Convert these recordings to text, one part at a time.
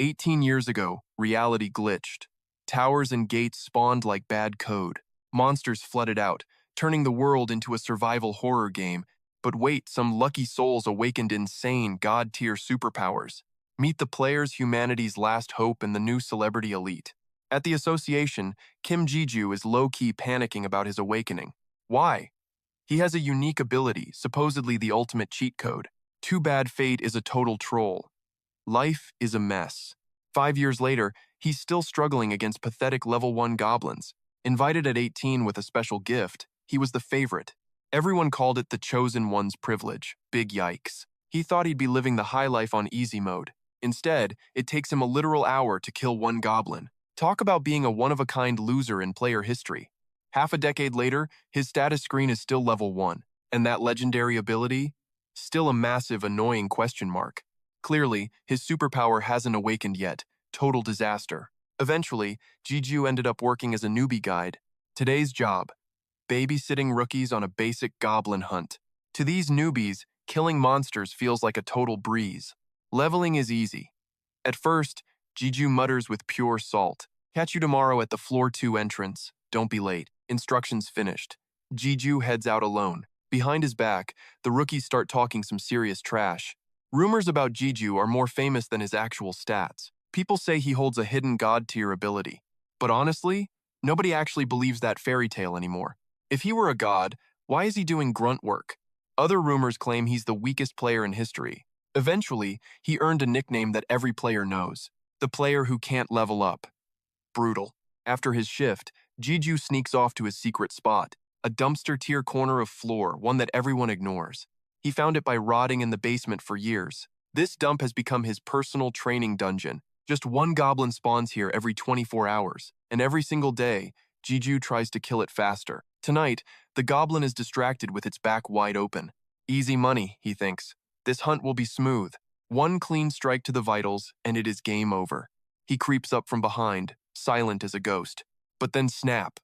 18 years ago, reality glitched. Towers and gates spawned like bad code. Monsters flooded out, turning the world into a survival horror game. But wait, some lucky souls awakened insane god-tier superpowers. Meet the players, humanity's last hope, and the new celebrity elite. At the association, Kim Gigyu is low-key panicking about his awakening. Why? He has a unique ability, supposedly the ultimate cheat code. Too bad fate is a total troll. Life is a mess. 5 years later, he's still struggling against pathetic level 1 goblins. Invited at 18 with a special gift, he was the favorite. Everyone called it the chosen one's privilege. Big yikes. He thought he'd be living the high life on easy mode. Instead, it takes him a literal hour to kill one goblin. Talk about being a one-of-a-kind loser in player history. Half a decade later, his status screen is still level 1, and that legendary ability? Still a massive, annoying question mark. Clearly, his superpower hasn't awakened yet. Total disaster. Eventually, Gigyu ended up working as a newbie guide. Today's job: babysitting rookies on a basic goblin hunt. To these newbies, killing monsters feels like a total breeze. Leveling is easy. At first, Gigyu mutters with pure salt. Catch you tomorrow at the floor 2 entrance. Don't be late. Instructions finished. Gigyu heads out alone. Behind his back, the rookies start talking some serious trash. Rumors about Gigyu are more famous than his actual stats. People say he holds a hidden god-tier ability. But honestly, nobody actually believes that fairy tale anymore. If he were a god, why is he doing grunt work? Other rumors claim he's the weakest player in history. Eventually, he earned a nickname that every player knows: the player who can't level up. Brutal. After his shift, Gigyu sneaks off to his secret spot, a dumpster-tier corner of floor, one that everyone ignores. He found it by rotting in the basement for years. This dump has become his personal training dungeon. Just one goblin spawns here every 24 hours, and every single day, Gigyu tries to kill it faster. Tonight, the goblin is distracted with its back wide open. Easy money, he thinks. This hunt will be smooth. One clean strike to the vitals, and it is game over. He creeps up from behind, silent as a ghost. But then snap.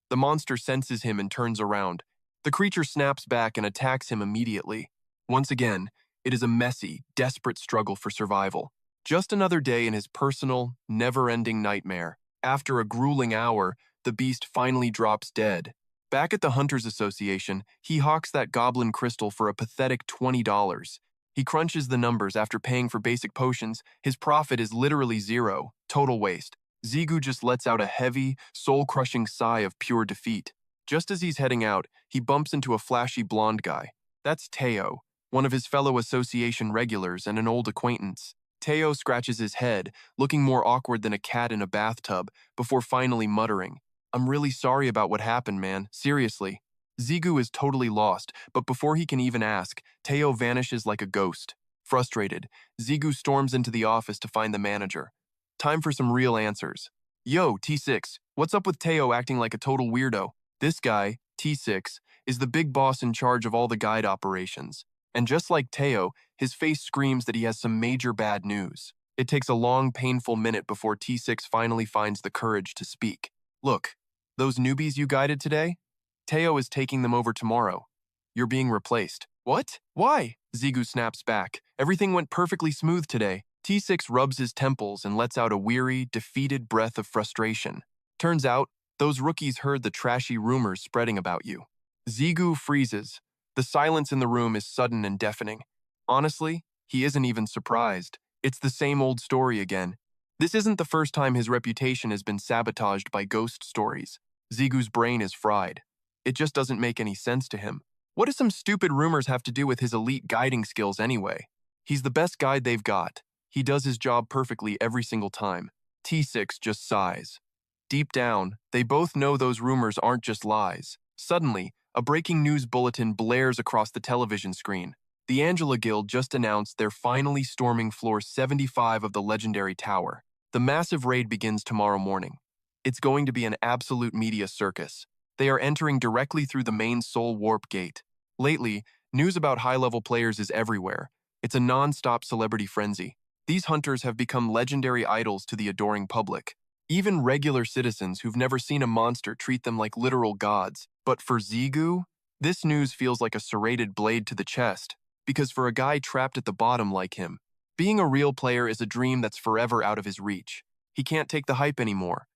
The monster senses him and turns around. The creature snaps back and attacks him immediately. Once again, it is a messy, desperate struggle for survival. Just another day in his personal, never-ending nightmare. After a grueling hour, the beast finally drops dead. Back at the Hunters Association, he hawks that goblin crystal for a pathetic $20. He crunches the numbers after paying for basic potions. His profit is literally zero. Total waste. Gigyu just lets out a heavy, soul-crushing sigh of pure defeat. Just as he's heading out, he bumps into a flashy blonde guy. That's Teo, one of his fellow association regulars and an old acquaintance. Teo scratches his head, looking more awkward than a cat in a bathtub, before finally muttering, "I'm really sorry about what happened, man. Seriously." Gigyu is totally lost, but before he can even ask, Teo vanishes like a ghost. Frustrated, Gigyu storms into the office to find the manager. Time for some real answers. "Yo, T6, what's up with Teo acting like a total weirdo?" This guy, T6, is the big boss in charge of all the guide operations. And just like Teo, his face screams that he has some major bad news. It takes a long, painful minute before T6 finally finds the courage to speak. "Look, those newbies you guided today? Teo is taking them over tomorrow. You're being replaced." "What? Why?" Gigyu snaps back. "Everything went perfectly smooth today." T6 rubs his temples and lets out a weary, defeated breath of frustration. "Turns out, those rookies heard the trashy rumors spreading about you." Gigyu freezes. The silence in the room is sudden and deafening. Honestly, he isn't even surprised. It's the same old story again. This isn't the first time his reputation has been sabotaged by ghost stories. Zigu's brain is fried. It just doesn't make any sense to him. What do some stupid rumors have to do with his elite guiding skills anyway? He's the best guide they've got. He does his job perfectly every single time. T6 just sighs. Deep down, they both know those rumors aren't just lies. Suddenly, a breaking news bulletin blares across the television screen. The Angela Guild just announced they're finally storming floor 75 of the legendary tower. The massive raid begins tomorrow morning. It's going to be an absolute media circus. They are entering directly through the main Soul Warp gate. Lately, news about high-level players is everywhere. It's a non-stop celebrity frenzy. These hunters have become legendary idols to the adoring public. Even regular citizens who've never seen a monster treat them like literal gods. But for Gigyu, this news feels like a serrated blade to the chest, because for a guy trapped at the bottom like him, Being a real player is a dream that's forever out of his reach. He can't take the hype anymore.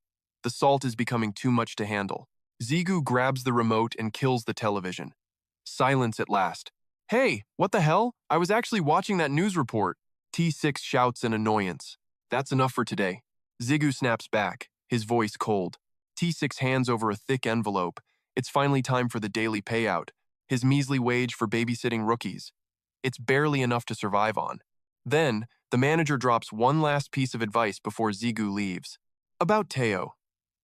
The salt is becoming too much to handle. Zigu grabs the remote and kills the television. Silence at last. Hey, what the hell? I was actually watching that news report. T6 shouts in annoyance. That's enough for today. Zigu snaps back, his voice cold. T6 hands over a thick envelope. It's finally time for the daily payout. His measly wage for babysitting rookies. It's barely enough to survive on. Then, the manager drops one last piece of advice before Zigu leaves. About Teo.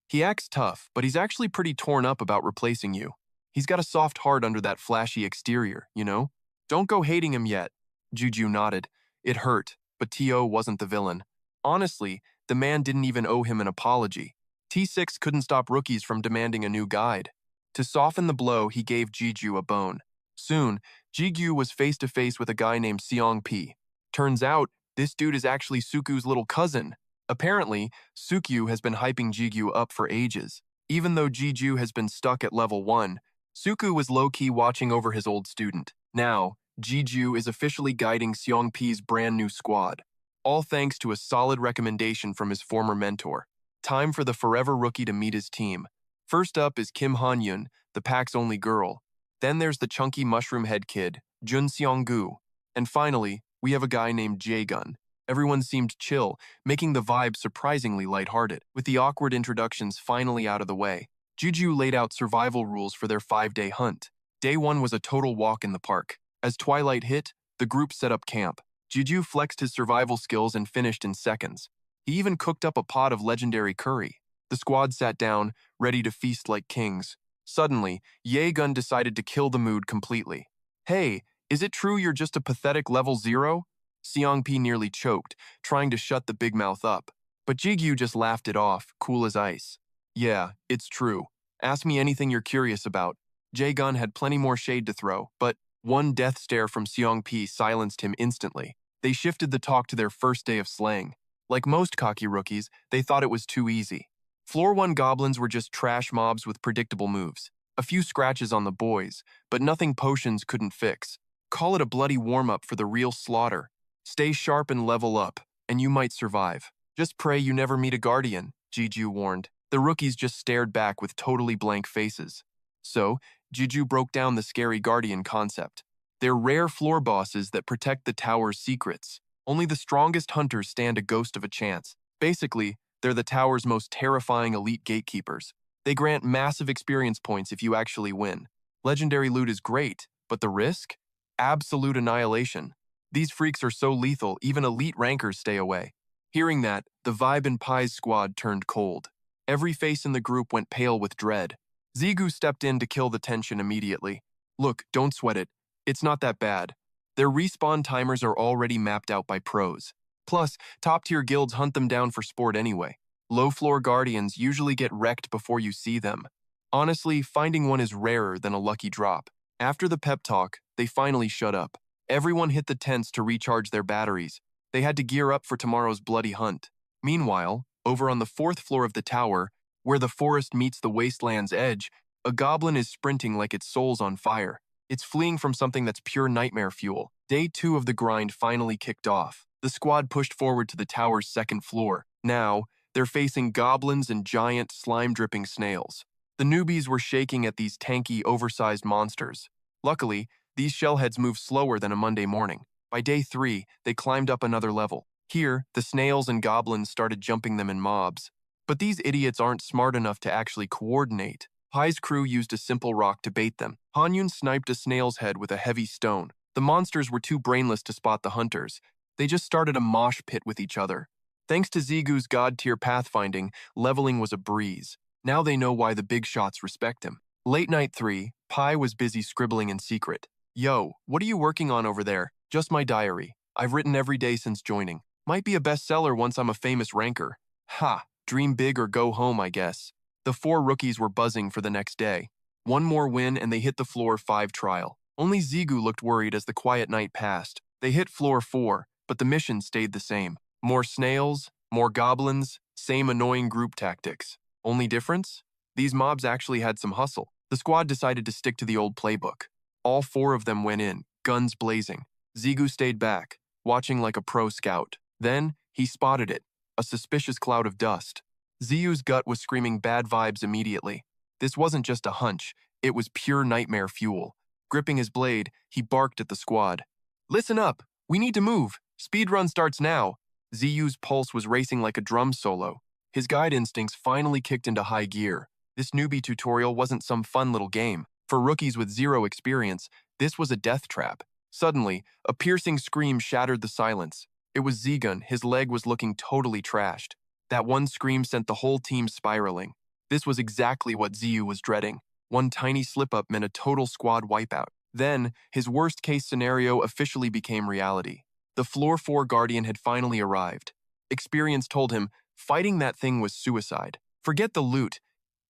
He acts tough, but he's actually pretty torn up about replacing you. He's got a soft heart under that flashy exterior, you know? Don't go hating him yet. Juju nodded. It hurt, but Teo wasn't the villain. Honestly, the man didn't even owe him an apology. T6 couldn't stop rookies from demanding a new guide. To soften the blow, he gave Gigyu a bone. Soon, Gigyu was face-to-face with a guy named Seong-pi. Turns out, this dude is actually Suku's little cousin. Apparently, Sukyu has been hyping Gigyu up for ages. Even though Gigyu has been stuck at level 1, Suku was low-key watching over his old student. Now, Gigyu is officially guiding Seong-pi's brand new squad. All thanks to a solid recommendation from his former mentor. Time for the forever rookie to meet his team. First up is Kim Han-yun, the pack's only girl. Then there's the chunky mushroom head kid, Jun Seong-gu. And finally, we have a guy named Jae-gun. Everyone seemed chill, making the vibe surprisingly lighthearted. With the awkward introductions finally out of the way, Juju laid out survival rules for their 5-day hunt. Day 1 was a total walk in the park. As twilight hit, the group set up camp. Juju flexed his survival skills and finished in seconds. He even cooked up a pot of legendary curry. The squad sat down, ready to feast like kings. Suddenly, Jae-gun decided to kill the mood completely. Hey, is it true you're just a pathetic level 0? Seong-pi nearly choked, trying to shut the big mouth up. But Gigyu just laughed it off, cool as ice. Yeah, it's true. Ask me anything you're curious about. Jae-gun had plenty more shade to throw, but one death stare from Seong-pi silenced him instantly. They shifted the talk to their first day of slaying. Like most cocky rookies, they thought it was too easy. Floor 1 goblins were just trash mobs with predictable moves. A few scratches on the boys, but nothing potions couldn't fix. Call it a bloody warm-up for the real slaughter. Stay sharp and level up, and you might survive. Just pray you never meet a guardian, Gigyu warned. The rookies just stared back with totally blank faces. So, Gigyu broke down the scary guardian concept. They're rare floor bosses that protect the tower's secrets. Only the strongest hunters stand a ghost of a chance. Basically, they're the tower's most terrifying elite gatekeepers. They grant massive experience points if you actually win. Legendary loot is great, but the risk? Absolute annihilation. These freaks are so lethal, even elite rankers stay away. Hearing that, the vibe in Pai's squad turned cold. Every face in the group went pale with dread. Zigu stepped in to kill the tension immediately. Look, don't sweat it. It's not that bad. Their respawn timers are already mapped out by pros. Plus, top-tier guilds hunt them down for sport anyway. Low-floor guardians usually get wrecked before you see them. Honestly, finding one is rarer than a lucky drop. After the pep talk, they finally shut up. Everyone hit the tents to recharge their batteries. They had to gear up for tomorrow's bloody hunt. Meanwhile, over on the 4th floor of the tower, where the forest meets the wasteland's edge, a goblin is sprinting like its soul's on fire. It's fleeing from something that's pure nightmare fuel. Day 2 of the grind finally kicked off. The squad pushed forward to the tower's 2nd floor. Now, they're facing goblins and giant, slime-dripping snails. The newbies were shaking at these tanky, oversized monsters. Luckily, these shellheads move slower than a Monday morning. By day 3, they climbed up another level. Here, the snails and goblins started jumping them in mobs. But these idiots aren't smart enough to actually coordinate. Pai's crew used a simple rock to bait them. Hanyun sniped a snail's head with a heavy stone. The monsters were too brainless to spot the hunters. They just started a mosh pit with each other. Thanks to Zigu's god-tier pathfinding, leveling was a breeze. Now they know why the big shots respect him. Late night 3, Pai was busy scribbling in secret. Yo, what are you working on over there? Just my diary. I've written every day since joining. Might be a bestseller once I'm a famous ranker. Ha, dream big or go home, I guess. The 4 rookies were buzzing for the next day. One more win and they hit the floor 5 trial. Only Zigu looked worried as the quiet night passed. They hit floor 4, but the mission stayed the same. More snails, more goblins, same annoying group tactics. Only difference? These mobs actually had some hustle. The squad decided to stick to the old playbook. All 4 of them went in, guns blazing. Zigu stayed back. watching like a pro scout. Then, he spotted it, a suspicious cloud of dust. Ziyu's gut was screaming bad vibes immediately. This wasn't just a hunch, it was pure nightmare fuel. Gripping his blade, he barked at the squad. "Listen up! We need to move! Speedrun starts now!" Ziyu's pulse was racing like a drum solo. His guide instincts finally kicked into high gear. This newbie tutorial wasn't some fun little game. For rookies with zero experience, this was a death trap. Suddenly, a piercing scream shattered the silence. It was Zigun. His leg was looking totally trashed. That one scream sent the whole team spiraling. This was exactly what Ziyu was dreading. One tiny slip-up meant a total squad wipeout. Then, his worst-case scenario officially became reality. The Floor 4 Guardian had finally arrived. Experience told him fighting that thing was suicide. Forget the loot.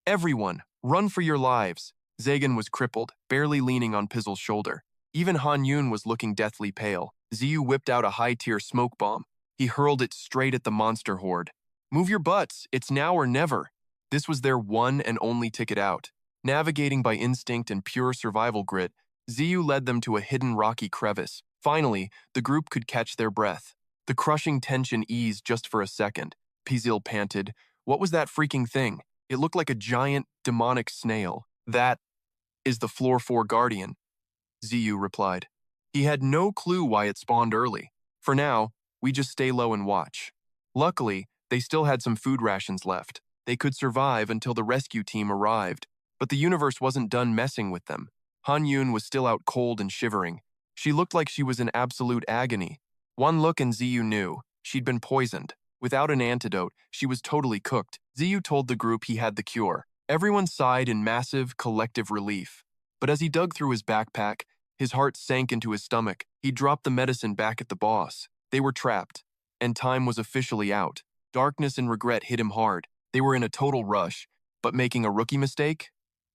Everyone, run for your lives. Zagan was crippled, barely leaning on Pizzle's shoulder. Even Han Yun was looking deathly pale. Ziyu whipped out a high-tier smoke bomb. He hurled it straight at the monster horde. "Move your butts, it's now or never." This was their one and only ticket out. Navigating by instinct and pure survival grit, Ziyu led them to a hidden rocky crevice. Finally, the group could catch their breath. The crushing tension eased just for a second. Pizil panted, "What was that freaking thing? It looked like a giant, demonic snail." "That is the Floor 4 Guardian," Ziyu replied. He had no clue why it spawned early. "For now, we just stay low and watch." Luckily, they still had some food rations left. They could survive until the rescue team arrived. But the universe wasn't done messing with them. Han Yun was still out cold and shivering. She looked like she was in absolute agony. One look and Ziyu knew. She'd been poisoned. Without an antidote, she was totally cooked. Ziyu told the group he had the cure. Everyone sighed in massive, collective relief. But as he dug through his backpack, his heart sank into his stomach. He dropped the medicine back at the boss. They were trapped, and time was officially out. Darkness and regret hit him hard. They were in a total rush, but making a rookie mistake?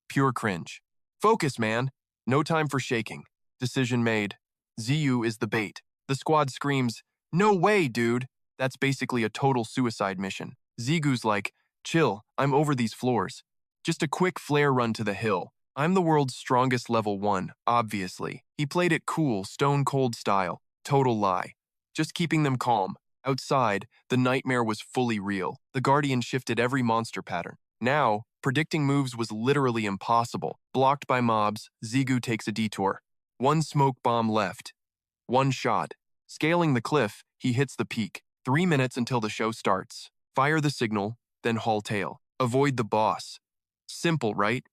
Pure cringe. "Focus, man. No time for shaking." Decision made. Ziyu is the bait. The squad screams, "No way, dude." That's basically a total suicide mission. Zigu's like, "Chill, I'm over these floors. Just a quick flare run to the hill. I'm the world's strongest level 1, obviously." He played it cool, stone cold style. Total lie. Just keeping them calm. Outside, the nightmare was fully real. The Guardian shifted every monster pattern. Now, predicting moves was literally impossible. Blocked by mobs, Zigu takes a detour. One smoke bomb left. One shot. Scaling the cliff, he hits the peak. 3 minutes until the show starts. Fire the signal, then haul tail. Avoid the boss. Simple, right?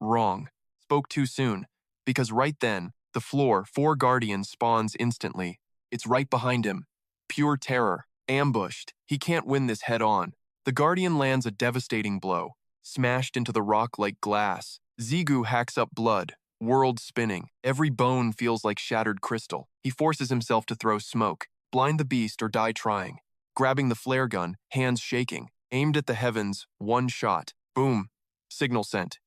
Wrong. Spoke too soon. Because right then, the Floor 4 Guardian spawns instantly. It's right behind him. Pure terror. Ambushed. He can't win this head on. The Guardian lands a devastating blow. Smashed into the rock like glass. Zigu hacks up blood. World spinning. Every bone feels like shattered crystal. He forces himself to throw smoke. Blind the beast or die trying. Grabbing the flare gun, hands shaking. Aimed at the heavens, one shot. Boom. Signal sent.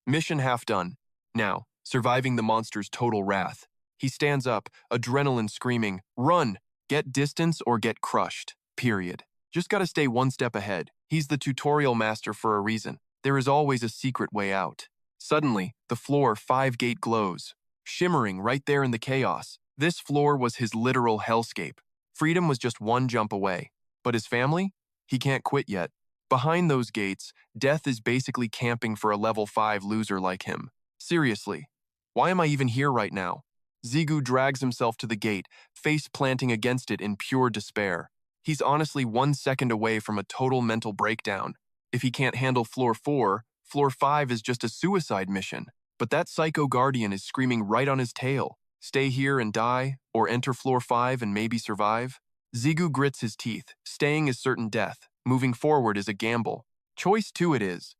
Mission half done. Now, surviving the monster's total wrath. He stands up, adrenaline screaming, "Run! Get distance or get crushed. Period. Just gotta stay one step ahead. He's the tutorial master for a reason. There is always a secret way out." Suddenly, the Floor 5 gate glows, shimmering right there in the chaos. This floor was his literal hellscape. Freedom was just one jump away. But his family? He can't quit yet. Behind those gates, death is basically camping for a level 5 loser like him. Seriously, why am I even here right now? Zigu drags himself to the gate, face planting against it in pure despair. He's honestly 1 second away from a total mental breakdown. If he can't handle Floor 4, Floor 5 is just a suicide mission. But that psycho guardian is screaming right on his tail. Stay here and die, or enter Floor 5 and maybe survive? Zigu grits his teeth. Staying is certain death. Moving forward is a gamble. Choice 2 it is.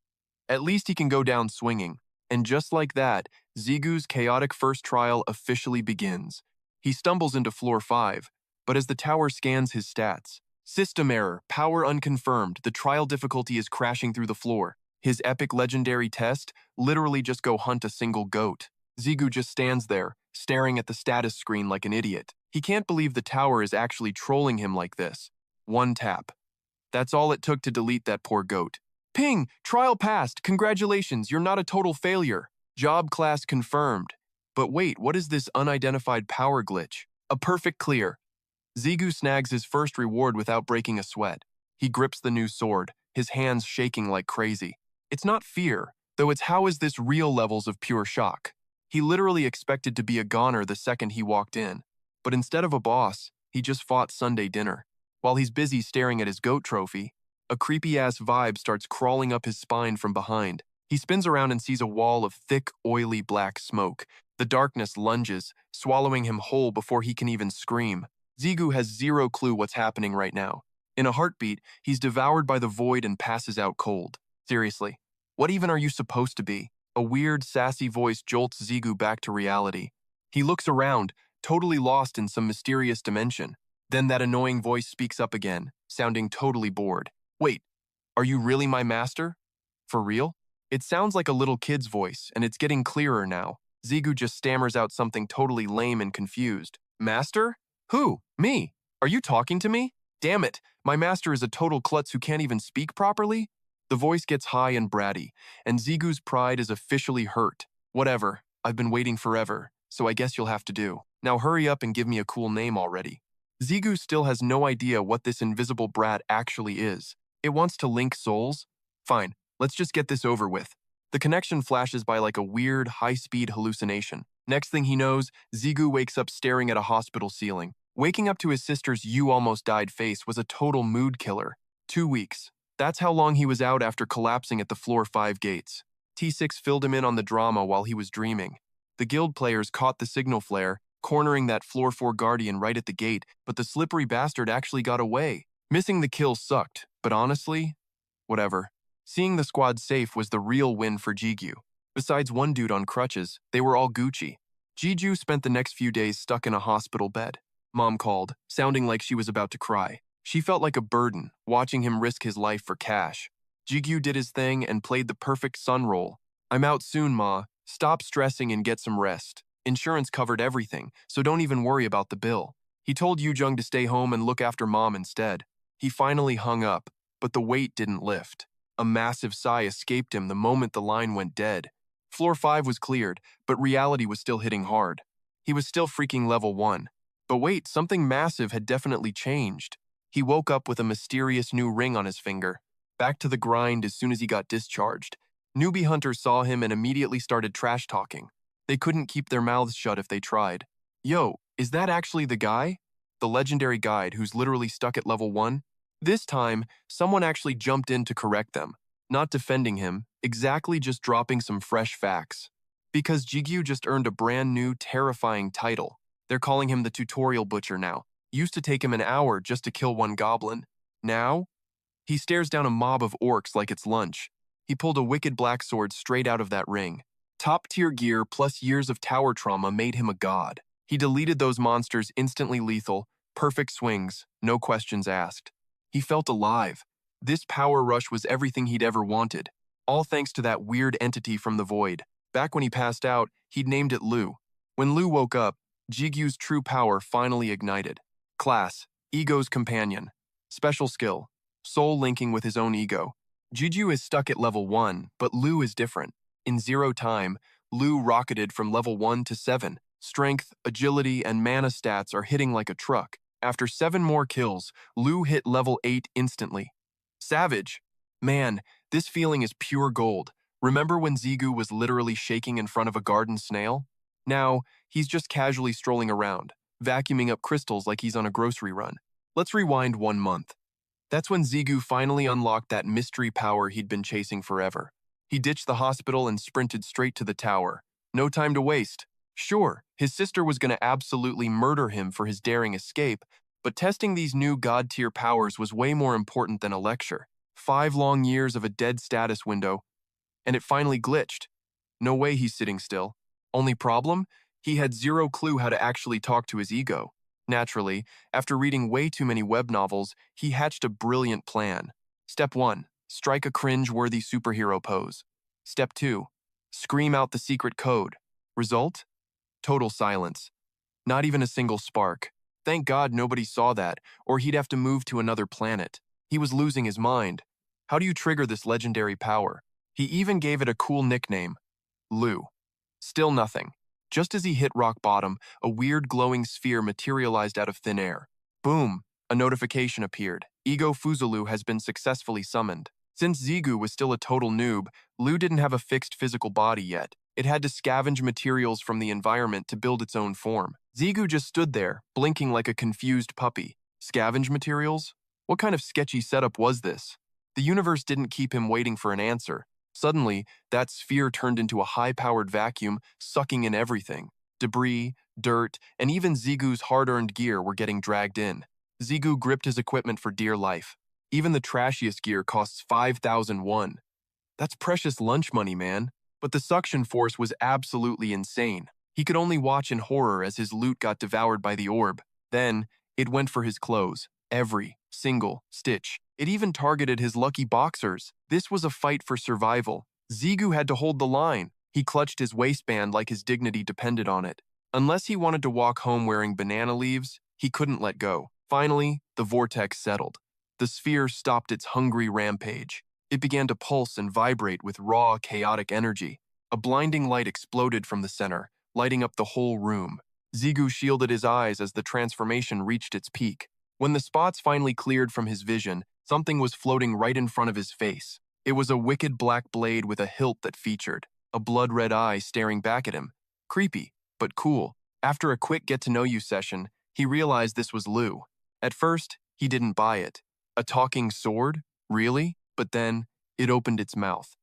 At least he can go down swinging. And just like that, Zigu's chaotic first trial officially begins. He stumbles into Floor 5, but as the tower scans his stats, system error, power unconfirmed, the trial difficulty is crashing through the floor. His epic legendary test, literally just go hunt a single goat. Zigu just stands there, staring at the status screen like an idiot. He can't believe the tower is actually trolling him like this. One tap. That's all it took to delete that poor goat. Ping! Trial passed! Congratulations, you're not a total failure. Job class confirmed. But wait, what is this unidentified power glitch? A perfect clear. Zigu snags his first reward without breaking a sweat. He grips the new sword, his hands shaking like crazy. It's not fear, though it's how is this real levels of pure shock. He literally expected to be a goner the second he walked in. But instead of a boss, he just fought Sunday dinner. While he's busy staring at his goat trophy, a creepy-ass vibe starts crawling up his spine from behind. He spins around and sees a wall of thick, oily black smoke. The darkness lunges, swallowing him whole before he can even scream. Zigu has zero clue what's happening right now. In a heartbeat, he's devoured by the void and passes out cold. Seriously, what even are you supposed to be? A weird, sassy voice jolts Zigu back to reality. He looks around, totally lost in some mysterious dimension. Then that annoying voice speaks up again, sounding totally bored. Wait, are you really my master? For real? It sounds like a little kid's voice, and it's getting clearer now. Zigu just stammers out something totally lame and confused. Master? Who? Me? Are you talking to me? Damn it, my master is a total klutz who can't even speak properly? The voice gets high and bratty, and Zigu's pride is officially hurt. Whatever, I've been waiting forever, so I guess you'll have to do. Now hurry up and give me a cool name already. Zigu still has no idea what this invisible brat actually is. It wants to link souls? Fine, let's just get this over with. The connection flashes by like a weird, high-speed hallucination. Next thing he knows, Zigu wakes up staring at a hospital ceiling. Waking up to his sister's "you almost died" face was a total mood killer. 2 weeks. That's how long he was out after collapsing at the floor 5 gates. T6 filled him in on the drama while he was dreaming. The guild players caught the signal flare, cornering that floor 4 guardian right at the gate, but the slippery bastard actually got away. Missing the kill sucked, but honestly, whatever. Seeing the squad safe was the real win for Gigyu. Besides one dude on crutches, they were all Gucci. Gigyu spent the next few days stuck in a hospital bed. Mom called, sounding like she was about to cry. She felt like a burden, watching him risk his life for cash. Gigyu did his thing and played the perfect son role. I'm out soon, Ma. Stop stressing and get some rest. Insurance covered everything, so don't even worry about the bill. He told Yujung to stay home and look after Mom instead. He finally hung up, but the weight didn't lift. A massive sigh escaped him the moment the line went dead. Floor 5 was cleared, but reality was still hitting hard. He was still freaking level 1. But wait, something massive had definitely changed. He woke up with a mysterious new ring on his finger. Back to the grind as soon as he got discharged. Newbie hunters saw him and immediately started trash talking. They couldn't keep their mouths shut if they tried. Yo, is that actually the guy? The legendary guide who's literally stuck at level 1? This time, someone actually jumped in to correct them. Not defending him, exactly just dropping some fresh facts. Because Gigyu just earned a brand new, terrifying title. They're calling him the Tutorial Butcher now. Used to take him an hour just to kill one goblin. Now, he stares down a mob of orcs like it's lunch. He pulled a wicked black sword straight out of that ring. Top-tier gear plus years of tower trauma made him a god. He deleted those monsters instantly lethal, perfect swings, no questions asked. He felt alive. This power rush was everything he'd ever wanted. All thanks to that weird entity from the void. Back when he passed out, he'd named it Lu. When Lu woke up, Jigyu's true power finally ignited. Class, Ego's Companion. Special skill, soul linking with his own ego. Gigyu is stuck at level 1, but Lu is different. In 0 time, Lu rocketed from level 1 to 7. Strength, agility, and mana stats are hitting like a truck. After 7 more kills, Lu hit level 8 instantly. Savage. Man, this feeling is pure gold. Remember when Zigu was literally shaking in front of a garden snail? Now, he's just casually strolling around, vacuuming up crystals like he's on a grocery run. Let's rewind 1 month. That's when Zigu finally unlocked that mystery power he'd been chasing forever. He ditched the hospital and sprinted straight to the tower. No time to waste. Sure, his sister was going to absolutely murder him for his daring escape, but testing these new god-tier powers was way more important than a lecture. 5 long years of a dead status window, and it finally glitched. No way he's sitting still. Only problem? He had 0 clue how to actually talk to his ego. Naturally, after reading way too many web novels, he hatched a brilliant plan. Step 1. Strike a cringe-worthy superhero pose. Step 2. Scream out the secret code. Result? Total silence. Not even a single spark. Thank God nobody saw that, or he'd have to move to another planet. He was losing his mind. How do you trigger this legendary power? He even gave it a cool nickname. Lu. Still nothing. Just as he hit rock bottom, a weird glowing sphere materialized out of thin air. Boom! A notification appeared. Ego Fuzulu has been successfully summoned. Since Zigu was still a total noob, Lu didn't have a fixed physical body yet. It had to scavenge materials from the environment to build its own form. Zigu just stood there, blinking like a confused puppy. Scavenge materials? What kind of sketchy setup was this? The universe didn't keep him waiting for an answer. Suddenly, that sphere turned into a high-powered vacuum, sucking in everything. Debris, dirt, and even Zigu's hard-earned gear were getting dragged in. Zigu gripped his equipment for dear life. Even the trashiest gear costs 5,001. That's precious lunch money, man. But the suction force was absolutely insane. He could only watch in horror as his loot got devoured by the orb. Then, it went for his clothes. Every single stitch. It even targeted his lucky boxers. This was a fight for survival. Zigu had to hold the line. He clutched his waistband like his dignity depended on it. Unless he wanted to walk home wearing banana leaves, he couldn't let go. Finally, the vortex settled. The sphere stopped its hungry rampage. It began to pulse and vibrate with raw, chaotic energy. A blinding light exploded from the center, lighting up the whole room. Zigu shielded his eyes as the transformation reached its peak. When the spots finally cleared from his vision, something was floating right in front of his face. It was a wicked black blade with a hilt that featured a blood-red eye staring back at him. Creepy, but cool. After a quick get-to-know-you session, he realized this was Lu. At first, he didn't buy it. A talking sword? Really? But then, it opened its mouth.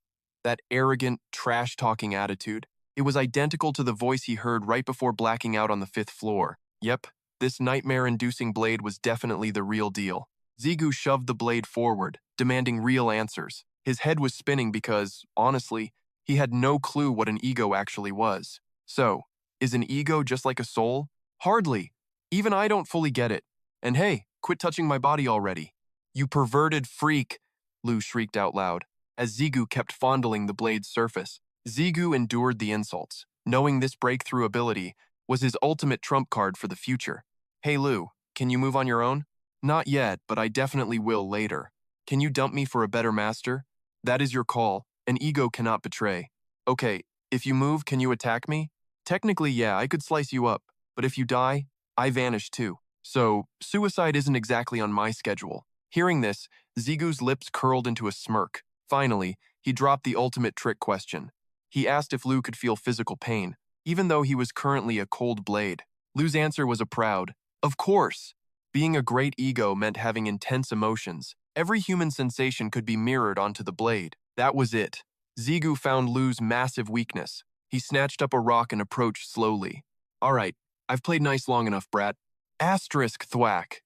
That arrogant, trash-talking attitude. It was identical to the voice he heard right before blacking out on the 5th floor. Yep, this nightmare-inducing blade was definitely the real deal. Zigu shoved the blade forward, demanding real answers. His head was spinning because, honestly, he had no clue what an ego actually was. So, is an ego just like a soul? Hardly. Even I don't fully get it. And hey, quit touching my body already. You perverted freak, Lu shrieked out loud, as Zigu kept fondling the blade's surface. Zigu endured the insults, knowing this breakthrough ability was his ultimate trump card for the future. Hey Lu, can you move on your own? Not yet, but I definitely will later. Can you dump me for a better master? That is your call. An ego cannot betray. Okay, if you move, can you attack me? Technically, yeah, I could slice you up, but if you die, I vanish too. So, suicide isn't exactly on my schedule. Hearing this, Zigu's lips curled into a smirk. Finally, he dropped the ultimate trick question. He asked if Lu could feel physical pain, even though he was currently a cold blade. Lu's answer was a proud, "Of course." Being a great ego meant having intense emotions. Every human sensation could be mirrored onto the blade. That was it. Zigu found Lu's massive weakness. He snatched up a rock and approached slowly. All right, I've played nice long enough, brat. Asterisk thwack.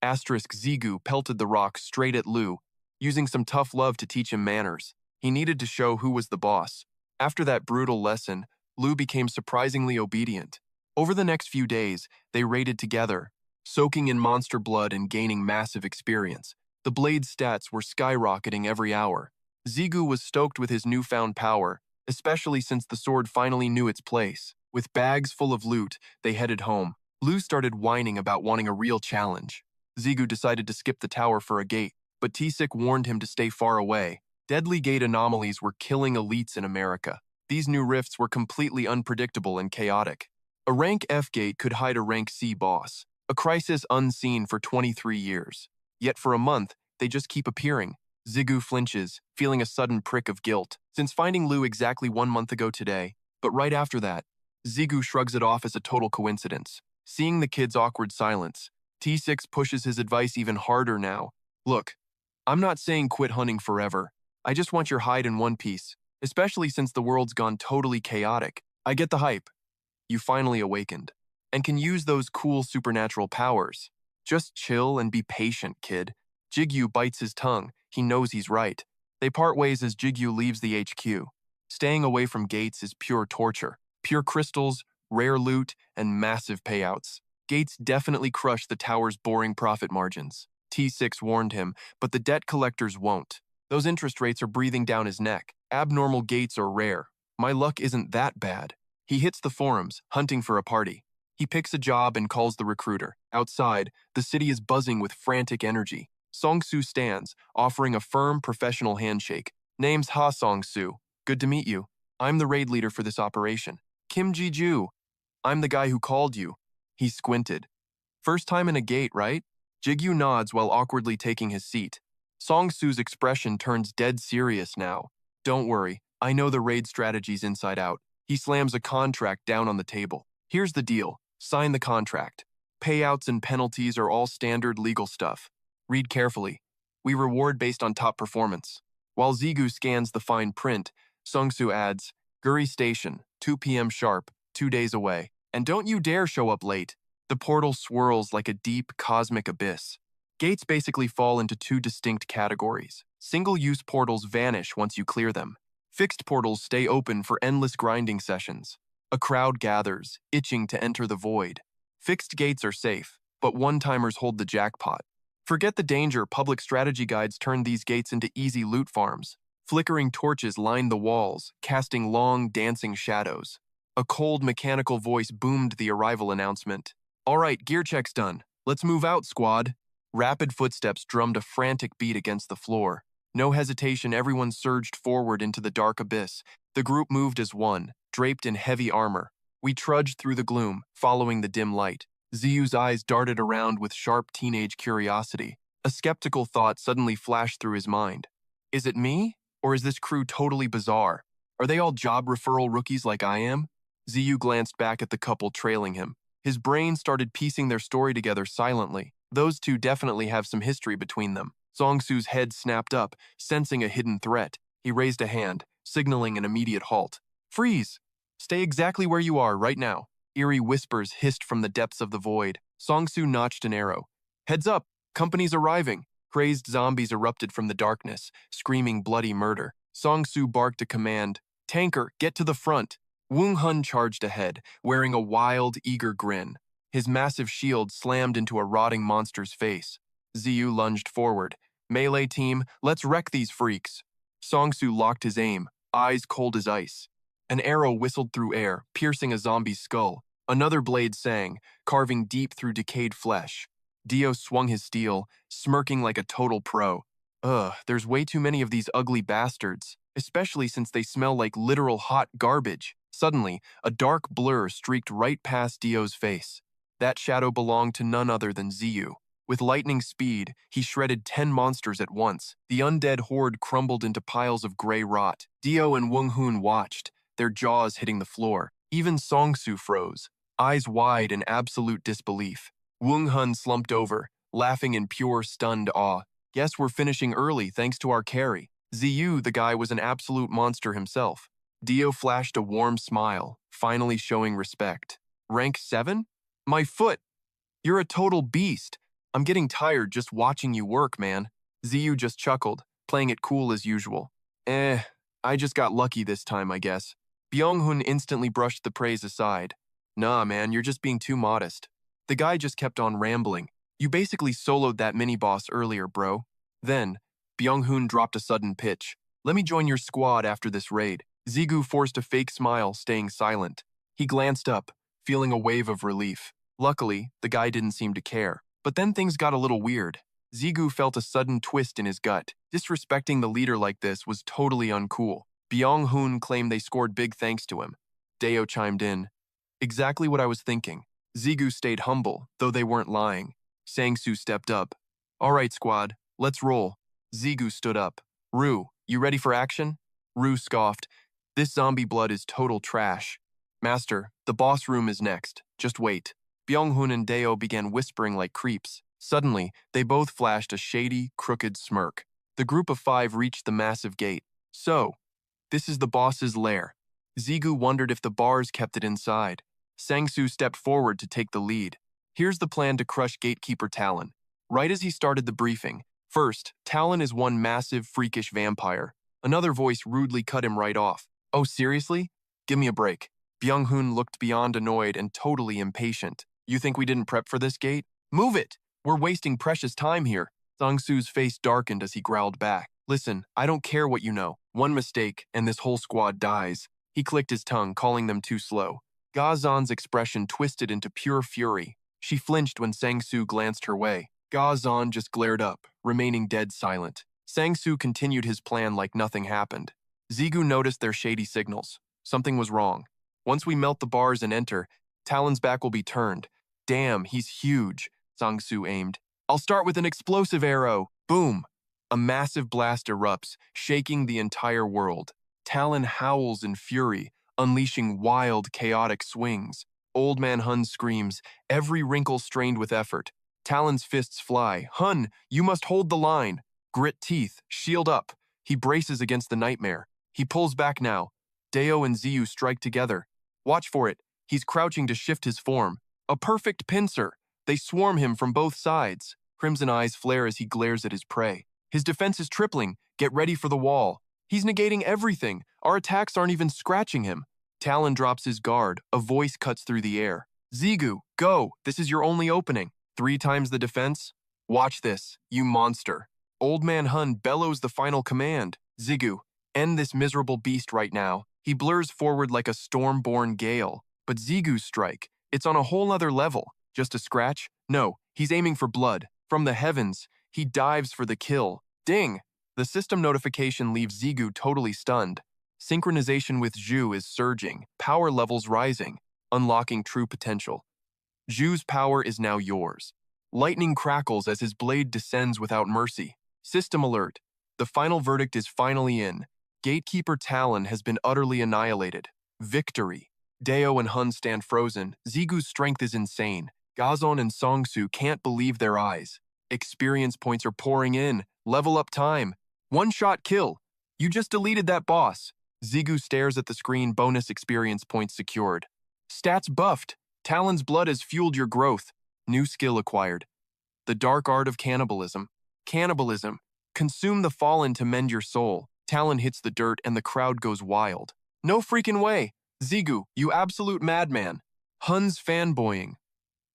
Asterisk Zigu pelted the rock straight at Lu, using some tough love to teach him manners. He needed to show who was the boss. After that brutal lesson, Lu became surprisingly obedient. Over the next few days, they raided together, soaking in monster blood and gaining massive experience. The blade's stats were skyrocketing every hour. Zigu was stoked with his newfound power, especially since the sword finally knew its place. With bags full of loot, they headed home. Lu started whining about wanting a real challenge. Zigu decided to skip the tower for a gate, but T-Sick warned him to stay far away. Deadly gate anomalies were killing elites in America. These new rifts were completely unpredictable and chaotic. A rank F gate could hide a rank C boss, a crisis unseen for 23 years. Yet for a month, they just keep appearing. Zigu flinches, feeling a sudden prick of guilt, since finding Lu exactly 1 month ago today. But right after that, Zigu shrugs it off as a total coincidence. Seeing the kid's awkward silence, T6 pushes his advice even harder now. Look, I'm not saying quit hunting forever. I just want your hide in one piece, especially since the world's gone totally chaotic. I get the hype. You finally awakened, and can use those cool supernatural powers. Just chill and be patient, kid. Gigyu bites his tongue. He knows he's right. They part ways as Gigyu leaves the HQ. Staying away from gates is pure torture. Pure crystals, rare loot, and massive payouts. Gates definitely crush the tower's boring profit margins. T6 warned him, but the debt collectors won't. Those interest rates are breathing down his neck. Abnormal gates are rare. My luck isn't that bad. He hits the forums, hunting for a party. He picks a job and calls the recruiter. Outside, the city is buzzing with frantic energy. Song-Soo stands, offering a firm, professional handshake. Name's Ha Song-Soo. Good to meet you. I'm the raid leader for this operation. Kim Gigyu. I'm the guy who called you. He squinted. First time in a gate, right? Gigyu nods while awkwardly taking his seat. Song-soo's expression turns dead serious now. Don't worry, I know the raid strategies inside out. He slams a contract down on the table. Here's the deal. Sign the contract. Payouts and penalties are all standard legal stuff. Read carefully. We reward based on top performance. While Zigu scans the fine print, Song-soo adds, Guri Station, 2 p.m. sharp, 2 days away. And don't you dare show up late. The portal swirls like a deep, cosmic abyss. Gates basically fall into two distinct categories. Single-use portals vanish once you clear them. Fixed portals stay open for endless grinding sessions. A crowd gathers, itching to enter the void. Fixed gates are safe, but one-timers hold the jackpot. Forget the danger, public strategy guides turn these gates into easy loot farms. Flickering torches line the walls, casting long, dancing shadows. A cold, mechanical voice boomed the arrival announcement. All right, gear check's done. Let's move out, squad. Rapid footsteps drummed a frantic beat against the floor. No hesitation, everyone surged forward into the dark abyss. The group moved as one, draped in heavy armor. We trudged through the gloom, following the dim light. Ziyu's eyes darted around with sharp teenage curiosity. A skeptical thought suddenly flashed through his mind. Is it me? Or is this crew totally bizarre? Are they all job referral rookies like I am? Ziyu glanced back at the couple trailing him. His brain started piecing their story together silently. Those two definitely have some history between them. Song-soo's head snapped up, sensing a hidden threat. He raised a hand, signaling an immediate halt. Freeze! Stay exactly where you are right now. Eerie whispers hissed from the depths of the void. Song-soo notched an arrow. Heads up! Company's arriving! Crazed zombies erupted from the darkness, screaming bloody murder. Song-soo barked a command. Tanker, get to the front! Woong-hun charged ahead, wearing a wild, eager grin. His massive shield slammed into a rotting monster's face. Ziyu lunged forward. Melee team, let's wreck these freaks. Song-soo locked his aim, eyes cold as ice. An arrow whistled through air, piercing a zombie's skull. Another blade sang, carving deep through decayed flesh. Dio swung his steel, smirking like a total pro. There's way too many of these ugly bastards, especially since they smell like literal hot garbage. Suddenly, a dark blur streaked right past Dio's face. That shadow belonged to none other than Ziyu. With lightning speed, he shredded 10 monsters at once. The undead horde crumbled into piles of gray rot. Dio and Woong-hun watched, their jaws hitting the floor. Even Song-soo froze, eyes wide in absolute disbelief. Woong-hun slumped over, laughing in pure stunned awe. Guess we're finishing early thanks to our carry. Ziyu, the guy, was an absolute monster himself. Dio flashed a warm smile, finally showing respect. Rank 7? My foot! You're a total beast. I'm getting tired just watching you work, man. Ziyu just chuckled, playing it cool as usual. I just got lucky this time, I guess. Byung-hun instantly brushed the praise aside. Nah, man, you're just being too modest. The guy just kept on rambling. You basically soloed that mini-boss earlier, bro. Then, Byung-hun dropped a sudden pitch. Let me join your squad after this raid. Zigu forced a fake smile, staying silent. He glanced up, feeling a wave of relief. Luckily, the guy didn't seem to care. But then things got a little weird. Zigu felt a sudden twist in his gut. Disrespecting the leader like this was totally uncool. Byung-hun claimed they scored big thanks to him. Deo chimed in. Exactly what I was thinking. Zigu stayed humble, though they weren't lying. Sang-soo stepped up. All right, squad, let's roll. Zigu stood up. Rue, you ready for action? Rue scoffed. This zombie blood is total trash. Master, the boss room is next. Just wait. Byung-hun and Deo began whispering like creeps. Suddenly, they both flashed a shady, crooked smirk. The group of 5 reached the massive gate. So, this is the boss's lair. Zigu wondered if the bars kept it inside. Sang-soo stepped forward to take the lead. Here's the plan to crush gatekeeper Talon. Right as he started the briefing, first, Talon is one massive, freakish vampire. Another voice rudely cut him right off. Oh, seriously? Give me a break. Byung-hun looked beyond annoyed and totally impatient. You think we didn't prep for this gate? Move it! We're wasting precious time here. Sang-soo's face darkened as he growled back. Listen, I don't care what you know. One mistake, and this whole squad dies. He clicked his tongue, calling them too slow. Ga-zan's expression twisted into pure fury. She flinched when Sang-soo glanced her way. Ga-zan just glared up, remaining dead silent. Sang-soo continued his plan like nothing happened. Zigu noticed their shady signals. Something was wrong. Once we melt the bars and enter, Talon's back will be turned. Damn, he's huge. Sang-soo aimed. I'll start with an explosive arrow. Boom! A massive blast erupts, shaking the entire world. Talon howls in fury, unleashing wild, chaotic swings. Old Man Hun screams, every wrinkle strained with effort. Talon's fists fly. Hun, you must hold the line. Grit teeth, shield up. He braces against the nightmare. He pulls back now. Deo and Ziyu strike together. Watch for it. He's crouching to shift his form. A perfect pincer. They swarm him from both sides. Crimson eyes flare as he glares at his prey. His defense is tripling. Get ready for the wall. He's negating everything. Our attacks aren't even scratching him. Talon drops his guard. A voice cuts through the air. Zigu, go. This is your only opening. 3 times the defense? Watch this, you monster. Old Man Hun bellows the final command. Zigu, end this miserable beast right now. He blurs forward like a storm-born gale. But Zigu's strike, it's on a whole other level. Just a scratch? No, he's aiming for blood. From the heavens, he dives for the kill. Ding! The system notification leaves Zigu totally stunned. Synchronization with Zhu is surging, power levels rising, unlocking true potential. Zhu's power is now yours. Lightning crackles as his blade descends without mercy. System alert. The final verdict is finally in. Gatekeeper Talon has been utterly annihilated. Victory. Deo and Hun stand frozen. Zigu's strength is insane. Gazon and Songsu can't believe their eyes. Experience points are pouring in. Level up time. One-shot kill. You just deleted that boss. Zigu stares at the screen. Bonus experience points secured. Stats buffed. Talon's blood has fueled your growth. New skill acquired. The dark art of cannibalism. Cannibalism. Consume the fallen to mend your soul. Talon hits the dirt and the crowd goes wild. No freaking way. Zigu, you absolute madman. Hun's fanboying.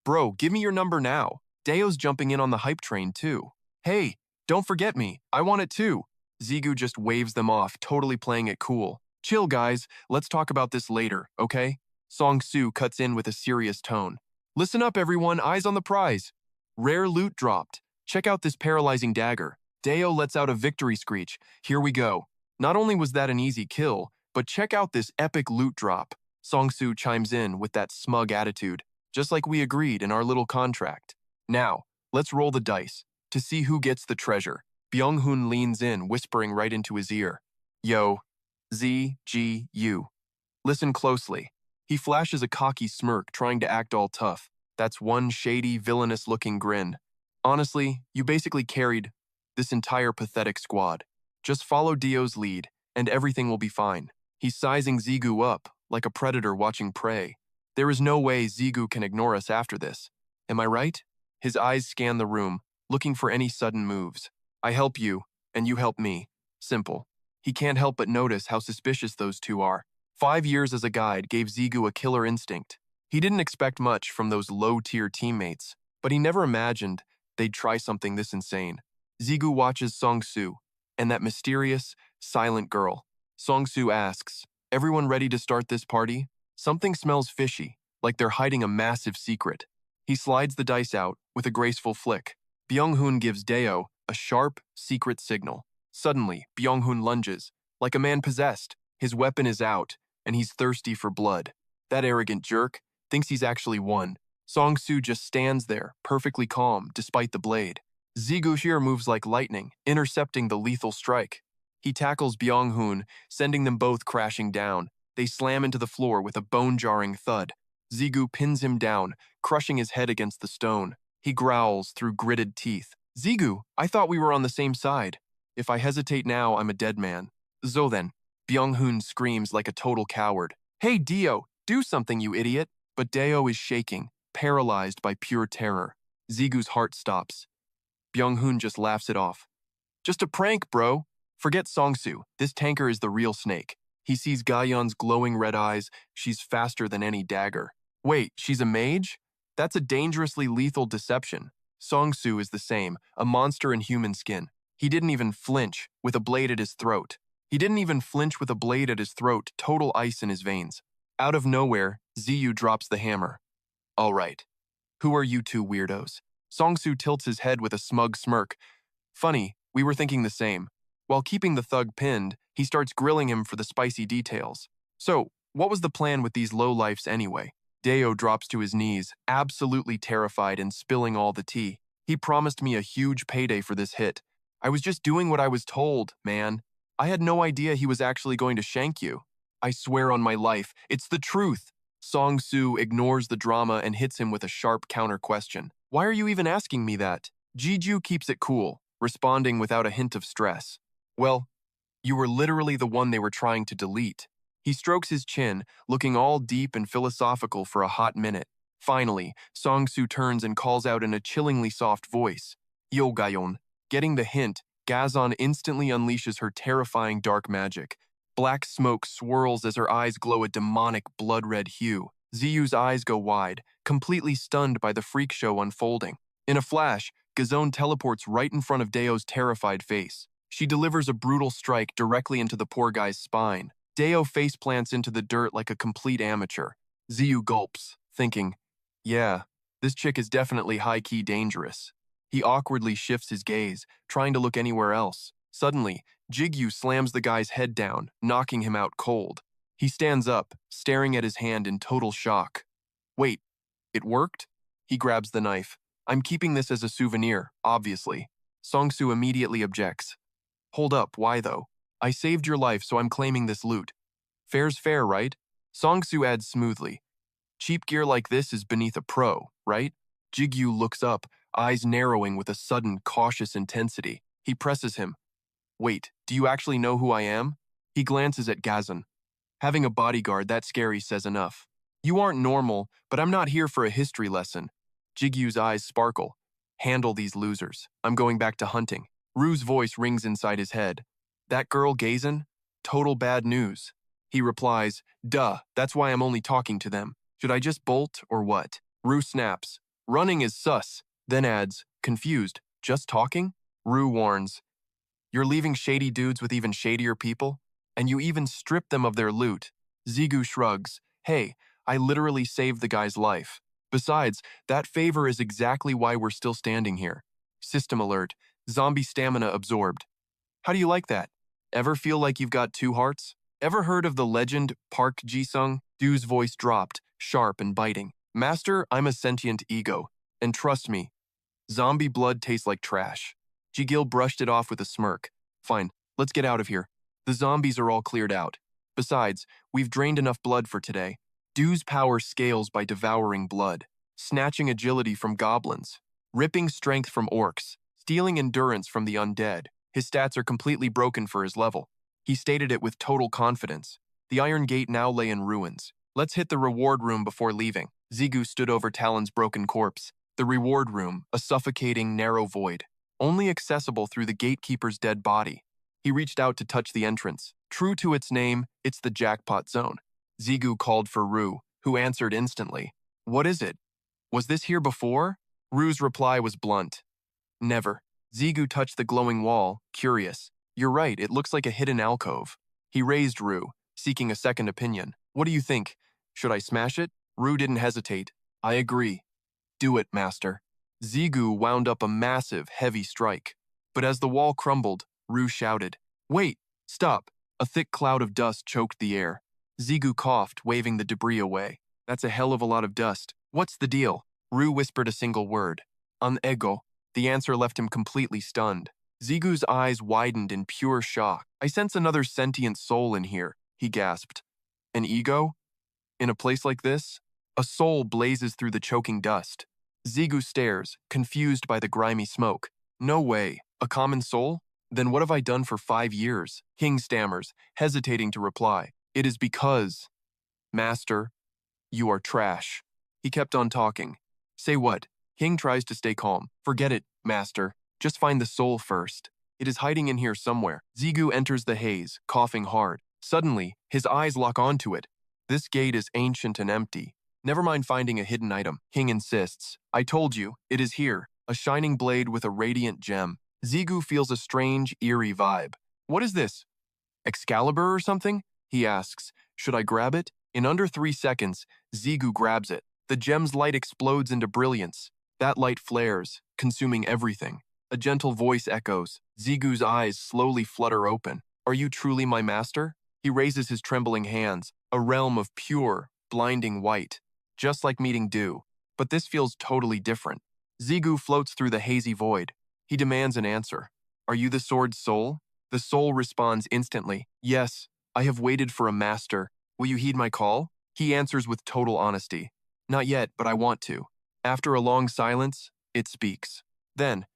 Bro, give me your number now. Deo's jumping in on the hype train too. Hey, don't forget me. I want it too. Zigu just waves them off, totally playing it cool. Chill, guys. Let's talk about this later, okay? Song-Su cuts in with a serious tone. Listen up, everyone. Eyes on the prize. Rare loot dropped. Check out this paralyzing dagger. Deo lets out a victory screech. Here we go. Not only was that an easy kill, but check out this epic loot drop. Song-Su chimes in with that smug attitude, just like we agreed in our little contract. Now, let's roll the dice to see who gets the treasure. Byung-Hun leans in, whispering right into his ear. Yo, Z-G-U. Listen closely. He flashes a cocky smirk, trying to act all tough. That's one shady, villainous-looking grin. Honestly, you basically carried this entire pathetic squad. Just follow Dio's lead, and everything will be fine. He's sizing Zigu up, like a predator watching prey. There is no way Zigu can ignore us after this. Am I right? His eyes scan the room, looking for any sudden moves. I help you, and you help me. Simple. He can't help but notice how suspicious those two are. 5 years as a guide gave Zigu a killer instinct. He didn't expect much from those low-tier teammates, but he never imagined they'd try something this insane. Zigu watches Song-Su, and that mysterious, silent girl. Song-Su asks, everyone ready to start this party? Something smells fishy, like they're hiding a massive secret. He slides the dice out with a graceful flick. Byung-Hun gives Deo a sharp, secret signal. Suddenly, Byung-Hun lunges, like a man possessed. His weapon is out, and he's thirsty for blood. That arrogant jerk thinks he's actually won. Song-Su just stands there, perfectly calm, despite the blade. Zigu here moves like lightning, intercepting the lethal strike. He tackles Byung-Hun, sending them both crashing down. They slam into the floor with a bone-jarring thud. Zigu pins him down, crushing his head against the stone. He growls through gritted teeth. Zigu, I thought we were on the same side. If I hesitate now, I'm a dead man. So then, Byung-Hun screams like a total coward. Hey, Dio, do something, you idiot. But Deo is shaking, paralyzed by pure terror. Zigu's heart stops. Byung-Hun just laughs it off. Just a prank, bro. Forget Song-Su. This tanker is the real snake. He sees Ga-yeon's glowing red eyes. She's faster than any dagger. Wait, she's a mage? That's a dangerously lethal deception. Song-Su is the same, a monster in human skin. He didn't even flinch with a blade at his throat. Total ice in his veins. Out of nowhere, Ziyu drops the hammer. All right. Who are you two weirdos? Song-Su tilts his head with a smug smirk. Funny, we were thinking the same. While keeping the thug pinned, he starts grilling him for the spicy details. So, what was the plan with these lowlifes anyway? Deo drops to his knees, absolutely terrified and spilling all the tea. He promised me a huge payday for this hit. I was just doing what I was told, man. I had no idea he was actually going to shank you. I swear on my life, it's the truth. Song-soo ignores the drama and hits him with a sharp counter-question. Why are you even asking me that? Gigyu keeps it cool, responding without a hint of stress. Well, you were literally the one they were trying to delete. He strokes his chin, looking all deep and philosophical for a hot minute. Finally, Song-soo turns and calls out in a chillingly soft voice. Yo Gayon. Getting the hint, Gazon instantly unleashes her terrifying dark magic. Black smoke swirls as her eyes glow a demonic blood-red hue. Ziyu's eyes go wide, completely stunned by the freak show unfolding. In a flash, Gazon teleports right in front of Deo's terrified face. She delivers a brutal strike directly into the poor guy's spine. Deo faceplants into the dirt like a complete amateur. Ziyu gulps, thinking, yeah, this chick is definitely high-key dangerous. He awkwardly shifts his gaze, trying to look anywhere else. Suddenly, Gigyu slams the guy's head down, knocking him out cold. He stands up, staring at his hand in total shock. Wait, it worked? He grabs the knife. I'm keeping this as a souvenir, obviously. Song-soo immediately objects. Hold up, why though? I saved your life, so I'm claiming this loot. Fair's fair, right? Song-soo adds smoothly. Cheap gear like this is beneath a pro, right? Gigyu looks up, eyes narrowing with a sudden, cautious intensity. He presses him. Wait, do you actually know who I am? He glances at Gazon. Having a bodyguard that scary says enough. You aren't normal, but I'm not here for a history lesson. Jigyu's eyes sparkle. Handle these losers. I'm going back to hunting. Rue's voice rings inside his head. That girl, Gazon? Total bad news. He replies, duh, that's why I'm only talking to them. Should I just bolt or what? Rue snaps. Running is sus. Then adds, confused, just talking? Rue warns, you're leaving shady dudes with even shadier people? And you even strip them of their loot. Zigu shrugs. Hey, I literally saved the guy's life. Besides, that favor is exactly why we're still standing here. System alert. Zombie stamina absorbed. How do you like that? Ever feel like you've got two hearts? Ever heard of the legend Park Ji-sung? Du's voice dropped, sharp and biting. Master, I'm a sentient ego. And trust me, zombie blood tastes like trash. Jigil brushed it off with a smirk. Fine, let's get out of here. The zombies are all cleared out. Besides, we've drained enough blood for today. Du's power scales by devouring blood, snatching agility from goblins, ripping strength from orcs, stealing endurance from the undead. His stats are completely broken for his level. He stated it with total confidence. The Iron Gate now lay in ruins. Let's hit the reward room before leaving. Zigu stood over Talon's broken corpse. The reward room, a suffocating, narrow void, only accessible through the gatekeeper's dead body. He reached out to touch the entrance. True to its name, it's the jackpot zone. Zigu called for Rue, who answered instantly. What is it? Was this here before? Rue's reply was blunt. Never. Zigu touched the glowing wall, curious. You're right, it looks like a hidden alcove. He raised Rue, seeking a second opinion. What do you think? Should I smash it? Rue didn't hesitate. I agree. Do it, master. Zigu wound up a massive, heavy strike. But as the wall crumbled, Rue shouted, Wait, stop. A thick cloud of dust choked the air. Zigu coughed, waving the debris away. That's a hell of a lot of dust. What's the deal? Rue whispered a single word. An ego. The answer left him completely stunned. Zigu's eyes widened in pure shock. I sense another sentient soul in here, he gasped. An ego? In a place like this? A soul blazes through the choking dust. Zigu stares, confused by the grimy smoke. No way. A common soul? Then what have I done for 5 years? King stammers, hesitating to reply. It is because, Master, you are trash. He kept on talking. Say what? King tries to stay calm. Forget it, Master. Just find the soul first. It is hiding in here somewhere. Zigu enters the haze, coughing hard. Suddenly, his eyes lock onto it. This gate is ancient and empty. Never mind finding a hidden item. King insists. I told you, it is here. A shining blade with a radiant gem. Zigu feels a strange, eerie vibe. What is this? Excalibur or something? He asks. Should I grab it? In under 3 seconds, Zigu grabs it. The gem's light explodes into brilliance. That light flares, consuming everything. A gentle voice echoes. Zigu's eyes slowly flutter open. Are you truly my master? He raises his trembling hands, a realm of pure, blinding white. Just like meeting Du. But this feels totally different. Zigu floats through the hazy void. He demands an answer. Are you the sword's soul? The soul responds instantly. Yes, I have waited for a master. Will you heed my call? He answers with total honesty. Not yet, but I want to. After a long silence, it speaks. Then,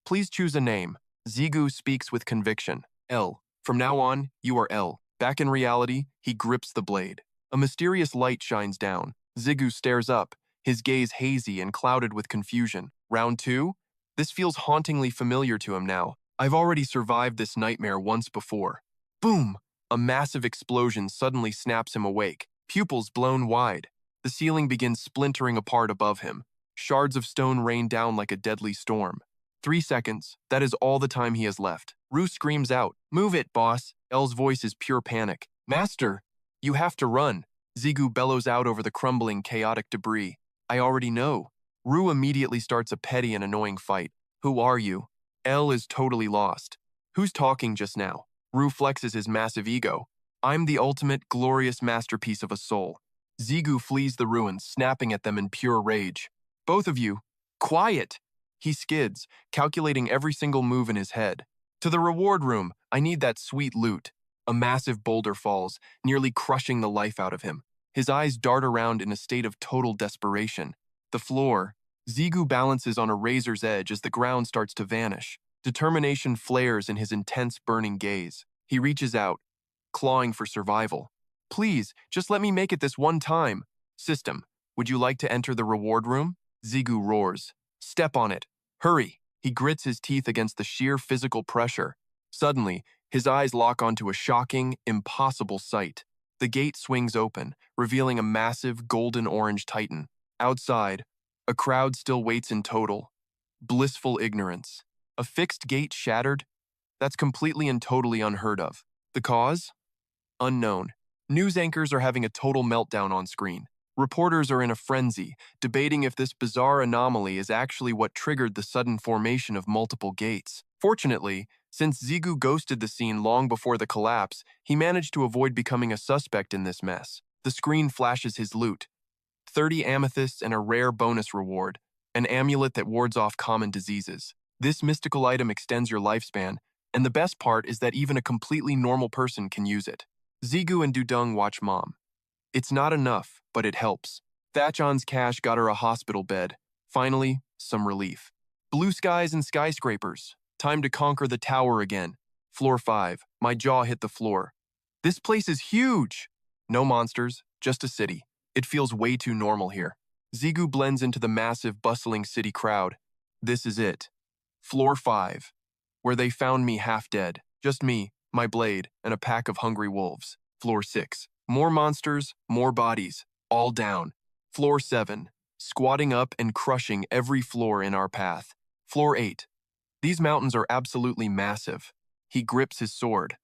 please choose a name. Zigu speaks with conviction. L. From now on, you are L. Back in reality, he grips the blade. A mysterious light shines down. Zigu stares up, his gaze hazy and clouded with confusion. Round 2? This feels hauntingly familiar to him now. I've already survived this nightmare once before. Boom! A massive explosion suddenly snaps him awake, pupils blown wide. The ceiling begins splintering apart above him. Shards of stone rain down like a deadly storm. 3 seconds, that is all the time he has left. Rue screams out, "Move it, boss!" L's voice is pure panic. "Master, you have to run!" Zigu bellows out over the crumbling, chaotic debris. "I already know." Rue immediately starts a petty and annoying fight. "Who are you?" L is totally lost. "Who's talking just now?" Rue flexes his massive ego. "I'm the ultimate, glorious masterpiece of a soul." Zigu flees the ruins, snapping at them in pure rage. "Both of you, quiet!" He skids, calculating every single move in his head. "To the reward room, I need that sweet loot." A massive boulder falls, nearly crushing the life out of him. His eyes dart around in a state of total desperation. The floor. Zigu balances on a razor's edge as the ground starts to vanish. Determination flares in his intense, burning gaze. He reaches out, clawing for survival. "Please, just let me make it this one time." "System, would you like to enter the reward room?" Zigu roars. "Step on it. Hurry." He grits his teeth against the sheer physical pressure. Suddenly, his eyes lock onto a shocking, impossible sight. The gate swings open, revealing a massive, golden-orange titan. Outside, a crowd still waits in total, blissful ignorance. A fixed gate shattered? That's completely and totally unheard of. The cause? Unknown. News anchors are having a total meltdown on screen. Reporters are in a frenzy, debating if this bizarre anomaly is actually what triggered the sudden formation of multiple gates. Fortunately, since Zigu ghosted the scene long before the collapse, he managed to avoid becoming a suspect in this mess. The screen flashes his loot. 30 amethysts and a rare bonus reward, an amulet that wards off common diseases. This mystical item extends your lifespan, and the best part is that even a completely normal person can use it. Zigu and Dudung watch Mom. It's not enough, but it helps. Thachon's cash got her a hospital bed. Finally, some relief. Blue skies and skyscrapers. Time to conquer the tower again. Floor 5. My jaw hit the floor. This place is huge! No monsters, just a city. It feels way too normal here. Zigu blends into the massive, bustling city crowd. This is it. Floor 5. Where they found me half dead. Just me, my blade, and a pack of hungry wolves. Floor 6. More monsters, more bodies, all down. Floor 7. Squatting up and crushing every floor in our path. Floor 8. These mountains are absolutely massive. He grips his sword.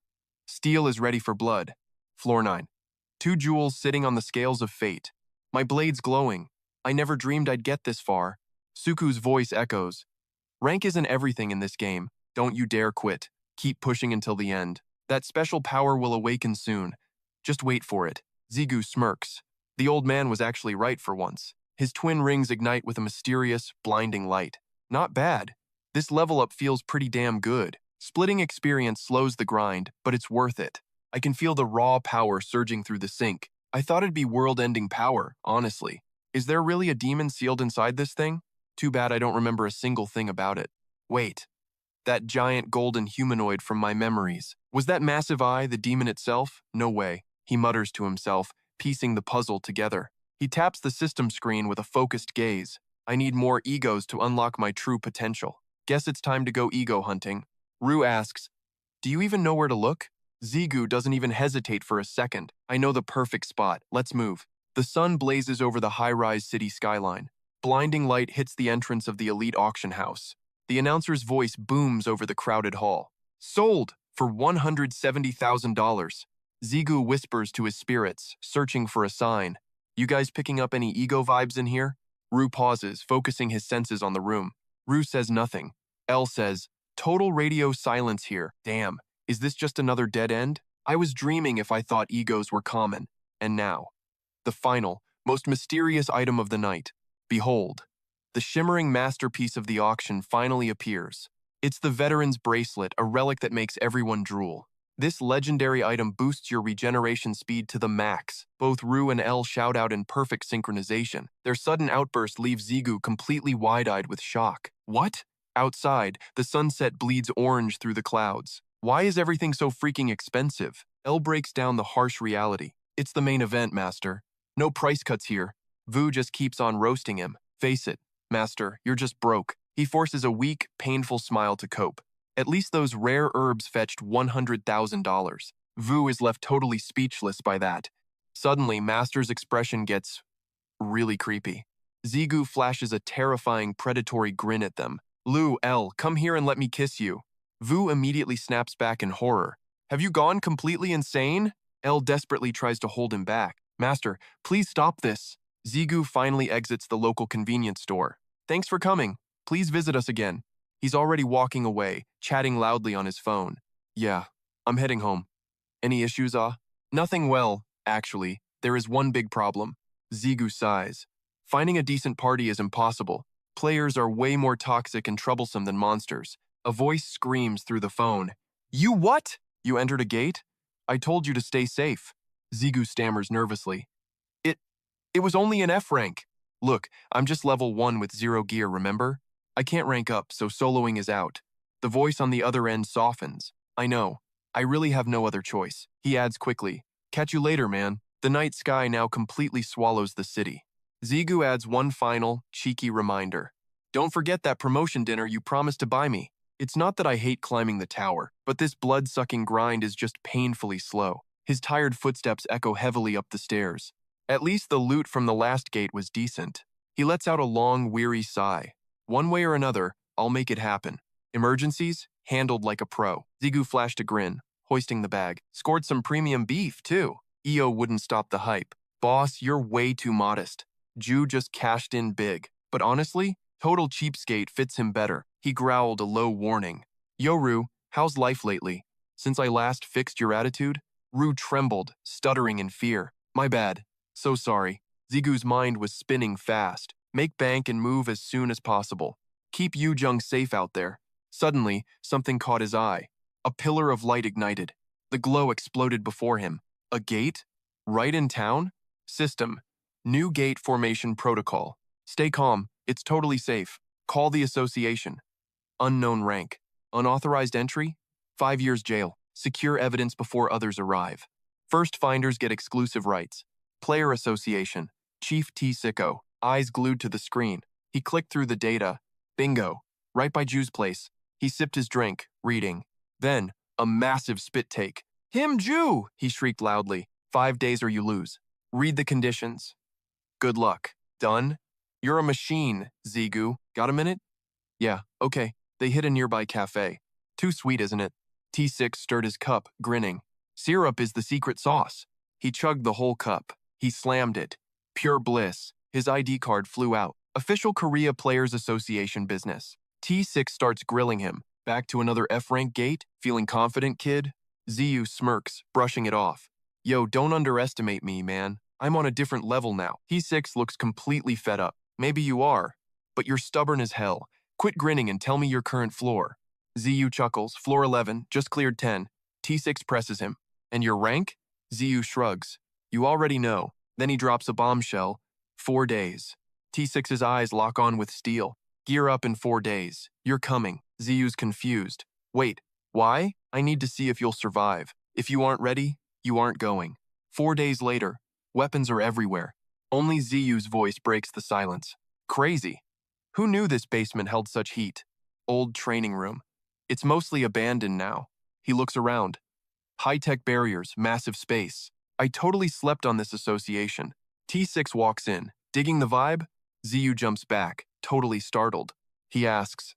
Steel is ready for blood. Floor 9. 2 jewels sitting on the scales of fate. My blade's glowing. I never dreamed I'd get this far. Suku's voice echoes. Rank isn't everything in this game. Don't you dare quit. Keep pushing until the end. That special power will awaken soon. Just wait for it. Zigu smirks. The old man was actually right for once. His twin rings ignite with a mysterious, blinding light. Not bad. This level up feels pretty damn good. Splitting experience slows the grind, but it's worth it. I can feel the raw power surging through the sink. I thought it'd be world-ending power, honestly. Is there really a demon sealed inside this thing? Too bad I don't remember a single thing about it. Wait. That giant golden humanoid from my memories. Was that massive eye the demon itself? No way. He mutters to himself, piecing the puzzle together. He taps the system screen with a focused gaze. I need more egos to unlock my true potential. Guess it's time to go ego hunting. Rue asks, "Do you even know where to look?" Zigu doesn't even hesitate for a second. "I know the perfect spot. Let's move." The sun blazes over the high-rise city skyline. Blinding light hits the entrance of the elite auction house. The announcer's voice booms over the crowded hall. "Sold for $170,000. Zigu whispers to his spirits, searching for a sign. "You guys picking up any ego vibes in here?" Rue pauses, focusing his senses on the room. Rue says nothing. L says, "Total radio silence here. Damn, is this just another dead end? I was dreaming if I thought egos were common. And now." The final, most mysterious item of the night. Behold. The shimmering masterpiece of the auction finally appears. It's the Veteran's Bracelet, a relic that makes everyone drool. This legendary item boosts your regeneration speed to the max. Both Ru and L shout out in perfect synchronization. Their sudden outburst leaves Zigu completely wide-eyed with shock. What? Outside, the sunset bleeds orange through the clouds. Why is everything so freaking expensive? L breaks down the harsh reality. It's the main event, Master. No price cuts here. Vu just keeps on roasting him. Face it, Master, you're just broke. He forces a weak, painful smile to cope. At least those rare herbs fetched $100,000. Vu is left totally speechless by that. Suddenly, Master's expression gets really creepy. Zigu flashes a terrifying, predatory grin at them. Lu, L, come here and let me kiss you. Vu immediately snaps back in horror. Have you gone completely insane? L desperately tries to hold him back. Master, please stop this. Zigu finally exits the local convenience store. Thanks for coming. Please visit us again. He's already walking away, chatting loudly on his phone. Yeah, I'm heading home. Any issues, Nothing well, actually. There is one big problem. Zigu sighs. Finding a decent party is impossible. Players are way more toxic and troublesome than monsters. A voice screams through the phone. You what? You entered a gate? I told you to stay safe. Zigu stammers nervously. It was only an F rank. Look, I'm just level 1 with 0 gear, remember? I can't rank up, so soloing is out. The voice on the other end softens. I know. I really have no other choice. He adds quickly. Catch you later, man. The night sky now completely swallows the city. Zigu adds one final, cheeky reminder. Don't forget that promotion dinner you promised to buy me. It's not that I hate climbing the tower, but this blood-sucking grind is just painfully slow. His tired footsteps echo heavily up the stairs. At least the loot from the last gate was decent. He lets out a long, weary sigh. One way or another, I'll make it happen. Emergencies? Handled like a pro. Zigu flashed a grin, hoisting the bag. Scored some premium beef, too. EO wouldn't stop the hype. Boss, you're way too modest. Ju just cashed in big. But honestly, total cheapskate fits him better. He growled a low warning. Yo, Ru, how's life lately? Since I last fixed your attitude? Ru trembled, stuttering in fear. My bad. So sorry. Zigu's mind was spinning fast. Make bank and move as soon as possible. Keep Yujung safe out there. Suddenly, something caught his eye. A pillar of light ignited. The glow exploded before him. A gate? Right in town? System. New gate formation protocol. Stay calm. It's totally safe. Call the association. Unknown rank. Unauthorized entry? 5 years jail. Secure evidence before others arrive. First finders get exclusive rights. Player Association. Chief T. Sicko. Eyes glued to the screen. He clicked through the data. Bingo. Right by Ju's place. He sipped his drink, reading. Then, a massive spit take. Him, Ju! He shrieked loudly. 5 days or you lose. Read the conditions. Good luck. Done? You're a machine, Zigu. Got a minute? Yeah, okay. They hit a nearby cafe. Too sweet, isn't it? T6 stirred his cup, grinning. Syrup is the secret sauce. He chugged the whole cup. He slammed it. Pure bliss. His ID card flew out. Official Korea Players Association business. T6 starts grilling him. Back to another F-rank gate? Feeling confident, kid? Ziyu smirks, brushing it off. Yo, don't underestimate me, man. I'm on a different level now. T6 looks completely fed up. Maybe you are, but you're stubborn as hell. Quit grinning and tell me your current floor. Ziyu chuckles. Floor 11, just cleared 10. T6 presses him. And your rank? Ziyu shrugs. You already know. Then he drops a bombshell. 4 days. T6's eyes lock on with steel. Gear up in 4 days. You're coming. Ziyu's confused. Wait, why? I need to see if you'll survive. If you aren't ready, you aren't going. 4 days later, weapons are everywhere. Only Ziyu's voice breaks the silence. Crazy. Who knew this basement held such heat? Old training room. It's mostly abandoned now. He looks around. High-tech barriers, massive space. I totally slept on this association. T6 walks in. Digging the vibe? Ziyu jumps back, totally startled. He asks,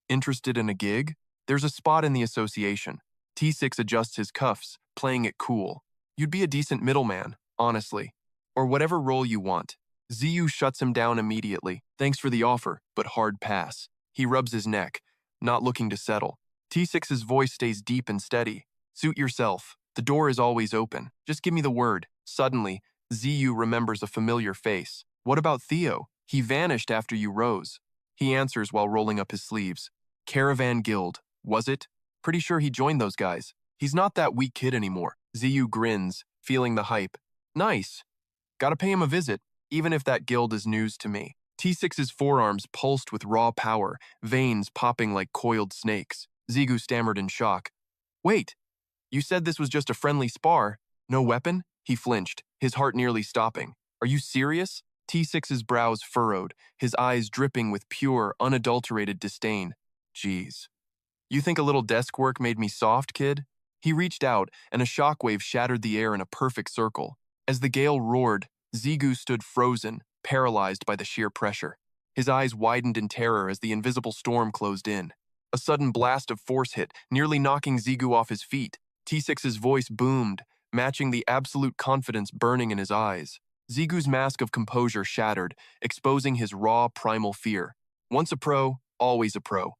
interested in a gig? There's a spot in the association. T6 adjusts his cuffs, playing it cool. You'd be a decent middleman, honestly. Or whatever role you want. Ziyu shuts him down immediately. Thanks for the offer, but hard pass. He rubs his neck, not looking to settle. T6's voice stays deep and steady. Suit yourself. The door is always open. Just give me the word. Suddenly, Ziyu remembers a familiar face. What about Theo? He vanished after you rose. He answers while rolling up his sleeves. Caravan Guild, was it? Pretty sure he joined those guys. He's not that weak kid anymore. Ziyu grins, feeling the hype. Nice. Gotta pay him a visit, even if that guild is news to me. T6's forearms pulsed with raw power, veins popping like coiled snakes. Zigu stammered in shock. Wait, you said this was just a friendly spar? No weapon? He flinched, his heart nearly stopping. Are you serious? T6's brows furrowed, his eyes dripping with pure, unadulterated disdain. Jeez. You think a little desk work made me soft, kid? He reached out, and a shockwave shattered the air in a perfect circle. As the gale roared, Zigu stood frozen, paralyzed by the sheer pressure. His eyes widened in terror as the invisible storm closed in. A sudden blast of force hit, nearly knocking Zigu off his feet. T6's voice boomed, matching the absolute confidence burning in his eyes. Zigu's mask of composure shattered, exposing his raw, primal fear. Once a pro, always a pro.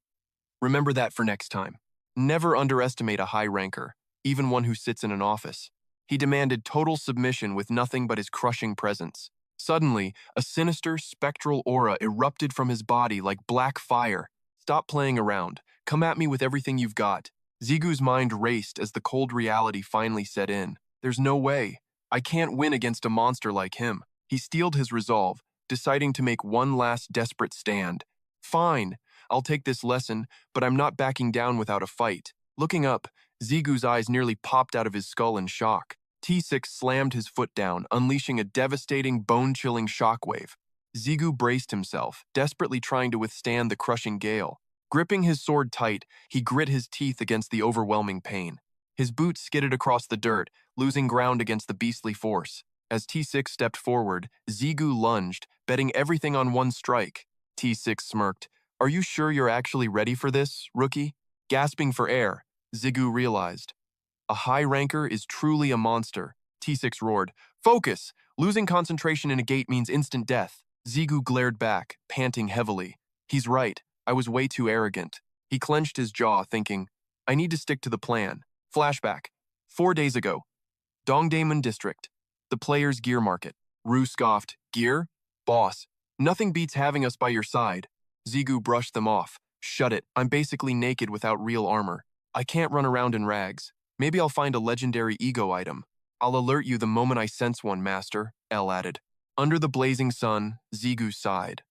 Remember that for next time. Never underestimate a high ranker, even one who sits in an office. He demanded total submission with nothing but his crushing presence. Suddenly, a sinister, spectral aura erupted from his body like black fire. Stop playing around. Come at me with everything you've got. Zigu's mind raced as the cold reality finally set in. There's no way. I can't win against a monster like him. He steeled his resolve, deciding to make one last desperate stand. Fine, I'll take this lesson, but I'm not backing down without a fight. Looking up, Zigu's eyes nearly popped out of his skull in shock. T6 slammed his foot down, unleashing a devastating, bone-chilling shockwave. Zigu braced himself, desperately trying to withstand the crushing gale. Gripping his sword tight, he grit his teeth against the overwhelming pain. His boots skidded across the dirt, losing ground against the beastly force. As T6 stepped forward, Zigu lunged, betting everything on one strike. T6 smirked. Are you sure you're actually ready for this, rookie? Gasping for air, Zigu realized. A high ranker is truly a monster. T6 roared. Focus! Losing concentration in a gate means instant death. Zigu glared back, panting heavily. He's right. I was way too arrogant. He clenched his jaw, thinking, I need to stick to the plan. Flashback. 4 days ago. Dongdaemun District. The player's gear market. Rue scoffed. Gear? Boss. Nothing beats having us by your side. Zigu brushed them off. Shut it. I'm basically naked without real armor. I can't run around in rags. Maybe I'll find a legendary ego item. I'll alert you the moment I sense one, Master, L added. Under the blazing sun, Zigu sighed.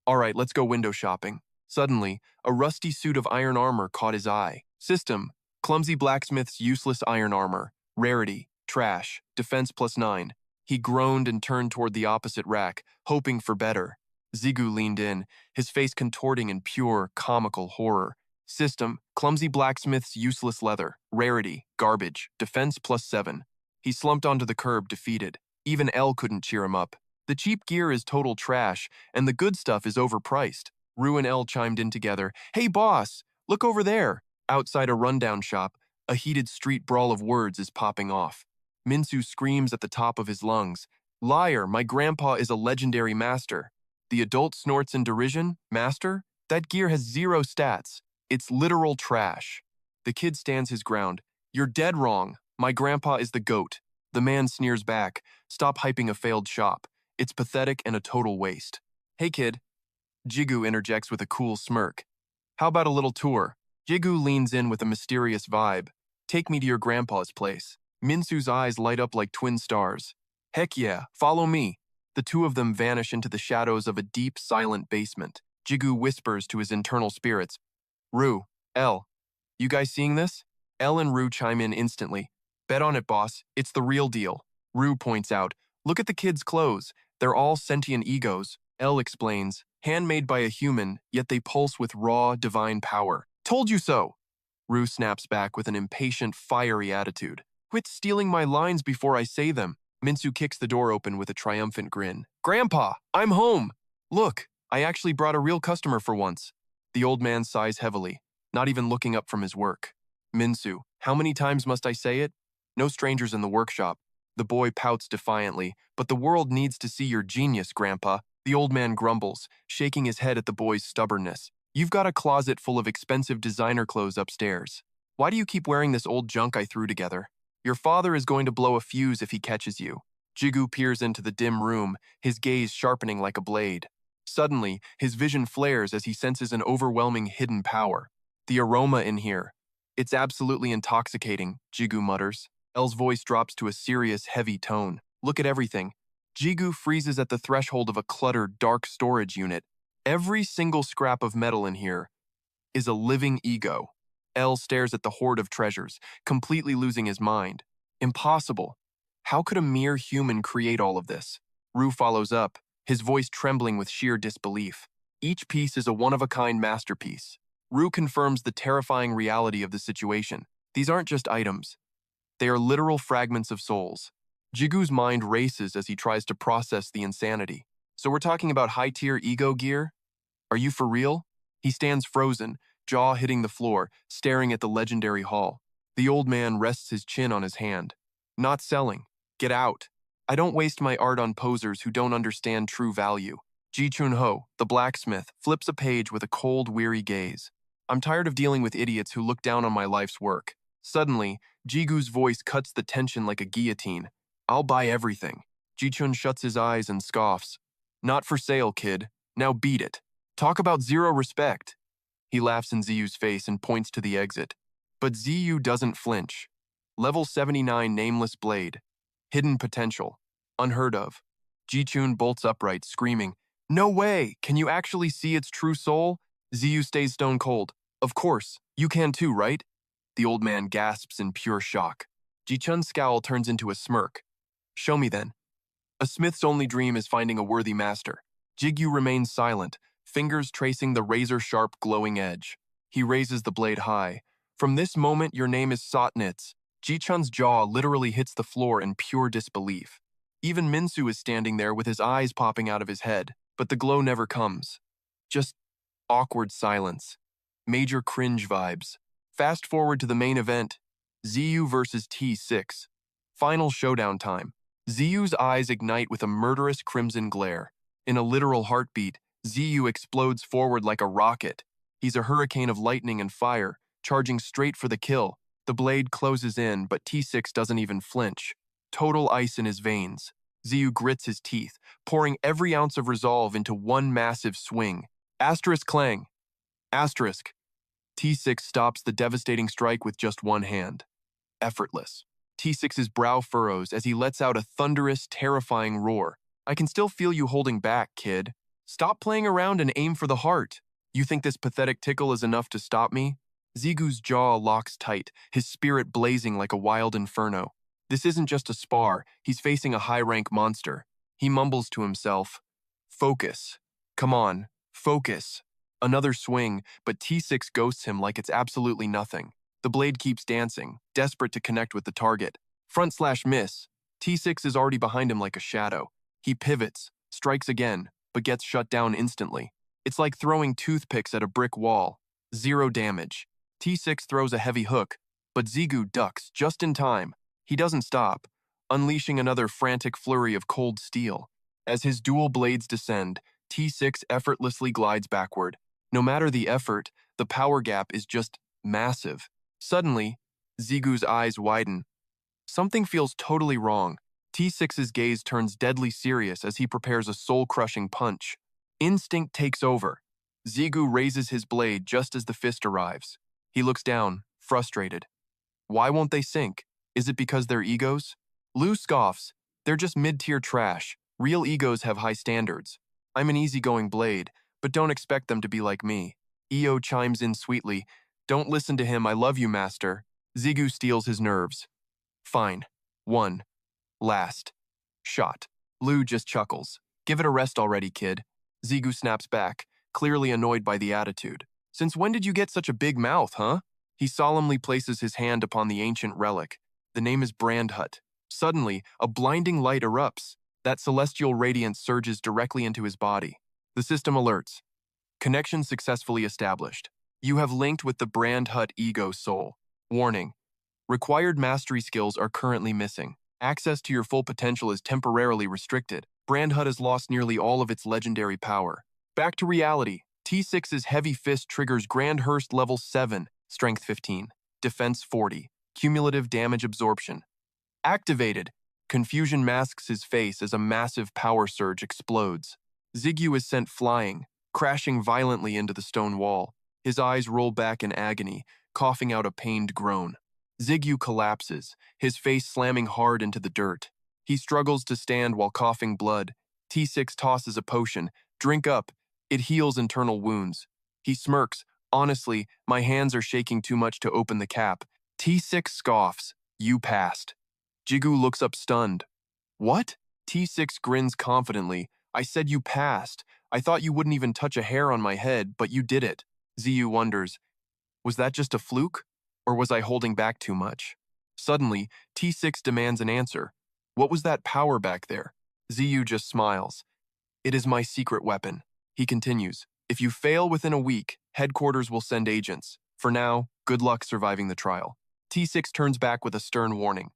All right, let's go window shopping. Suddenly, a rusty suit of iron armor caught his eye. System, clumsy blacksmith's useless iron armor. Rarity, trash, defense +9. He groaned and turned toward the opposite rack, hoping for better. Zigu leaned in, his face contorting in pure, comical horror. System, clumsy blacksmith's useless leather. Rarity, garbage, defense +7. He slumped onto the curb, defeated. Even L couldn't cheer him up. The cheap gear is total trash, and the good stuff is overpriced. Rue and L chimed in together. Hey boss, look over there. Outside a rundown shop, a heated street brawl of words is popping off. Minsu screams at the top of his lungs. Liar, my grandpa is a legendary master. The adult snorts in derision. Master? That gear has 0 stats. It's literal trash. The kid stands his ground. You're dead wrong. My grandpa is the GOAT. The man sneers back. Stop hyping a failed shop. It's pathetic and a total waste. Hey kid. Jigu interjects with a cool smirk. How about a little tour? Jigu leans in with a mysterious vibe. Take me to your grandpa's place. Minsu's eyes light up like twin stars. Heck yeah, follow me. The two of them vanish into the shadows of a deep, silent basement. Jigu whispers to his internal spirits. Rue, L, you guys seeing this? L and Rue chime in instantly. Bet on it, boss. It's the real deal. Rue points out. Look at the kids' clothes. They're all sentient egos. L explains. Handmade by a human, yet they pulse with raw, divine power. Told you so! Rue snaps back with an impatient, fiery attitude. Quit stealing my lines before I say them. Minsu kicks the door open with a triumphant grin. Grandpa, I'm home! Look, I actually brought a real customer for once. The old man sighs heavily, not even looking up from his work. Minsu, how many times must I say it? No strangers in the workshop. The boy pouts defiantly, but the world needs to see your genius, Grandpa. The old man grumbles, shaking his head at the boy's stubbornness. You've got a closet full of expensive designer clothes upstairs. Why do you keep wearing this old junk I threw together? Your father is going to blow a fuse if he catches you. Jigu peers into the dim room, his gaze sharpening like a blade. Suddenly, his vision flares as he senses an overwhelming hidden power. The aroma in here. It's absolutely intoxicating, Gigyu mutters. L's voice drops to a serious, heavy tone. Look at everything. Gigyu freezes at the threshold of a cluttered, dark storage unit. Every single scrap of metal in here is a living ego. L stares at the hoard of treasures, completely losing his mind. Impossible. How could a mere human create all of this? Ru follows up, his voice trembling with sheer disbelief. Each piece is a one-of-a-kind masterpiece. Ru confirms the terrifying reality of the situation. These aren't just items. They are literal fragments of souls. Jigu's mind races as he tries to process the insanity. So we're talking about high-tier ego gear? Are you for real? He stands frozen, jaw hitting the floor, staring at the legendary haul. The old man rests his chin on his hand. Not selling. Get out. I don't waste my art on posers who don't understand true value. Ji Chun-ho, the blacksmith, flips a page with a cold, weary gaze. I'm tired of dealing with idiots who look down on my life's work. Suddenly, Jigu's voice cuts the tension like a guillotine. I'll buy everything. Ji-chun shuts his eyes and scoffs. Not for sale, kid. Now beat it. Talk about zero respect. He laughs in Ziyu's face and points to the exit. But Ziyu doesn't flinch. Level 79 Nameless Blade. Hidden potential. Unheard of. Ji-chun bolts upright, screaming, No way! Can you actually see its true soul? Ziyu stays stone cold. Of course. You can too, right? The old man gasps in pure shock. Ji-chun's scowl turns into a smirk. Show me then. A smith's only dream is finding a worthy master. Gigyu remains silent, fingers tracing the razor-sharp glowing edge. He raises the blade high. From this moment, your name is Sotnitz. Ji-chun's jaw literally hits the floor in pure disbelief. Even Minsu is standing there with his eyes popping out of his head, but the glow never comes. Just awkward silence. Major cringe vibes. Fast forward to the main event, Ziyu versus T6. Final showdown time. Ziyu's eyes ignite with a murderous crimson glare. In a literal heartbeat, Ziyu explodes forward like a rocket. He's a hurricane of lightning and fire, charging straight for the kill. The blade closes in, but T6 doesn't even flinch. Total ice in his veins. Ziyu grits his teeth, pouring every ounce of resolve into one massive swing. Asterisk clang. Asterisk. T6 stops the devastating strike with just one hand. Effortless. T6's brow furrows as he lets out a thunderous, terrifying roar. I can still feel you holding back, kid. Stop playing around and aim for the heart. You think this pathetic tickle is enough to stop me? Zigu's jaw locks tight, his spirit blazing like a wild inferno. This isn't just a spar, he's facing a high-rank monster. He mumbles to himself, Focus. Come on, focus. Another swing, but T6 ghosts him like it's absolutely nothing. The blade keeps dancing, desperate to connect with the target. Front/miss. T6 is already behind him like a shadow. He pivots, strikes again, but gets shut down instantly. It's like throwing toothpicks at a brick wall. Zero damage. T6 throws a heavy hook, but Zigu ducks just in time. He doesn't stop, unleashing another frantic flurry of cold steel. As his dual blades descend, T6 effortlessly glides backward. No matter the effort, the power gap is just massive. Suddenly, Zigu's eyes widen. Something feels totally wrong. T6's gaze turns deadly serious as he prepares a soul-crushing punch. Instinct takes over. Zigu raises his blade just as the fist arrives. He looks down, frustrated. Why won't they sink? Is it because they're egos? Lu scoffs. They're just mid-tier trash. Real egos have high standards. I'm an easygoing blade, but don't expect them to be like me. Io chimes in sweetly. Don't listen to him, I love you, master. Zigu steals his nerves. Fine. One. Last. Shot. Lu just chuckles. Give it a rest already, kid. Zigu snaps back, clearly annoyed by the attitude. Since when did you get such a big mouth, huh? He solemnly places his hand upon the ancient relic. The name is Brandhut. Suddenly, a blinding light erupts. That celestial radiance surges directly into his body. The system alerts. Connection successfully established. You have linked with the Brandhut ego soul. Warning. Required mastery skills are currently missing. Access to your full potential is temporarily restricted. Brandhut has lost nearly all of its legendary power. Back to reality. T6's heavy fist triggers Grandhurst level 7, strength 15, defense 40, cumulative damage absorption. Activated. Confusion masks his face as a massive power surge explodes. Zigyu is sent flying, crashing violently into the stone wall. His eyes roll back in agony, coughing out a pained groan. Zigyu collapses, his face slamming hard into the dirt. He struggles to stand while coughing blood. T6 tosses a potion. Drink up. It heals internal wounds. He smirks. Honestly, my hands are shaking too much to open the cap. T6 scoffs. You passed. Gigyu looks up stunned. What? T6 grins confidently. I said you passed. I thought you wouldn't even touch a hair on my head, but you did it. Ziyu wonders, was that just a fluke? Or was I holding back too much? Suddenly, T6 demands an answer. What was that power back there? Ziyu just smiles. It is my secret weapon. He continues, if you fail within a week, headquarters will send agents. For now, good luck surviving the trial. T6 turns back with a stern warning.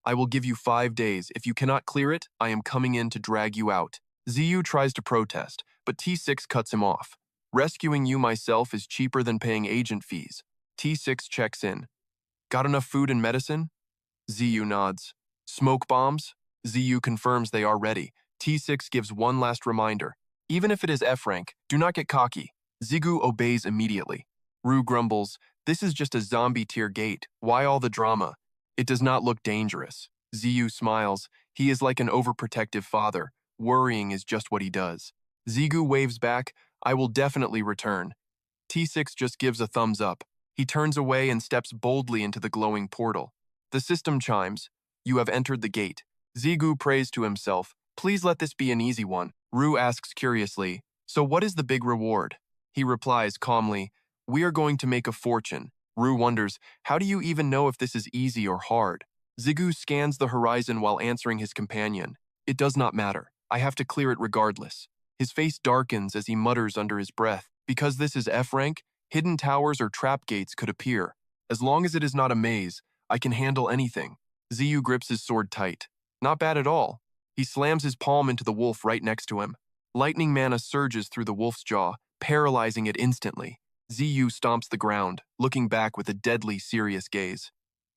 I will give you 5 days. If you cannot clear it, I am coming in to drag you out. Ziyu tries to protest, but T6 cuts him off. Rescuing you myself is cheaper than paying agent fees. T6 checks in. Got enough food and medicine? Ziyu nods. Smoke bombs? Ziyu confirms they are ready. T6 gives one last reminder. Even if it is F rank, do not get cocky. Zigyu obeys immediately. Ru grumbles, this is just a zombie tier gate. Why all the drama? It does not look dangerous. Ziyu smiles. He is like an overprotective father. Worrying is just what he does. Zigyu waves back, I will definitely return. T6 just gives a thumbs up. He turns away and steps boldly into the glowing portal. The system chimes. You have entered the gate. Zigyu prays to himself. Please let this be an easy one. Ru asks curiously, so what is the big reward? He replies calmly, we are going to make a fortune. Ru wonders, how do you even know if this is easy or hard? Zigyu scans the horizon while answering his companion. It does not matter. I have to clear it regardless. His face darkens as he mutters under his breath. Because this is F rank, hidden towers or trap gates could appear. As long as it is not a maze, I can handle anything. Ziyu grips his sword tight. Not bad at all. He slams his palm into the wolf right next to him. Lightning mana surges through the wolf's jaw, paralyzing it instantly. Ziyu stomps the ground, looking back with a deadly, serious gaze.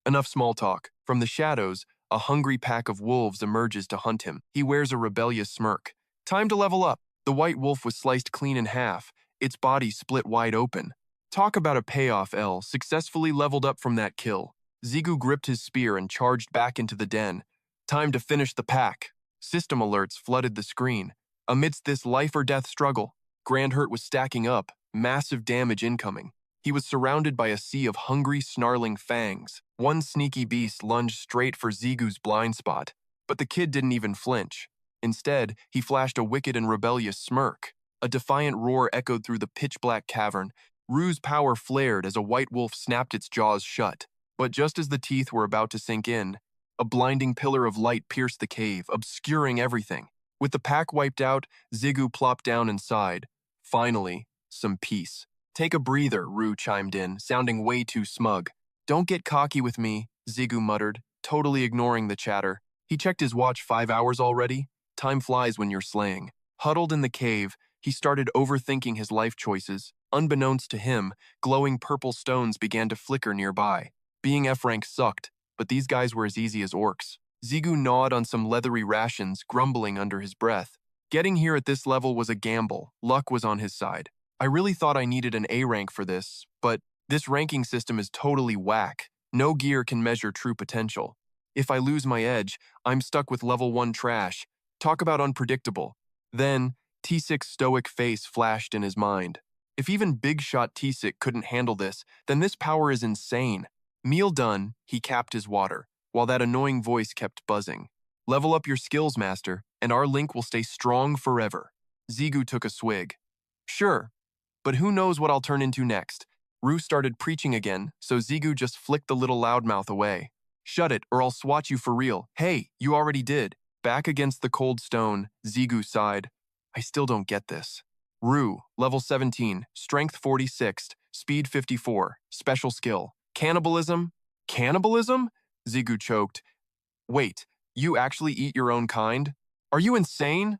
Enough small talk. From the shadows, a hungry pack of wolves emerges to hunt him. He wears a rebellious smirk. Time to level up. The white wolf was sliced clean in half, its body split wide open. Talk about a payoff, L. Successfully leveled up from that kill. Zigyu gripped his spear and charged back into the den. Time to finish the pack. System alerts flooded the screen. Amidst this life-or-death struggle, Grand Hurt was stacking up, massive damage incoming. He was surrounded by a sea of hungry, snarling fangs. One sneaky beast lunged straight for Zigu's blind spot, but the kid didn't even flinch. Instead, he flashed a wicked and rebellious smirk. A defiant roar echoed through the pitch-black cavern. Ru's power flared as a white wolf snapped its jaws shut. But just as the teeth were about to sink in, a blinding pillar of light pierced the cave, obscuring everything. With the pack wiped out, Zigyu plopped down and sighed. Finally, some peace. Take a breather, Ru chimed in, sounding way too smug. Don't get cocky with me, Zigyu muttered, totally ignoring the chatter. He checked his watch 5 hours already. Time flies when you're slaying. Huddled in the cave, he started overthinking his life choices. Unbeknownst to him, glowing purple stones began to flicker nearby. Being F rank sucked, but these guys were as easy as orcs. Zigyu gnawed on some leathery rations, grumbling under his breath. Getting here at this level was a gamble. Luck was on his side. I really thought I needed an A rank for this, but this ranking system is totally whack. No gear can measure true potential. If I lose my edge, I'm stuck with level 1 trash. Talk about unpredictable. Then, T6's stoic face flashed in his mind. If even big shot T6 couldn't handle this, then this power is insane. Meal done, he capped his water, while that annoying voice kept buzzing. Level up your skills, master, and our link will stay strong forever. Zigyu took a swig. Sure, but who knows what I'll turn into next? Ru started preaching again, so Zigyu just flicked the little loudmouth away. Shut it, or I'll swat you for real. Hey, you already did. Back against the cold stone, Zigyu sighed. I still don't get this. Ru, level 17, strength 46, speed 54, special skill. Cannibalism? Cannibalism? Zigyu choked. Wait, you actually eat your own kind? Are you insane?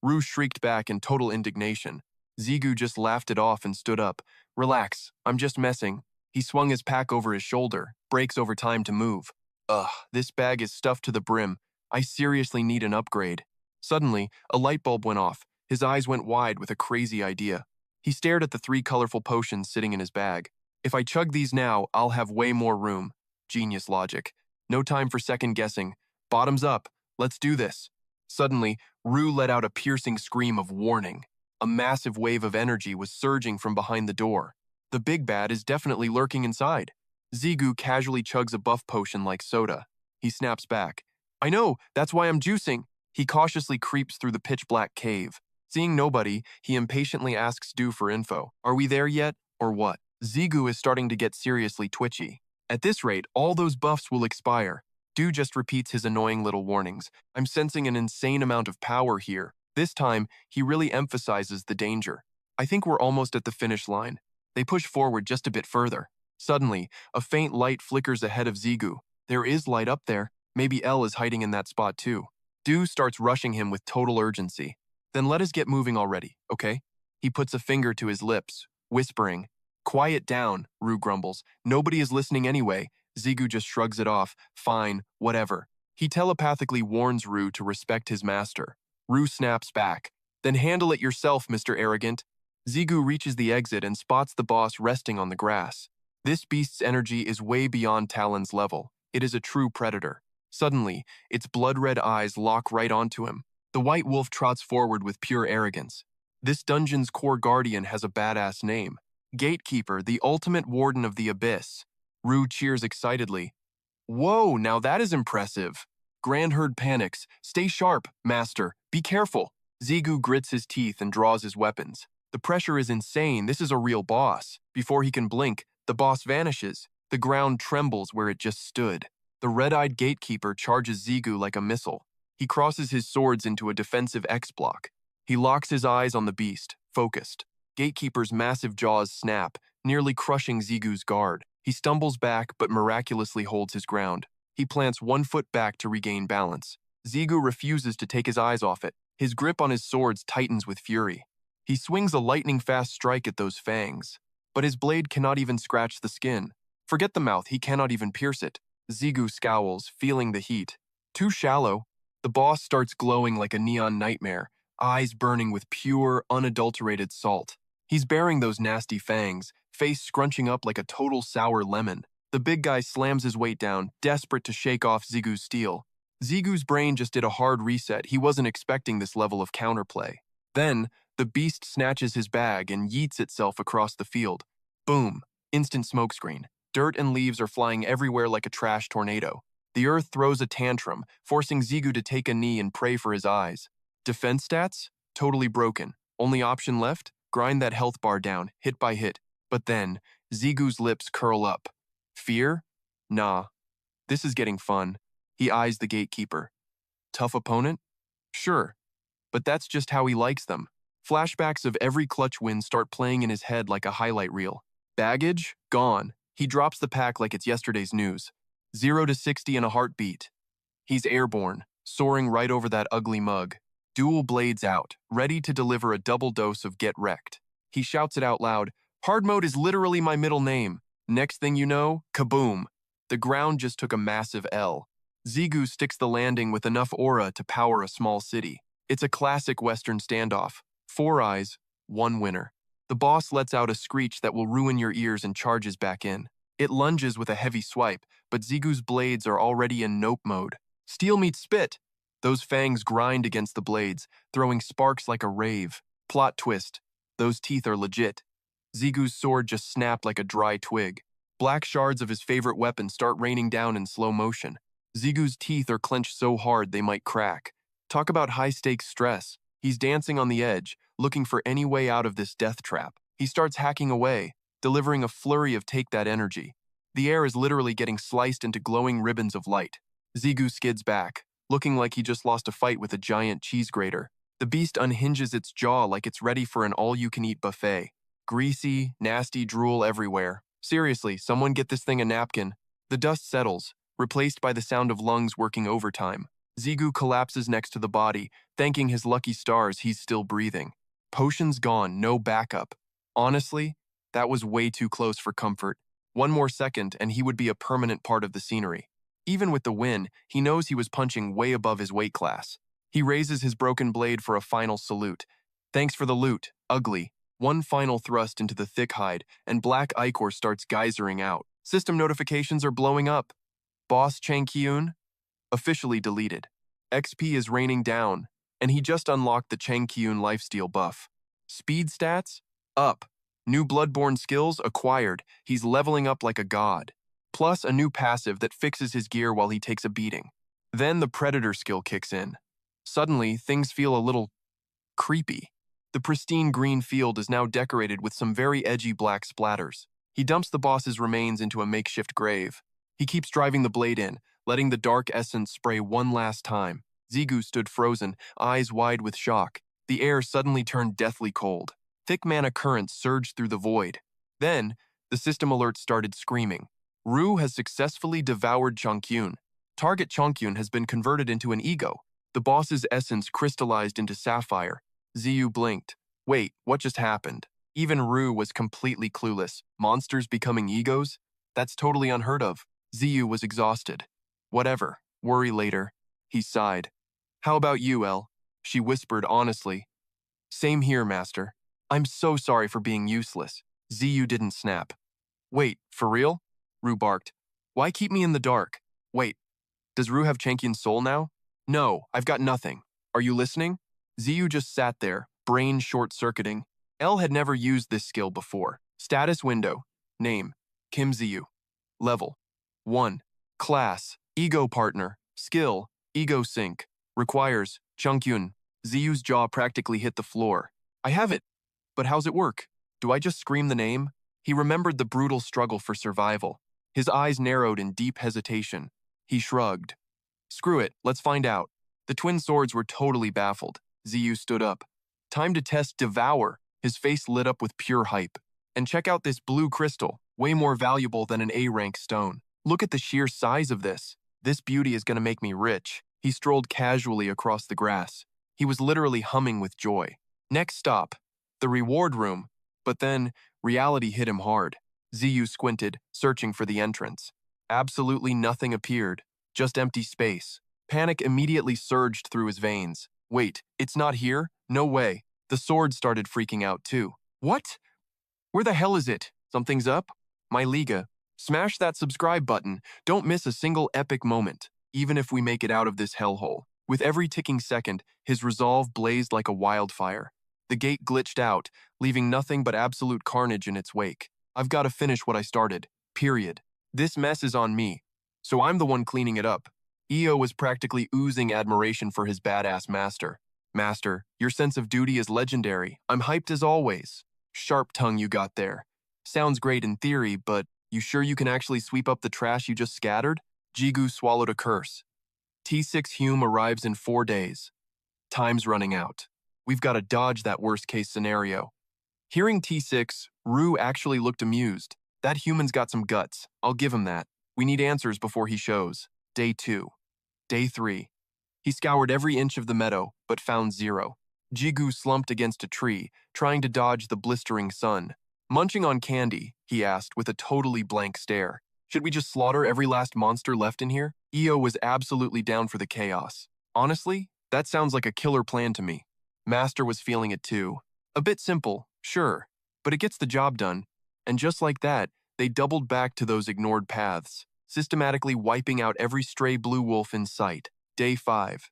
Ru shrieked back in total indignation. Zigyu just laughed it off and stood up. Relax, I'm just messing. He swung his pack over his shoulder, brakes over time to move. Ugh, this bag is stuffed to the brim. I seriously need an upgrade. Suddenly, a light bulb went off. His eyes went wide with a crazy idea. He stared at the 3 colorful potions sitting in his bag. If I chug these now, I'll have way more room. Genius logic. No time for second guessing. Bottoms up. Let's do this. Suddenly, Rue let out a piercing scream of warning. A massive wave of energy was surging from behind the door. The big bad is definitely lurking inside. Zigu casually chugs a buff potion like soda. He snaps back. I know, that's why I'm juicing. He cautiously creeps through the pitch-black cave. Seeing nobody, he impatiently asks Du for info. Are we there yet, or what? Zigu is starting to get seriously twitchy. At this rate, all those buffs will expire. Du just repeats his annoying little warnings. I'm sensing an insane amount of power here. This time, he really emphasizes the danger. I think we're almost at the finish line. They push forward just a bit further. Suddenly, a faint light flickers ahead of Zigu. There is light up there. Maybe L is hiding in that spot too. Du starts rushing him with total urgency. Then let us get moving already, okay? He puts a finger to his lips, whispering. Quiet down, Rue grumbles. Nobody is listening anyway. Zigu just shrugs it off. Fine, whatever. He telepathically warns Rue to respect his master. Rue snaps back. Then handle it yourself, Mr. Arrogant. Zigu reaches the exit and spots the boss resting on the grass. This beast's energy is way beyond Talon's level. It is a true predator. Suddenly, its blood-red eyes lock right onto him. The white wolf trots forward with pure arrogance. This dungeon's core guardian has a badass name. Gatekeeper, the ultimate warden of the abyss. Rue cheers excitedly. Whoa, now that is impressive. Grand Herd panics. Stay sharp, master. Be careful. Zigu grits his teeth and draws his weapons. The pressure is insane. This is a real boss. Before he can blink, the boss vanishes. The ground trembles where it just stood. The red-eyed gatekeeper charges Zigu like a missile. He crosses his swords into a defensive X-block. He locks his eyes on the beast, focused. Gatekeeper's massive jaws snap, nearly crushing Zigu's guard. He stumbles back but miraculously holds his ground. He plants 1 foot back to regain balance. Zigu refuses to take his eyes off it. His grip on his swords tightens with fury. He swings a lightning-fast strike at those fangs. But his blade cannot even scratch the skin. Forget the mouth, he cannot even pierce it. Zigu scowls, feeling the heat. Too shallow. The boss starts glowing like a neon nightmare, eyes burning with pure, unadulterated salt. He's bearing those nasty fangs, face scrunching up like a total sour lemon. The big guy slams his weight down, desperate to shake off Zigu's steel. Zigu's brain just did a hard reset. He wasn't expecting this level of counterplay. Then, the beast snatches his bag and yeets itself across the field. Boom! Instant smokescreen. Dirt and leaves are flying everywhere like a trash tornado. The earth throws a tantrum, forcing Zigu to take a knee and pray for his eyes. Defense stats? Totally broken. Only option left? Grind that health bar down, hit by hit. But then, Zigu's lips curl up. Fear? Nah. This is getting fun. He eyes the gatekeeper. Tough opponent? Sure. But that's just how he likes them. Flashbacks of every clutch win start playing in his head like a highlight reel. Baggage? Gone. He drops the pack like it's yesterday's news. 0 to 60 in a heartbeat. He's airborne, soaring right over that ugly mug. Dual blades out, ready to deliver a double dose of get wrecked. He shouts it out loud. Hard mode is literally my middle name. Next thing you know, kaboom. The ground just took a massive L. Zigu sticks the landing with enough aura to power a small city. It's a classic Western standoff. 4 eyes, 1 winner. The boss lets out a screech that will ruin your ears and charges back in. It lunges with a heavy swipe, but Zigu's blades are already in nope mode. Steel meets spit. Those fangs grind against the blades, throwing sparks like a rave. Plot twist. Those teeth are legit. Zigu's sword just snapped like a dry twig. Black shards of his favorite weapon start raining down in slow motion. Zigu's teeth are clenched so hard they might crack. Talk about high-stakes stress. He's dancing on the edge, looking for any way out of this death trap. He starts hacking away, delivering a flurry of take that energy. The air is literally getting sliced into glowing ribbons of light. Zigu skids back, looking like he just lost a fight with a giant cheese grater. The beast unhinges its jaw like it's ready for an all-you-can-eat buffet. Greasy, nasty drool everywhere. Seriously, someone get this thing a napkin. The dust settles, replaced by the sound of lungs working overtime. Zigu collapses next to the body, thanking his lucky stars he's still breathing. Potions gone, no backup. Honestly, that was way too close for comfort. 1 more second and he would be a permanent part of the scenery. Even with the win, he knows he was punching way above his weight class. He raises his broken blade for a final salute. Thanks for the loot, ugly. One final thrust into the thick hide, and black ichor starts geysering out. System notifications are blowing up. Boss Chang Kyun? Officially deleted. XP is raining down, and he just unlocked the Chang Kyun lifesteal buff. Speed stats? Up. New Bloodborne skills acquired. He's leveling up like a god. Plus a new passive that fixes his gear while he takes a beating. Then the Predator skill kicks in. Suddenly, things feel a little creepy. The pristine green field is now decorated with some very edgy black splatters. He dumps the boss's remains into a makeshift grave. He keeps driving the blade in, letting the dark essence spray one last time. Zigu stood frozen, eyes wide with shock. The air suddenly turned deathly cold. Thick mana currents surged through the void. Then, the system alert started screaming. Ru has successfully devoured Changkyun. Target Changkyun has been converted into an ego. The boss's essence crystallized into sapphire. Ziyu blinked. Wait, what just happened? Even Ru was completely clueless. Monsters becoming egos? That's totally unheard of. Ziyu was exhausted. Whatever. Worry later. He sighed. How about you, El? She whispered honestly. Same here, Master. I'm so sorry for being useless. Ziyu didn't snap. Wait, for real? Ru barked. Why keep me in the dark? Wait, does Ru have Changkyun's soul now? No, I've got nothing. Are you listening? Ziyu just sat there, brain short-circuiting. El had never used this skill before. Status window. Name. Kim Gigyu. Level. 1. Class. Ego partner. Skill. Ego sync. Requires. Changkyun. Ziyu's jaw practically hit the floor. I have it. But how's it work? Do I just scream the name? He remembered the brutal struggle for survival. His eyes narrowed in deep hesitation. He shrugged. Screw it, let's find out. The twin swords were totally baffled. Ziyu stood up. Time to test Devour. His face lit up with pure hype. And check out this blue crystal, way more valuable than an A-rank stone. Look at the sheer size of this. This beauty is going to make me rich. He strolled casually across the grass. He was literally humming with joy. Next stop, the reward room. But then, reality hit him hard. Ziyu squinted, searching for the entrance. Absolutely nothing appeared, just empty space. Panic immediately surged through his veins. Wait, it's not here? No way. The sword started freaking out too. What? Where the hell is it? Something's up? My Liga. Smash that subscribe button. Don't miss a single epic moment, even if we make it out of this hellhole. With every ticking second, his resolve blazed like a wildfire. The gate glitched out, leaving nothing but absolute carnage in its wake. I've got to finish what I started. Period. This mess is on me, so I'm the one cleaning it up. Io was practically oozing admiration for his badass master. Master, your sense of duty is legendary. I'm hyped as always. Sharp tongue you got there. Sounds great in theory, but you sure you can actually sweep up the trash you just scattered? Jigu swallowed a curse. T6 Hume arrives in 4 days. Time's running out. We've got to dodge that worst-case scenario. Hearing T6, Ru actually looked amused. That human's got some guts. I'll give him that. We need answers before he shows. Day 2. Day 3. He scoured every inch of the meadow, but found zero. Jigu slumped against a tree, trying to dodge the blistering sun. Munching on candy, he asked with a totally blank stare. Should we just slaughter every last monster left in here? Io was absolutely down for the chaos. Honestly, that sounds like a killer plan to me. Master was feeling it too. A bit simple, sure, but it gets the job done. And just like that, they doubled back to those ignored paths, systematically wiping out every stray blue wolf in sight. Day 5.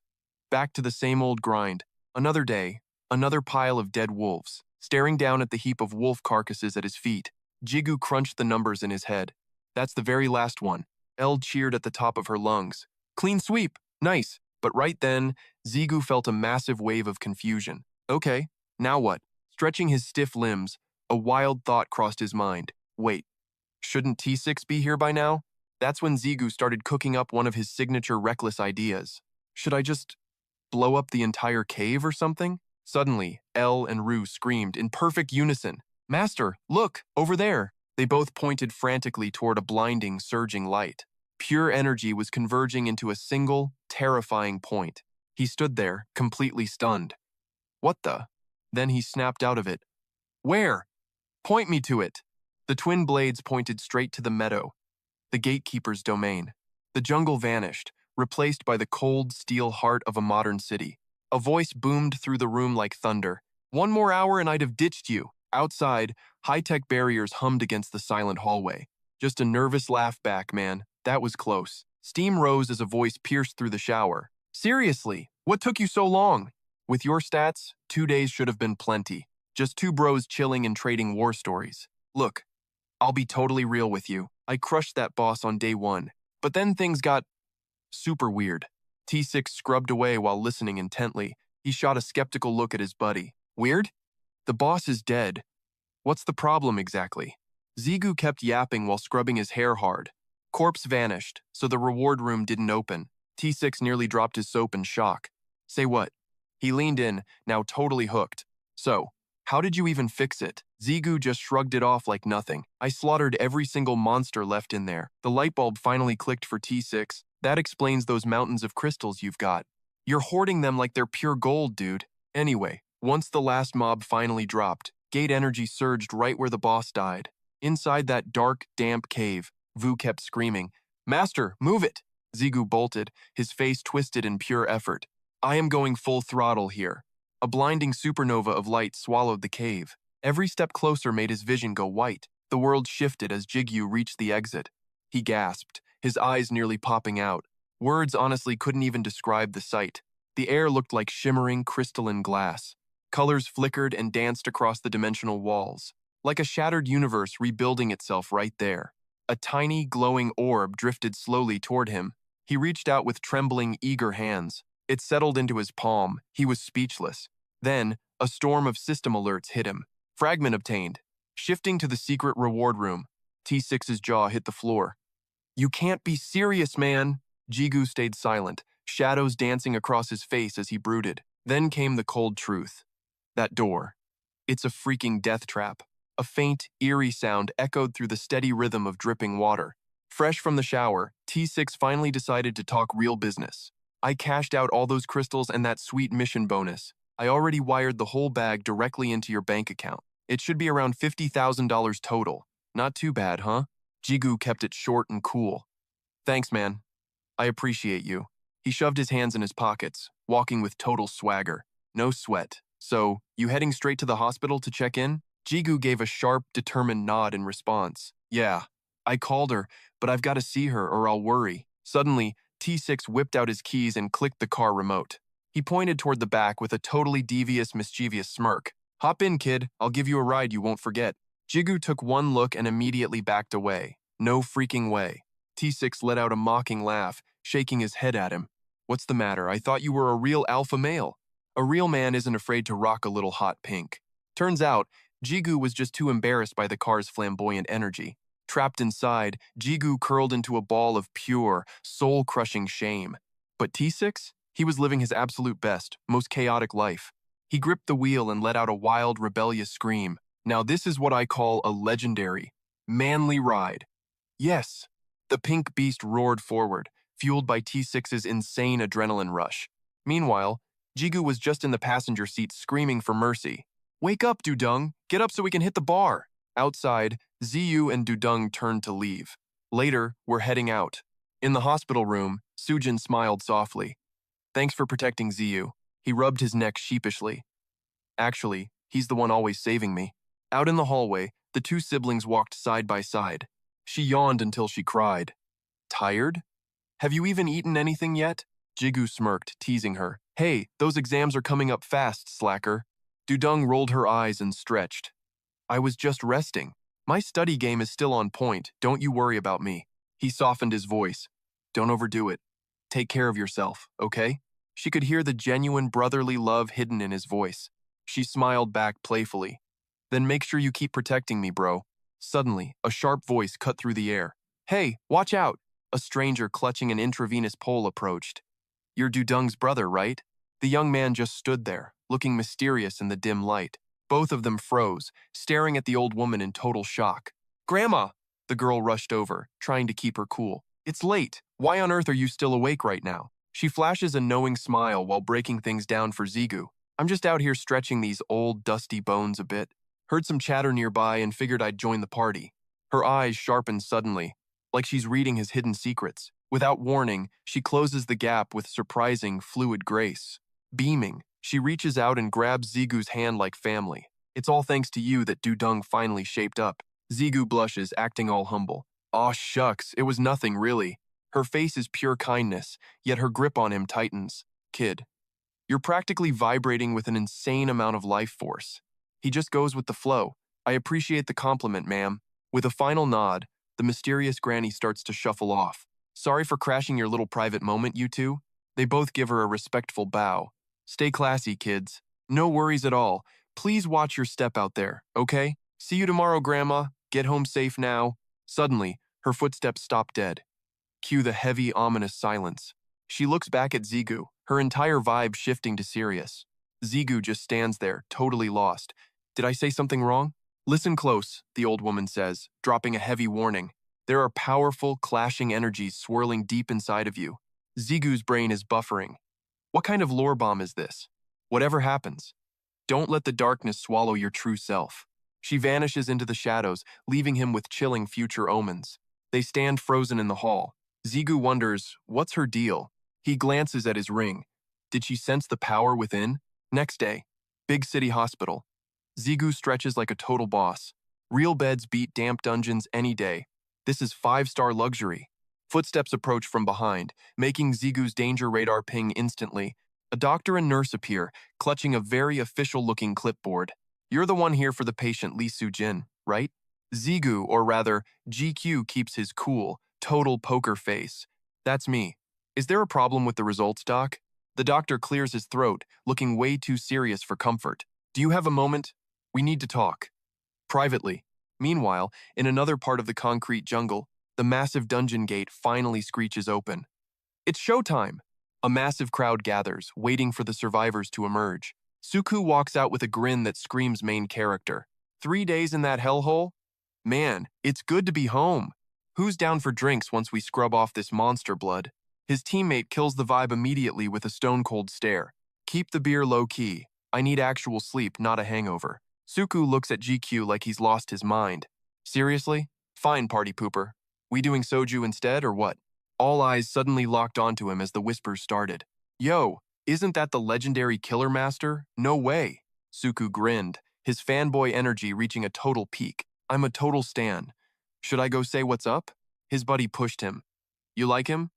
Back to the same old grind. Another day, another pile of dead wolves. Staring down at the heap of wolf carcasses at his feet, Jigu crunched the numbers in his head. That's the very last one. Elle cheered at the top of her lungs. Clean sweep, nice. But right then, Zigu felt a massive wave of confusion. Okay, now what? Stretching his stiff limbs, a wild thought crossed his mind. Wait, shouldn't T6 be here by now? That's when Zigu started cooking up one of his signature reckless ideas. Should I just blow up the entire cave or something? Suddenly, Elle and Ru screamed in perfect unison. Master, look, over there. They both pointed frantically toward a blinding, surging light. Pure energy was converging into a single, terrifying point. He stood there, completely stunned. What the? Then he snapped out of it. Where? Point me to it. The twin blades pointed straight to the meadow, the gatekeeper's domain. The jungle vanished, replaced by the cold steel heart of a modern city. A voice boomed through the room like thunder. One more hour and I'd have ditched you. Outside, high-tech barriers hummed against the silent hallway. Just a nervous laugh back, man. That was close. Steam rose as a voice pierced through the shower. Seriously, what took you so long? With your stats, 2 days should have been plenty. Just two bros chilling and trading war stories. Look, I'll be totally real with you. I crushed that boss on day one. But then things got super weird. T6 scrubbed away while listening intently. He shot a skeptical look at his buddy. Weird? The boss is dead. What's the problem exactly? Zigu kept yapping while scrubbing his hair hard. Corpse vanished, so the reward room didn't open. T6 nearly dropped his soap in shock. Say what? He leaned in, now totally hooked. So, how did you even fix it? Zigu just shrugged it off like nothing. I slaughtered every single monster left in there. The light bulb finally clicked for T6. That explains those mountains of crystals you've got. You're hoarding them like they're pure gold, dude. Anyway, once the last mob finally dropped, gate energy surged right where the boss died. Inside that dark, damp cave, Vu kept screaming, Master, move it! Zigu bolted, his face twisted in pure effort. I am going full throttle here. A blinding supernova of light swallowed the cave. Every step closer made his vision go white. The world shifted as Gigyu reached the exit. He gasped, his eyes nearly popping out. Words honestly couldn't even describe the sight. The air looked like shimmering crystalline glass. Colors flickered and danced across the dimensional walls, like a shattered universe rebuilding itself right there. A tiny, glowing orb drifted slowly toward him. He reached out with trembling, eager hands. It settled into his palm. He was speechless. Then, a storm of system alerts hit him. Fragment obtained. Shifting to the secret reward room, T6's jaw hit the floor. You can't be serious, man. Jigu stayed silent, shadows dancing across his face as he brooded. Then came the cold truth. That door. It's a freaking death trap. A faint, eerie sound echoed through the steady rhythm of dripping water. Fresh from the shower, T6 finally decided to talk real business. I cashed out all those crystals and that sweet mission bonus. I already wired the whole bag directly into your bank account. It should be around $50,000 total. Not too bad, huh? Jigu kept it short and cool. Thanks, man. I appreciate you. He shoved his hands in his pockets, walking with total swagger. No sweat. So, you heading straight to the hospital to check in? Jigu gave a sharp, determined nod in response. Yeah. I called her, but I've got to see her or I'll worry. Suddenly, T6 whipped out his keys and clicked the car remote. He pointed toward the back with a totally devious, mischievous smirk. Hop in, kid. I'll give you a ride you won't forget. Jigu took one look and immediately backed away. No freaking way. T6 let out a mocking laugh, shaking his head at him. What's the matter? I thought you were a real alpha male. A real man isn't afraid to rock a little hot pink. Turns out, Jigu was just too embarrassed by the car's flamboyant energy. Trapped inside, Jigu curled into a ball of pure, soul-crushing shame. But T6? He was living his absolute best, most chaotic life. He gripped the wheel and let out a wild, rebellious scream. Now this is what I call a legendary, manly ride. Yes, the pink beast roared forward, fueled by T6's insane adrenaline rush. Meanwhile, Jigu was just in the passenger seat screaming for mercy. Wake up, Dudung! Get up so we can hit the bar! Outside, Ziyu and Dudung turned to leave. Later, we're heading out. In the hospital room, Sujin smiled softly. Thanks for protecting Ziyu. He rubbed his neck sheepishly. Actually, he's the one always saving me. Out in the hallway, the two siblings walked side by side. She yawned until she cried. Tired? Have you even eaten anything yet? Jigu smirked, teasing her. Hey, those exams are coming up fast, slacker. Dudung rolled her eyes and stretched. I was just resting. My study game is still on point. Don't you worry about me. He softened his voice. Don't overdo it. Take care of yourself, okay? She could hear the genuine brotherly love hidden in his voice. She smiled back playfully. Then make sure you keep protecting me, bro. Suddenly, a sharp voice cut through the air. Hey, watch out! A stranger clutching an intravenous pole approached. You're Dudung's brother, right? The young man just stood there, looking mysterious in the dim light. Both of them froze, staring at the old woman in total shock. Grandma! The girl rushed over, trying to keep her cool. It's late. Why on earth are you still awake right now? She flashes a knowing smile while breaking things down for Zigu. I'm just out here stretching these old, dusty bones a bit. Heard some chatter nearby and figured I'd join the party. Her eyes sharpened suddenly, like she's reading his hidden secrets. Without warning, she closes the gap with surprising, fluid grace. Beaming, She reaches out and grabs Zigu's hand like family. It's all thanks to you that Dudung finally shaped up. Zigu blushes, acting all humble. Aw shucks, it was nothing really. Her face is pure kindness, yet her grip on him tightens. Kid, you're practically vibrating with an insane amount of life force. He just goes with the flow. I appreciate the compliment, ma'am. With a final nod, the mysterious granny starts to shuffle off. Sorry for crashing your little private moment, you two. They both give her a respectful bow. Stay classy, kids. No worries at all. Please watch your step out there, okay? See you tomorrow, Grandma. Get home safe now. Suddenly, her footsteps stop dead. Cue the heavy, ominous silence. She looks back at Zigu, her entire vibe shifting to serious. Zigu just stands there, totally lost. Did I say something wrong? Listen close, the old woman says, dropping a heavy warning. There are powerful, clashing energies swirling deep inside of you. Zigu's brain is buffering. What kind of lore bomb is this? Whatever happens, don't let the darkness swallow your true self. She vanishes into the shadows, leaving him with chilling future omens. They stand frozen in the hall. Zigu wonders, what's her deal? He glances at his ring. Did she sense the power within? Next day, big city hospital. Zigu stretches like a total boss. Real beds beat damp dungeons any day. This is 5-star luxury. Footsteps approach from behind, making Zigu's danger radar ping instantly. A doctor and nurse appear, clutching a very official-looking clipboard. You're the one here for the patient Lee Soo-jin, right? Zigu, or rather, GQ, keeps his cool, total poker face. That's me. Is there a problem with the results, doc? The doctor clears his throat, looking way too serious for comfort. Do you have a moment? We need to talk. Privately. Meanwhile, in another part of the concrete jungle, the massive dungeon gate finally screeches open. It's showtime! A massive crowd gathers, waiting for the survivors to emerge. Suku walks out with a grin that screams main character. 3 days in that hellhole? Man, it's good to be home. Who's down for drinks once we scrub off this monster blood? His teammate kills the vibe immediately with a stone-cold stare. Keep the beer low-key. I need actual sleep, not a hangover. Suku looks at GQ like he's lost his mind. Seriously? Fine, party pooper. We doing soju instead, or what? All eyes suddenly locked onto him as the whispers started. Yo, isn't that the legendary Killer Master? No way. Suku grinned, his fanboy energy reaching a total peak. I'm a total stan. Should I go say what's up? His buddy pushed him. You like him?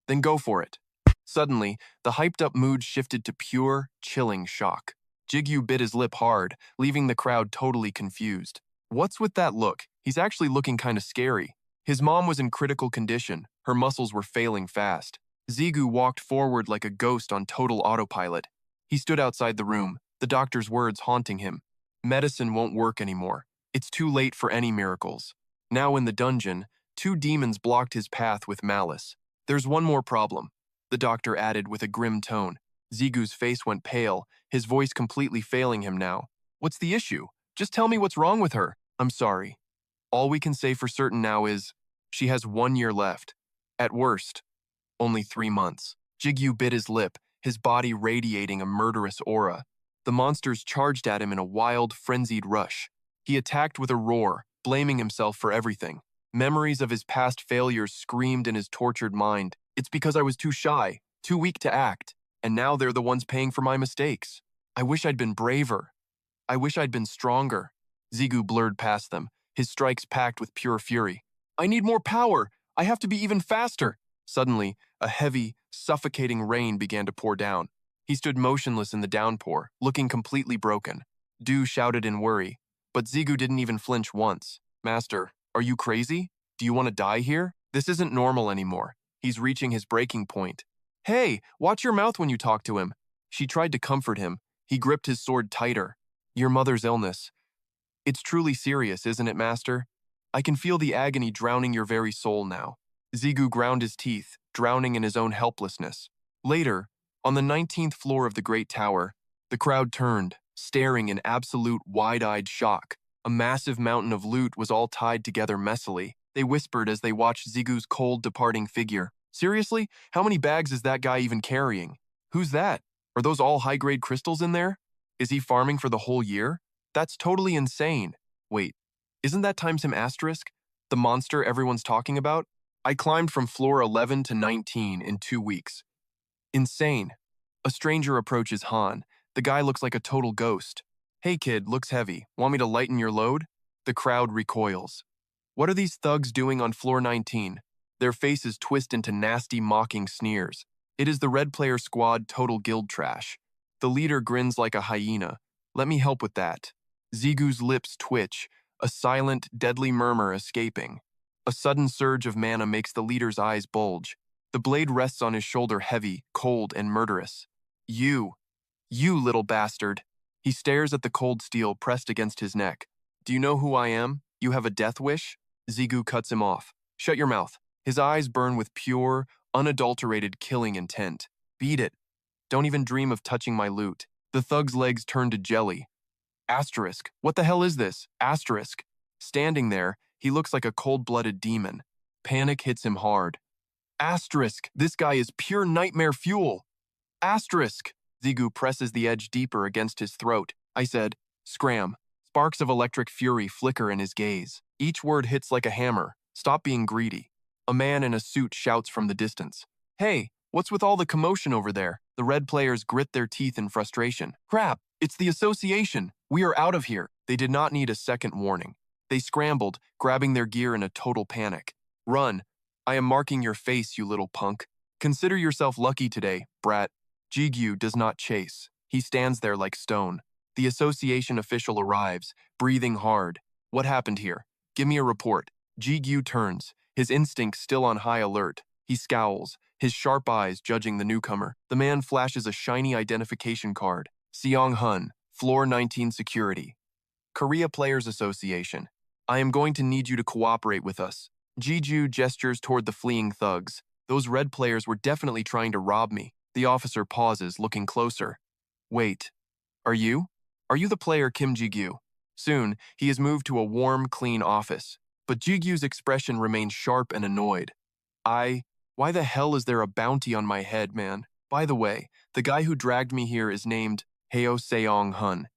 Then go for it. Suddenly, the hyped-up mood shifted to pure, chilling shock. Gigyu bit his lip hard, leaving the crowd totally confused. What's with that look? He's actually looking kinda scary. His mom was in critical condition. Her muscles were failing fast. Zigu walked forward like a ghost on total autopilot. He stood outside the room, the doctor's words haunting him. Medicine won't work anymore. It's too late for any miracles. Now in the dungeon, 2 demons blocked his path with malice. There's one more problem, the doctor added with a grim tone. Zigu's face went pale, his voice completely failing him now. What's the issue? Just tell me what's wrong with her. I'm sorry. All we can say for certain now is, she has 1 year left. At worst, only 3 months. Gigyu bit his lip, his body radiating a murderous aura. The monsters charged at him in a wild, frenzied rush. He attacked with a roar, blaming himself for everything. Memories of his past failures screamed in his tortured mind. It's because I was too shy, too weak to act, and now they're the ones paying for my mistakes. I wish I'd been braver. I wish I'd been stronger. Zigu blurred past them, his strikes packed with pure fury. I need more power. I have to be even faster. Suddenly, a heavy, suffocating rain began to pour down. He stood motionless in the downpour, looking completely broken. Du shouted in worry, but Zigu didn't even flinch once. Master, are you crazy? Do you want to die here? This isn't normal anymore. He's reaching his breaking point. Hey, watch your mouth when you talk to him. She tried to comfort him. He gripped his sword tighter. Your mother's illness. It's truly serious, isn't it, Master? I can feel the agony drowning your very soul now. Zigu ground his teeth, drowning in his own helplessness. Later, on the 19th floor of the Great Tower, the crowd turned, staring in absolute wide-eyed shock. A massive mountain of loot was all tied together messily. They whispered as they watched Zigu's cold, departing figure. Seriously? How many bags is that guy even carrying? Who's that? Are those all high-grade crystals in there? Is he farming for the whole year? That's totally insane. Wait, isn't that times him asterisk? The monster everyone's talking about? I climbed from floor 11 to 19 in 2 weeks. Insane. A stranger approaches Han, The guy looks like a total ghost. Hey kid, looks heavy. Want me to lighten your load? The crowd recoils. What are these thugs doing on floor 19? Their faces twist into nasty, mocking sneers. It is the Red Player Squad total guild trash. The leader grins like a hyena. Let me help with that. Zigu's lips twitch, a silent, deadly murmur escaping. A sudden surge of mana makes the leader's eyes bulge. The blade rests on his shoulder heavy, cold, and murderous. You little bastard. He stares at the cold steel pressed against his neck. Do you know who I am? You have a death wish? Zigu cuts him off. Shut your mouth. His eyes burn with pure, unadulterated killing intent. Beat it. Don't even dream of touching my loot. The thug's legs turn to jelly. Asterisk. What the hell is this? Asterisk. Standing there, he looks like a cold-blooded demon. Panic hits him hard. Asterisk. This guy is pure nightmare fuel. Asterisk. Zigu presses the edge deeper against his throat. I said, scram. Sparks of electric fury flicker in his gaze. Each word hits like a hammer. Stop being greedy. A man in a suit shouts from the distance. Hey, what's with all the commotion over there? The red players grit their teeth in frustration. Crap, it's the association. We are out of here. They did not need a second warning. They scrambled, grabbing their gear in a total panic. Run. I am marking your face, you little punk. Consider yourself lucky today, brat. Gigyu does not chase. He stands there like stone. The association official arrives, breathing hard. What happened here? Give me a report. Gigyu turns, his instincts still on high alert. He scowls, his sharp eyes judging the newcomer. The man flashes a shiny identification card. Seong-hun, Floor 19 Security. Korea Players Association. I am going to need you to cooperate with us. Gigyu gestures toward the fleeing thugs. Those red players were definitely trying to rob me. The officer pauses, looking closer. Wait, are you? Are you the player Kim Gigyu? Soon, he is moved to a warm, clean office. But Jigyu's expression remains sharp and annoyed. Why the hell is there a bounty on my head, man? By the way, the guy who dragged me here is named Heo Seong-hun.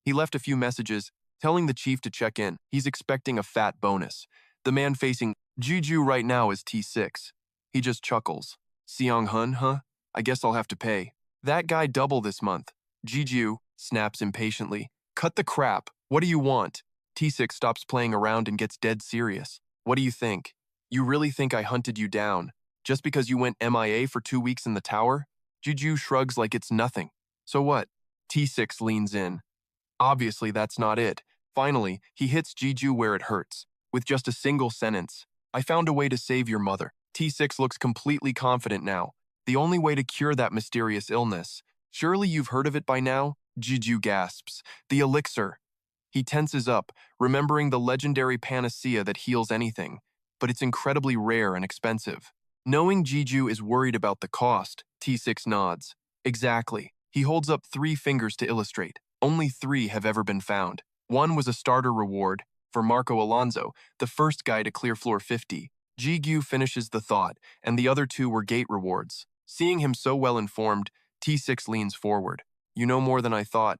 He left a few messages, telling the chief to check in. He's expecting a fat bonus. The man facing Gigyu right now is T6. He just chuckles. Seong-hun, huh? I guess I'll have to pay. That guy double this month. Gigyu snaps impatiently. Cut the crap. What do you want? T6 stops playing around and gets dead serious. What do you think? You really think I hunted you down? Just because you went MIA for 2 weeks in the tower? Gigyu shrugs like it's nothing. So what? T6 leans in. Obviously, that's not it. Finally, he hits Gigyu where it hurts. With just a single sentence. I found a way to save your mother. T6 looks completely confident now. The only way to cure that mysterious illness. Surely you've heard of it by now? Gigyu gasps. The elixir. He tenses up, remembering the legendary panacea that heals anything, but it's incredibly rare and expensive. Knowing Gigyu is worried about the cost, T6 nods. Exactly. He holds up 3 fingers to illustrate. Only 3 have ever been found. One was a starter reward for Marco Alonso, the first guy to clear floor 50. Gigyu finishes the thought, and the other 2 were gate rewards. Seeing him so well informed, T6 leans forward. You know more than I thought.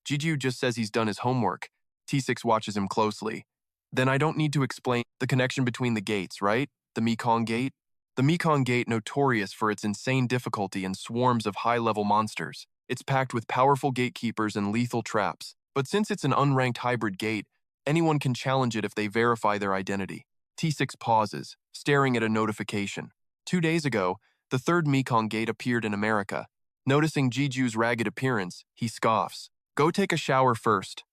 Gigyu just says he's done his homework. T6 watches him closely. Then I don't need to explain the connection between the gates, right? The Mekong Gate? The Mekong Gate, notorious for its insane difficulty and swarms of high-level monsters. It's packed with powerful gatekeepers and lethal traps. But since it's an unranked hybrid gate, anyone can challenge it if they verify their identity. T6 pauses, staring at a notification. 2 days ago, the 3rd Mekong Gate appeared in America. Noticing Gigyu's ragged appearance, he scoffs. Go take a shower first.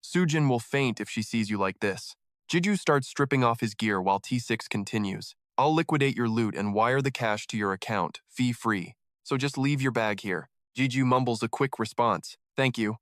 Sujin will faint if she sees you like this. Gigyu starts stripping off his gear while T6 continues. I'll liquidate your loot and wire the cash to your account, fee-free. So just leave your bag here. Gigyu mumbles a quick response. Thank you.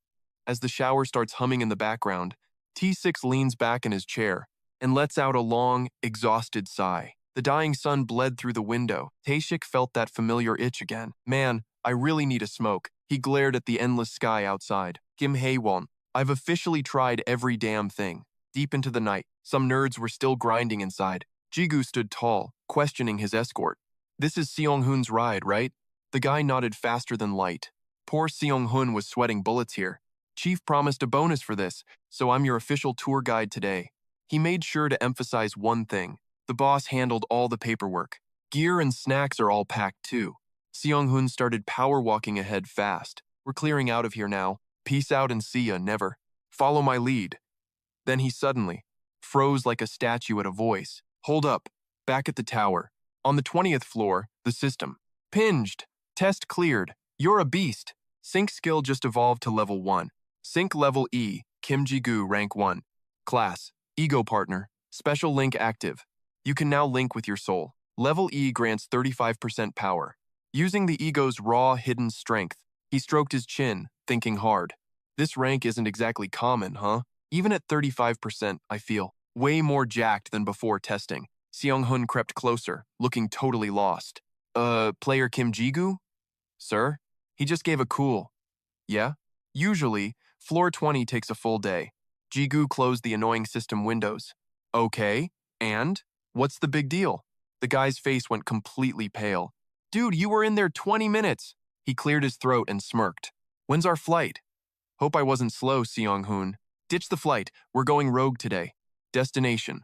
As the shower starts humming in the background, T6 leans back in his chair and lets out a long, exhausted sigh. The dying sun bled through the window. Taeshik felt that familiar itch again. Man, I really need a smoke. He glared at the endless sky outside. Kim Haewon, I've officially tried every damn thing. Deep into the night, some nerds were still grinding inside. Jigyu stood tall, questioning his escort. This is Seong-hun's ride, right? The guy nodded faster than light. Poor Seong-hun was sweating bullets here. Chief promised a bonus for this, so I'm your official tour guide today. He made sure to emphasize one thing. The boss handled all the paperwork. Gear and snacks are all packed too. Seong-hun started power walking ahead fast. We're We're clearing out of here now. Peace out and see ya, never. Follow my lead. Then he suddenly froze like a statue at a voice. Hold up. Back at the tower. On the 20th floor, the system. Pinged. Test cleared. You're a beast. Sync skill just evolved to level 1. Sync level E. Kim Gigyu rank 1. Class. Ego partner. Special link active. You can now link with your soul. Level E grants 35% power. Using the ego's raw, hidden strength, he stroked his chin, thinking hard. This rank isn't exactly common, huh? Even at 35%, I feel way more jacked than before testing. Seong-hun crept closer, looking totally lost. Player Kim Gigyu? Sir? He just gave a cool. Yeah? Usually, floor 20 takes a full day. Gigyu closed the annoying system windows. Okay, and? What's the big deal? The guy's face went completely pale. Dude, you were in there 20 minutes. He cleared his throat and smirked. When's our flight? Hope I wasn't slow, Seong-hun. Ditch the flight. We're going rogue today. Destination.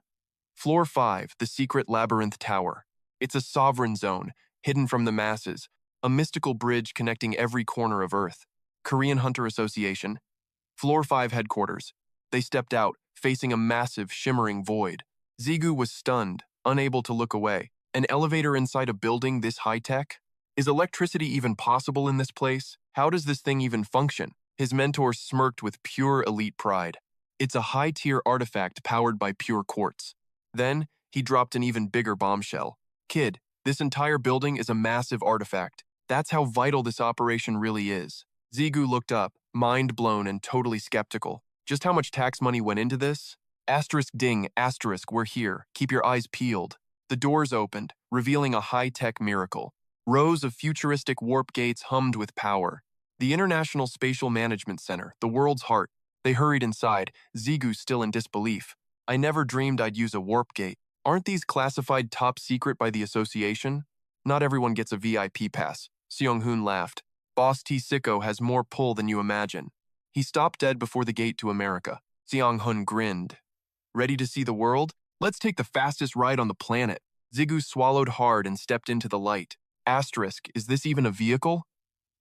Floor 5, the secret labyrinth tower. It's a sovereign zone, hidden from the masses, a mystical bridge connecting every corner of Earth. Korean Hunter Association. Floor 5 headquarters. They stepped out, facing a massive, shimmering void. Gigyu was stunned, unable to look away. An elevator inside a building this high-tech? Is electricity even possible in this place? How does this thing even function? His mentor smirked with pure elite pride. It's a high-tier artifact powered by pure quartz. Then, he dropped an even bigger bombshell. Kid, this entire building is a massive artifact. That's how vital this operation really is. Gigyu looked up, mind blown and totally skeptical. Just how much tax money went into this? Asterisk ding, asterisk, we're here. Keep your eyes peeled. The doors opened, revealing a high-tech miracle. Rows of futuristic warp gates hummed with power. The International Spatial Management Center, the world's heart. They hurried inside, Gigyu still in disbelief. I never dreamed I'd use a warp gate. Aren't these classified top secret by the association? Not everyone gets a VIP pass. Seong-hun laughed. Boss T. Sicko has more pull than you imagine. He stopped dead before the gate to America. Seong-hun grinned. Ready to see the world? Let's take the fastest ride on the planet. Gigyu swallowed hard and stepped into the light. Asterisk, is this even a vehicle?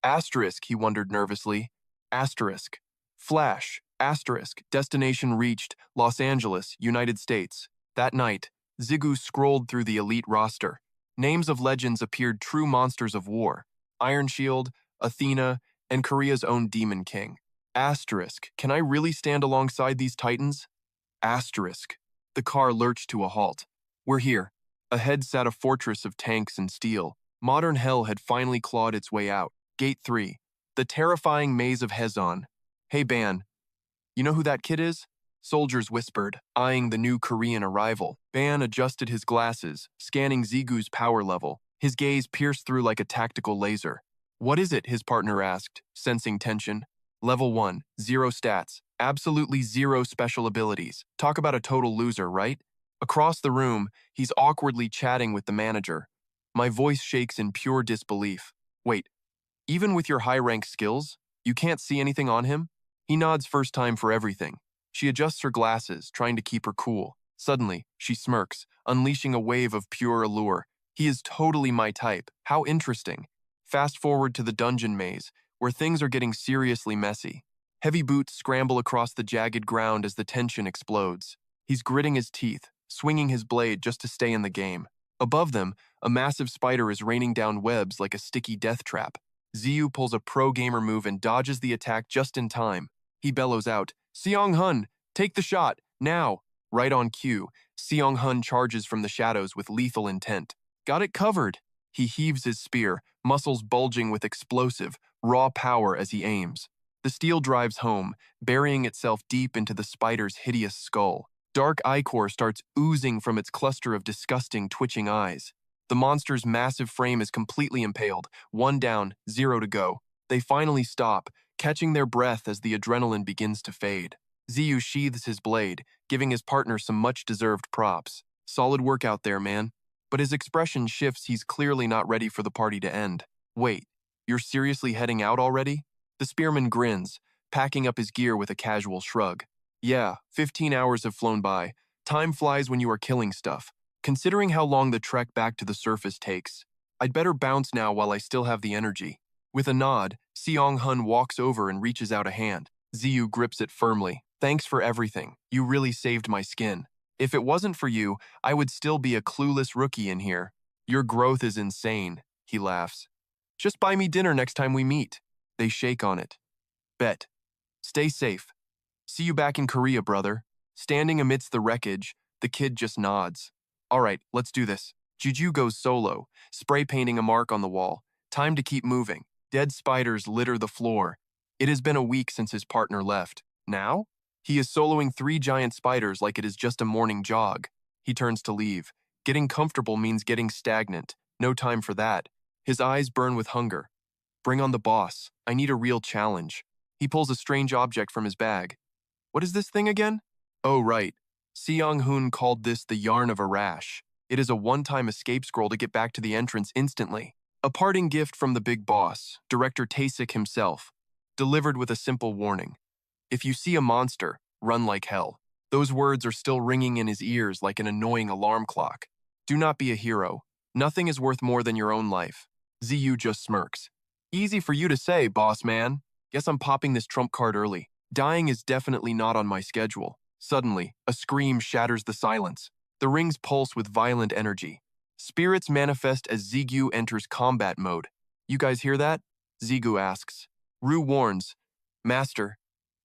Asterisk, he wondered nervously. Asterisk. Flash. Asterisk. Destination reached. Los Angeles, United States. That night, Gigyu scrolled through the elite roster. Names of legends appeared, true monsters of war. Iron Shield, Athena, and Korea's own Demon King. Asterisk. Can I really stand alongside these titans? Asterisk. The car lurched to a halt. We're here. Ahead sat a fortress of tanks and steel. Modern hell had finally clawed its way out. Gate 3. The terrifying maze of Hezon. Hey, Ban. You know who that kid is? Soldiers whispered, eyeing the new Korean arrival. Ban adjusted his glasses, scanning Zigyu's power level. His gaze pierced through like a tactical laser. What is it? His partner asked, sensing tension. Level 1, 0 stats. Absolutely 0 special abilities. Talk about a total loser, right? Across the room, he's awkwardly chatting with the manager. My voice shakes in pure disbelief. Wait, even with your high-rank skills, you can't see anything on him? He nods first time for everything. She adjusts her glasses, trying to keep her cool. Suddenly, she smirks, unleashing a wave of pure allure. He is totally my type. How interesting. Fast forward to the dungeon maze, where things are getting seriously messy. Heavy boots scramble across the jagged ground as the tension explodes. He's gritting his teeth, swinging his blade just to stay in the game. Above them, a massive spider is raining down webs like a sticky death trap. Gigyu pulls a pro-gamer move and dodges the attack just in time. He bellows out, Seong-hun, take the shot, now! Right on cue, Seong-hun charges from the shadows with lethal intent. Got it covered! He heaves his spear, muscles bulging with explosive, raw power as he aims. The steel drives home, burying itself deep into the spider's hideous skull. Dark ichor starts oozing from its cluster of disgusting, twitching eyes. The monster's massive frame is completely impaled, 1 down, 0 to go. They finally stop, catching their breath as the adrenaline begins to fade. Gigyu sheathes his blade, giving his partner some much-deserved props. Solid work out there, man. But his expression shifts. He's clearly not ready for the party to end. Wait, you're seriously heading out already? The spearman grins, packing up his gear with a casual shrug. Yeah, 15 hours have flown by. Time flies when you are killing stuff. Considering how long the trek back to the surface takes, I'd better bounce now while I still have the energy. With a nod, Seong-hun walks over and reaches out a hand. Ziyu grips it firmly. Thanks for everything. You really saved my skin. If it wasn't for you, I would still be a clueless rookie in here. Your growth is insane, he laughs. Just buy me dinner next time we meet. They shake on it. Bet. Stay safe. See you back in Korea, brother. Standing amidst the wreckage, the kid just nods. All right, let's do this. Juju goes solo, spray painting a mark on the wall. Time to keep moving. Dead spiders litter the floor. It has been a week since his partner left. Now? He is soloing 3 giant spiders like it is just a morning jog. He turns to leave. Getting comfortable means getting stagnant. No time for that. His eyes burn with hunger. Bring on the boss. I need a real challenge. He pulls a strange object from his bag. What is this thing again? Oh, right. Seong-hoon called this the yarn of a rash. It is a one-time escape scroll to get back to the entrance instantly. A parting gift from the big boss, director Taesik himself, delivered with a simple warning. If you see a monster, run like hell. Those words are still ringing in his ears like an annoying alarm clock. Do not be a hero. Nothing is worth more than your own life. Ziyu just smirks. Easy for you to say, boss man. Guess I'm popping this trump card early. Dying is definitely not on my schedule. Suddenly, a scream shatters the silence. The rings pulse with violent energy. Spirits manifest as Zigyu enters combat mode. You guys hear that? Zigyu asks. Rue warns. Master,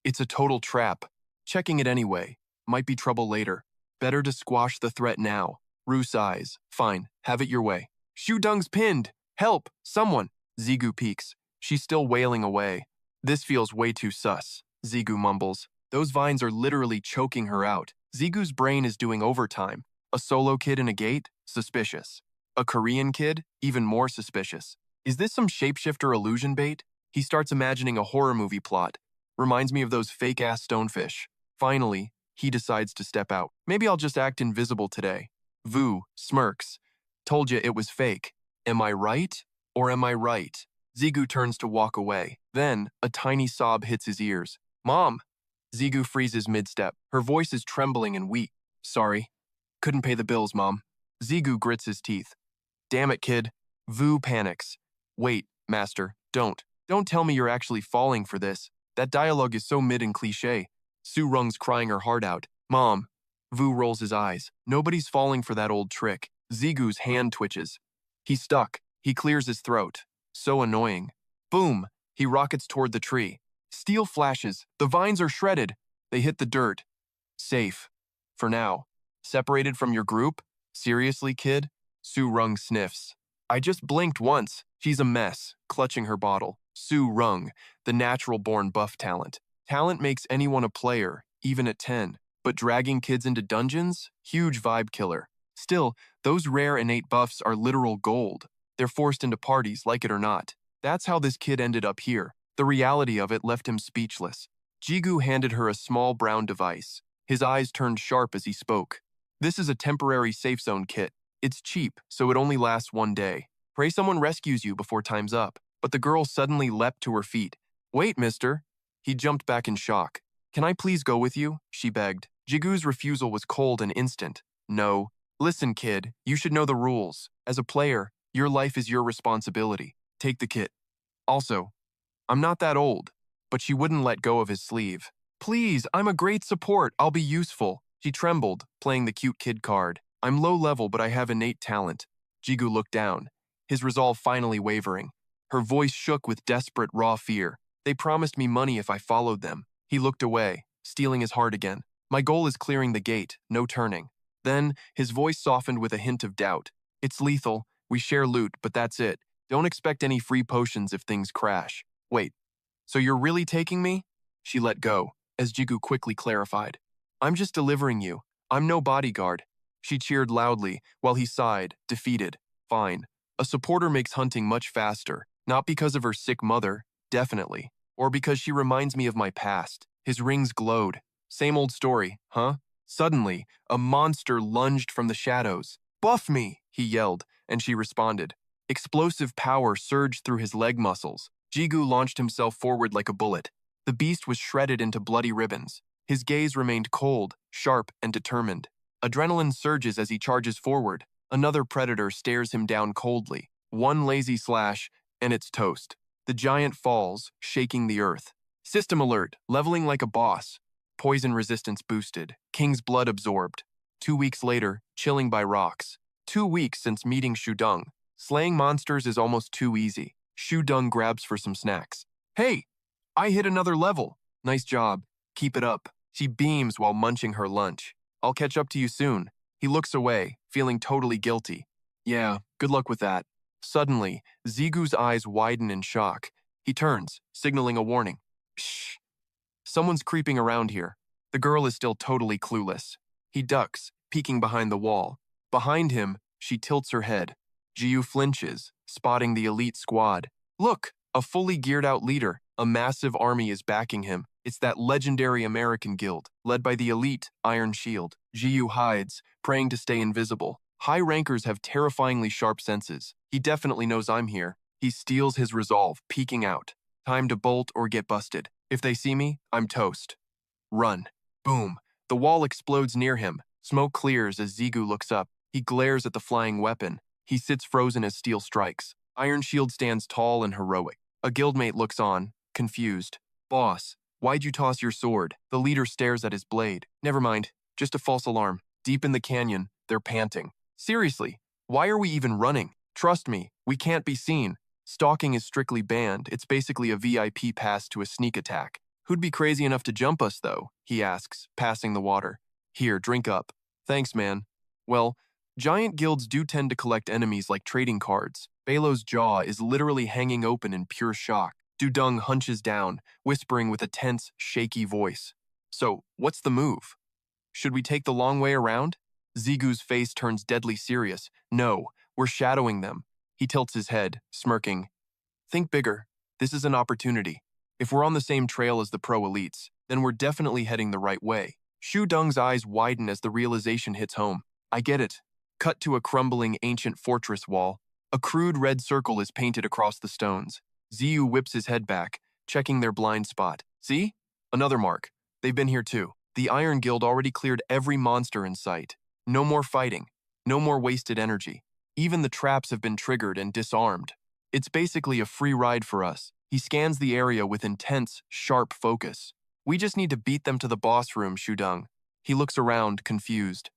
it's a total trap. Checking it anyway. Might be trouble later. Better to squash the threat now. Rue sighs. Fine, have it your way. Shudung's pinned. Help, someone. Zigyu peeks. She's still wailing away. This feels way too sus. Zigyu mumbles. Those vines are literally choking her out. Zigu's brain is doing overtime. A solo kid in a gate? Suspicious. A Korean kid? Even more suspicious. Is this some shapeshifter illusion bait? He starts imagining a horror movie plot. Reminds me of those fake-ass stonefish. Finally, he decides to step out. Maybe I'll just act invisible today. Vu smirks. Told you it was fake. Am I right? Or am I right? Zigyu turns to walk away. Then, a tiny sob hits his ears. Mom! Zigyu freezes mid-step. Her voice is trembling and weak. Sorry. Couldn't pay the bills, Mom. Zigyu grits his teeth. Damn it, kid. Vu panics. Wait, Master, don't. Don't tell me you're actually falling for this. That dialogue is so mid and cliché. Su-rung's crying her heart out. Mom. Vu rolls his eyes. Nobody's falling for that old trick. Zigu's hand twitches. He's stuck. He clears his throat. So annoying. Boom! He rockets toward the tree. Steel flashes. The vines are shredded. They hit the dirt. Safe. For now. Separated from your group? Seriously, kid? Su-rung sniffs. I just blinked once. She's a mess, clutching her bottle. Su-rung, the natural-born buff talent. Talent makes anyone a player, even at 10. But dragging kids into dungeons? Huge vibe killer. Still, those rare innate buffs are literal gold. They're forced into parties, like it or not. That's how this kid ended up here. The reality of it left him speechless. Jigu handed her a small brown device. His eyes turned sharp as he spoke. This is a temporary safe zone kit. It's cheap, so it only lasts 1 day. Pray someone rescues you before time's up. But the girl suddenly leapt to her feet. Wait, mister. He jumped back in shock. Can I please go with you? She begged. Jigu's refusal was cold and instant. No. Listen, kid, you should know the rules. As a player, your life is your responsibility. Take the kit. Also, I'm not that old. But she wouldn't let go of his sleeve. Please, I'm a great support. I'll be useful. She trembled, playing the cute kid card. I'm low level, but I have innate talent. Jigu looked down, his resolve finally wavering. Her voice shook with desperate, raw fear. They promised me money if I followed them. He looked away, steeling his heart again. My goal is clearing the gate, no turning. Then, his voice softened with a hint of doubt. It's lethal. We share loot, but that's it. Don't expect any free potions if things crash. Wait, so you're really taking me? She let go, as Jigu quickly clarified. I'm just delivering you. I'm no bodyguard. She cheered loudly, while he sighed, defeated. Fine. A supporter makes hunting much faster, not because of her sick mother, definitely, or because she reminds me of my past. His rings glowed. Same old story, huh? Suddenly, a monster lunged from the shadows. Buff me, he yelled, and she responded. Explosive power surged through his leg muscles. Jigu launched himself forward like a bullet. The beast was shredded into bloody ribbons. His gaze remained cold, sharp, and determined. Adrenaline surges as he charges forward. Another predator stares him down coldly. One lazy slash, and it's toast. The giant falls, shaking the earth. System alert, leveling like a boss. Poison resistance boosted, King's blood absorbed. 2 weeks later, chilling by rocks. 2 weeks since meeting Shudong. Slaying monsters is almost too easy. Shudong grabs for some snacks. Hey, I hit another level. Nice job. Keep it up. She beams while munching her lunch. I'll catch up to you soon. He looks away, feeling totally guilty. Yeah, good luck with that. Suddenly, Zigu's eyes widen in shock. He turns, signaling a warning. Shh. Someone's creeping around here. The girl is still totally clueless. He ducks, peeking behind the wall. Behind him, she tilts her head. Gigyu flinches, spotting the elite squad. Look, a fully geared out leader. A massive army is backing him. It's that legendary American guild, led by the elite Iron Shield. Gigyu hides, praying to stay invisible. High rankers have terrifyingly sharp senses. He definitely knows I'm here. He steals his resolve, peeking out. Time to bolt or get busted. If they see me, I'm toast. Run. Boom. The wall explodes near him. Smoke clears as Zigu looks up. He glares at the flying weapon. He sits frozen as steel strikes. Iron Shield stands tall and heroic. A guildmate looks on, confused. Boss, why'd you toss your sword? The leader stares at his blade. Never mind, just a false alarm. Deep in the canyon, they're panting. Seriously, why are we even running? Trust me, we can't be seen. Stalking is strictly banned. It's basically a VIP pass to a sneak attack. Who'd be crazy enough to jump us, though? He asks, passing the water. Here, drink up. Thanks, man. Well, giant guilds do tend to collect enemies like trading cards. Belo's jaw is literally hanging open in pure shock. Dudung hunches down, whispering with a tense, shaky voice. So, what's the move? Should we take the long way around? Zigu's face turns deadly serious. No, we're shadowing them. He tilts his head, smirking. Think bigger. This is an opportunity. If we're on the same trail as the pro elites, then we're definitely heading the right way. Shu Dung's eyes widen as the realization hits home. I get it. Cut to a crumbling ancient fortress wall. A crude red circle is painted across the stones. Ziyu whips his head back, checking their blind spot. See? Another mark. They've been here too. The Iron Guild already cleared every monster in sight. No more fighting. No more wasted energy. Even the traps have been triggered and disarmed. It's basically a free ride for us. He scans the area with intense, sharp focus. We just need to beat them to the boss room, Shudung. He looks around, confused.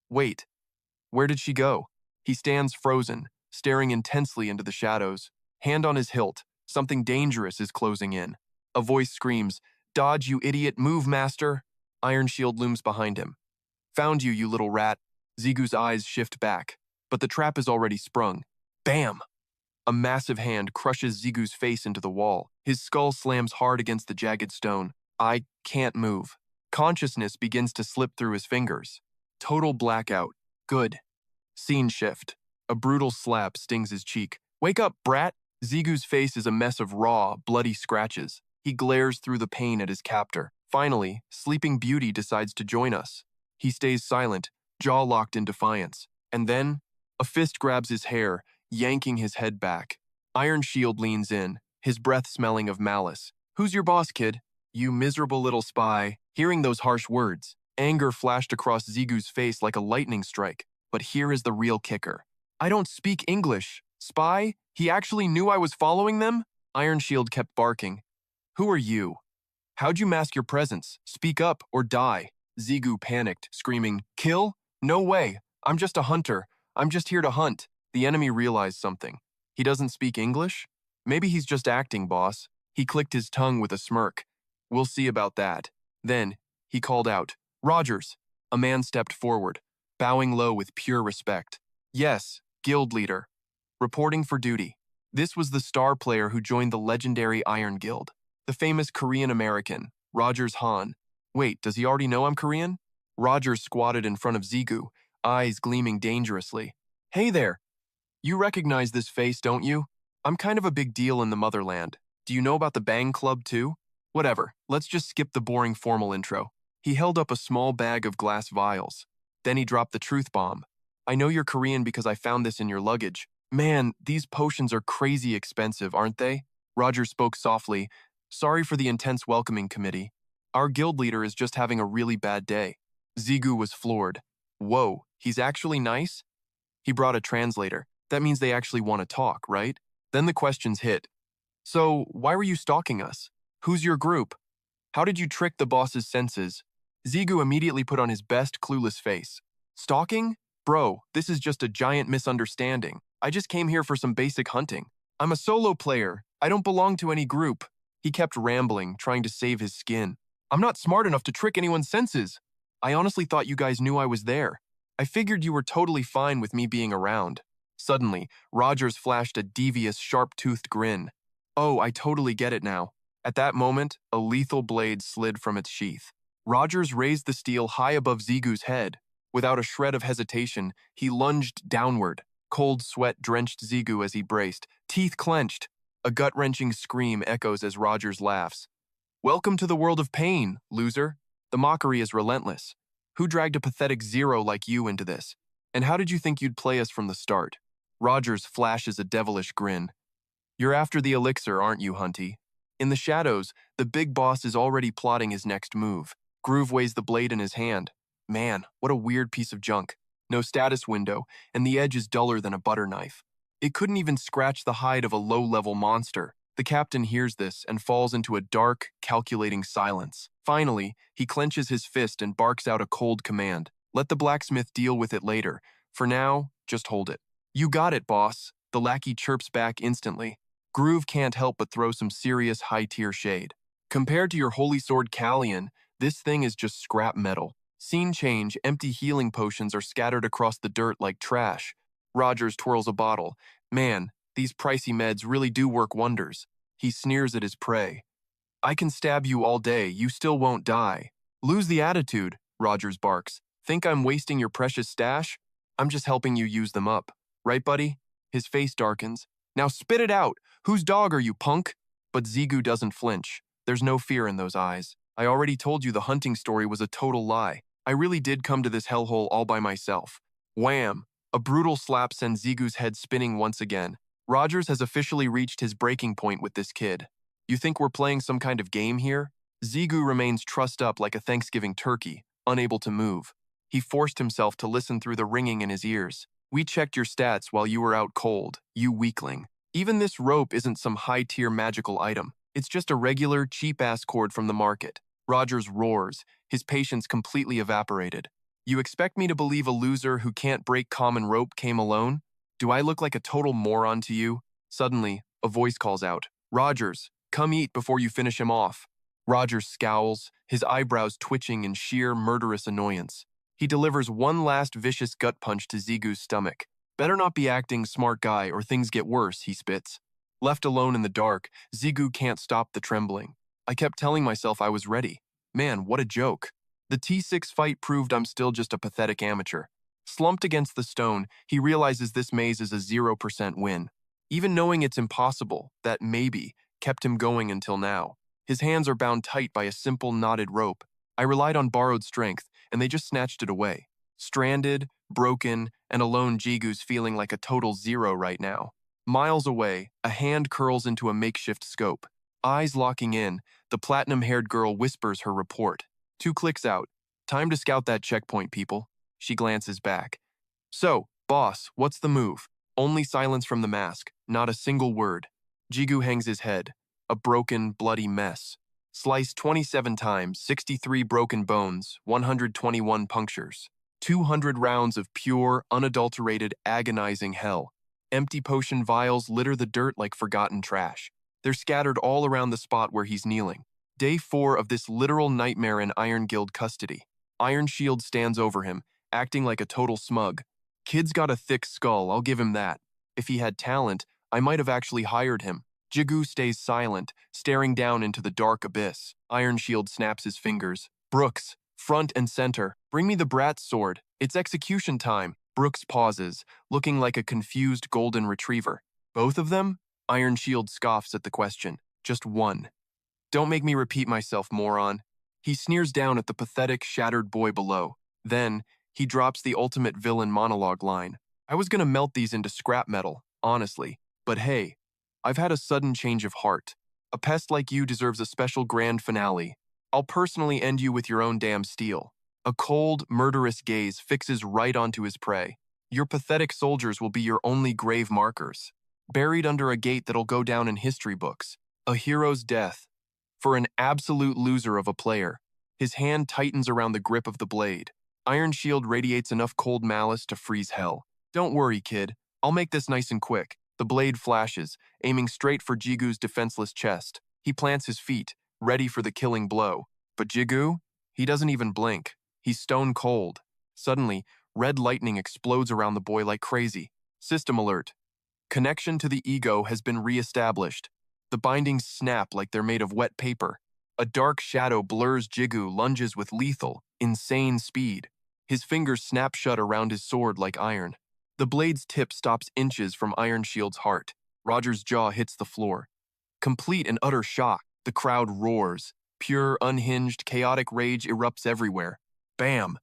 Wait, where did she go? He stands frozen, staring intensely into the shadows. Hand on his hilt, something dangerous is closing in. A voice screams, Dodge, you idiot, move, master! Iron Shield looms behind him. Found you, you little rat. Zigu's eyes shift back, but the trap is already sprung. Bam! A massive hand crushes Zigu's face into the wall. His skull slams hard against the jagged stone. I can't move. Consciousness begins to slip through his fingers. Total blackout. Good. Scene shift. A brutal slap stings his cheek. Wake up, brat! Zigu's face is a mess of raw, bloody scratches. He glares through the pain at his captor. Finally, Sleeping Beauty decides to join us. He stays silent, jaw locked in defiance. And then, a fist grabs his hair, yanking his head back. Iron Shield leans in, his breath smelling of malice. Who's your boss, kid? You miserable little spy. Hearing those harsh words, anger flashed across Zigu's face like a lightning strike. But here is the real kicker. I don't speak English. Spy? He actually knew I was following them? Iron Shield kept barking. Who are you? How'd you mask your presence? Speak up or die. Zigu panicked, screaming, Kill? No way. I'm just a hunter. I'm just here to hunt. The enemy realized something. He doesn't speak English? Maybe he's just acting, boss. He clicked his tongue with a smirk. We'll see about that. Then, he called out, Rogers. A man stepped forward, bowing low with pure respect. Yes, guild leader. Reporting for duty. This was the star player who joined the legendary Iron Guild. The famous Korean-American, Rogers Han. Wait, does he already know I'm Korean? Rogers squatted in front of Zigu, eyes gleaming dangerously. Hey there. You recognize this face, don't you? I'm kind of a big deal in the motherland. Do you know about the Bang Club too? Whatever, let's just skip the boring formal intro. He held up a small bag of glass vials. Then he dropped the truth bomb. I know you're Korean because I found this in your luggage. Man, these potions are crazy expensive, aren't they? Roger spoke softly. Sorry for the intense welcoming committee. Our guild leader is just having a really bad day. Zigu was floored. Whoa, he's actually nice? He brought a translator. That means they actually want to talk, right? Then the questions hit. So, why were you stalking us? Who's your group? How did you trick the boss's senses? Zigu immediately put on his best clueless face. Stalking? Bro, this is just a giant misunderstanding. I just came here for some basic hunting. I'm a solo player. I don't belong to any group. He kept rambling, trying to save his skin. I'm not smart enough to trick anyone's senses. I honestly thought you guys knew I was there. I figured you were totally fine with me being around. Suddenly, Rogers flashed a devious, sharp-toothed grin. Oh, I totally get it now. At that moment, a lethal blade slid from its sheath. Rogers raised the steel high above Zigu's head. Without a shred of hesitation, he lunged downward. Cold sweat drenched Zigu as he braced, teeth clenched. A gut-wrenching scream echoes as Rogers laughs. Welcome to the world of pain, loser. The mockery is relentless. Who dragged a pathetic zero like you into this? And how did you think you'd play us from the start? Rogers flashes a devilish grin. You're after the elixir, aren't you, Hunty? In the shadows, the big boss is already plotting his next move. Groove weighs the blade in his hand. Man, what a weird piece of junk. No status window, and the edge is duller than a butter knife. It couldn't even scratch the hide of a low-level monster. The captain hears this and falls into a dark, calculating silence. Finally, he clenches his fist and barks out a cold command. Let the blacksmith deal with it later. For now, just hold it. You got it, boss. The lackey chirps back instantly. Groove can't help but throw some serious high-tier shade. Compared to your holy sword Callion, this thing is just scrap metal. Scene change, empty healing potions are scattered across the dirt like trash. Rogers twirls a bottle. Man, these pricey meds really do work wonders. He sneers at his prey. I can stab you all day, you still won't die. Lose the attitude, Rogers barks. Think I'm wasting your precious stash? I'm just helping you use them up. Right, buddy? His face darkens. Now spit it out! Whose dog are you, punk? But Zigu doesn't flinch. There's no fear in those eyes. I already told you the hunting story was a total lie. I really did come to this hellhole all by myself. Wham! A brutal slap sends Zigu's head spinning once again. Rogers has officially reached his breaking point with this kid. You think we're playing some kind of game here? Zigu remains trussed up like a Thanksgiving turkey, unable to move. He forced himself to listen through the ringing in his ears. We checked your stats while you were out cold, you weakling. Even this rope isn't some high-tier magical item. It's just a regular, cheap-ass cord from the market. Rogers roars, his patience completely evaporated. You expect me to believe a loser who can't break common rope came alone? Do I look like a total moron to you? Suddenly, a voice calls out, Rogers, come eat before you finish him off. Rogers scowls, his eyebrows twitching in sheer murderous annoyance. He delivers one last vicious gut punch to Zigu's stomach. Better not be acting smart guy or things get worse, he spits. Left alone in the dark, Zigu can't stop the trembling. I kept telling myself I was ready. Man, what a joke. The T6 fight proved I'm still just a pathetic amateur. Slumped against the stone, he realizes this maze is a 0% win. Even knowing it's impossible, that maybe, kept him going until now. His hands are bound tight by a simple knotted rope. I relied on borrowed strength, and they just snatched it away. Stranded, broken, and alone, Jigu's feeling like a total zero right now. Miles away, a hand curls into a makeshift scope. Eyes locking in, the platinum-haired girl whispers her report. 2 clicks out. Time to scout that checkpoint, people. She glances back. So, boss, what's the move? Only silence from the mask, not a single word. Jigu hangs his head. A broken, bloody mess. Sliced 27 times, 63 broken bones, 121 punctures. 200 rounds of pure, unadulterated, agonizing hell. Empty potion vials litter the dirt like forgotten trash. They're scattered all around the spot where he's kneeling. Day 4 of this literal nightmare in Iron Guild custody. Iron Shield stands over him, acting like a total smug. Kid's got a thick skull, I'll give him that. If he had talent, I might have actually hired him. Jigu stays silent, staring down into the dark abyss. Iron Shield snaps his fingers. Brooks, front and center. Bring me the brat's sword. It's execution time. Brooks pauses, looking like a confused golden retriever. Both of them? Iron Shield scoffs at the question. Just one. Don't make me repeat myself, moron. He sneers down at the pathetic, shattered boy below. Then, he drops the ultimate villain monologue line. I was gonna melt these into scrap metal, honestly. But hey, I've had a sudden change of heart. A pest like you deserves a special grand finale. I'll personally end you with your own damn steel. A cold, murderous gaze fixes right onto his prey. Your pathetic soldiers will be your only grave markers. buried under a gate that'll go down in history books. A hero's death. For an absolute loser of a player. His hand tightens around the grip of the blade. Iron Shield radiates enough cold malice to freeze hell. Don't worry, kid. I'll make this nice and quick. The blade flashes, aiming straight for Jigu's defenseless chest. He plants his feet, ready for the killing blow. But Gigyu? He doesn't even blink. He's stone cold. Suddenly, red lightning explodes around the boy like crazy. System alert. Connection to the ego has been re-established. The bindings snap like they're made of wet paper. A dark shadow blurs Gigyu, lunges with lethal, insane speed. His fingers snap shut around his sword like iron. The blade's tip stops inches from Iron Shield's heart. Roger's jaw hits the floor. Complete and utter shock, the crowd roars. Pure, unhinged, chaotic rage erupts everywhere. Bam!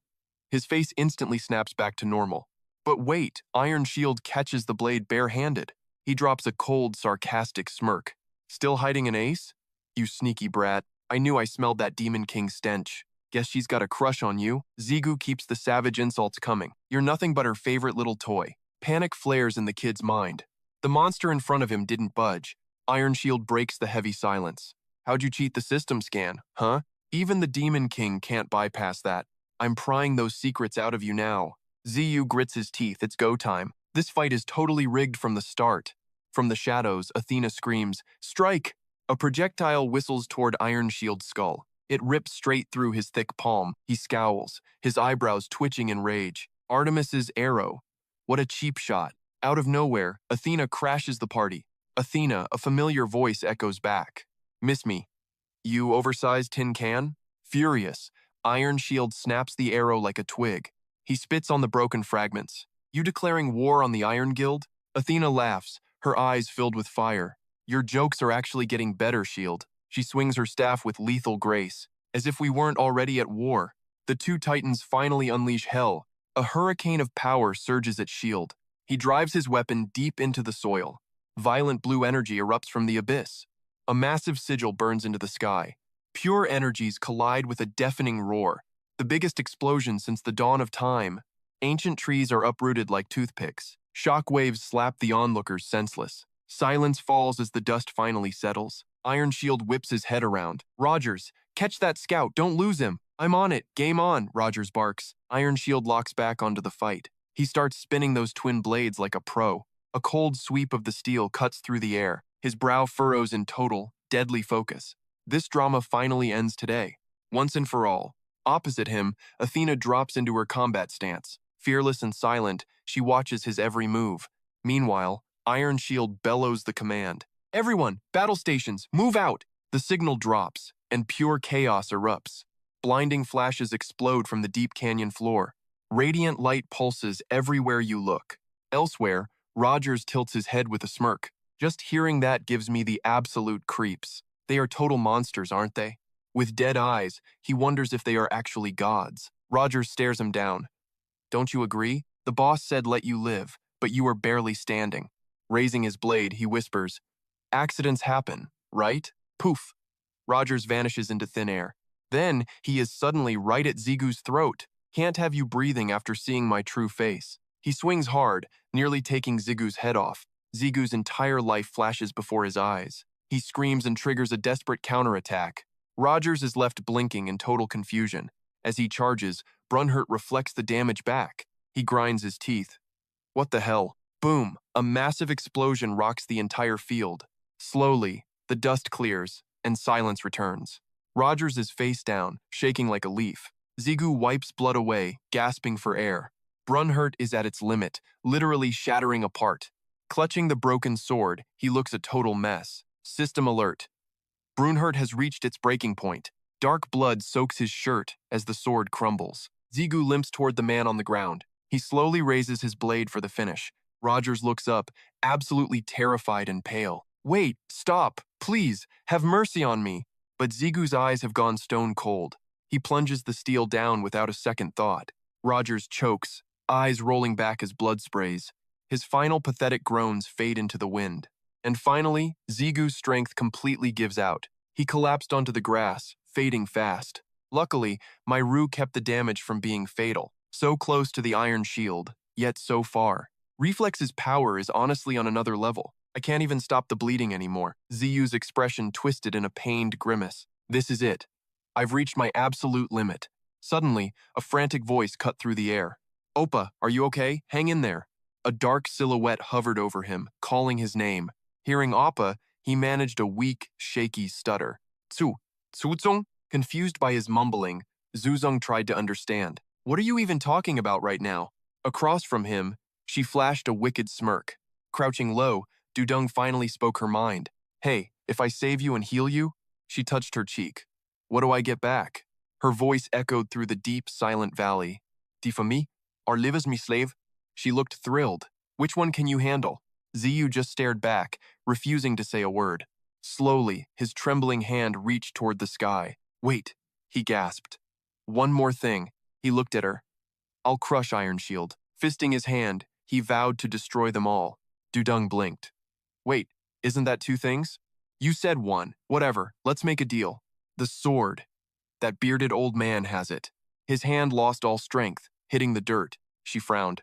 His face instantly snaps back to normal. But wait, Iron Shield catches the blade barehanded. He drops a cold, sarcastic smirk. Still hiding an ace? You sneaky brat. I knew I smelled that Demon King stench. Guess she's got a crush on you. Gigyu keeps the savage insults coming. You're nothing but her favorite little toy. Panic flares in the kid's mind. The monster in front of him didn't budge. Iron Shield breaks the heavy silence. How'd you cheat the system scan, huh? Even the Demon King can't bypass that. I'm prying those secrets out of you now. Gigyu grits his teeth. It's go time. This fight is totally rigged from the start. From the shadows, Athena screams, "Strike!" A projectile whistles toward Iron Shield's skull. It rips straight through his thick palm. He scowls, his eyebrows twitching in rage. Artemis's arrow. What a cheap shot. Out of nowhere, Athena crashes the party. Athena, a familiar voice echoes back. Miss me. You oversized tin can? Furious, Iron Shield snaps the arrow like a twig. He spits on the broken fragments. You declaring war on the Iron Guild? Athena laughs, her eyes filled with fire. Your jokes are actually getting better, Shield. She swings her staff with lethal grace. As if we weren't already at war. The two titans finally unleash hell. A hurricane of power surges at Shield. He drives his weapon deep into the soil. Violent blue energy erupts from the abyss. A massive sigil burns into the sky. Pure energies collide with a deafening roar. The biggest explosion since the dawn of time. Ancient trees are uprooted like toothpicks. Shock waves slap the onlookers senseless. Silence falls as the dust finally settles. Iron Shield whips his head around. Rogers, catch that scout, don't lose him. I'm on it, game on, Rogers barks. Iron Shield locks back onto the fight. He starts spinning those twin blades like a pro. A cold sweep of the steel cuts through the air. His brow furrows in total, deadly focus. This drama finally ends today. Once and for all. Opposite him, Athena drops into her combat stance. Fearless and silent, she watches his every move. Meanwhile, Iron Shield bellows the command. Everyone, battle stations, move out! The signal drops, and pure chaos erupts. Blinding flashes explode from the deep canyon floor. Radiant light pulses everywhere you look. Elsewhere, Rogers tilts his head with a smirk. Just hearing that gives me the absolute creeps. They are total monsters, aren't they? With dead eyes, he wonders if they are actually gods. Rogers stares him down. Don't you agree? The boss said let you live, but you are barely standing. Raising his blade, he whispers, accidents happen, right? Poof. Rogers vanishes into thin air. Then, he is suddenly right at Zigu's throat. Can't have you breathing after seeing my true face. He swings hard, nearly taking Zigu's head off. Zigu's entire life flashes before his eyes. He screams and triggers a desperate counterattack. Rogers is left blinking in total confusion. As he charges, Brunhart reflects the damage back. He grinds his teeth. What the hell? Boom! A massive explosion rocks the entire field. Slowly, the dust clears, and silence returns. Rogers is face down, shaking like a leaf. Ziggu wipes blood away, gasping for air. Brunhart is at its limit, literally shattering apart. Clutching the broken sword, he looks a total mess. System alert. Brunhart has reached its breaking point. Dark blood soaks his shirt as the sword crumbles. Ziggu limps toward the man on the ground. He slowly raises his blade for the finish. Rogers looks up, absolutely terrified and pale. Wait, stop, please, have mercy on me. But Zigu's eyes have gone stone cold. He plunges the steel down without a second thought. Rogers chokes, eyes rolling back as blood sprays. His final pathetic groans fade into the wind. And finally, Zigu's strength completely gives out. He collapsed onto the grass, fading fast. Luckily, my Ru kept the damage from being fatal. So close to the iron shield, yet so far. Reflex's power is honestly on another level. I can't even stop the bleeding anymore. Ziyu's expression twisted in a pained grimace. This is it. I've reached my absolute limit. Suddenly, a frantic voice cut through the air. Oppa, are you okay? Hang in there. A dark silhouette hovered over him, calling his name. Hearing Oppa, he managed a weak, shaky stutter. Zuzong? Confused by his mumbling, Zuzong tried to understand. What are you even talking about right now? Across from him, she flashed a wicked smirk. Crouching low, Dudong finally spoke her mind. Hey, if I save you and heal you? She touched her cheek. What do I get back? Her voice echoed through the deep, silent valley. For me? Or live as me slave? She looked thrilled. Which one can you handle? Ziyu just stared back, refusing to say a word. Slowly, his trembling hand reached toward the sky. Wait, he gasped. One more thing. He looked at her. I'll crush Iron Shield. Fisting his hand, he vowed to destroy them all. Dudong blinked. Wait, isn't that two things? You said one. Whatever, let's make a deal. The sword. That bearded old man has it. His hand lost all strength, hitting the dirt. She frowned.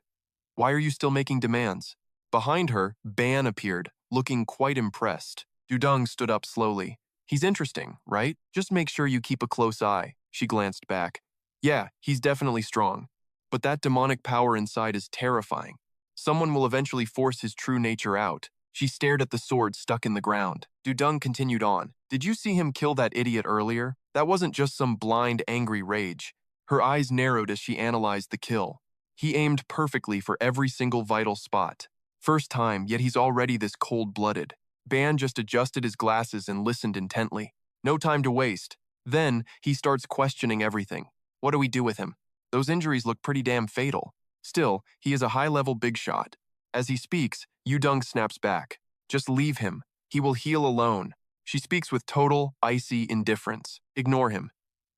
Why are you still making demands? Behind her, Ban appeared, looking quite impressed. Dudong stood up slowly. He's interesting, right? Just make sure you keep a close eye. She glanced back. Yeah, he's definitely strong. But that demonic power inside is terrifying. Someone will eventually force his true nature out. She stared at the sword stuck in the ground. Dudong continued on. Did you see him kill that idiot earlier? That wasn't just some blind, angry rage. Her eyes narrowed as she analyzed the kill. He aimed perfectly for every single vital spot. First time, yet he's already this cold-blooded. Ban just adjusted his glasses and listened intently. No time to waste. Then, he starts questioning everything. What do we do with him? Those injuries look pretty damn fatal. Still, he is a high-level big shot. As he speaks, Yudong snaps back. Just leave him. He will heal alone. She speaks with total, icy indifference. Ignore him.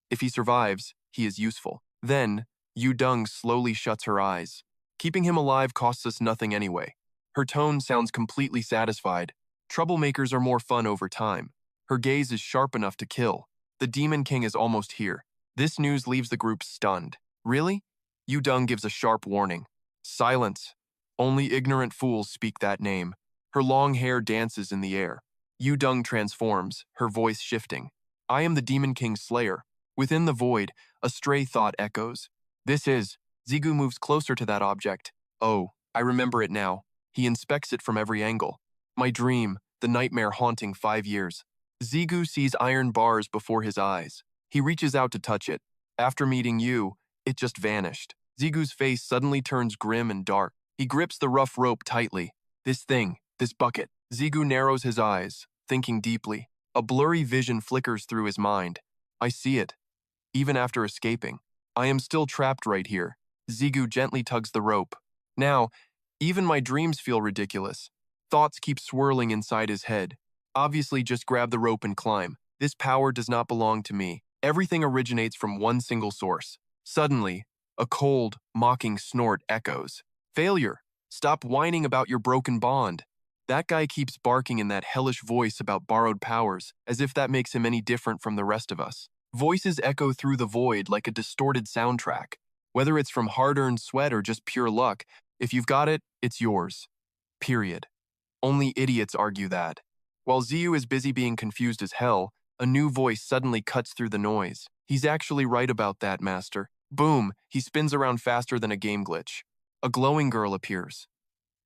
If he survives, he is useful. Then, Yudong slowly shuts her eyes. Keeping him alive costs us nothing anyway. Her tone sounds completely satisfied. Troublemakers are more fun over time. Her gaze is sharp enough to kill. The Demon King is almost here. This news leaves the group stunned. Really? Yudong gives a sharp warning. Silence. Only ignorant fools speak that name. Her long hair dances in the air. Yudong transforms, her voice shifting. I am the Demon King's slayer. Within the void, a stray thought echoes. This is. Zigu moves closer to that object. Oh, I remember it now. He inspects it from every angle. My dream, the nightmare haunting 5 years. Zigu sees iron bars before his eyes. He reaches out to touch it. After meeting you, it just vanished. Zigu's face suddenly turns grim and dark. He grips the rough rope tightly. This thing, this bucket. Zigu narrows his eyes, thinking deeply. A blurry vision flickers through his mind. I see it. Even after escaping, I am still trapped right here. Zigu gently tugs the rope. Now, even my dreams feel ridiculous. Thoughts keep swirling inside his head. Obviously, just grab the rope and climb. This power does not belong to me. Everything originates from one single source. Suddenly, a cold, mocking snort echoes. Failure. Stop whining about your broken bond. That guy keeps barking in that hellish voice about borrowed powers, as if that makes him any different from the rest of us. Voices echo through the void like a distorted soundtrack. Whether it's from hard-earned sweat or just pure luck, if you've got it, it's yours. Period. Only idiots argue that. While Ziyu is busy being confused as hell, a new voice suddenly cuts through the noise. He's actually right about that, Master. Boom, he spins around faster than a game glitch. A glowing girl appears.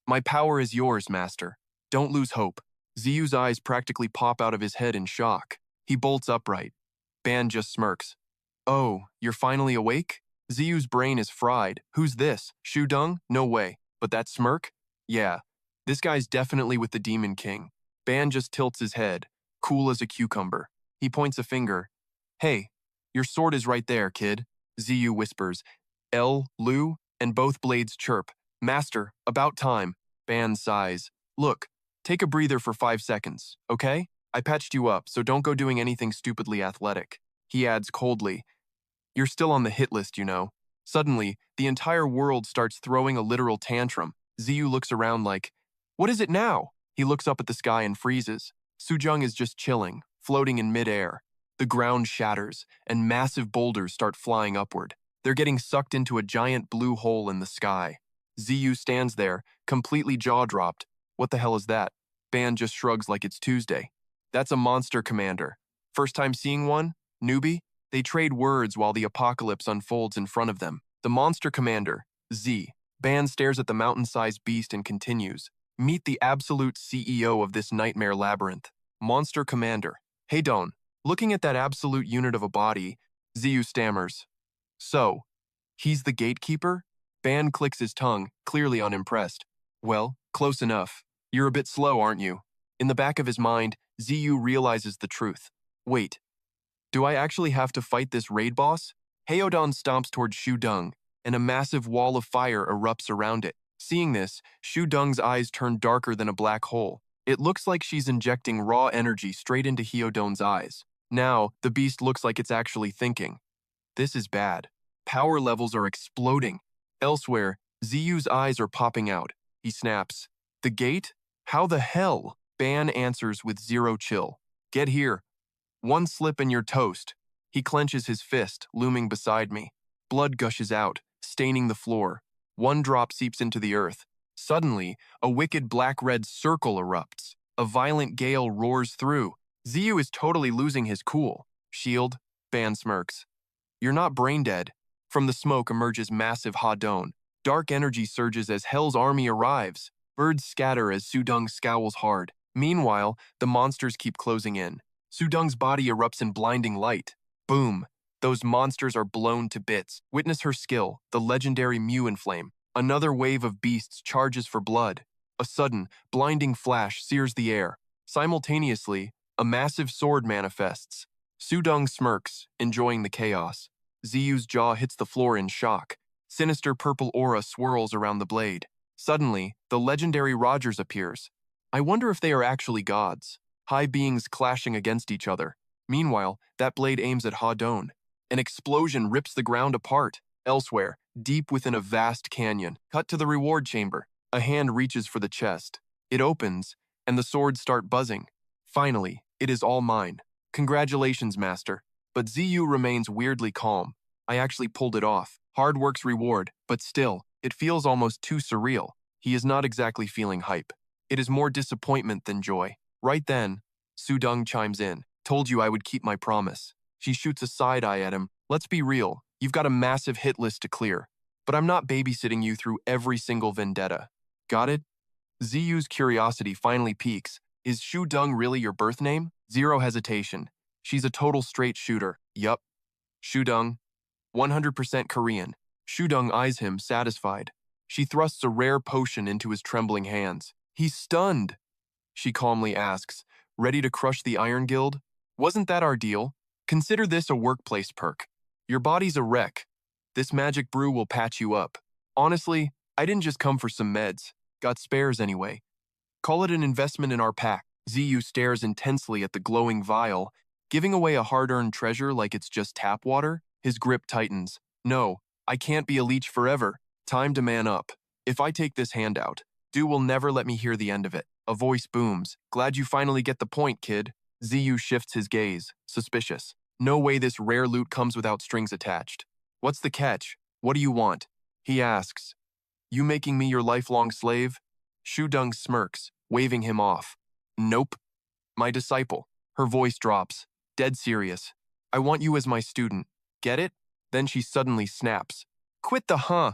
My power is yours, Master. Don't lose hope. Ziyu's eyes practically pop out of his head in shock. He bolts upright. Ban just smirks. Oh, you're finally awake? Ziyu's brain is fried. Who's this? Shu Dung? No way. But that smirk? Yeah. This guy's definitely with the Demon King. Ban just tilts his head, cool as a cucumber. He points a finger. Hey, your sword is right there, kid. Ziyu whispers. Lu, and both blades chirp. Master, about time. Ban sighs. Look, take a breather for 5 seconds, okay? I patched you up, so don't go doing anything stupidly athletic. He adds coldly. You're still on the hit list, you know. Suddenly, the entire world starts throwing a literal tantrum. Ziyu looks around like, what is it now? He looks up at the sky and freezes. Sujung is just chilling, floating in midair. The ground shatters, and massive boulders start flying upward. They're getting sucked into a giant blue hole in the sky. Ziyu stands there, completely jaw-dropped. What the hell is that? Ban just shrugs like it's Tuesday. That's a monster commander. First time seeing one? Newbie? They trade words while the apocalypse unfolds in front of them. The monster commander, Z. Ban stares at the mountain-sized beast and continues. Meet the absolute CEO of this nightmare labyrinth. Monster commander. Hey Don, looking at that absolute unit of a body, Ziyu stammers. So, he's the gatekeeper? Ban clicks his tongue, clearly unimpressed. Well, close enough. You're a bit slow, aren't you? In the back of his mind, Ziyu realizes the truth. Wait, do I actually have to fight this raid boss? Heodon stomps toward Shu Dung, and a massive wall of fire erupts around it. Seeing this, Shu Dung's eyes turn darker than a black hole. It looks like she's injecting raw energy straight into Heodon's eyes. Now, the beast looks like it's actually thinking. This is bad. Power levels are exploding. Elsewhere, Ziyu's eyes are popping out. He snaps. The gate? How the hell? Ban answers with zero chill. Get here. One slip and you're toast. He clenches his fist, looming beside me. Blood gushes out, staining the floor. One drop seeps into the earth. Suddenly, a wicked black-red circle erupts. A violent gale roars through. Ziyu is totally losing his cool. Shield, Ban smirks. You're not brain dead. From the smoke emerges massive Hadon. Dark energy surges as Hell's army arrives. Birds scatter as Sudung scowls hard. Meanwhile, the monsters keep closing in. Sudung's body erupts in blinding light. Boom! Those monsters are blown to bits. Witness her skill, the legendary Mew in Flame. Another wave of beasts charges for blood. A sudden, blinding flash sears the air. Simultaneously, a massive sword manifests. Sudung smirks, enjoying the chaos. Ziyu's jaw hits the floor in shock. Sinister purple aura swirls around the blade. Suddenly, the legendary Rogers appears. I wonder if they are actually gods. High beings clashing against each other. Meanwhile, that blade aims at Hadon. An explosion rips the ground apart. Elsewhere, deep within a vast canyon, cut to the reward chamber. A hand reaches for the chest. It opens, and the swords start buzzing. Finally, it is all mine. Congratulations, Master. But Ziyu remains weirdly calm. I actually pulled it off. Hard work's reward, but still, it feels almost too surreal. He is not exactly feeling hype. It is more disappointment than joy. Right then, Sudung chimes in. Told you I would keep my promise. She shoots a side eye at him. Let's be real, you've got a massive hit list to clear. But I'm not babysitting you through every single vendetta. Got it? Ziyu's curiosity finally peaks. Is Shu Dung really your birth name? Zero hesitation. She's a total straight shooter. Yup. Shu Dung. 100% Korean. Shu Dung eyes him, satisfied. She thrusts a rare potion into his trembling hands. He's stunned. She calmly asks, ready to crush the Iron Guild? Wasn't that our deal? Consider this a workplace perk. Your body's a wreck. This magic brew will patch you up. Honestly, I didn't just come for some meds. Got spares anyway. Call it an investment in our pack. Ziyu stares intensely at the glowing vial, giving away a hard-earned treasure like it's just tap water. His grip tightens. No, I can't be a leech forever. Time to man up. If I take this handout, Du will never let me hear the end of it. A voice booms. Glad you finally get the point, kid. Ziyu shifts his gaze, suspicious. No way this rare loot comes without strings attached. What's the catch? What do you want? He asks. You making me your lifelong slave? Shu Dung smirks, waving him off. Nope. My disciple. Her voice drops. Dead serious. I want you as my student. Get it? Then she suddenly snaps. Quit the huh.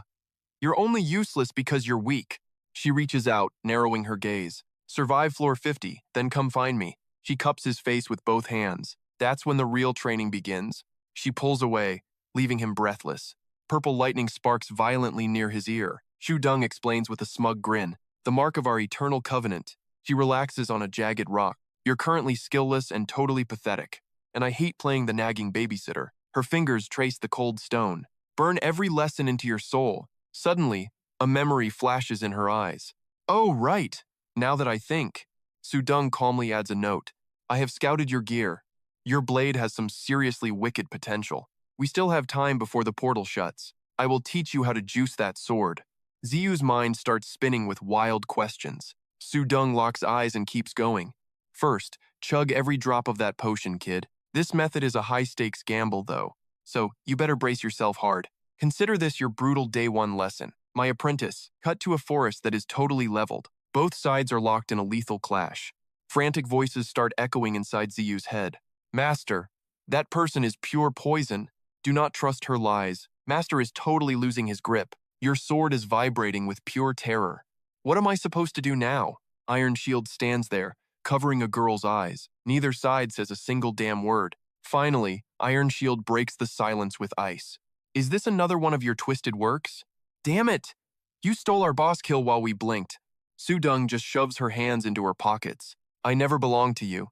You're only useless because you're weak. She reaches out, narrowing her gaze. Survive floor 50, then come find me. She cups his face with both hands. That's when the real training begins. She pulls away, leaving him breathless. Purple lightning sparks violently near his ear. Shu Dung explains with a smug grin. The mark of our eternal covenant. She relaxes on a jagged rock. You're currently skillless and totally pathetic. And I hate playing the nagging babysitter. Her fingers trace the cold stone. Burn every lesson into your soul. Suddenly, a memory flashes in her eyes. Oh, right. Now that I think. Sudung calmly adds a note. I have scouted your gear. Your blade has some seriously wicked potential. We still have time before the portal shuts. I will teach you how to juice that sword. Ziyu's mind starts spinning with wild questions. Sudung locks eyes and keeps going. First, chug every drop of that potion, kid. This method is a high-stakes gamble, though, so you better brace yourself hard. Consider this your brutal day one lesson. My apprentice, cut to a forest that is totally leveled. Both sides are locked in a lethal clash. Frantic voices start echoing inside Ziyu's head. Master, that person is pure poison. Do not trust her lies. Master is totally losing his grip. Your sword is vibrating with pure terror. What am I supposed to do now? Iron Shield stands there, covering a girl's eyes. Neither side says a single damn word. Finally, Iron Shield breaks the silence with ice. Is this another one of your twisted works? Damn it! You stole our boss kill while we blinked. Sudong just shoves her hands into her pockets. I never belonged to you.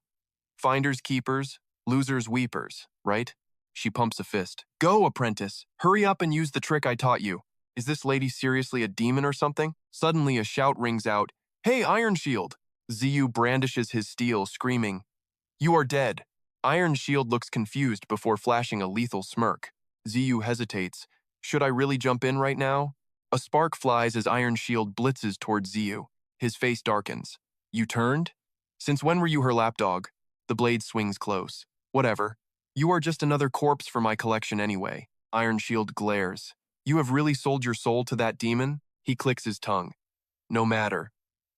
Finders keepers, losers weepers, right? She pumps a fist. Go, apprentice! Hurry up and use the trick I taught you. Is this lady seriously a demon or something? Suddenly a shout rings out. Hey, Iron Shield! Ziyu brandishes his steel, screaming, You are dead. Iron Shield looks confused before flashing a lethal smirk. Ziyu hesitates. Should I really jump in right now? A spark flies as Iron Shield blitzes towards Ziyu. His face darkens. You turned? Since when were you her lapdog? The blade swings close. Whatever. You are just another corpse for my collection anyway. Iron Shield glares. You have really sold your soul to that demon? He clicks his tongue. No matter.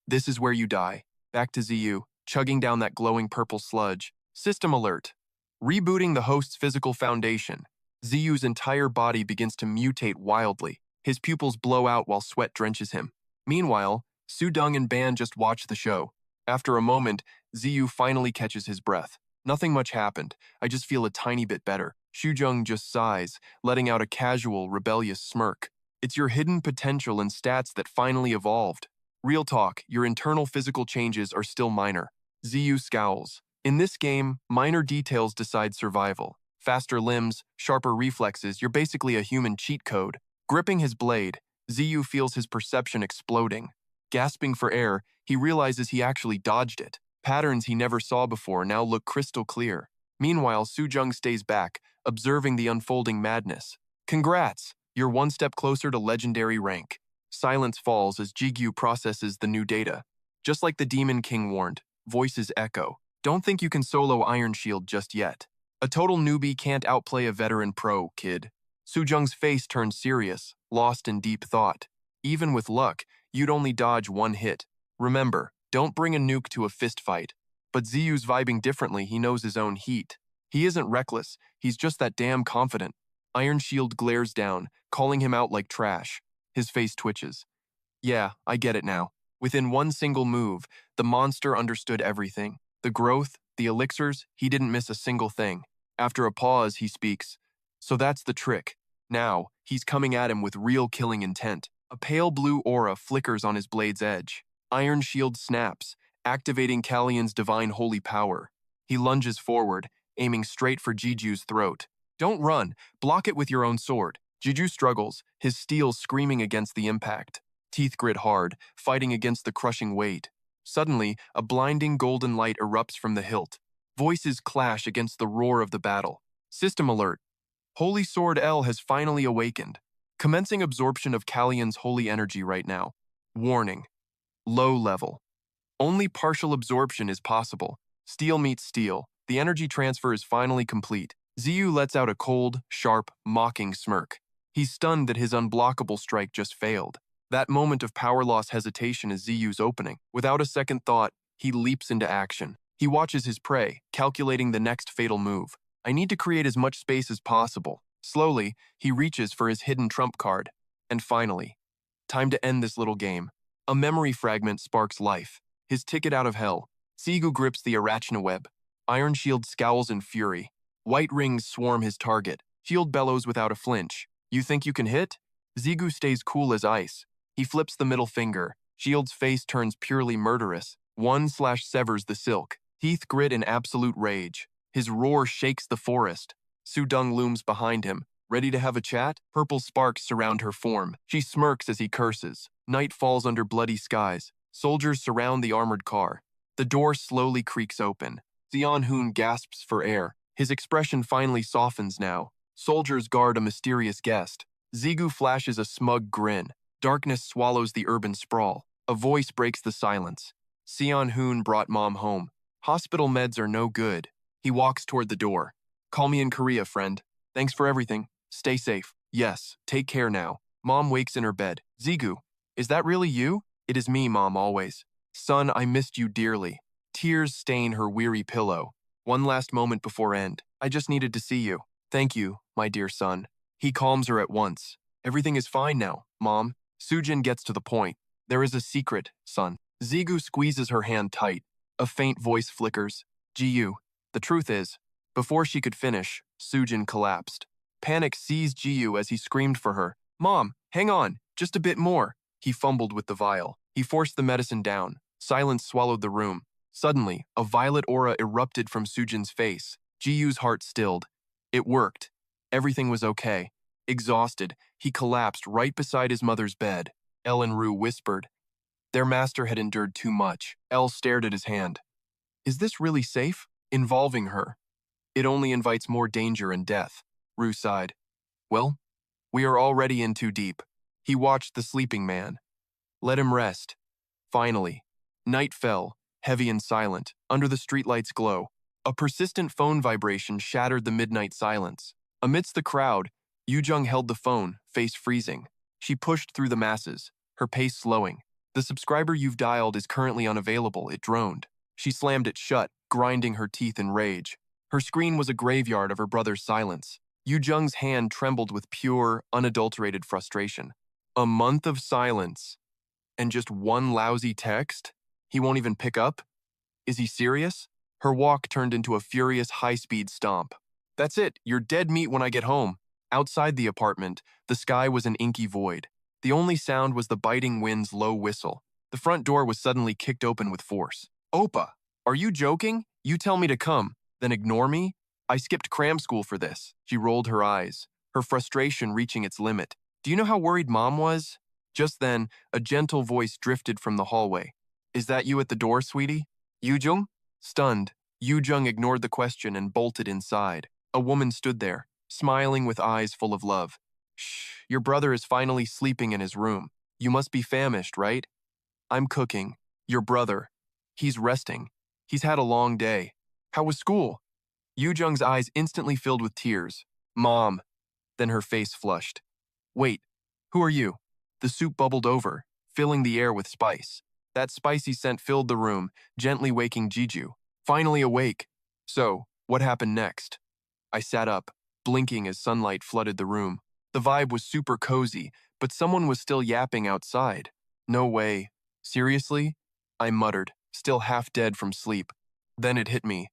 This is where you die. Back to Ziyu, chugging down that glowing purple sludge. System alert. Rebooting the host's physical foundation. Ziyu's entire body begins to mutate wildly. His pupils blow out while sweat drenches him. Meanwhile, Sudong and Ban just watch the show. After a moment, Ziyu finally catches his breath. Nothing much happened. I just feel a tiny bit better. Shujung just sighs, letting out a casual, rebellious smirk. It's your hidden potential and stats that finally evolved. Real talk, your internal physical changes are still minor. Ziyu scowls. In this game, minor details decide survival. Faster limbs, sharper reflexes, you're basically a human cheat code. Gripping his blade, Ziyu feels his perception exploding. Gasping for air, he realizes he actually dodged it. Patterns he never saw before now look crystal clear. Meanwhile, Sujung stays back, observing the unfolding madness. Congrats! You're one step closer to legendary rank. Silence falls as Gigyu processes the new data. Just like the Demon King warned, voices echo. Don't think you can solo Iron Shield just yet. A total newbie can't outplay a veteran pro, kid. Sujung's face turns serious, lost in deep thought. Even with luck, you'd only dodge one hit. Remember, don't bring a nuke to a fistfight. But Ziyu's vibing differently, he knows his own heat. He isn't reckless, he's just that damn confident. Iron Shield glares down, calling him out like trash. His face twitches. Yeah, I get it now. Within one single move, the monster understood everything. The growth, the elixirs, he didn't miss a single thing. After a pause, he speaks. So that's the trick. Now, he's coming at him with real killing intent. A pale blue aura flickers on his blade's edge. Iron Shield snaps, activating Kallian's divine holy power. He lunges forward, aiming straight for Gigyu's throat. Don't run, block it with your own sword. Gigyu struggles, his steel screaming against the impact. Teeth grit hard, fighting against the crushing weight. Suddenly, a blinding golden light erupts from the hilt. Voices clash against the roar of the battle. System alert. Holy Sword L has finally awakened. Commencing absorption of Kallian's holy energy right now. Warning. Low level. Only partial absorption is possible. Steel meets steel. The energy transfer is finally complete. Ziyu lets out a cold, sharp, mocking smirk. He's stunned that his unblockable strike just failed. That moment of power loss hesitation is Ziyu's opening. Without a second thought, he leaps into action. He watches his prey, calculating the next fatal move. I need to create as much space as possible. Slowly, he reaches for his hidden trump card. And finally, time to end this little game. A memory fragment sparks life. His ticket out of hell. Sigu grips the arachna web. Iron Shield scowls in fury. White rings swarm his target. Shield bellows without a flinch. You think you can hit? Zigu stays cool as ice. He flips the middle finger. Shield's face turns purely murderous. One slash severs the silk. Teeth grit in absolute rage. His roar shakes the forest. Sudong looms behind him, ready to have a chat. Purple sparks surround her form. She smirks as he curses. Night falls under bloody skies. Soldiers surround the armored car. The door slowly creaks open. Xian Hoon gasps for air. His expression finally softens now. Soldiers guard a mysterious guest. Zigu flashes a smug grin. Darkness swallows the urban sprawl. A voice breaks the silence. Xian Hoon brought Mom home. Hospital meds are no good. He walks toward the door. Call me in Korea, friend. Thanks for everything. Stay safe. Yes, take care now. Mom wakes in her bed. Zigu, is that really you? It is me, Mom, always. Son, I missed you dearly. Tears stain her weary pillow. One last moment before end. I just needed to see you. Thank you, my dear son. He calms her at once. Everything is fine now, Mom. Sujin gets to the point. There is a secret, son. Zigu squeezes her hand tight. A faint voice flickers. Gyu. The truth is, before she could finish, Sujin collapsed. Panic seized Gyu as he screamed for her. Mom, hang on, just a bit more. He fumbled with the vial. He forced the medicine down. Silence swallowed the room. Suddenly, a violet aura erupted from Sujin's face. Gyu's heart stilled. It worked. Everything was okay. Exhausted, he collapsed right beside his mother's bed. Rue whispered. Their master had endured too much. El stared at his hand. Is this really safe? Involving her. It only invites more danger and death. Rue sighed. Well, we are already in too deep. He watched the sleeping man. Let him rest. Finally, night fell, heavy and silent, under the streetlight's glow. A persistent phone vibration shattered the midnight silence. Amidst the crowd, Yujung held the phone, face freezing. She pushed through the masses, her pace slowing. The subscriber you've dialed is currently unavailable, it droned. She slammed it shut, grinding her teeth in rage. Her screen was a graveyard of her brother's silence. Yujung's hand trembled with pure, unadulterated frustration. A month of silence. And just one lousy text? He won't even pick up? Is he serious? Her walk turned into a furious high-speed stomp. That's it, you're dead meat when I get home. Outside the apartment, the sky was an inky void. The only sound was the biting wind's low whistle. The front door was suddenly kicked open with force. Opa, are you joking? You tell me to come, then ignore me? I skipped cram school for this. She rolled her eyes, her frustration reaching its limit. Do you know how worried Mom was? Just then, a gentle voice drifted from the hallway. Is that you at the door, sweetie? Yujung? Stunned, Yujung ignored the question and bolted inside. A woman stood there, smiling with eyes full of love. Shh, your brother is finally sleeping in his room. You must be famished, right? I'm cooking. Your brother. He's resting. He's had a long day. How was school? Yujung's eyes instantly filled with tears. Mom. Then her face flushed. Wait, who are you? The soup bubbled over, filling the air with spice. That spicy scent filled the room, gently waking Gigyu. Finally awake. So, what happened next? I sat up, blinking as sunlight flooded the room. The vibe was super cozy, but someone was still yapping outside. No way. Seriously? I muttered, still half dead from sleep. Then it hit me.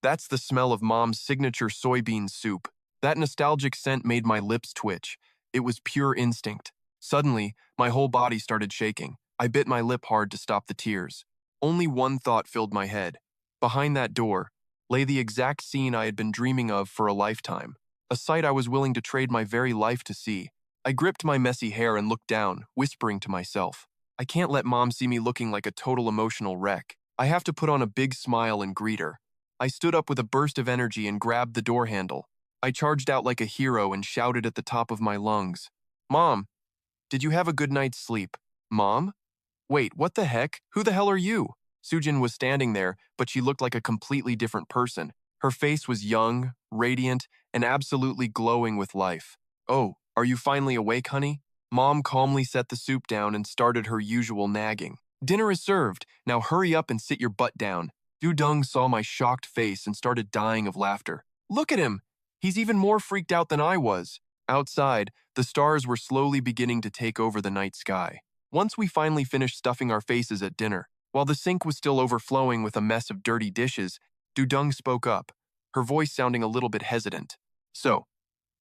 That's the smell of Mom's signature soybean soup. That nostalgic scent made my lips twitch. It was pure instinct. Suddenly, my whole body started shaking. I bit my lip hard to stop the tears. Only one thought filled my head. Behind that door lay the exact scene I had been dreaming of for a lifetime. A sight I was willing to trade my very life to see. I gripped my messy hair and looked down, whispering to myself, I can't let Mom see me looking like a total emotional wreck. I have to put on a big smile and greet her. I stood up with a burst of energy and grabbed the door handle. I charged out like a hero and shouted at the top of my lungs. Mom, did you have a good night's sleep? Mom? Wait, what the heck? Who the hell are you? Sujin was standing there, but she looked like a completely different person. Her face was young, radiant, and absolutely glowing with life. Oh, are you finally awake, honey? Mom calmly set the soup down and started her usual nagging. Dinner is served. Now hurry up and sit your butt down. Dudung saw my shocked face and started dying of laughter. Look at him! He's even more freaked out than I was. Outside, the stars were slowly beginning to take over the night sky. Once we finally finished stuffing our faces at dinner, while the sink was still overflowing with a mess of dirty dishes, Dudung spoke up, her voice sounding a little bit hesitant. So,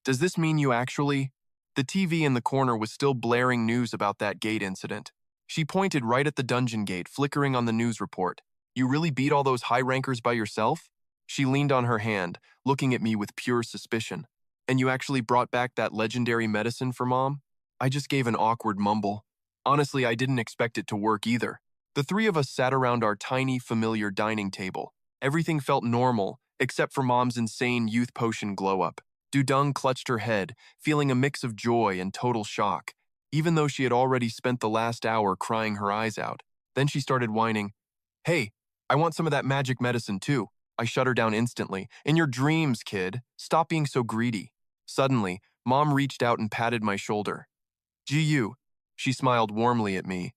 does this mean you actually… The TV in the corner was still blaring news about that gate incident. She pointed right at the dungeon gate, flickering on the news report. You really beat all those high rankers by yourself? She leaned on her hand, looking at me with pure suspicion. And you actually brought back that legendary medicine for Mom? I just gave an awkward mumble. Honestly, I didn't expect it to work either. The three of us sat around our tiny, familiar dining table. Everything felt normal, except for Mom's insane youth potion glow-up. Dudung clutched her head, feeling a mix of joy and total shock, even though she had already spent the last hour crying her eyes out. Then she started whining, Hey, I want some of that magic medicine too. I shut her down instantly. In your dreams, kid. Stop being so greedy. Suddenly, Mom reached out and patted my shoulder. Gyu. She smiled warmly at me.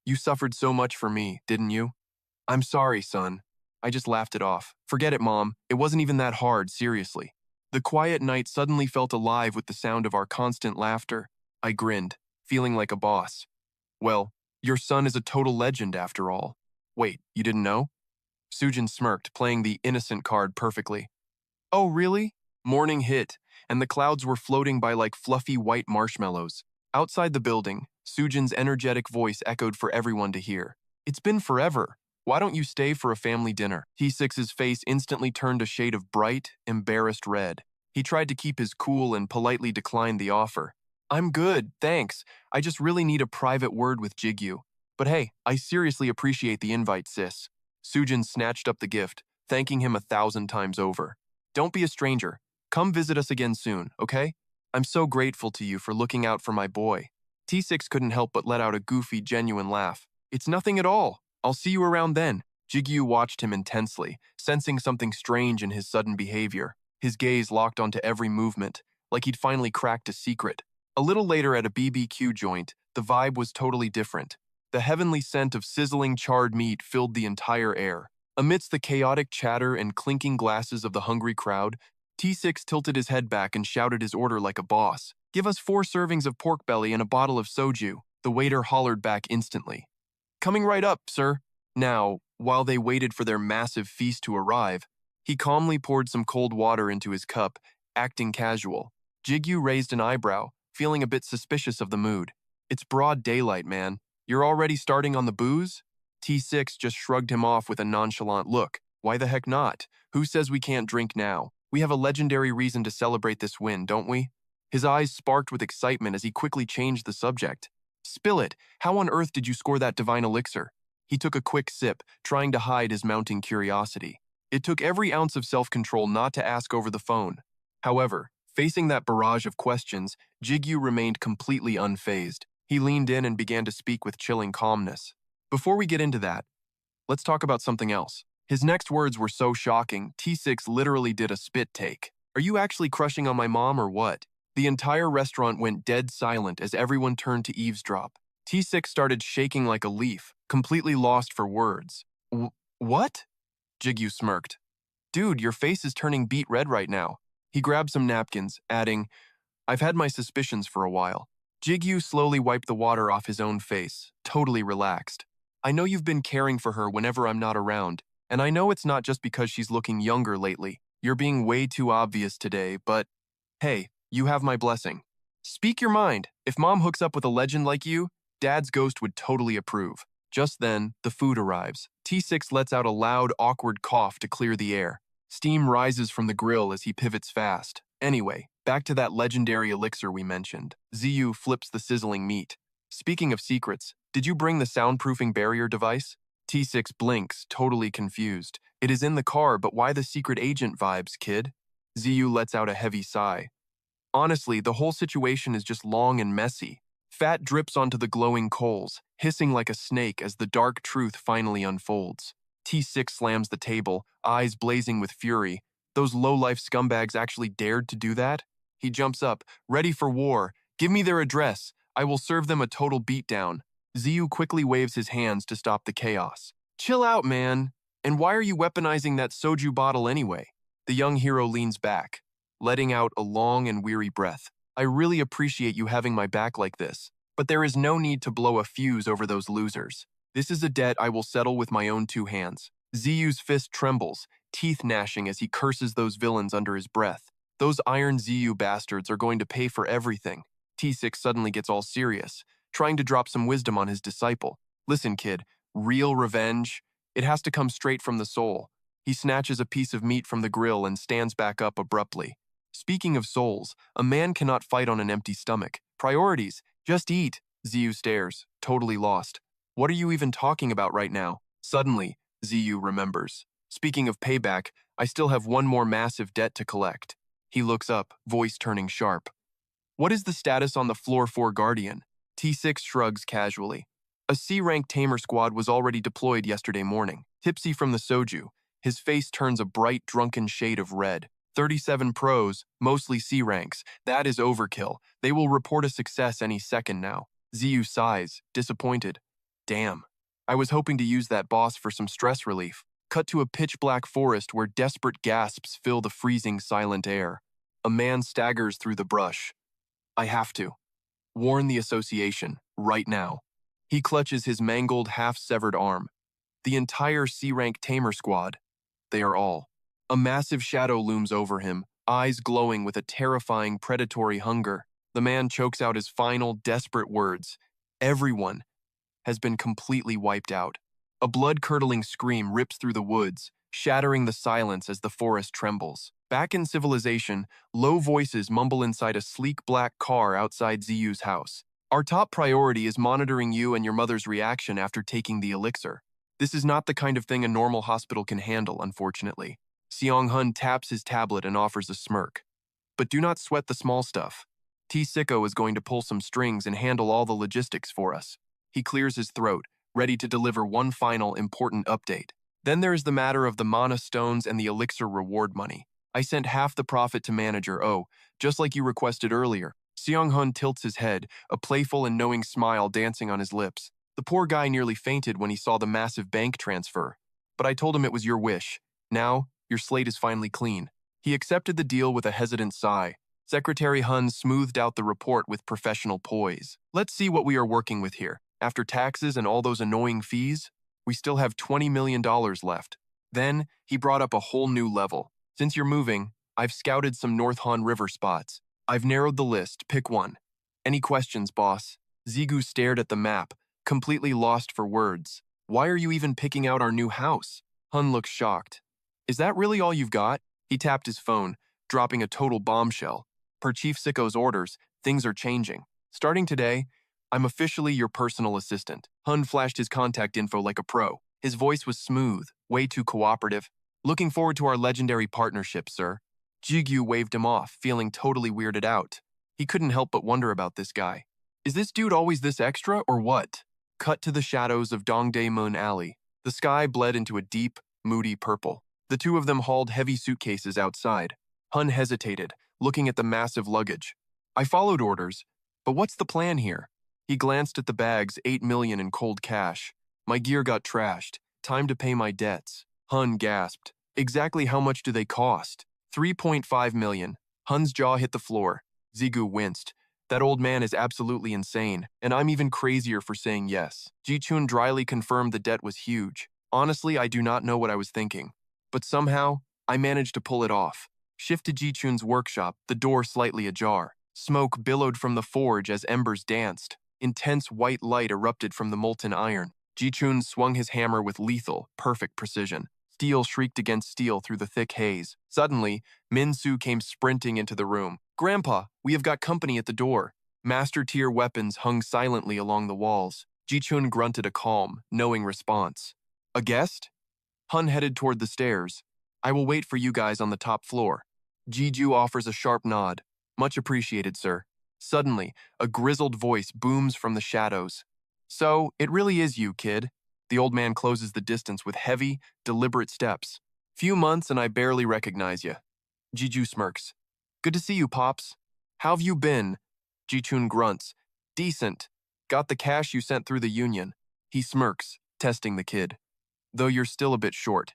You suffered so much for me, didn't you? I'm sorry, son. I just laughed it off. Forget it, Mom. It wasn't even that hard, seriously. The quiet night suddenly felt alive with the sound of our constant laughter. I grinned, feeling like a boss. Well, your son is a total legend after all. Wait, you didn't know? Sujin smirked, playing the innocent card perfectly. Oh, really? Morning hit, and the clouds were floating by like fluffy white marshmallows. Outside the building, Sujin's energetic voice echoed for everyone to hear. It's been forever. Why don't you stay for a family dinner? T6's face instantly turned a shade of bright, embarrassed red. He tried to keep his cool and politely declined the offer. I'm good, thanks. I just really need a private word with Gigyu. But hey, I seriously appreciate the invite, sis. Sujin snatched up the gift, thanking him 1,000 times over. Don't be a stranger. Come visit us again soon, okay? I'm so grateful to you for looking out for my boy. T6 couldn't help but let out a goofy, genuine laugh. It's nothing at all. I'll see you around then. Gigyu watched him intensely, sensing something strange in his sudden behavior. His gaze locked onto every movement, like he'd finally cracked a secret. A little later at a BBQ joint, the vibe was totally different. The heavenly scent of sizzling charred meat filled the entire air. Amidst the chaotic chatter and clinking glasses of the hungry crowd, T6 tilted his head back and shouted his order like a boss. Give us 4 servings of pork belly and a bottle of soju. The waiter hollered back instantly. Coming right up, sir. Now, while they waited for their massive feast to arrive, he calmly poured some cold water into his cup, acting casual. Gigyu raised an eyebrow, feeling a bit suspicious of the mood. It's broad daylight, man. You're already starting on the booze? T6 just shrugged him off with a nonchalant look. Why the heck not? Who says we can't drink now? We have a legendary reason to celebrate this win, don't we? His eyes sparked with excitement as he quickly changed the subject. Spill it. How on earth did you score that divine elixir? He took a quick sip, trying to hide his mounting curiosity. It took every ounce of self-control not to ask over the phone. However, facing that barrage of questions, Gigyu remained completely unfazed. He leaned in and began to speak with chilling calmness. Before we get into that, let's talk about something else. His next words were so shocking, T6 literally did a spit take. Are you actually crushing on my mom or what? The entire restaurant went dead silent as everyone turned to eavesdrop. T6 started shaking like a leaf, completely lost for words. What? Gigyu smirked. Dude, your face is turning beet red right now. He grabbed some napkins, adding, I've had my suspicions for a while. Gigyu slowly wiped the water off his own face, totally relaxed. I know you've been caring for her whenever I'm not around, and I know it's not just because she's looking younger lately. You're being way too obvious today, but hey, you have my blessing. Speak your mind. If Mom hooks up with a legend like you, Dad's ghost would totally approve. Just then, the food arrives. T6 lets out a loud, awkward cough to clear the air. Steam rises from the grill as he pivots fast. Anyway, back to that legendary elixir we mentioned. Ziyu flips the sizzling meat. Speaking of secrets, did you bring the soundproofing barrier device? T6 blinks, totally confused. It is in the car, but why the secret agent vibes, kid? Ziyu lets out a heavy sigh. Honestly, the whole situation is just long and messy. Fat drips onto the glowing coals, hissing like a snake as the dark truth finally unfolds. T6 slams the table, eyes blazing with fury. Those low-life scumbags actually dared to do that? He jumps up, ready for war. Give me their address. I will serve them a total beatdown. Ziyu quickly waves his hands to stop the chaos. Chill out, man. And why are you weaponizing that soju bottle anyway? The young hero leans back, letting out a long and weary breath. I really appreciate you having my back like this, but there is no need to blow a fuse over those losers. This is a debt I will settle with my own 2 hands. Ziyu's fist trembles, teeth gnashing as he curses those villains under his breath. Those Iron Ziyu bastards are going to pay for everything. T6 suddenly gets all serious, trying to drop some wisdom on his disciple. Listen, kid, real revenge, it has to come straight from the soul. He snatches a piece of meat from the grill and stands back up abruptly. Speaking of souls, a man cannot fight on an empty stomach. Priorities, just eat. Ziyu stares, totally lost. What are you even talking about right now? Suddenly, Ziyu remembers. Speaking of payback, I still have one more massive debt to collect. He looks up, voice turning sharp. What is the status on the Floor 4 Guardian? T6 shrugs casually. A C-rank tamer squad was already deployed yesterday morning. Tipsy from the soju, his face turns a bright, drunken shade of red. 37 pros, mostly C-ranks. That is overkill. They will report a success any second now. Ziyu sighs, disappointed. Damn. I was hoping to use that boss for some stress relief. Cut to a pitch-black forest where desperate gasps fill the freezing, silent air. A man staggers through the brush. I have to. Warn the association, right now. He clutches his mangled, half-severed arm. The entire C-rank tamer squad. They are all. A massive shadow looms over him, eyes glowing with a terrifying, predatory hunger. The man chokes out his final, desperate words. Everyone has been completely wiped out. A blood-curdling scream rips through the woods, shattering the silence as the forest trembles. Back in civilization, low voices mumble inside a sleek black car outside Ziyu's house. Our top priority is monitoring you and your mother's reaction after taking the elixir. This is not the kind of thing a normal hospital can handle, unfortunately. Seong-hun taps his tablet and offers a smirk. But do not sweat the small stuff. T-Sicko is going to pull some strings and handle all the logistics for us. He clears his throat, ready to deliver one final important update. Then there is the matter of the mana stones and the elixir reward money. I sent half the profit to manager O, just like you requested earlier. Seong-hun tilts his head, a playful and knowing smile dancing on his lips. The poor guy nearly fainted when he saw the massive bank transfer. But I told him it was your wish. Now, your slate is finally clean. He accepted the deal with a hesitant sigh. Secretary Hun smoothed out the report with professional poise. Let's see what we are working with here. After taxes and all those annoying fees, we still have $20 million left. Then, he brought up a whole new level. Since you're moving, I've scouted some North Han River spots. I've narrowed the list, pick one. Any questions, boss? Zigu stared at the map, completely lost for words. Why are you even picking out our new house? Hun looked shocked. Is that really all you've got? He tapped his phone, dropping a total bombshell. Per Chief Sicko's orders, things are changing. Starting today, I'm officially your personal assistant. Hun flashed his contact info like a pro. His voice was smooth, way too cooperative. Looking forward to our legendary partnership, sir. Gigyu waved him off, feeling totally weirded out. He couldn't help but wonder about this guy. Is this dude always this extra, or what? Cut to the shadows of Dongdaemun Alley. The sky bled into a deep, moody purple. The two of them hauled heavy suitcases outside. Hun hesitated, looking at the massive luggage. I followed orders, but what's the plan here? He glanced at the bags, 8 million in cold cash. My gear got trashed. Time to pay my debts. Hun gasped. Exactly how much do they cost? 3.5 million. Hun's jaw hit the floor. Zigu winced. That old man is absolutely insane, and I'm even crazier for saying yes. Ji-chun dryly confirmed the debt was huge. Honestly, I do not know what I was thinking. But somehow, I managed to pull it off. Shift to Ji-chun's workshop, the door slightly ajar. Smoke billowed from the forge as embers danced. Intense white light erupted from the molten iron. Ji-chun swung his hammer with lethal, perfect precision. Steel shrieked against steel through the thick haze. Suddenly, Min-soo came sprinting into the room. Grandpa, we have got company at the door. Master-tier weapons hung silently along the walls. Ji-chun grunted a calm, knowing response. A guest? Hun headed toward the stairs. I will wait for you guys on the top floor. Gigyu offers a sharp nod. Much appreciated, sir. Suddenly, a grizzled voice booms from the shadows. So, it really is you, kid. The old man closes the distance with heavy, deliberate steps. Few months and I barely recognize you. Gigyu smirks. Good to see you, Pops. How've you been? Ji-chun grunts. Decent. Got the cash you sent through the union. He smirks, testing the kid. Though you're still a bit short.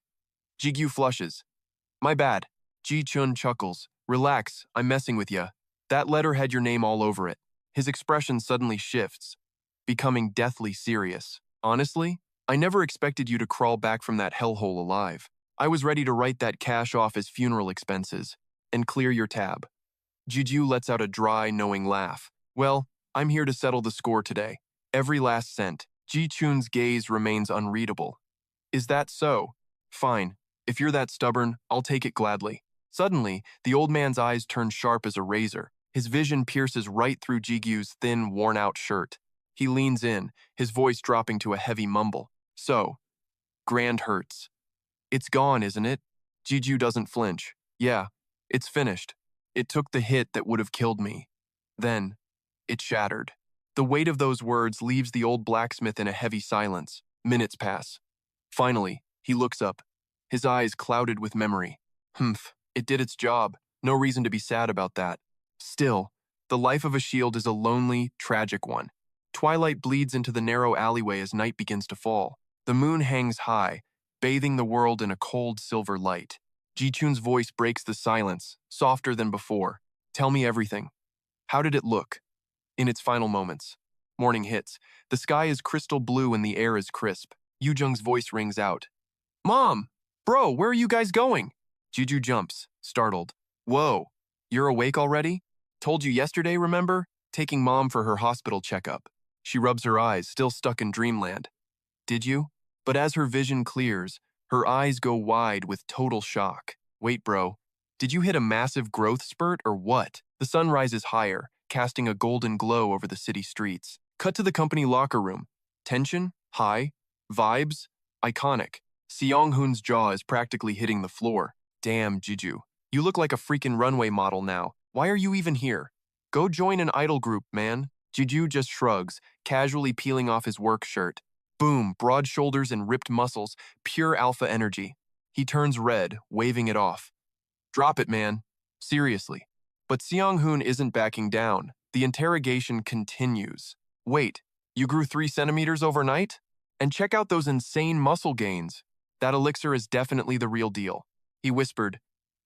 Gigyu flushes. My bad. Ji-chun chuckles. Relax, I'm messing with ya. That letter had your name all over it. His expression suddenly shifts, becoming deathly serious. Honestly, I never expected you to crawl back from that hellhole alive. I was ready to write that cash off as funeral expenses and clear your tab. Gigyu lets out a dry, knowing laugh. Well, I'm here to settle the score today. Every last cent. Ji-chun's gaze remains unreadable. Is that so? Fine. If you're that stubborn, I'll take it gladly. Suddenly, the old man's eyes turn sharp as a razor. His vision pierces right through Jigyu's thin, worn-out shirt. He leans in, his voice dropping to a heavy mumble. So, Grand hurts. It's gone, isn't it? Gigyu doesn't flinch. Yeah, it's finished. It took the hit that would have killed me. Then, it shattered. The weight of those words leaves the old blacksmith in a heavy silence. Minutes pass. Finally, he looks up, his eyes clouded with memory. Humph, it did its job. No reason to be sad about that. Still, the life of a shield is a lonely, tragic one. Twilight bleeds into the narrow alleyway as night begins to fall. The moon hangs high, bathing the world in a cold silver light. Ji-chun's voice breaks the silence, softer than before. Tell me everything. How did it look? In its final moments. Morning hits. The sky is crystal blue and the air is crisp. Yoo-jung's voice rings out. Mom! Bro, where are you guys going? Ji-ju jumps, startled. Whoa, you're awake already? Told you yesterday, remember? Taking Mom for her hospital checkup. She rubs her eyes, still stuck in dreamland. Did you? But as her vision clears, her eyes go wide with total shock. Wait, bro. Did you hit a massive growth spurt or what? The sun rises higher, casting a golden glow over the city streets. Cut to the company locker room. Tension, high, vibes, iconic. Seong-hoon's jaw is practically hitting the floor. Damn, Jiju. You look like a freaking runway model now. Why are you even here? Go join an idol group, man. Jiju just shrugs, casually peeling off his work shirt. Boom, broad shoulders and ripped muscles, pure alpha energy. He turns red, waving it off. Drop it, man. Seriously. But Seong-hoon isn't backing down. The interrogation continues. Wait, you grew 3 centimeters overnight? And check out those insane muscle gains. That elixir is definitely the real deal. He whispered,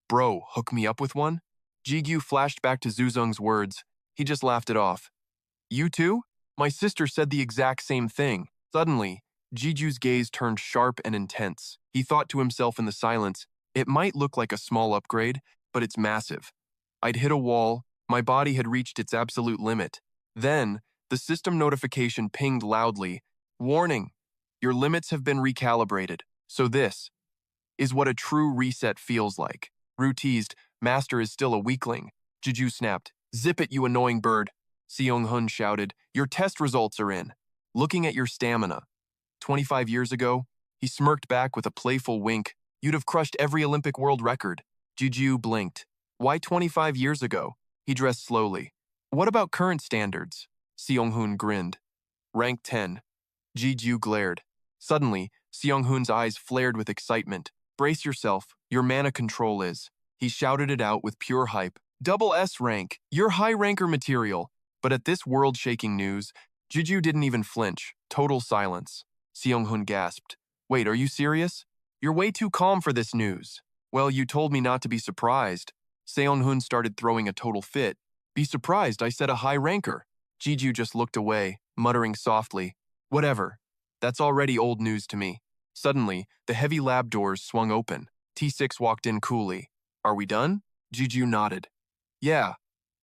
Bro, hook me up with one? Gigyu flashed back to Zuzung's words. He just laughed it off. You too? My sister said the exact same thing. Suddenly, Giju's gaze turned sharp and intense. He thought to himself in the silence, it might look like a small upgrade, but it's massive. I'd hit a wall, my body had reached its absolute limit. Then, the system notification pinged loudly. Warning, your limits have been recalibrated. So this is what a true reset feels like. Ru teased, Master is still a weakling. Jiju snapped, Zip it, you annoying bird. Seong-hoon shouted, Your test results are in. Looking at your stamina. 25 years ago, he smirked back with a playful wink. You'd have crushed every Olympic world record. Jiju blinked. Why 25 years ago? He dressed slowly. What about current standards? Seong-hoon grinned. Rank 10. Jiju glared. Suddenly, Seong-hoon's eyes flared with excitement. Brace yourself, your mana control is. He shouted it out with pure hype. Double S rank, you're high ranker material. But at this world-shaking news, Jiju didn't even flinch. Total silence. Seong-hoon gasped. Wait, are you serious? You're way too calm for this news. Well, you told me not to be surprised. Seong-hoon started throwing a total fit. Be surprised, I said a high ranker. Jiju just looked away, muttering softly. Whatever. That's already old news to me. Suddenly, the heavy lab doors swung open. T6 walked in coolly. Are we done? Jiju nodded. Yeah.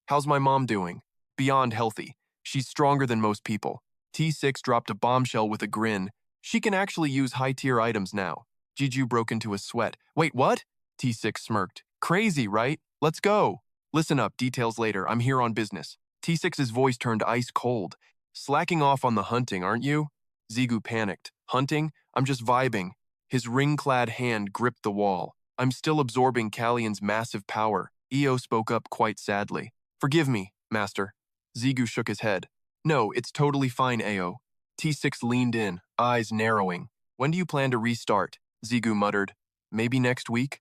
How's my mom doing? Beyond healthy. She's stronger than most people. T6 dropped a bombshell with a grin. She can actually use high-tier items now. Jiju broke into a sweat. Wait, what? T6 smirked. Crazy, right? Let's go. Listen up, details later. I'm here on business. T6's voice turned ice cold. Slacking off on the hunting, aren't you? Zigu panicked. Hunting? I'm just vibing. His ring-clad hand gripped the wall. I'm still absorbing Kalian's massive power. Io spoke up quite sadly. Forgive me, Master. Zigu shook his head. No, it's totally fine, Ao. T6 leaned in, eyes narrowing. When do you plan to restart? Zigu muttered. Maybe next week?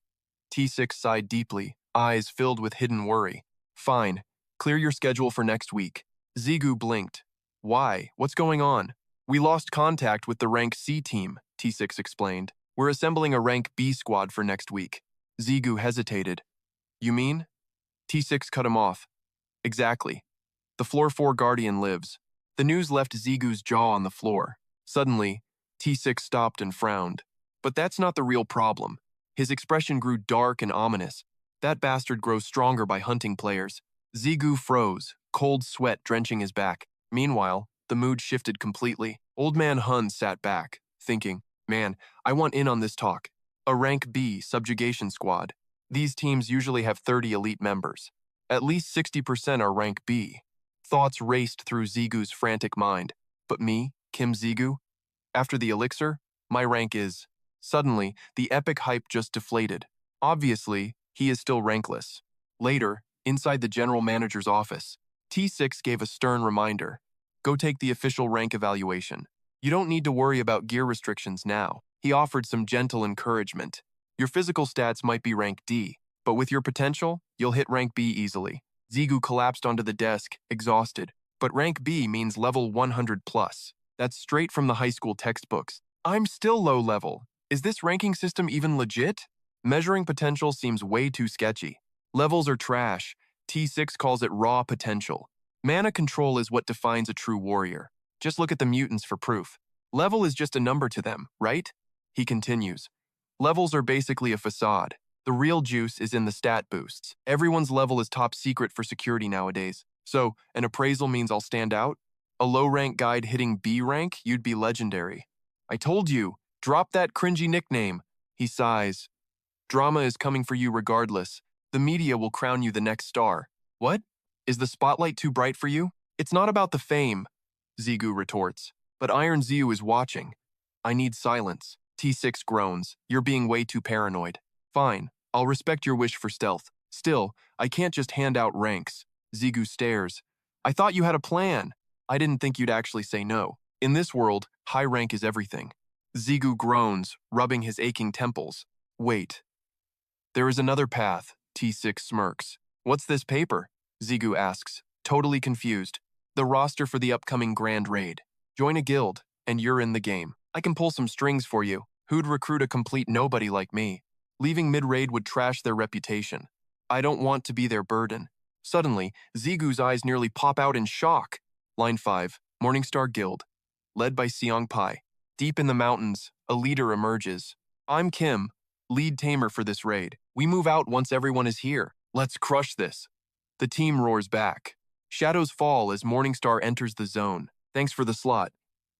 T6 sighed deeply, eyes filled with hidden worry. Fine. Clear your schedule for next week. Zigu blinked. Why? What's going on? We lost contact with the rank C team, T6 explained. We're assembling a rank B squad for next week. Zigu hesitated. You mean? T6 cut him off. Exactly. The floor 4 guardian lives. The news left Zigu's jaw on the floor. Suddenly, T6 stopped and frowned. But that's not the real problem. His expression grew dark and ominous. That bastard grows stronger by hunting players. Zigu froze, cold sweat drenching his back. Meanwhile, the mood shifted completely. Old man Hun sat back, thinking, man, I want in on this talk. A rank B subjugation squad. These teams usually have 30 elite members. At least 60% are rank B. Thoughts raced through Zigu's frantic mind. But me, Kim Gigyu? After the elixir, my rank is... Suddenly, the epic hype just deflated. Obviously, he is still rankless. Later, inside the general manager's office, T6 gave a stern reminder. Go take the official rank evaluation. You don't need to worry about gear restrictions now. He offered some gentle encouragement. Your physical stats might be rank D, but with your potential, you'll hit rank B easily. Zigu collapsed onto the desk, exhausted. but rank B means level 100 plus. That's straight from the high school textbooks. I'm still low level. Is this ranking system even legit? Measuring potential seems way too sketchy. Levels are trash. T6 calls it raw potential. Mana control is what defines a true warrior. Just look at the mutants for proof. Level is just a number to them, right? He continues. Levels are basically a facade. The real juice is in the stat boosts. Everyone's level is top secret for security nowadays. So, an appraisal means I'll stand out? A low-rank guide hitting B rank, you'd be legendary. I told you, drop that cringy nickname. He sighs. Drama is coming for you regardless. The media will crown you the next star. What? Is the spotlight too bright for you? It's not about the fame, Zigu retorts. But Iron Ziu is watching. I need silence. T6 groans. You're being way too paranoid. Fine, I'll respect your wish for stealth. Still, I can't just hand out ranks. Zigu stares. I thought you had a plan. I didn't think you'd actually say no. In this world, high rank is everything. Zigu groans, rubbing his aching temples. Wait. There is another path, T6 smirks. What's this paper? Zigu asks, totally confused. The roster for the upcoming Grand Raid. Join a guild, and you're in the game. I can pull some strings for you. Who'd recruit a complete nobody like me? Leaving mid-raid would trash their reputation. I don't want to be their burden. Suddenly, Zigu's eyes nearly pop out in shock. Line 5, Morningstar Guild. Led by Seong Pai. Deep in the mountains, a leader emerges. I'm Kim, lead tamer for this raid. We move out once everyone is here. Let's crush this. The team roars back. Shadows fall as Morningstar enters the zone. Thanks for the slot.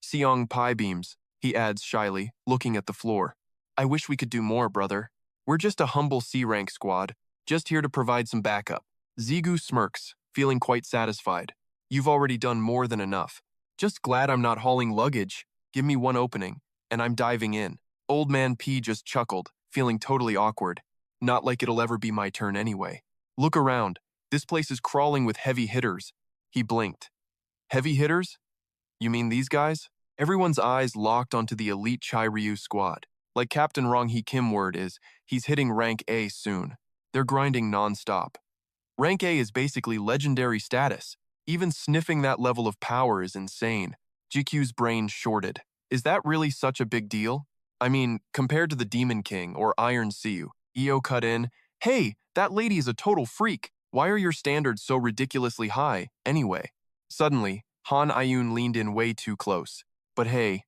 Seong Pai beams, he adds shyly, looking at the floor. I wish we could do more, brother. We're just a humble C-rank squad, just here to provide some backup. Zigu smirks, feeling quite satisfied. You've already done more than enough. Just glad I'm not hauling luggage. Give me one opening, and I'm diving in. Old Man P just chuckled, feeling totally awkward. Not like it'll ever be my turn anyway. Look around. This place is crawling with heavy hitters. He blinked. Heavy hitters? You mean these guys? Everyone's eyes locked onto the elite Chai Ryu squad. Like Captain Rong Hee Kim word is, he's hitting rank A soon. They're grinding non-stop. Rank A is basically legendary status. Even sniffing that level of power is insane. GQ's brain shorted. Is that really such a big deal? I mean, compared to the Demon King or Iron Siu, EO cut in, hey, that lady is a total freak. Why are your standards so ridiculously high, anyway? Suddenly, Han Ayun leaned in way too close. But hey,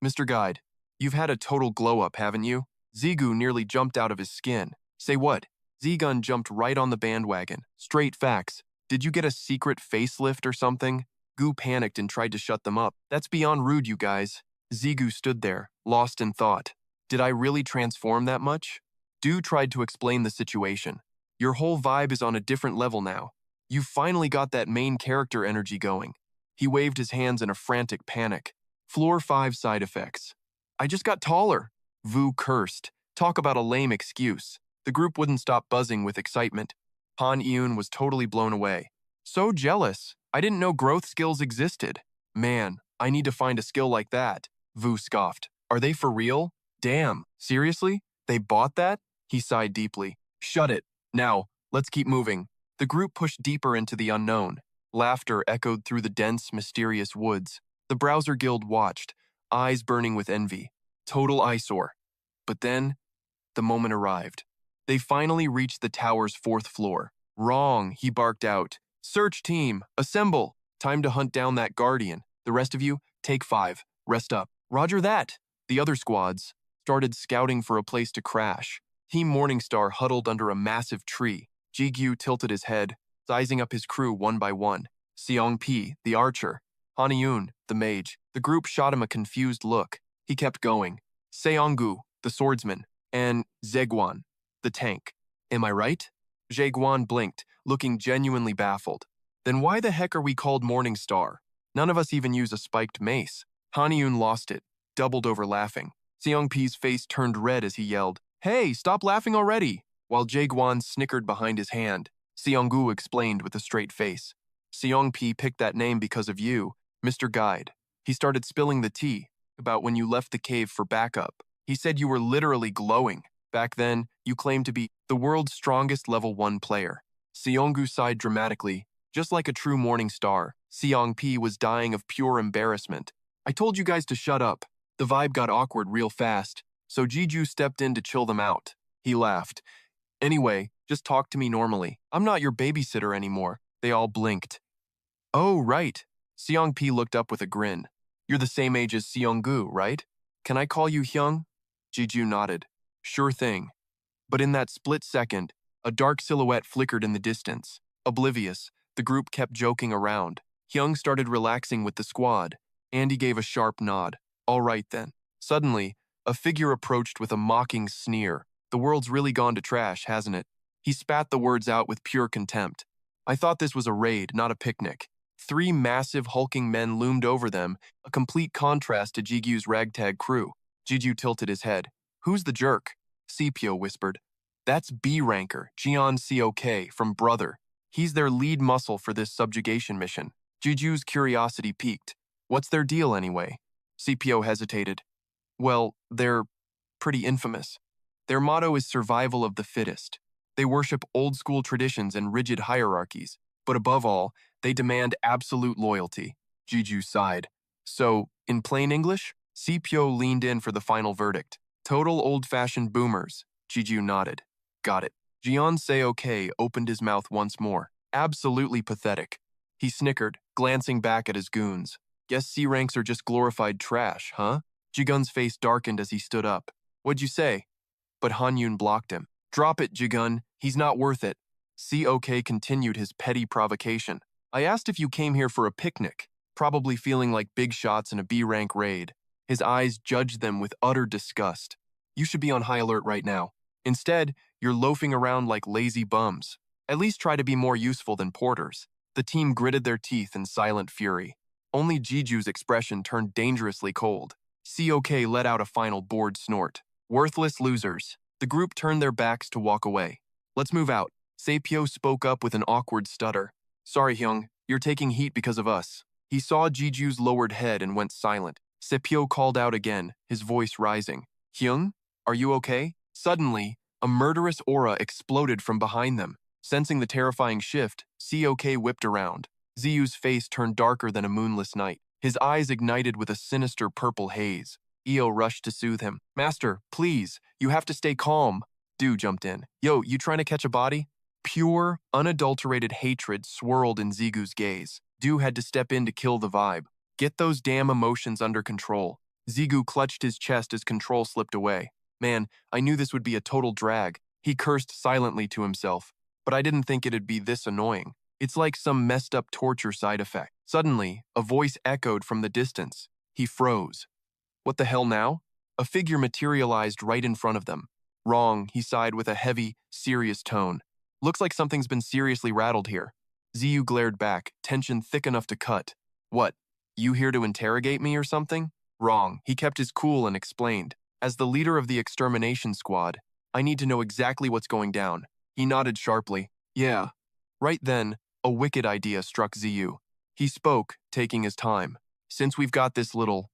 Mr. Guide, you've had a total glow-up, haven't you? Zigu nearly jumped out of his skin. Say what? Z-Gun jumped right on the bandwagon. Straight facts. Did you get a secret facelift or something? Gu panicked and tried to shut them up. That's beyond rude, you guys. Zigu stood there, lost in thought. Did I really transform that much? Du tried to explain the situation. Your whole vibe is on a different level now. You've finally got that main character energy going. He waved his hands in a frantic panic. Floor 5 side effects. I just got taller. Vu cursed. Talk about a lame excuse. The group wouldn't stop buzzing with excitement. Han Eun was totally blown away. So jealous. I didn't know growth skills existed. Man, I need to find a skill like that. Vu scoffed. Are they for real? Damn, seriously? They bought that? He sighed deeply. Shut it. Now, let's keep moving. The group pushed deeper into the unknown. Laughter echoed through the dense, mysterious woods. The Browser Guild watched, eyes burning with envy. Total eyesore. But then, the moment arrived. They finally reached the tower's 4th floor. Wrong, he barked out. Search team, assemble. Time to hunt down that guardian. The rest of you, take 5. Rest up. Roger that. The other squads started scouting for a place to crash. Team Morningstar huddled under a massive tree. Gigyu tilted his head, sizing up his crew one by one. Seong Pi, the archer. Hanyun, the mage. The group shot him a confused look. He kept going. Seonggu, the swordsman. And Zeguan, the tank. Am I right? Jaeguan blinked, looking genuinely baffled. Then why the heck are we called Morningstar? None of us even use a spiked mace. Hanyun lost it, doubled over laughing. Seong Pi's face turned red as he yelled, Hey, stop laughing already! While Jaeguan snickered behind his hand, Seonggu explained with a straight face. Seong Pi picked that name because of you, Mr. Guide. He started spilling the tea about when you left the cave for backup. He said you were literally glowing. Back then, you claimed to be the world's strongest level 1 player. Seonggu sighed dramatically. Just like a true morning star, Seong-P was dying of pure embarrassment. I told you guys to shut up. The vibe got awkward real fast, so Gigyu stepped in to chill them out. He laughed. Anyway, just talk to me normally. I'm not your babysitter anymore. They all blinked. Oh, right. Seong-P looked up with a grin. You're the same age as Seong-Gu, right? Can I call you Hyung? Gigyu nodded. Sure thing. But in that split second, a dark silhouette flickered in the distance. Oblivious, the group kept joking around. Hyung started relaxing with the squad. Andy gave a sharp nod. All right then. Suddenly, a figure approached with a mocking sneer. The world's really gone to trash, hasn't it? He spat the words out with pure contempt. I thought this was a raid, not a picnic. 3 massive hulking men loomed over them, a complete contrast to Jigyu's ragtag crew. Gigyu tilted his head. Who's the jerk? Sepio whispered. That's B-ranker, Jian Seok, from Brother. He's their lead muscle for this subjugation mission. Jigyu's curiosity piqued. What's their deal anyway? Sepio hesitated. Well, they're pretty infamous. Their motto is survival of the fittest. They worship old-school traditions and rigid hierarchies, but above all, they demand absolute loyalty. Gigyu sighed. So, in plain English, Sepio leaned in for the final verdict. Total old-fashioned boomers. Gigyu nodded. Got it. Jian Seok opened his mouth once more. Absolutely pathetic. He snickered, glancing back at his goons. Guess C-ranks are just glorified trash, huh? Jigun's face darkened as he stood up. What'd you say? But Han-Yun blocked him. Drop it, Jigun. He's not worth it. COK continued his petty provocation. I asked if you came here for a picnic, probably feeling like big shots in a B-rank raid. His eyes judged them with utter disgust. You should be on high alert right now. Instead, you're loafing around like lazy bums. At least try to be more useful than porters. The team gritted their teeth in silent fury. Only Jiju's expression turned dangerously cold. COK let out a final bored snort. Worthless losers. The group turned their backs to walk away. Let's move out. Sepio spoke up with an awkward stutter. Sorry, Hyung, you're taking heat because of us. He saw Jiju's lowered head and went silent. Sepio called out again, his voice rising. Hyung, are you okay? Suddenly, a murderous aura exploded from behind them. Sensing the terrifying shift, COK whipped around. Ziyu's face turned darker than a moonless night. His eyes ignited with a sinister purple haze. Io rushed to soothe him. Master, please, you have to stay calm. Du jumped in. Yo, you trying to catch a body? Pure, unadulterated hatred swirled in Zigu's gaze. Du had to step in to kill the vibe. Get those damn emotions under control. Zigu clutched his chest as control slipped away. Man, I knew this would be a total drag. He cursed silently to himself. But I didn't think it'd be this annoying. It's like some messed up torture side effect. Suddenly, a voice echoed from the distance. He froze. What the hell now? A figure materialized right in front of them. Wrong, he sighed with a heavy, serious tone. Looks like something's been seriously rattled here. Ziyu glared back, tension thick enough to cut. What, you here to interrogate me or something? Wrong, he kept his cool and explained. As the leader of the extermination squad, I need to know exactly what's going down. He nodded sharply. Yeah. Right then, a wicked idea struck Ziyu. He spoke, taking his time. Since we've got this little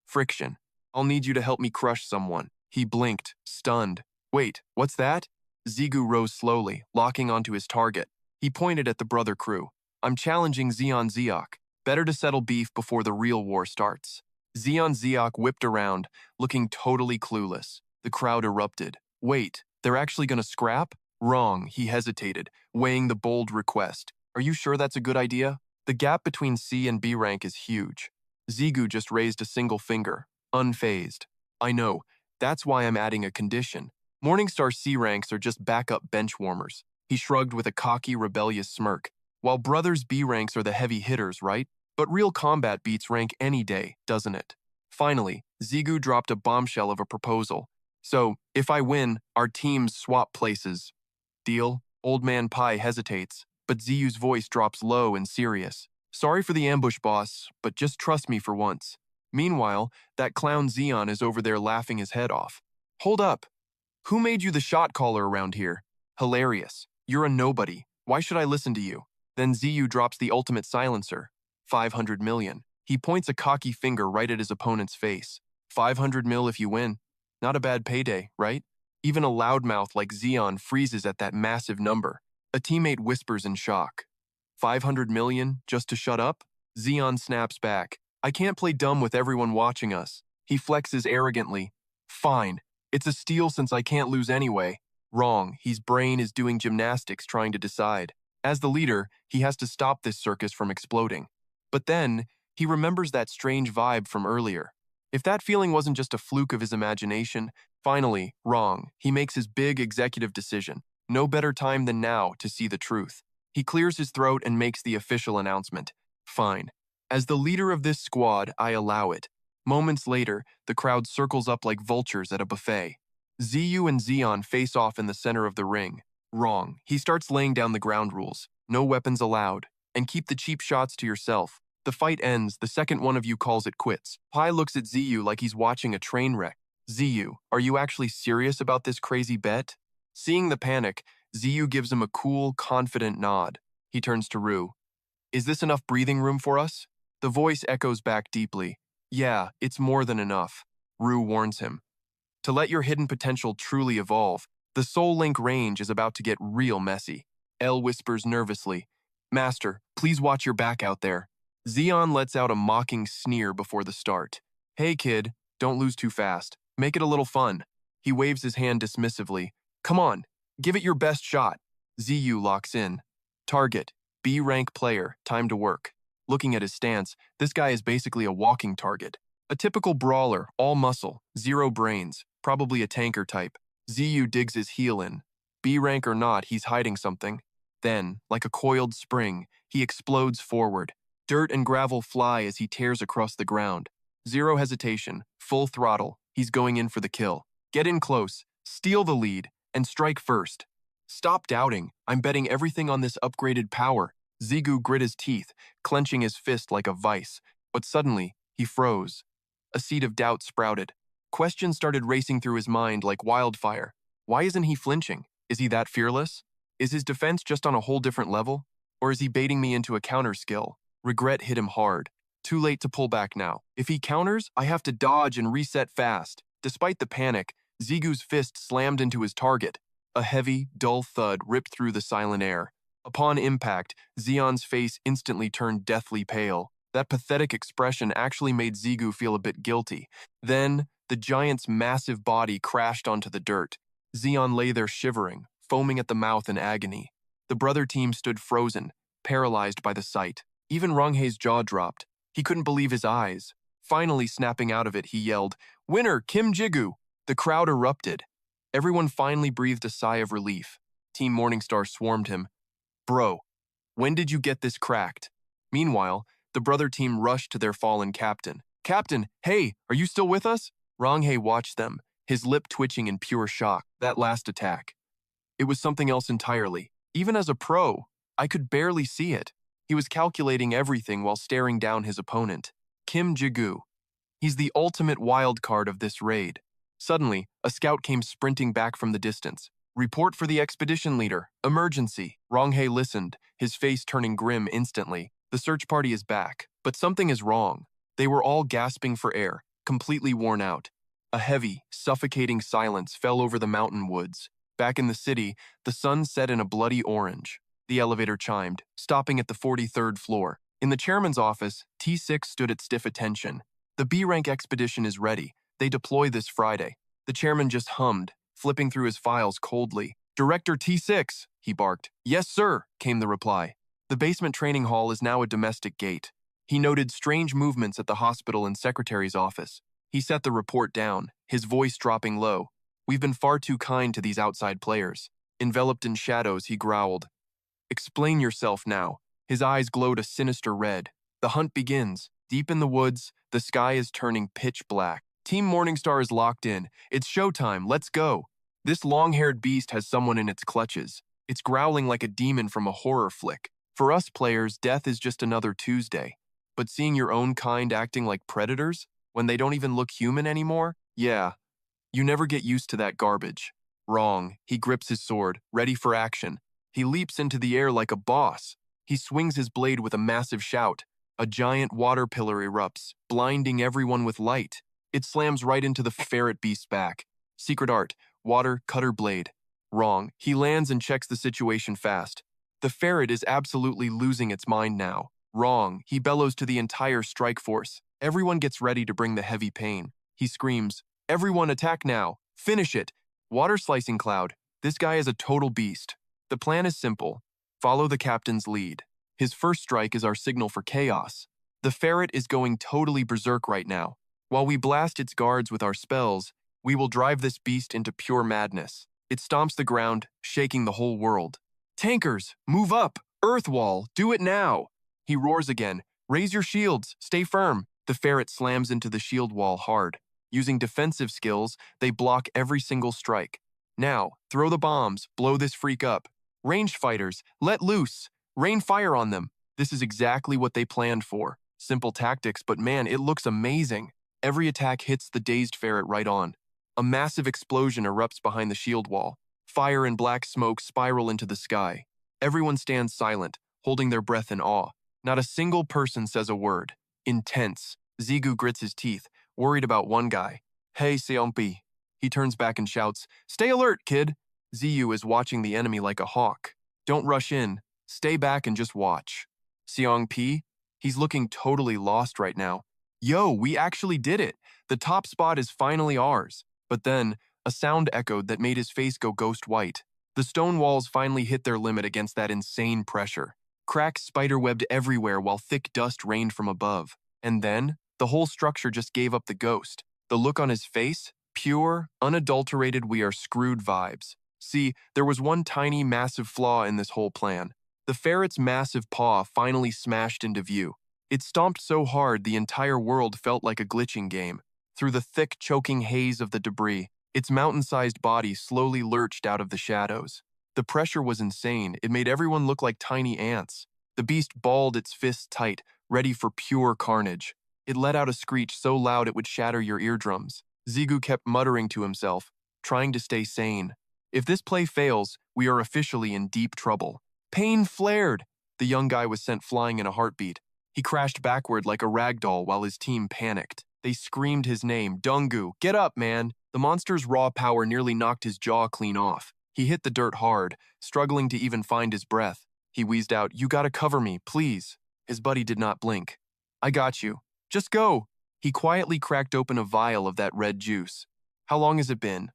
friction, I'll need you to help me crush someone. He blinked, stunned. Wait, what's that? Zigu rose slowly, locking onto his target. He pointed at the brother crew. I'm challenging Zeon Zeok. Better to settle beef before the real war starts. Zeon Zeok whipped around, looking totally clueless. The crowd erupted. Wait, they're actually gonna scrap? Wrong, he hesitated, weighing the bold request. Are you sure that's a good idea? The gap between C and B rank is huge. Zigu just raised a single finger, unfazed. I know, that's why I'm adding a condition. Morningstar C ranks are just backup bench warmers. He shrugged with a cocky, rebellious smirk. While Brothers B ranks are the heavy hitters, right? But real combat beats rank any day, doesn't it? Finally, Zigu dropped a bombshell of a proposal. So, if I win, our teams swap places. Deal? Old Man Pai hesitates, but Ziyu's voice drops low and serious. Sorry for the ambush, boss, but just trust me for once. Meanwhile, that clown Zeon is over there laughing his head off. Hold up. Who made you the shot caller around here? Hilarious. You're a nobody. Why should I listen to you? Then Ziyu drops the ultimate silencer. 500 million. He points a cocky finger right at his opponent's face. 500 mil if you win. Not a bad payday, right? Even a loudmouth like Zeon freezes at that massive number. A teammate whispers in shock. 500 million just to shut up? Zeon snaps back. I can't play dumb with everyone watching us. He flexes arrogantly. Fine. It's a steal since I can't lose anyway. Wrong. His brain is doing gymnastics trying to decide. As the leader, he has to stop this circus from exploding. But then, he remembers that strange vibe from earlier. If that feeling wasn't just a fluke of his imagination, finally, wrong, he makes his big executive decision. No better time than now to see the truth. He clears his throat and makes the official announcement. Fine. As the leader of this squad, I allow it. Moments later, the crowd circles up like vultures at a buffet. Ziyu and Zeon face off in the center of the ring. Wrong. He starts laying down the ground rules. No weapons allowed. And keep the cheap shots to yourself. The fight ends, the second one of you calls it quits. Pai looks at Ziyu like he's watching a train wreck. Ziyu, are you actually serious about this crazy bet? Seeing the panic, Ziyu gives him a cool, confident nod. He turns to Ru. Is this enough breathing room for us? The voice echoes back deeply. Yeah, it's more than enough. Ru warns him. To let your hidden potential truly evolve, the Soul Link range is about to get real messy. El whispers nervously. Master, please watch your back out there. Zeon lets out a mocking sneer before the start. Hey kid, don't lose too fast. Make it a little fun. He waves his hand dismissively. Come on, give it your best shot. Ziyu locks in. Target, B-rank player, time to work. Looking at his stance, this guy is basically a walking target. A typical brawler, all muscle, zero brains, probably a tanker type. Ziyu digs his heel in. B-rank or not, he's hiding something. Then, like a coiled spring, he explodes forward. Dirt and gravel fly as he tears across the ground. Zero hesitation, full throttle, he's going in for the kill. Get in close, steal the lead, and strike first. Stop doubting, I'm betting everything on this upgraded power. Zigu grit his teeth, clenching his fist like a vice, but suddenly, he froze. A seed of doubt sprouted. Questions started racing through his mind like wildfire. Why isn't he flinching? Is he that fearless? Is his defense just on a whole different level? Or is he baiting me into a counter skill? Regret hit him hard. Too late to pull back now. If he counters, I have to dodge and reset fast. Despite the panic, Zigu's fist slammed into his target. A heavy, dull thud ripped through the silent air. Upon impact, Zeon's face instantly turned deathly pale. That pathetic expression actually made Zigu feel a bit guilty. Then, the giant's massive body crashed onto the dirt. Zeon lay there shivering, foaming at the mouth in agony. The brother team stood frozen, paralyzed by the sight. Even Ranghei's jaw dropped. He couldn't believe his eyes. Finally snapping out of it, he yelled, "Winner, Kim Gigyu!" The crowd erupted. Everyone finally breathed a sigh of relief. Team Morningstar swarmed him. Bro, when did you get this cracked? Meanwhile, the brother team rushed to their fallen captain. Captain, hey, are you still with us? Ranghei watched them, his lip twitching in pure shock. That last attack. It was something else entirely. Even as a pro, I could barely see it. He was calculating everything while staring down his opponent. Kim Gigyu. He's the ultimate wild card of this raid. Suddenly, a scout came sprinting back from the distance. Report for the expedition leader. Emergency. Ranghei listened, his face turning grim instantly. The search party is back, but something is wrong. They were all gasping for air, completely worn out. A heavy, suffocating silence fell over the mountain woods. Back in the city, the sun set in a bloody orange. The elevator chimed, stopping at the 43rd floor. In the chairman's office, T6 stood at stiff attention. The B-rank expedition is ready. They deploy this Friday. The chairman just hummed, flipping through his files coldly. Director T6, he barked. Yes, sir, came the reply. The basement training hall is now a domestic gate. He noted strange movements at the hospital and secretary's office. He set the report down, his voice dropping low. We've been far too kind to these outside players. Enveloped in shadows, he growled. Explain yourself now. His eyes glowed a sinister red. The hunt begins. Deep in the woods, the sky is turning pitch black. Team Morningstar is locked in. It's showtime, let's go. This long-haired beast has someone in its clutches. It's growling like a demon from a horror flick. For us players, death is just another Tuesday. But seeing your own kind acting like predators, when they don't even look human anymore? Yeah, you never get used to that garbage. Wrong. He grips his sword, ready for action. He leaps into the air like a boss. He swings his blade with a massive shout. A giant water pillar erupts, blinding everyone with light. It slams right into the ferret beast's back. Secret art, water cutter blade. Wrong. He lands and checks the situation fast. The ferret is absolutely losing its mind now. Wrong, he bellows to the entire strike force. Everyone gets ready to bring the heavy pain. He screams, "Everyone attack now! Finish it!" Water slicing cloud. This guy is a total beast. The plan is simple. Follow the captain's lead. His first strike is our signal for chaos. The ferret is going totally berserk right now. While we blast its guards with our spells, we will drive this beast into pure madness. It stomps the ground, shaking the whole world. Tankers, move up! Earth wall, do it now! He roars again. Raise your shields, stay firm. The ferret slams into the shield wall hard. Using defensive skills, they block every single strike. Now, throw the bombs, blow this freak up. Ranged fighters, let loose. Rain fire on them. This is exactly what they planned for. Simple tactics, but man, it looks amazing. Every attack hits the dazed ferret right on. A massive explosion erupts behind the shield wall. Fire and black smoke spiral into the sky. Everyone stands silent, holding their breath in awe. Not a single person says a word. Intense. Ziggu grits his teeth, worried about one guy. Hey, Seongpi. He turns back and shouts, "Stay alert, kid!" Ziyu is watching the enemy like a hawk. Don't rush in. Stay back and just watch. Seongpi? He's looking totally lost right now. Yo, we actually did it. The top spot is finally ours. But then, a sound echoed that made his face go ghost white. The stone walls finally hit their limit against that insane pressure. Cracks spiderwebbed everywhere while thick dust rained from above. And then, the whole structure just gave up the ghost. The look on his face? Pure, unadulterated we are screwed vibes. See, there was one tiny, massive flaw in this whole plan. The ferret's massive paw finally smashed into view. It stomped so hard the entire world felt like a glitching game. Through the thick, choking haze of the debris, its mountain-sized body slowly lurched out of the shadows. The pressure was insane. It made everyone look like tiny ants. The beast balled its fists tight, ready for pure carnage. It let out a screech so loud it would shatter your eardrums. Ziggu kept muttering to himself, trying to stay sane. If this play fails, we are officially in deep trouble. Pain flared! The young guy was sent flying in a heartbeat. He crashed backward like a ragdoll while his team panicked. They screamed his name, Dungu, get up, man! The monster's raw power nearly knocked his jaw clean off. He hit the dirt hard, struggling to even find his breath. He wheezed out, "You gotta cover me, please." His buddy did not blink. "I got you. Just go." He quietly cracked open a vial of that red juice. "How long has it been?"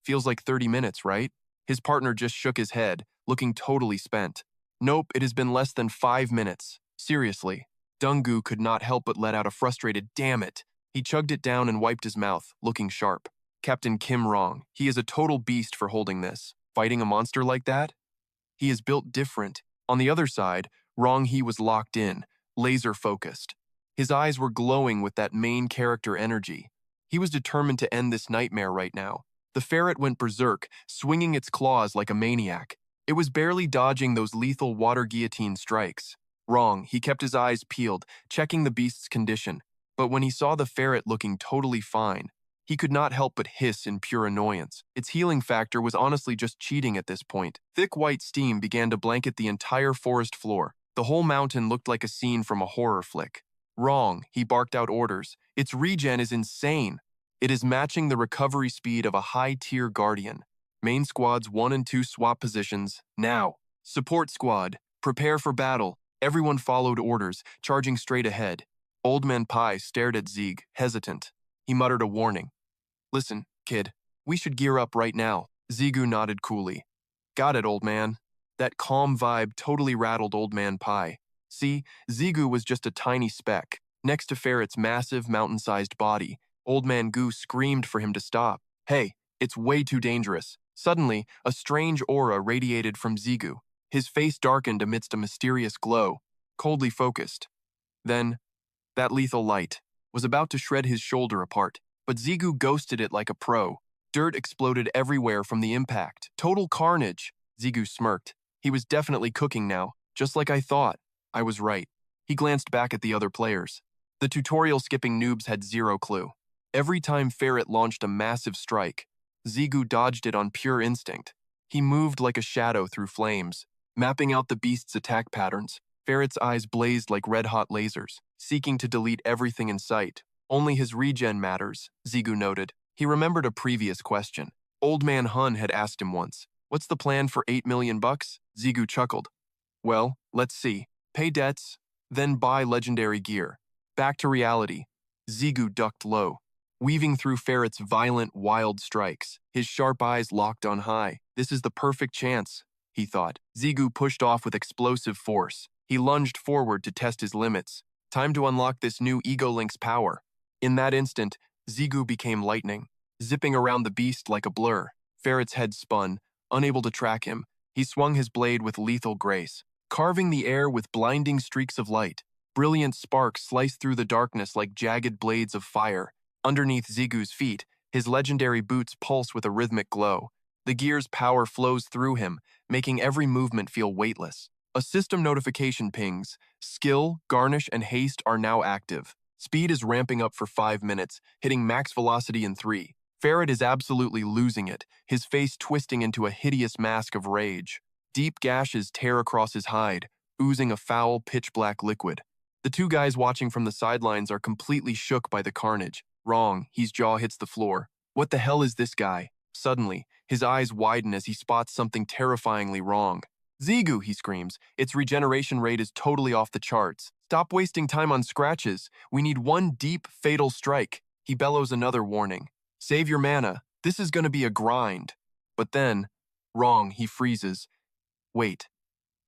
"Feels like 30 minutes, right?" His partner just shook his head, looking totally spent. "Nope, it has been less than 5 minutes. Seriously." Dungu could not help but let out a frustrated, "Damn it." He chugged it down and wiped his mouth, looking sharp. Captain Kim wrong. He is a total beast for holding this. Fighting a monster like that? He is built different. On the other side, Wrong He was locked in, laser-focused. His eyes were glowing with that main character energy. He was determined to end this nightmare right now. The ferret went berserk, swinging its claws like a maniac. It was barely dodging those lethal water guillotine strikes. Wrong, he kept his eyes peeled, checking the beast's condition. But when he saw the ferret looking totally fine, he could not help but hiss in pure annoyance. Its healing factor was honestly just cheating at this point. Thick white steam began to blanket the entire forest floor. The whole mountain looked like a scene from a horror flick. Wrong, he barked out orders. Its regen is insane. It is matching the recovery speed of a high-tier guardian. Main squads 1 and 2 swap positions, now. Support squad, prepare for battle. Everyone followed orders, charging straight ahead. Old Man Pai stared at Zieg, hesitant. He muttered a warning. "Listen, kid, we should gear up right now." Zigu nodded coolly. "Got it, old man." That calm vibe totally rattled Old Man Pai. See, Zigu was just a tiny speck. Next to Ferret's massive, mountain-sized body, Old Man Gu screamed for him to stop. "Hey, it's way too dangerous." Suddenly, a strange aura radiated from Zigu. His face darkened amidst a mysterious glow, coldly focused. Then, that lethal light was about to shred his shoulder apart, but Zigu ghosted it like a pro. Dirt exploded everywhere from the impact. Total carnage. Zigu smirked. He was definitely cooking now, just like I thought. I was right. He glanced back at the other players. The tutorial-skipping noobs had zero clue. Every time Ferret launched a massive strike, Zigu dodged it on pure instinct. He moved like a shadow through flames, mapping out the beast's attack patterns. Ferret's eyes blazed like red-hot lasers, seeking to delete everything in sight. Only his regen matters, Zigu noted. He remembered a previous question. Old Man Hun had asked him once, "What's the plan for 8 million bucks?" Zigu chuckled. Well, let's see. Pay debts, then buy legendary gear. Back to reality. Zigu ducked low, weaving through Ferret's violent, wild strikes, his sharp eyes locked on high. This is the perfect chance, he thought. Zigu pushed off with explosive force. He lunged forward to test his limits. Time to unlock this new Ego Link's power. In that instant, Zigu became lightning, zipping around the beast like a blur. Ferret's head spun, unable to track him. He swung his blade with lethal grace, carving the air with blinding streaks of light. Brilliant sparks sliced through the darkness like jagged blades of fire. Underneath Zigu's feet, his legendary boots pulse with a rhythmic glow. The gear's power flows through him, making every movement feel weightless. A system notification pings. Skill, Garnish, and Haste are now active. Speed is ramping up for 5 minutes, hitting max velocity in 3. Ferret is absolutely losing it, his face twisting into a hideous mask of rage. Deep gashes tear across his hide, oozing a foul, pitch-black liquid. The two guys watching from the sidelines are completely shook by the carnage. Wrong, his jaw hits the floor. What the hell is this guy? Suddenly, his eyes widen as he spots something terrifyingly wrong. Zigu, he screams, its regeneration rate is totally off the charts. Stop wasting time on scratches. We need one deep, fatal strike. He bellows another warning. Save your mana. This is gonna be a grind. But then, wrong, he freezes. Wait,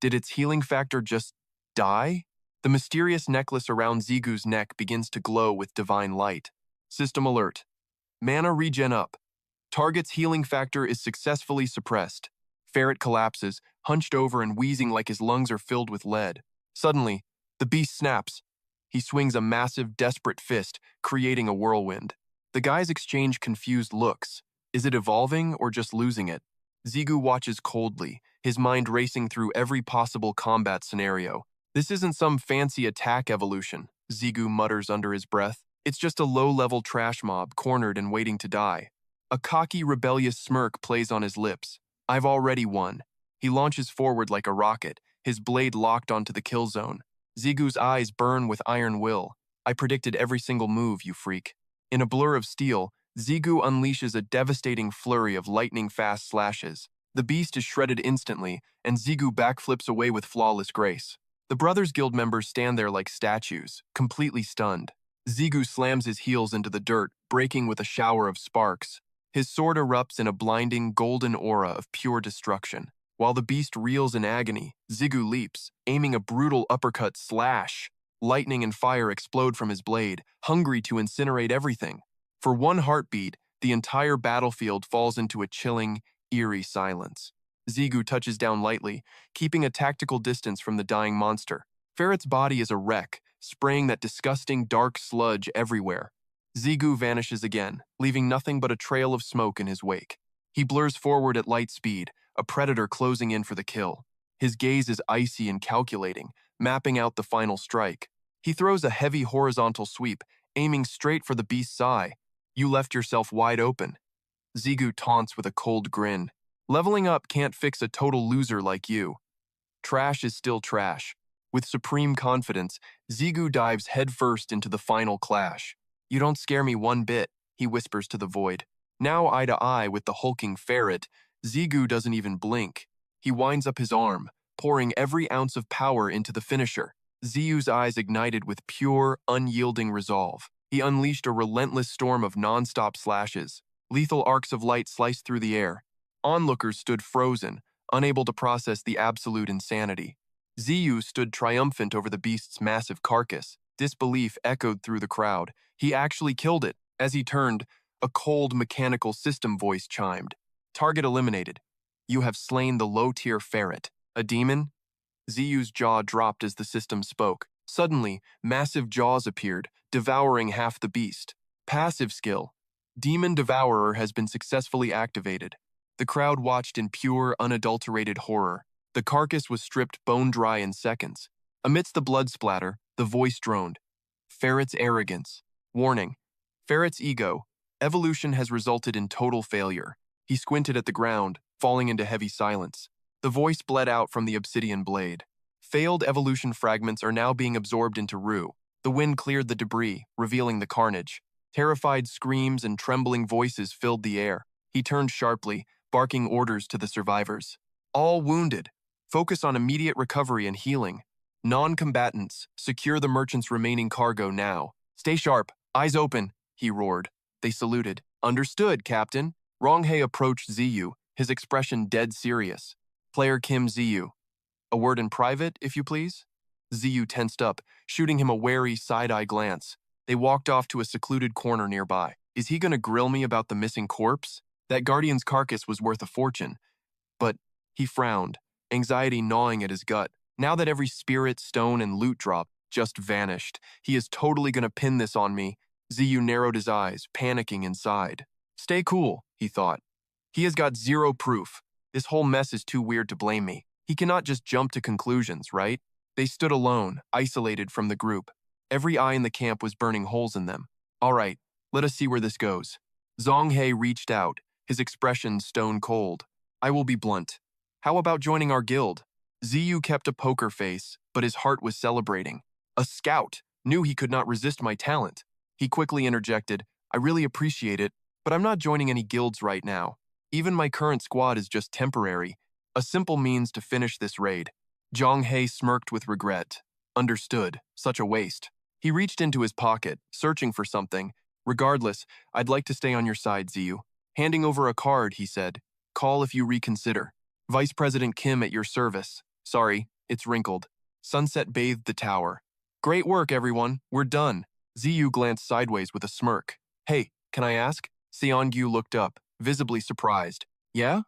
did its healing factor just die? The mysterious necklace around Zigu's neck begins to glow with divine light. System alert. Mana regen up. Target's healing factor is successfully suppressed. Ferret collapses, hunched over and wheezing like his lungs are filled with lead. Suddenly, the beast snaps. He swings a massive, desperate fist, creating a whirlwind. The guys exchange confused looks. Is it evolving or just losing it? Zigu watches coldly, his mind racing through every possible combat scenario. This isn't some fancy attack evolution, Zigu mutters under his breath. It's just a low-level trash mob cornered and waiting to die. A cocky, rebellious smirk plays on his lips. I've already won. He launches forward like a rocket, his blade locked onto the kill zone. Zigu's eyes burn with iron will. I predicted every single move, you freak. In a blur of steel, Zigu unleashes a devastating flurry of lightning-fast slashes. The beast is shredded instantly, and Zigu backflips away with flawless grace. The Brothers Guild members stand there like statues, completely stunned. Zigu slams his heels into the dirt, breaking with a shower of sparks. His sword erupts in a blinding, golden aura of pure destruction. While the beast reels in agony, Zigu leaps, aiming a brutal uppercut slash. Lightning and fire explode from his blade, hungry to incinerate everything. For one heartbeat, the entire battlefield falls into a chilling, eerie silence. Zigu touches down lightly, keeping a tactical distance from the dying monster. Ferret's body is a wreck, spraying that disgusting dark sludge everywhere. Zigu vanishes again, leaving nothing but a trail of smoke in his wake. He blurs forward at light speed, a predator closing in for the kill. His gaze is icy and calculating, mapping out the final strike. He throws a heavy horizontal sweep, aiming straight for the beast's eye. You left yourself wide open. Zigu taunts with a cold grin. Leveling up can't fix a total loser like you. Trash is still trash. With supreme confidence, Zigu dives headfirst into the final clash. You don't scare me one bit, he whispers to the void. Now eye to eye with the hulking ferret, Zigu doesn't even blink. He winds up his arm, pouring every ounce of power into the finisher. Ziyu's eyes ignited with pure, unyielding resolve. He unleashed a relentless storm of non-stop slashes. Lethal arcs of light sliced through the air. Onlookers stood frozen, unable to process the absolute insanity. Ziyu stood triumphant over the beast's massive carcass. Disbelief echoed through the crowd. He actually killed it. As he turned, a cold, mechanical system voice chimed. Target eliminated. You have slain the low-tier ferret. A demon? Ziyu's jaw dropped as the system spoke. Suddenly, massive jaws appeared, devouring half the beast. Passive skill. Demon Devourer has been successfully activated. The crowd watched in pure, unadulterated horror. The carcass was stripped bone-dry in seconds. Amidst the blood splatter, the voice droned. Ferret's arrogance. Warning. Ferret's ego. Evolution has resulted in total failure. He squinted at the ground, falling into heavy silence. The voice bled out from the obsidian blade. Failed evolution fragments are now being absorbed into Ru. The wind cleared the debris, revealing the carnage. Terrified screams and trembling voices filled the air. He turned sharply, barking orders to the survivors. All wounded. Focus on immediate recovery and healing. Non-combatants, secure the merchant's remaining cargo now. Stay sharp, eyes open, he roared. They saluted. Understood, Captain. Ronghae approached Ziyu, his expression dead serious. Player Kim Ziyu. A word in private, if you please? Ziyu tensed up, shooting him a wary side-eye glance. They walked off to a secluded corner nearby. Is he gonna grill me about the missing corpse? That guardian's carcass was worth a fortune. But he frowned, anxiety gnawing at his gut. Now that every spirit, stone, and loot drop just vanished, he is totally gonna pin this on me. Ziyu narrowed his eyes, panicking inside. Stay cool, he thought. He has got zero proof. This whole mess is too weird to blame me. He cannot just jump to conclusions, right? They stood alone, isolated from the group. Every eye in the camp was burning holes in them. All right, let us see where this goes. Zhonghae reached out, his expression stone cold. I will be blunt. How about joining our guild? Ziyu kept a poker face, but his heart was celebrating. A scout knew he could not resist my talent. He quickly interjected, I really appreciate it, but I'm not joining any guilds right now. Even my current squad is just temporary, a simple means to finish this raid. Zhonghae smirked with regret. Understood, such a waste. He reached into his pocket, searching for something. Regardless, I'd like to stay on your side, Ziyu. Handing over a card, he said, call if you reconsider. Vice President Kim at your service. Sorry, it's wrinkled. Sunset bathed the tower. Great work, everyone. We're done. Ziyu glanced sideways with a smirk. Hey, can I ask? Seongyu looked up, visibly surprised. Yeah?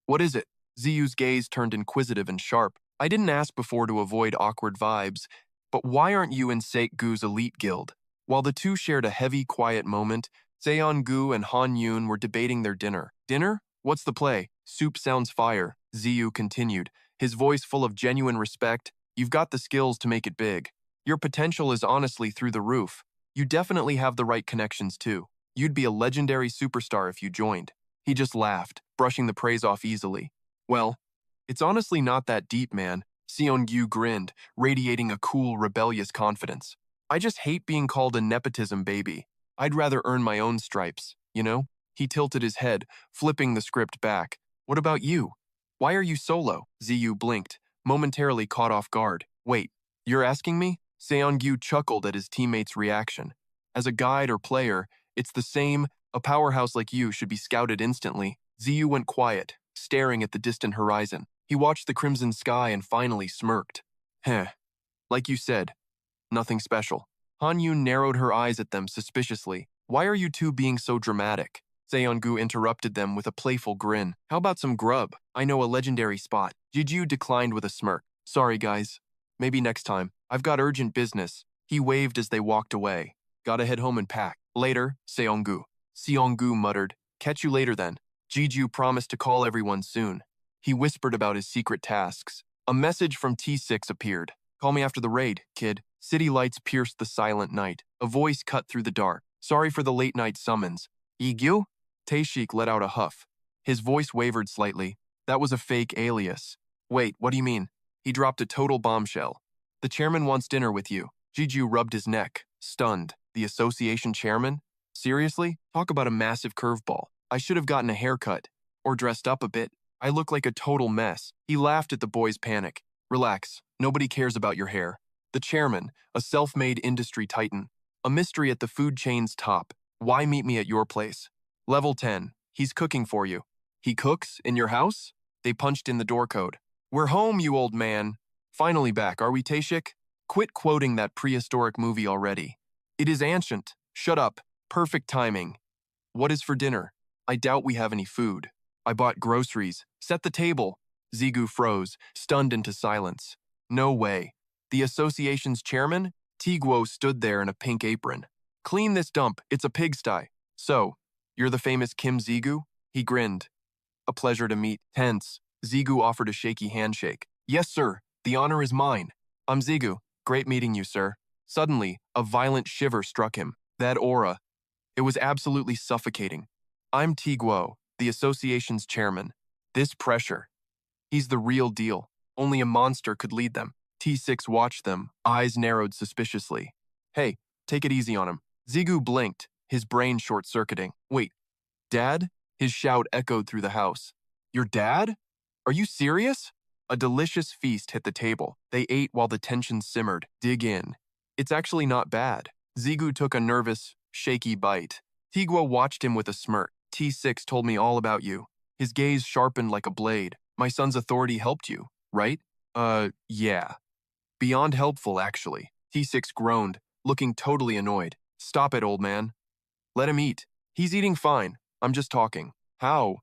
What is it? Ziyu's gaze turned inquisitive and sharp. I didn't ask before to avoid awkward vibes, but why aren't you in Seokgu's elite guild? While the two shared a heavy, quiet moment, Seonggu and Han Yoon were debating their dinner. Dinner? What's the play? Soup sounds fire, Ziyu continued, his voice full of genuine respect. You've got the skills to make it big. Your potential is honestly through the roof. You definitely have the right connections too. You'd be a legendary superstar if you joined. He just laughed, brushing the praise off easily. Well, it's honestly not that deep, man. Seongyu grinned, radiating a cool, rebellious confidence. I just hate being called a nepotism baby. I'd rather earn my own stripes, you know? He tilted his head, flipping the script back. What about you? Why are you solo? Ziyu blinked, momentarily caught off guard. Wait, you're asking me? Seongyu chuckled at his teammate's reaction. As a guide or player, it's the same. A powerhouse like you should be scouted instantly. Ziyu went quiet, staring at the distant horizon. He watched the crimson sky and finally smirked. Heh. Like you said, nothing special. Han Yun narrowed her eyes at them suspiciously. Why are you two being so dramatic? Seonggu interrupted them with a playful grin. How about some grub? I know a legendary spot. Jiju declined with a smirk. Sorry, guys. Maybe next time. I've got urgent business. He waved as they walked away. Gotta head home and pack. Later, Seonggu. Seonggu muttered. Catch you later then. Jiju promised to call everyone soon. He whispered about his secret tasks. A message from T6 appeared. Call me after the raid, kid. City lights pierced the silent night. A voice cut through the dark. Sorry for the late night summons. Gigyu? Taeshik let out a huff. His voice wavered slightly. That was a fake alias. Wait, what do you mean? He dropped a total bombshell. The chairman wants dinner with you. Jiju rubbed his neck, stunned. The association chairman? Seriously? Talk about a massive curveball. I should have gotten a haircut. Or dressed up a bit. I look like a total mess. He laughed at the boy's panic. Relax. Nobody cares about your hair. The chairman, a self-made industry titan. A mystery at the food chain's top. Why meet me at your place? Level 10. He's cooking for you. He cooks? In your house? They punched in the door code. We're home, you old man. Finally back, are we, Taeshik? Quit quoting that prehistoric movie already. It is ancient. Shut up. Perfect timing. What is for dinner? I doubt we have any food. I bought groceries. Set the table. Zigu froze, stunned into silence. No way. The association's chairman? Tiguo stood there in a pink apron. Clean this dump. It's a pigsty. So, you're the famous Kim Gigyu? He grinned. A pleasure to meet. Tense. Zigu offered a shaky handshake. Yes, sir. The honor is mine. I'm Zigu. Great meeting you, sir. Suddenly, a violent shiver struck him. That aura. It was absolutely suffocating. I'm Tiguo, the association's chairman. This pressure. He's the real deal. Only a monster could lead them. T6 watched them, eyes narrowed suspiciously. Hey, take it easy on him. Zigu blinked, his brain short-circuiting. Wait, Dad? His shout echoed through the house. Your dad? Are you serious? A delicious feast hit the table. They ate while the tension simmered. Dig in. It's actually not bad. Zigu took a nervous, shaky bite. Tigwa watched him with a smirk. T6 told me all about you. His gaze sharpened like a blade. My son's authority helped you, right? Yeah. Beyond helpful, actually. T6 groaned, looking totally annoyed. Stop it, old man. Let him eat. He's eating fine. I'm just talking. How?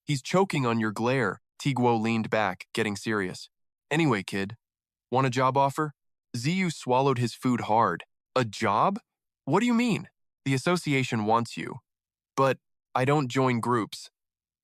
He's choking on your glare. Tigwo leaned back, getting serious. Anyway, kid, want a job offer? Ziyu swallowed his food hard. A job? What do you mean? The association wants you. But I don't join groups.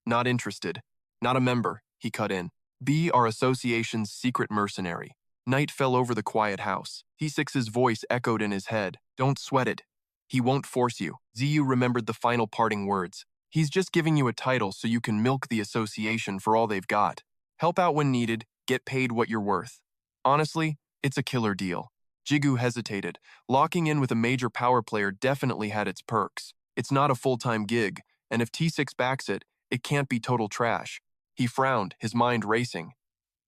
Not interested. Not a member, he cut in. Be our association's secret mercenary. Night fell over the quiet house. T6's voice echoed in his head. Don't sweat it. He won't force you. Ziyu remembered the final parting words. He's just giving you a title so you can milk the association for all they've got. Help out when needed, get paid what you're worth. Honestly, it's a killer deal. Gigyu hesitated. Locking in with a major power player definitely had its perks. It's not a full-time gig, and if T6 backs it, it can't be total trash. He frowned, his mind racing.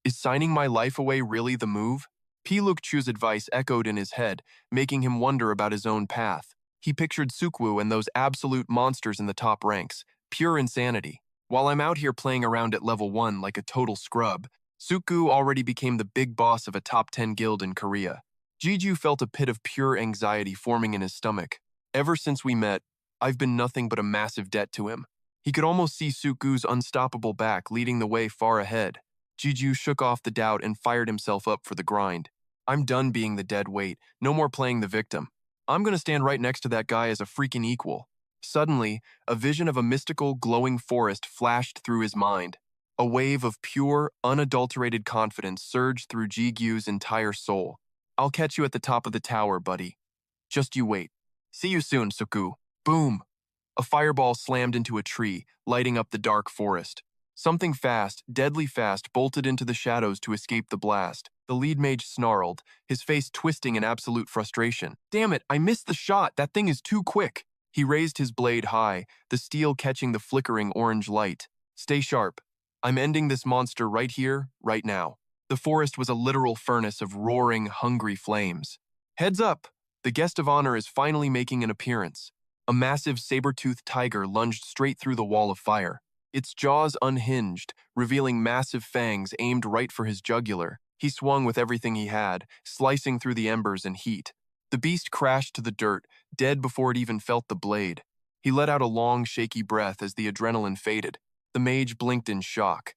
Is signing my life away really the move? Pilukchu's advice echoed in his head, making him wonder about his own path. He pictured Sukwu and those absolute monsters in the top ranks. Pure insanity. While I'm out here playing around at level 1 like a total scrub, Sukwu already became the big boss of a top 10 guild in Korea. Gigyu felt a pit of pure anxiety forming in his stomach. Ever since we met, I've been nothing but a massive debt to him. He could almost see Sukwu's unstoppable back leading the way far ahead. Gigyu shook off the doubt and fired himself up for the grind. I'm done being the dead weight, no more playing the victim. I'm gonna stand right next to that guy as a freaking equal. Suddenly, a vision of a mystical, glowing forest flashed through his mind. A wave of pure, unadulterated confidence surged through Jigyu's entire soul. I'll catch you at the top of the tower, buddy. Just you wait. See you soon, Sukwu. Boom! A fireball slammed into a tree, lighting up the dark forest. Something fast, deadly fast, bolted into the shadows to escape the blast. The lead mage snarled, his face twisting in absolute frustration. Damn it, I missed the shot, that thing is too quick. He raised his blade high, the steel catching the flickering orange light. Stay sharp. I'm ending this monster right here, right now. The forest was a literal furnace of roaring, hungry flames. Heads up! The guest of honor is finally making an appearance. A massive saber-toothed tiger lunged straight through the wall of fire. Its jaws unhinged, revealing massive fangs aimed right for his jugular. He swung with everything he had, slicing through the embers and heat. The beast crashed to the dirt, dead before it even felt the blade. He let out a long, shaky breath as the adrenaline faded. The mage blinked in shock.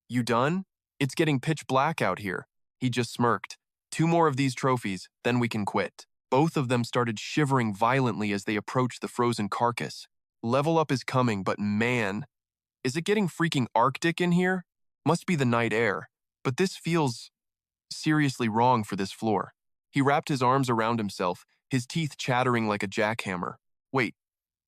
You done? It's getting pitch black out here. He just smirked. 2 more of these trophies, then we can quit. Both of them started shivering violently as they approached the frozen carcass. Level up is coming, but man, is it getting freaking Arctic in here? Must be the night air, but this feels seriously wrong for this floor. He wrapped his arms around himself, his teeth chattering like a jackhammer. Wait,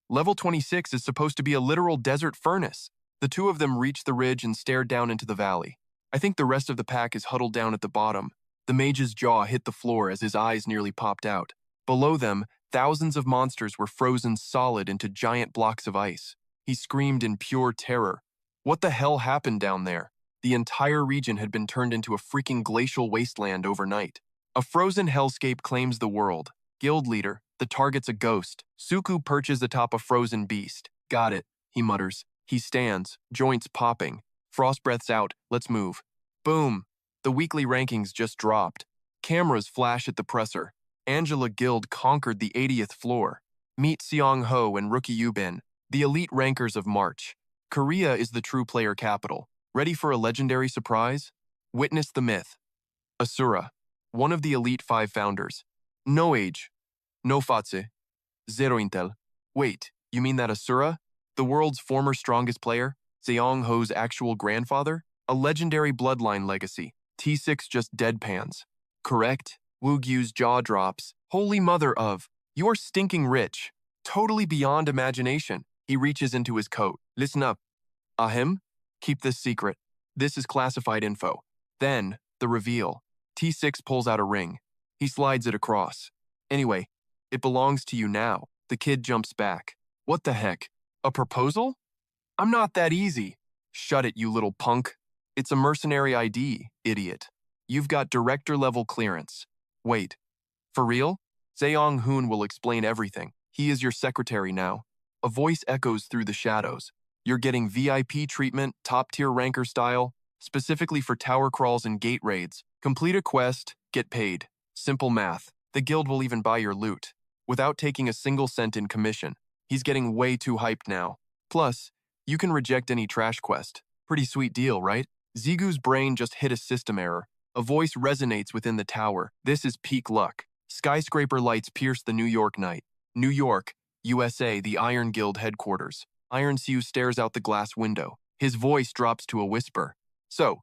level 26 is supposed to be a literal desert furnace. The two of them reached the ridge and stared down into the valley. I think the rest of the pack is huddled down at the bottom. The mage's jaw hit the floor as his eyes nearly popped out. Below them, thousands of monsters were frozen solid into giant blocks of ice. He screamed in pure terror. What the hell happened down there? The entire region had been turned into a freaking glacial wasteland overnight. A frozen hellscape claims the world. Guild leader, the target's a ghost. Sukwu perches atop a frozen beast. Got it, he mutters. He stands, joints popping. Frost breaths out, let's move. Boom! The weekly rankings just dropped. Cameras flash at the presser. Angela Guild conquered the 80th floor. Meet Seong Ho and Rookie Yubin, the elite rankers of March. Korea is the true player capital. Ready for a legendary surprise? Witness the myth. Asura, one of the elite 5 founders. No age. No fatse. Zero intel. Wait, you mean that Asura? The world's former strongest player? Seong Ho's actual grandfather? A legendary bloodline legacy. T6 just deadpans. Correct. Woogyu's jaw drops. Holy mother of, you're stinking rich. Totally beyond imagination. He reaches into his coat. Listen up. Ahem? Keep this secret. This is classified info. Then, the reveal. T6 pulls out a ring. He slides it across. Anyway, it belongs to you now. The kid jumps back. What the heck? A proposal? I'm not that easy. Shut it, you little punk. It's a mercenary ID, idiot. You've got director-level clearance. Wait, for real? Zeong-hoon will explain everything. He is your secretary now. A voice echoes through the shadows. You're getting VIP treatment, top-tier ranker style, specifically for tower crawls and gate raids. Complete a quest, get paid. Simple math. The guild will even buy your loot, without taking a single cent in commission. He's getting way too hyped now. Plus, you can reject any trash quest. Pretty sweet deal, right? Zigu's brain just hit a system error. A voice resonates within the tower. This is peak luck. Skyscraper lights pierce the New York night. New York, USA, the Iron Guild headquarters. Iron Siu stares out the glass window. His voice drops to a whisper. So,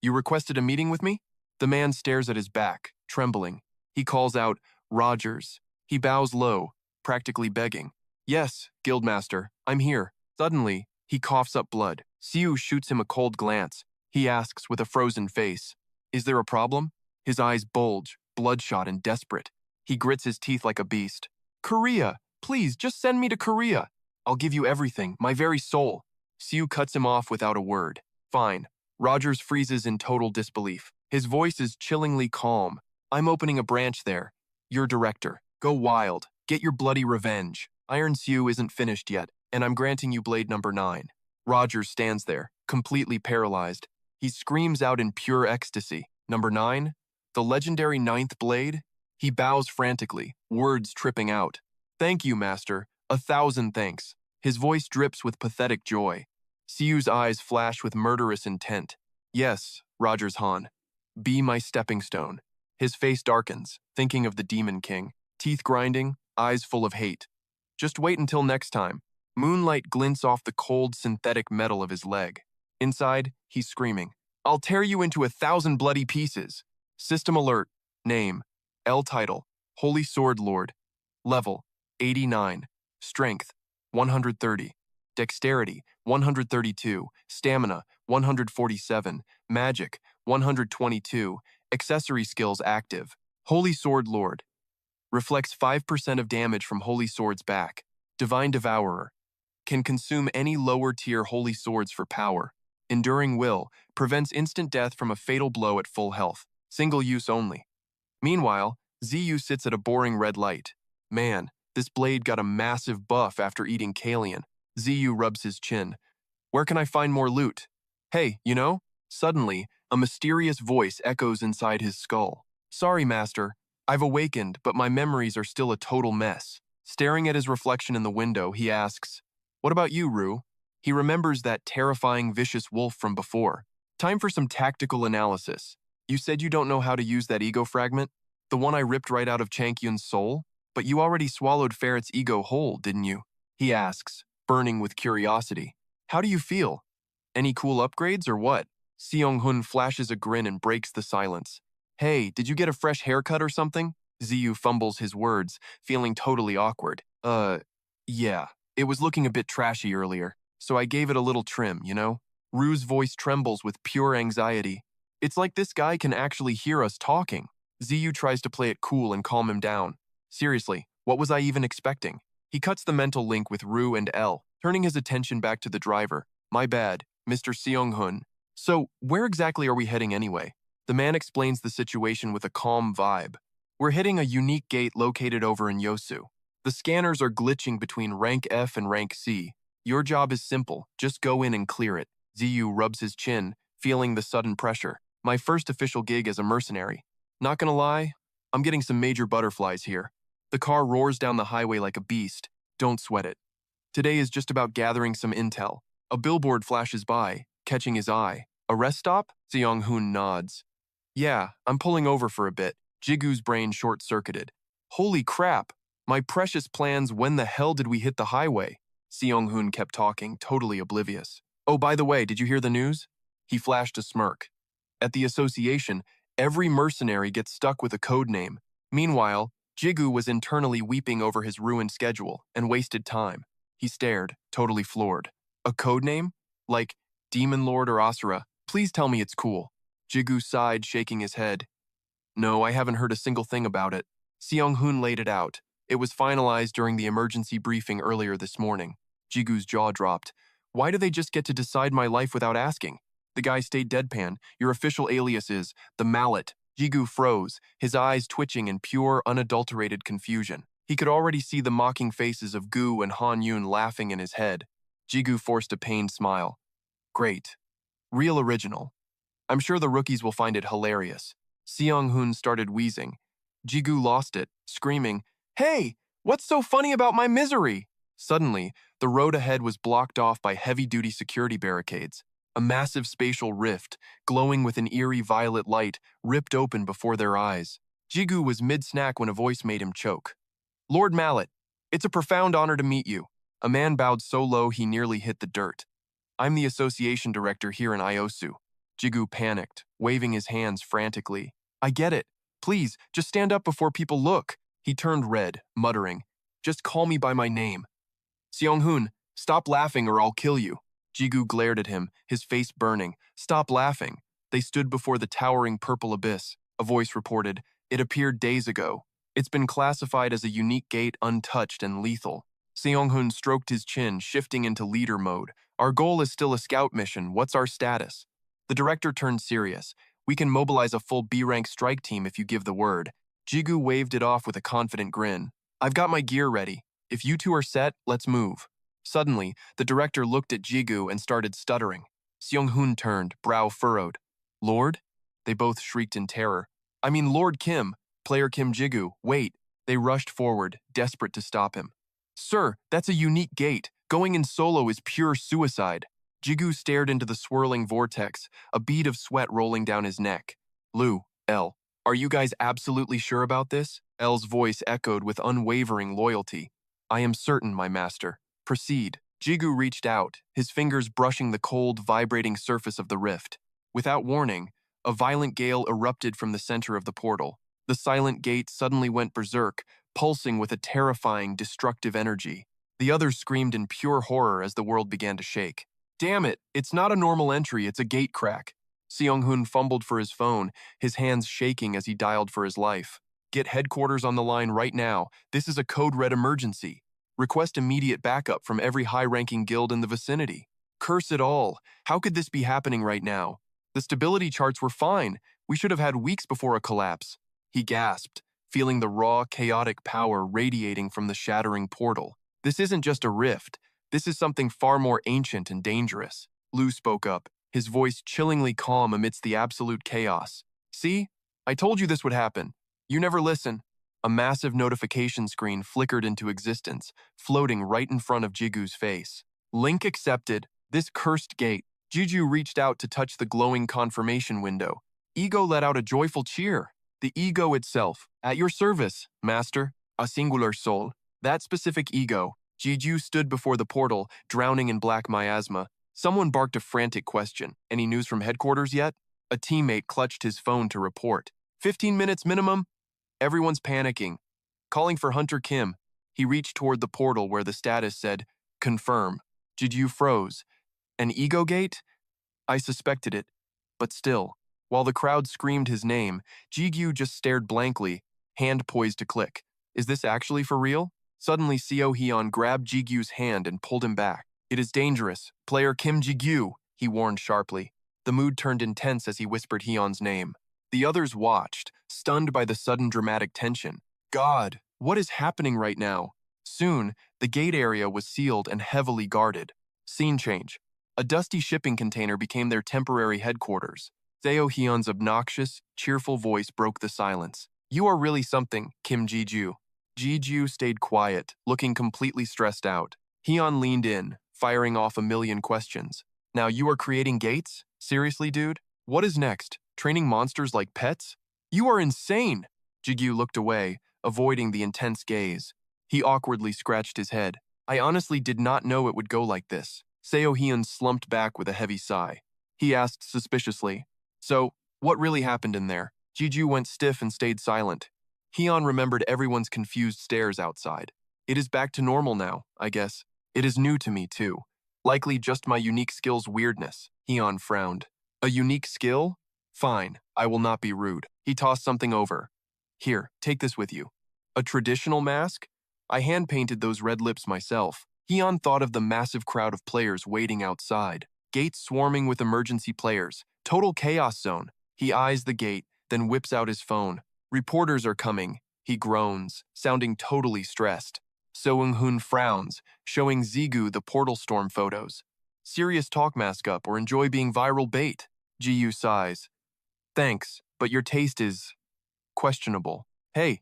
you requested a meeting with me? The man stares at his back, trembling. He calls out, Rogers. He bows low, practically begging. Yes, Guildmaster, I'm here. Suddenly, he coughs up blood. Siu shoots him a cold glance. He asks with a frozen face, Is there a problem? His eyes bulge, bloodshot and desperate. He grits his teeth like a beast. Korea! Please, just send me to Korea. I'll give you everything, my very soul. Siu cuts him off without a word. Fine. Rogers freezes in total disbelief. His voice is chillingly calm. I'm opening a branch there. You're director. Go wild. Get your bloody revenge. Iron Siu isn't finished yet, and I'm granting you blade number 9. Rogers stands there, completely paralyzed. He screams out in pure ecstasy. Number 9? The legendary 9th blade? He bows frantically, words tripping out. Thank you, master. 1,000 thanks. His voice drips with pathetic joy. Siu's eyes flash with murderous intent. Yes, Rogers Han. Be my stepping stone. His face darkens, thinking of the Demon King. Teeth grinding, eyes full of hate. Just wait until next time. Moonlight glints off the cold synthetic metal of his leg. Inside, he's screaming. I'll tear you into 1,000 bloody pieces. System alert. Name. L title. Holy Sword Lord. Level. 89. Strength. 130. Dexterity. 132. Stamina. 147. Magic. 122. Accessory skills active. Holy Sword Lord. Reflects 5% of damage from Holy Sword's back. Divine Devourer. Can consume any lower-tier Holy Swords for power. Enduring Will. Prevents instant death from a fatal blow at full health. Single use only. Meanwhile, Ziyu sits at a boring red light. Man, this blade got a massive buff after eating Kalian. Ziyu rubs his chin. Where can I find more loot? Hey, you know? Suddenly, a mysterious voice echoes inside his skull. Sorry, master. I've awakened, but my memories are still a total mess. Staring at his reflection in the window, he asks, What about you, Rue? He remembers that terrifying vicious wolf from before. Time for some tactical analysis. You said you don't know how to use that ego fragment? The one I ripped right out of Chankyun's soul? But you already swallowed Ferret's ego whole, didn't you? He asks, burning with curiosity. How do you feel? Any cool upgrades or what? Seong-hun flashes a grin and breaks the silence. Hey, did you get a fresh haircut or something? Ziyu fumbles his words, feeling totally awkward. Yeah. It was looking a bit trashy earlier, so I gave it a little trim, you know? Rue's voice trembles with pure anxiety. It's like this guy can actually hear us talking. Ziyu tries to play it cool and calm him down. Seriously, what was I even expecting? He cuts the mental link with Rue and L, turning his attention back to the driver. My bad, Mr. Seong-hun. So, where exactly are we heading anyway? The man explains the situation with a calm vibe. We're hitting a unique gate located over in Yosu. The scanners are glitching between rank F and rank C. Your job is simple, just go in and clear it. Ziyu rubs his chin, feeling the sudden pressure. My first official gig as a mercenary. Not gonna lie, I'm getting some major butterflies here. The car roars down the highway like a beast. Don't sweat it. Today is just about gathering some intel. A billboard flashes by, catching his eye. A rest stop? Seong-hoon nods. Yeah, I'm pulling over for a bit. Jigu's brain short-circuited. Holy crap! My precious plans, when the hell did we hit the highway? Seong-hoon kept talking, totally oblivious. Oh, by the way, did you hear the news? He flashed a smirk. At the association, every mercenary gets stuck with a code name. Meanwhile, Jigu was internally weeping over his ruined schedule and wasted time. He stared, totally floored. A code name? Like Demon Lord or Asura? Please tell me it's cool. Jigu sighed, shaking his head. No, I haven't heard a single thing about it. Seong-hoon laid it out. It was finalized during the emergency briefing earlier this morning. Jigu's jaw dropped. Why do they just get to decide my life without asking? The guy stayed deadpan. Your official alias is the Mallet. Gigyu froze, his eyes twitching in pure, unadulterated confusion. He could already see the mocking faces of Gu and Han Yun laughing in his head. Gigyu forced a pained smile. Great. Real original. I'm sure the rookies will find it hilarious. Seong-hoon started wheezing. Gigyu lost it, screaming, "Hey, what's so funny about my misery?" Suddenly, the road ahead was blocked off by heavy-duty security barricades. A massive spatial rift, glowing with an eerie violet light, ripped open before their eyes. Gigyu was mid-snack when a voice made him choke. "Lord Mallet, it's a profound honor to meet you." A man bowed so low he nearly hit the dirt. "I'm the association director here in Iosu." Gigyu panicked, waving his hands frantically. "I get it. Please, just stand up before people look." He turned red, muttering, "Just call me by my name." "Seong-hoon, stop laughing or I'll kill you." Gigyu glared at him, his face burning. "Stop laughing." They stood before the towering purple abyss. A voice reported, "It appeared days ago. It's been classified as a unique gate, untouched and lethal." Seong-hoon stroked his chin, shifting into leader mode. "Our goal is still a scout mission. What's our status?" The director turned serious. "We can mobilize a full B-rank strike team if you give the word." Gigyu waved it off with a confident grin. "I've got my gear ready. If you two are set, let's move." Suddenly, the director looked at Gigyu and started stuttering. Seong-hoon turned, brow furrowed. "Lord?" They both shrieked in terror. "I mean Lord Kim, player Kim Gigyu, wait." They rushed forward, desperate to stop him. "Sir, that's a unique gate. Going in solo is pure suicide." Gigyu stared into the swirling vortex, a bead of sweat rolling down his neck. "Lu, L, are you guys absolutely sure about this?" L's voice echoed with unwavering loyalty. "I am certain, my master. Proceed." Gigyu reached out, his fingers brushing the cold, vibrating surface of the rift. Without warning, a violent gale erupted from the center of the portal. The silent gate suddenly went berserk, pulsing with a terrifying, destructive energy. The others screamed in pure horror as the world began to shake. "Damn it, it's not a normal entry, it's a gate crack." Seong-hoon fumbled for his phone, his hands shaking as he dialed for his life. "Get headquarters on the line right now. This is a code red emergency. Request immediate backup from every high-ranking guild in the vicinity." Curse it all. How could this be happening right now? The stability charts were fine. We should have had weeks before a collapse. He gasped, feeling the raw, chaotic power radiating from the shattering portal. "This isn't just a rift. This is something far more ancient and dangerous." Lu spoke up, his voice chillingly calm amidst the absolute chaos. "See? I told you this would happen. You never listen." A massive notification screen flickered into existence, floating right in front of Jigyu's face. "Link accepted. This cursed gate." Gigyu reached out to touch the glowing confirmation window. Ego let out a joyful cheer. The ego itself. "At your service, master." A singular soul. That specific ego. Gigyu stood before the portal, drowning in black miasma. Someone barked a frantic question. "Any news from headquarters yet?" A teammate clutched his phone to report. 15 minutes minimum?" Everyone's panicking. "Calling for Hunter Kim." He reached toward the portal where the status said, "Confirm." Gigyu froze. "An ego gate?" I suspected it. But still, while the crowd screamed his name, Gigyu just stared blankly, hand poised to click. "Is this actually for real?" Suddenly, Seo Hyun grabbed Jigyu's hand and pulled him back. "It is dangerous. Player Kim Gigyu," he warned sharply. The mood turned intense as he whispered Hyun's name. The others watched, stunned by the sudden dramatic tension. God, what is happening right now? Soon, the gate area was sealed and heavily guarded. Scene change. A dusty shipping container became their temporary headquarters. Seo Hyun's obnoxious, cheerful voice broke the silence. "You are really something, Kim Gigyu." Gigyu stayed quiet, looking completely stressed out. Hyun leaned in, firing off a million questions. "Now you are creating gates? Seriously, dude? What is next? Training monsters like pets? You are insane!" Gigyu looked away, avoiding the intense gaze. He awkwardly scratched his head. "I honestly did not know it would go like this." Seo Hyun slumped back with a heavy sigh. He asked suspiciously, "So, what really happened in there?" Gigyu went stiff and stayed silent. Hyun remembered everyone's confused stares outside. "It is back to normal now, I guess. It is new to me, too. Likely just my unique skill's weirdness." Hyun frowned. "A unique skill? Fine, I will not be rude." He tossed something over. "Here, take this with you." "A traditional mask? I hand-painted those red lips myself." Hyun thought of the massive crowd of players waiting outside. Gate swarming with emergency players. Total chaos zone. He eyes the gate, then whips out his phone. Reporters are coming. He groans, sounding totally stressed. So Eun-hun frowns, showing Zigu the portal storm photos. Serious talk mask up or enjoy being viral bait. Gyu sighs. Thanks, but your taste is questionable. Hey,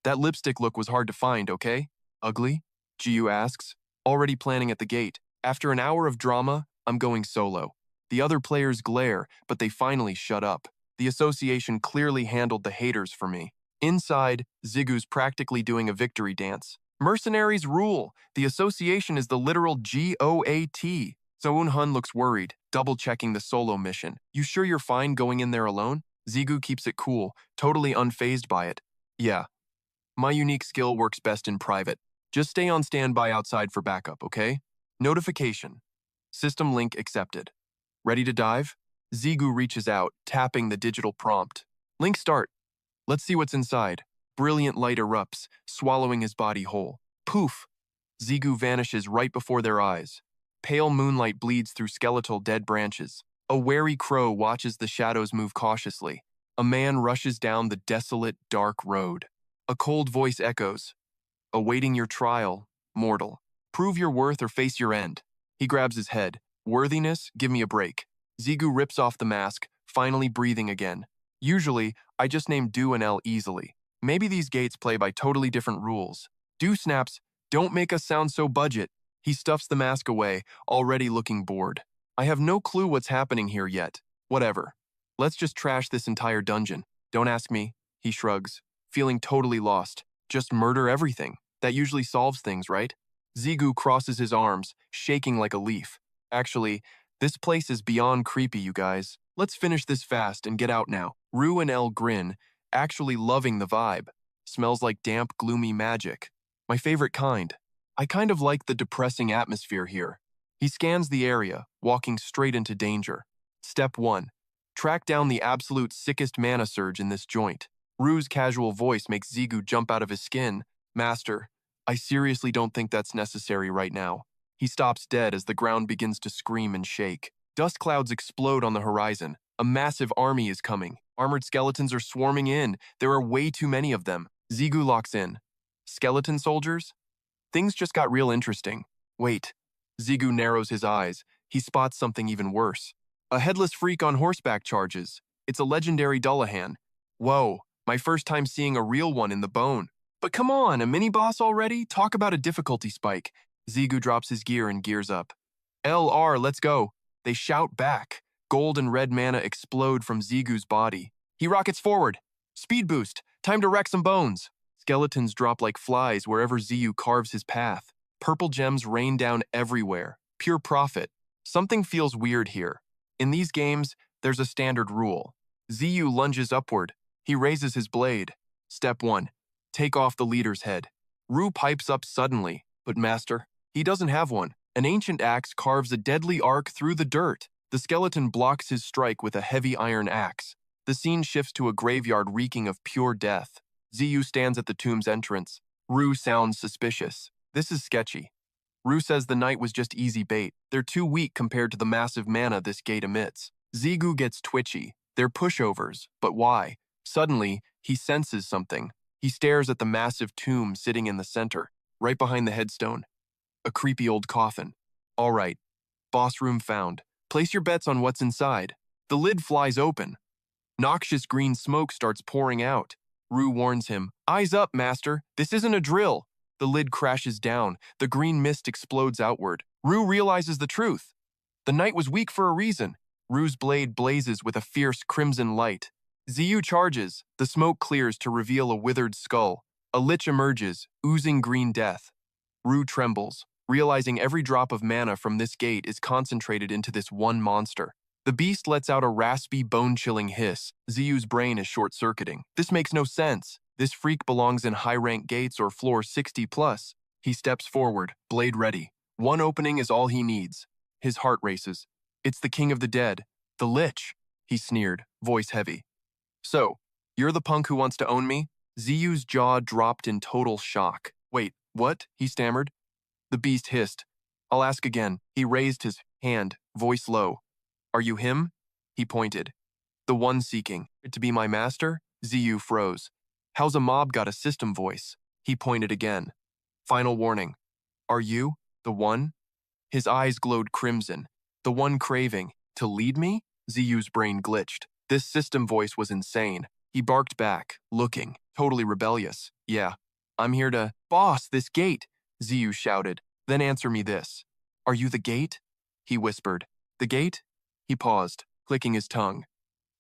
that lipstick look was hard to find, okay? Ugly? Gyu asks, already planning at the gate. After an hour of drama, I'm going solo. The other players glare, but they finally shut up. The association clearly handled the haters for me. Inside, Zigu's practically doing a victory dance. Mercenaries rule. The association is the literal GOAT. So Eun-hun looks worried, double-checking the solo mission. You sure you're fine going in there alone? Zigu keeps it cool, totally unfazed by it. Yeah. My unique skill works best in private. Just stay on standby outside for backup, okay? Notification. System link accepted. Ready to dive? Zigu reaches out, tapping the digital prompt. Link start. Let's see what's inside. Brilliant light erupts, swallowing his body whole. Poof! Zigu vanishes right before their eyes. Pale moonlight bleeds through skeletal dead branches. A wary crow watches the shadows move cautiously. A man rushes down the desolate, dark road. A cold voice echoes. Awaiting your trial, mortal. Prove your worth or face your end. He grabs his head. Worthiness, give me a break. Zigu rips off the mask, finally breathing again. Usually, I just name Do and L easily. Maybe these gates play by totally different rules. Do snaps, don't make us sound so budget. He stuffs the mask away, already looking bored. I have no clue what's happening here yet. Whatever. Let's just trash this entire dungeon. Don't ask me, he shrugs, feeling totally lost. Just murder everything. That usually solves things, right? Zigu crosses his arms, shaking like a leaf. Actually, this place is beyond creepy, you guys. Let's finish this fast and get out now. Rue and Elle grin, actually loving the vibe. Smells like damp, gloomy magic. My favorite kind. I kind of like the depressing atmosphere here. He scans the area, walking straight into danger. Step 1. Track down the absolute sickest mana surge in this joint. Rue's casual voice makes Zigu jump out of his skin. Master, I seriously don't think that's necessary right now. He stops dead as the ground begins to scream and shake. Dust clouds explode on the horizon. A massive army is coming. Armored skeletons are swarming in. There are way too many of them. Zigu locks in. Skeleton soldiers? Things just got real interesting. Wait. Zigu narrows his eyes. He spots something even worse. A headless freak on horseback charges. It's a legendary Dullahan. Whoa, my first time seeing a real one in the bone. But come on, a mini-boss already? Talk about a difficulty spike. Zigu drops his gear and gears up. LR, let's go. They shout back. Gold and red mana explode from Zigu's body. He rockets forward. Speed boost. Time to wreck some bones. Skeletons drop like flies wherever Ziyu carves his path. Purple gems rain down everywhere. Pure profit. Something feels weird here. In these games, there's a standard rule. Ziyu lunges upward. He raises his blade. Step 1. Take off the leader's head. Rue pipes up suddenly, but master, he doesn't have one. An ancient axe carves a deadly arc through the dirt. The skeleton blocks his strike with a heavy iron axe. The scene shifts to a graveyard reeking of pure death. Ziyu stands at the tomb's entrance. Rue sounds suspicious. This is sketchy. Rue says the knight was just easy bait. They're too weak compared to the massive mana this gate emits. Zigu gets twitchy. They're pushovers, but why? Suddenly, he senses something. He stares at the massive tomb sitting in the center, right behind the headstone. A creepy old coffin. All right. Boss room found. Place your bets on what's inside. The lid flies open. Noxious green smoke starts pouring out. Rue warns him, "Eyes up, master. This isn't a drill." The lid crashes down. The green mist explodes outward. Rue realizes the truth. The knight was weak for a reason. Rue's blade blazes with a fierce crimson light. Ziyu charges. The smoke clears to reveal a withered skull. A lich emerges, oozing green death. Rue trembles, realizing every drop of mana from this gate is concentrated into this one monster. The beast lets out a raspy, bone-chilling hiss. Ziyu's brain is short-circuiting. This makes no sense. This freak belongs in high-rank gates or floor 60+. He steps forward, blade ready. One opening is all he needs. His heart races. It's the king of the dead. The lich, he sneered, voice heavy. So, you're the punk who wants to own me? Ziyu's jaw dropped in total shock. Wait, what? He stammered. The beast hissed. I'll ask again. He raised his Hand, voice low. Are you him? He pointed. The one seeking to be my master? Ziyu froze. How's a mob got a system voice? He pointed again. Final warning. Are you the one? His eyes glowed crimson. The one craving to lead me? Ziyu's brain glitched. This system voice was insane. He barked back, looking, totally rebellious. Yeah, I'm here to boss this gate, Ziyu shouted. Then answer me this. Are you the gate? He whispered. The gate? He paused, clicking his tongue.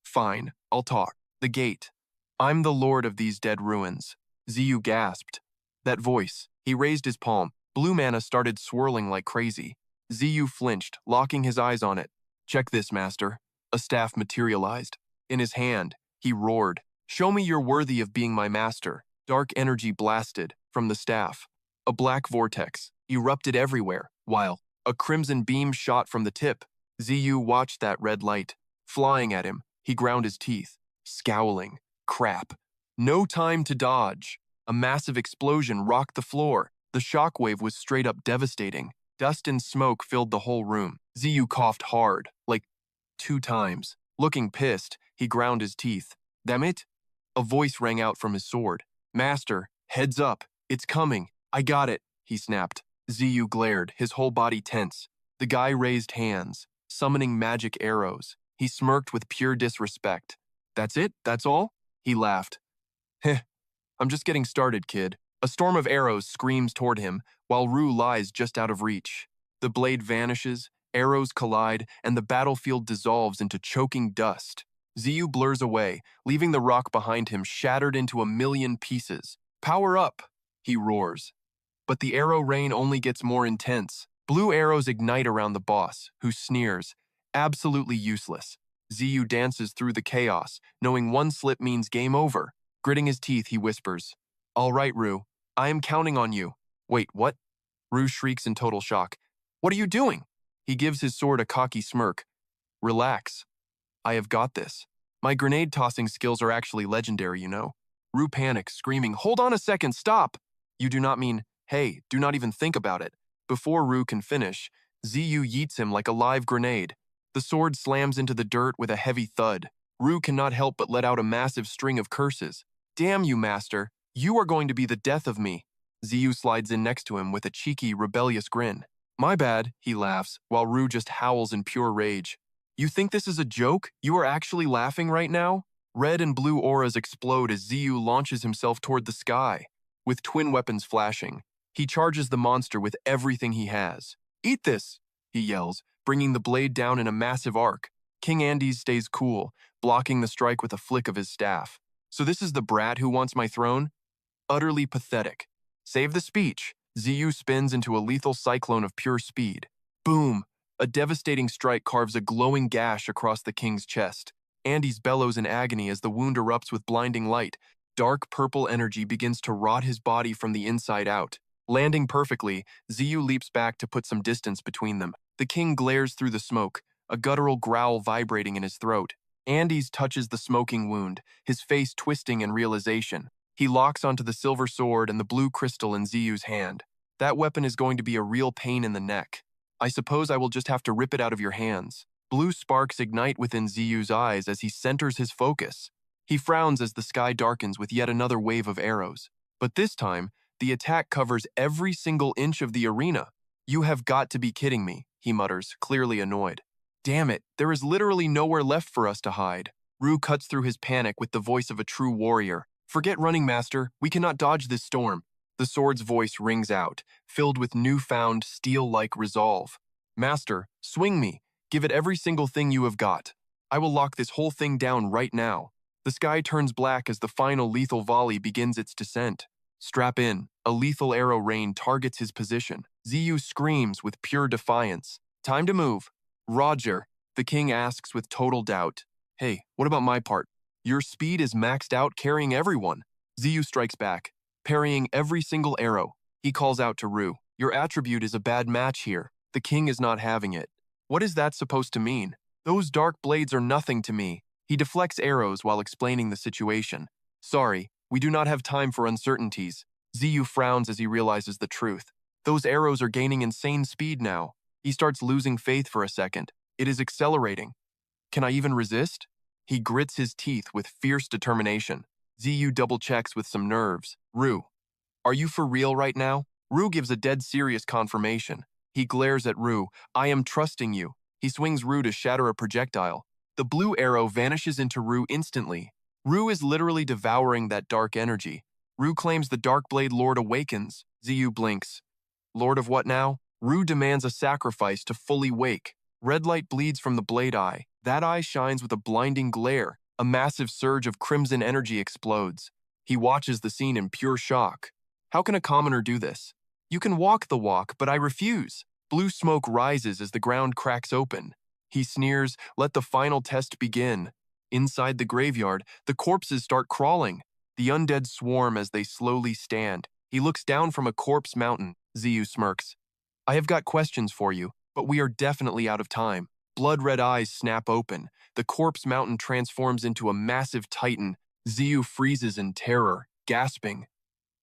Fine, I'll talk. The gate. I'm the lord of these dead ruins. Ziyu gasped. That voice. He raised his palm. Blue mana started swirling like crazy. Ziyu flinched, locking his eyes on it. Check this, master. A staff materialized. In his hand, he roared. Show me you're worthy of being my master. Dark energy blasted from the staff. A black vortex erupted everywhere, while a crimson beam shot from the tip. Ziyu watched that red light. Flying at him, he ground his teeth, scowling. Crap. No time to dodge. A massive explosion rocked the floor. The shockwave was straight up devastating. Dust and smoke filled the whole room. Ziyu coughed hard, like 2 times. Looking pissed, he ground his teeth. Damn it! A voice rang out from his sword. Master, heads up. It's coming. I got it, he snapped. Ziyu glared, his whole body tense. The guy raised hands, summoning magic arrows. He smirked with pure disrespect. That's it? That's all? He laughed. Heh, I'm just getting started, kid. A storm of arrows screams toward him, while Rue lies just out of reach. The blade vanishes, arrows collide, and the battlefield dissolves into choking dust. Ziyu blurs away, leaving the rock behind him shattered into a million pieces. Power up, he roars. But the arrow rain only gets more intense. Blue arrows ignite around the boss, who sneers. Absolutely useless. Ziyu dances through the chaos, knowing one slip means game over. Gritting his teeth, he whispers, All right, Rue. I am counting on you. Wait, what? Rue shrieks in total shock. What are you doing? He gives his sword a cocky smirk. Relax. I have got this. My grenade-tossing skills are actually legendary, you know. Rue panics, screaming, Hold on a second, stop! You do not mean, hey, do not even think about it. Before Rue can finish, Ziyu yeets him like a live grenade. The sword slams into the dirt with a heavy thud. Rue cannot help but let out a massive string of curses. Damn you, master. You are going to be the death of me. Ziyu slides in next to him with a cheeky, rebellious grin. My bad, he laughs, while Rue just howls in pure rage. You think this is a joke? You are actually laughing right now? Red and blue auras explode as Ziyu launches himself toward the sky. With twin weapons flashing, he charges the monster with everything he has. Eat this, he yells, bringing the blade down in a massive arc. King Andes stays cool, blocking the strike with a flick of his staff. So this is the brat who wants my throne? Utterly pathetic. Save the speech. Ziyu spins into a lethal cyclone of pure speed. Boom! A devastating strike carves a glowing gash across the king's chest. Andes bellows in agony as the wound erupts with blinding light. Dark purple energy begins to rot his body from the inside out. Landing perfectly, Ziyu leaps back to put some distance between them. The king glares through the smoke, a guttural growl vibrating in his throat. Andes touches the smoking wound, his face twisting in realization. He locks onto the silver sword and the blue crystal in Ziyu's hand. That weapon is going to be a real pain in the neck. I suppose I will just have to rip it out of your hands. Blue sparks ignite within Ziyu's eyes as he centers his focus. He frowns as the sky darkens with yet another wave of arrows. But this time, the attack covers every single inch of the arena. You have got to be kidding me, he mutters, clearly annoyed. Damn it, there is literally nowhere left for us to hide. Rue cuts through his panic with the voice of a true warrior. Forget running, master. We cannot dodge this storm. The sword's voice rings out, filled with newfound steel-like resolve. Master, swing me. Give it every single thing you have got. I will lock this whole thing down right now. The sky turns black as the final lethal volley begins its descent. Strap in. A lethal arrow rain targets his position. Ziyu screams with pure defiance. Time to move. Roger, the king asks with total doubt. Hey, what about my part? Your speed is maxed out carrying everyone. Ziyu strikes back, parrying every single arrow. He calls out to Rue. Your attribute is a bad match here. The king is not having it. What is that supposed to mean? Those dark blades are nothing to me. He deflects arrows while explaining the situation. Sorry, we do not have time for uncertainties. Ziyu frowns as he realizes the truth. Those arrows are gaining insane speed now. He starts losing faith for a second. It is accelerating. Can I even resist? He grits his teeth with fierce determination. Ziyu double-checks with some nerves. Ru, are you for real right now? Ru gives a dead serious confirmation. He glares at Ru. I am trusting you. He swings Ru to shatter a projectile. The blue arrow vanishes into Ru instantly. Ru is literally devouring that dark energy. Ru claims the Dark Blade Lord awakens. Ziyu blinks. Lord of what now? Ru demands a sacrifice to fully wake. Red light bleeds from the blade eye. That eye shines with a blinding glare. A massive surge of crimson energy explodes. He watches the scene in pure shock. How can a commoner do this? You can walk the walk, but I refuse. Blue smoke rises as the ground cracks open. He sneers, let the final test begin. Inside the graveyard, the corpses start crawling. The undead swarm as they slowly stand. He looks down from a corpse mountain. Ziyu smirks. I have got questions for you, but we are definitely out of time. Blood-red eyes snap open. The corpse mountain transforms into a massive titan. Ziyu freezes in terror, gasping.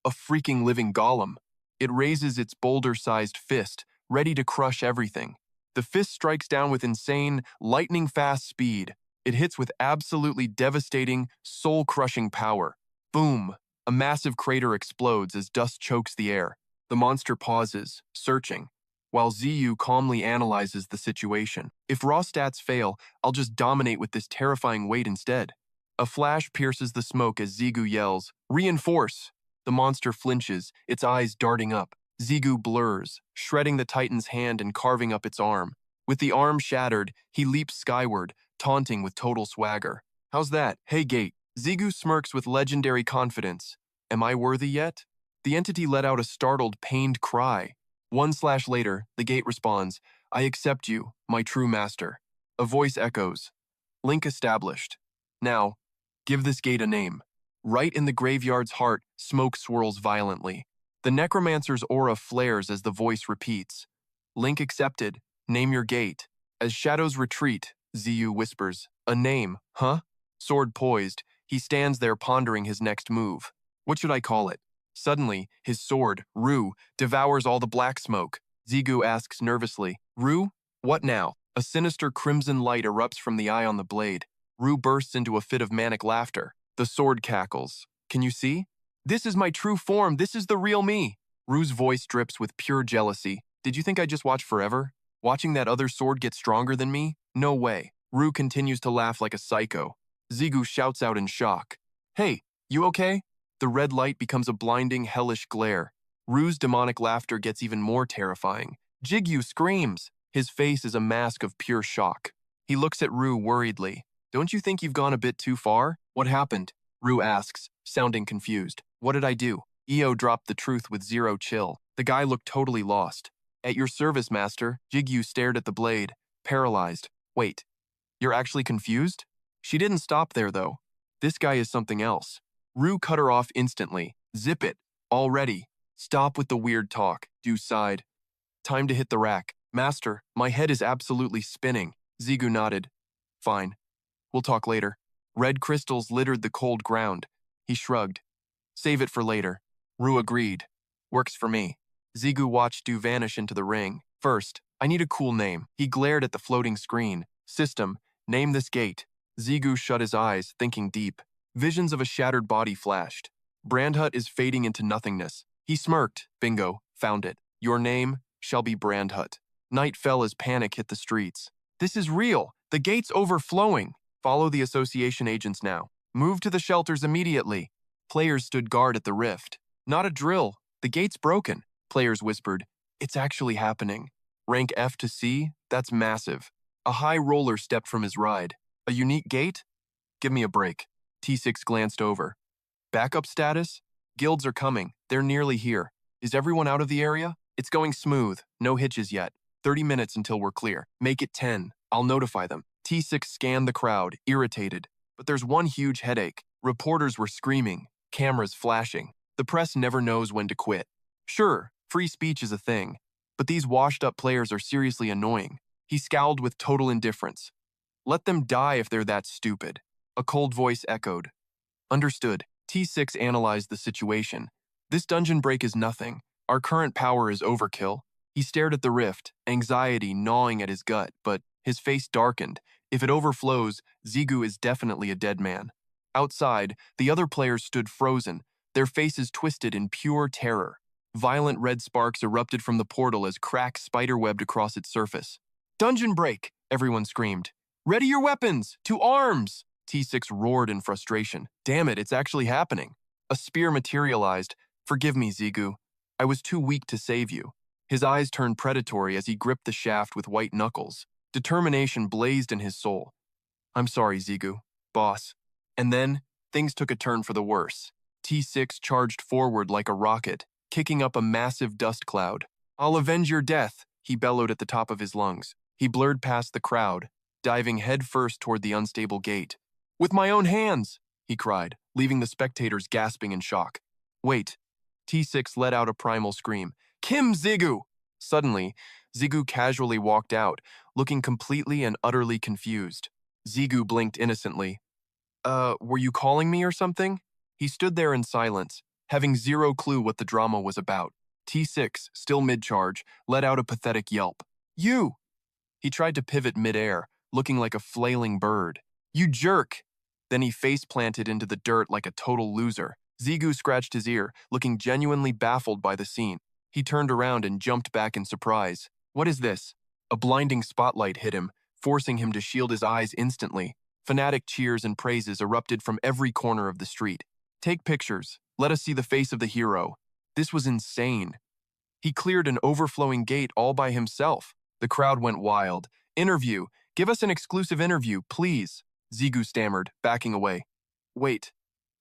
A freaking living golem. It raises its boulder-sized fist, ready to crush everything. The fist strikes down with insane, lightning-fast speed. It hits with absolutely devastating, soul-crushing power. Boom! A massive crater explodes as dust chokes the air. The monster pauses, searching, while Ziyu calmly analyzes the situation. If raw stats fail, I'll just dominate with this terrifying weight instead. A flash pierces the smoke as Zigu yells, Reinforce! The monster flinches, its eyes darting up. Zigu blurs, shredding the Titan's hand and carving up its arm. With the arm shattered, he leaps skyward, taunting with total swagger. How's that? Hey, Gate. Zigu smirks with legendary confidence. Am I worthy yet? The entity let out a startled, pained cry. 1/ later, the Gate responds, I accept you, my true master. A voice echoes. Link established. Now, give this Gate a name. Right in the graveyard's heart, smoke swirls violently. The necromancer's aura flares as the voice repeats. Link accepted. Name your Gate. As shadows retreat, Ziyu whispers, a name, huh? Sword poised, he stands there pondering his next move. What should I call it? Suddenly, his sword, Ru, devours all the black smoke. Zigu asks nervously, Ru, what now? A sinister crimson light erupts from the eye on the blade. Ru bursts into a fit of manic laughter. The sword cackles. Can you see? This is my true form. This is the real me. Ru's voice drips with pure jealousy. Did you think I just watched forever? Watching that other sword get stronger than me? No way. Ru continues to laugh like a psycho. Zigu shouts out in shock. Hey, you okay? The red light becomes a blinding, hellish glare. Ru's demonic laughter gets even more terrifying. Gigyu screams. His face is a mask of pure shock. He looks at Ru worriedly. Don't you think you've gone a bit too far? What happened? Ru asks, sounding confused. What did I do? Io dropped the truth with zero chill. The guy looked totally lost. At your service, master. Gigyu stared at the blade, paralyzed. Wait, you're actually confused? She didn't stop there, though. This guy is something else. Ru cut her off instantly. Zip it. Already. Stop with the weird talk. Du sighed. Time to hit the rack. Master, my head is absolutely spinning. Zigu nodded. Fine. We'll talk later. Red crystals littered the cold ground. He shrugged. Save it for later. Ru agreed. Works for me. Zigu watched Du vanish into the ring. First, I need a cool name. He glared at the floating screen. System, name this Gate. Zigu shut his eyes, thinking deep. Visions of a shattered body flashed. Brandhut is fading into nothingness. He smirked. Bingo, found it. Your name shall be Brandhut. Night fell as panic hit the streets. This is real. The Gate's overflowing. Follow the association agents now. Move to the shelters immediately. Players stood guard at the rift. Not a drill. The Gate's broken. Players whispered. It's actually happening. Rank F to C? That's massive. A high roller stepped from his ride. A unique gate? Give me a break. T6 glanced over. Backup status? Guilds are coming. They're nearly here. Is everyone out of the area? It's going smooth. No hitches yet. 30 minutes until we're clear. Make it 10. I'll notify them. T6 scanned the crowd, irritated. But there's one huge headache. Reporters were screaming, cameras flashing. The press never knows when to quit. Sure, free speech is a thing, but these washed-up players are seriously annoying. He scowled with total indifference. Let them die if they're that stupid. A cold voice echoed. Understood. T6 analyzed the situation. This dungeon break is nothing. Our current power is overkill. He stared at the rift, anxiety gnawing at his gut, but his face darkened. If it overflows, Zigu is definitely a dead man. Outside, the other players stood frozen, their faces twisted in pure terror. Violent red sparks erupted from the portal as cracks spiderwebbed across its surface. "Dungeon break!" everyone screamed. "Ready your weapons! To arms!" T6 roared in frustration. "Damn it, it's actually happening." A spear materialized. "Forgive me, Zigu. I was too weak to save you." His eyes turned predatory as he gripped the shaft with white knuckles. Determination blazed in his soul. "I'm sorry, Zigu. Boss." And then, things took a turn for the worse. T6 charged forward like a rocket, kicking up a massive dust cloud. "I'll avenge your death," he bellowed at the top of his lungs. He blurred past the crowd, diving headfirst toward the unstable gate. "With my own hands!" he cried, leaving the spectators gasping in shock. "Wait." T6 let out a primal scream. "Kim Gigyu!" Suddenly, Zigu casually walked out, looking completely and utterly confused. Zigu blinked innocently. Were you calling me or something?" He stood there in silence, having zero clue what the drama was about. T6, still mid-charge, let out a pathetic yelp. "You!" He tried to pivot mid-air, looking like a flailing bird. "You jerk!" Then he face-planted into the dirt like a total loser. Zigu scratched his ear, looking genuinely baffled by the scene. He turned around and jumped back in surprise. "What is this?" A blinding spotlight hit him, forcing him to shield his eyes instantly. Fanatic cheers and praises erupted from every corner of the street. "Take pictures. Let us see the face of the hero." This was insane. He cleared an overflowing gate all by himself. The crowd went wild. "Interview. Give us an exclusive interview, please," Zigu stammered, backing away. "Wait.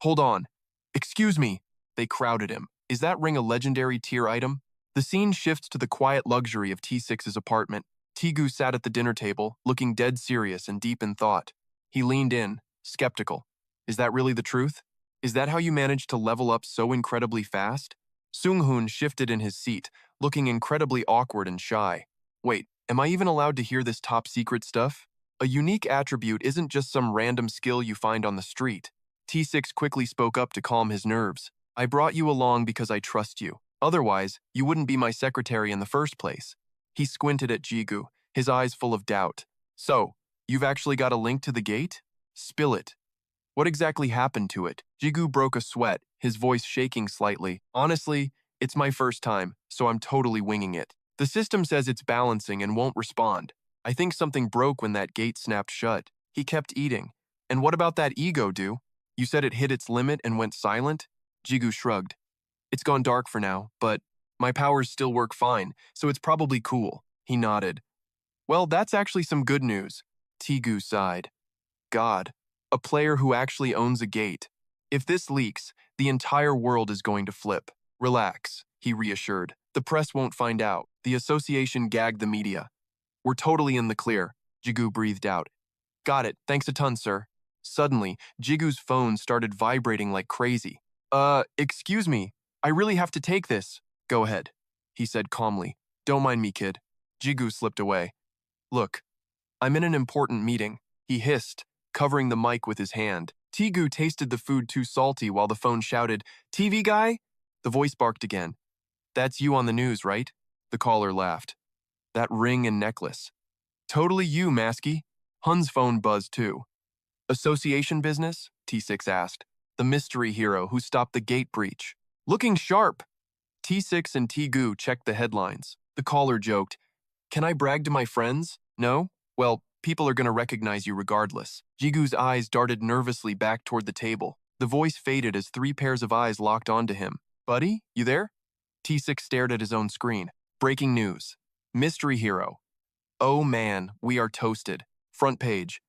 Hold on. Excuse me." They crowded him. "Is that ring a legendary tier item?" The scene shifts to the quiet luxury of T6's apartment. Tigu sat at the dinner table, looking dead serious and deep in thought. He leaned in, skeptical. "Is that really the truth? Is that how you managed to level up so incredibly fast?" Sung-hoon shifted in his seat, looking incredibly awkward and shy. "Wait, am I even allowed to hear this top-secret stuff? A unique attribute isn't just some random skill you find on the street." T6 quickly spoke up to calm his nerves. "I brought you along because I trust you. Otherwise, you wouldn't be my secretary in the first place." He squinted at Jigu, his eyes full of doubt. "So, you've actually got a link to the gate? Spill it. What exactly happened to it?" Jigu broke a sweat, his voice shaking slightly. "Honestly, it's my first time, so I'm totally winging it. The system says it's balancing and won't respond. I think something broke when that gate snapped shut." He kept eating. "And what about that ego, do? You said it hit its limit and went silent?" Jigu shrugged. "It's gone dark for now, but my powers still work fine, so it's probably cool." He nodded. "Well, that's actually some good news." Tigu sighed. "God, a player who actually owns a gate. If this leaks, the entire world is going to flip." "Relax," he reassured. "The press won't find out." The association gagged the media. "We're totally in the clear," Jigu breathed out. "Got it, thanks a ton, sir." Suddenly, Jigu's phone started vibrating like crazy. Excuse me, I really have to take this." "Go ahead," he said calmly. "Don't mind me, kid." Jigu slipped away. "Look, I'm in an important meeting," he hissed, covering the mic with his hand. Tigu tasted the food too salty while the phone shouted, "TV guy?" The voice barked again. "That's you on the news, right?" The caller laughed. "That ring and necklace. Totally you, Masky." Hun's phone buzzed too. "Association business?" T6 asked. "The mystery hero who stopped the gate breach. Looking sharp." T6 and Tigu checked the headlines. The caller joked, "Can I brag to my friends? No? Well, people are going to recognize you regardless." Jigu's eyes darted nervously back toward the table. The voice faded as 3 pairs of eyes locked onto him. "Buddy, you there?" T6 stared at his own screen. Breaking news. Mystery hero. "Oh man, we are toasted." Front page.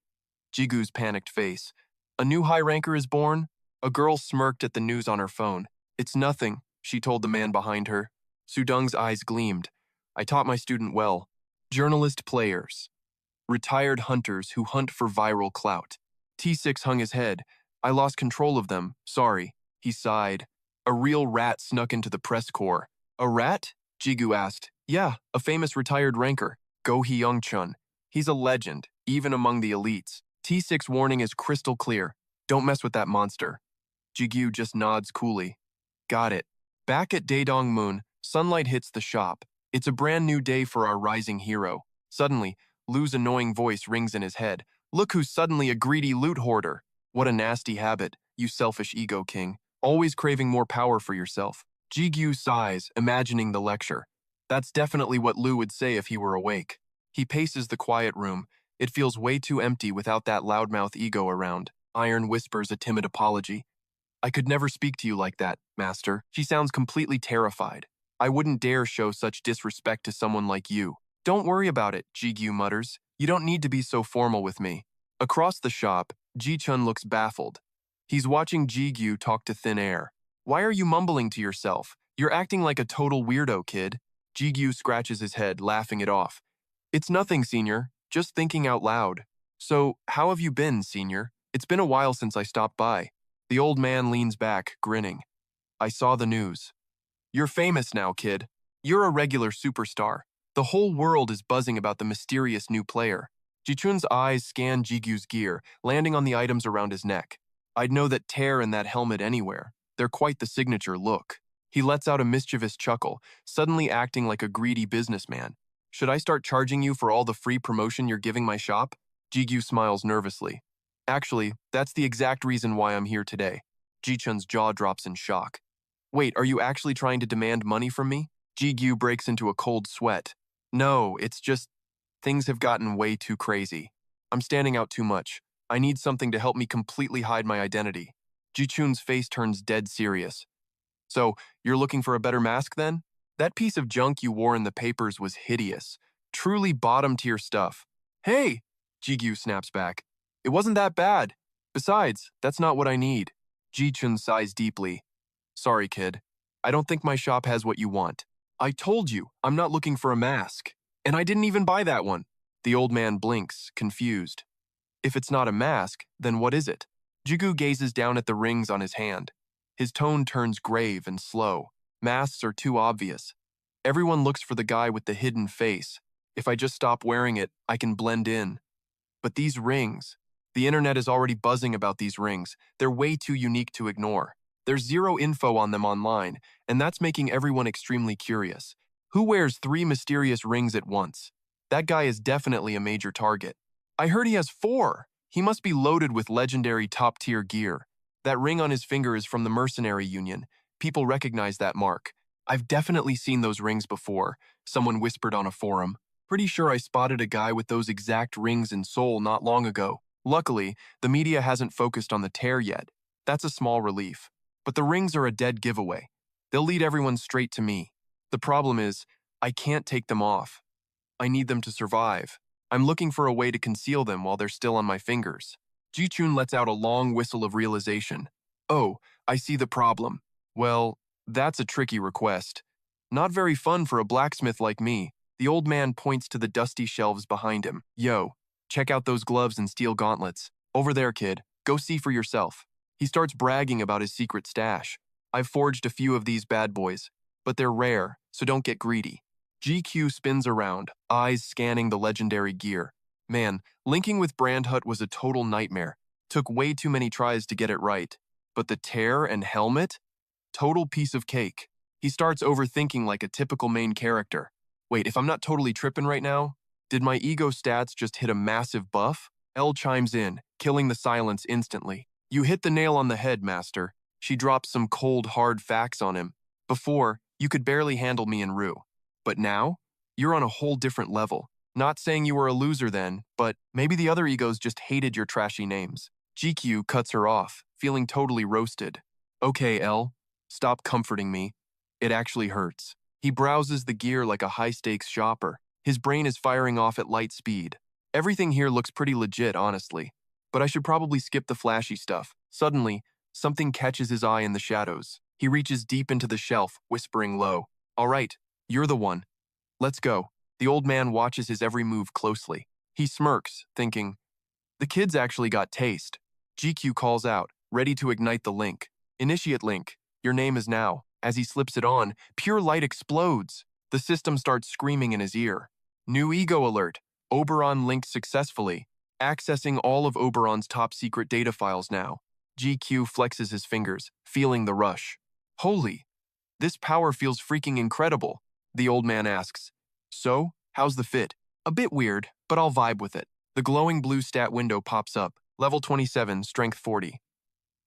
Jigu's panicked face. "A new high ranker is born?" A girl smirked at the news on her phone. "It's nothing," she told the man behind her. Sudung's eyes gleamed. "I taught my student well." Journalist players. Retired hunters who hunt for viral clout. T6 hung his head. "I lost control of them, sorry." He sighed. "A real rat snuck into the press corps." "A rat?" Jigu asked. "Yeah, a famous retired ranker, Go Hyung-chun. He's a legend, even among the elites." T6 warning is crystal clear. "Don't mess with that monster." Jigyu just nods coolly. "Got it." Back at Daedong Moon, sunlight hits the shop. It's a brand new day for our rising hero. Suddenly, Lu's annoying voice rings in his head. Look who's suddenly a greedy loot hoarder. What a nasty habit, you selfish ego king. Always craving more power for yourself. Gigyu sighs, imagining the lecture. That's definitely what Lu would say if he were awake. He paces the quiet room. It feels way too empty without that loudmouth ego around. Iron whispers a timid apology. I could never speak to you like that, master. She sounds completely terrified. I wouldn't dare show such disrespect to someone like you. Don't worry about it, Gigyu mutters. You don't need to be so formal with me. Across the shop, Ji-chun looks baffled. He's watching Gigyu talk to thin air. Why are you mumbling to yourself? You're acting like a total weirdo, kid. Gigyu scratches his head, laughing it off. It's nothing, senior. Just thinking out loud. So, how have you been, senior? It's been a while since I stopped by. The old man leans back, grinning. I saw the news. You're famous now, kid. You're a regular superstar. The whole world is buzzing about the mysterious new player. Ji-chun's eyes scan Jigyu's gear, landing on the items around his neck. I'd know that tear and that helmet anywhere. They're quite the signature look. He lets out a mischievous chuckle, suddenly acting like a greedy businessman. Should I start charging you for all the free promotion you're giving my shop? Gigyu smiles nervously. Actually, that's the exact reason why I'm here today. Ji-chun's jaw drops in shock. Wait, are you actually trying to demand money from me? Gigyu breaks into a cold sweat. No, it's just, things have gotten way too crazy. I'm standing out too much. I need something to help me completely hide my identity. Ji-chun's face turns dead serious. So, you're looking for a better mask then? That piece of junk you wore in the papers was hideous. Truly bottom-tier stuff. Hey! Gigyu snaps back. It wasn't that bad. Besides, that's not what I need. Ji-chun sighs deeply. Sorry, kid. I don't think my shop has what you want. I told you, I'm not looking for a mask. And I didn't even buy that one. The old man blinks, confused. If it's not a mask, then what is it? Gigyu gazes down at the rings on his hand. His tone turns grave and slow. Masks are too obvious. Everyone looks for the guy with the hidden face. If I just stop wearing it, I can blend in. But these rings, the internet is already buzzing about these rings. They're way too unique to ignore. There's zero info on them online, and that's making everyone extremely curious. Who wears 3 mysterious rings at once? That guy is definitely a major target. I heard he has 4. He must be loaded with legendary top-tier gear. That ring on his finger is from the mercenary union. People recognize that mark. I've definitely seen those rings before, someone whispered on a forum. Pretty sure I spotted a guy with those exact rings in Seoul not long ago. Luckily, the media hasn't focused on the tear yet. That's a small relief. But the rings are a dead giveaway. They'll lead everyone straight to me. The problem is, I can't take them off. I need them to survive. I'm looking for a way to conceal them while they're still on my fingers. Ji-chun lets out a long whistle of realization. Oh, I see the problem. Well, that's a tricky request. Not very fun for a blacksmith like me. The old man points to the dusty shelves behind him. Yo, check out those gloves and steel gauntlets. Over there, kid. Go see for yourself. He starts bragging about his secret stash. I've forged a few of these bad boys, but they're rare, so don't get greedy. GQ spins around, eyes scanning the legendary gear. Man, linking with Brandhut was a total nightmare. Took way too many tries to get it right. But the tear and helmet? Total piece of cake. He starts overthinking like a typical main character. Wait, if I'm not totally tripping right now, did my ego stats just hit a massive buff? Elle chimes in, killing the silence instantly. You hit the nail on the head, master. She drops some cold, hard facts on him. Before, you could barely handle me and Rue. But now, you're on a whole different level. Not saying you were a loser then, but maybe the other egos just hated your trashy names. GQ cuts her off, feeling totally roasted. Okay, Elle, stop comforting me. It actually hurts. He browses the gear like a high-stakes shopper. His brain is firing off at light speed. Everything here looks pretty legit, honestly. But I should probably skip the flashy stuff. Suddenly, something catches his eye in the shadows. He reaches deep into the shelf, whispering low. All right, you're the one. Let's go. The old man watches his every move closely. He smirks, thinking, the kid's actually got taste. GQ calls out, ready to ignite the link. Initiate link. Your name is now. As he slips it on, pure light explodes. The system starts screaming in his ear. New ego alert. Oberon linked successfully. Accessing all of Oberon's top secret data files now. GQ flexes his fingers, feeling the rush. Holy! This power feels freaking incredible. The old man asks, "So, how's the fit?" "A bit weird, but I'll vibe with it." The glowing blue stat window pops up. Level 27, strength 40.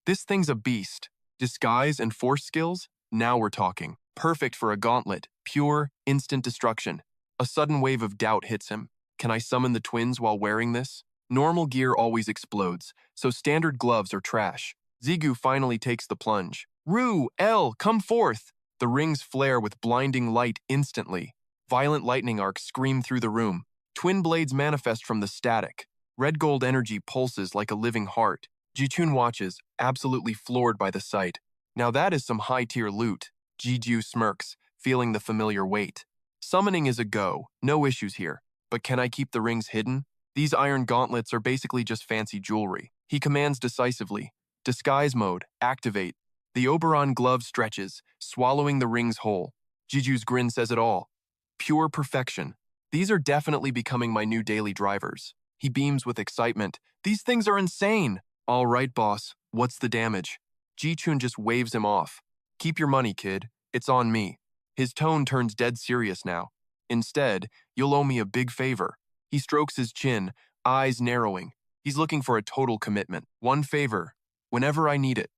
This thing's a beast. Disguise and force skills? Now we're talking. Perfect for a gauntlet. Pure, instant destruction. A sudden wave of doubt hits him. Can I summon the twins while wearing this? Normal gear always explodes, so standard gloves are trash. Gigyu finally takes the plunge. Ru, L, come forth! The rings flare with blinding light instantly. Violent lightning arcs scream through the room. Twin blades manifest from the static. Red gold energy pulses like a living heart. Jichun watches, absolutely floored by the sight. Now that is some high-tier loot. Gigyu smirks, feeling the familiar weight. Summoning is a go, no issues here. But can I keep the rings hidden? These iron gauntlets are basically just fancy jewelry. He commands decisively. Disguise mode, activate. The Oberon glove stretches, swallowing the rings whole. Jiju's grin says it all. Pure perfection. These are definitely becoming my new daily drivers. He beams with excitement. These things are insane! All right, boss. What's the damage? Ji-chun just waves him off. Keep your money, kid. It's on me. His tone turns dead serious now. Instead, you'll owe me a big favor. He strokes his chin, eyes narrowing. He's looking for a total commitment. One favor. Whenever I need it.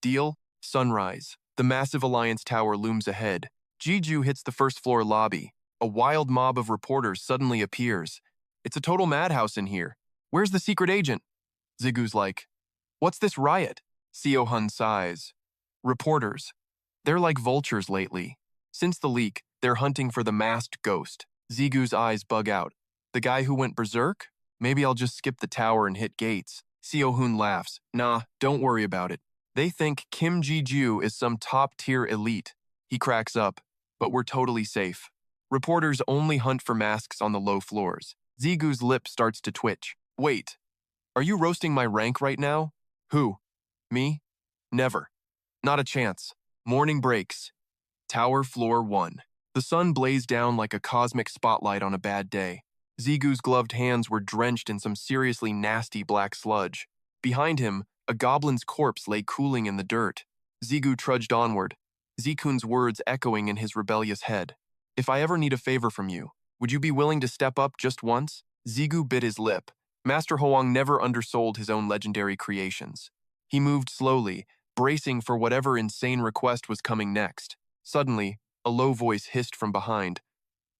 Deal? Sunrise. The massive Alliance Tower looms ahead. Jiju hits the first floor lobby. A wild mob of reporters suddenly appears. It's a total madhouse in here. Where's the secret agent? Zigu's like, what's this riot? Seo-hun sighs. Reporters. They're like vultures lately. Since the leak, they're hunting for the masked ghost. Zigu's eyes bug out. The guy who went berserk? Maybe I'll just skip the tower and hit gates. Seo-hun laughs. Nah, don't worry about it. They think Kim Gigyu is some top-tier elite. He cracks up. But we're totally safe. Reporters only hunt for masks on the low floors. Zigu's lip starts to twitch. Wait. Are you roasting my rank right now? Who? Me? Never. Not a chance. Morning breaks. Tower floor 1. The sun blazed down like a cosmic spotlight on a bad day. Zigu's gloved hands were drenched in some seriously nasty black sludge. Behind him, a goblin's corpse lay cooling in the dirt. Zigu trudged onward, Zikun's words echoing in his rebellious head. If I ever need a favor from you, would you be willing to step up just once? Zigu bit his lip. Master Hoang never undersold his own legendary creations. He moved slowly, bracing for whatever insane request was coming next. Suddenly, a low voice hissed from behind.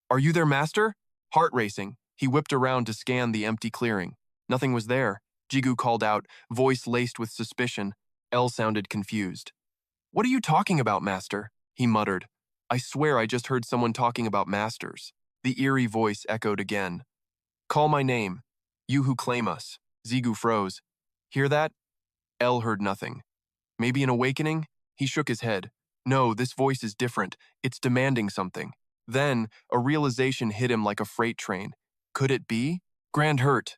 Are you there, Master? Heart racing, he whipped around to scan the empty clearing. Nothing was there. Jigu called out, voice laced with suspicion. L sounded confused. What are you talking about, Master? He muttered. I swear I just heard someone talking about masters. The eerie voice echoed again. Call my name. You who claim us. Zigu froze. Hear that? L heard nothing. Maybe an awakening? He shook his head. No, this voice is different. It's demanding something. Then, a realization hit him like a freight train. Could it be? Grand hurt.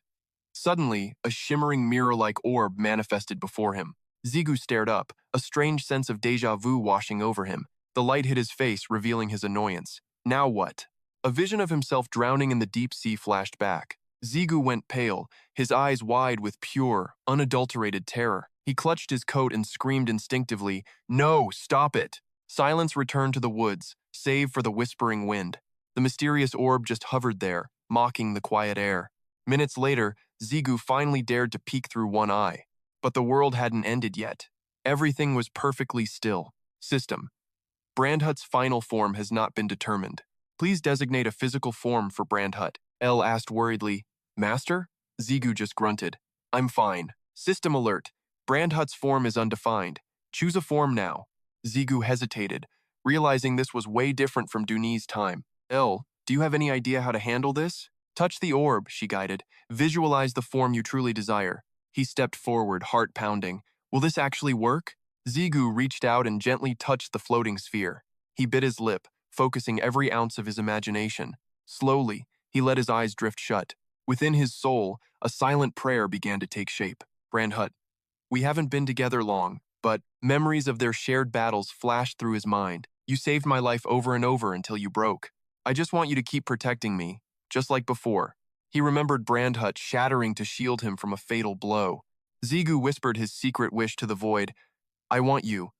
Suddenly, a shimmering mirror-like orb manifested before him. Zigu stared up, a strange sense of déjà vu washing over him. The light hit his face, revealing his annoyance. Now what? A vision of himself drowning in the deep sea flashed back. Zigu went pale, his eyes wide with pure, unadulterated terror. He clutched his coat and screamed instinctively, No, stop it! Silence returned to the woods, save for the whispering wind. The mysterious orb just hovered there, mocking the quiet air. Minutes later, Zigu finally dared to peek through one eye. But the world hadn't ended yet. Everything was perfectly still. System. Brandhut's final form has not been determined. Please designate a physical form for Brandhut. L asked worriedly. Master? Zigu just grunted. I'm fine. System alert. Brandhut's form is undefined. Choose a form now. Zigu hesitated, realizing this was way different from Duni's time. L, do you have any idea how to handle this? Touch the orb, she guided. Visualize the form you truly desire. He stepped forward, heart pounding. Will this actually work? Zigu reached out and gently touched the floating sphere. He bit his lip, focusing every ounce of his imagination. Slowly, he let his eyes drift shut. Within his soul, a silent prayer began to take shape. Brandhut. We haven't been together long, but memories of their shared battles flashed through his mind. You saved my life over and over until you broke. I just want you to keep protecting me, just like before. He remembered Brandhut shattering to shield him from a fatal blow. Zigu whispered his secret wish to the void. I want you.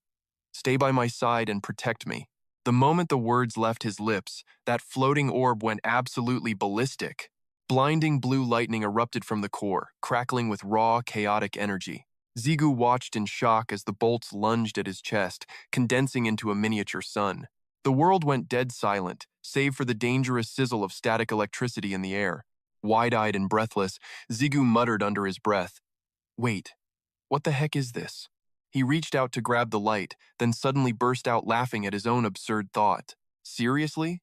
Stay by my side and protect me. The moment the words left his lips, that floating orb went absolutely ballistic. Blinding blue lightning erupted from the core, crackling with raw, chaotic energy. Zigu watched in shock as the bolts lunged at his chest, condensing into a miniature sun. The world went dead silent, save for the dangerous sizzle of static electricity in the air. Wide-eyed and breathless, Zigu muttered under his breath, "Wait, what the heck is this?" He reached out to grab the light, then suddenly burst out laughing at his own absurd thought. Seriously?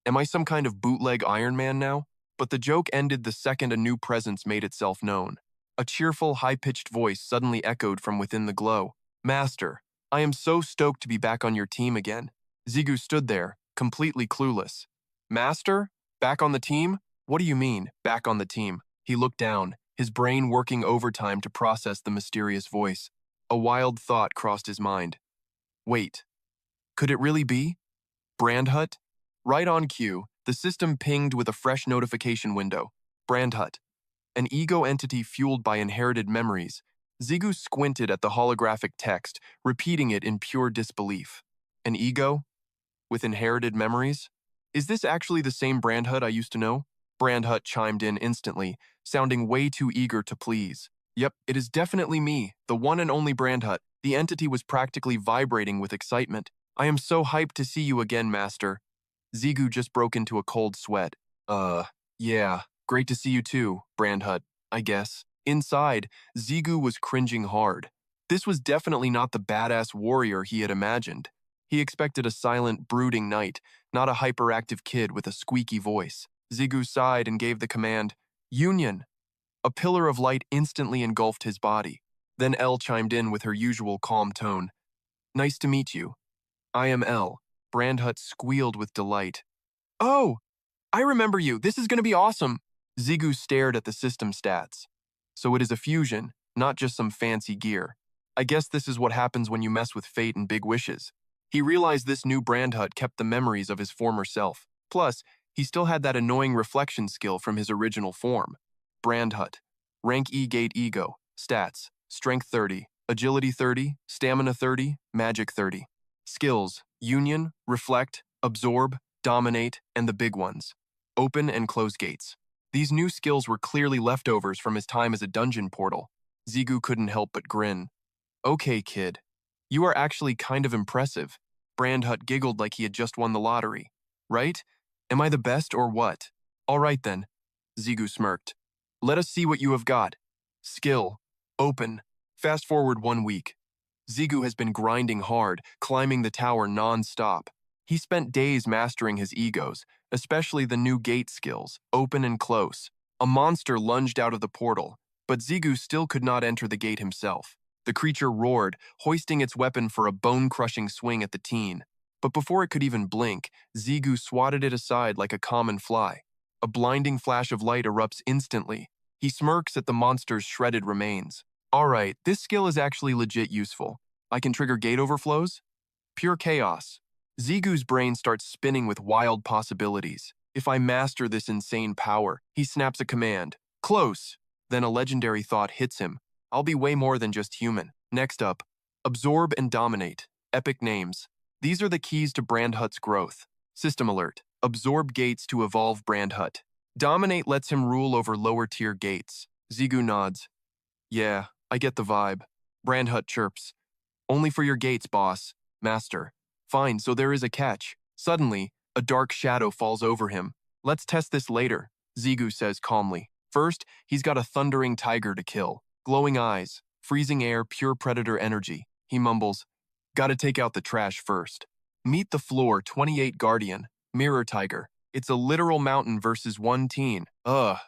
Am I some kind of bootleg Iron Man now? But the joke ended the second a new presence made itself known. A cheerful, high-pitched voice suddenly echoed from within the glow. "Master, I am so stoked to be back on your team again." Zigu stood there, completely clueless. "Master? Back on the team? What do you mean, back on the team?" He looked down, his brain working overtime to process the mysterious voice. A wild thought crossed his mind. Wait, could it really be? Brandhut? Right on cue, the system pinged with a fresh notification window. Brandhut, an ego entity fueled by inherited memories. Zigu squinted at the holographic text, repeating it in pure disbelief. An ego? With inherited memories? Is this actually the same Brandhut I used to know? Brandhut chimed in instantly, sounding way too eager to please. Yep, it is definitely me, the one and only Brandhut. The entity was practically vibrating with excitement. I am so hyped to see you again, Master. Zigu just broke into a cold sweat. Yeah, great to see you too, Brandhut, I guess. Inside, Zigu was cringing hard. This was definitely not the badass warrior he had imagined. He expected a silent, brooding knight, not a hyperactive kid with a squeaky voice. Zigu sighed and gave the command, "Union." A pillar of light instantly engulfed his body. Then Elle chimed in with her usual calm tone. "Nice to meet you. I am Elle." Brandhut squealed with delight. "Oh, I remember you. This is going to be awesome." Zigu stared at the system stats. So it is a fusion, not just some fancy gear. I guess this is what happens when you mess with fate and big wishes. He realized this new Brandhut kept the memories of his former self. Plus, he still had that annoying reflection skill from his original form. Brandhut. Rank E Gate Ego. Stats. Strength 30. Agility 30. Stamina 30. Magic 30. Skills. Union, Reflect, Absorb, Dominate, and the big ones. Open and close gates. These new skills were clearly leftovers from his time as a dungeon portal. Zigu couldn't help but grin. "Okay, kid. You are actually kind of impressive." Brandhut giggled like he had just won the lottery. "Right? Am I the best or what?" "All right then." Zigu smirked. "Let us see what you have got." Skill. Open. Fast forward 1 week. Zigu has been grinding hard, climbing the tower non-stop. He spent days mastering his egos, especially the new gate skills, open and close. A monster lunged out of the portal, but Zigu still could not enter the gate himself. The creature roared, hoisting its weapon for a bone-crushing swing at the teen. But before it could even blink, Zigu swatted it aside like a common fly. A blinding flash of light erupts instantly. He smirks at the monster's shredded remains. "Alright, this skill is actually legit useful. I can trigger gate overflows?" Pure chaos. Zigu's brain starts spinning with wild possibilities. If I master this insane power, he snaps a command. Close! Then a legendary thought hits him. I'll be way more than just human. Next up, Absorb and Dominate. Epic names. These are the keys to Brandhut's growth. System alert. Absorb gates to evolve Brandhut. Dominate lets him rule over lower-tier gates. Zigu nods. "Yeah, I get the vibe." Brandhut chirps. "Only for your gates, boss. Master." "Fine, so there is a catch." Suddenly, a dark shadow falls over him. "Let's test this later," Zigu says calmly. First, he's got a thundering tiger to kill. Glowing eyes, freezing air, pure predator energy. He mumbles, "Gotta take out the trash first." Meet the floor 28 Guardian, Mirror Tiger. It's a literal mountain versus one teen.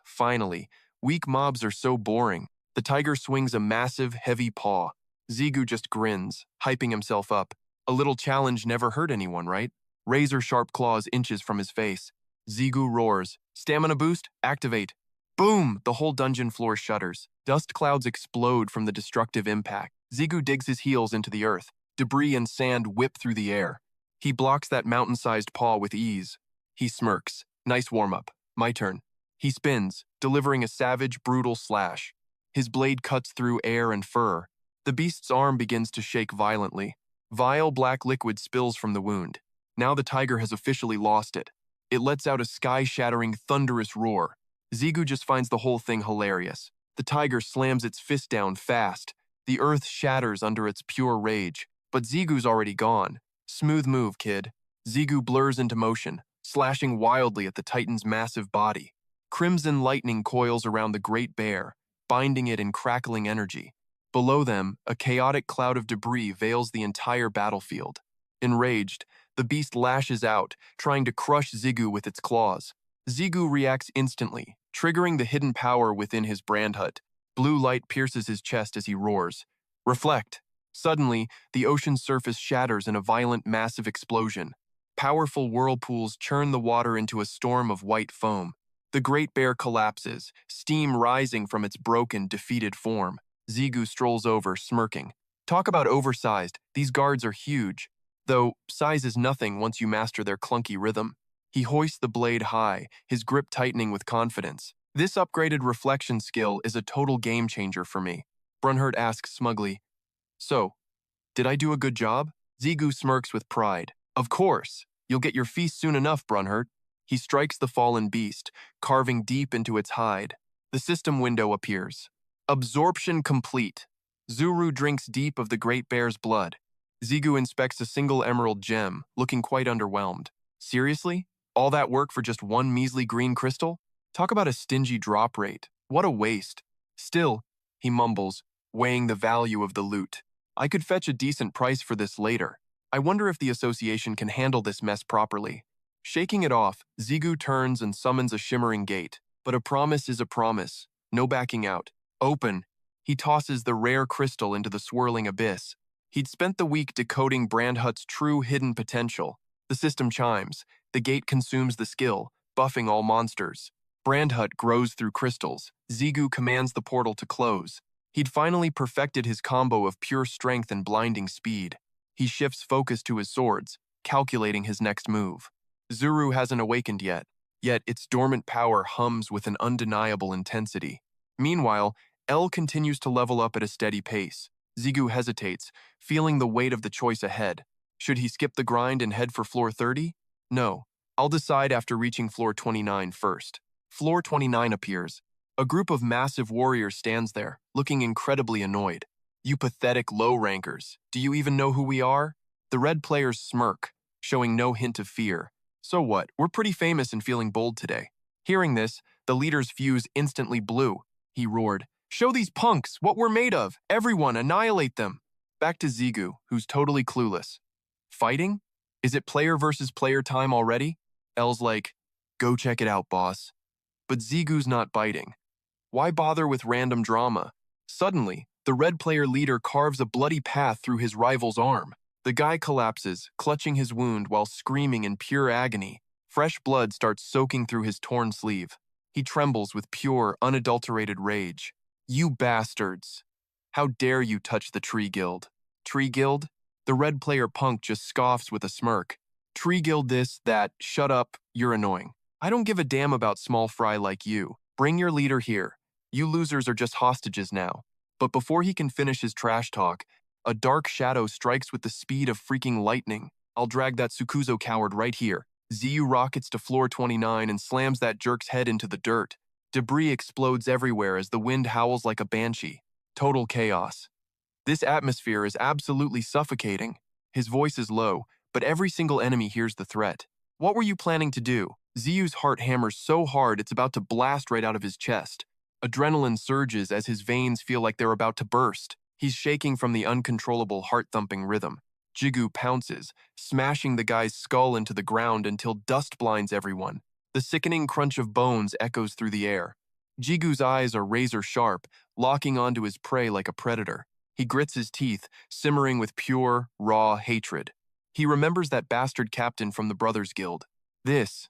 Finally. Weak mobs are so boring. The tiger swings a massive, heavy paw. Zigu just grins, hyping himself up. A little challenge never hurt anyone, right? Razor-sharp claws inches from his face. Zigu roars. Stamina boost? Activate. Boom! The whole dungeon floor shudders. Dust clouds explode from the destructive impact. Zigu digs his heels into the earth. Debris and sand whip through the air. He blocks that mountain-sized paw with ease. He smirks. Nice warm-up. My turn. He spins, delivering a savage, brutal slash. His blade cuts through air and fur. The beast's arm begins to shake violently. Vile black liquid spills from the wound. Now the tiger has officially lost it. It lets out a sky-shattering, thunderous roar. Zigu just finds the whole thing hilarious. The tiger slams its fist down fast. The earth shatters under its pure rage. But Zigu's already gone. Smooth move, kid. Zigu blurs into motion, slashing wildly at the titan's massive body. Crimson lightning coils around the great bear, binding it in crackling energy. Below them, a chaotic cloud of debris veils the entire battlefield. Enraged, the beast lashes out, trying to crush Zigu with its claws. Zigu reacts instantly, triggering the hidden power within his brandhut. Blue light pierces his chest as he roars. Reflect. Suddenly, the ocean's surface shatters in a violent, massive explosion. Powerful whirlpools churn the water into a storm of white foam. The great bear collapses, steam rising from its broken, defeated form. Zigu strolls over, smirking. Talk about oversized, these guards are huge. Though, size is nothing once you master their clunky rhythm. He hoists the blade high, his grip tightening with confidence. This upgraded reflection skill is a total game changer for me. Brunhart asks smugly, So, did I do a good job? Zigu smirks with pride. Of course. You'll get your feast soon enough, Brunhart. He strikes the fallen beast, carving deep into its hide. The system window appears. Absorption complete. Zuru drinks deep of the great bear's blood. Zigu inspects a single emerald gem, looking quite underwhelmed. Seriously? All that work for just one measly green crystal? Talk about a stingy drop rate. What a waste. Still, he mumbles, weighing the value of the loot. I could fetch a decent price for this later. I wonder if the association can handle this mess properly. Shaking it off, Zigu turns and summons a shimmering gate. But a promise is a promise. No backing out. Open. He tosses the rare crystal into the swirling abyss. He'd spent the week decoding Brandhut's true hidden potential. The system chimes. The gate consumes the skill, buffing all monsters. Brandhut grows through crystals. Zigu commands the portal to close. He'd finally perfected his combo of pure strength and blinding speed. He shifts focus to his swords, calculating his next move. Zuru hasn't awakened yet its dormant power hums with an undeniable intensity. Meanwhile, L continues to level up at a steady pace. Zigu hesitates, feeling the weight of the choice ahead. Should he skip the grind and head for floor 30? No. I'll decide after reaching floor 29 first. Floor 29 appears. A group of massive warriors stands there, looking incredibly annoyed. You pathetic low-rankers, do you even know who we are? The red players smirk, showing no hint of fear. So what, we're pretty famous and feeling bold today. Hearing this, the leader's fuse instantly blew. He roared, Show these punks what we're made of! Everyone, annihilate them! Back to Zigu, who's totally clueless. Fighting? Is it player versus player time already? L's like, Go check it out, boss. But Zigu's not biting. Why bother with random drama? Suddenly, the red player leader carves a bloody path through his rival's arm. The guy collapses, clutching his wound while screaming in pure agony. Fresh blood starts soaking through his torn sleeve. He trembles with pure, unadulterated rage. You bastards! How dare you touch the Tree Guild? Tree Guild? The red player punk just scoffs with a smirk. Tree Guild this, that, shut up, you're annoying. I don't give a damn about small fry like you. Bring your leader here. You losers are just hostages now. But before he can finish his trash talk, a dark shadow strikes with the speed of freaking lightning. I'll drag that Sukuzo coward right here. Ziyu rockets to floor 29 and slams that jerk's head into the dirt. Debris explodes everywhere as the wind howls like a banshee. Total chaos. This atmosphere is absolutely suffocating. His voice is low, but every single enemy hears the threat. What were you planning to do? Ziyu's heart hammers so hard it's about to blast right out of his chest. Adrenaline surges as his veins feel like they're about to burst. He's shaking from the uncontrollable heart-thumping rhythm. Jigu pounces, smashing the guy's skull into the ground until dust blinds everyone. The sickening crunch of bones echoes through the air. Jigu's eyes are razor-sharp, locking onto his prey like a predator. He grits his teeth, simmering with pure, raw hatred. He remembers that bastard captain from the Brothers Guild. This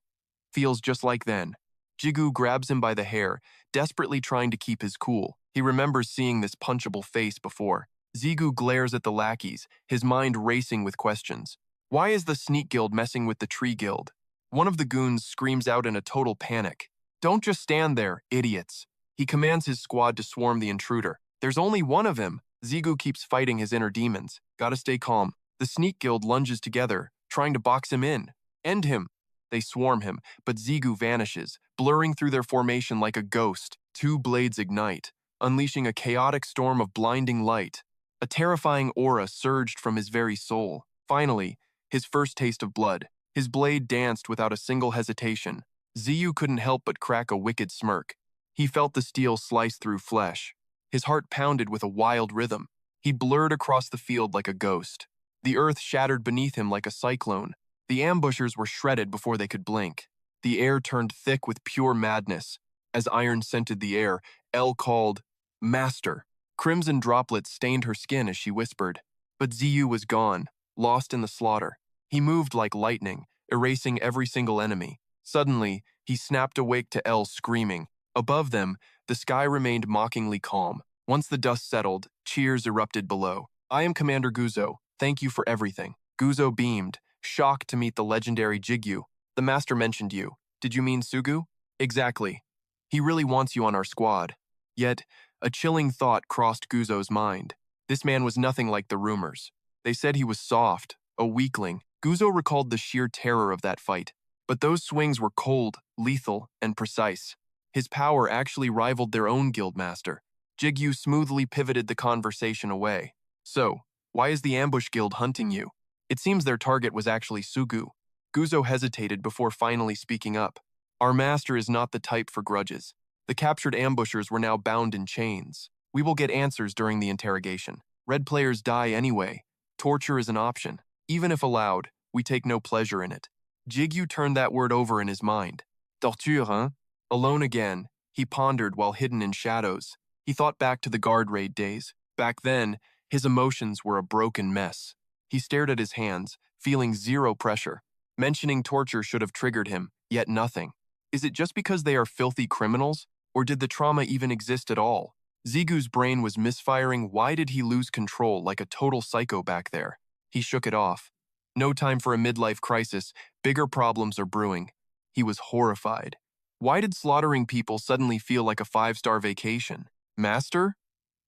feels just like then. Jigu grabs him by the hair, desperately trying to keep his cool. He remembers seeing this punchable face before. Zigu glares at the lackeys, his mind racing with questions. Why is the Sneak Guild messing with the Tree Guild? One of the goons screams out in a total panic. Don't just stand there, idiots. He commands his squad to swarm the intruder. There's only one of him. Zigu keeps fighting his inner demons. Gotta stay calm. The Sneak Guild lunges together, trying to box him in. End him. They swarm him, but Gigyu vanishes, blurring through their formation like a ghost. Two blades ignite, unleashing a chaotic storm of blinding light. A terrifying aura surged from his very soul. Finally, his first taste of blood. His blade danced without a single hesitation. Gigyu couldn't help but crack a wicked smirk. He felt the steel slice through flesh. His heart pounded with a wild rhythm. He blurred across the field like a ghost. The earth shattered beneath him like a cyclone. The ambushers were shredded before they could blink. The air turned thick with pure madness. As iron scented the air, Elle called, "Master." Crimson droplets stained her skin as she whispered. But Gigyu was gone, lost in the slaughter. He moved like lightning, erasing every single enemy. Suddenly, he snapped awake to Elle screaming. Above them, the sky remained mockingly calm. Once the dust settled, cheers erupted below. "I am Commander Guzzo. Thank you for everything." Guzzo beamed, shocked to meet the legendary Gigyu. "The master mentioned you. Did you mean Sugu?" "Exactly. He really wants you on our squad." Yet, a chilling thought crossed Guzzo's mind. This man was nothing like the rumors. They said he was soft, a weakling. Guzzo recalled the sheer terror of that fight. But those swings were cold, lethal, and precise. His power actually rivaled their own guildmaster. Gigyu smoothly pivoted the conversation away. "So, why is the ambush guild hunting you?" It seems their target was actually Sugu. Guzzo hesitated before finally speaking up. "Our master is not the type for grudges. The captured ambushers were now bound in chains. We will get answers during the interrogation. Red players die anyway. Torture is an option. Even if allowed, we take no pleasure in it." Gigyu turned that word over in his mind. "Torture, huh?" Alone again, he pondered while hidden in shadows. He thought back to the guard raid days. Back then, his emotions were a broken mess. He stared at his hands, feeling zero pressure. Mentioning torture should have triggered him, yet nothing. Is it just because they are filthy criminals? Or did the trauma even exist at all? Zigu's brain was misfiring. Why did he lose control like a total psycho back there? He shook it off. No time for a midlife crisis. Bigger problems are brewing. He was horrified. Why did slaughtering people suddenly feel like a 5-star vacation? "Master?"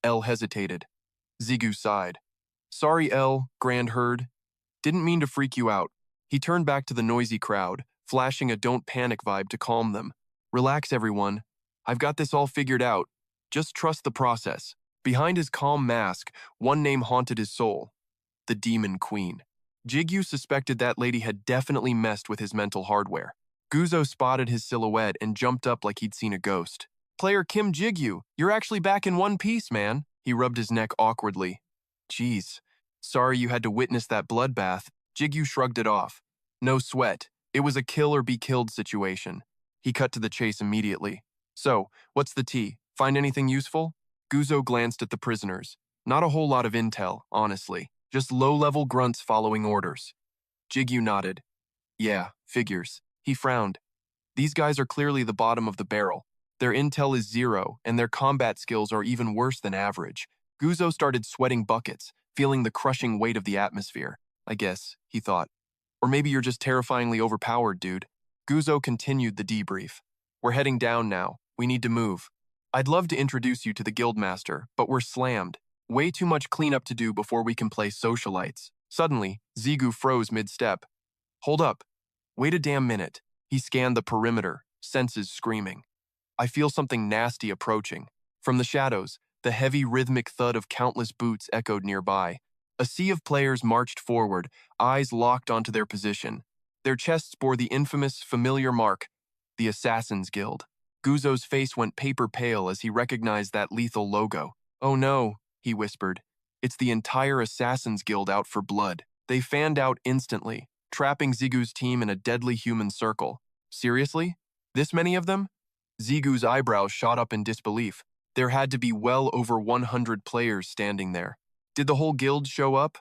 Elle hesitated. Zigu sighed. "Sorry, Elle, Grand Herd. Didn't mean to freak you out." He turned back to the noisy crowd, flashing a "don't panic" vibe to calm them. "Relax, everyone. I've got this all figured out. Just trust the process." Behind his calm mask, one name haunted his soul: the Demon Queen. Gigyu suspected that lady had definitely messed with his mental hardware. Guzzo spotted his silhouette and jumped up like he'd seen a ghost. "Player Kim Gigyu, you're actually back in one piece, man." He rubbed his neck awkwardly. "Geez, sorry you had to witness that bloodbath." Gigyu shrugged it off. "No sweat. It was a kill or be killed situation." He cut to the chase immediately. "So, what's the tea? Find anything useful?" Guzzo glanced at the prisoners. Not a whole lot of intel, honestly. Just low-level grunts following orders. Gigyu nodded. "Yeah, figures." He frowned. "These guys are clearly the bottom of the barrel. Their intel is zero, and their combat skills are even worse than average." Guzzo started sweating buckets, feeling the crushing weight of the atmosphere. "I guess," he thought. "Or maybe you're just terrifyingly overpowered, dude." Guzzo continued the debrief. "We're heading down now. We need to move. I'd love to introduce you to the guildmaster, but we're slammed. Way too much cleanup to do before we can play socialites." Suddenly, Gigyu froze mid-step. "Hold up. Wait a damn minute." He scanned the perimeter, senses screaming. "I feel something nasty approaching." From the shadows, the heavy rhythmic thud of countless boots echoed nearby. A sea of players marched forward, eyes locked onto their position. Their chests bore the infamous, familiar mark, the Assassin's Guild. Guzzo's face went paper pale as he recognized that lethal logo. "Oh no," he whispered. "It's the entire Assassin's Guild out for blood." They fanned out instantly, trapping Zigu's team in a deadly human circle. "Seriously? This many of them?" Zigu's eyebrows shot up in disbelief. There had to be well over 100 players standing there. Did the whole guild show up?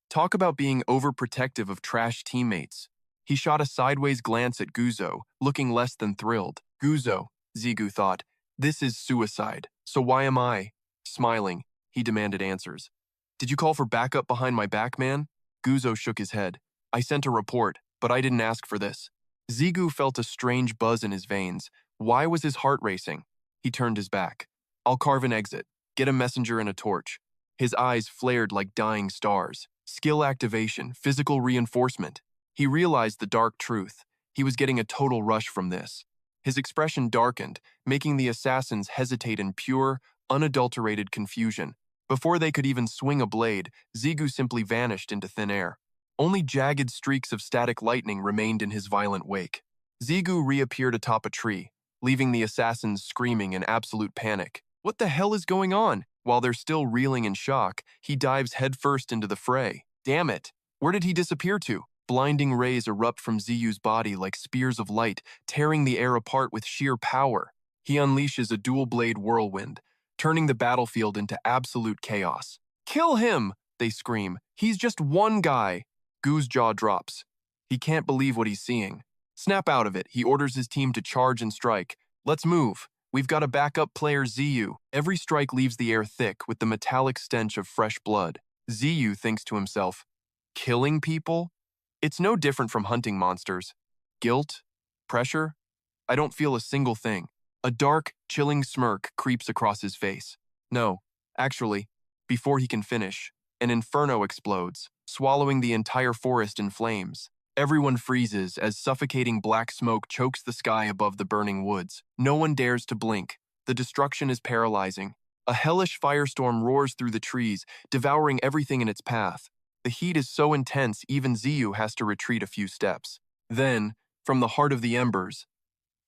Talk about being overprotective of trash teammates. He shot a sideways glance at Guzzo, looking less than thrilled. "Guzzo," Zigu thought, "this is suicide. So why am I?" Smiling, he demanded answers. "Did you call for backup behind my back, man?" Guzzo shook his head. "I sent a report, but I didn't ask for this." Zigu felt a strange buzz in his veins. Why was his heart racing? He turned his back. "I'll carve an exit. Get a messenger and a torch." His eyes flared like dying stars. Skill activation, physical reinforcement. He realized the dark truth. He was getting a total rush from this. His expression darkened, making the assassins hesitate in pure, unadulterated confusion. Before they could even swing a blade, Zigu simply vanished into thin air. Only jagged streaks of static lightning remained in his violent wake. Zigu reappeared atop a tree, leaving the assassins screaming in absolute panic. What the hell is going on? While they're still reeling in shock, he dives headfirst into the fray. Damn it! Where did he disappear to? Blinding rays erupt from Ziyu's body like spears of light, tearing the air apart with sheer power. He unleashes a dual-blade whirlwind, turning the battlefield into absolute chaos. Kill him! They scream. He's just one guy. Gu's jaw drops. He can't believe what he's seeing. Snap out of it, he orders his team to charge and strike. Let's move. We've got a backup player, Ziyu. Every strike leaves the air thick with the metallic stench of fresh blood. Ziyu thinks to himself, killing people? It's no different from hunting monsters. Guilt? Pressure? I don't feel a single thing. A dark, chilling smirk creeps across his face. No, actually, before he can finish, an inferno explodes, swallowing the entire forest in flames. Everyone freezes as suffocating black smoke chokes the sky above the burning woods. No one dares to blink. The destruction is paralyzing. A hellish firestorm roars through the trees, devouring everything in its path. The heat is so intense even Ziyu has to retreat a few steps. Then, from the heart of the embers,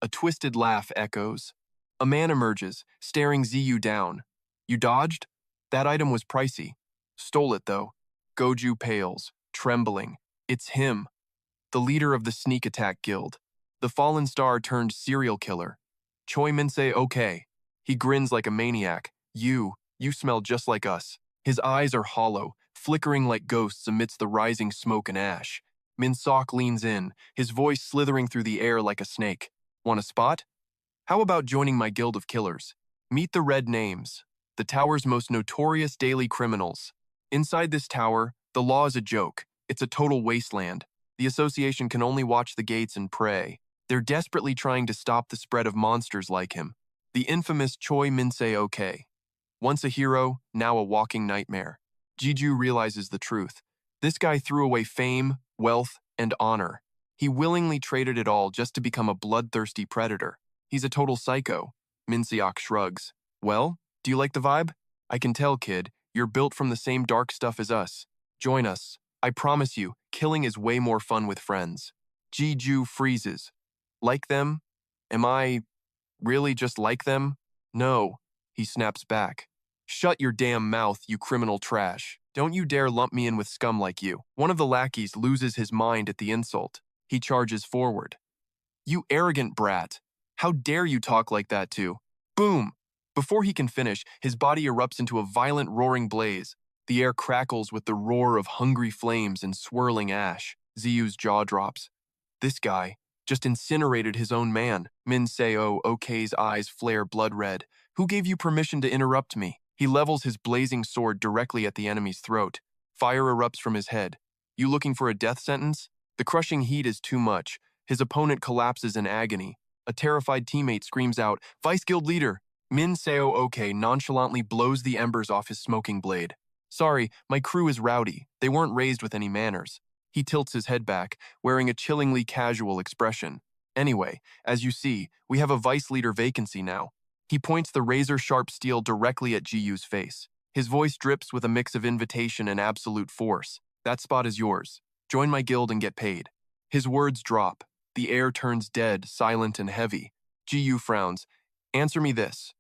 a twisted laugh echoes. A man emerges, staring Ziyu down. You dodged? That item was pricey. Stole it, though. Goju pales, trembling. It's him. The leader of the sneak attack guild. The fallen star turned serial killer. Choi Minsei okay. He grins like a maniac. You smell just like us. His eyes are hollow, flickering like ghosts amidst the rising smoke and ash. Minsok leans in, his voice slithering through the air like a snake. Want a spot? How about joining my guild of killers? Meet the Red Names, the tower's most notorious daily criminals. Inside this tower, the law is a joke. It's a total wasteland. The association can only watch the gates and pray. They're desperately trying to stop the spread of monsters like him. The infamous Choi Minsei okay. Once a hero, now a walking nightmare. Gigyu realizes the truth. This guy threw away fame, wealth, and honor. He willingly traded it all just to become a bloodthirsty predator. He's a total psycho. Minseok shrugs. Well, do you like the vibe? I can tell, kid. You're built from the same dark stuff as us. Join us. I promise you, killing is way more fun with friends. Gigyu freezes. Like them? Am I really just like them? No, he snaps back. Shut your damn mouth, you criminal trash. Don't you dare lump me in with scum like you. One of the lackeys loses his mind at the insult. He charges forward. You arrogant brat. How dare you talk like that too? Boom! Before he can finish, his body erupts into a violent roaring blaze. The air crackles with the roar of hungry flames and swirling ash. Ziyu's jaw drops. This guy just incinerated his own man. Min Seo okay's eyes flare blood red. Who gave you permission to interrupt me? He levels his blazing sword directly at the enemy's throat. Fire erupts from his head. You looking for a death sentence? The crushing heat is too much. His opponent collapses in agony. A terrified teammate screams out, Vice Guild Leader! Min Seo okay nonchalantly blows the embers off his smoking blade. Sorry, my crew is rowdy. They weren't raised with any manners. He tilts his head back, wearing a chillingly casual expression. Anyway, as you see, we have a vice leader vacancy now. He points the razor-sharp steel directly at Giyu's face. His voice drips with a mix of invitation and absolute force. That spot is yours. Join my guild and get paid. His words drop. The air turns dead, silent, and heavy. Giyu frowns. Answer me this.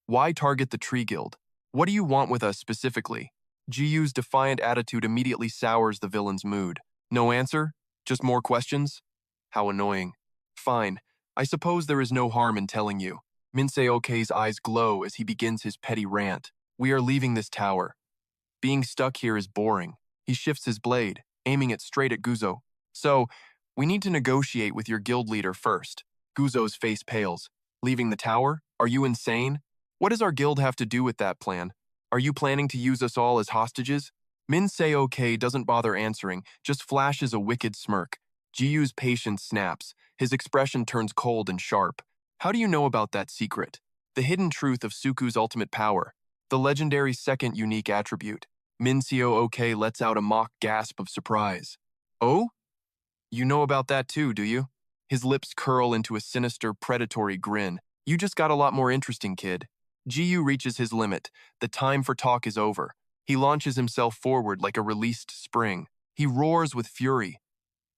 Why target the Tree Guild? What do you want with us specifically? Giyu's defiant attitude immediately sours the villain's mood. No answer? Just more questions? How annoying. Fine. I suppose there is no harm in telling you. Minsei okay's eyes glow as he begins his petty rant. We are leaving this tower. Being stuck here is boring. He shifts his blade, aiming it straight at Guzo. So, we need to negotiate with your guild leader first. Guzo's face pales. Leaving the tower? Are you insane? What does our guild have to do with that plan? Are you planning to use us all as hostages? Minsei okay doesn't bother answering, just flashes a wicked smirk. Giyu's patience snaps. His expression turns cold and sharp. How do you know about that secret? The hidden truth of Suku's ultimate power. The legendary second unique attribute. Minseo okay lets out a mock gasp of surprise. Oh? You know about that too, do you? His lips curl into a sinister, predatory grin. You just got a lot more interesting, kid. Gyu reaches his limit. The time for talk is over. He launches himself forward like a released spring. He roars with fury.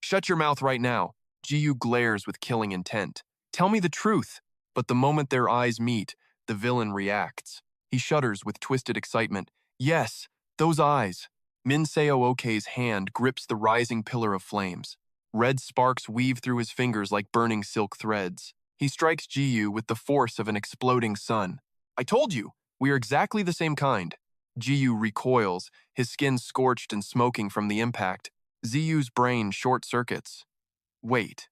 Shut your mouth right now. Gyu glares with killing intent. Tell me the truth. But the moment their eyes meet, the villain reacts. He shudders with twisted excitement. Yes, those eyes. Minseo Oke's hand grips the rising pillar of flames. Red sparks weave through his fingers like burning silk threads. He strikes Gyu with the force of an exploding sun. I told you, we are exactly the same kind. Gyu recoils, his skin scorched and smoking from the impact. Ziyu's brain short-circuits. Wait,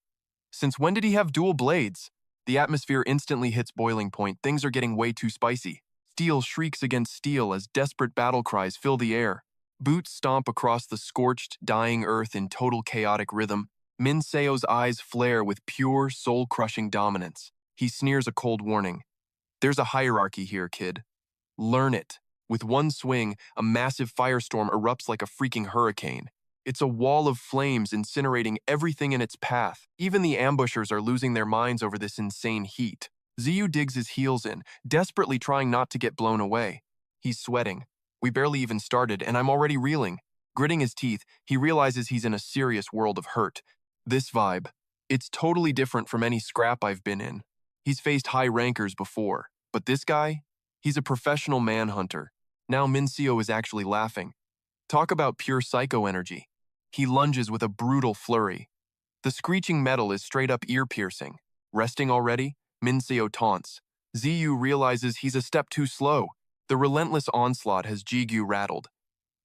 since when did he have dual blades? The atmosphere instantly hits boiling point. Things are getting way too spicy. Steel shrieks against steel as desperate battle cries fill the air. Boots stomp across the scorched, dying earth in total chaotic rhythm. Minseo's eyes flare with pure, soul-crushing dominance. He sneers a cold warning. There's a hierarchy here, kid. Learn it. With one swing, a massive firestorm erupts like a freaking hurricane. It's a wall of flames incinerating everything in its path. Even the ambushers are losing their minds over this insane heat. Ziyu digs his heels in, desperately trying not to get blown away. He's sweating. We barely even started, and I'm already reeling. Gritting his teeth, he realizes he's in a serious world of hurt. This vibe, it's totally different from any scrap I've been in. He's faced high rankers before, but this guy? He's a professional manhunter. Now Minseo is actually laughing. Talk about pure psycho energy. He lunges with a brutal flurry. The screeching metal is straight up ear-piercing. Resting already? Minseo taunts. Ziyu realizes he's a step too slow. The relentless onslaught has Gigyu rattled.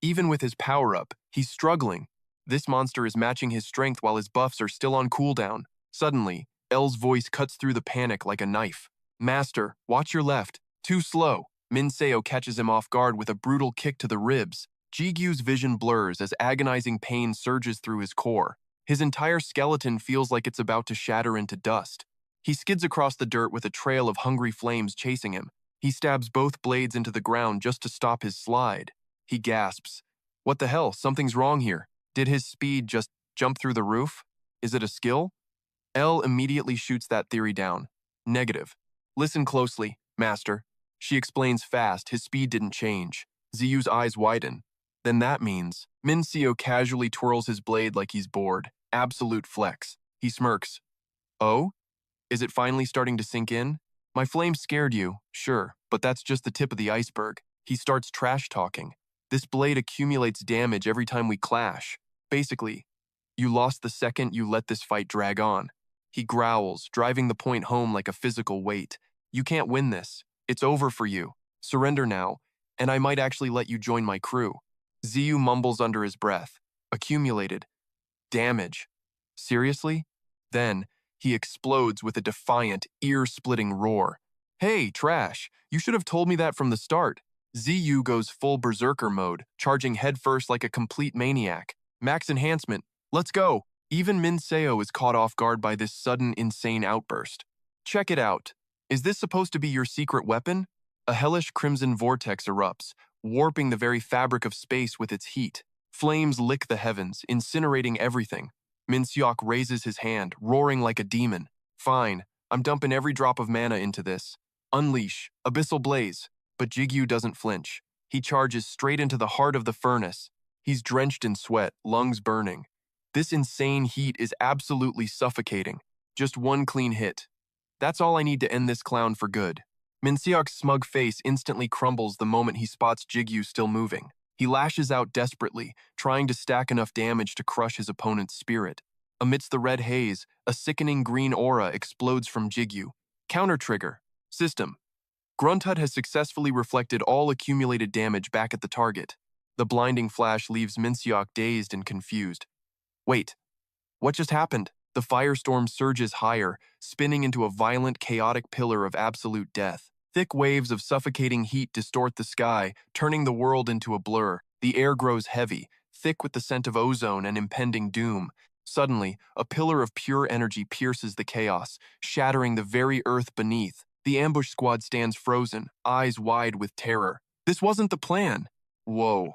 Even with his power-up, he's struggling. This monster is matching his strength while his buffs are still on cooldown. Suddenly, L's voice cuts through the panic like a knife. Master, watch your left. Too slow. Minseo catches him off guard with a brutal kick to the ribs. Jigyu's vision blurs as agonizing pain surges through his core. His entire skeleton feels like it's about to shatter into dust. He skids across the dirt with a trail of hungry flames chasing him. He stabs both blades into the ground just to stop his slide. He gasps. What the hell? Something's wrong here. Did his speed just jump through the roof? Is it a skill? L immediately shoots that theory down. Negative. Listen closely, Master. She explains fast, his speed didn't change. Ziyu's eyes widen. Then that means Minseo casually twirls his blade like he's bored. Absolute flex. He smirks. Oh? Is it finally starting to sink in? My flame scared you, sure, but that's just the tip of the iceberg. He starts trash talking. This blade accumulates damage every time we clash. Basically, you lost the second you let this fight drag on. He growls, driving the point home like a physical weight. You can't win this. It's over for you. Surrender now, and I might actually let you join my crew. Ziyu mumbles under his breath. Accumulated. Damage. Seriously? Then, he explodes with a defiant, ear-splitting roar. Hey, trash, you should have told me that from the start. Ziyu goes full berserker mode, charging headfirst like a complete maniac. Max enhancement. Let's go. Even Minseo is caught off guard by this sudden, insane outburst. Check it out. Is this supposed to be your secret weapon? A hellish crimson vortex erupts, warping the very fabric of space with its heat. Flames lick the heavens, incinerating everything. Minseok raises his hand, roaring like a demon. Fine, I'm dumping every drop of mana into this. Unleash, abyssal blaze. But Gigyu doesn't flinch. He charges straight into the heart of the furnace. He's drenched in sweat, lungs burning. This insane heat is absolutely suffocating. Just one clean hit. That's all I need to end this clown for good. Minseok's smug face instantly crumbles the moment he spots Gigyu still moving. He lashes out desperately, trying to stack enough damage to crush his opponent's spirit. Amidst the red haze, a sickening green aura explodes from Gigyu. Counter trigger. System. Grunthut has successfully reflected all accumulated damage back at the target. The blinding flash leaves Minseok dazed and confused. Wait, what just happened? The firestorm surges higher, spinning into a violent, chaotic pillar of absolute death. Thick waves of suffocating heat distort the sky, turning the world into a blur. The air grows heavy, thick with the scent of ozone and impending doom. Suddenly, a pillar of pure energy pierces the chaos, shattering the very earth beneath. The ambush squad stands frozen, eyes wide with terror. This wasn't the plan. Whoa.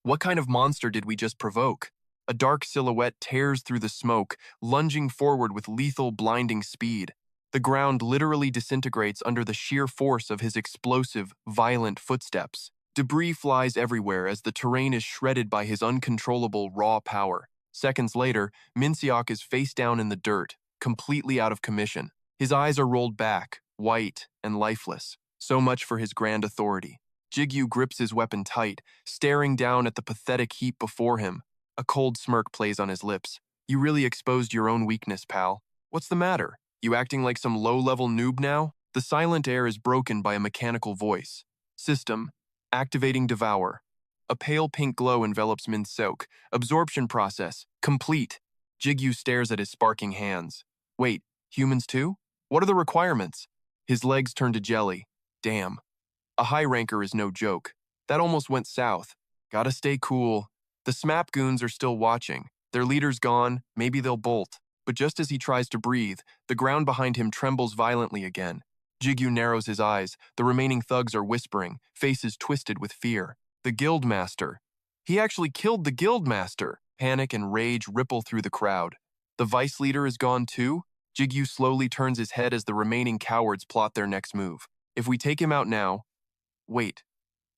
What kind of monster did we just provoke? A dark silhouette tears through the smoke, lunging forward with lethal, blinding speed. The ground literally disintegrates under the sheer force of his explosive, violent footsteps. Debris flies everywhere as the terrain is shredded by his uncontrollable, raw power. Seconds later, Minseok is face down in the dirt, completely out of commission. His eyes are rolled back, white and lifeless. So much for his grand authority. Gigyu grips his weapon tight, staring down at the pathetic heap before him. A cold smirk plays on his lips. You really exposed your own weakness, pal. What's the matter? You acting like some low-level noob now? The silent air is broken by a mechanical voice. System, activating devour. A pale pink glow envelops Minseok. Absorption process, complete. Gigyu stares at his sparking hands. Wait, humans too? What are the requirements? His legs turn to jelly. Damn. A high ranker is no joke. That almost went south. Gotta stay cool. The SMAP goons are still watching. Their leader's gone, maybe they'll bolt. But just as he tries to breathe, the ground behind him trembles violently again. Gigyu narrows his eyes. The remaining thugs are whispering, faces twisted with fear. The Guildmaster. He actually killed the Guildmaster. Panic and rage ripple through the crowd. The vice leader is gone too? Gigyu slowly turns his head as the remaining cowards plot their next move. If we take him out now... Wait.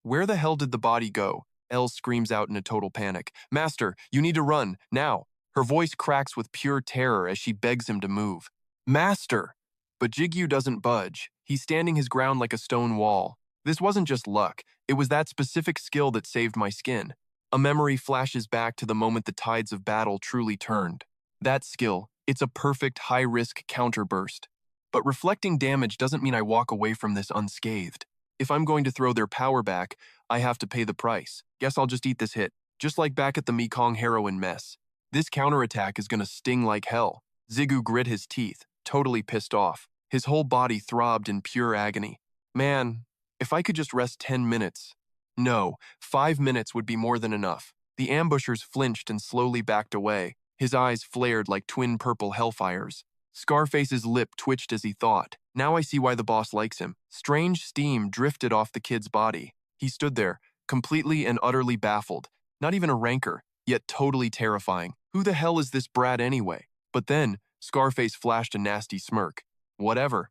Where the hell did the body go? Elle screams out in a total panic. Master, you need to run, now. Her voice cracks with pure terror as she begs him to move. Master! But Gigyu doesn't budge. He's standing his ground like a stone wall. This wasn't just luck. It was that specific skill that saved my skin. A memory flashes back to the moment the tides of battle truly turned. That skill, it's a perfect high-risk counterburst. But reflecting damage doesn't mean I walk away from this unscathed. If I'm going to throw their power back, I have to pay the price. Guess I'll just eat this hit, just like back at the Mekong heroin mess. This counterattack is gonna sting like hell. Ziggu grit his teeth, totally pissed off. His whole body throbbed in pure agony. Man, if I could just rest 10 minutes. No, 5 minutes would be more than enough. The ambushers flinched and slowly backed away. His eyes flared like twin purple hellfires. Scarface's lip twitched as he thought. Now I see why the boss likes him. Strange steam drifted off the kid's body. He stood there, completely and utterly baffled. Not even a rancor, yet totally terrifying. Who the hell is this brat anyway? But then, Scarface flashed a nasty smirk. Whatever.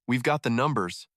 We've got the numbers.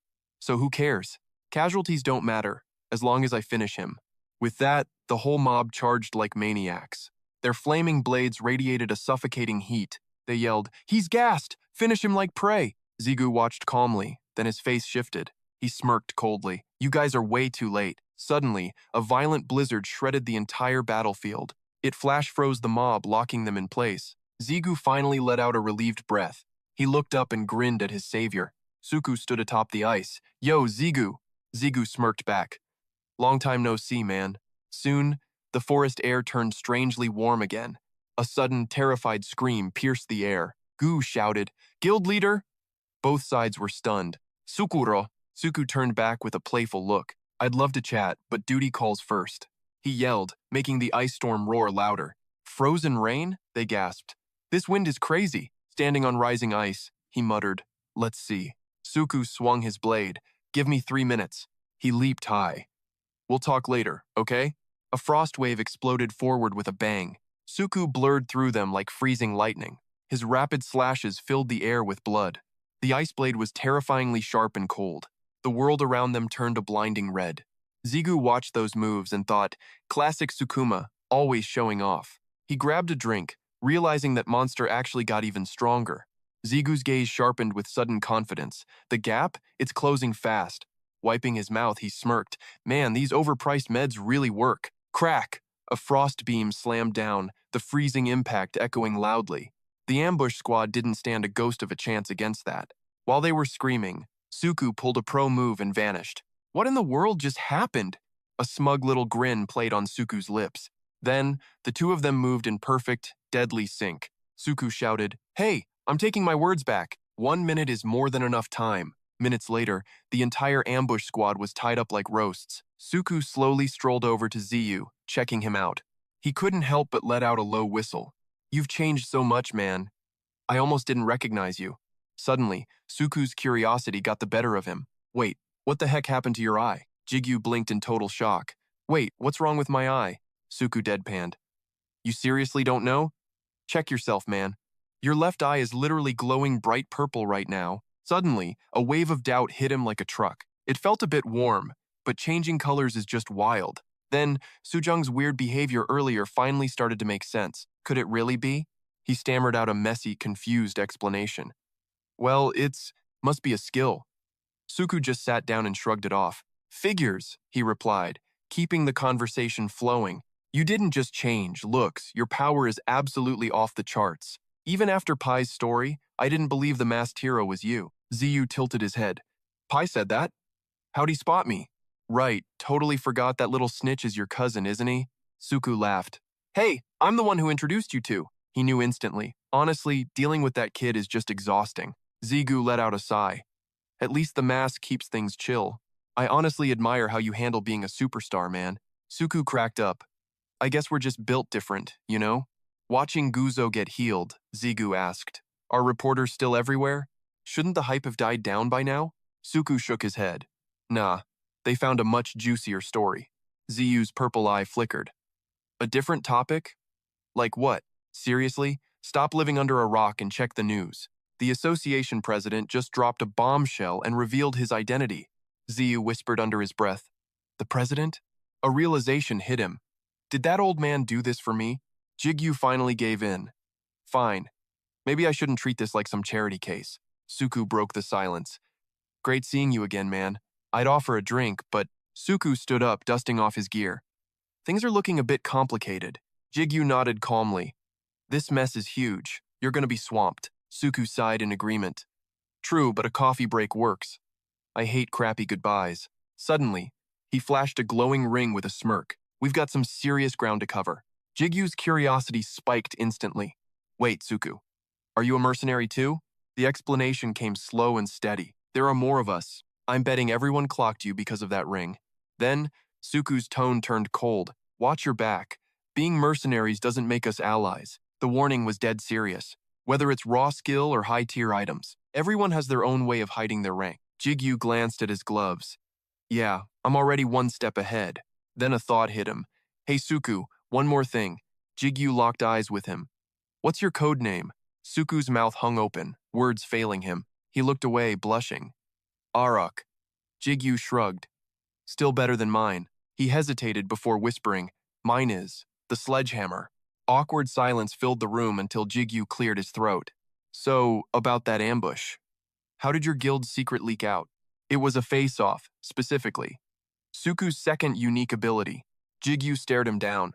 So who cares? Casualties don't matter, as long as I finish him. With that, the whole mob charged like maniacs. Their flaming blades radiated a suffocating heat. They yelled, "He's gassed! Finish him like prey!" Ziggu watched calmly, then his face shifted. He smirked coldly. You guys are way too late. Suddenly, a violent blizzard shredded the entire battlefield. It flash froze the mob, locking them in place. Ziggu finally let out a relieved breath. He looked up and grinned at his savior. Suku stood atop the ice. Yo, Ziggu! Ziggu smirked back. Long time no see, man. Soon, the forest air turned strangely warm again. A sudden, terrified scream pierced the air. Gu shouted, Guild leader! Both sides were stunned. Sukuro! Suku turned back with a playful look. I'd love to chat, but duty calls first. He yelled, making the ice storm roar louder. Frozen rain? They gasped. This wind is crazy. Standing on rising ice, he muttered. Let's see. Suku swung his blade. Give me 3 minutes. He leaped high. We'll talk later, okay? A frost wave exploded forward with a bang. Suku blurred through them like freezing lightning. His rapid slashes filled the air with blood. The ice blade was terrifyingly sharp and cold. The world around them turned a blinding red. Ziggu watched those moves and thought, classic Sukuma, always showing off. He grabbed a drink, realizing that monster actually got even stronger. Zigu's gaze sharpened with sudden confidence. The gap? It's closing fast. Wiping his mouth, he smirked. Man, these overpriced meds really work. Crack! A frost beam slammed down, the freezing impact echoing loudly. The ambush squad didn't stand a ghost of a chance against that. While they were screaming, Suku pulled a pro move and vanished. What in the world just happened? A smug little grin played on Suku's lips. Then, the two of them moved in perfect, deadly sync. Suku shouted, Hey, I'm taking my words back. 1 minute is more than enough time. Minutes later, the entire ambush squad was tied up like roasts. Suku slowly strolled over to Ziyu, checking him out. He couldn't help but let out a low whistle. You've changed so much, man. I almost didn't recognize you. Suddenly, Suku's curiosity got the better of him. Wait, what the heck happened to your eye? Gigyu blinked in total shock. Wait, what's wrong with my eye? Suku deadpanned. You seriously don't know? Check yourself, man. Your left eye is literally glowing bright purple right now. Suddenly, a wave of doubt hit him like a truck. It felt a bit warm, but changing colors is just wild. Then, Sujung's weird behavior earlier finally started to make sense. Could it really be? He stammered out a messy, confused explanation. Well, must be a skill. Suku just sat down and shrugged it off. Figures, he replied, keeping the conversation flowing. You didn't just change looks, your power is absolutely off the charts. Even after Pai's story, I didn't believe the masked hero was you. Ziyu tilted his head. Pai said that? How'd he spot me? Right, totally forgot that little snitch is your cousin, isn't he? Suku laughed. Hey, I'm the one who introduced you to. He knew instantly. Honestly, dealing with that kid is just exhausting. Zigu let out a sigh. At least the mask keeps things chill. I honestly admire how you handle being a superstar, man. Suku cracked up. I guess we're just built different, you know? Watching Guzo get healed, Zigu asked. Are reporters still everywhere? Shouldn't the hype have died down by now? Suku shook his head. Nah, they found a much juicier story. Ziyu's purple eye flickered. A different topic? Like what? Seriously? Stop living under a rock and check the news. The association president just dropped a bombshell and revealed his identity. Ziyu whispered under his breath. The president? A realization hit him. Did that old man do this for me? Gigyu finally gave in. Fine. Maybe I shouldn't treat this like some charity case. Suku broke the silence. Great seeing you again, man. I'd offer a drink, but Suku stood up, dusting off his gear. Things are looking a bit complicated. Gigyu nodded calmly. This mess is huge. You're gonna be swamped. Suku sighed in agreement. True, but a coffee break works. I hate crappy goodbyes. Suddenly, he flashed a glowing ring with a smirk. We've got some serious ground to cover. Jigyu's curiosity spiked instantly. Wait, Suku. Are you a mercenary too? The explanation came slow and steady. There are more of us. I'm betting everyone clocked you because of that ring. Then, Suku's tone turned cold. Watch your back. Being mercenaries doesn't make us allies. The warning was dead serious. Whether it's raw skill or high-tier items, everyone has their own way of hiding their rank. Gigyu glanced at his gloves. Yeah, I'm already one step ahead. Then a thought hit him. Hey Suku, one more thing. Gigyu locked eyes with him. What's your code name? Suku's mouth hung open, words failing him. He looked away, blushing. Aruk. Gigyu shrugged. Still better than mine. He hesitated before whispering, Mine is the sledgehammer. Awkward silence filled the room until Gigyu cleared his throat. So, about that ambush. How did your guild's secret leak out? It was a face-off, specifically. Suku's second unique ability. Gigyu stared him down.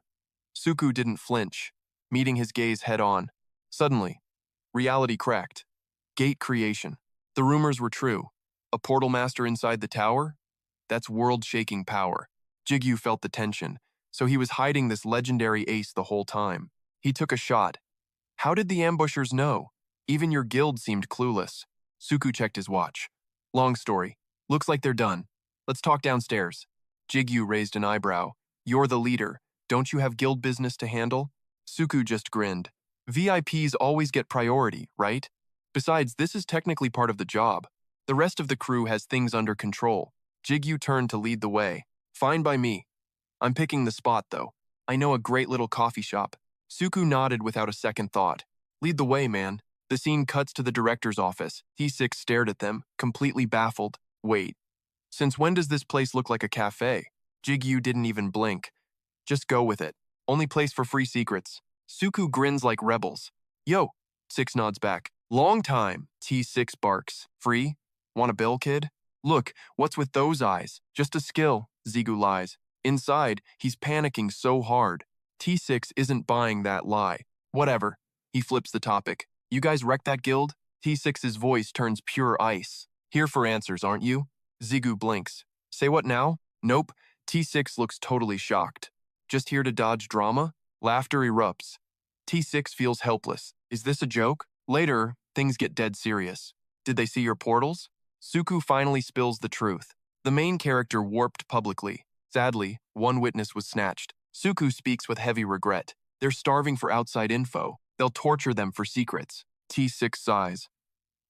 Suku didn't flinch, meeting his gaze head-on. Suddenly, reality cracked. Gate creation. The rumors were true. A portal master inside the tower? That's world-shaking power. Gigyu felt the tension, so he was hiding this legendary ace the whole time. He took a shot. How did the ambushers know? Even your guild seemed clueless. Suku checked his watch. Long story. Looks like they're done. Let's talk downstairs. Gigyu raised an eyebrow. You're the leader. Don't you have guild business to handle? Suku just grinned. VIPs always get priority, right? Besides, this is technically part of the job. The rest of the crew has things under control. Gigyu turned to lead the way. Fine by me. I'm picking the spot, though. I know a great little coffee shop. Suku nodded without a second thought. Lead the way, man. The scene cuts to the director's office. T6 stared at them, completely baffled. Wait. Since when does this place look like a cafe? Gigyu didn't even blink. Just go with it. Only place for free secrets. Suku grins like rebels. Yo, Six nods back. Long time, T6 barks. Free? Want a bill, kid? Look, what's with those eyes? Just a skill, Zigu lies. Inside, he's panicking so hard. T6 isn't buying that lie. Whatever. He flips the topic. You guys wrecked that guild? T6's voice turns pure ice. Here for answers, aren't you? Zigu blinks. Say what now? Nope. T6 looks totally shocked. Just here to dodge drama? Laughter erupts. T6 feels helpless. Is this a joke? Later, things get dead serious. Did they see your portals? Suku finally spills the truth. The main character warped publicly. Sadly, one witness was snatched. Suku speaks with heavy regret. They're starving for outside info. They'll torture them for secrets. T6 sighs.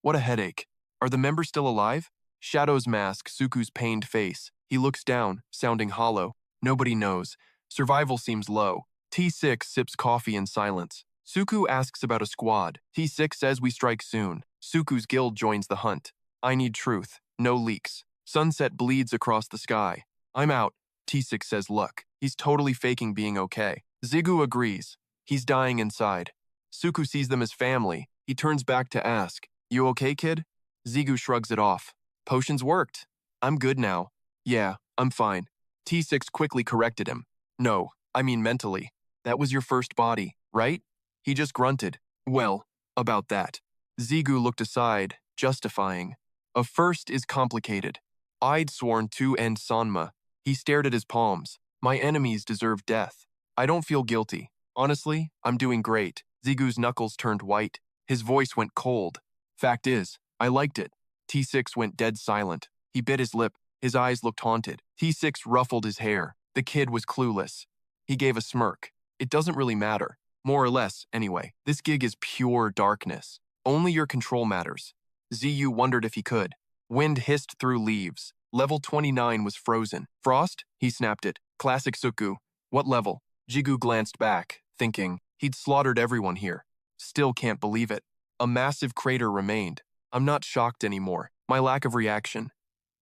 What a headache. Are the members still alive? Shadows mask Suku's pained face. He looks down, sounding hollow. Nobody knows. Survival seems low. T6 sips coffee in silence. Suku asks about a squad. T6 says we strike soon. Suku's guild joins the hunt. I need truth, no leaks. Sunset bleeds across the sky. I'm out. T6 says luck. He's totally faking being okay. Zigu agrees. He's dying inside. Suku sees them as family. He turns back to ask, "You okay, kid?" Zigu shrugs it off. "Potions worked. I'm good now." "Yeah, I'm fine." T6 quickly corrected him. "No, I mean mentally. That was your first body, right?" He just grunted. "Well, about that." Zigu looked aside, justifying. "A first is complicated. I'd sworn to end Sanma." He stared at his palms. "My enemies deserve death. I don't feel guilty. Honestly, I'm doing great." Zigu's knuckles turned white. His voice went cold. "Fact is, I liked it." T6 went dead silent. He bit his lip. His eyes looked haunted. T6 ruffled his hair. The kid was clueless. He gave a smirk. "It doesn't really matter. More or less, anyway. This gig is pure darkness. Only your control matters." Ziyu wondered if he could. Wind hissed through leaves. Level 29 was frozen. "Frost?" He snapped it. "Classic Suku. What level?" Jigu glanced back, thinking, he'd slaughtered everyone here. Still can't believe it. A massive crater remained. "I'm not shocked anymore. My lack of reaction."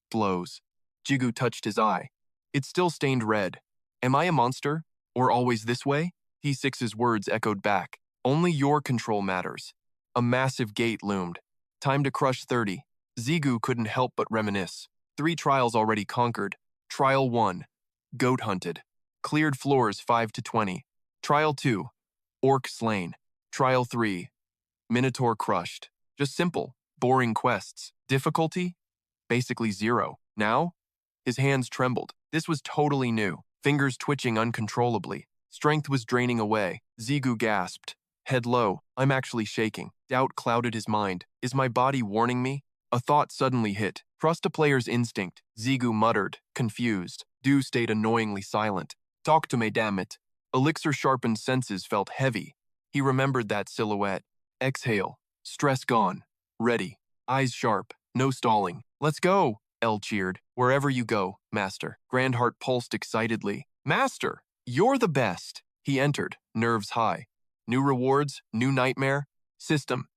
Blows. Jigu touched his eye. It's still stained red. "Am I a monster? Or always this way?" T6's words echoed back. "Only your control matters." A massive gate loomed. Time to crush 30. Zigu couldn't help but reminisce. 3 trials already conquered. Trial 1. Goat hunted. Cleared floors 5 to 20. Trial 2. Orc slain. Trial 3. Minotaur crushed. Just simple, boring quests. Difficulty? Basically 0. Now? His hands trembled. This was totally new. Fingers twitching uncontrollably. Strength was draining away. Zigu gasped. Head low. "I'm actually shaking." Doubt clouded his mind. Is my body warning me? A thought suddenly hit. "Trust a player's instinct," Zigu muttered, confused. Du stayed annoyingly silent. "Talk to me, damn it." Elixir-sharpened senses felt heavy. He remembered that silhouette. Exhale. Stress gone. Ready. Eyes sharp. No stalling. "Let's go," El cheered. "Wherever you go, Master." Grandheart pulsed excitedly. "Master, you're the best." He entered, nerves high. New rewards, new nightmare. System.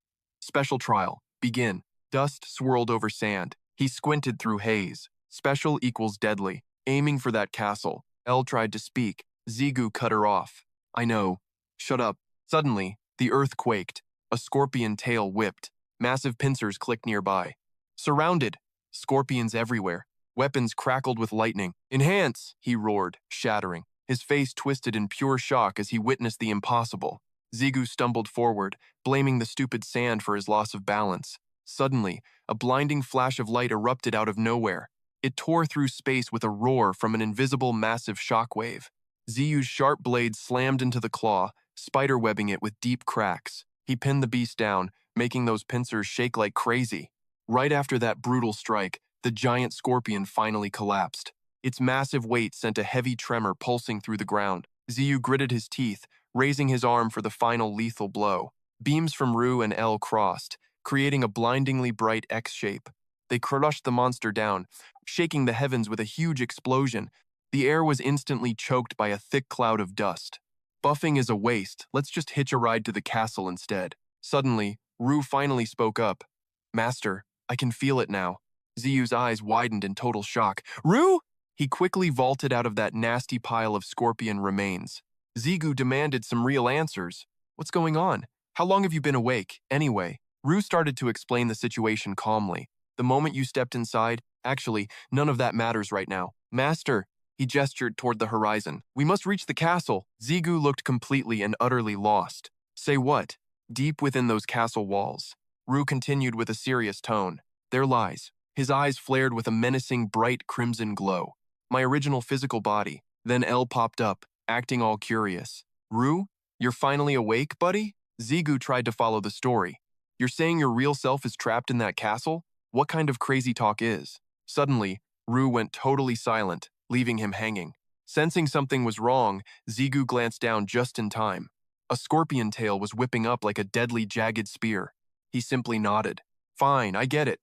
Special trial. Begin. Dust swirled over sand. He squinted through haze. Special equals deadly. Aiming for that castle. El tried to speak. Zigu cut her off. "I know. Shut up." Suddenly, the earth quaked. A scorpion tail whipped. Massive pincers clicked nearby. Surrounded. Scorpions everywhere. Weapons crackled with lightning. "Enhance!" he roared, shattering. His face twisted in pure shock as he witnessed the impossible. Zigu stumbled forward, blaming the stupid sand for his loss of balance. Suddenly, a blinding flash of light erupted out of nowhere. It tore through space with a roar from an invisible massive shockwave. Ziyu's sharp blade slammed into the claw, spiderwebbing it with deep cracks. He pinned the beast down, making those pincers shake like crazy. Right after that brutal strike, the giant scorpion finally collapsed. Its massive weight sent a heavy tremor pulsing through the ground. Ziyu gritted his teeth, raising his arm for the final lethal blow. Beams from Ru and El crossed, creating a blindingly bright X shape. They crushed the monster down, shaking the heavens with a huge explosion. The air was instantly choked by a thick cloud of dust. "Buffing is a waste. Let's just hitch a ride to the castle instead." Suddenly, Ru finally spoke up. "Master, I can feel it now." Ziyu's eyes widened in total shock. "Ru!" He quickly vaulted out of that nasty pile of scorpion remains. Zigu demanded some real answers. "What's going on? How long have you been awake, anyway?" Ru started to explain the situation calmly. "The moment you stepped inside, actually, none of that matters right now. Master," he gestured toward the horizon. "We must reach the castle." Zigu looked completely and utterly lost. "Say what?" "Deep within those castle walls." Ru continued with a serious tone. "There lies." His eyes flared with a menacing bright crimson glow. "My original physical body." Then El popped up, acting all curious. "Ru, you're finally awake, buddy?" Zigu tried to follow the story. "You're saying your real self is trapped in that castle? What kind of crazy talk is?" Suddenly, Ru went totally silent, leaving him hanging. Sensing something was wrong, Zigu glanced down just in time. A scorpion tail was whipping up like a deadly jagged spear. He simply nodded. "Fine, I get it.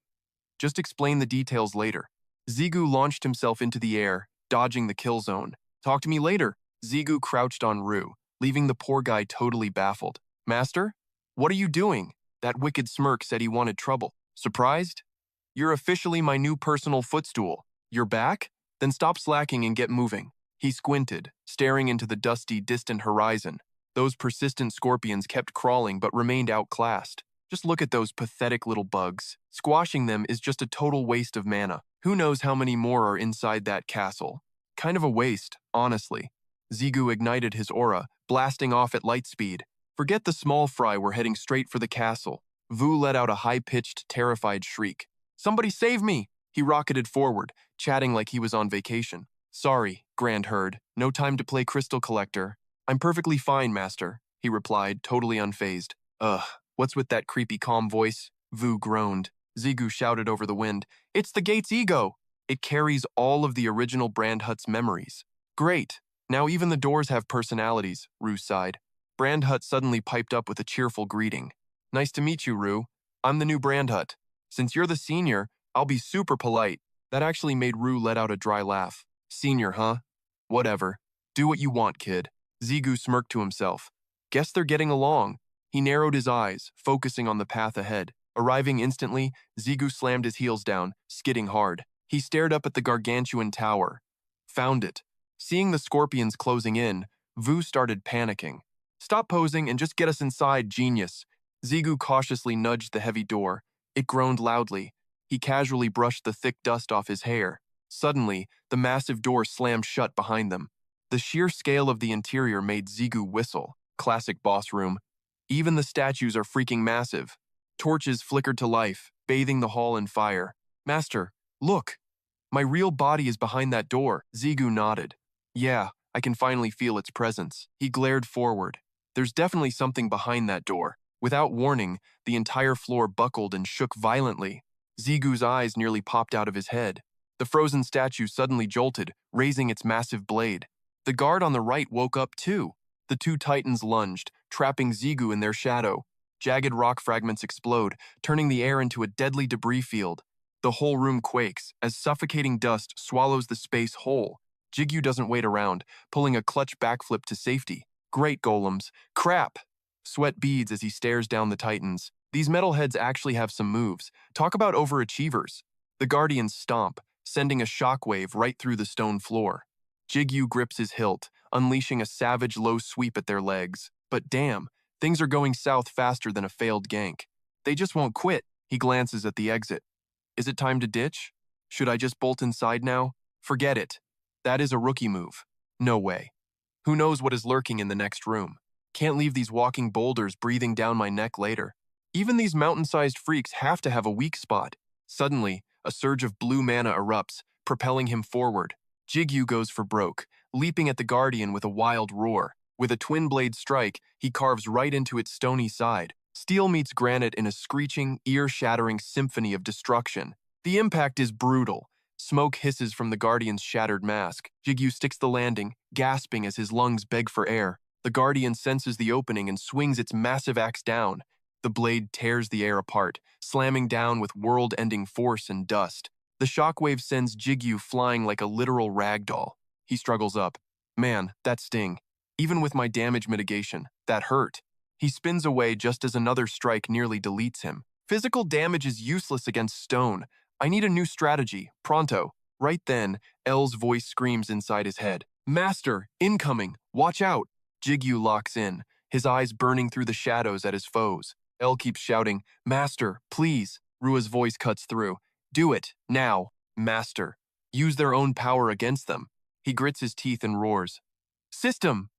Just explain the details later." Zigu launched himself into the air, dodging the kill zone. "Talk to me later." Zigu crouched on Ru. leaving the poor guy totally baffled. Master? What are you doing? That wicked smirk said he wanted trouble. Surprised? You're officially my new personal footstool. You're back? Then stop slacking and get moving. He squinted, staring into the dusty, distant horizon. Those persistent scorpions kept crawling but remained outclassed. Just look at those pathetic little bugs. Squashing them is just a total waste of mana. Who knows how many more are inside that castle? Kind of a waste, honestly. Gigyu ignited his aura, blasting off at light speed. Forget the small fry, we're heading straight for the castle. Vu let out a high-pitched, terrified shriek. Somebody save me! He rocketed forward, chatting like he was on vacation. Sorry, Grand Herd, no time to play crystal collector. I'm perfectly fine, Master, he replied, totally unfazed. Ugh, what's with that creepy calm voice? Vu groaned. Gigyu shouted over the wind, It's the gate's ego! It carries all of the original Brand Hut's memories. Great, now even the doors have personalities, Ru sighed. Brand Hut suddenly piped up with a cheerful greeting. Nice to meet you, Ru. I'm the new Brand Hut. Since you're the senior, I'll be super polite. That actually made Ru let out a dry laugh. Senior, huh? Whatever. Do what you want, kid. Gigyu smirked to himself. Guess they're getting along. He narrowed his eyes, focusing on the path ahead. Arriving instantly, Gigyu slammed his heels down, skidding hard. He stared up at the gargantuan tower. Found it. Seeing the scorpions closing in, Vu started panicking. Stop posing and just get us inside, genius. Gigyu cautiously nudged the heavy door. It groaned loudly. He casually brushed the thick dust off his hair. Suddenly, the massive door slammed shut behind them. The sheer scale of the interior made Gigyu whistle. Classic boss room. Even the statues are freaking massive. Torches flickered to life, bathing the hall in fire. Master, look! My real body is behind that door. Gigyu nodded. Yeah, I can finally feel its presence. He glared forward. There's definitely something behind that door. Without warning, the entire floor buckled and shook violently. Zigu's eyes nearly popped out of his head. The frozen statue suddenly jolted, raising its massive blade. The guard on the right woke up too. The two titans lunged, trapping Gigyu in their shadow. Jagged rock fragments explode, turning the air into a deadly debris field. The whole room quakes as suffocating dust swallows the space whole. Gigyu doesn't wait around, pulling a clutch backflip to safety. Great golems. Crap! Sweat beads as he stares down the titans. These metalheads actually have some moves. Talk about overachievers. The guardians stomp, sending a shockwave right through the stone floor. Gigyu grips his hilt, unleashing a savage low sweep at their legs. But damn, things are going south faster than a failed gank. They just won't quit. He glances at the exit. Is it time to ditch? Should I just bolt inside now? Forget it. That is a rookie move. No way. Who knows what is lurking in the next room? Can't leave these walking boulders breathing down my neck later. Even these mountain-sized freaks have to have a weak spot. Suddenly, a surge of blue mana erupts, propelling him forward. Gigyu goes for broke, leaping at the guardian with a wild roar. With a twin-blade strike, he carves right into its stony side. Steel meets granite in a screeching, ear-shattering symphony of destruction. The impact is brutal. Smoke hisses from the guardian's shattered mask. Gigyu sticks the landing, gasping as his lungs beg for air. The guardian senses the opening and swings its massive axe down. The blade tears the air apart, slamming down with world-ending force and dust. The shockwave sends Gigyu flying like a literal ragdoll. He struggles up. Man, that sting. Even with my damage mitigation, that hurt. He spins away just as another strike nearly deletes him. Physical damage is useless against stone. I need a new strategy, pronto. Right then, L's voice screams inside his head. Master, incoming, watch out. Gigyu locks in, his eyes burning through the shadows at his foes. L keeps shouting, Master, please. Rua's voice cuts through. Do it, now, Master. Use their own power against them. He grits his teeth and roars. System!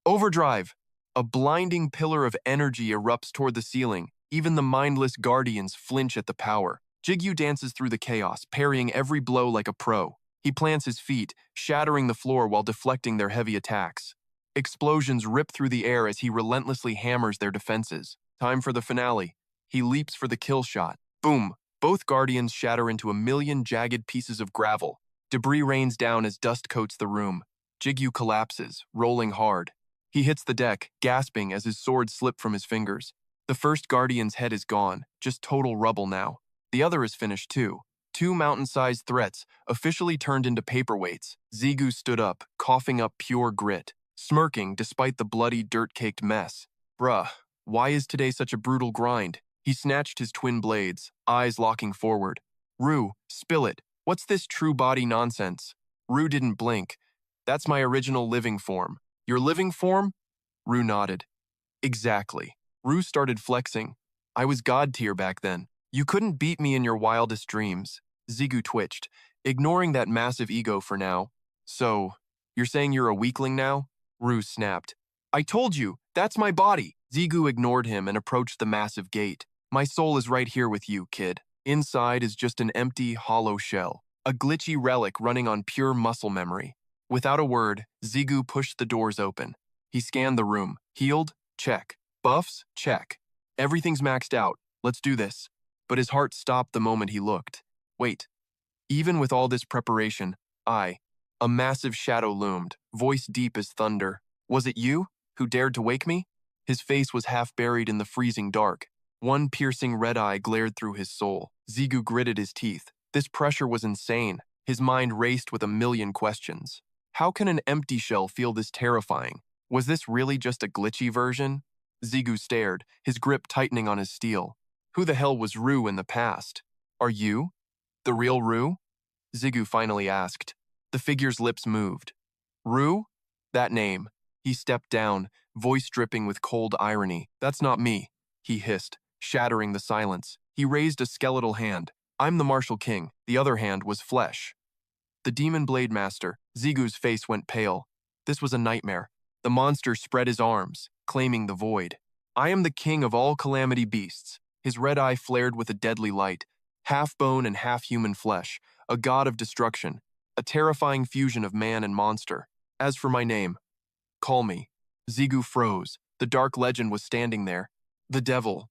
Overdrive! A blinding pillar of energy erupts toward the ceiling. Even the mindless guardians flinch at the power. Gigyu dances through the chaos, parrying every blow like a pro. He plants his feet, shattering the floor while deflecting their heavy attacks. Explosions rip through the air as he relentlessly hammers their defenses. Time for the finale. He leaps for the kill shot. Boom! Both guardians shatter into a million jagged pieces of gravel. Debris rains down as dust coats the room. Gigyu collapses, rolling hard. He hits the deck, gasping as his sword slips from his fingers. The first guardian's head is gone, just total rubble now. The other is finished too. Two mountain-sized threats, officially turned into paperweights. Gigyu stood up, coughing up pure grit. smirking despite the bloody dirt-caked mess. Bruh, why is today such a brutal grind? He snatched his twin blades, eyes locking forward. Rue, spill it. What's this true body nonsense? Rue didn't blink. That's my original living form. Your living form? Rue nodded. Exactly. Rue started flexing. I was god tier back then. You couldn't beat me in your wildest dreams. Zigu twitched, ignoring that massive ego for now. So, you're saying you're a weakling now? Rue snapped. I told you, that's my body. Zigu ignored him and approached the massive gate. My soul is right here with you, kid. Inside is just an empty, hollow shell. A glitchy relic running on pure muscle memory. Without a word, Zigu pushed the doors open. He scanned the room. Healed? Check. Buffs? Check. Everything's maxed out. Let's do this. But his heart stopped the moment he looked. Wait. Even with all this preparation, a massive shadow loomed, voice deep as thunder. Was it you who dared to wake me? His face was half buried in the freezing dark. One piercing red eye glared through his soul. Zigu gritted his teeth. This pressure was insane. His mind raced with a million questions. How can an empty shell feel this terrifying? Was this really just a glitchy version? Zigu stared, his grip tightening on his steel. Who the hell was Rue in the past? Are you the real Rue? Zigu finally asked. The figure's lips moved. Rue? That name. He stepped down, voice dripping with cold irony. That's not me, he hissed, shattering the silence. He raised a skeletal hand. I'm the Martial King. The other hand was flesh. The Demon Blade Master. Zigu's face went pale. This was a nightmare. The monster spread his arms, claiming the void. I am the king of all calamity beasts. His red eye flared with a deadly light. Half bone and half human flesh. A god of destruction. A terrifying fusion of man and monster. As for my name, call me. Zigu froze. The dark legend was standing there. The devil.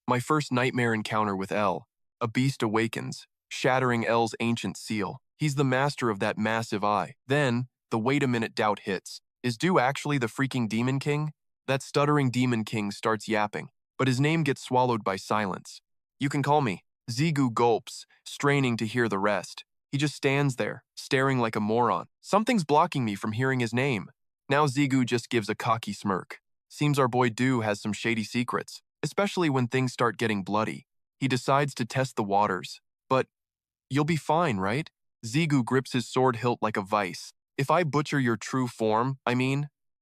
My first nightmare encounter with El. A beast awakens, shattering El's ancient seal. He's the master of that massive eye. Then, the wait a minute doubt hits. Is Du actually the freaking Demon King? That stuttering Demon King starts yapping, but his name gets swallowed by silence. You can call me. Zigu gulps, straining to hear the rest. He just stands there, staring like a moron. Something's blocking me from hearing his name. Now Zigu just gives a cocky smirk. Seems our boy Du has some shady secrets, especially when things start getting bloody. He decides to test the waters. But, you'll be fine, right? Zigu grips his sword hilt like a vice. If I butcher your true form,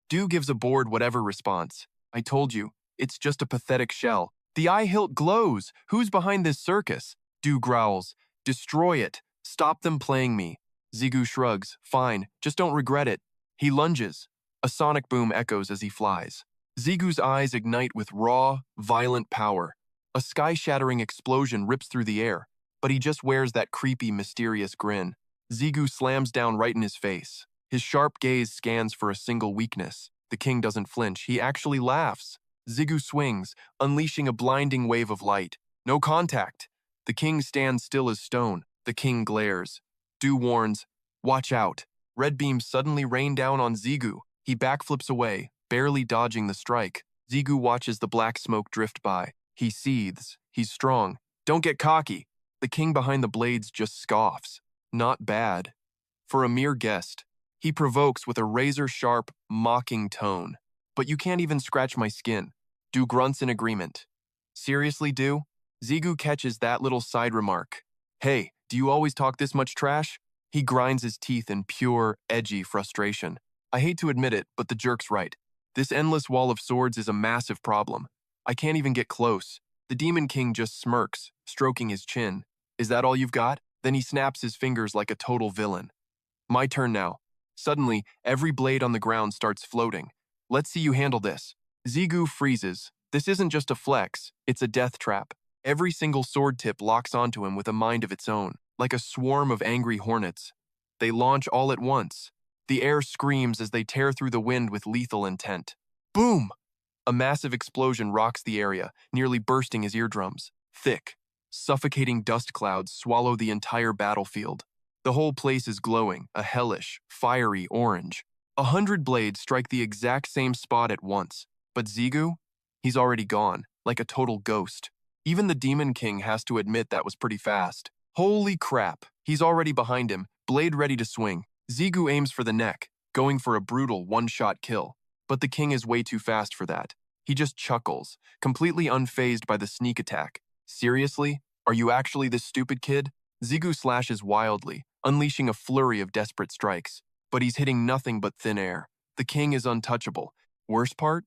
Du gives a bored whatever response. I told you, it's just a pathetic shell. The eye hilt glows. Who's behind this circus? Du growls. Destroy it. Stop them playing me. Zigu shrugs. Fine, just don't regret it. He lunges. A sonic boom echoes as he flies. Zigu's eyes ignite with raw, violent power. A sky-shattering explosion rips through the air, but he just wears that creepy, mysterious grin. Zigu slams down right in his face. His sharp gaze scans for a single weakness. The king doesn't flinch. He actually laughs. Zigu swings, unleashing a blinding wave of light. No contact. The king stands still as stone. The king glares. Du warns, watch out. Red beams suddenly rain down on Zigu. He backflips away, barely dodging the strike. Zigu watches the black smoke drift by. He seethes. He's strong. Don't get cocky. The king behind the blades just scoffs. Not bad. For a mere guest. He provokes with a razor-sharp, mocking tone. But you can't even scratch my skin. Du grunts in agreement. Seriously, Du? Zigu catches that little side remark. Hey, do you always talk this much trash? He grinds his teeth in pure, edgy frustration. I hate to admit it, but the jerk's right. This endless wall of swords is a massive problem. I can't even get close. The Demon King just smirks, stroking his chin. Is that all you've got? Then he snaps his fingers like a total villain. My turn now. Suddenly, every blade on the ground starts floating. Let's see you handle this. Zigu freezes. This isn't just a flex, it's a death trap. Every single sword tip locks onto him with a mind of its own, like a swarm of angry hornets. They launch all at once. The air screams as they tear through the wind with lethal intent. Boom! A massive explosion rocks the area, nearly bursting his eardrums. Thick, suffocating dust clouds swallow the entire battlefield. The whole place is glowing, a hellish, fiery orange. 100 blades strike the exact same spot at once. But Zigu? He's already gone, like a total ghost. Even the Demon King has to admit that was pretty fast. Holy crap, he's already behind him, blade ready to swing. Zigu aims for the neck, going for a brutal one-shot kill. But the king is way too fast for that. He just chuckles, completely unfazed by the sneak attack. Seriously? Are you actually this stupid kid? Zigu slashes wildly, unleashing a flurry of desperate strikes. But he's hitting nothing but thin air. The king is untouchable. Worst part?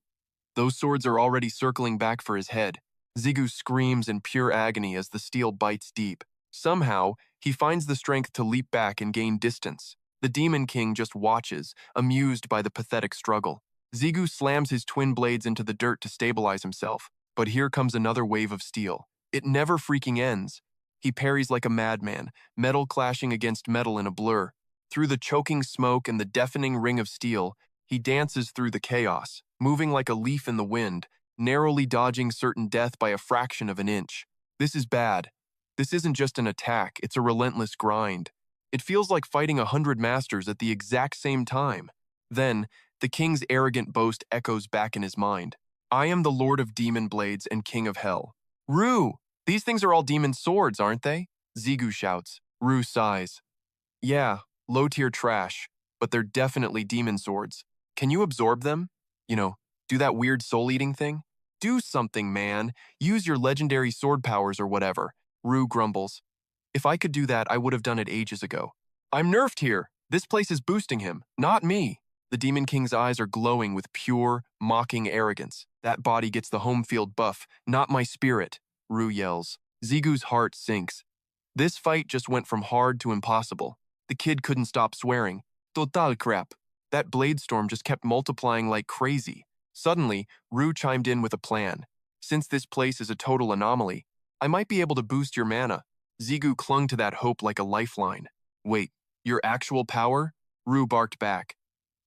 Those swords are already circling back for his head. Zigu screams in pure agony as the steel bites deep. Somehow, he finds the strength to leap back and gain distance. The Demon King just watches, amused by the pathetic struggle. Zigu slams his twin blades into the dirt to stabilize himself, but here comes another wave of steel. It never freaking ends. He parries like a madman, metal clashing against metal in a blur. Through the choking smoke and the deafening ring of steel, he dances through the chaos, moving like a leaf in the wind, narrowly dodging certain death by a fraction of an inch. This is bad. This isn't just an attack, it's a relentless grind. It feels like fighting 100 masters at the exact same time. Then, the king's arrogant boast echoes back in his mind. I am the lord of demon blades and king of hell. Rue! These things are all demon swords, aren't they? Zigu shouts. Rue sighs. Yeah, low-tier trash, but they're definitely demon swords. Can you absorb them? Do that weird soul-eating thing? Do something, man. Use your legendary sword powers or whatever. Rue grumbles. If I could do that, I would have done it ages ago. I'm nerfed here. This place is boosting him, not me. The Demon King's eyes are glowing with pure, mocking arrogance. That body gets the home field buff, not my spirit, Rue yells. Zigu's heart sinks. This fight just went from hard to impossible. The kid couldn't stop swearing. Total crap. That blade storm just kept multiplying like crazy. Suddenly, Rue chimed in with a plan. Since this place is a total anomaly, I might be able to boost your mana. Zigu clung to that hope like a lifeline. Wait, your actual power? Rue barked back.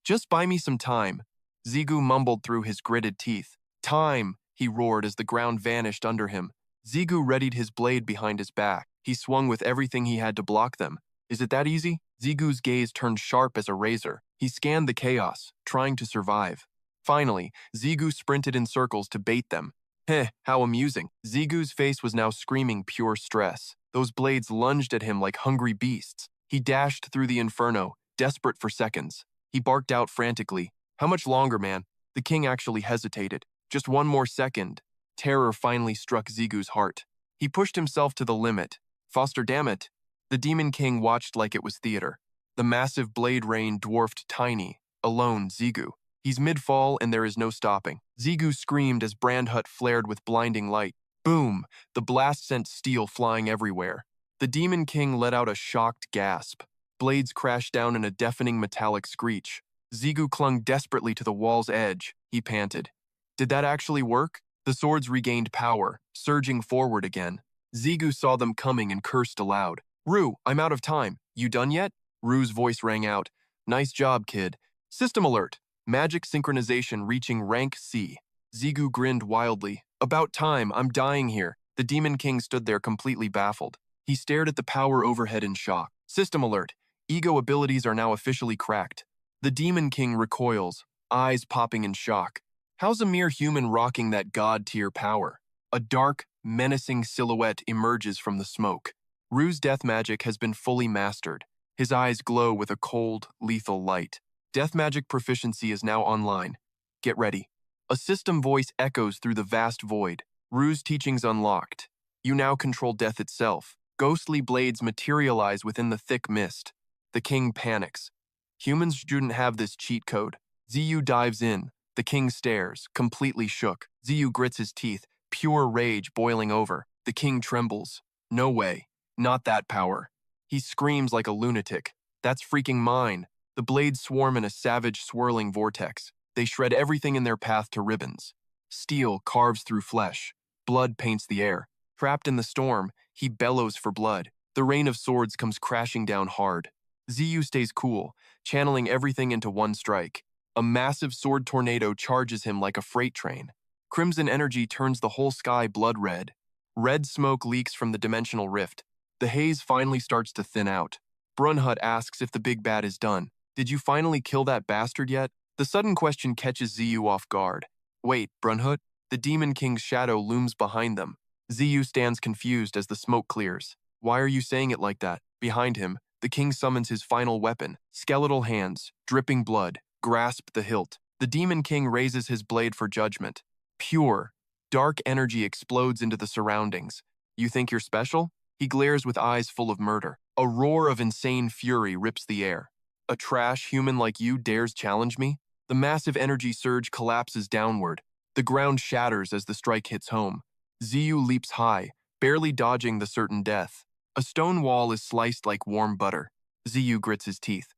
Just buy me some time. Zigu mumbled through his gritted teeth. Time, he roared as the ground vanished under him. Zigu readied his blade behind his back. He swung with everything he had to block them. Is it that easy? Zigu's gaze turned sharp as a razor. He scanned the chaos, trying to survive. Finally, Zigu sprinted in circles to bait them. Heh, how amusing. Zigu's face was now screaming pure stress. Those blades lunged at him like hungry beasts. He dashed through the inferno, desperate for seconds. He barked out frantically. How much longer, man? The king actually hesitated. Just one more second. Terror finally struck Zigu's heart. He pushed himself to the limit. Foster, damn it. The Demon King watched like it was theater. The massive blade rain dwarfed Tiny, alone Zigu. He's mid-fall and there is no stopping. Zigu screamed as Brandhut flared with blinding light. Boom! The blast sent steel flying everywhere. The Demon King let out a shocked gasp. Blades crashed down in a deafening metallic screech. Zigu clung desperately to the wall's edge. He panted. Did that actually work? The swords regained power, surging forward again. Zigu saw them coming and cursed aloud. Rue, I'm out of time. You done yet? Rue's voice rang out. Nice job, kid. System alert. Magic synchronization reaching rank C. Zigu grinned wildly. About time, I'm dying here. The Demon King stood there completely baffled. He stared at the power overhead in shock. System alert. Ego abilities are now officially cracked. The Demon King recoils, eyes popping in shock. How's a mere human rocking that god-tier power? A dark, menacing silhouette emerges from the smoke. Rue's death magic has been fully mastered. His eyes glow with a cold, lethal light. Death magic proficiency is now online. Get ready. A system voice echoes through the vast void. Rue's teachings unlocked. You now control death itself. Ghostly blades materialize within the thick mist. The king panics. Humans shouldn't have this cheat code. Ziyu dives in. The king stares, completely shook. Ziyu grits his teeth, pure rage boiling over. The king trembles. No way. Not that power. He screams like a lunatic. That's freaking mine. The blades swarm in a savage, swirling vortex. They shred everything in their path to ribbons. Steel carves through flesh. Blood paints the air. Trapped in the storm, he bellows for blood. The rain of swords comes crashing down hard. Ziyu stays cool, channeling everything into one strike. A massive sword tornado charges him like a freight train. Crimson energy turns the whole sky blood red. Red smoke leaks from the dimensional rift. The haze finally starts to thin out. Brunhut asks if the big bad is done. Did you finally kill that bastard yet? The sudden question catches Ziyu off guard. Wait, Brunhut? The Demon King's shadow looms behind them. Ziyu stands confused as the smoke clears. Why are you saying it like that? Behind him, the king summons his final weapon. Skeletal hands, dripping blood, grasp the hilt. The Demon King raises his blade for judgment. Pure, dark energy explodes into the surroundings. You think you're special? He glares with eyes full of murder. A roar of insane fury rips the air. A trash human like you dares challenge me? The massive energy surge collapses downward. The ground shatters as the strike hits home. Ziyu leaps high, barely dodging the certain death. A stone wall is sliced like warm butter. Ziyu grits his teeth.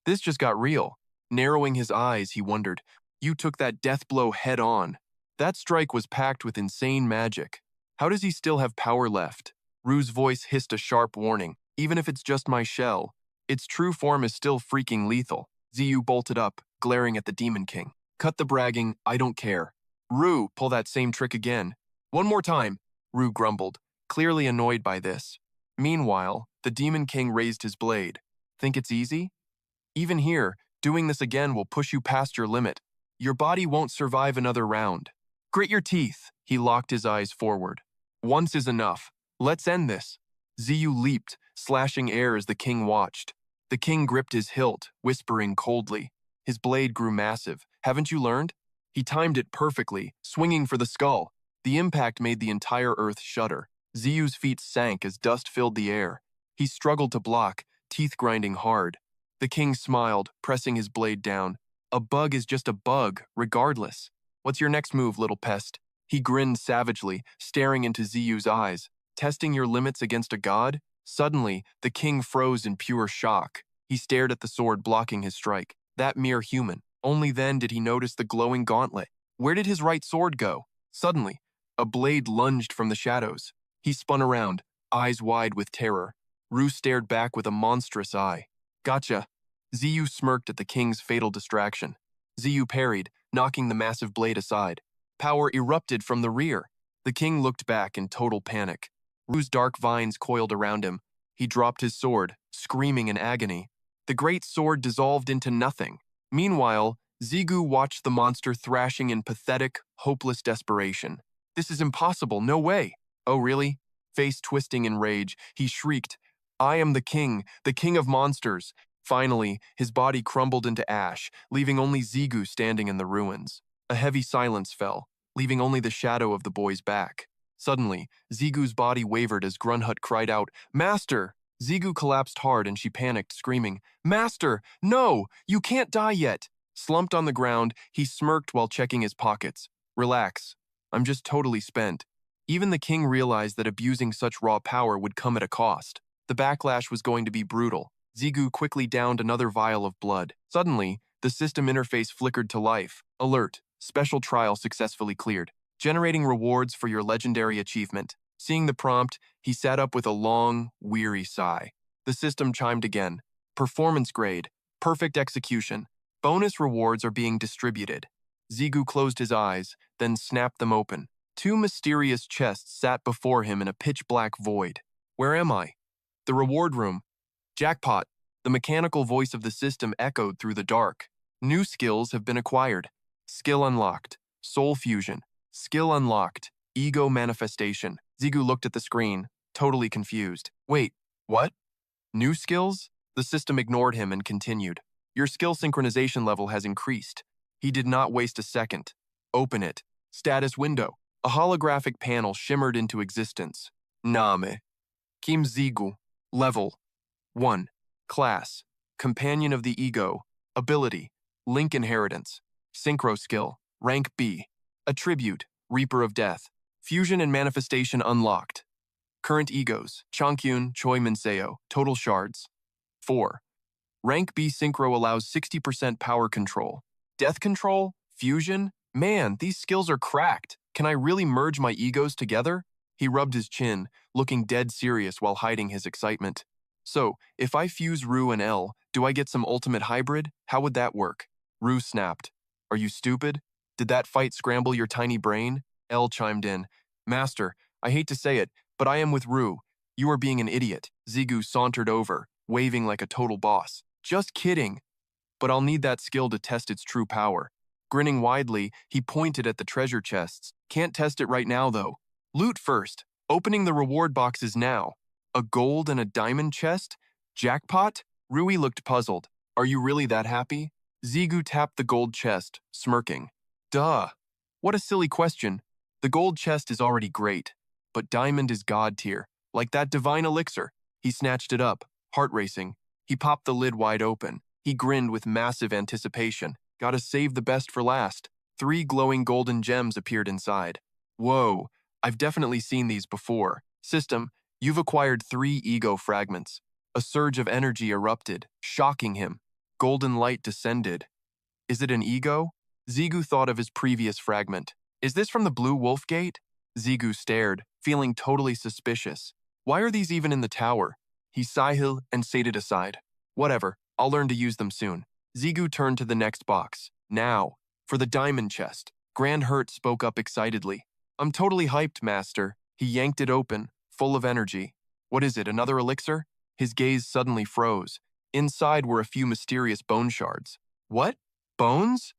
This just got real. Narrowing his eyes, he wondered, you took that death blow head on. That strike was packed with insane magic. How does he still have power left? Rue's voice hissed a sharp warning. Even if it's just my shell, its true form is still freaking lethal. Ziyu bolted up, glaring at the Demon King. Cut the bragging, I don't care. Rue, pull that same trick again. One more time, Rue grumbled, clearly annoyed by this. Meanwhile, the Demon King raised his blade. Think it's easy? Even here, doing this again will push you past your limit. Your body won't survive another round. Grit your teeth, he locked his eyes forward. Once is enough. Let's end this. Ziyu leaped, slashing air as the king watched. The king gripped his hilt, whispering coldly. His blade grew massive. Haven't you learned? He timed it perfectly, swinging for the skull. The impact made the entire earth shudder. Ziyu's feet sank as dust filled the air. He struggled to block, teeth grinding hard. The king smiled, pressing his blade down. A bug is just a bug, regardless. What's your next move, little pest? He grinned savagely, staring into Ziyu's eyes. Testing your limits against a god? Suddenly, the king froze in pure shock. He stared at the sword blocking his strike. That mere human. Only then did he notice the glowing gauntlet. Where did his right sword go? Suddenly, a blade lunged from the shadows. He spun around, eyes wide with terror. Rue stared back with a monstrous eye. Gotcha. Ziyu smirked at the king's fatal distraction. Ziyu parried, knocking the massive blade aside. Power erupted from the rear. The king looked back in total panic. Rue's dark vines coiled around him. He dropped his sword, screaming in agony. The great sword dissolved into nothing. Meanwhile, Zigu watched the monster thrashing in pathetic, hopeless desperation. This is impossible, no way. Oh, really? Face twisting in rage, he shrieked, I am the king of monsters. Finally, his body crumbled into ash, leaving only Zigu standing in the ruins. A heavy silence fell, leaving only the shadow of the boy's back. Suddenly, Zigu's body wavered as Grunhut cried out, Master! Zigu collapsed hard and she panicked, screaming, Master! No! You can't die yet! Slumped on the ground, he smirked while checking his pockets. Relax. I'm just totally spent. Even the king realized that abusing such raw power would come at a cost. The backlash was going to be brutal. Zigu quickly downed another vial of blood. Suddenly, the system interface flickered to life. Alert. Special trial successfully cleared. Generating rewards for your legendary achievement. Seeing the prompt, he sat up with a long, weary sigh. The system chimed again. Performance grade. Perfect execution. Bonus rewards are being distributed. Zigu closed his eyes, then snapped them open. Two mysterious chests sat before him in a pitch-black void. Where am I? The reward room. Jackpot. The mechanical voice of the system echoed through the dark. New skills have been acquired. Skill unlocked. Soul fusion. Skill unlocked. Ego manifestation. Zigu looked at the screen, totally confused. Wait, what? New skills? The system ignored him and continued. Your skill synchronization level has increased. He did not waste a second. Open it. Status window. A holographic panel shimmered into existence. Name. Kim Gigyu. Level. 1. Class. Companion of the Ego. Ability. Link inheritance. Synchro skill. Rank B. Attribute. Reaper of Death. Fusion and manifestation unlocked. Current egos. Changkyun, Choi Minseo. Total shards. 4. Rank B synchro allows 60% power control. Death control? Fusion? Man, these skills are cracked. Can I really merge my egos together? He rubbed his chin, looking dead serious while hiding his excitement. So, if I fuse Rue and L, do I get some ultimate hybrid? How would that work? Rue snapped. Are you stupid? Did that fight scramble your tiny brain? L chimed in. Master, I hate to say it, but I am with Rue. You are being an idiot. Zigu sauntered over, waving like a total boss. Just kidding. But I'll need that skill to test its true power. Grinning widely, he pointed at the treasure chests. Can't test it right now, though. Loot first. Opening the reward boxes now. A gold and a diamond chest? Jackpot? Rui looked puzzled. Are you really that happy? Zigu tapped the gold chest, smirking. Duh. What a silly question. The gold chest is already great, but diamond is god tier, like that divine elixir. He snatched it up, heart racing. He popped the lid wide open. He grinned with massive anticipation. Gotta save the best for last. 3 glowing golden gems appeared inside. Whoa, I've definitely seen these before. System, you've acquired 3 ego fragments. A surge of energy erupted, shocking him. Golden light descended. Is it an ego? Zigu thought of his previous fragment. Is this from the Blue Wolf Gate? Zigu stared, feeling totally suspicious. Why are these even in the tower? He sighed and set it aside. Whatever, I'll learn to use them soon. Zigu turned to the next box. Now, for the diamond chest. Grand Hurt spoke up excitedly. I'm totally hyped, Master. He yanked it open, full of energy. What is it, another elixir? His gaze suddenly froze. Inside were a few mysterious bone shards. What? Bones?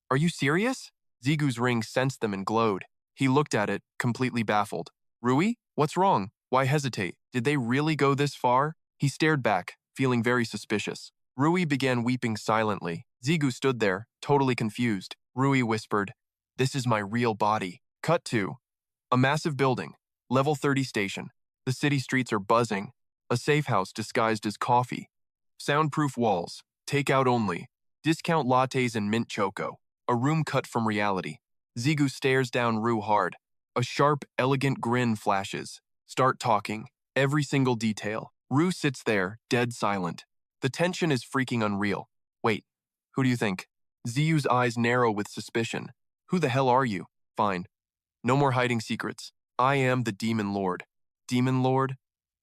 Are you serious? Zigu's ring sensed them and glowed. He looked at it, completely baffled. Rui? What's wrong? Why hesitate? Did they really go this far? He stared back, feeling very suspicious. Rui began weeping silently. Zigu stood there, totally confused. Rui whispered, "This is my real body." Cut to a massive building, level 30 station. The city streets are buzzing. A safe house disguised as coffee. Soundproof walls, takeout only. Discount lattes and mint choco. A room cut from reality. Zigu stares down Rue hard. A sharp, elegant grin flashes. Start talking. Every single detail. Rue sits there, dead silent. The tension is freaking unreal. Wait, who do you think? Ziyu's eyes narrow with suspicion. Who the hell are you? Fine. No more hiding secrets. I am the Demon Lord. Demon Lord?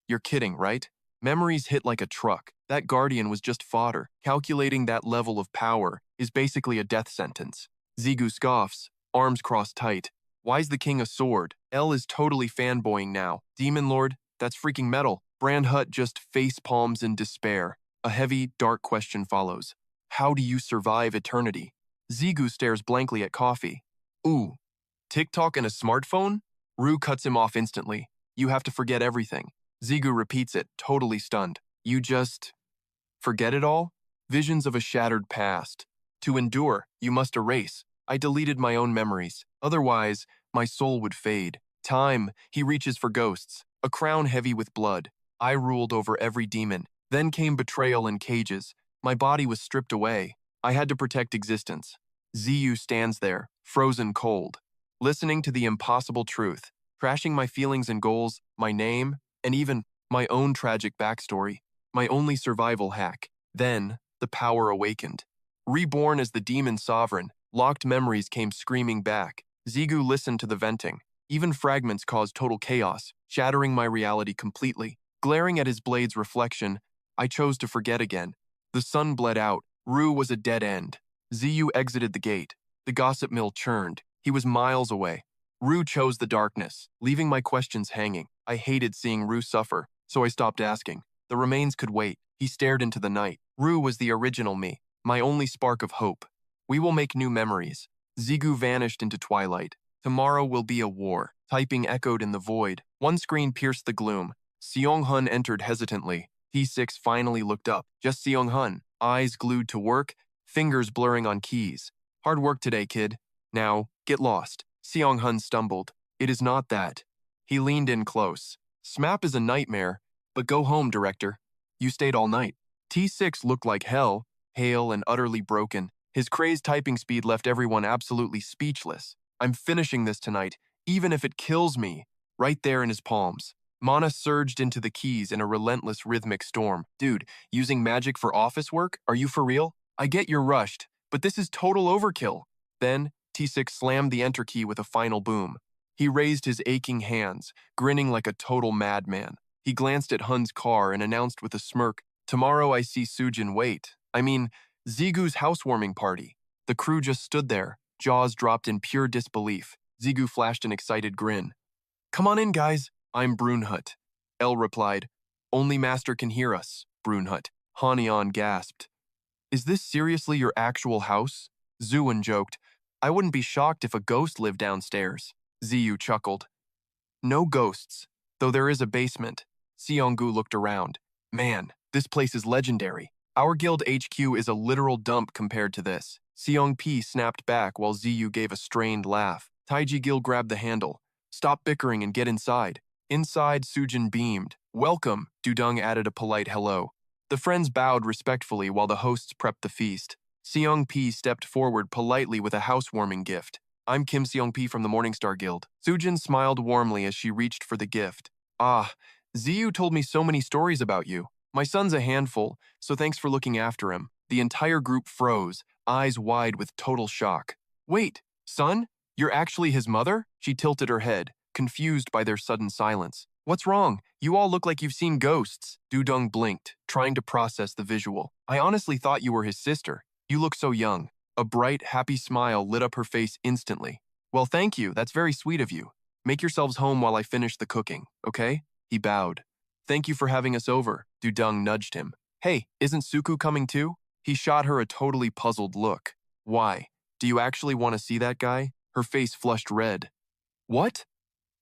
You're kidding, right? Memories hit like a truck. That guardian was just fodder. Calculating that level of power is basically a death sentence. Zigu scoffs, arms crossed tight. Why's the king a sword? L is totally fanboying now. Demon Lord? That's freaking metal. Brand Hut just face palms in despair. A heavy, dark question follows. How do you survive eternity? Zigu stares blankly at coffee. Ooh, TikTok and a smartphone? Rue cuts him off instantly. You have to forget everything. Zigu repeats it, totally stunned. You just forget it all? Visions of a shattered past. To endure, you must erase. I deleted my own memories. Otherwise, my soul would fade. Time, he reaches for ghosts. A crown heavy with blood. I ruled over every demon. Then came betrayal and cages. My body was stripped away. I had to protect existence. Ziyu stands there, frozen cold, listening to the impossible truth, trashing my feelings and goals, my name, and even my own tragic backstory, my only survival hack. Then, the power awakened. Reborn as the demon sovereign, locked memories came screaming back. Zigu listened to the venting. Even fragments caused total chaos, shattering my reality completely. Glaring at his blade's reflection, I chose to forget again. The sun bled out. Rue was a dead end. Ziyu exited the gate. The gossip mill churned. He was miles away. Rue chose the darkness, leaving my questions hanging. I hated seeing Rue suffer, so I stopped asking. The remains could wait. He stared into the night. Rue was the original me, my only spark of hope. We will make new memories. Zigu vanished into twilight. Tomorrow will be a war. Typing echoed in the void. One screen pierced the gloom. Seong-hun entered hesitantly. T6 finally looked up. Just Seong-hun, eyes glued to work, fingers blurring on keys. Hard work today, kid. Now, get lost. Seong-hun stumbled. It is not that. He leaned in close. SMAP is a nightmare, but go home, director. You stayed all night. T6 looked like hell, pale and utterly broken. His crazed typing speed left everyone absolutely speechless. I'm finishing this tonight, even if it kills me. Right there in his palms. Mana surged into the keys in a relentless rhythmic storm. Dude, using magic for office work? Are you for real? I get you're rushed, but this is total overkill. Then, T6 slammed the enter key with a final boom. He raised his aching hands, grinning like a total madman. He glanced at Hun's car and announced with a smirk, "Tomorrow I see Sujin wait. Zigu's housewarming party." The crew just stood there, jaws dropped in pure disbelief. Zigu flashed an excited grin. "Come on in, guys. I'm Brunhut." El replied, "Only Master can hear us, Brunhut." Hanian gasped. "Is this seriously your actual house?" Zuan joked, "I wouldn't be shocked if a ghost lived downstairs." Ziyu chuckled. "No ghosts, though there is a basement." Seonggu looked around. "Man, this place is legendary. Our guild HQ is a literal dump compared to this. Seong P snapped back while Ziyu gave a strained laugh. Taiji Gil grabbed the handle. Stop bickering and get inside. Inside, Sujin beamed. Welcome, Dudung added a polite hello. The friends bowed respectfully while the hosts prepped the feast. Seong P stepped forward politely with a housewarming gift. I'm Kim Seong P from the Morningstar Guild. Sujin smiled warmly as she reached for the gift. Ah, Ziyu told me so many stories about you. My son's a handful, so thanks for looking after him. The entire group froze, eyes wide with total shock. Wait, son? You're actually his mother? She tilted her head, confused by their sudden silence. What's wrong? You all look like you've seen ghosts. Dudung blinked, trying to process the visual. I honestly thought you were his sister. You look so young. A bright, happy smile lit up her face instantly. Well, thank you. That's very sweet of you. Make yourselves home while I finish the cooking, okay? He bowed. Thank you for having us over. Dudung nudged him. Hey, isn't Suku coming too? He shot her a totally puzzled look. Why? Do you actually want to see that guy? Her face flushed red. What?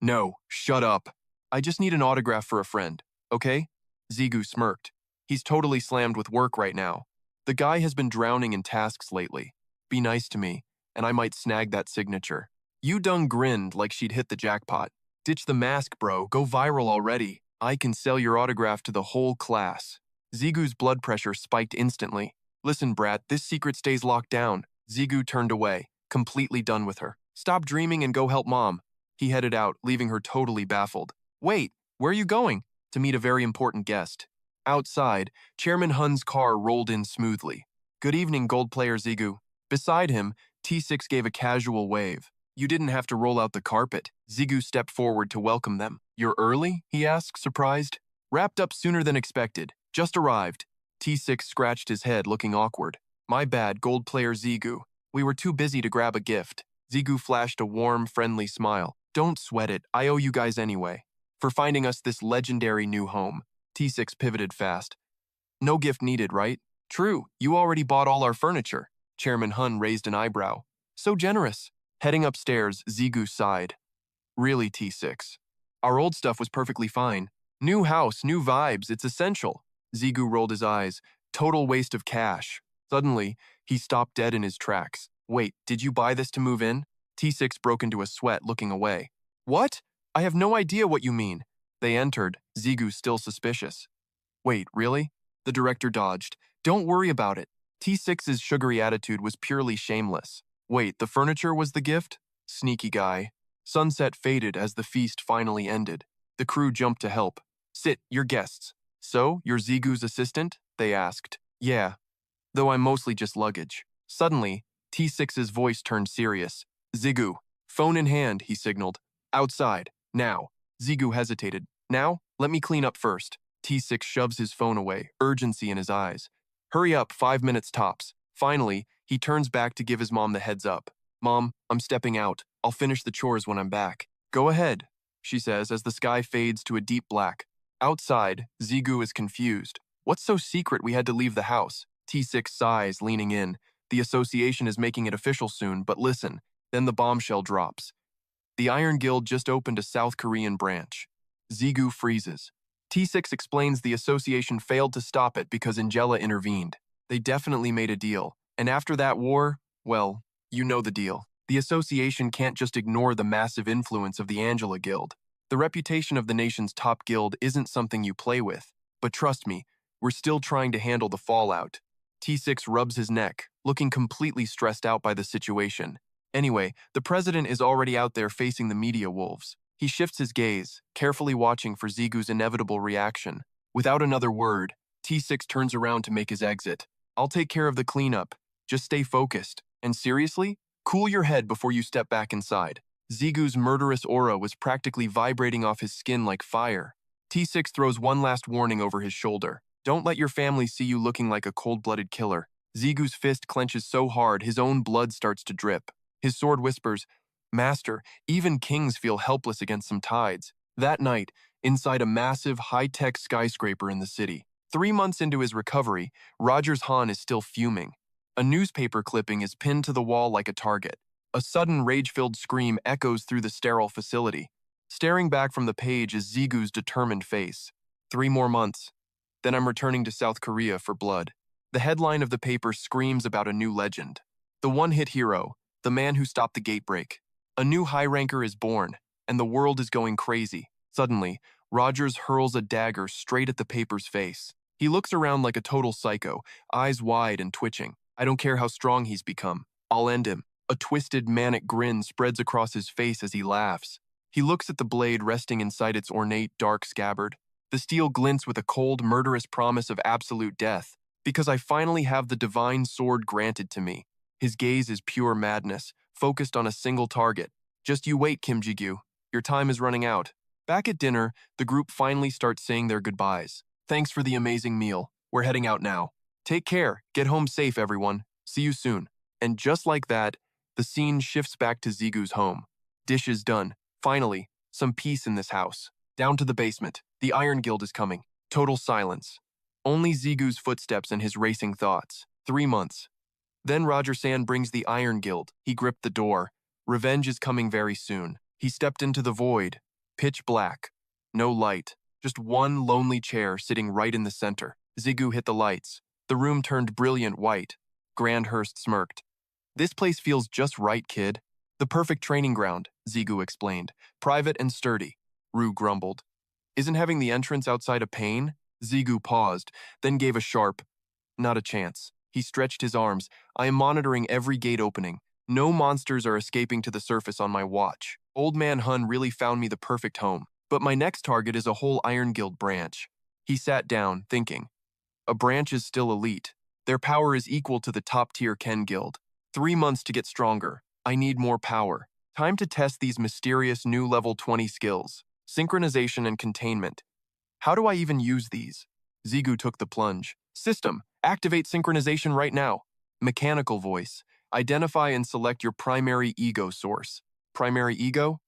No, shut up. I just need an autograph for a friend, okay? Zigu smirked. He's totally slammed with work right now. The guy has been drowning in tasks lately. Be nice to me, and I might snag that signature. Yudung grinned like she'd hit the jackpot. Ditch the mask, bro. Go viral already. I can sell your autograph to the whole class. Zigu's blood pressure spiked instantly. Listen, brat, this secret stays locked down. Zigu turned away, completely done with her. Stop dreaming and go help mom. He headed out, leaving her totally baffled. Wait, where are you going? To meet a very important guest. Outside, Chairman Hun's car rolled in smoothly. Good evening, gold player Zigu. Beside him, T6 gave a casual wave. You didn't have to roll out the carpet. Zigu stepped forward to welcome them. You're early? He asked, surprised. Wrapped up sooner than expected. Just arrived. T6 scratched his head, looking awkward. My bad, gold player Zigu. We were too busy to grab a gift. Zigu flashed a warm, friendly smile. Don't sweat it. I owe you guys anyway. For finding us this legendary new home. T6 pivoted fast. No gift needed, right? True, you already bought all our furniture. Chairman Hun raised an eyebrow. So generous. Heading upstairs, Zigu sighed. Really, T6. Our old stuff was perfectly fine. New house, new vibes, it's essential. Zigu rolled his eyes. Total waste of cash. Suddenly, he stopped dead in his tracks. Wait, did you buy this to move in? T6 broke into a sweat, looking away. What? I have no idea what you mean. They entered, Zigu still suspicious. Wait, really? The director dodged. Don't worry about it. T6's sugary attitude was purely shameless. Wait, the furniture was the gift? Sneaky guy. Sunset faded as the feast finally ended. The crew jumped to help. Sit, you're guests. So, you're Zigu's assistant? They asked. Yeah, though I'm mostly just luggage. Suddenly, T6's voice turned serious. Zigu, phone in hand, he signaled. Outside, now. Zigu hesitated. Now, let me clean up first. T6 shoves his phone away, urgency in his eyes. Hurry up, 5 minutes tops. Finally, he turns back to give his mom the heads up. Mom, I'm stepping out. I'll finish the chores when I'm back. Go ahead, she says as the sky fades to a deep black. Outside, Zigu is confused. What's so secret we had to leave the house? T6 sighs, leaning in. The association is making it official soon, but listen. Then the bombshell drops. The Iron Guild just opened a South Korean branch. Zigu freezes. T6 explains the association failed to stop it because Angela intervened. They definitely made a deal. And after that war, well, you know the deal. The association can't just ignore the massive influence of the Angela Guild. The reputation of the nation's top guild isn't something you play with. But trust me, we're still trying to handle the fallout. T6 rubs his neck, looking completely stressed out by the situation. Anyway, the president is already out there facing the media wolves. He shifts his gaze, carefully watching for Zigu's inevitable reaction. Without another word, T6 turns around to make his exit. I'll take care of the cleanup. Just stay focused. And seriously, cool your head before you step back inside. Zigu's murderous aura was practically vibrating off his skin like fire. T6 throws one last warning over his shoulder. Don't let your family see you looking like a cold-blooded killer. Zigu's fist clenches so hard his own blood starts to drip. His sword whispers, Master, even kings feel helpless against some tides. That night, inside a massive, high-tech skyscraper in the city. 3 months into his recovery, Rogers Han is still fuming. A newspaper clipping is pinned to the wall like a target. A sudden rage-filled scream echoes through the sterile facility. Staring back from the page is Zigu's determined face. 3 more months. Then I'm returning to South Korea for blood. The headline of the paper screams about a new legend. The one-hit hero, the man who stopped the gate break. A new high ranker is born, and the world is going crazy. Suddenly, Rogers hurls a dagger straight at the paper's face. He looks around like a total psycho, eyes wide and twitching. I don't care how strong he's become. I'll end him. A twisted, manic grin spreads across his face as he laughs. He looks at the blade resting inside its ornate, dark scabbard. The steel glints with a cold, murderous promise of absolute death. Because I finally have the divine sword granted to me. His gaze is pure madness, focused on a single target. Just you wait, Kim Gigyu. Your time is running out. Back at dinner, the group finally starts saying their goodbyes. Thanks for the amazing meal. We're heading out now. Take care. Get home safe, everyone. See you soon. And just like that, the scene shifts back to Zigu's home. Dishes done. Finally, some peace in this house. Down to the basement. The Iron Guild is coming. Total silence. Only Zigu's footsteps and his racing thoughts. 3 months. Then Roger-san brings the Iron Guild. He gripped the door. Revenge is coming very soon. He stepped into the void. Pitch black. No light. Just one lonely chair sitting right in the center. Zigu hit the lights. The room turned brilliant white. Grandhurst smirked. This place feels just right, kid. The perfect training ground, Zigu explained. Private and sturdy. Rue grumbled. Isn't having the entrance outside a pain? Zigu paused, then gave a sharp, not a chance. He stretched his arms. I am monitoring every gate opening. No monsters are escaping to the surface on my watch. Old Man Hun really found me the perfect home. But my next target is a whole Iron Guild branch. He sat down, thinking. A branch is still elite. Their power is equal to the top-tier Ken Guild. 3 months to get stronger. I need more power. Time to test these mysterious new level 20 skills. Synchronization and containment. How do I even use these? Zigu took the plunge. System, activate synchronization right now. Mechanical voice. Identify and select your primary ego source. Primary ego?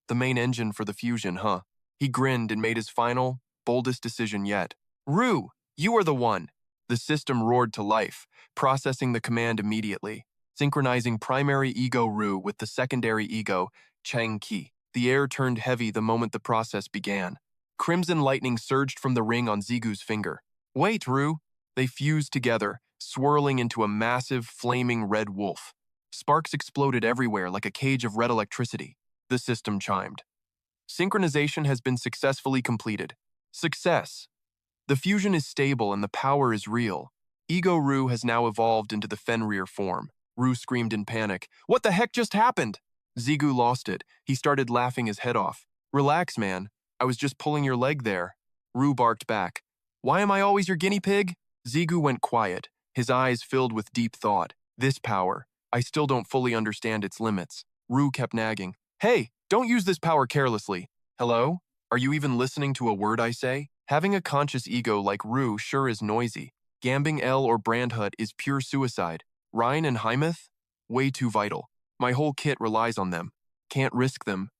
The main engine for the fusion, huh? He grinned and made his final, boldest decision yet. Rue, you are the one. The system roared to life, processing the command immediately, synchronizing primary ego Rue with the secondary ego, Chang Qi. The air turned heavy the moment the process began. Crimson lightning surged from the ring on Zigu's finger. Wait, Rue. They fused together, swirling into a massive, flaming red wolf. Sparks exploded everywhere like a cage of red electricity. The system chimed. Synchronization has been successfully completed. Success. The fusion is stable and the power is real. Ego Rue has now evolved into the Fenrir form. Rue screamed in panic. What the heck just happened? Zigu lost it. He started laughing his head off. Relax, man. I was just pulling your leg there. Rue barked back. Why am I always your guinea pig? Zigu went quiet, his eyes filled with deep thought. This power, I still don't fully understand its limits. Rue kept nagging. Hey, don't use this power carelessly. Hello? Are you even listening to a word I say? Having a conscious ego like Rue sure is noisy. Gambing L or Brandhut is pure suicide. Rhine and Hymeth? Way too vital. My whole kit relies on them. Can't risk them.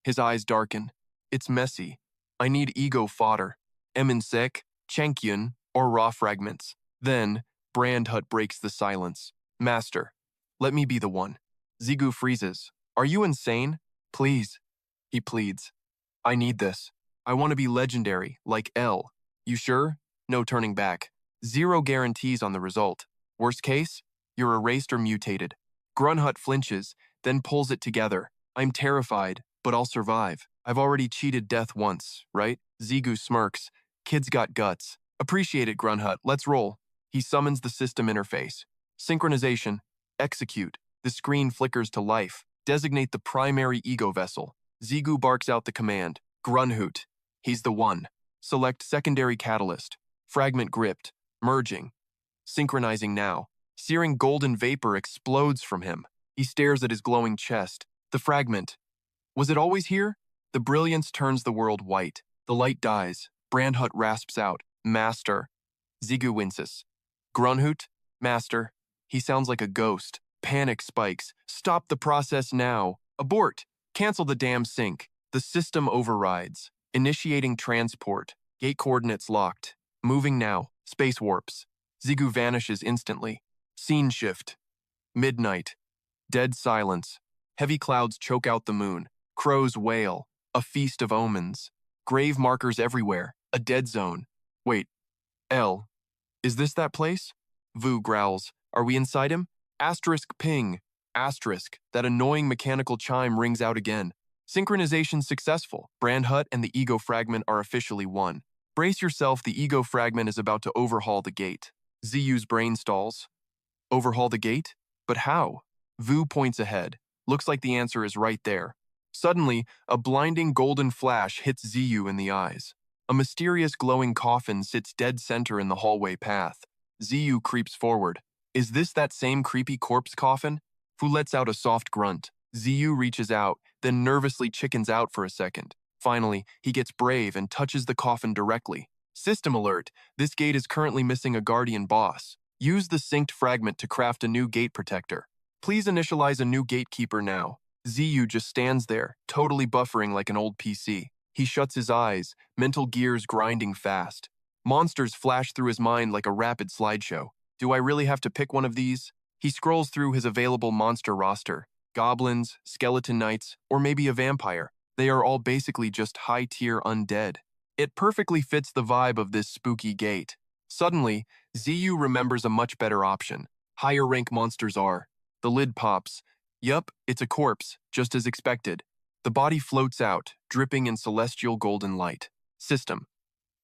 His eyes darken. It's messy. I need ego fodder. Emensek, Chenkyun, or raw fragments. Then, Brandhut breaks the silence. Master, let me be the one. Zigu freezes. Are you insane? Please. He pleads. I need this. I want to be legendary, like L. You sure? No turning back. 0 guarantees on the result. Worst case? You're erased or mutated. Grunhut flinches, then pulls it together. I'm terrified, but I'll survive. I've already cheated death once, right? Zigu smirks. Kid's got guts. Appreciate it, Grunhut. Let's roll. He summons the system interface. Synchronization. Execute. The screen flickers to life. Designate the primary ego vessel. Zigu barks out the command. Grunhut. He's the one. Select secondary catalyst. Fragment gripped. Merging. Synchronizing now. Searing golden vapor explodes from him. He stares at his glowing chest. The fragment. Was it always here? The brilliance turns the world white. The light dies. Brandhut rasps out. Master. Zigu winces. Grunhut? Master. He sounds like a ghost. Panic spikes. Stop the process now. Abort. Cancel the damn sync. The system overrides. Initiating transport. Gate coordinates locked. Moving now. Space warps. Zigu vanishes instantly. Scene shift. Midnight. Dead silence. Heavy clouds choke out the moon. Crows wail. A feast of omens. Grave markers everywhere. A dead zone. Wait. L. Is this that place? Vu growls. Are we inside him? Asterisk ping. Asterisk. That annoying mechanical chime rings out again. Synchronization successful. Brandhut and the ego fragment are officially one. Brace yourself, the ego fragment is about to overhaul the gate. Ziyu's brain stalls. Overhaul the gate? But how? Vu points ahead. Looks like the answer is right there. Suddenly, a blinding golden flash hits Ziyu in the eyes. A mysterious glowing coffin sits dead center in the hallway path. Ziyu creeps forward. Is this that same creepy corpse coffin? Fu lets out a soft grunt. Ziyu reaches out, then nervously chickens out for a second. Finally, he gets brave and touches the coffin directly. System alert, this gate is currently missing a guardian boss. Use the synced fragment to craft a new gate protector. Please initialize a new gatekeeper now. Ziyu just stands there, totally buffering like an old PC. He shuts his eyes, mental gears grinding fast. Monsters flash through his mind like a rapid slideshow. Do I really have to pick one of these? He scrolls through his available monster roster. Goblins, skeleton knights, or maybe a vampire. They are all basically just high-tier undead. It perfectly fits the vibe of this spooky gate. Suddenly, Ziyu remembers a much better option. Higher rank monsters are. The lid pops. Yup, it's a corpse, just as expected. The body floats out, dripping in celestial golden light. System.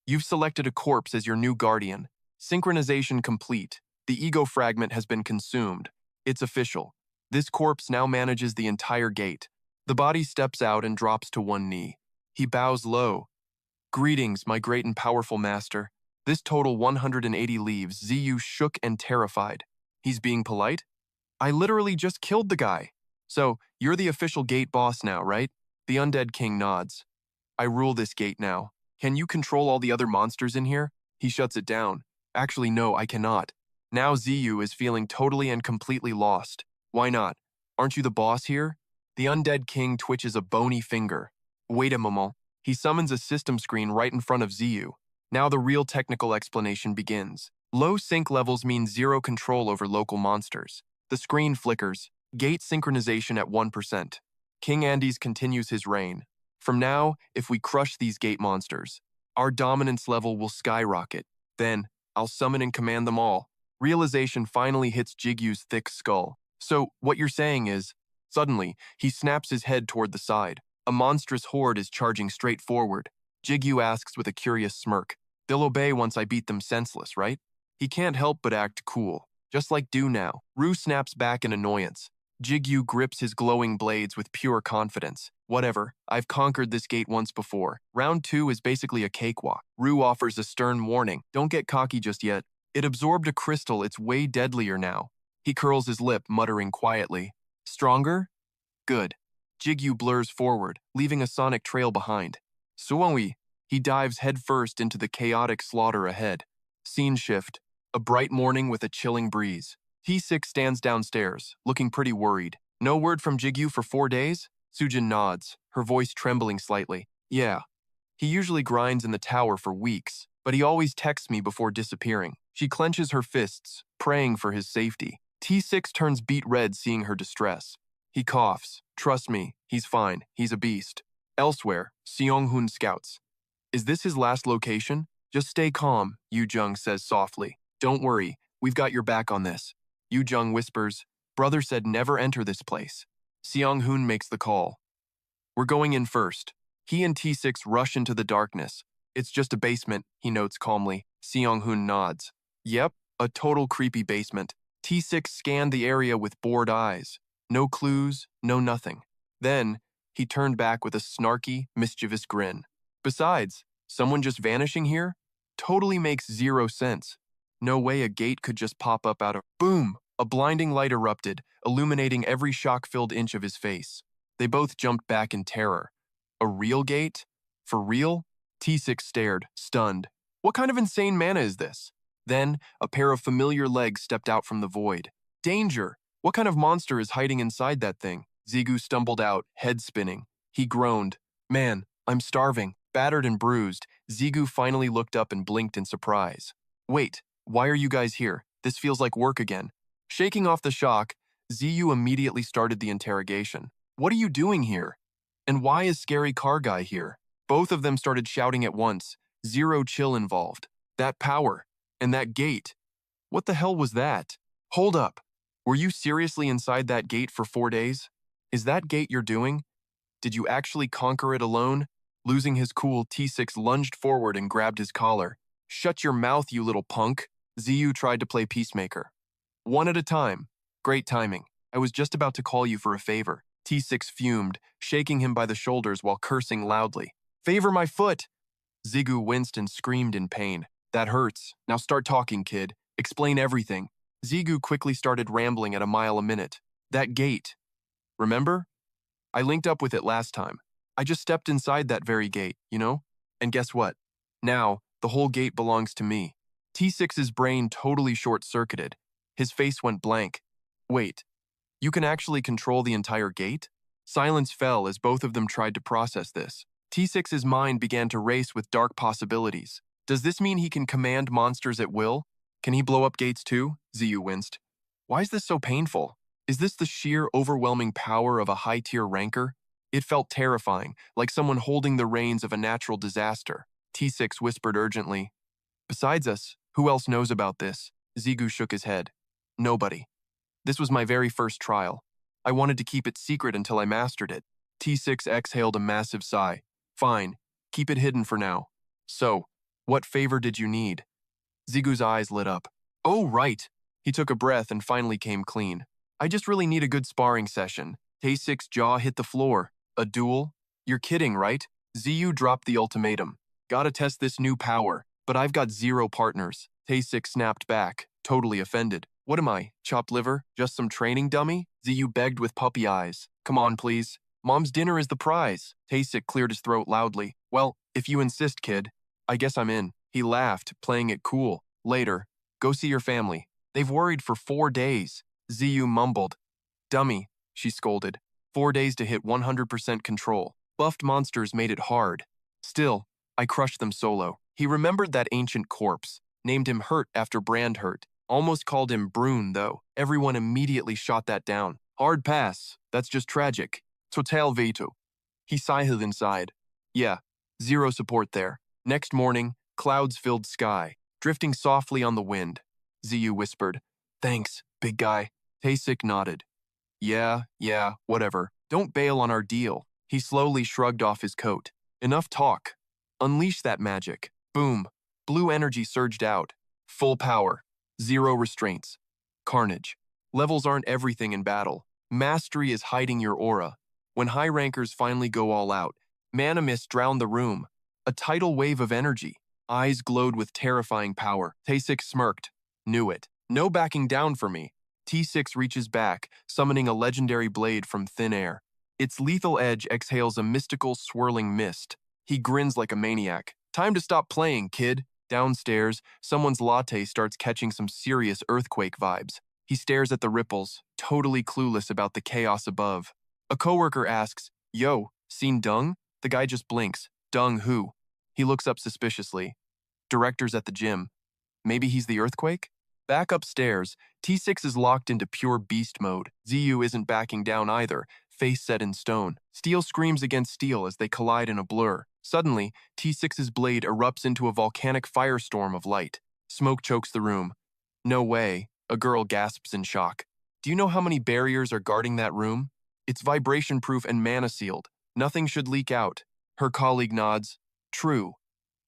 You've selected a corpse as your new guardian. Synchronization complete. The ego fragment has been consumed. It's official. This corpse now manages the entire gate. The body steps out and drops to one knee. He bows low. Greetings, my great and powerful master. This total 180 leaves. Ziyu shook and terrified. He's being polite? I literally just killed the guy. So, you're the official gate boss now, right? The undead king nods. I rule this gate now. Can you control all the other monsters in here? He shuts it down. Actually, no, I cannot. Now Ziyu is feeling totally and completely lost. Why not? Aren't you the boss here? The undead king twitches a bony finger. Wait a moment. He summons a system screen right in front of Ziyu. Now the real technical explanation begins. Low sync levels mean zero control over local monsters. The screen flickers. Gate synchronization at 1%. King Andes continues his reign. From now, if we crush these gate monsters, our dominance level will skyrocket. Then, I'll summon and command them all. Realization finally hits Jigyu's thick skull. So, what you're saying is, suddenly, he snaps his head toward the side. A monstrous horde is charging straight forward. Gigyu asks with a curious smirk. They'll obey once I beat them senseless, right? He can't help but act cool. Just like do now. Ru snaps back in annoyance. Gigyu grips his glowing blades with pure confidence. Whatever, I've conquered this gate once before. Round 2 is basically a cakewalk. Ru offers a stern warning. Don't get cocky just yet. It absorbed a crystal, it's way deadlier now. He curls his lip, muttering quietly. Stronger? Good. Gigyu blurs forward, leaving a sonic trail behind. Suonwi. He dives headfirst into the chaotic slaughter ahead. Scene shift. A bright morning with a chilling breeze. T6 stands downstairs, looking pretty worried. No word from Gigyu for 4 days? Sujin nods, her voice trembling slightly. Yeah. He usually grinds in the tower for weeks, but he always texts me before disappearing. She clenches her fists, praying for his safety. T6 turns beet red seeing her distress. He coughs. Trust me, he's fine. He's a beast. Elsewhere, Seonghun scouts. Is this his last location? Just stay calm, Yu Jung says softly. Don't worry, we've got your back on this. Yu Jung whispers, brother said never enter this place. Seonghun makes the call. We're going in first. He and T6 rush into the darkness. It's just a basement, he notes calmly. Seonghun nods. Yep, a total creepy basement. T6 scanned the area with bored eyes. No clues, no nothing. Then, he turned back with a snarky, mischievous grin. Besides, someone just vanishing here? Totally makes zero sense. No way a gate could just pop up out of— Boom! A blinding light erupted, illuminating every shock-filled inch of his face. They both jumped back in terror. A real gate? For real? T6 stared, stunned. What kind of insane mana is this? Then, a pair of familiar legs stepped out from the void. Danger! What kind of monster is hiding inside that thing? Zigu stumbled out, head spinning. He groaned. Man, I'm starving. Battered and bruised, Zigu finally looked up and blinked in surprise. Wait, why are you guys here? This feels like work again. Shaking off the shock, Ziyu immediately started the interrogation. What are you doing here? And why is Scary Car Guy here? Both of them started shouting at once. Zero chill involved. That power. And that gate. What the hell was that? Hold up. Were you seriously inside that gate for 4 days? Is that gate you're doing? Did you actually conquer it alone? Losing his cool, T6 lunged forward and grabbed his collar. Shut your mouth, you little punk. Ziyu tried to play peacemaker. One at a time. Great timing. I was just about to call you for a favor. T6 fumed, shaking him by the shoulders while cursing loudly. Favor my foot! Zigu winced and screamed in pain. That hurts. Now start talking, kid. Explain everything. Zigu quickly started rambling at a mile a minute. That gate. Remember? I linked up with it last time. I just stepped inside that very gate, you know? And guess what? Now, the whole gate belongs to me. T6's brain totally short-circuited. His face went blank. Wait, you can actually control the entire gate? Silence fell as both of them tried to process this. T6's mind began to race with dark possibilities. Does this mean he can command monsters at will? Can he blow up gates too? Ziyu winced. Why is this so painful? Is this the sheer, overwhelming power of a high-tier ranker? It felt terrifying, like someone holding the reins of a natural disaster. T6 whispered urgently. Besides us, who else knows about this? Zigu shook his head. Nobody. This was my very first trial. I wanted to keep it secret until I mastered it. T6 exhaled a massive sigh. Fine, keep it hidden for now. So, what favor did you need? Zigu's eyes lit up. Oh, right. He took a breath and finally came clean. I just really need a good sparring session. T6's jaw hit the floor. A duel? You're kidding, right? Ziyu dropped the ultimatum. Gotta test this new power, but I've got 0 partners. T6 snapped back, totally offended. What am I, chopped liver? Just some training dummy? Ziyu begged with puppy eyes. Come on, please. Mom's dinner is the prize. T6 cleared his throat loudly. Well, if you insist, kid, I guess I'm in. He laughed, playing it cool. Later, go see your family. They've worried for 4 days. Ziyu mumbled. Dummy, she scolded. 4 days to hit 100% control. Buffed monsters made it hard. Still, I crushed them solo. He remembered that ancient corpse, named him Hurt after Brand Hurt. Almost called him Brune, though. Everyone immediately shot that down. Hard pass. That's just tragic. Total veto. He sighed inside. Yeah, 0 support there. Next morning, clouds filled sky, drifting softly on the wind. Ziyu whispered, Thanks, big guy. Taesik nodded. Yeah, whatever. Don't bail on our deal. He slowly shrugged off his coat. Enough talk. Unleash that magic. Boom. Blue energy surged out. Full power. 0 restraints. Carnage. Levels aren't everything in battle. Mastery is hiding your aura. When high rankers finally go all out, mana mist drowned the room. A tidal wave of energy. Eyes glowed with terrifying power. T6 smirked. Knew it. No backing down for me. T6 reaches back, summoning a legendary blade from thin air. Its lethal edge exhales a mystical, swirling mist. He grins like a maniac. Time to stop playing, kid. Downstairs, someone's latte starts catching some serious earthquake vibes. He stares at the ripples, totally clueless about the chaos above. A coworker asks, Yo, seen Dung? The guy just blinks. Dung who? He looks up suspiciously. Director's at the gym. Maybe he's the earthquake? Back upstairs, T6 is locked into pure beast mode. Ziyu isn't backing down either, face set in stone. Steel screams against steel as they collide in a blur. Suddenly, T6's blade erupts into a volcanic firestorm of light. Smoke chokes the room. No way, a girl gasps in shock. Do you know how many barriers are guarding that room? It's vibration-proof and mana-sealed. Nothing should leak out. Her colleague nods. True.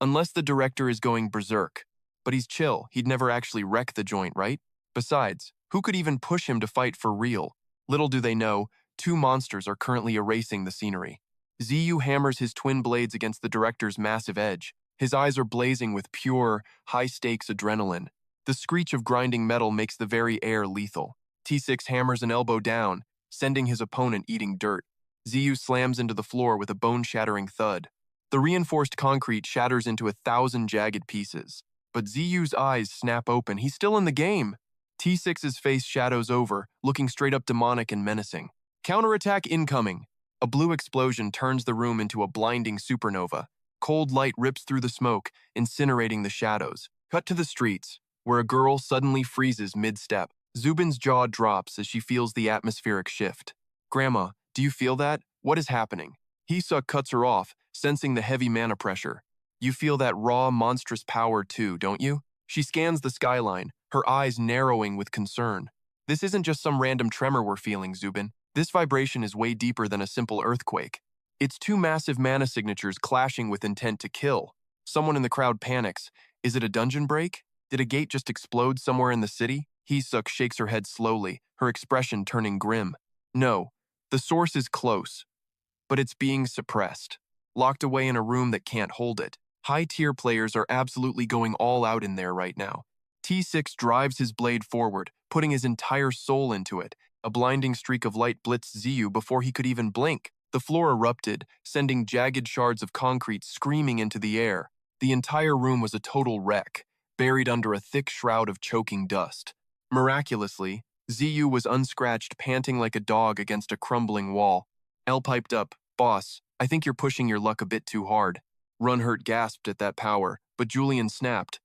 Unless the director is going berserk. But he's chill, he'd never actually wreck the joint, right? Besides, who could even push him to fight for real? Little do they know, 2 monsters are currently erasing the scenery. Ziyu hammers his twin blades against the director's massive edge. His eyes are blazing with pure, high-stakes adrenaline. The screech of grinding metal makes the very air lethal. T6 hammers an elbow down, sending his opponent eating dirt. Ziyu slams into the floor with a bone-shattering thud. The reinforced concrete shatters into 1,000 jagged pieces. But Ziyu's eyes snap open. He's still in the game. T6's face shadows over, looking straight up demonic and menacing. Counterattack incoming. A blue explosion turns the room into a blinding supernova. Cold light rips through the smoke, incinerating the shadows. Cut to the streets, where a girl suddenly freezes mid-step. Zubin's jaw drops as she feels the atmospheric shift. Grandma, do you feel that? What is happening? Hisa cuts her off, sensing the heavy mana pressure. You feel that raw, monstrous power too, don't you? She scans the skyline, her eyes narrowing with concern. This isn't just some random tremor we're feeling, Zubin. This vibration is way deeper than a simple earthquake. It's two massive mana signatures clashing with intent to kill. Someone in the crowd panics. Is it a dungeon break? Did a gate just explode somewhere in the city? Hee-suk shakes her head slowly, her expression turning grim. No, the source is close, but it's being suppressed, locked away in a room that can't hold it. High-tier players are absolutely going all out in there right now. T6 drives his blade forward, putting his entire soul into it. A blinding streak of light blitzed Ziyu before he could even blink. The floor erupted, sending jagged shards of concrete screaming into the air. The entire room was a total wreck, buried under a thick shroud of choking dust. Miraculously, Ziyu was unscratched, panting like a dog against a crumbling wall. Elle piped up, "Boss, I think you're pushing your luck a bit too hard." Runhurt gasped at that power, but Julian snapped.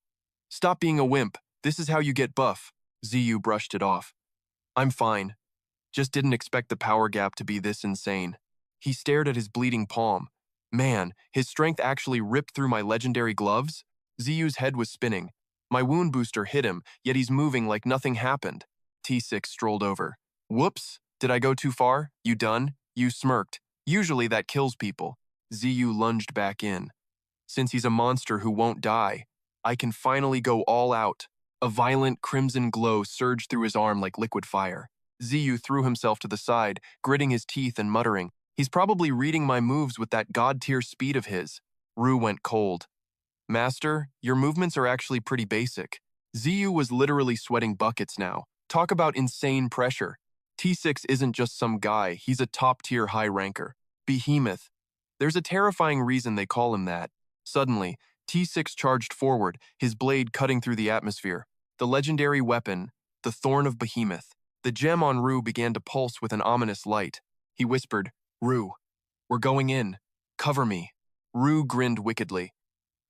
"Stop being a wimp. This is how you get buff." Ziyu brushed it off. "I'm fine. Just didn't expect the power gap to be this insane." He stared at his bleeding palm. Man, his strength actually ripped through my legendary gloves? Ziyu's head was spinning. My wound booster hit him, yet he's moving like nothing happened. T6 strolled over. "Whoops, did I go too far? You done?" You smirked. "Usually that kills people." Ziyu lunged back in. "Since he's a monster who won't die, I can finally go all out." A violent crimson glow surged through his arm like liquid fire. Ziyu threw himself to the side, gritting his teeth and muttering, "He's probably reading my moves with that god-tier speed of his." Rue went cold. "Master, your movements are actually pretty basic." Ziyu was literally sweating buckets now. Talk about insane pressure. T6 isn't just some guy, he's a top-tier high ranker. Behemoth. There's a terrifying reason they call him that. Suddenly, T6 charged forward, his blade cutting through the atmosphere. The legendary weapon, the Thorn of Behemoth. The gem on Rue began to pulse with an ominous light. He whispered, "Rue, we're going in. Cover me." Rue grinned wickedly.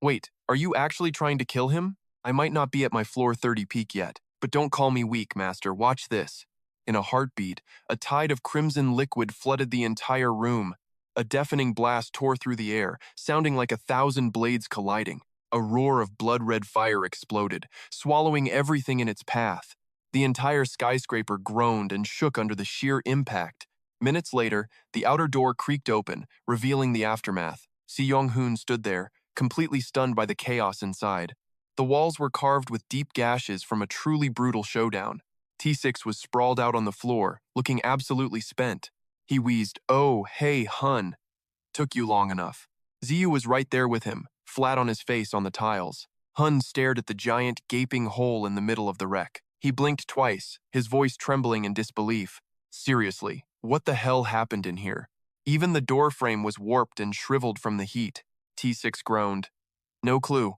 "Wait, are you actually trying to kill him? I might not be at my floor 30 peak yet, but don't call me weak, Master. Watch this." In a heartbeat, a tide of crimson liquid flooded the entire room. A deafening blast tore through the air, sounding like 1,000 blades colliding. A roar of blood-red fire exploded, swallowing everything in its path. The entire skyscraper groaned and shook under the sheer impact. Minutes later, the outer door creaked open, revealing the aftermath. Si Young-hoon stood there, completely stunned by the chaos inside. The walls were carved with deep gashes from a truly brutal showdown. T6 was sprawled out on the floor, looking absolutely spent. He wheezed, "Oh, hey, hun. Took you long enough." Ziyu was right there with him, flat on his face on the tiles. Hun stared at the giant, gaping hole in the middle of the wreck. He blinked twice, his voice trembling in disbelief. "Seriously, what the hell happened in here?" Even the door frame was warped and shriveled from the heat. T6 groaned. "No clue.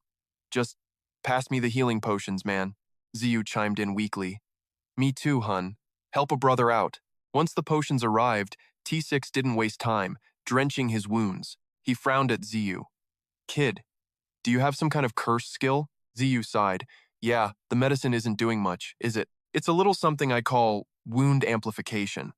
Just pass me the healing potions, man." Ziyu chimed in weakly. "Me too, hun. Help a brother out." Once the potions arrived, T6 didn't waste time, drenching his wounds. He frowned at Ziyu. "Kid, do you have some kind of curse skill?" Ziyu sighed. "Yeah, the medicine isn't doing much, is it? It's a little something I call wound amplification.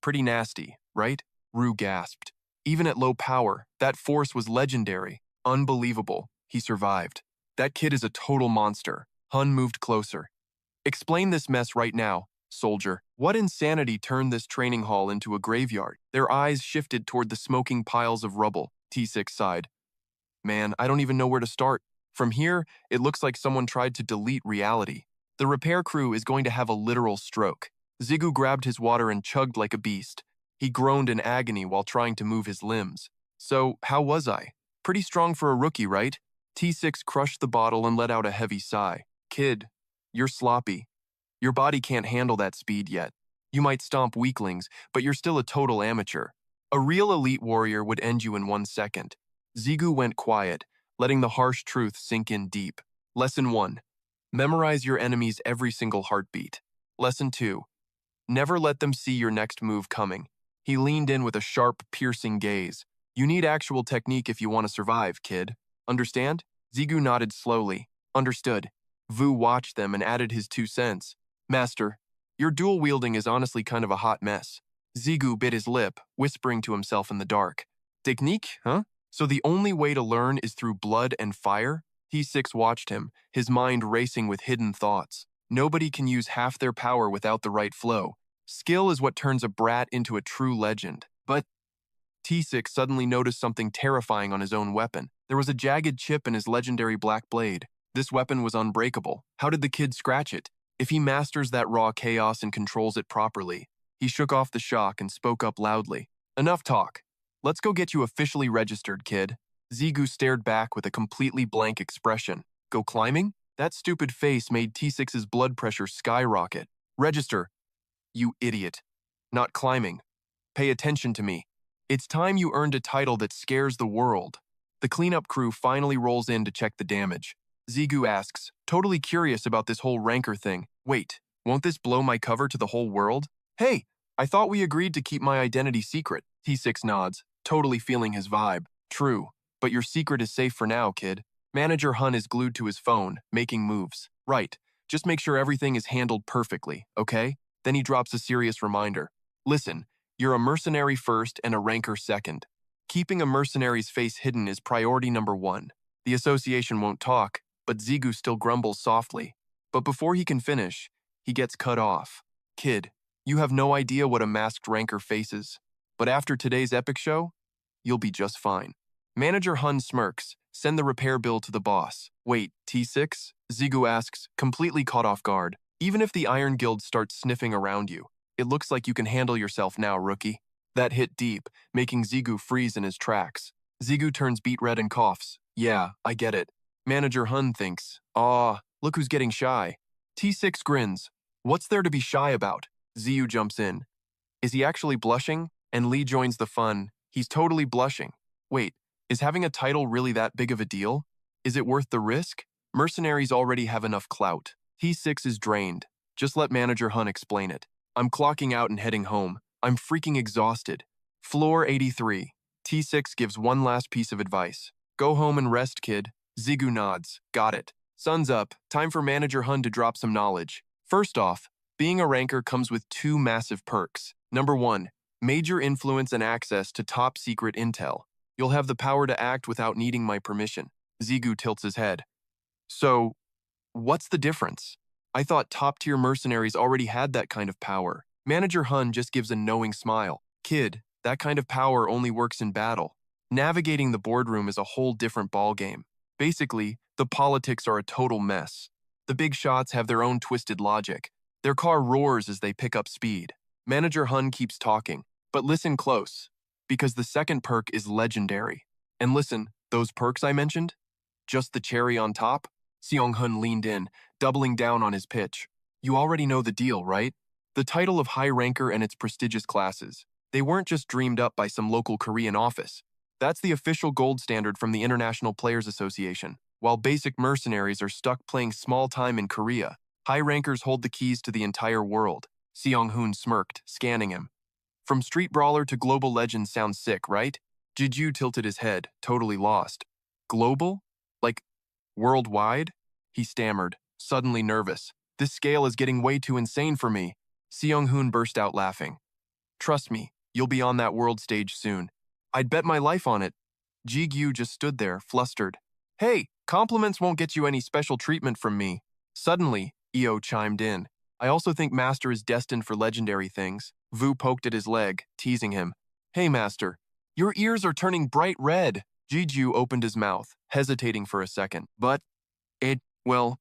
Pretty nasty, right?" Rue gasped. "Even at low power, that force was legendary. Unbelievable. He survived. That kid is a total monster." Hun moved closer. "Explain this mess right now, soldier. What insanity turned this training hall into a graveyard?" Their eyes shifted toward the smoking piles of rubble. T6 sighed. "Man, I don't even know where to start. From here, it looks like someone tried to delete reality. The repair crew is going to have a literal stroke." Zigu grabbed his water and chugged like a beast. He groaned in agony while trying to move his limbs. "So, how was I? Pretty strong for a rookie, right?" T6 crushed the bottle and let out a heavy sigh. "Kid, you're sloppy. Your body can't handle that speed yet. You might stomp weaklings, but you're still a total amateur. A real elite warrior would end you in 1 second." Zigu went quiet, letting the harsh truth sink in deep. Lesson 1. Memorize your enemy's every single heartbeat. Lesson 2. Never let them see your next move coming. He leaned in with a sharp, piercing gaze. "You need actual technique if you want to survive, kid. Understand?" Zigu nodded slowly. "Understood." Vu watched them and added his 2 cents. "Master, your dual wielding is honestly kind of a hot mess." Zigu bit his lip, whispering to himself in the dark. "Technique, huh? So the only way to learn is through blood and fire?" T6 watched him, his mind racing with hidden thoughts. Nobody can use half their power without the right flow. Skill is what turns a brat into a true legend. But T6 suddenly noticed something terrifying on his own weapon. There was a jagged chip in his legendary black blade. This weapon was unbreakable. How did the kid scratch it? If he masters that raw chaos and controls it properly. He shook off the shock and spoke up loudly. Enough talk. Let's go get you officially registered, kid. Zigu stared back with a completely blank expression. Go climbing? That stupid face made T6's blood pressure skyrocket. Register. You idiot. Not climbing. Pay attention to me. It's time you earned a title that scares the world. The cleanup crew finally rolls in to check the damage. Zigu asks, totally curious about this whole ranker thing. Wait, won't this blow my cover to the whole world? Hey, I thought we agreed to keep my identity secret. T6 nods, totally feeling his vibe. True, but your secret is safe for now, kid. Manager Hun is glued to his phone, making moves. Right, just make sure everything is handled perfectly, okay? Then he drops a serious reminder. Listen, you're a mercenary first and a ranker second. Keeping a mercenary's face hidden is priority number 1. The association won't talk, but Zigu still grumbles softly. But before he can finish, he gets cut off. Kid, you have no idea what a masked ranker faces. But after today's epic show, you'll be just fine. Manager Hun smirks. Send the repair bill to the boss. Wait, T6? Zigu asks, completely caught off guard. Even if the Iron Guild starts sniffing around you, it looks like you can handle yourself now, rookie. That hit deep, making Zigu freeze in his tracks. Zigu turns beet red and coughs. Yeah, I get it. Manager Hun thinks, aw, look who's getting shy. T6 grins. What's there to be shy about? Ziyu jumps in. Is he actually blushing? And Lee joins the fun. He's totally blushing. Wait, is having a title really that big of a deal? Is it worth the risk? Mercenaries already have enough clout. T6 is drained. Just let Manager Hun explain it. I'm clocking out and heading home. I'm freaking exhausted. Floor 83. T6 gives one last piece of advice. Go home and rest, kid. Zigu nods. Got it. Sun's up. Time for Manager Hun to drop some knowledge. First off, being a ranker comes with 2 massive perks. Number 1, major influence and access to top secret intel. You'll have the power to act without needing my permission. Zigu tilts his head. So, what's the difference? I thought top-tier mercenaries already had that kind of power. Manager Hun just gives a knowing smile. Kid, that kind of power only works in battle. Navigating the boardroom is a whole different ballgame. Basically, the politics are a total mess. The big shots have their own twisted logic. Their car roars as they pick up speed. Manager Hun keeps talking, but listen close, because the second perk is legendary. And listen, those perks I mentioned? Just the cherry on top? Seong-hun leaned in, doubling down on his pitch. You already know the deal, right? The title of high ranker and its prestigious classes. They weren't just dreamed up by some local Korean office. That's the official gold standard from the International Players Association. While basic mercenaries are stuck playing small time in Korea, high rankers hold the keys to the entire world. Seong-hun smirked, scanning him. From street brawler to global legend sounds sick, right? Gigyu tilted his head, totally lost. Global? Like, worldwide? He stammered, suddenly nervous. This scale is getting way too insane for me. Seong-hun burst out laughing. Trust me, you'll be on that world stage soon. I'd bet my life on it. Gigyu just stood there, flustered. Hey, compliments won't get you any special treatment from me. Suddenly, Io chimed in. I also think Master is destined for legendary things. Vu poked at his leg, teasing him. Hey, Master, your ears are turning bright red. Gigyu opened his mouth, hesitating for a second. But, well,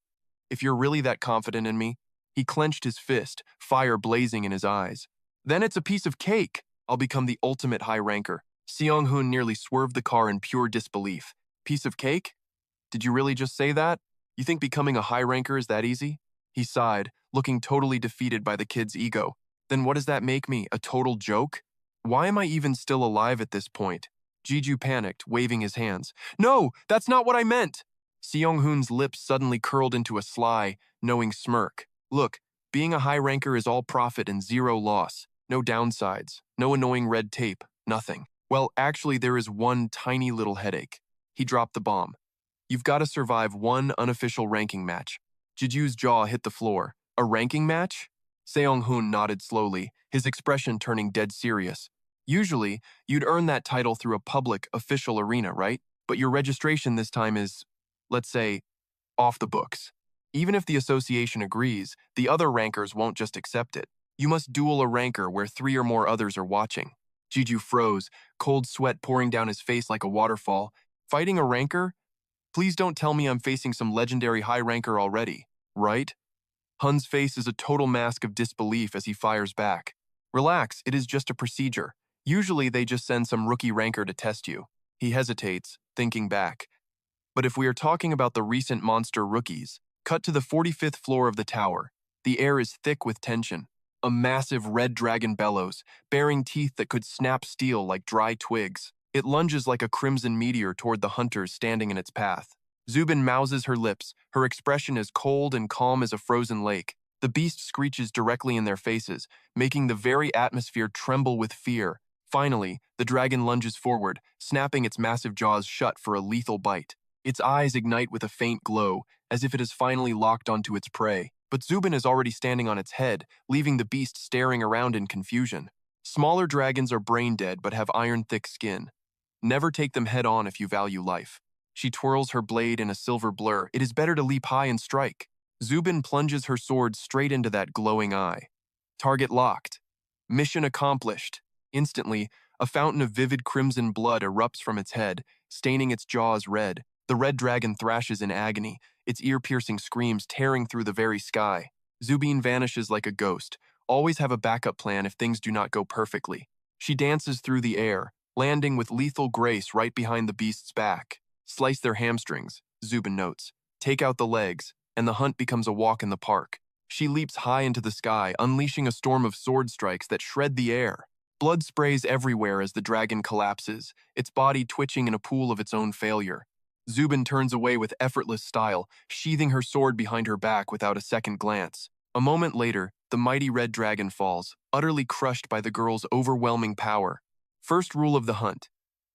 if you're really that confident in me, he clenched his fist, fire blazing in his eyes. Then it's a piece of cake. I'll become the ultimate high ranker. Seong-hun nearly swerved the car in pure disbelief. Piece of cake? Did you really just say that? You think becoming a high ranker is that easy? He sighed, looking totally defeated by the kid's ego. Then what does that make me, a total joke? Why am I even still alive at this point? Gigyu panicked, waving his hands. No, that's not what I meant! Seong-hun's lips suddenly curled into a sly, knowing smirk. Look, being a high ranker is all profit and zero loss. No downsides, no annoying red tape, nothing. Well, actually there is one tiny little headache. He dropped the bomb. You've got to survive one unofficial ranking match. Jiju's jaw hit the floor. A ranking match? Seong-hun nodded slowly, his expression turning dead serious. Usually, you'd earn that title through a public, official arena, right? But your registration this time is, let's say, off the books. Even if the association agrees, the other rankers won't just accept it. You must duel a ranker where 3 or more others are watching. Gigyu froze, cold sweat pouring down his face like a waterfall. Fighting a ranker? Please don't tell me I'm facing some legendary high ranker already, right? Hun's face is a total mask of disbelief as he fires back. Relax, it is just a procedure. Usually they just send some rookie ranker to test you. He hesitates, thinking back. But if we are talking about the recent monster rookies, cut to the 45th floor of the tower. The air is thick with tension. A massive red dragon bellows, baring teeth that could snap steel like dry twigs. It lunges like a crimson meteor toward the hunters standing in its path. Zubin mouses her lips, her expression as cold and calm as a frozen lake. The beast screeches directly in their faces, making the very atmosphere tremble with fear. Finally, the dragon lunges forward, snapping its massive jaws shut for a lethal bite. Its eyes ignite with a faint glow, as if it has finally locked onto its prey. But Zubin is already standing on its head, leaving the beast staring around in confusion. Smaller dragons are brain-dead but have iron-thick skin. Never take them head-on if you value life. She twirls her blade in a silver blur. It is better to leap high and strike. Zubin plunges her sword straight into that glowing eye. Target locked. Mission accomplished. Instantly, a fountain of vivid crimson blood erupts from its head, staining its jaws red. The red dragon thrashes in agony, its ear-piercing screams tearing through the very sky. Zubin vanishes like a ghost. Always have a backup plan if things do not go perfectly. She dances through the air, landing with lethal grace right behind the beast's back. Slice their hamstrings, Zubin notes. Take out the legs, and the hunt becomes a walk in the park. She leaps high into the sky, unleashing a storm of sword strikes that shred the air. Blood sprays everywhere as the dragon collapses, its body twitching in a pool of its own failure. Zubin turns away with effortless style, sheathing her sword behind her back without a second glance. A moment later, the mighty red dragon falls, utterly crushed by the girl's overwhelming power. First rule of the hunt.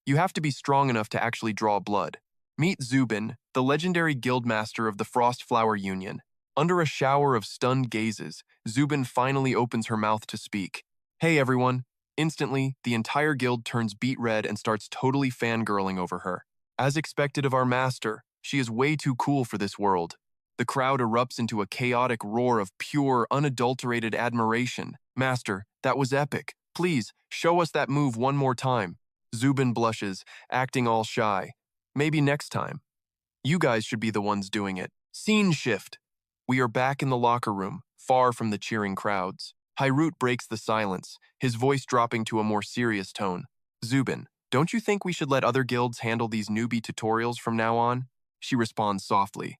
You have to be strong enough to actually draw blood. Meet Zubin, the legendary guildmaster of the Frost Flower Union. Under a shower of stunned gazes, Zubin finally opens her mouth to speak. Hey everyone. Instantly, the entire guild turns beet red and starts totally fangirling over her. As expected of our master, she is way too cool for this world. The crowd erupts into a chaotic roar of pure, unadulterated admiration. Master, that was epic. Please, show us that move one more time. Zubin blushes, acting all shy. Maybe next time. You guys should be the ones doing it. Scene shift. We are back in the locker room, far from the cheering crowds. Hairut breaks the silence, his voice dropping to a more serious tone. Zubin, don't you think we should let other guilds handle these newbie tutorials from now on? She responds softly.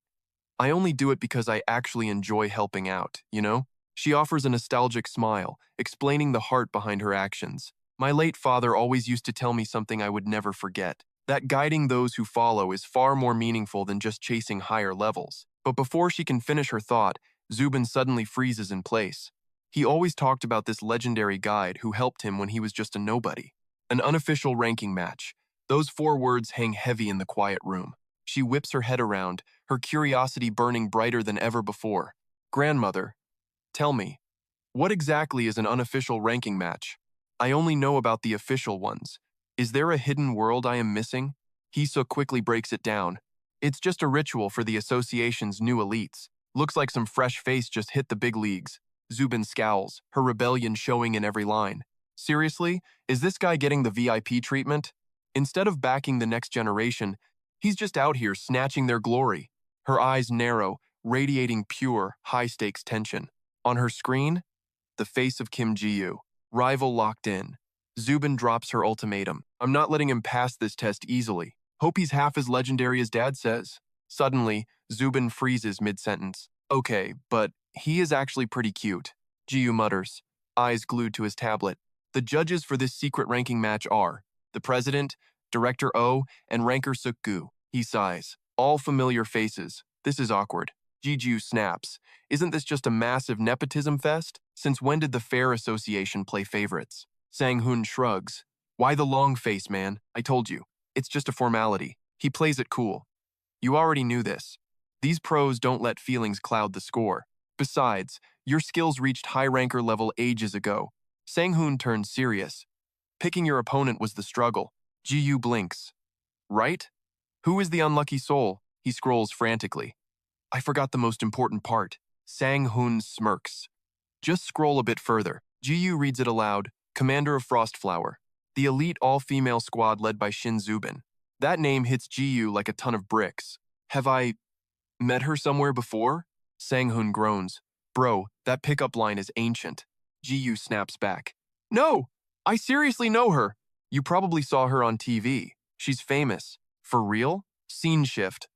I only do it because I actually enjoy helping out, you know? She offers a nostalgic smile, explaining the heart behind her actions. My late father always used to tell me something I would never forget, that guiding those who follow is far more meaningful than just chasing higher levels. But before she can finish her thought, Zubin suddenly freezes in place. He always talked about this legendary guide who helped him when he was just a nobody. An unofficial ranking match. Those 4 words hang heavy in the quiet room. She whips her head around, her curiosity burning brighter than ever before. Grandmother, tell me, what exactly is an unofficial ranking match? I only know about the official ones. Is there a hidden world I am missing? Hiso quickly breaks it down. It's just a ritual for the association's new elites. Looks like some fresh face just hit the big leagues. Zubin scowls, her rebellion showing in every line. Seriously? Is this guy getting the VIP treatment? Instead of backing the next generation, he's just out here snatching their glory. Her eyes narrow, radiating pure, high-stakes tension. On her screen, the face of Kim Gigyu, rival locked in. Zubin drops her ultimatum. I'm not letting him pass this test easily. Hope he's half as legendary as Dad says. Suddenly, Zubin freezes mid-sentence. Okay, but he is actually pretty cute. Gigyu mutters, eyes glued to his tablet. The judges for this secret ranking match are the president, Director O, and Ranker Sukgu. He sighs. All familiar faces. This is awkward. Gigyu snaps. Isn't this just a massive nepotism fest? Since when did the Fair Association play favorites? Sang-hoon shrugs. Why the long face, man? I told you. It's just a formality. He plays it cool. You already knew this. These pros don't let feelings cloud the score. Besides, your skills reached high ranker level ages ago. Sang-hoon turns serious. Picking your opponent was the struggle. Gigyu blinks. Right? Who is the unlucky soul? He scrolls frantically. I forgot the most important part. Sang-hun smirks. Just scroll a bit further. Gigyu reads it aloud. Commander of Frostflower. The elite all-female squad led by Shin Zubin. That name hits Gigyu like a ton of bricks. Have I met her somewhere before? Sang-hun groans. Bro, that pickup line is ancient. Gigyu snaps back. No, I seriously know her. You probably saw her on TV. She's famous. For real? Scene shift.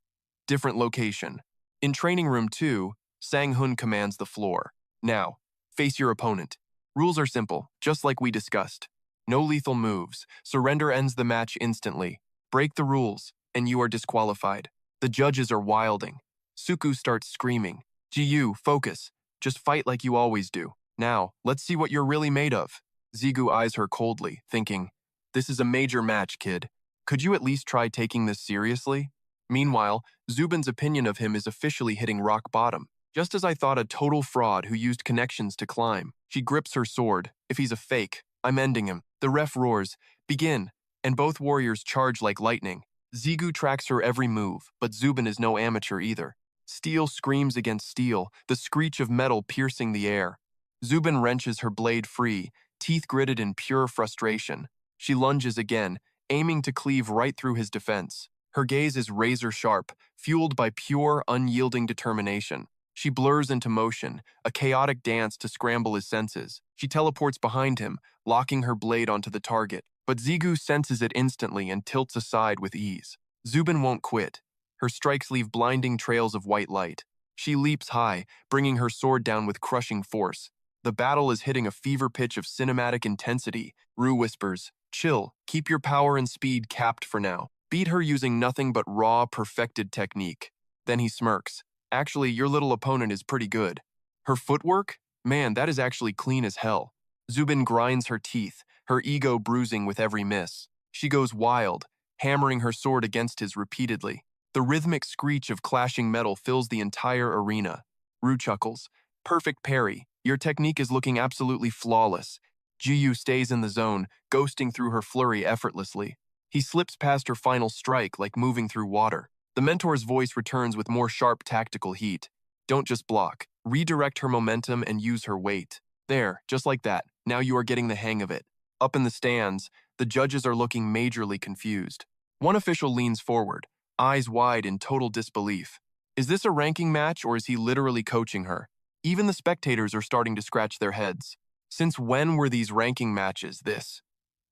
Different location. In training room 2, Sang-hun commands the floor. Now, face your opponent. Rules are simple, just like we discussed. No lethal moves. Surrender ends the match instantly. Break the rules, and you are disqualified. The judges are wilding. Suku starts screaming. Gigyu, focus. Just fight like you always do. Now, let's see what you're really made of. Zigu eyes her coldly, thinking, this is a major match, kid. Could you at least try taking this seriously? Meanwhile, Zubin's opinion of him is officially hitting rock bottom. Just as I thought a total fraud who used connections to climb, she grips her sword. If he's a fake, I'm ending him. The ref roars, begin, and both warriors charge like lightning. Zigu tracks her every move, but Zubin is no amateur either. Steel screams against steel, the screech of metal piercing the air. Zubin wrenches her blade free, teeth gritted in pure frustration. She lunges again, aiming to cleave right through his defense. Her gaze is razor-sharp, fueled by pure, unyielding determination. She blurs into motion, a chaotic dance to scramble his senses. She teleports behind him, locking her blade onto the target. But Zigu senses it instantly and tilts aside with ease. Zubin won't quit. Her strikes leave blinding trails of white light. She leaps high, bringing her sword down with crushing force. The battle is hitting a fever pitch of cinematic intensity. Rue whispers, chill, keep your power and speed capped for now. Beat her using nothing but raw, perfected technique. Then he smirks. Actually, your little opponent is pretty good. Her footwork? Man, that is actually clean as hell. Zubin grinds her teeth, her ego bruising with every miss. She goes wild, hammering her sword against his repeatedly. The rhythmic screech of clashing metal fills the entire arena. Rue chuckles. Perfect parry. Your technique is looking absolutely flawless. Gigyu stays in the zone, ghosting through her flurry effortlessly. He slips past her final strike like moving through water. The mentor's voice returns with more sharp tactical heat. Don't just block. Redirect her momentum and use her weight. There, just like that. Now you are getting the hang of it. Up in the stands, the judges are looking majorly confused. One official leans forward, eyes wide in total disbelief. Is this a ranking match or is he literally coaching her? Even the spectators are starting to scratch their heads. Since when were these ranking matches this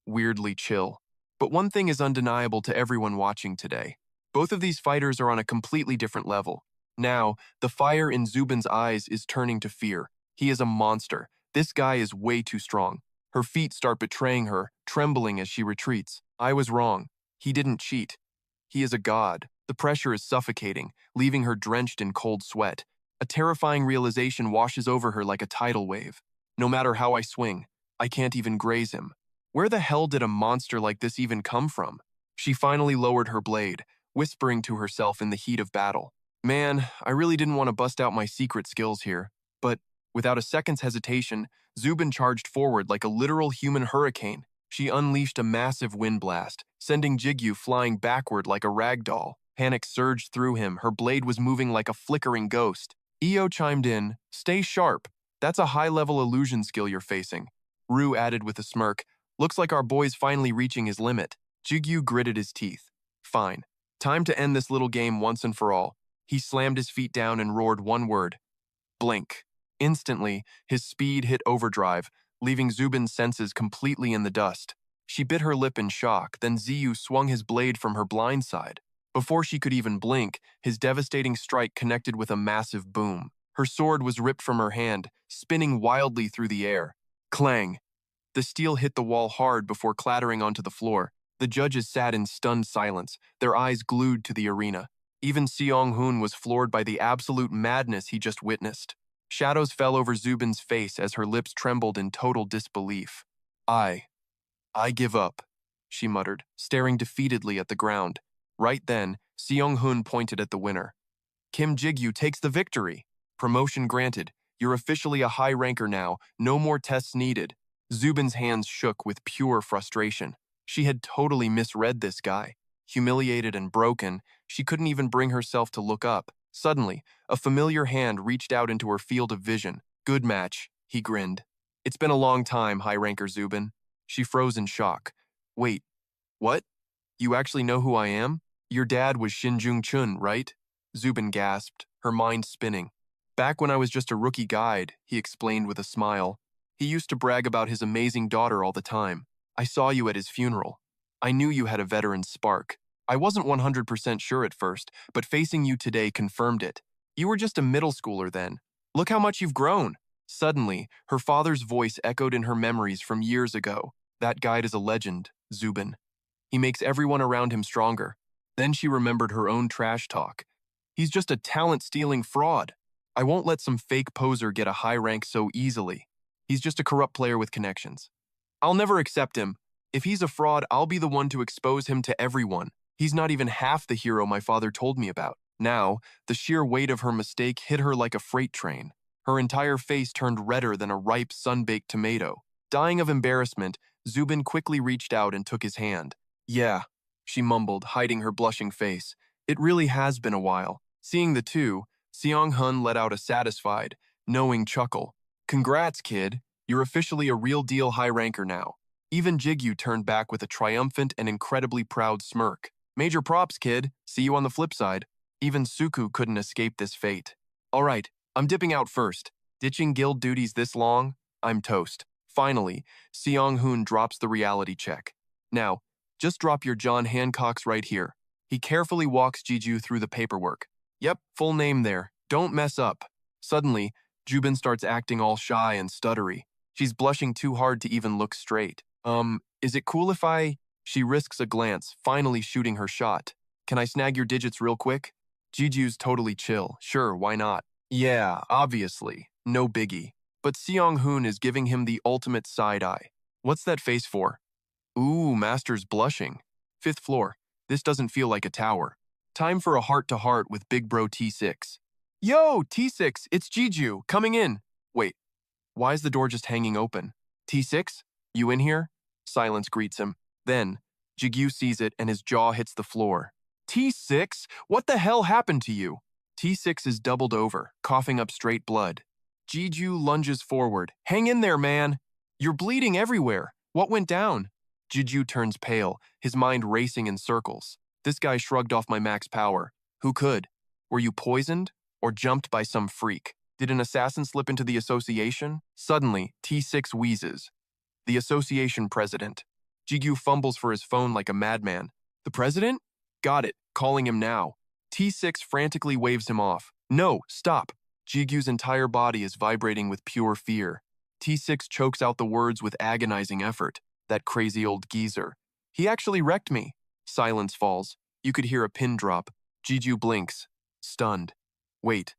weirdly chill? But one thing is undeniable to everyone watching today. Both of these fighters are on a completely different level. Now, the fire in Zubin's eyes is turning to fear. He is a monster. This guy is way too strong. Her feet start betraying her, trembling as she retreats. I was wrong. He didn't cheat. He is a god. The pressure is suffocating, leaving her drenched in cold sweat. A terrifying realization washes over her like a tidal wave. No matter how I swing, I can't even graze him. Where the hell did a monster like this even come from? She finally lowered her blade, whispering to herself in the heat of battle. Man, I really didn't want to bust out my secret skills here. But, without a second's hesitation, Zubin charged forward like a literal human hurricane. She unleashed a massive wind blast, sending Gigyu flying backward like a rag doll. Panic surged through him, her blade was moving like a flickering ghost. Io chimed in, stay sharp. That's a high-level illusion skill you're facing. Rue added with a smirk, looks like our boy's finally reaching his limit. Gigyu gritted his teeth. Fine. Time to end this little game once and for all. He slammed his feet down and roared one word. Blink. Instantly, his speed hit overdrive, leaving Zubin's senses completely in the dust. She bit her lip in shock, then Ziyu swung his blade from her blind side. Before she could even blink, his devastating strike connected with a massive boom. Her sword was ripped from her hand, spinning wildly through the air. Clang! The steel hit the wall hard before clattering onto the floor. The judges sat in stunned silence, their eyes glued to the arena. Even Seong-hoon was floored by the absolute madness he just witnessed. Shadows fell over Zubin's face as her lips trembled in total disbelief. I give up, she muttered, staring defeatedly at the ground. Right then, Seong-hoon pointed at the winner. Kim Gigyu takes the victory. Promotion granted. You're officially a high ranker now. No more tests needed. Zubin's hands shook with pure frustration. She had totally misread this guy. Humiliated and broken, she couldn't even bring herself to look up. Suddenly, a familiar hand reached out into her field of vision. Good match, he grinned. It's been a long time, high ranker Zubin. She froze in shock. Wait, what? You actually know who I am? Your dad was Shin Jung-chun, right? Zubin gasped, her mind spinning. Back when I was just a rookie guide, he explained with a smile. He used to brag about his amazing daughter all the time. I saw you at his funeral. I knew you had a veteran spark. I wasn't 100% sure at first, but facing you today confirmed it. You were just a middle schooler then. Look how much you've grown. Suddenly, her father's voice echoed in her memories from years ago. That guide is a legend, Zubin. He makes everyone around him stronger. Then she remembered her own trash talk. He's just a talent-stealing fraud. I won't let some fake poser get a high rank so easily. He's just a corrupt player with connections. I'll never accept him. If he's a fraud, I'll be the one to expose him to everyone. He's not even half the hero my father told me about. Now, the sheer weight of her mistake hit her like a freight train. Her entire face turned redder than a ripe, sun-baked tomato. Dying of embarrassment, Zubin quickly reached out and took his hand. Yeah, she mumbled, hiding her blushing face. It really has been a while. Seeing the two, Seong-hun let out a satisfied, knowing chuckle. Congrats, kid. You're officially a real-deal high ranker now. Even Gigyu turned back with a triumphant and incredibly proud smirk. Major props, kid. See you on the flip side. Even Suku couldn't escape this fate. All right, I'm dipping out first. Ditching guild duties this long? I'm toast. Finally, Seong-hun drops the reality check. Now, just drop your John Hancocks right here. He carefully walks Gigyu through the paperwork. Yep, full name there. Don't mess up. Suddenly, Jubin starts acting all shy and stuttery. She's blushing too hard to even look straight. Is it cool if I... She risks a glance, finally shooting her shot. Can I snag your digits real quick? Jiju's totally chill. Sure, why not? Yeah, obviously. No biggie. But Seong-hun is giving him the ultimate side-eye. What's that face for? Ooh, Master's blushing. 5th floor. This doesn't feel like a tower. Time for a heart-to-heart with Big Bro T6. Yo, T6, it's Gigyu, coming in. Wait, why is the door just hanging open? T6, you in here? Silence greets him. Then, Gigyu sees it and his jaw hits the floor. T6, what the hell happened to you? T6 is doubled over, coughing up straight blood. Gigyu lunges forward. Hang in there, man. You're bleeding everywhere. What went down? Gigyu turns pale, his mind racing in circles. This guy shrugged off my max power. Who could? Were you poisoned? Or jumped by some freak? Did an assassin slip into the association? Suddenly, T6 wheezes. The association president. Gigyu fumbles for his phone like a madman. The president? Got it, calling him now. T6 frantically waves him off. No, stop. Jigyu's entire body is vibrating with pure fear. T6 chokes out the words with agonizing effort. That crazy old geezer. He actually wrecked me. Silence falls. You could hear a pin drop. Gigyu blinks, stunned. Wait,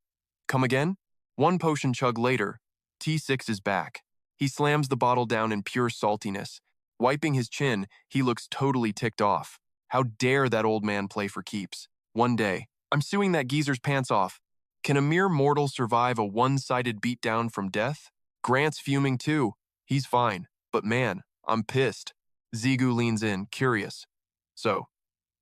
come again? One potion chug later, T6 is back. He slams the bottle down in pure saltiness. Wiping his chin, he looks totally ticked off. How dare that old man play for keeps? One day, I'm suing that geezer's pants off. Can a mere mortal survive a one-sided beatdown from death? Grant's fuming too. He's fine. But man, I'm pissed. Zigu leans in, curious. So,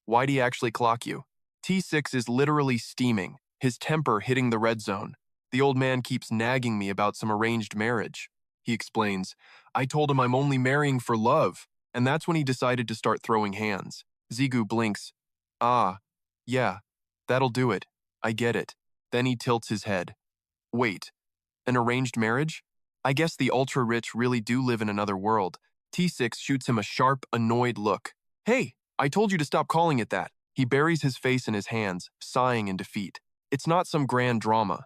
why'd he actually clock you? T6 is literally steaming, his temper hitting the red zone. The old man keeps nagging me about some arranged marriage. He explains, I told him I'm only marrying for love, and that's when he decided to start throwing hands. Zigu blinks. Ah, yeah, that'll do it. I get it. Then he tilts his head. Wait, an arranged marriage? I guess the ultra-rich really do live in another world. T6 shoots him a sharp, annoyed look. Hey, I told you to stop calling it that. He buries his face in his hands, sighing in defeat. It's not some grand drama.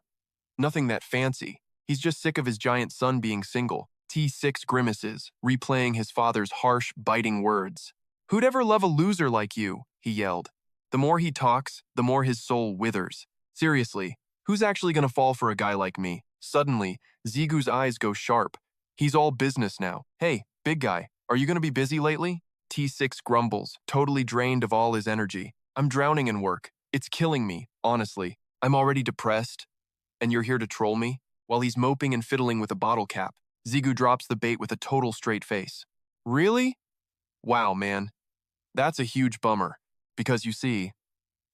Nothing that fancy. He's just sick of his giant son being single. T6 grimaces, replaying his father's harsh, biting words. Who'd ever love a loser like you? He yelled. The more he talks, the more his soul withers. Seriously, who's actually gonna fall for a guy like me? Suddenly, Zigu's eyes go sharp. He's all business now. Hey, big guy, are you gonna be busy lately? T6 grumbles, totally drained of all his energy. I'm drowning in work. It's killing me, honestly. I'm already depressed. And you're here to troll me? While he's moping and fiddling with a bottle cap, Zigu drops the bait with a total straight face. Really? Wow, man. That's a huge bummer. Because you see,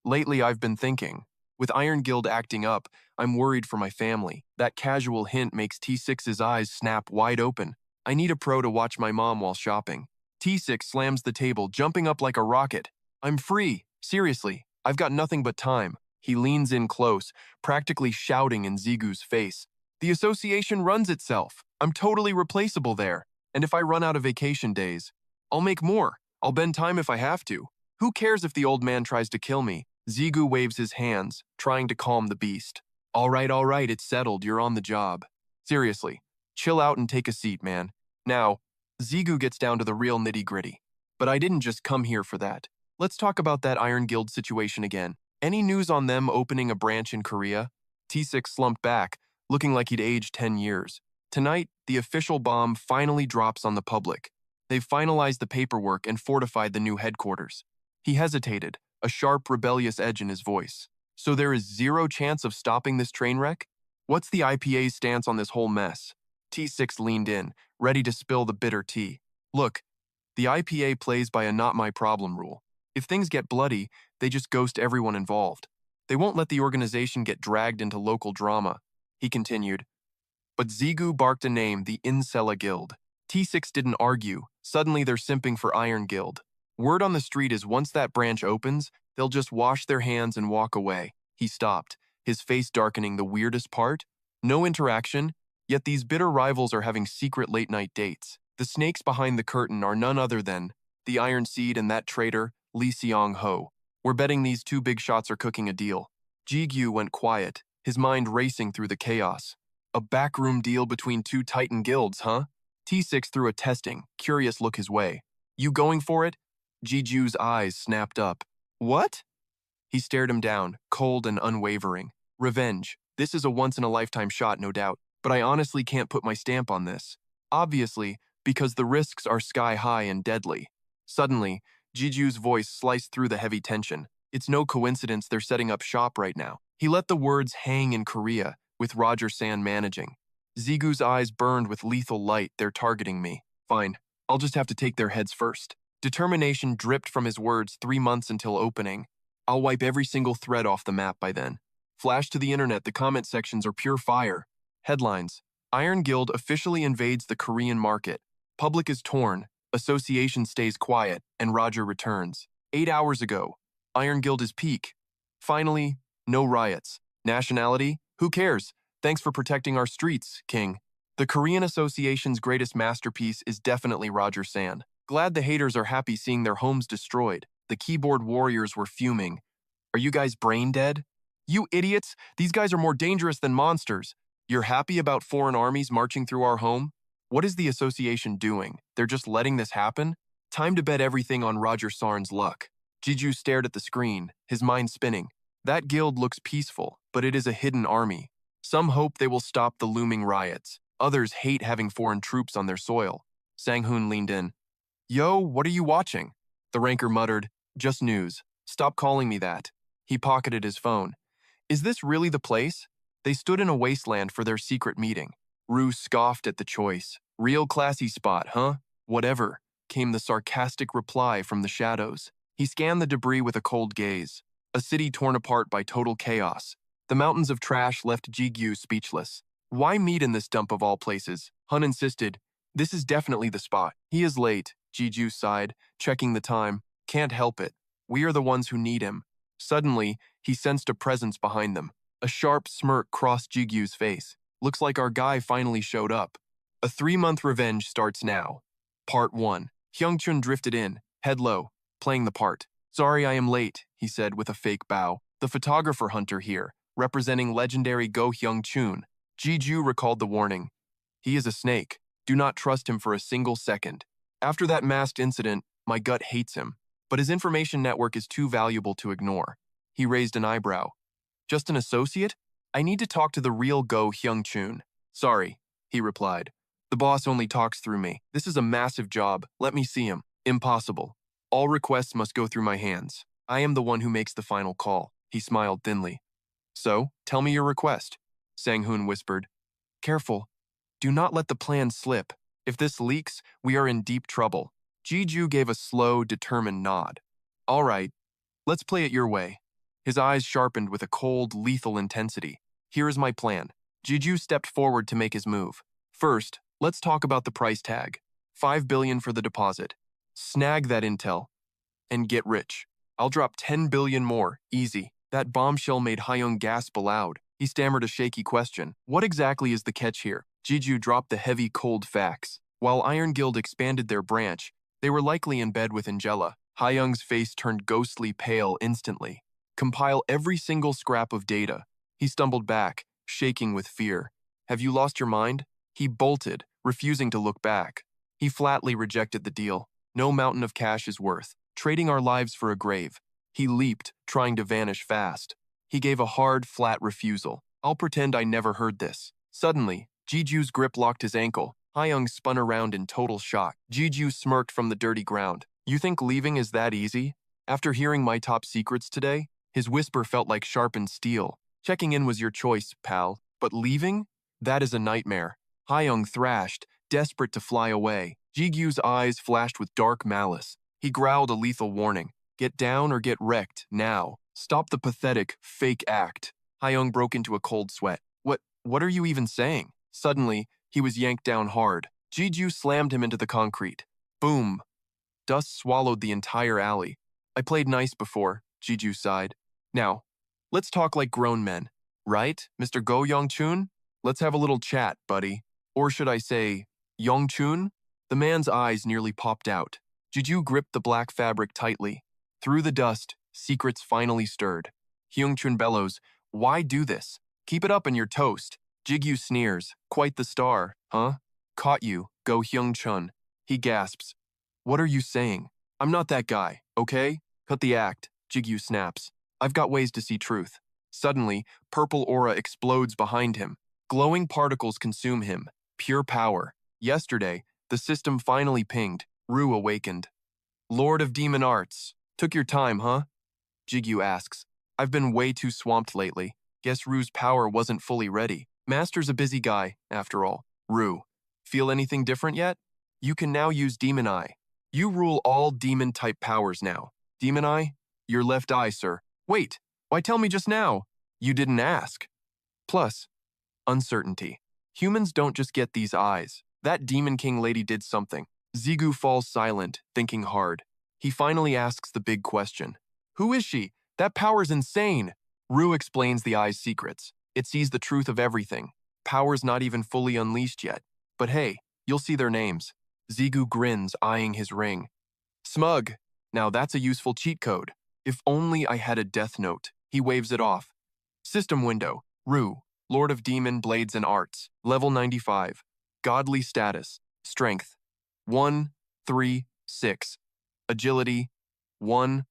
lately I've been thinking, With Iron Guild acting up, I'm worried for my family. That casual hint makes T6's eyes snap wide open. I need a pro to watch my mom while shopping. T6 slams the table, jumping up like a rocket. I'm free. Seriously, I've got nothing but time. He leans in close, practically shouting in Zigu's face. The association runs itself. I'm totally replaceable there. And if I run out of vacation days, I'll make more. I'll bend time if I have to. Who cares if the old man tries to kill me? Zigu waves his hands, trying to calm the beast. All right, it's settled. You're on the job. Seriously, chill out and take a seat, man. Now, Zigu gets down to the real nitty-gritty. But I didn't just come here for that. Let's talk about that Iron Guild situation again. Any news on them opening a branch in Korea? T6 slumped back, looking like he'd aged 10 years. Tonight, the official bomb finally drops on the public. They've finalized the paperwork and fortified the new headquarters. He hesitated, a sharp, rebellious edge in his voice. So there is zero chance of stopping this train wreck? What's the IPA's stance on this whole mess? T6 leaned in, ready to spill the bitter tea. Look, the IPA plays by a not my problem rule. If things get bloody, they just ghost everyone involved. They won't let the organization get dragged into local drama. He continued. But Zigu barked a name, the Incela Guild. T6 didn't argue. Suddenly they're simping for Iron Guild. Word on the street is once that branch opens, they'll just wash their hands and walk away. He stopped, his face darkening. The weirdest part? No interaction, yet these bitter rivals are having secret late-night dates. The snakes behind the curtain are none other than the Iron Seed and that traitor, Lee Seong-ho. We're betting these two big shots are cooking a deal. Gigyu went quiet, his mind racing through the chaos. A backroom deal between two titan guilds, huh? T6 threw a testing, curious look his way. You going for it? Gigyu's eyes snapped up. What? He stared him down, cold and unwavering. Revenge. This is a once-in-a-lifetime shot, no doubt, but I honestly can't put my stamp on this. Obviously, because the risks are sky-high and deadly. Suddenly, Gigyu's voice sliced through the heavy tension. It's no coincidence they're setting up shop right now. He let the words hang in Korea, with Roger San managing. Zigu's eyes burned with lethal light. They're targeting me. Fine, I'll just have to take their heads first. Determination dripped from his words. 3 months until opening. I'll wipe every single thread off the map by then. Flash to the internet, the comment sections are pure fire. Headlines. Iron Guild officially invades the Korean market. Public is torn. Association stays quiet, and Roger returns. 8 hours ago. Iron Guild is peak. Finally, no riots. Nationality? Who cares? Thanks for protecting our streets, King. The Korean Association's greatest masterpiece is definitely Roger San. Glad the haters are happy seeing their homes destroyed. The keyboard warriors were fuming. Are you guys brain dead? You idiots! These guys are more dangerous than monsters. You're happy about foreign armies marching through our home? What is the association doing? They're just letting this happen? Time to bet everything on Roger Sarn's luck. Gigyu stared at the screen, his mind spinning. That guild looks peaceful, but it is a hidden army. Some hope they will stop the looming riots. Others hate having foreign troops on their soil. Sang-hoon leaned in. Yo, what are you watching? The ranker muttered, just news. Stop calling me that. He pocketed his phone. Is this really the place? They stood in a wasteland for their secret meeting. Rue scoffed at the choice. Real classy spot, huh? Whatever, came the sarcastic reply from the shadows. He scanned the debris with a cold gaze. A city torn apart by total chaos. The mountains of trash left Gigyu speechless. Why meet in this dump of all places? Hun insisted. This is definitely the spot. He is late, Gigyu sighed, checking the time. Can't help it. We are the ones who need him. Suddenly, he sensed a presence behind them. A sharp smirk crossed Jigyu's face. Looks like our guy finally showed up. A 3-month revenge starts now. Part 1. Hyungchun drifted in, head low, playing the part. Sorry I am late, he said with a fake bow. The photographer hunter here, representing legendary Go Hyungchun. Jiju recalled the warning. He is a snake. Do not trust him for a single second. After that masked incident, my gut hates him. But his information network is too valuable to ignore. He raised an eyebrow. Just an associate? I need to talk to the real Go Hyungchun. Sorry, he replied. The boss only talks through me. This is a massive job. Let me see him. Impossible. All requests must go through my hands. I am the one who makes the final call. He smiled thinly. So, tell me your request, Sang-hoon whispered. Careful. Do not let the plan slip. If this leaks, we are in deep trouble. Jiju gave a slow, determined nod. All right, let's play it your way. His eyes sharpened with a cold, lethal intensity. Here is my plan. Gigyu stepped forward to make his move. First, let's talk about the price tag. 5 billion for the deposit. Snag that intel and get rich. I'll drop 10 billion more, easy. That bombshell made Hyung gasp aloud. He stammered a shaky question. What exactly is the catch here? Gigyu dropped the heavy, cold facts. While Iron Guild expanded their branch, they were likely in bed with Angela. Hyung's face turned ghostly pale instantly. Compile every single scrap of data. He stumbled back, shaking with fear. Have you lost your mind? He bolted, refusing to look back. He flatly rejected the deal. No mountain of cash is worth trading our lives for a grave. He leaped, trying to vanish fast. He gave a hard, flat refusal. I'll pretend I never heard this. Suddenly, Jiju's grip locked his ankle. Hyung spun around in total shock. Gigyu smirked from the dirty ground. You think leaving is that easy? After hearing my top secrets today? His whisper felt like sharpened steel. Checking in was your choice, pal. But leaving? That is a nightmare. Hyung thrashed, desperate to fly away. Jigyu's eyes flashed with dark malice. He growled a lethal warning. Get down or get wrecked, now. Stop the pathetic, fake act. Hyung broke into a cold sweat. What are you even saying? Suddenly, he was yanked down hard. Gigyu slammed him into the concrete. Boom. Dust swallowed the entire alley. I played nice before, Gigyu sighed. Now, let's talk like grown men. Right, Mr. Go Yongchun? Let's have a little chat, buddy. Or should I say, Yongchun? The man's eyes nearly popped out. Gigyu gripped the black fabric tightly. Through the dust, secrets finally stirred. Hyungchun bellows, why do this? Keep it up and you're toast. Gigyu sneers, quite the star, huh? Caught you, Go Hyungchun. He gasps. What are you saying? I'm not that guy, okay? Cut the act, Gigyu snaps. I've got ways to see truth. Suddenly, purple aura explodes behind him. Glowing particles consume him. Pure power. Yesterday, the system finally pinged. Ru awakened. Lord of Demon Arts. Took your time, huh? Gigyu asks. I've been way too swamped lately. Guess Ru's power wasn't fully ready. Master's a busy guy, after all. Ru. Feel anything different yet? You can now use Demon Eye. You rule all demon-type powers now. Demon Eye? Your left eye, sir. Wait, why tell me just now? You didn't ask. Plus, uncertainty. Humans don't just get these eyes. That Demon King lady did something. Zigu falls silent, thinking hard. He finally asks the big question. Who is she? That power's insane. Ru explains the eye's secrets. It sees the truth of everything. Power's not even fully unleashed yet. But hey, you'll see their names. Zigu grins, eyeing his ring. Smug. Now that's a useful cheat code. If only I had a death note. He waves it off. System window. Ru, Lord of Demon Blades and Arts. Level 95. Godly status. Strength. 1, 3, 6. Agility. 1,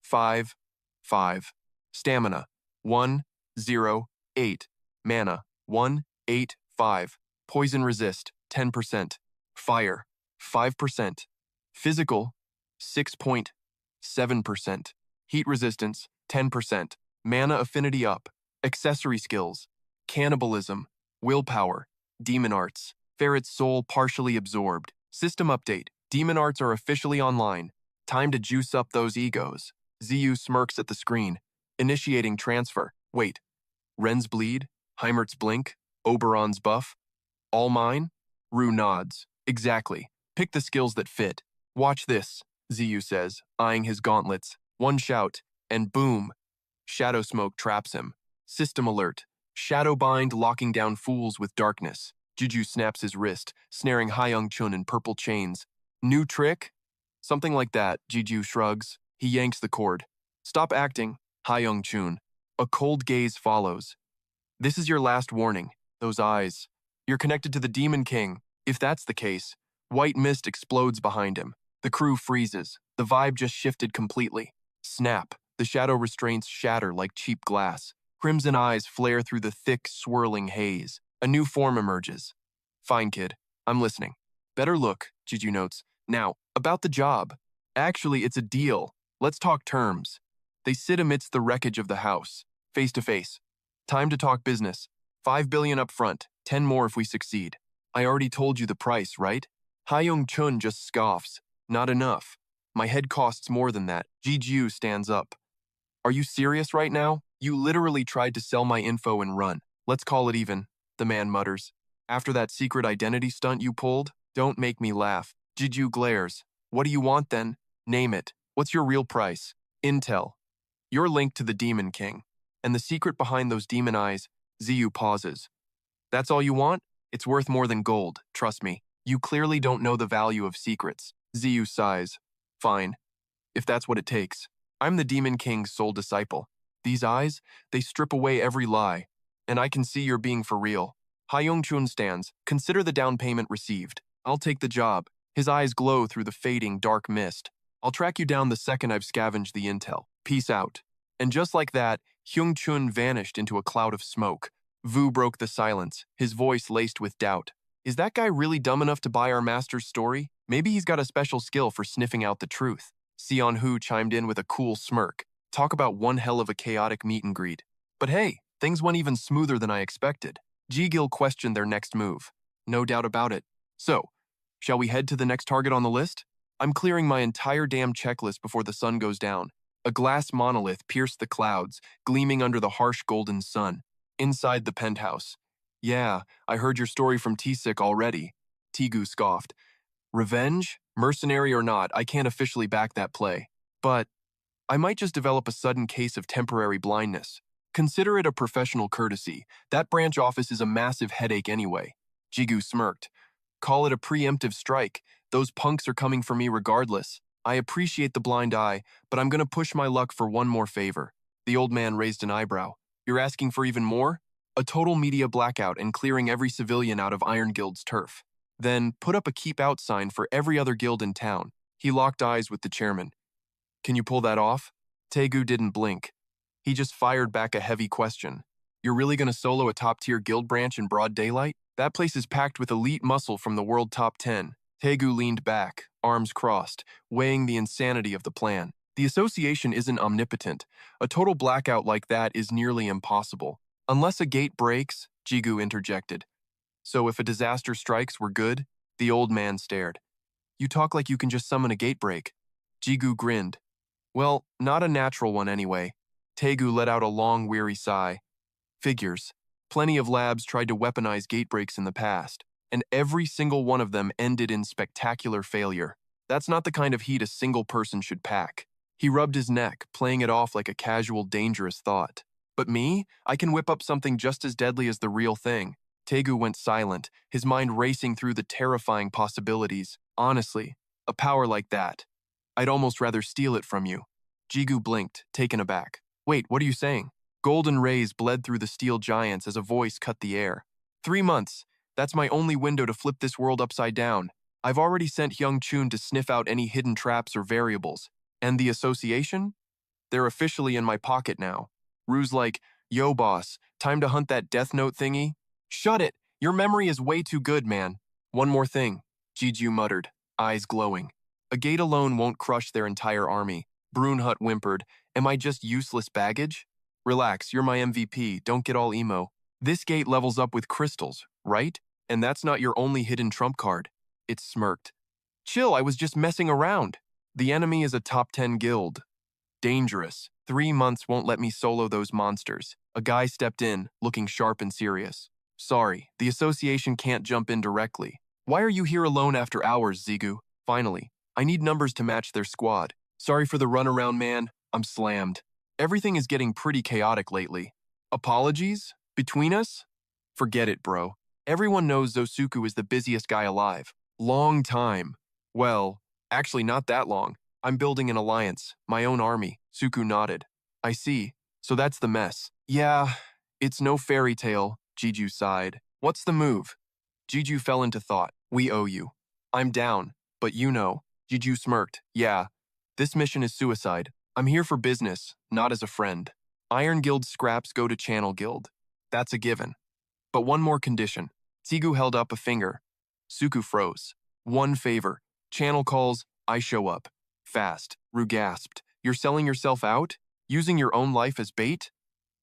5, 5. Stamina. 1, 0, 8. Mana. 1, 8, 5. Poison resist. 10%. Fire. 5%. Physical. 6.7%. Heat resistance. 10%. Mana affinity up. Accessory skills. Cannibalism. Willpower. Demon Arts. Ferret's soul partially absorbed. System update. Demon Arts are officially online. Time to juice up those egos. Ziyu smirks at the screen. Initiating transfer. Wait. Ren's bleed? Heimert's blink? Oberon's buff? All mine? Ru nods. Exactly. Pick the skills that fit. Watch this, Ziyu says, eyeing his gauntlets. One shout, and boom. Shadow smoke traps him. System alert. Shadow bind locking down fools with darkness. Juju snaps his wrist, snaring Hyung-chun in purple chains. New trick? Something like that, Juju shrugs. He yanks the cord. Stop acting, Hyung-chun. A cold gaze follows. This is your last warning. Those eyes. You're connected to the Demon King. If that's the case, white mist explodes behind him. The crew freezes. The vibe just shifted completely. Snap. The shadow restraints shatter like cheap glass. Crimson eyes flare through the thick, swirling haze. A new form emerges. Fine, kid. I'm listening. Better look, Juju notes. Now, about the job. Actually, it's a deal. Let's talk terms. They sit amidst the wreckage of the house, face to face. Time to talk business. 5 billion up front, 10 more if we succeed. I already told you the price, right? Hyung-chun just scoffs. Not enough. My head costs more than that. Gigyu stands up. Are you serious right now? You literally tried to sell my info and run. Let's call it even, the man mutters. After that secret identity stunt you pulled? Don't make me laugh. Gigyu glares. What do you want then? Name it. What's your real price? Intel. You're linked to the Demon King. And the secret behind those demon eyes, Ziyu pauses. That's all you want? It's worth more than gold, trust me. You clearly don't know the value of secrets. Ziyu sighs. Fine, if that's what it takes. I'm the Demon King's sole disciple. These eyes, they strip away every lie. And I can see you're being for real. Hyung-chun stands. Consider the down payment received. I'll take the job. His eyes glow through the fading dark mist. I'll track you down the second I've scavenged the intel. Peace out. And just like that, Hyung-chun vanished into a cloud of smoke. Vu broke the silence, his voice laced with doubt. Is that guy really dumb enough to buy our master's story? Maybe he's got a special skill for sniffing out the truth. Sion-hu chimed in with a cool smirk. Talk about one hell of a chaotic meet and greet. But hey, things went even smoother than I expected. Ji-gil questioned their next move. No doubt about it. So, shall we head to the next target on the list? I'm clearing my entire damn checklist before the sun goes down. A glass monolith pierced the clouds, gleaming under the harsh golden sun. Inside the penthouse. Yeah, I heard your story from T-Sick already. Tigu scoffed. Revenge? Mercenary or not, I can't officially back that play. But I might just develop a sudden case of temporary blindness. Consider it a professional courtesy. That branch office is a massive headache anyway. Jigu smirked. Call it a preemptive strike. Those punks are coming for me regardless. I appreciate the blind eye, but I'm gonna push my luck for one more favor. The old man raised an eyebrow. You're asking for even more? A total media blackout and clearing every civilian out of Iron Guild's turf. Then put up a keep out sign for every other guild in town. He locked eyes with the chairman. Can you pull that off? Taegu didn't blink. He just fired back a heavy question. You're really gonna solo a top-tier guild branch in broad daylight? That place is packed with elite muscle from the world top 10. Taegu leaned back, arms crossed, weighing the insanity of the plan. The association isn't omnipotent. A total blackout like that is nearly impossible. Unless a gate breaks, Jigu interjected. So if a disaster strikes, we're good? The old man stared. You talk like you can just summon a gate break. Jigu grinned. Well, not a natural one anyway. Taegu let out a long, weary sigh. Figures. Plenty of labs tried to weaponize gate breaks in the past, and every single one of them ended in spectacular failure. That's not the kind of heat a single person should pack. He rubbed his neck, playing it off like a casual, dangerous thought. But me? I can whip up something just as deadly as the real thing. Taegu went silent, his mind racing through the terrifying possibilities. Honestly, a power like that. I'd almost rather steal it from you. Jigu blinked, taken aback. Wait, what are you saying? Golden rays bled through the steel giants as a voice cut the air. 3 months. That's my only window to flip this world upside down. I've already sent Hyung-chun to sniff out any hidden traps or variables. And the association? They're officially in my pocket now. Rue's like, yo boss, time to hunt that Death Note thingy? Shut it! Your memory is way too good, man. One more thing, Jiju muttered, eyes glowing. A gate alone won't crush their entire army. Brunhut whimpered, am I just useless baggage? Relax, you're my MVP, don't get all emo. This gate levels up with crystals, right? And that's not your only hidden trump card. It smirked. Chill, I was just messing around. The enemy is a top 10 guild. Dangerous. 3 months won't let me solo those monsters. A guy stepped in, looking sharp and serious. Sorry, the association can't jump in directly. Why are you here alone after hours, Zigu? Finally, I need numbers to match their squad. Sorry for the runaround, man. I'm slammed. Everything is getting pretty chaotic lately. Apologies? Between us? Forget it, bro. Everyone knows Zosuku is the busiest guy alive. Long time. Well, actually not that long. I'm building an alliance, my own army. Suku nodded. I see. So that's the mess. Yeah, it's no fairy tale, Jiju sighed. What's the move? Jiju fell into thought. We owe you. I'm down, but you know. Jiju smirked. Yeah, this mission is suicide. I'm here for business, not as a friend. Iron Guild scraps go to Channel Guild. That's a given. But one more condition. Tsigu held up a finger. Suku froze. One favor. Channel calls, I show up. Fast. Ru gasped. You're selling yourself out? Using your own life as bait?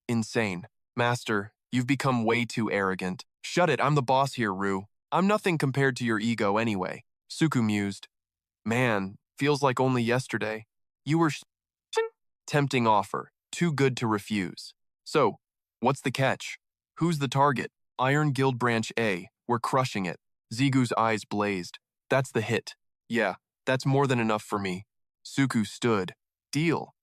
Insane. Master, you've become way too arrogant. Shut it, I'm the boss here, Ru. I'm nothing compared to your ego anyway. Suku mused. Man, feels like only yesterday. You were tempting offer. too good to refuse. So, what's the catch? Who's the target? Iron Guild Branch A, we're crushing it. Zigu's eyes blazed. That's the hit. Yeah, that's more than enough for me. Suku stood. Deal.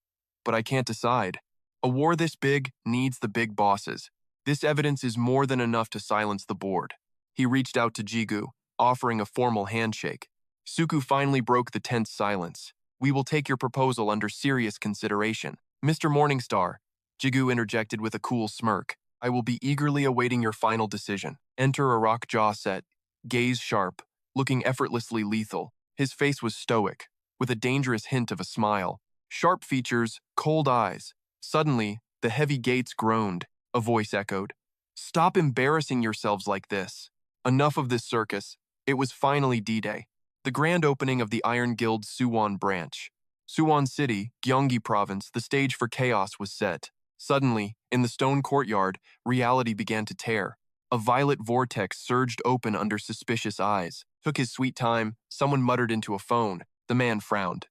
But I can't decide. A war this big needs the big bosses. This evidence is more than enough to silence the board. He reached out to Jigu, offering a formal handshake. Suku finally broke the tense silence. We will take your proposal under serious consideration. Mr. Morningstar, Jigu interjected with a cool smirk. I will be eagerly awaiting your final decision. Enter a rock jaw set, gaze sharp, looking effortlessly lethal. His face was stoic, with a dangerous hint of a smile. Sharp features, cold eyes. Suddenly, the heavy gates groaned. A voice echoed. Stop embarrassing yourselves like this. Enough of this circus. It was finally D-Day. The grand opening of the Iron Guild's Suwon branch. Suwon City, Gyeonggi Province, the stage for chaos was set. Suddenly, in the stone courtyard, reality began to tear. A violet vortex surged open under suspicious eyes. Took his sweet time, someone muttered into a phone. The man frowned.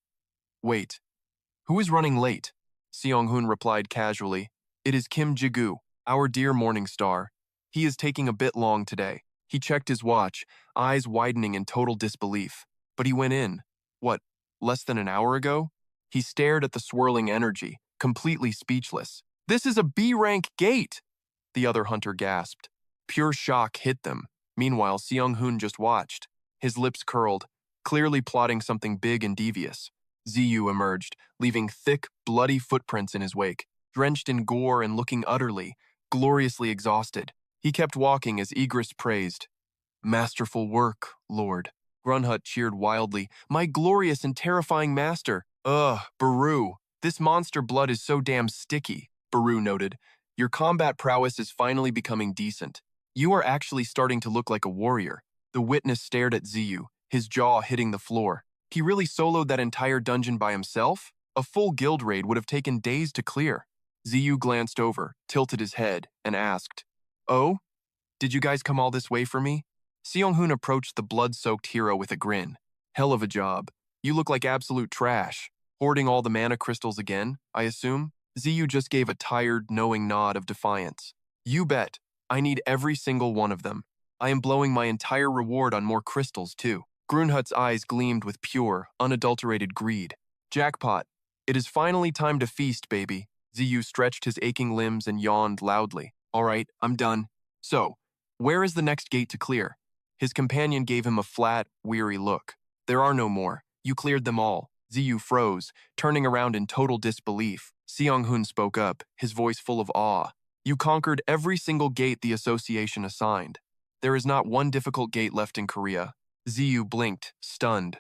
Wait. Who is running late? Seong-hoon replied casually. It is Kim Gigyu, our dear morning star. He is taking a bit long today. He checked his watch, eyes widening in total disbelief. But he went in. What, less than an hour ago? He stared at the swirling energy, completely speechless. This is a B-rank gate! The other hunter gasped. Pure shock hit them. Meanwhile, Seong-hoon just watched. His lips curled, clearly plotting something big and devious. Ziyu emerged, leaving thick, bloody footprints in his wake, drenched in gore and looking utterly, gloriously exhausted. He kept walking as Egress praised. Masterful work, Lord. Grunhut cheered wildly. My glorious and terrifying master. Ugh, Baru. This monster blood is so damn sticky, Baru noted. Your combat prowess is finally becoming decent. You are actually starting to look like a warrior. The witness stared at Ziyu, his jaw hitting the floor. He really soloed that entire dungeon by himself? A full guild raid would have taken days to clear. Ziyu glanced over, tilted his head, and asked, Oh? Did you guys come all this way for me? Seong-hoon approached the blood-soaked hero with a grin. Hell of a job. You look like absolute trash. Hoarding all the mana crystals again, I assume? Ziyu just gave a tired, knowing nod of defiance. You bet. I need every single one of them. I am blowing my entire reward on more crystals, too. Grunhut's eyes gleamed with pure, unadulterated greed. Jackpot. It is finally time to feast, baby. Ziyu stretched his aching limbs and yawned loudly. All right, I'm done. So, where is the next gate to clear? His companion gave him a flat, weary look. There are no more. You cleared them all. Ziyu froze, turning around in total disbelief. Seong-hoon spoke up, his voice full of awe. You conquered every single gate the association assigned. There is not one difficult gate left in Korea. Ziyu blinked, stunned.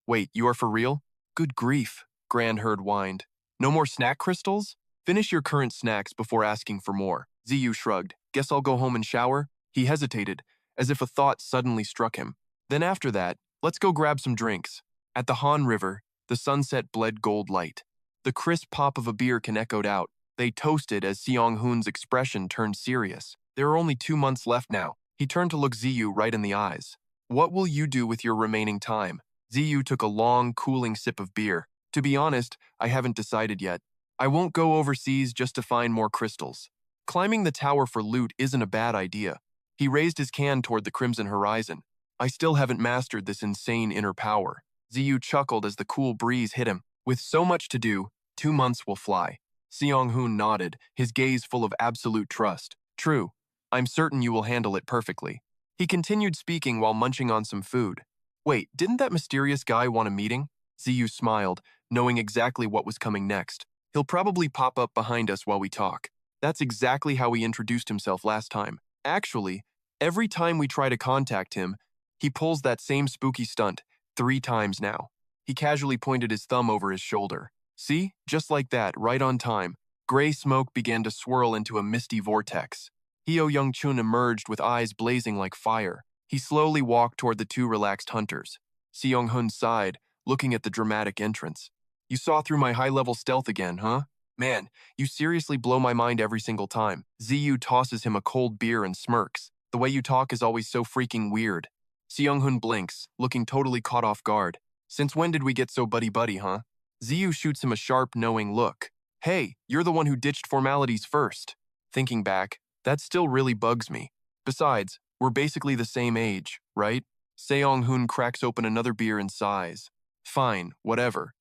Wait, you are for real? Good grief, Grand Herd whined. No more snack crystals? Finish your current snacks before asking for more. Ziyu shrugged. Guess I'll go home and shower? He hesitated, as if a thought suddenly struck him. Then after that, let's go grab some drinks. At the Han River, the sunset bled gold light. The crisp pop of a beer can echoed out. They toasted as Seong-hoon's expression turned serious. There are only 2 months left now. He turned to look Ziyu right in the eyes. What will you do with your remaining time? Ziyu took a long, cooling sip of beer. To be honest, I haven't decided yet. I won't go overseas just to find more crystals. Climbing the tower for loot isn't a bad idea. He raised his can toward the crimson horizon. I still haven't mastered this insane inner power. Ziyu chuckled as the cool breeze hit him. With so much to do, 2 months will fly. Seong-hoon nodded, his gaze full of absolute trust. True. I'm certain you will handle it perfectly. He continued speaking while munching on some food. Wait, didn't that mysterious guy want a meeting? Ziyu smiled, knowing exactly what was coming next. He'll probably pop up behind us while we talk. That's exactly how he introduced himself last time. Actually, every time we try to contact him, he pulls that same spooky stunt, 3 times now. He casually pointed his thumb over his shoulder. See? Just like that, right on time. Gray smoke began to swirl into a misty vortex. Hyo Young-chun emerged with eyes blazing like fire. He slowly walked toward the 2 relaxed hunters. Seong-hoon sighed, looking at the dramatic entrance. You saw through my high-level stealth again, huh? Man, you seriously blow my mind every single time. Ziyu tosses him a cold beer and smirks. The way you talk is always so freaking weird. Seong-hoon blinks, looking totally caught off guard. Since when did we get so buddy-buddy, huh? Ziyu shoots him a sharp, knowing look. Hey, you're the one who ditched formalities first. Thinking back, that still really bugs me. Besides, we're basically the same age, right? Seong-hoon cracks open another beer and sighs. Fine, whatever.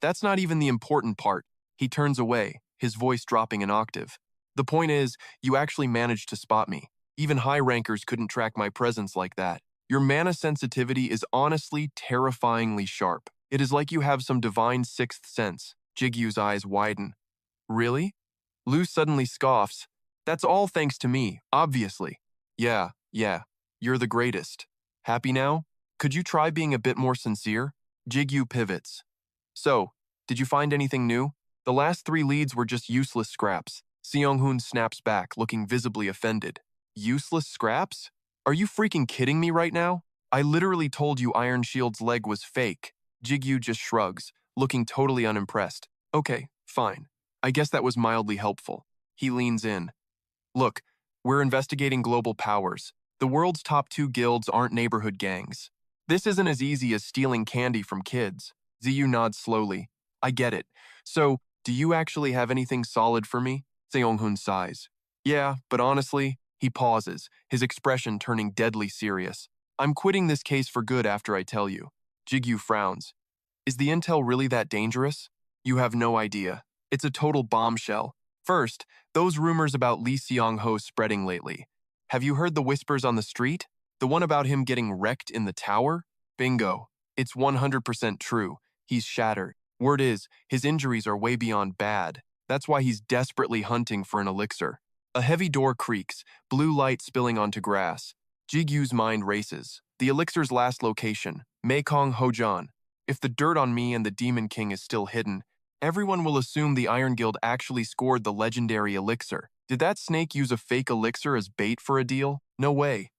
That's not even the important part. He turns away, his voice dropping an octave. The point is, you actually managed to spot me. Even high rankers couldn't track my presence like that. Your mana sensitivity is honestly terrifyingly sharp. It is like you have some divine sixth sense. Jigyu's eyes widen. Really? Lu suddenly scoffs. That's all thanks to me, obviously. Yeah, you're the greatest. Happy now? Could you try being a bit more sincere? Jigyu pivots. So, did you find anything new? The last 3 leads were just useless scraps. Seong-hoon snaps back, looking visibly offended. Useless scraps? Are you freaking kidding me right now? I literally told you Iron Shield's leg was fake. Jigyu just shrugs, looking totally unimpressed. Okay, fine. I guess that was mildly helpful. He leans in. Look, we're investigating global powers. The world's top 2 guilds aren't neighborhood gangs. This isn't as easy as stealing candy from kids. Ziyu nods slowly. I get it. So, do you actually have anything solid for me? Seong-hoon sighs. Yeah, but honestly, he pauses, his expression turning deadly serious. I'm quitting this case for good after I tell you. Jigyu frowns. Is the intel really that dangerous? You have no idea. It's a total bombshell. First, those rumors about Lee Seong-ho spreading lately. Have you heard the whispers on the street? The one about him getting wrecked in the tower? Bingo. It's 100% true. He's shattered. Word is, his injuries are way beyond bad. That's why he's desperately hunting for an elixir. A heavy door creaks, blue light spilling onto grass. Jigyu's mind races. The elixir's last location, Mekong Hojan. If the dirt on me and the Demon King is still hidden, everyone will assume the Iron Guild actually scored the legendary elixir. Did that snake use a fake elixir as bait for a deal? No way.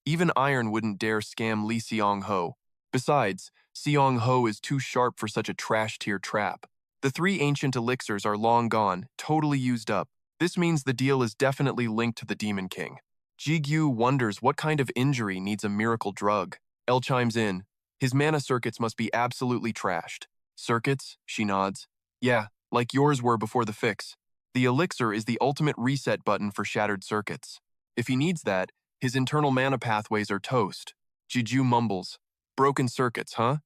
Even Iron wouldn't dare scam Lee Seong-ho. Besides, Seong-ho is too sharp for such a trash-tier trap. The 3 ancient elixirs are long gone, totally used up. This means the deal is definitely linked to the Demon King. Gigyu wonders what kind of injury needs a miracle drug. El chimes in. His mana circuits must be absolutely trashed. Circuits? She nods. Yeah, like yours were before the fix. The elixir is the ultimate reset button for shattered circuits. If he needs that, his internal mana pathways are toast. Jiju mumbles. Broken circuits, huh?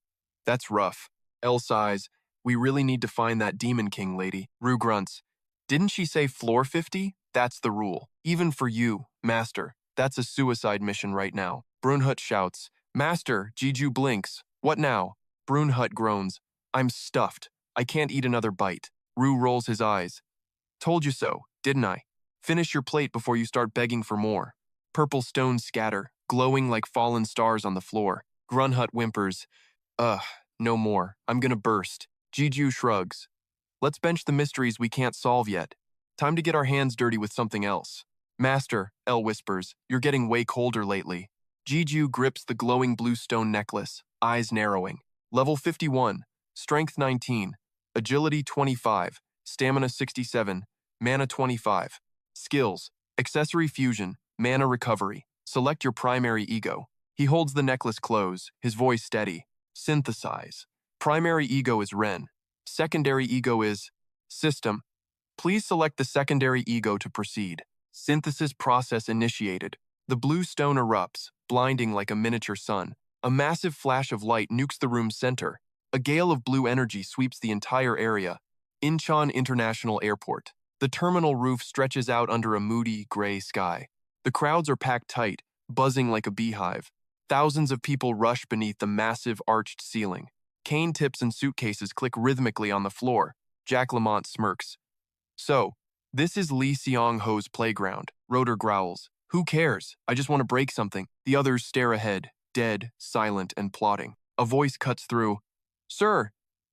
That's rough. El sighs. We really need to find that Demon King lady. Rue grunts. Didn't she say floor 50? That's the rule. Even for you, Master. That's a suicide mission right now. Brunhut shouts. Master, Jiju blinks. What now? Brunhut groans. I'm stuffed. I can't eat another bite. Rue rolls his eyes. Told you so, didn't I? Finish your plate before you start begging for more. Purple stones scatter, glowing like fallen stars on the floor. Grunhut whimpers. No more. I'm gonna burst. Jiju shrugs. Let's bench the mysteries we can't solve yet. Time to get our hands dirty with something else. Master, El whispers, you're getting way colder lately. Jiju grips the glowing blue stone necklace, eyes narrowing. Level 51, Strength 19, Agility 25, Stamina 67, Mana 25. Skills, Accessory Fusion, Mana Recovery. Select your primary ego. He holds the necklace close, his voice steady. Synthesize. Primary ego is Ren. Secondary ego is System. Please select the secondary ego to proceed. Synthesis process initiated. The blue stone erupts, blinding like a miniature sun. A massive flash of light nukes the room's center. A gale of blue energy sweeps the entire area. Incheon International Airport. The terminal roof stretches out under a moody, gray sky. The crowds are packed tight, buzzing like a beehive. Thousands of people rush beneath the massive arched ceiling. Cane tips and suitcases click rhythmically on the floor. Jack Lamont smirks. So, this is Lee Seong-ho's playground. Rotor growls. Who cares? I just want to break something. The others stare ahead, dead, silent, and plotting. A voice cuts through. Sir,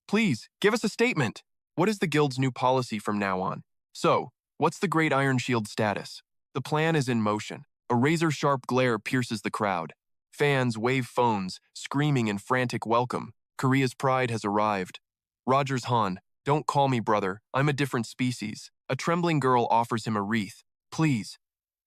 please, give us a statement. What is the guild's new policy from now on? So, what's the Great Iron Shield status? The plan is in motion. A razor-sharp glare pierces the crowd. Fans wave phones, screaming in frantic welcome. Korea's pride has arrived. Rogers Han, don't call me brother, I'm a different species. A trembling girl offers him a wreath. Please,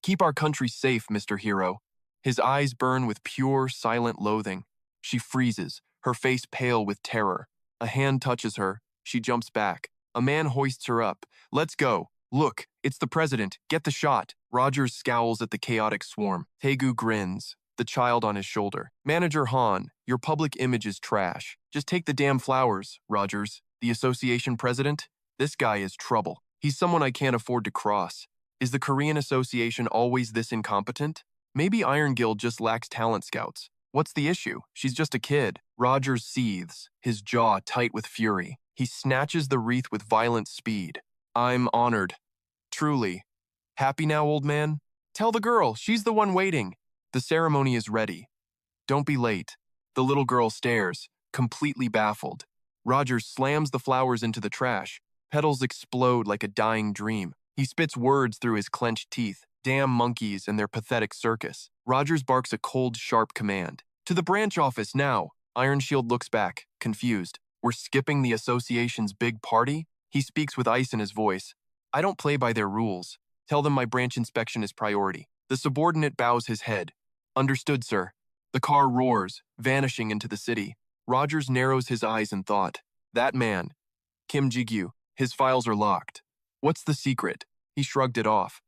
keep our country safe, Mr. Hero. His eyes burn with pure, silent loathing. She freezes, her face pale with terror. A hand touches her, she jumps back. A man hoists her up. Let's go. Look, it's the president. Get the shot. Rogers scowls at the chaotic swarm. Taegu grins, the child on his shoulder. Manager Han, your public image is trash. Just take the damn flowers, Rogers. The association president? This guy is trouble. He's someone I can't afford to cross. Is the Korean Association always this incompetent? Maybe Iron Guild just lacks talent scouts. What's the issue? She's just a kid. Rogers seethes, his jaw tight with fury. He snatches the wreath with violent speed. I'm honored. Truly. Happy now, old man? Tell the girl, she's the one waiting. The ceremony is ready. Don't be late. The little girl stares, completely baffled. Rogers slams the flowers into the trash. Petals explode like a dying dream. He spits words through his clenched teeth. Damn monkeys and their pathetic circus. Rogers barks a cold, sharp command. To the branch office now. Iron Shield looks back, confused. We're skipping the association's big party? He speaks with ice in his voice. I don't play by their rules. Tell them my branch inspection is priority. The subordinate bows his head. Understood, sir. The car roars, vanishing into the city. Rogers narrows his eyes in thought. That man, Kim Gigyu, his files are locked. What's the secret? He shrugged it off.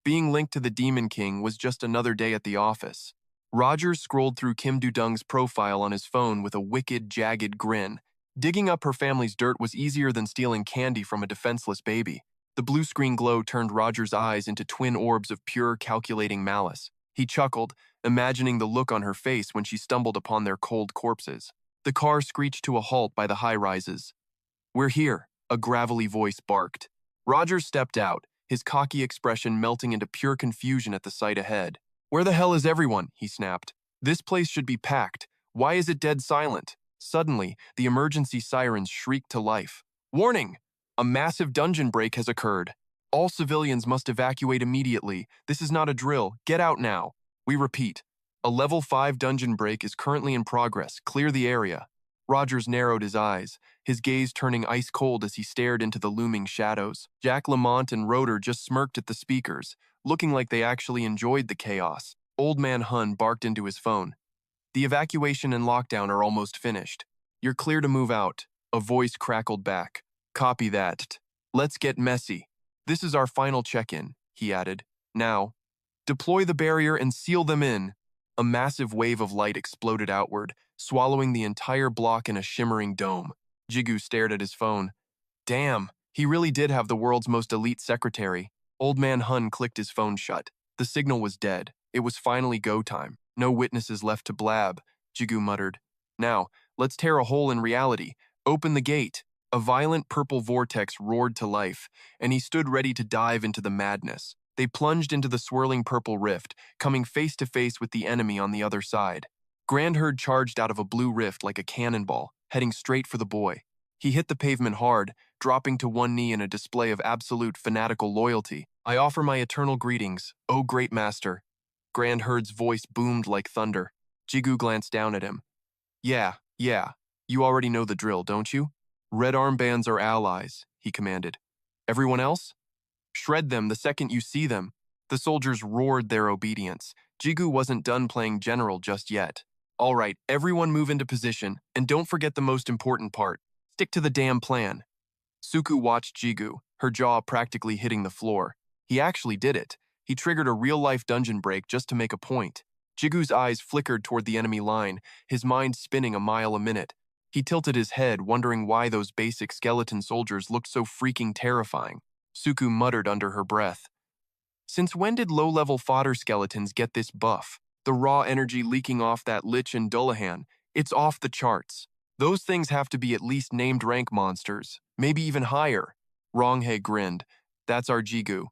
Being linked to the Demon King was just another day at the office. Rogers scrolled through Kim Dudung's profile on his phone with a wicked, jagged grin. Digging up her family's dirt was easier than stealing candy from a defenseless baby. The blue screen glow turned Rogers' eyes into twin orbs of pure, calculating malice. He chuckled, imagining the look on her face when she stumbled upon their cold corpses. The car screeched to a halt by the high-rises. We're here, a gravelly voice barked. Rogers stepped out, his cocky expression melting into pure confusion at the sight ahead. Where the hell is everyone? He snapped. This place should be packed. Why is it dead silent? Suddenly, the emergency sirens shrieked to life. Warning! A massive dungeon break has occurred. All civilians must evacuate immediately. This is not a drill. Get out now. We repeat. A level 5 dungeon break is currently in progress. Clear the area. Rogers narrowed his eyes, his gaze turning ice cold as he stared into the looming shadows. Jack Lamont and Rotor just smirked at the speakers, looking like they actually enjoyed the chaos. Old Man Hun barked into his phone. The evacuation and lockdown are almost finished. You're clear to move out. A voice crackled back. Copy that. Let's get messy. This is our final check-in, he added. Now, deploy the barrier and seal them in. A massive wave of light exploded outward, swallowing the entire block in a shimmering dome. Gigyu stared at his phone. Damn, he really did have the world's most elite secretary. Old Man Hun clicked his phone shut. The signal was dead. It was finally go time. No witnesses left to blab, Gigyu muttered. Now, let's tear a hole in reality. Open the gate. A violent purple vortex roared to life, and he stood ready to dive into the madness. They plunged into the swirling purple rift, coming face to face with the enemy on the other side. Grandherd charged out of a blue rift like a cannonball, heading straight for the boy. He hit the pavement hard, dropping to one knee in a display of absolute fanatical loyalty. I offer my eternal greetings, O great master. Grandherd's voice boomed like thunder. Gigyu glanced down at him. Yeah. You already know the drill, don't you? Red armbands are allies, he commanded. Everyone else? Shred them the second you see them. The soldiers roared their obedience. Gigyu wasn't done playing general just yet. All right, everyone move into position, and don't forget the most important part. Stick to the damn plan. Suku watched Gigyu, her jaw practically hitting the floor. He actually did it. He triggered a real-life dungeon break just to make a point. Jigu's eyes flickered toward the enemy line, his mind spinning a mile a minute. He tilted his head, wondering why those basic skeleton soldiers looked so freaking terrifying. Suku muttered under her breath. Since when did low-level fodder skeletons get this buff? The raw energy leaking off that Lich and Dullahan, it's off the charts. Those things have to be at least named rank monsters, maybe even higher. Ronghae grinned. That's our Gigyu.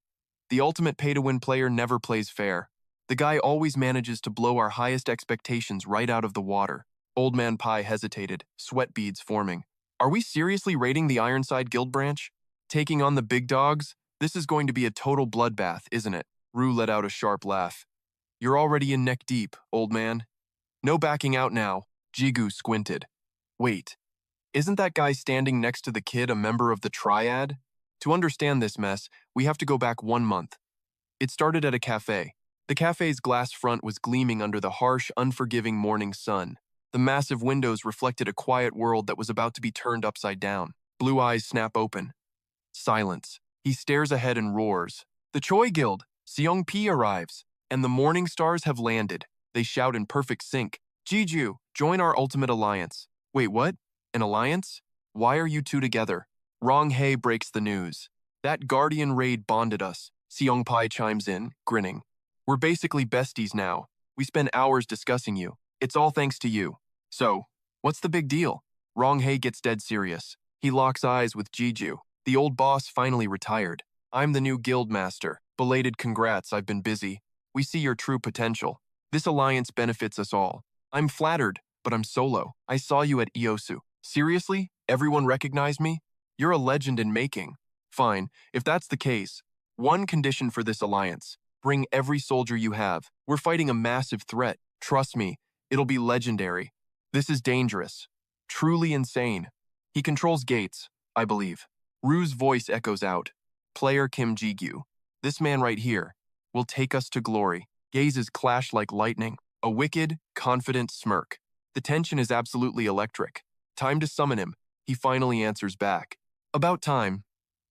The ultimate pay-to-win player never plays fair. The guy always manages to blow our highest expectations right out of the water. Old Man Pai hesitated, sweat beads forming. Are we seriously raiding the Ironside Guild branch? Taking on the big dogs? This is going to be a total bloodbath, isn't it? Rue let out a sharp laugh. You're already in neck deep, old man. No backing out now. Gigyu squinted. Wait, isn't that guy standing next to the kid a member of the Triad? To understand this mess, we have to go back 1 month. It started at a cafe. The cafe's glass front was gleaming under the harsh, unforgiving morning sun. The massive windows reflected a quiet world that was about to be turned upside down. Blue eyes snap open. Silence. He stares ahead and roars. The Choi Guild, Seong Pi arrives, and the Morning Stars have landed. They shout in perfect sync. Gigyu, join our ultimate alliance. Wait, what? An alliance? Why are you two together? Rong Hei breaks the news. That Guardian raid bonded us. Seong Pi chimes in, grinning. We're basically besties now. We spend hours discussing you. It's all thanks to you. So, what's the big deal? Rong Hei gets dead serious. He locks eyes with Gigyu. The old boss finally retired. I'm the new guild master. Belated congrats, I've been busy. We see your true potential. This alliance benefits us all. I'm flattered, but I'm solo. I saw you at Iosu. Seriously? Everyone recognized me? You're a legend in making. Fine, if that's the case. One condition for this alliance. Bring every soldier you have. We're fighting a massive threat. Trust me, it'll be legendary. This is dangerous. Truly insane. He controls gates, I believe. Rue's voice echoes out. Player Kim Gigyu. This man right here will take us to glory. Gazes clash like lightning. A wicked, confident smirk. The tension is absolutely electric. Time to summon him. He finally answers back. About time.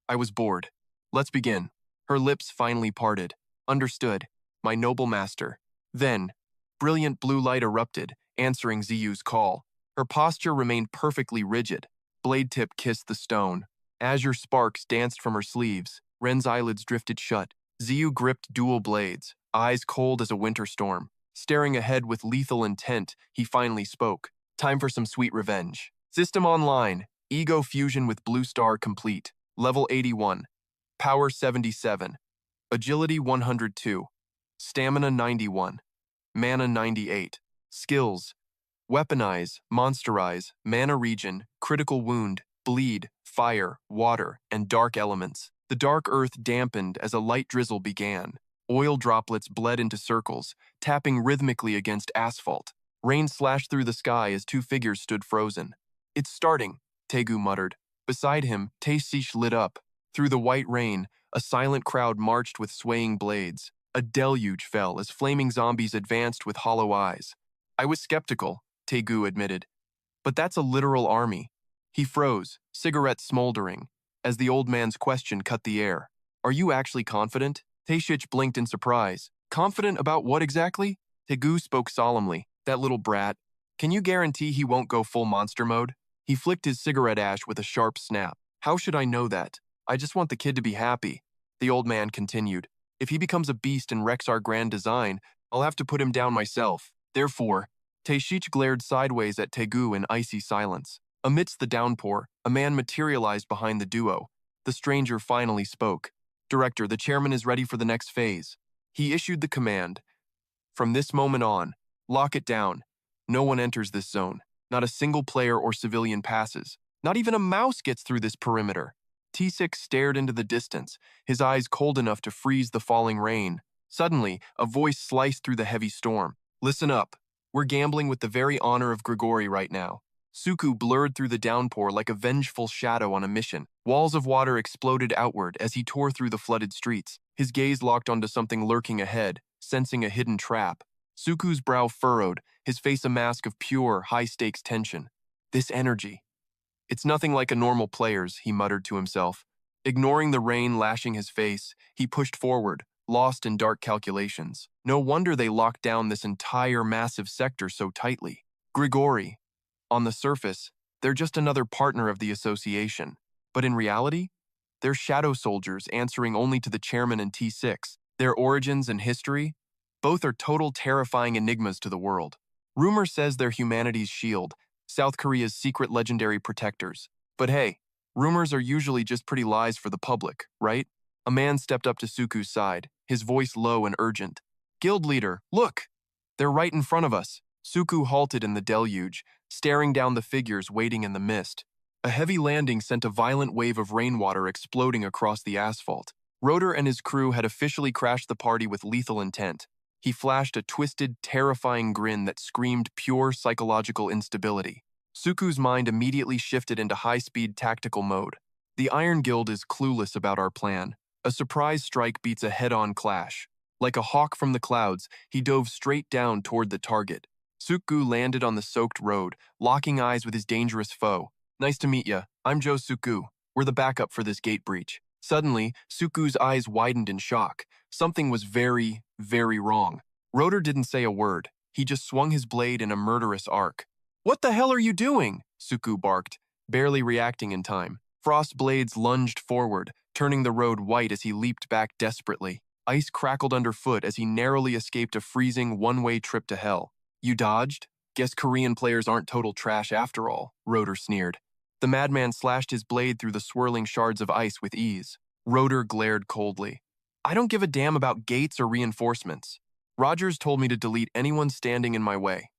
I was bored. Let's begin. Her lips finally parted. Understood. My noble master. Then, brilliant blue light erupted, answering Ziyu's call. Her posture remained perfectly rigid. Blade tip kissed the stone. Azure sparks danced from her sleeves. Ren's eyelids drifted shut. Ziyu gripped dual blades, eyes cold as a winter storm. Staring ahead with lethal intent, he finally spoke. Time for some sweet revenge. System online. Ego fusion with Blue Star complete. Level 81. Power 77. Agility 102. Stamina 91. Mana 98. Skills. Weaponize, monsterize, mana regen, critical wound, bleed, fire, water, and dark elements. The dark earth dampened as a light drizzle began. Oil droplets bled into circles, tapping rhythmically against asphalt. Rain slashed through the sky as two figures stood frozen. It's starting, Tegu muttered. Beside him, Tae-Sish lit up. Through the white rain, a silent crowd marched with swaying blades. A deluge fell as flaming zombies advanced with hollow eyes. I was skeptical, Tegu admitted. But that's a literal army. He froze, cigarette smoldering, as the old man's question cut the air. Are you actually confident? Tae-Sish blinked in surprise. Confident about what exactly? Tegu spoke solemnly. That little brat. Can you guarantee he won't go full monster mode? He flicked his cigarette ash with a sharp snap. How should I know that? I just want the kid to be happy. The old man continued. If he becomes a beast and wrecks our grand design, I'll have to put him down myself. Therefore, Tae-Sish glared sideways at Tegu in icy silence. Amidst the downpour, a man materialized behind the duo. The stranger finally spoke. Director, the chairman is ready for the next phase. He issued the command. From this moment on, lock it down. No one enters this zone. Not a single player or civilian passes. Not even a mouse gets through this perimeter. T6 stared into the distance, his eyes cold enough to freeze the falling rain. Suddenly, a voice sliced through the heavy storm. Listen up. We're gambling with the very honor of Grigori right now. Suku blurred through the downpour like a vengeful shadow on a mission. Walls of water exploded outward as he tore through the flooded streets. His gaze locked onto something lurking ahead, sensing a hidden trap. Suku's brow furrowed, his face a mask of pure, high-stakes tension. This energy. It's nothing like a normal player's, he muttered to himself. Ignoring the rain lashing his face, he pushed forward, lost in dark calculations. No wonder they locked down this entire massive sector so tightly. Grigori. On the surface, they're just another partner of the association. But in reality, they're shadow soldiers answering only to the chairman and T6. Their origins and history, both are total terrifying enigmas to the world. Rumor says they're humanity's shield, South Korea's secret legendary protectors. But hey, rumors are usually just pretty lies for the public, right? A man stepped up to Suku's side, his voice low and urgent. Guild leader, look! They're right in front of us. Suku halted in the deluge, staring down the figures waiting in the mist. A heavy landing sent a violent wave of rainwater exploding across the asphalt. Rotor and his crew had officially crashed the party with lethal intent. He flashed a twisted, terrifying grin that screamed pure psychological instability. Suku's mind immediately shifted into high-speed tactical mode. The Iron Guild is clueless about our plan. A surprise strike beats a head-on clash. Like a hawk from the clouds, he dove straight down toward the target. Suku landed on the soaked road, locking eyes with his dangerous foe. Nice to meet ya. I'm Joe Suku. We're the backup for this gate breach. Suddenly, Suku's eyes widened in shock. Something was very, very wrong. Rotor didn't say a word. He just swung his blade in a murderous arc. "What the hell are you doing?" Suku barked, barely reacting in time. Frost blades lunged forward, turning the road white as he leaped back desperately. Ice crackled underfoot as he narrowly escaped a freezing one-way trip to hell. "You dodged? Guess Korean players aren't total trash after all," Rotor sneered. The madman slashed his blade through the swirling shards of ice with ease. Rotor glared coldly. "I don't give a damn about gates or reinforcements. Rogers told me to delete anyone standing in my way.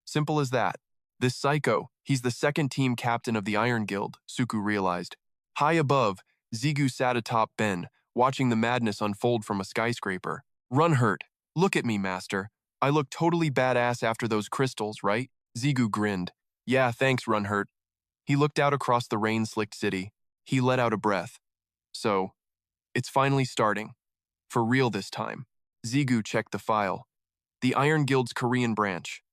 Simple as that. This psycho, he's the second team captain of the Iron Guild," Suku realized. High above, Zigu sat atop Ben, watching the madness unfold from a skyscraper. "Run hurt. Look at me, master. I look totally badass after those crystals, right?" Zigu grinned. "Yeah, thanks, Run hurt." He looked out across the rain-slicked city. He let out a breath. "So, it's finally starting. For real this time." Zigu checked the file. "The Iron Guild's Korean branch.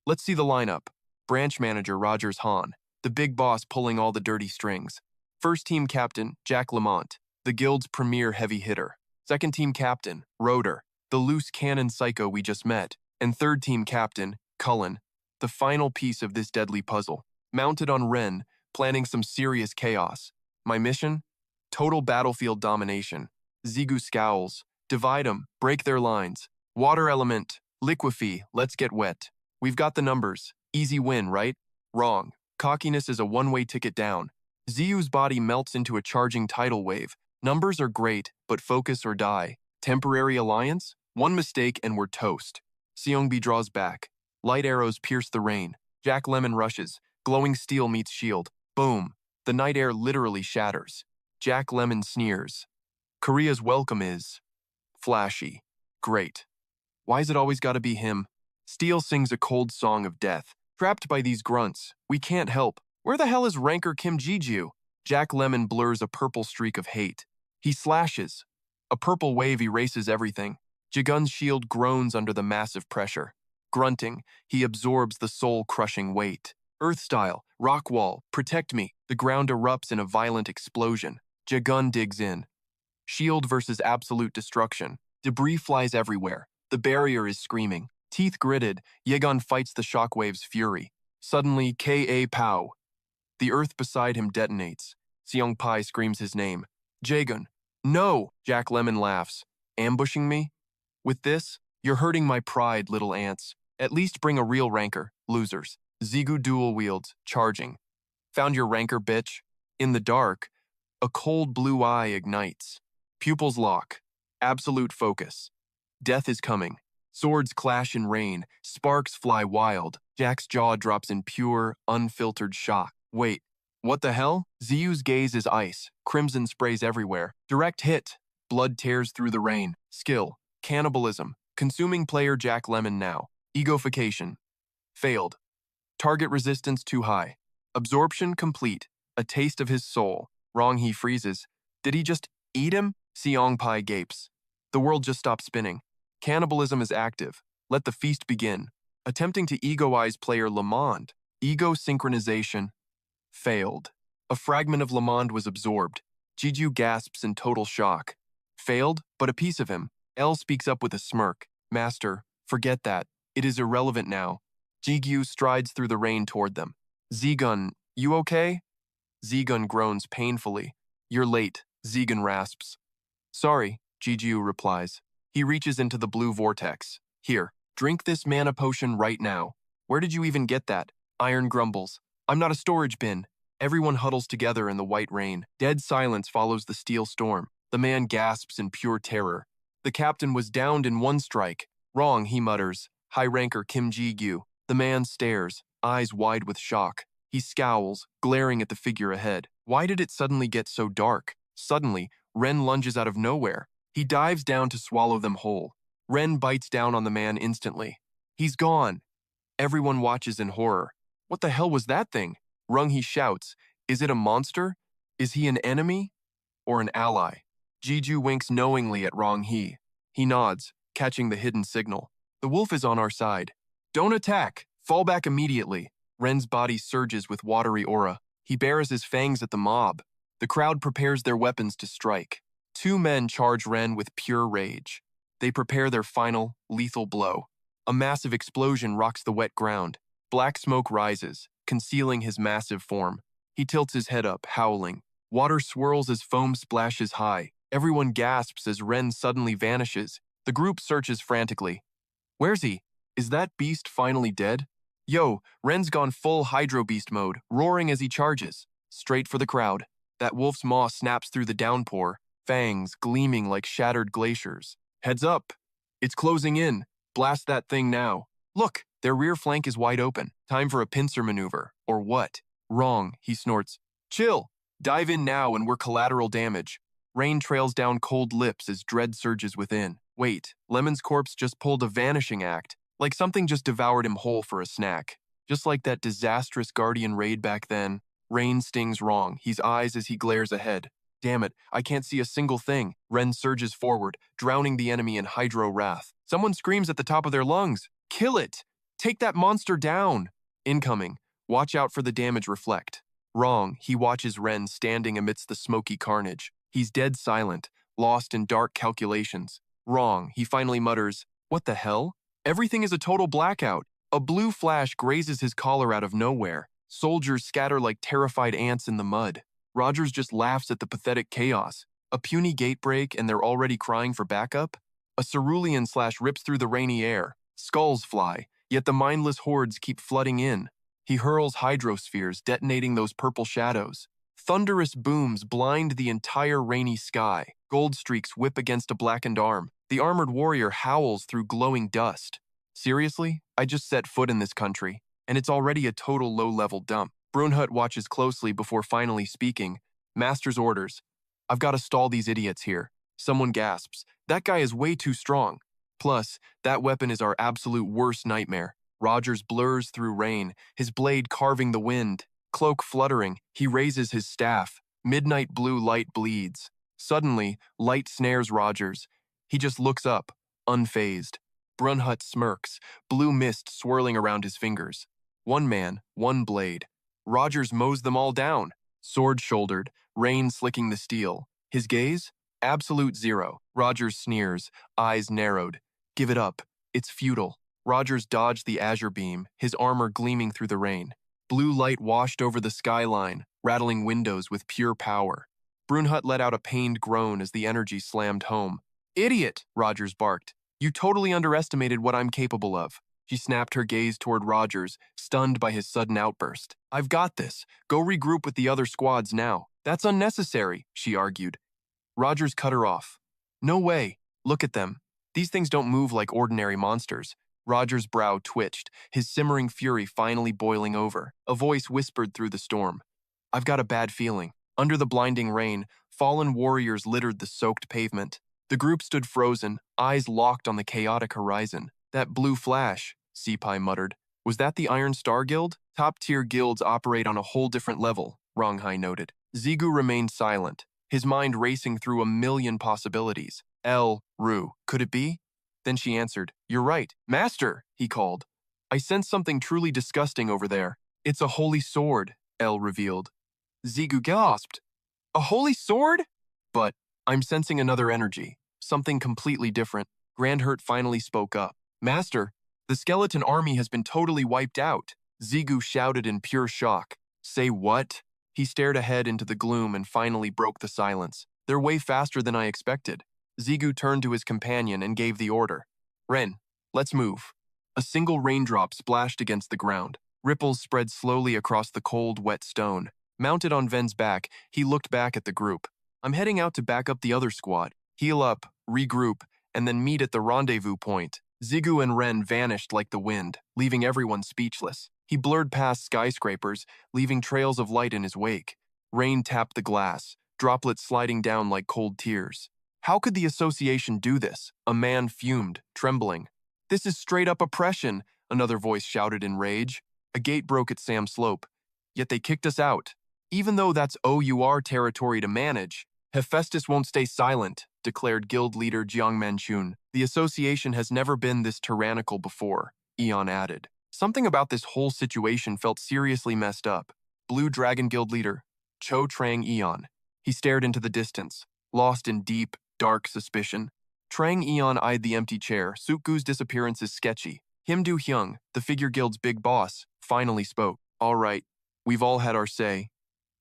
Let's see the lineup. Branch manager Rogers Han, the big boss pulling all the dirty strings. First team captain Jack Lamont, the guild's premier heavy hitter. Second team captain Rotor, the loose cannon psycho we just met. And third team captain Cullen, the final piece of this deadly puzzle. Mounted on Ren, planning some serious chaos. My mission? Total battlefield domination." Zigu scowls. "Divide 'em, break their lines. Water element, liquefy, let's get wet. We've got the numbers. Easy win, right?" Wrong. Cockiness is a one-way ticket down. Ziyu's body melts into a charging tidal wave. Numbers are great, but focus or die. Temporary alliance? One mistake and we're toast. Seongbi draws back. Light arrows pierce the rain. Jack Lemon rushes. Glowing steel meets shield. Boom. The night air literally shatters. Jack Lemon sneers. "Korea's welcome is flashy. Great. Why's it always gotta be him?" Steel sings a cold song of death. "Trapped by these grunts. We can't help. Where the hell is ranker Kim Gigyu?" Jack Lemon blurs a purple streak of hate. He slashes. A purple wave erases everything. Jagun's shield groans under the massive pressure. Grunting, he absorbs the soul-crushing weight. Earth style, rock wall, protect me. The ground erupts in a violent explosion. Jagun digs in. Shield versus absolute destruction. Debris flies everywhere. The barrier is screaming. Teeth gritted, Yegon fights the shockwave's fury. Suddenly, K.A. Pow. The earth beside him detonates. Seong Pai screams his name. "Jagun." "No!" Jack Lemon laughs. "Ambushing me? With this? You're hurting my pride, little ants. At least bring a real ranker, losers." Zigu dual wields, charging. "Found your ranker, bitch?" In the dark, a cold blue eye ignites. Pupils lock. Absolute focus. Death is coming. Swords clash in rain. Sparks fly wild. Jack's jaw drops in pure, unfiltered shock. Wait, what the hell? Ziyu's gaze is ice. Crimson sprays everywhere. Direct hit. Blood tears through the rain. Skill. Cannibalism. Consuming player Jack Lemon now. Egofication. Failed. Target resistance too high. Absorption complete. A taste of his soul. Wrong, he freezes. Did he just eat him? Seong Pai gapes. The world just stopped spinning. Cannibalism is active. Let the feast begin. Attempting to egoize player Lamond. Ego synchronization. Failed. A fragment of Lamond was absorbed. Gigyu gasps in total shock. Failed, but a piece of him. L speaks up with a smirk. "Master, forget that. It is irrelevant now." Gigyu strides through the rain toward them. "Zigun, you okay?" Zigun groans painfully. "You're late," Zigun rasps. "Sorry," Gigyu replies. He reaches into the blue vortex. "Here, drink this mana potion right now." "Where did you even get that?" Iron grumbles. "I'm not a storage bin." Everyone huddles together in the white rain. Dead silence follows the steel storm. The man gasps in pure terror. The captain was downed in one strike. "Wrong," he mutters. High ranker Kim Gigyu. The man stares, eyes wide with shock. He scowls, glaring at the figure ahead. Why did it suddenly get so dark? Suddenly, Ren lunges out of nowhere. He dives down to swallow them whole. Ren bites down on the man instantly. He's gone. Everyone watches in horror. What the hell was that thing? Rung-hee shouts. Is it a monster? Is he an enemy? Or an ally? Gigyu winks knowingly at Rong-hee. He nods, catching the hidden signal. The wolf is on our side. Don't attack. Fall back immediately. Ren's body surges with watery aura. He bares his fangs at the mob. The crowd prepares their weapons to strike. Two men charge Ren with pure rage. They prepare their final, lethal blow. A massive explosion rocks the wet ground. Black smoke rises, concealing his massive form. He tilts his head up, howling. Water swirls as foam splashes high. Everyone gasps as Ren suddenly vanishes. The group searches frantically. Where's he? Is that beast finally dead? Yo, Ren's gone full Hydro Beast mode, roaring as he charges. Straight for the crowd. That wolf's maw snaps through the downpour, fangs gleaming like shattered glaciers. Heads up! It's closing in. Blast that thing now. Look, their rear flank is wide open. Time for a pincer maneuver. Or what? Wrong, he snorts. Chill. Dive in now and we're collateral damage. Rain trails down cold lips as dread surges within. Wait, Lemon's corpse just pulled a vanishing act, like something just devoured him whole for a snack. Just like that disastrous Guardian raid back then. Rain stings wrong, his eyes as he glares ahead. Damn it, I can't see a single thing. Ren surges forward, drowning the enemy in hydro wrath. Someone screams at the top of their lungs. Kill it! Take that monster down! Incoming. Watch out for the damage reflect. Wrong, he watches Ren standing amidst the smoky carnage. He's dead silent, lost in dark calculations. Wrong, he finally mutters, what the hell? Everything is a total blackout. A blue flash grazes his collar out of nowhere. Soldiers scatter like terrified ants in the mud. Rogers just laughs at the pathetic chaos. A puny gate break and they're already crying for backup? A cerulean slash rips through the rainy air. Skulls fly, yet the mindless hordes keep flooding in. He hurls hydrospheres, detonating those purple shadows. Thunderous booms blind the entire rainy sky. Gold streaks whip against a blackened arm. The armored warrior howls through glowing dust. Seriously? I just set foot in this country, and it's already a total low-level dump. Brunhut watches closely before finally speaking. Master's orders. I've got to stall these idiots here. Someone gasps. That guy is way too strong. Plus, that weapon is our absolute worst nightmare. Rogers blurs through rain, his blade carving the wind. Cloak fluttering, he raises his staff. Midnight blue light bleeds. Suddenly, light snares Rogers. He just looks up, unfazed. Brunhut smirks, blue mist swirling around his fingers. One man, one blade. Rogers mows them all down. Sword-shouldered, rain slicking the steel. His gaze? Absolute zero. Rogers sneers, eyes narrowed. Give it up. It's futile. Rogers dodged the azure beam, his armor gleaming through the rain. Blue light washed over the skyline, rattling windows with pure power. Brunhut let out a pained groan as the energy slammed home. Idiot, Rogers barked. You totally underestimated what I'm capable of. She snapped her gaze toward Rogers, stunned by his sudden outburst. I've got this. Go regroup with the other squads now. That's unnecessary, she argued. Rogers cut her off. No way. Look at them. These things don't move like ordinary monsters. Rogers' brow twitched, his simmering fury finally boiling over. A voice whispered through the storm. I've got a bad feeling. Under the blinding rain, fallen warriors littered the soaked pavement. The group stood frozen, eyes locked on the chaotic horizon. That blue flash, Seepai muttered. Was that the Iron Star Guild? Top-tier guilds operate on a whole different level, Ronghai noted. Zigu remained silent, his mind racing through a million possibilities. Ru, could it be? Then she answered, You're right. Master, he called. I sense something truly disgusting over there. It's a holy sword, revealed. Zigu gasped. A holy sword? But I'm sensing another energy, something completely different. Grandhurt finally spoke up. Master, the skeleton army has been totally wiped out. Zigu shouted in pure shock. Say what? He stared ahead into the gloom and finally broke the silence. They're way faster than I expected. Zigu turned to his companion and gave the order. Ren, let's move. A single raindrop splashed against the ground. Ripples spread slowly across the cold, wet stone. Mounted on Ven's back, he looked back at the group. I'm heading out to back up the other squad. Heal up, regroup, and then meet at the rendezvous point. Zigu and Ren vanished like the wind, leaving everyone speechless. He blurred past skyscrapers, leaving trails of light in his wake. Rain tapped the glass, droplets sliding down like cold tears. How could the association do this? A man fumed, trembling. This is straight-up oppression, another voice shouted in rage. A gate broke at Sam Slope. Yet they kicked us out. Even though that's OUR territory to manage, Hephaestus won't stay silent, declared guild leader Jiang Manchun. The association has never been this tyrannical before, Eon added. Something about this whole situation felt seriously messed up. Blue Dragon Guild leader, Cho Trang Eon. He stared into the distance, lost in deep, dark suspicion. Trang Eon eyed the empty chair. Sukgu's disappearance is sketchy. Kim Do-hyung, the figure guild's big boss, finally spoke. All right, we've all had our say.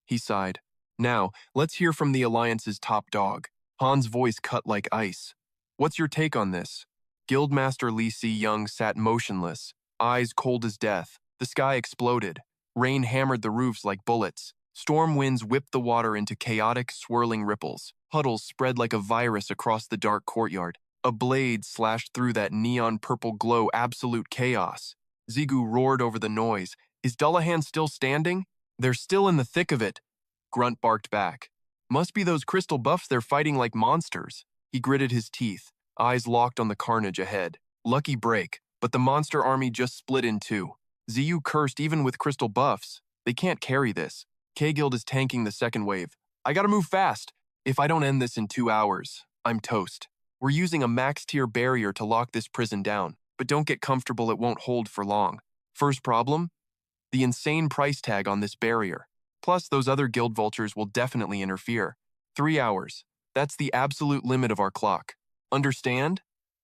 He sighed. Now, let's hear from the Alliance's top dog. Han's voice cut like ice. What's your take on this? Guildmaster Lee Si-young sat motionless, eyes cold as death. The sky exploded. Rain hammered the roofs like bullets. Storm winds whipped the water into chaotic, swirling ripples. Puddles spread like a virus across the dark courtyard. A blade slashed through that neon purple glow, absolute chaos. Zigu roared over the noise. Is Dullahan still standing? They're still in the thick of it. Grunt barked back. Must be those crystal buffs they're fighting like monsters. He gritted his teeth, eyes locked on the carnage ahead. Lucky break, but the monster army just split in two. Ziyu cursed even with crystal buffs. They can't carry this. K-Guild is tanking the second wave. I gotta move fast. If I don't end this in 2 hours, I'm toast. We're using a max-tier barrier to lock this prison down, but don't get comfortable, it won't hold for long. First problem? The insane price tag on this barrier. Plus, those other guild vultures will definitely interfere. 3 hours. That's the absolute limit of our clock. Understand?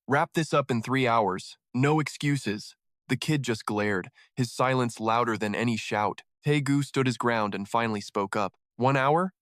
Wrap this up in 3 hours. No excuses. The kid just glared, his silence louder than any shout. Taegu stood his ground and finally spoke up. 1 hour?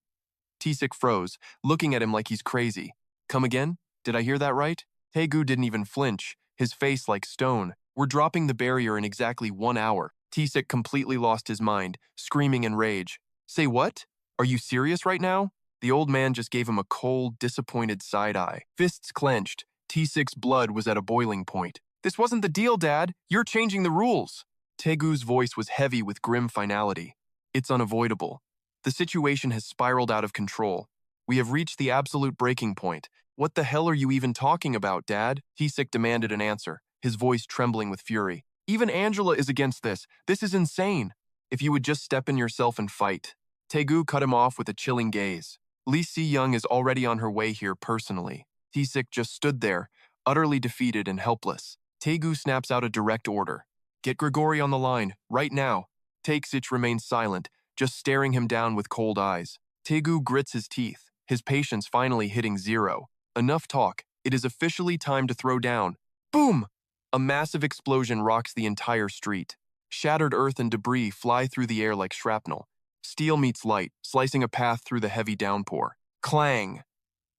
Tisik froze, looking at him like he's crazy. Come again? Did I hear that right? Taegu didn't even flinch, his face like stone. We're dropping the barrier in exactly 1 hour. Tisik completely lost his mind, screaming in rage. Say what? Are you serious right now? The old man just gave him a cold, disappointed side-eye. Fists clenched. T6's blood was at a boiling point. This wasn't the deal, Dad. You're changing the rules. Tegu's voice was heavy with grim finality. It's unavoidable. The situation has spiraled out of control. We have reached the absolute breaking point. What the hell are you even talking about, Dad? T6 demanded an answer, his voice trembling with fury. Even Angela is against this. This is insane. If you would just step in yourself and fight. Taegu cut him off with a chilling gaze. Lee Si-young is already on her way here personally. T6 just stood there, utterly defeated and helpless. Taegu snaps out a direct order. Get Grigori on the line, right now. Taexich remains silent, just staring him down with cold eyes. Taegu grits his teeth, his patience finally hitting 0. Enough talk. It is officially time to throw down. Boom! A massive explosion rocks the entire street. Shattered earth and debris fly through the air like shrapnel. Steel meets light, slicing a path through the heavy downpour. Clang!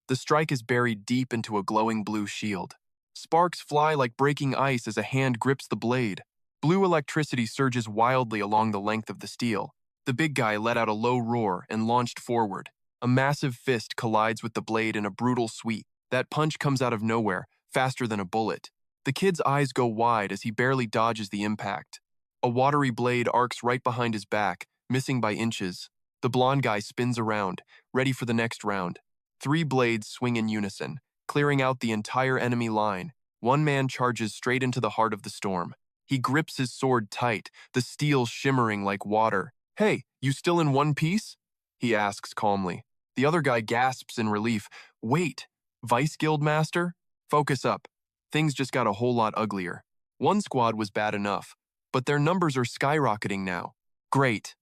The strike is buried deep into a glowing blue shield. Sparks fly like breaking ice as a hand grips the blade. Blue electricity surges wildly along the length of the steel. The big guy let out a low roar and launched forward. A massive fist collides with the blade in a brutal sweep. That punch comes out of nowhere, faster than a bullet. The kid's eyes go wide as he barely dodges the impact. A watery blade arcs right behind his back, missing by inches. The blonde guy spins around, ready for the next round. 3 blades swing in unison, clearing out the entire enemy line. One man charges straight into the heart of the storm. He grips his sword tight, the steel shimmering like water. Hey, you still in one piece? He asks calmly. The other guy gasps in relief. Wait, Vice Guildmaster? Focus up. Things just got a whole lot uglier. One squad was bad enough, but their numbers are skyrocketing now. Great.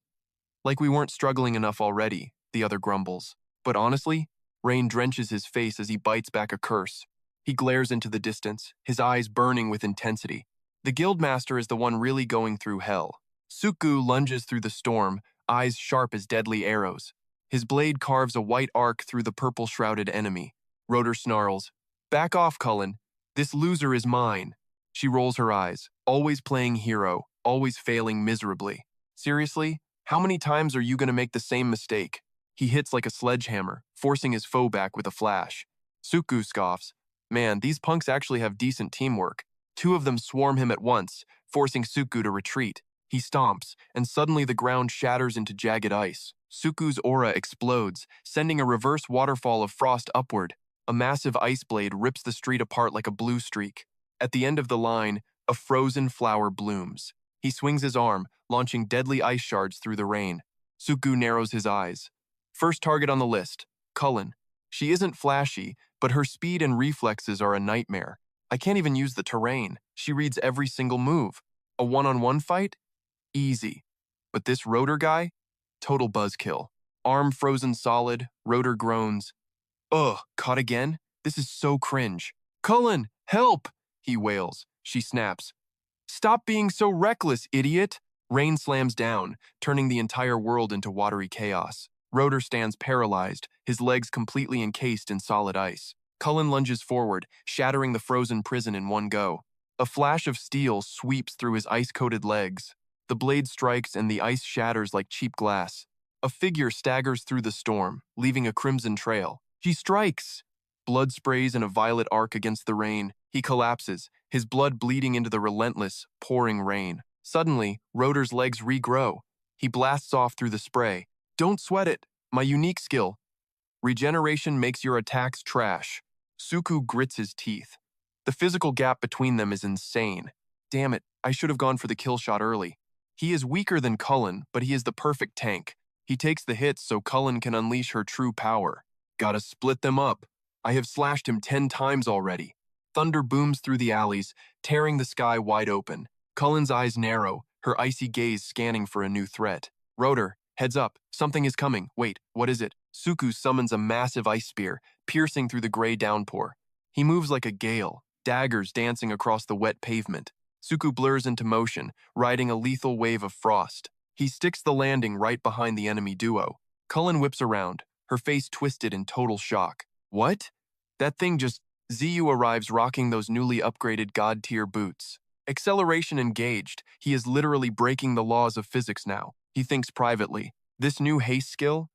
Like we weren't struggling enough already, the other grumbles. But honestly, rain drenches his face as he bites back a curse. He glares into the distance, his eyes burning with intensity. The Guildmaster is the one really going through hell. Suku lunges through the storm, eyes sharp as deadly arrows. His blade carves a white arc through the purple-shrouded enemy. Rotor snarls, "Back off, Cullen. This loser is mine." She rolls her eyes, always playing hero, always failing miserably. Seriously? How many times are you going to make the same mistake? He hits like a sledgehammer, forcing his foe back with a flash. Suku scoffs. Man, these punks actually have decent teamwork. 2 of them swarm him at once, forcing Suku to retreat. He stomps, and suddenly the ground shatters into jagged ice. Suku's aura explodes, sending a reverse waterfall of frost upward. A massive ice blade rips the street apart like a blue streak. At the end of the line, a frozen flower blooms. He swings his arm, launching deadly ice shards through the rain. Suku narrows his eyes. First target on the list, Cullen. She isn't flashy, but her speed and reflexes are a nightmare. I can't even use the terrain. She reads every single move. A one-on-one fight? Easy. But this rotor guy? Total buzzkill. Arm frozen solid, Rotor groans. Ugh, caught again? This is so cringe. Cullen, help! He wails. She snaps. Stop being so reckless, idiot! Rain slams down, turning the entire world into watery chaos. Rotor stands paralyzed, his legs completely encased in solid ice. Cullen lunges forward, shattering the frozen prison in one go. A flash of steel sweeps through his ice-coated legs. The blade strikes and the ice shatters like cheap glass. A figure staggers through the storm, leaving a crimson trail. She strikes! Blood sprays in a violet arc against the rain. He collapses, his blood bleeding into the relentless, pouring rain. Suddenly, Rotor's legs regrow. He blasts off through the spray. Don't sweat it. My unique skill. Regeneration makes your attacks trash. Suku grits his teeth. The physical gap between them is insane. Damn it, I should have gone for the kill shot early. He is weaker than Cullen, but he is the perfect tank. He takes the hits so Cullen can unleash her true power. Gotta split them up. I have slashed him 10 times already. Thunder booms through the alleys, tearing the sky wide open. Cullen's eyes narrow, her icy gaze scanning for a new threat. Rotor, heads up, something is coming. Wait, what is it? Suku summons a massive ice spear, piercing through the gray downpour. He moves like a gale, daggers dancing across the wet pavement. Suku blurs into motion, riding a lethal wave of frost. He sticks the landing right behind the enemy duo. Cullen whips around, her face twisted in total shock. What? That thing just... Ziyu arrives rocking those newly upgraded god-tier boots. Acceleration engaged, he is literally breaking the laws of physics now. He thinks privately. This new haste skill?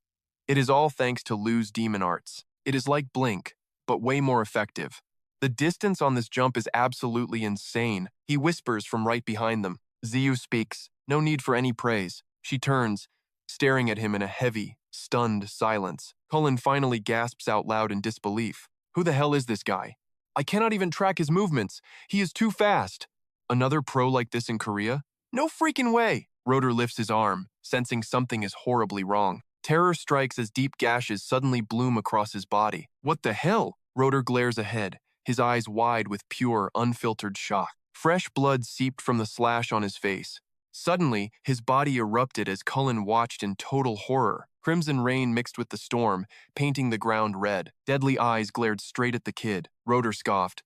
It is all thanks to Lu's demon arts. It is like Blink, but way more effective. The distance on this jump is absolutely insane. He whispers from right behind them. Ziyu speaks. No need for any praise. She turns, staring at him in a heavy, stunned silence. Cullen finally gasps out loud in disbelief. Who the hell is this guy? I cannot even track his movements. He is too fast. Another pro like this in Korea? No freaking way. Rotor lifts his arm, sensing something is horribly wrong. Terror strikes as deep gashes suddenly bloom across his body. What the hell? Rotor glares ahead, his eyes wide with pure, unfiltered shock. Fresh blood seeped from the slash on his face. Suddenly, his body erupted as Cullen watched in total horror. Crimson rain mixed with the storm, painting the ground red. Deadly eyes glared straight at the kid. Rotor scoffed.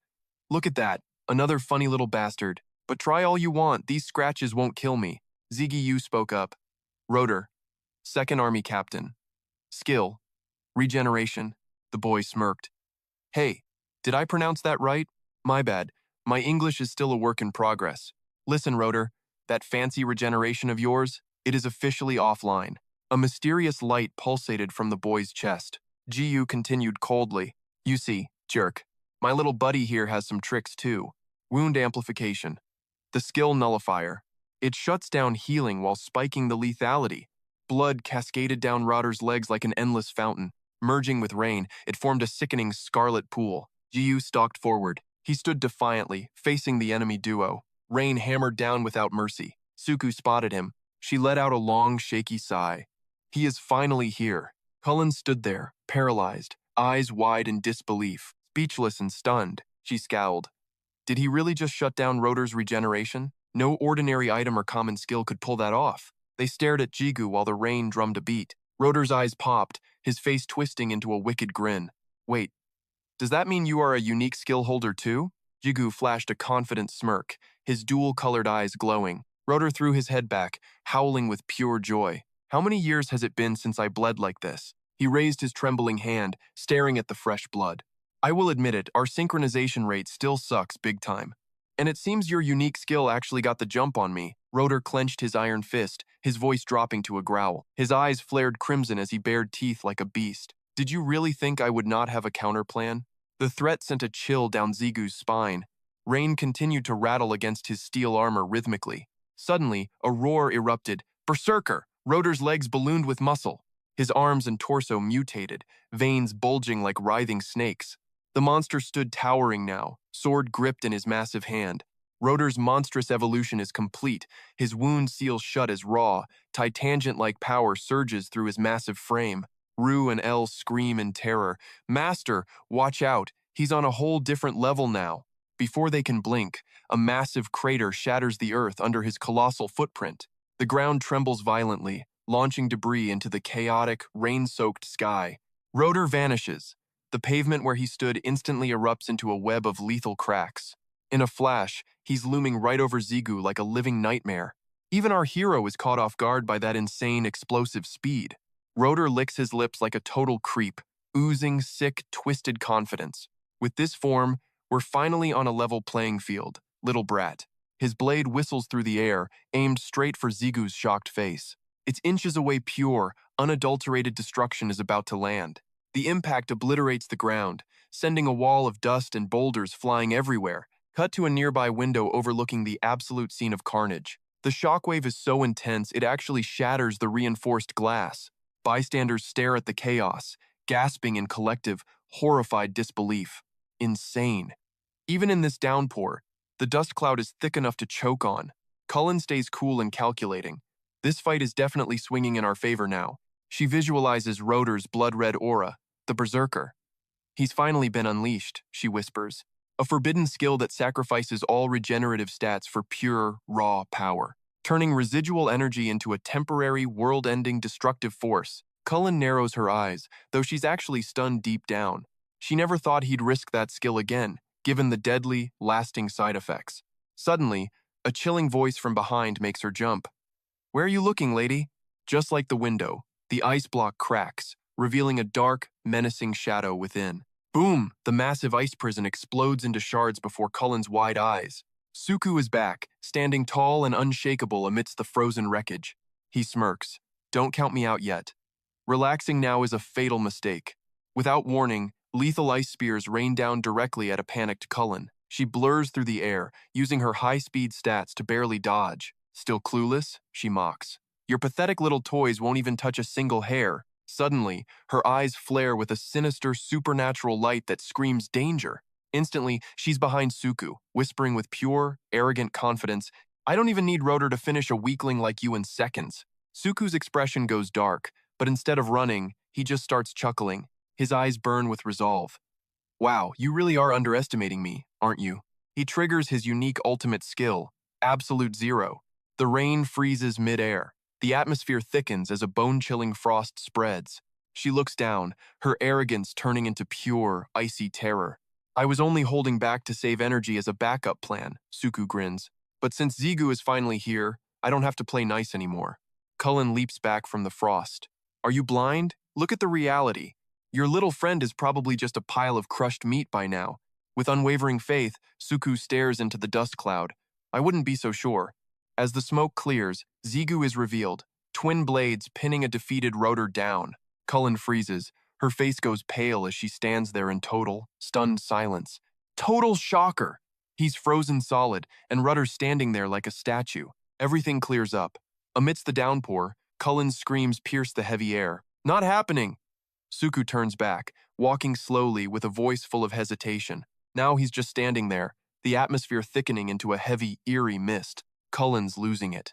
Look at that, another funny little bastard. But try all you want, these scratches won't kill me. Gigyu spoke up. Rotor, Second Army Captain. Skill, regeneration. The boy smirked. Hey, did I pronounce that right? My bad. My English is still a work in progress. Listen, Rotor, that fancy regeneration of yours, it is officially offline. A mysterious light pulsated from the boy's chest. Gigyu continued coldly. You see, jerk, my little buddy here has some tricks too. Wound amplification. The skill nullifier. It shuts down healing while spiking the lethality. Blood cascaded down Rotor's legs like an endless fountain. Merging with rain, it formed a sickening scarlet pool. Gigyu stalked forward. He stood defiantly, facing the enemy duo. Rain hammered down without mercy. Suku spotted him. She let out a long, shaky sigh. He is finally here. Cullen stood there, paralyzed, eyes wide in disbelief. Speechless and stunned, she scowled. Did he really just shut down Rotor's regeneration? No ordinary item or common skill could pull that off. They stared at Gigyu while the rain drummed a beat. Rotor's eyes popped, his face twisting into a wicked grin. Wait, does that mean you are a unique skill holder too? Gigyu flashed a confident smirk, his dual-colored eyes glowing. Rotor threw his head back, howling with pure joy. How many years has it been since I bled like this? He raised his trembling hand, staring at the fresh blood. I will admit it, our synchronization rate still sucks big time. And it seems your unique skill actually got the jump on me. Rotor clenched his iron fist, his voice dropping to a growl. His eyes flared crimson as he bared teeth like a beast. Did you really think I would not have a counterplan? The threat sent a chill down Zigu's spine. Rain continued to rattle against his steel armor rhythmically. Suddenly, a roar erupted. Berserker! Rotor's legs ballooned with muscle. His arms and torso mutated, veins bulging like writhing snakes. The monster stood towering now, sword gripped in his massive hand. Rotor's monstrous evolution is complete, his wound seals shut as raw, titangent-like power surges through his massive frame. Ru and El scream in terror. Master, watch out, he's on a whole different level now. Before they can blink, a massive crater shatters the earth under his colossal footprint. The ground trembles violently, launching debris into the chaotic, rain-soaked sky. Rotor vanishes. The pavement where he stood instantly erupts into a web of lethal cracks. In a flash, he's looming right over Zigu like a living nightmare. Even our hero is caught off guard by that insane, explosive speed. Rotor licks his lips like a total creep, oozing sick, twisted confidence. With this form, we're finally on a level playing field, little brat. His blade whistles through the air, aimed straight for Zigu's shocked face. It's inches away pure, unadulterated destruction is about to land. The impact obliterates the ground, sending a wall of dust and boulders flying everywhere. Cut to a nearby window overlooking the absolute scene of carnage. The shockwave is so intense it actually shatters the reinforced glass. Bystanders stare at the chaos, gasping in collective, horrified disbelief. Insane. Even in this downpour, the dust cloud is thick enough to choke on. Cullen stays cool and calculating. This fight is definitely swinging in our favor now. She visualizes Rotor's blood-red aura, the berserker. He's finally been unleashed, she whispers. A forbidden skill that sacrifices all regenerative stats for pure, raw power, turning residual energy into a temporary, world-ending destructive force. Cullen narrows her eyes, though she's actually stunned deep down. She never thought he'd risk that skill again, given the deadly, lasting side effects. Suddenly, a chilling voice from behind makes her jump. "Where are you looking, lady?" Just like the window, the ice block cracks, revealing a dark, menacing shadow within. Boom! The massive ice prison explodes into shards before Cullen's wide eyes. Suku is back, standing tall and unshakable amidst the frozen wreckage. He smirks. "Don't count me out yet." Relaxing now is a fatal mistake. Without warning, lethal ice spears rain down directly at a panicked Cullen. She blurs through the air, using her high-speed stats to barely dodge. "Still clueless?" she mocks. "Your pathetic little toys won't even touch a single hair." Suddenly, her eyes flare with a sinister, supernatural light that screams danger. Instantly, she's behind Suku, whispering with pure, arrogant confidence, "I don't even need Rotor to finish a weakling like you in seconds." Suku's expression goes dark, but instead of running, he just starts chuckling. His eyes burn with resolve. "Wow, you really are underestimating me, aren't you?" He triggers his unique ultimate skill, Absolute Zero. The rain freezes mid-air. The atmosphere thickens as a bone-chilling frost spreads. She looks down, her arrogance turning into pure, icy terror. "I was only holding back to save energy as a backup plan," Suku grins. "But since Zigu is finally here, I don't have to play nice anymore." Cullen leaps back from the frost. "Are you blind? Look at the reality. Your little friend is probably just a pile of crushed meat by now." With unwavering faith, Suku stares into the dust cloud. "I wouldn't be so sure." As the smoke clears, Zigu is revealed, twin blades pinning a defeated Rotor down. Cullen freezes. Her face goes pale as she stands there in total, stunned silence. Total shocker! He's frozen solid, and Rudder's standing there like a statue. Everything clears up. Amidst the downpour, Cullen's screams pierce the heavy air. "Not happening!" Suku turns back, walking slowly with a voice full of hesitation. Now he's just standing there, the atmosphere thickening into a heavy, eerie mist. Cullen's losing it.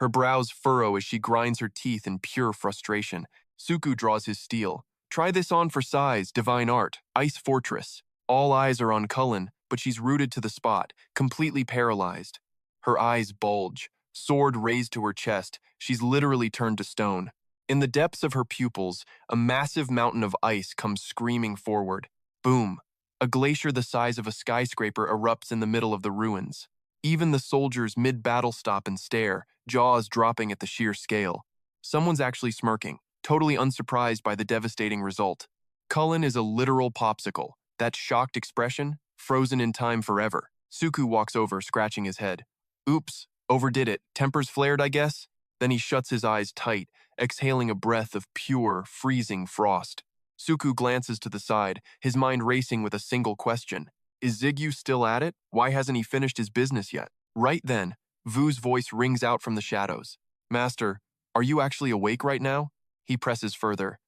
Her brows furrow as she grinds her teeth in pure frustration. Suku draws his steel. "Try this on for size, divine art, ice fortress." All eyes are on Cullen, but she's rooted to the spot, completely paralyzed. Her eyes bulge, sword raised to her chest. She's literally turned to stone. In the depths of her pupils, a massive mountain of ice comes screaming forward. Boom! A glacier the size of a skyscraper erupts in the middle of the ruins. Even the soldiers mid-battle stop and stare, jaws dropping at the sheer scale. Someone's actually smirking, totally unsurprised by the devastating result. Cullen is a literal popsicle, that shocked expression, frozen in time forever. Suku walks over, scratching his head. "Oops, overdid it. Tempers flared, I guess?" Then he shuts his eyes tight, exhaling a breath of pure, freezing frost. Suku glances to the side, his mind racing with a single question. Is Zigyu still at it? Why hasn't he finished his business yet? Right then, Vu's voice rings out from the shadows. "Master, are you actually awake right now?" He presses further.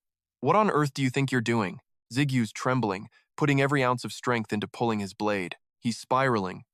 "What on earth do you think you're doing?" Zigyu's trembling, putting every ounce of strength into pulling his blade. He's spiraling.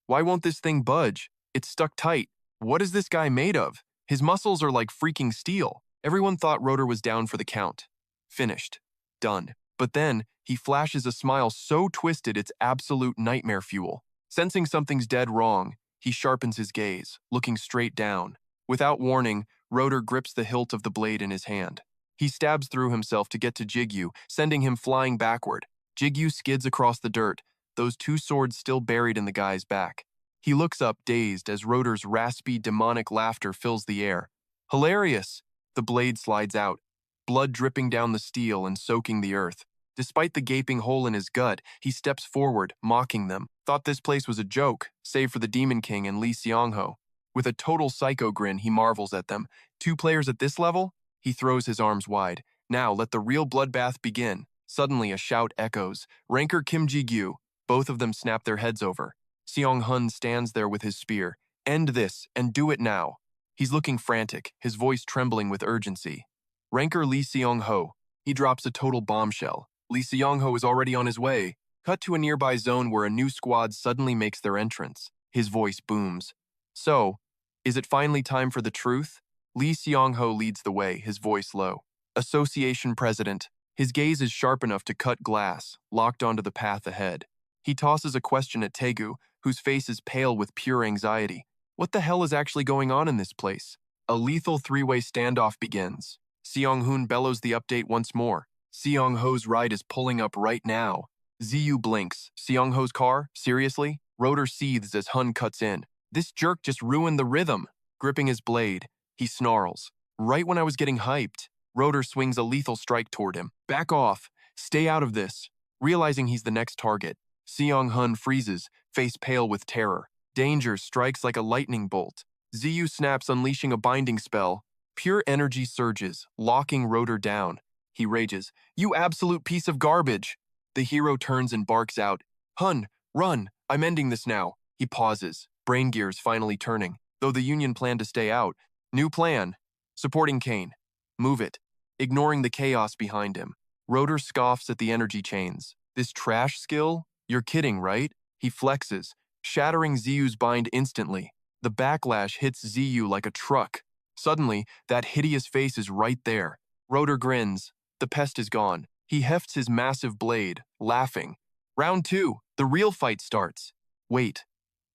"Why won't this thing budge? It's stuck tight. What is this guy made of? His muscles are like freaking steel." Everyone thought Rotor was down for the count. Finished. Done. But then, he flashes a smile so twisted it's absolute nightmare fuel. Sensing something's dead wrong, he sharpens his gaze, looking straight down. Without warning, Rotor grips the hilt of the blade in his hand. He stabs through himself to get to Gigyu, sending him flying backward. Gigyu skids across the dirt, those two swords still buried in the guy's back. He looks up, dazed, as Rotor's raspy, demonic laughter fills the air. Hilarious! The blade slides out, blood dripping down the steel and soaking the earth. Despite the gaping hole in his gut, he steps forward, mocking them. Thought this place was a joke, save for the Demon King and Lee Seong-ho. With a total psycho grin, he marvels at them. 2 players at this level? He throws his arms wide. Now let the real bloodbath begin. Suddenly a shout echoes. Ranker Kim Gigyu. Both of them snap their heads over. Seong-hun stands there with his spear. End this, and do it now. He's looking frantic, his voice trembling with urgency. Ranker Lee Seong-ho. He drops a total bombshell. Lee Seong-ho is already on his way. Cut to a nearby zone where a new squad suddenly makes their entrance. His voice booms. So, is it finally time for the truth? Lee Seong-ho leads the way, his voice low. Association President. His gaze is sharp enough to cut glass, locked onto the path ahead. He tosses a question at Taegu, whose face is pale with pure anxiety. What the hell is actually going on in this place? A lethal 3-way standoff begins. Seong-hun bellows the update once more. Seong-ho's ride is pulling up right now. Ziyu blinks. Seong-ho's car? Seriously? Rotor seethes as Hun cuts in. This jerk just ruined the rhythm. Gripping his blade, he snarls. Right when I was getting hyped, Rotor swings a lethal strike toward him. Back off. Stay out of this. Realizing he's the next target, Seong-hun freezes, face pale with terror. Danger strikes like a lightning bolt. Ziyu snaps, unleashing a binding spell. Pure energy surges, locking Rotor down. He rages, "You absolute piece of garbage!" The hero turns and barks out, "Hun, run! I'm ending this now." He pauses, brain gears finally turning. Though the Union planned to stay out, new plan. Supporting Kane. Move it. Ignoring the chaos behind him. Rotor scoffs at the energy chains. This trash skill? You're kidding, right? He flexes, shattering Ziyu's bind instantly. The backlash hits Ziyu like a truck. Suddenly, that hideous face is right there. Rotor grins. The pest is gone. He hefts his massive blade, laughing. Round 2, the real fight starts. Wait.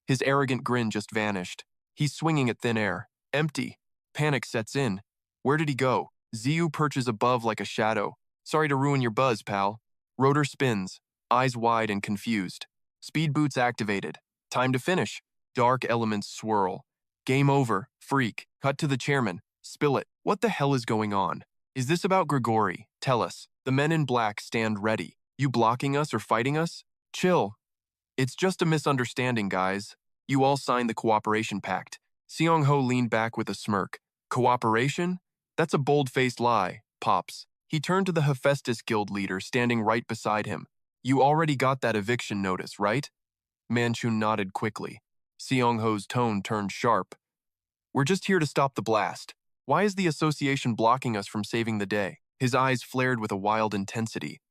His arrogant grin just vanished. He's swinging at thin air. Empty. Panic sets in. Where did he go? Ziyu perches above like a shadow. Sorry to ruin your buzz, pal. Rotor spins, eyes wide and confused. Speed boots activated. Time to finish. Dark elements swirl. Game over. Freak. Cut to the chairman. Spill it. What the hell is going on? Is this about Grigori? Tell us. The men in black stand ready. You blocking us or fighting us? Chill. It's just a misunderstanding, guys. You all signed the cooperation pact. Seong-ho leaned back with a smirk. Cooperation? That's a bold-faced lie, Pops. He turned to the Hephaestus Guild leader standing right beside him. You already got that eviction notice, right? Manchun nodded quickly. Seong-ho's tone turned sharp. We're just here to stop the blast. Why is the association blocking us from saving the day? His eyes flared with a wild intensity.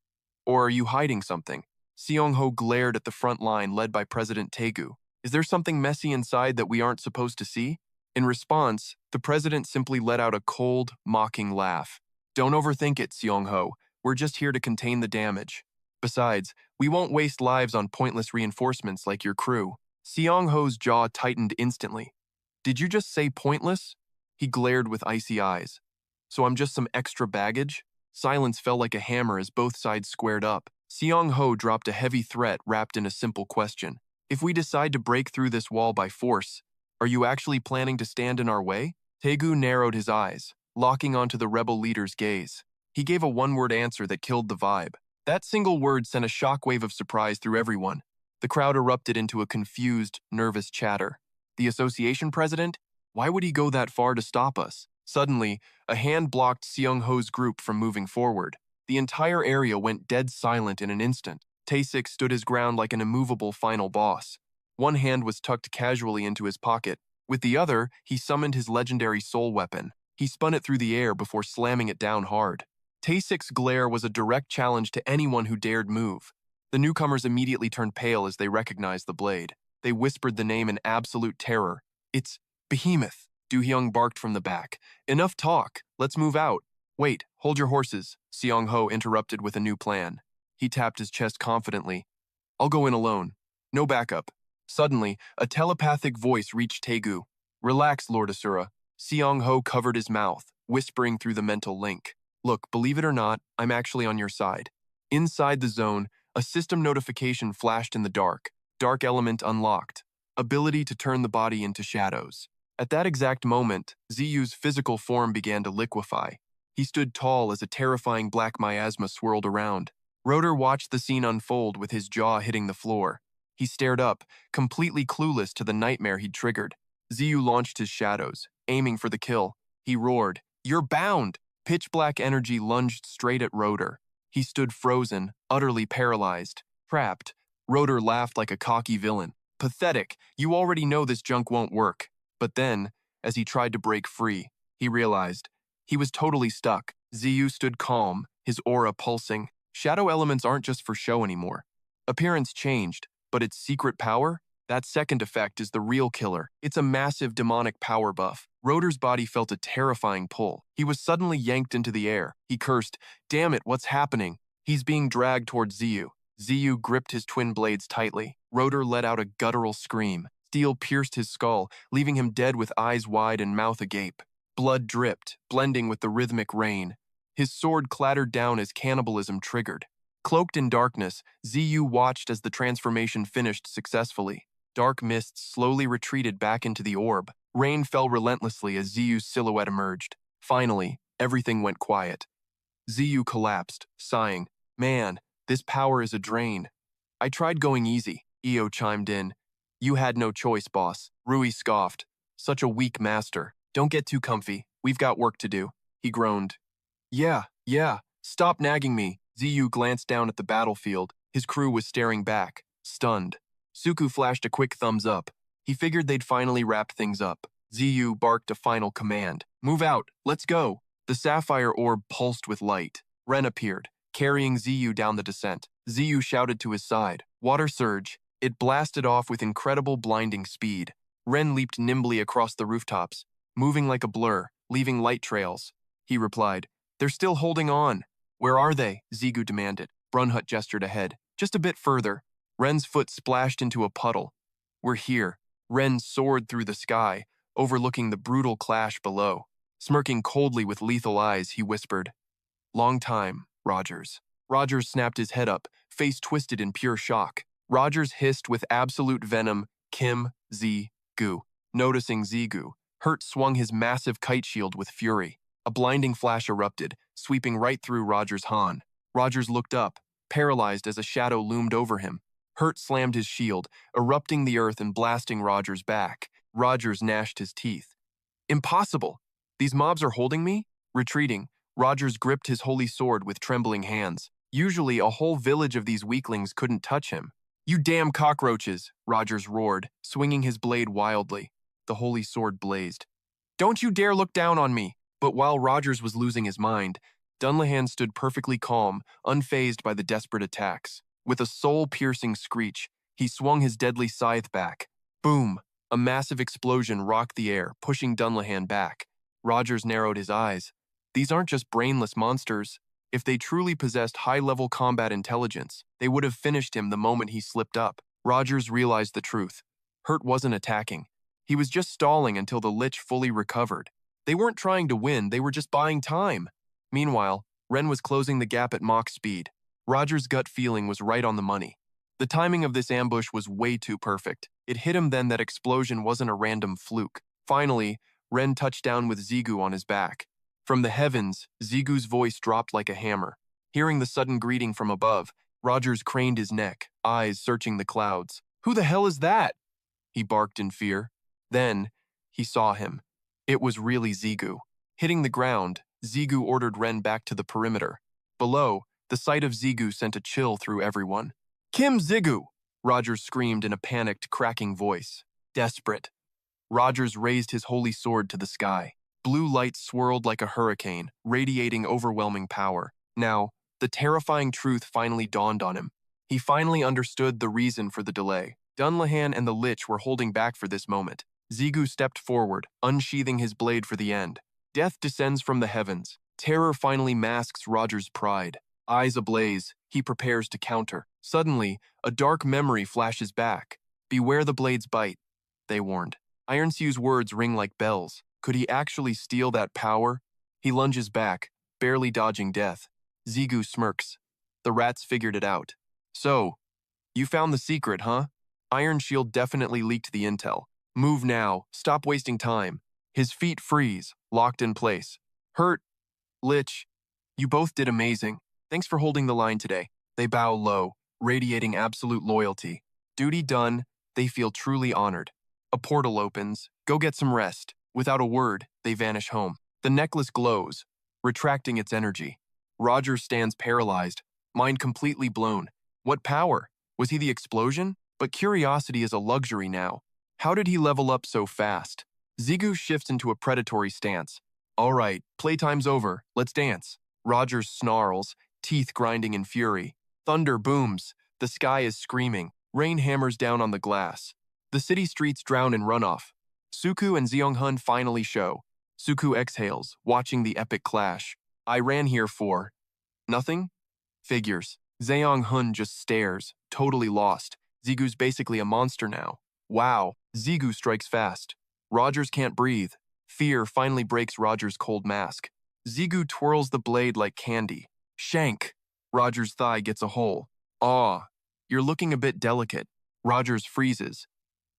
Or are you hiding something? Seong-ho glared at the front line led by President Taegu. Is there something messy inside that we aren't supposed to see? In response, the president simply let out a cold, mocking laugh. Don't overthink it, Seong-ho. We're just here to contain the damage. Besides, we won't waste lives on pointless reinforcements like your crew. Seong-ho's jaw tightened instantly. Did you just say pointless? He glared with icy eyes. So I'm just some extra baggage? Silence fell like a hammer as both sides squared up. Seong-ho dropped a heavy threat wrapped in a simple question. If we decide to break through this wall by force, are you actually planning to stand in our way? Taegu narrowed his eyes, locking onto the rebel leader's gaze. He gave a one-word answer that killed the vibe. That single word sent a shockwave of surprise through everyone. The crowd erupted into a confused, nervous chatter. The association president? Why would he go that far to stop us? Suddenly, a hand blocked Seong-ho's group from moving forward. The entire area went dead silent in an instant. Tae-sik stood his ground like an immovable final boss. One hand was tucked casually into his pocket. With the other, he summoned his legendary soul weapon. He spun it through the air before slamming it down hard. Tae-sik's glare was a direct challenge to anyone who dared move. The newcomers immediately turned pale as they recognized the blade. They whispered the name in absolute terror. It's Behemoth. Do-hyung barked from the back. Enough talk. Let's move out. Wait, hold your horses. Seong-ho interrupted with a new plan. He tapped his chest confidently. I'll go in alone. No backup. Suddenly, a telepathic voice reached Taegu. Relax, Lord Asura. Seong-ho covered his mouth, whispering through the mental link. Look, believe it or not, I'm actually on your side. Inside the zone, a system notification flashed in the dark. Dark element unlocked. Ability to turn the body into shadows. At that exact moment, Ziyu's physical form began to liquefy. He stood tall as a terrifying black miasma swirled around. Rotor watched the scene unfold with his jaw hitting the floor. He stared up, completely clueless to the nightmare he'd triggered. Ziyu launched his shadows, aiming for the kill. He roared, "You're bound!" Pitch black energy lunged straight at Rotor. He stood frozen, utterly paralyzed. Trapped. Rotor laughed like a cocky villain. Pathetic, you already know this junk won't work. But then, as he tried to break free, he realized he was totally stuck. Ziyu stood calm, his aura pulsing. Shadow elements aren't just for show anymore. Appearance changed, but its secret power? That second effect is the real killer. It's a massive demonic power buff. Rotor's body felt a terrifying pull. He was suddenly yanked into the air. He cursed, "Damn it, what's happening?" He's being dragged towards Ziyu. Ziyu gripped his twin blades tightly. Rotor let out a guttural scream. Steel pierced his skull, leaving him dead with eyes wide and mouth agape. Blood dripped, blending with the rhythmic rain. His sword clattered down as cannibalism triggered. Cloaked in darkness, Ziyu watched as the transformation finished successfully. Dark mists slowly retreated back into the orb. Rain fell relentlessly as Ziyu's silhouette emerged. Finally, everything went quiet. Ziyu collapsed, sighing, "Man, this power is a drain." "I tried going easy," Io chimed in. "You had no choice, boss." Rui scoffed. "Such a weak master. Don't get too comfy. We've got work to do." He groaned. Yeah, stop nagging me." Ziyu glanced down at the battlefield. His crew was staring back, stunned. Suku flashed a quick thumbs up. He figured they'd finally wrapped things up. Ziyu barked a final command. "Move out, let's go." The sapphire orb pulsed with light. Ren appeared, carrying Ziyu down the descent. Ziyu shouted to his side. Water surge. It blasted off with incredible blinding speed. Ren leaped nimbly across the rooftops, moving like a blur, leaving light trails. He replied, "They're still holding on." "Where are they?" Zigu demanded. Brunhut gestured ahead. "Just a bit further." Ren's foot splashed into a puddle. "We're here." Ren soared through the sky, overlooking the brutal clash below. Smirking coldly with lethal eyes, he whispered, "Long time, Rogers." Rogers snapped his head up, face twisted in pure shock. Rogers hissed with absolute venom, "Kim Gu." Noticing Zigu, Hurt swung his massive kite shield with fury. A blinding flash erupted, sweeping right through Rogers' Han. Rogers looked up, paralyzed as a shadow loomed over him. Hurt slammed his shield, erupting the earth and blasting Rogers back. Rogers gnashed his teeth. "Impossible! These mobs are holding me?" Retreating, Rogers gripped his holy sword with trembling hands. Usually, a whole village of these weaklings couldn't touch him. "You damn cockroaches!" Rogers roared, swinging his blade wildly. The holy sword blazed. "Don't you dare look down on me!" But while Rogers was losing his mind, Dunlahan stood perfectly calm, unfazed by the desperate attacks. With a soul-piercing screech, he swung his deadly scythe back. Boom! A massive explosion rocked the air, pushing Dunlahan back. Rogers narrowed his eyes. These aren't just brainless monsters. If they truly possessed high-level combat intelligence, they would have finished him the moment he slipped up. Rogers realized the truth. Hurt wasn't attacking. He was just stalling until the Lich fully recovered. They weren't trying to win, they were just buying time. Meanwhile, Ren was closing the gap at Mach speed. Rogers' gut feeling was right on the money. The timing of this ambush was way too perfect. It hit him then that explosion wasn't a random fluke. Finally, Ren touched down with Zigu on his back. From the heavens, Zigu's voice dropped like a hammer. Hearing the sudden greeting from above, Rogers craned his neck, eyes searching the clouds. "Who the hell is that?" he barked in fear. Then, he saw him. It was really Zigu. Hitting the ground, Zigu ordered Ren back to the perimeter. Below, the sight of Zigu sent a chill through everyone. "Kim Zigu!" Rogers screamed in a panicked, cracking voice. Desperate. Rogers raised his holy sword to the sky. Blue light swirled like a hurricane, radiating overwhelming power. Now, the terrifying truth finally dawned on him. He finally understood the reason for the delay. Dunlahan and the Lich were holding back for this moment. Zigu stepped forward, unsheathing his blade for the end. Death descends from the heavens. Terror finally masks Rogers' pride. Eyes ablaze, he prepares to counter. Suddenly, a dark memory flashes back. "Beware the blade's bite," they warned. Ironsiew's words ring like bells. Could he actually steal that power? He lunges back, barely dodging death. Zigu smirks. The rats figured it out. So, you found the secret, huh? Iron Shield definitely leaked the intel. Move now, stop wasting time. His feet freeze, locked in place. Hurt, Lich, you both did amazing. Thanks for holding the line today. They bow low, radiating absolute loyalty. Duty done, they feel truly honored. A portal opens. Go get some rest. Without a word, they vanish home. The necklace glows, retracting its energy. Roger stands paralyzed, mind completely blown. What power? Was he the explosion? But curiosity is a luxury now. How did he level up so fast? Zigu shifts into a predatory stance. All right, playtime's over. Let's dance. Roger snarls, teeth grinding in fury. Thunder booms. The sky is screaming. Rain hammers down on the glass. The city streets drown in runoff. Suku and Zeonghun finally show. Suku exhales, watching the epic clash. I ran here for... nothing? Figures. Zeonghun just stares, totally lost. Zigu's basically a monster now. Wow, Zigu strikes fast. Rogers can't breathe. Fear finally breaks Rogers' cold mask. Zigu twirls the blade like candy. Shank. Rogers' thigh gets a hole. Aw, you're looking a bit delicate. Rogers freezes.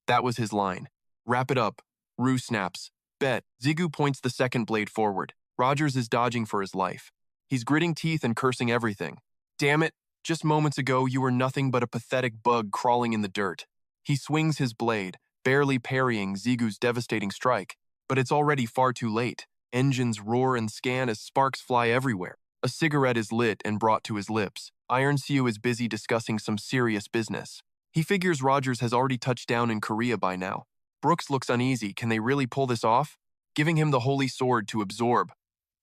That was his line. Wrap it up. Rue snaps. Bet. Zigu points the second blade forward. Rogers is dodging for his life. He's gritting teeth and cursing everything. Damn it, just moments ago you were nothing but a pathetic bug crawling in the dirt. He swings his blade, barely parrying Zigu's devastating strike. But it's already far too late. Engines roar and scan as sparks fly everywhere. A cigarette is lit and brought to his lips. Iron Siu is busy discussing some serious business. He figures Rogers has already touched down in Korea by now. Brooks looks uneasy. Can they really pull this off? Giving him the holy sword to absorb.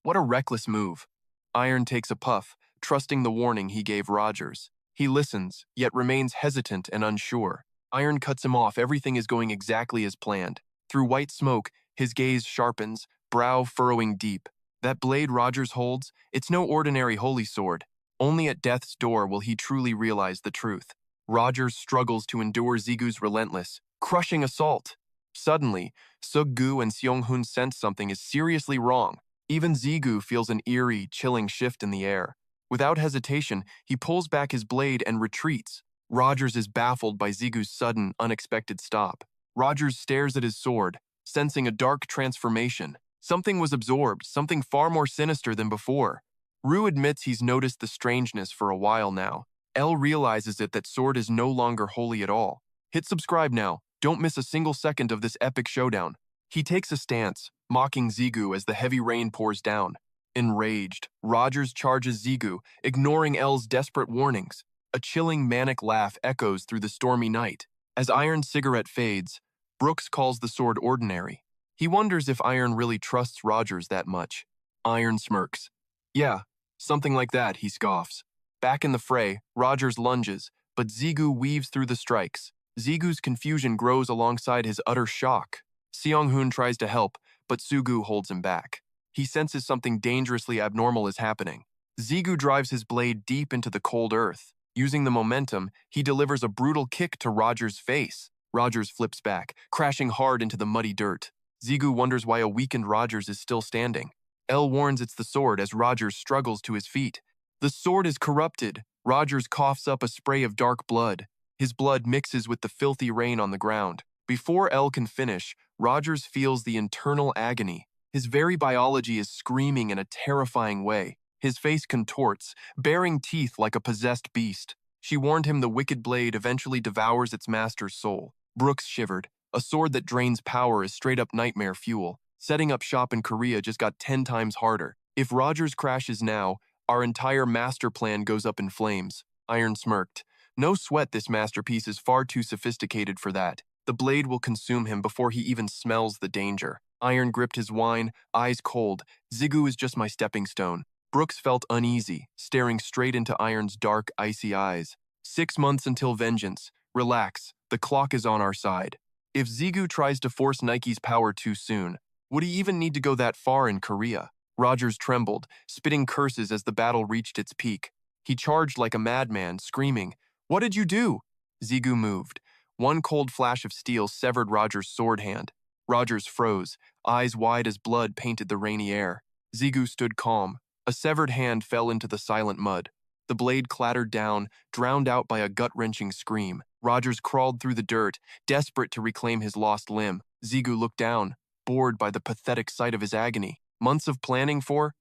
What a reckless move. Iron takes a puff, trusting the warning he gave Rogers. He listens, yet remains hesitant and unsure. Iron cuts him off. Everything is going exactly as planned. Through white smoke, his gaze sharpens, brow furrowing deep. That blade Rogers holds, it's no ordinary holy sword. Only at death's door will he truly realize the truth. Rogers struggles to endure Zigu's relentless, crushing assault. Suddenly, Suggu and Seonghun sense something is seriously wrong. Even Zigu feels an eerie, chilling shift in the air. Without hesitation, he pulls back his blade and retreats. Rogers is baffled by Zigu's sudden, unexpected stop. Rogers stares at his sword, sensing a dark transformation. Something was absorbed, something far more sinister than before. Rue admits he's noticed the strangeness for a while now. Elle realizes that sword is no longer holy at all. Hit subscribe now. Don't miss a single second of this epic showdown. He takes a stance, mocking Zigu as the heavy rain pours down. Enraged, Rogers charges Zigu, ignoring Elle's desperate warnings. A chilling, manic laugh echoes through the stormy night. As Iron's cigarette fades, Brooks calls the sword ordinary. He wonders if Iron really trusts Rogers that much. Iron smirks. Yeah, something like that, he scoffs. Back in the fray, Rogers lunges, but Zigu weaves through the strikes. Zigu's confusion grows alongside his utter shock. Seonghun tries to help, but Sugu holds him back. He senses something dangerously abnormal is happening. Zigu drives his blade deep into the cold earth. Using the momentum, he delivers a brutal kick to Rogers' face. Rogers flips back, crashing hard into the muddy dirt. Zigu wonders why a weakened Rogers is still standing. Elle warns it's the sword as Rogers struggles to his feet. The sword is corrupted. Rogers coughs up a spray of dark blood. His blood mixes with the filthy rain on the ground. Before Elle can finish, Rogers feels the internal agony. His very biology is screaming in a terrifying way. His face contorts, baring teeth like a possessed beast. She warned him the wicked blade eventually devours its master's soul. Brooks shivered. A sword that drains power is straight-up nightmare fuel. Setting up shop in Korea just got 10 times harder. If Rogers crashes now, our entire master plan goes up in flames. Iron smirked. No sweat, this masterpiece is far too sophisticated for that. The blade will consume him before he even smells the danger. Iron gripped his wine, eyes cold. Zigu is just my stepping stone. Brooks felt uneasy, staring straight into Iron's dark, icy eyes. 6 months until vengeance. Relax, the clock is on our side. If Zigu tries to force Nike's power too soon, would he even need to go that far in Korea? Rogers trembled, spitting curses as the battle reached its peak. He charged like a madman, screaming, "What did you do?" Zigu moved. One cold flash of steel severed Rogers' sword hand. Rogers froze, eyes wide as blood painted the rainy air. Zigu stood calm. A severed hand fell into the silent mud. The blade clattered down, drowned out by a gut-wrenching scream. Rogers crawled through the dirt, desperate to reclaim his lost limb. Zigu looked down, bored by the pathetic sight of his agony. Months of planning for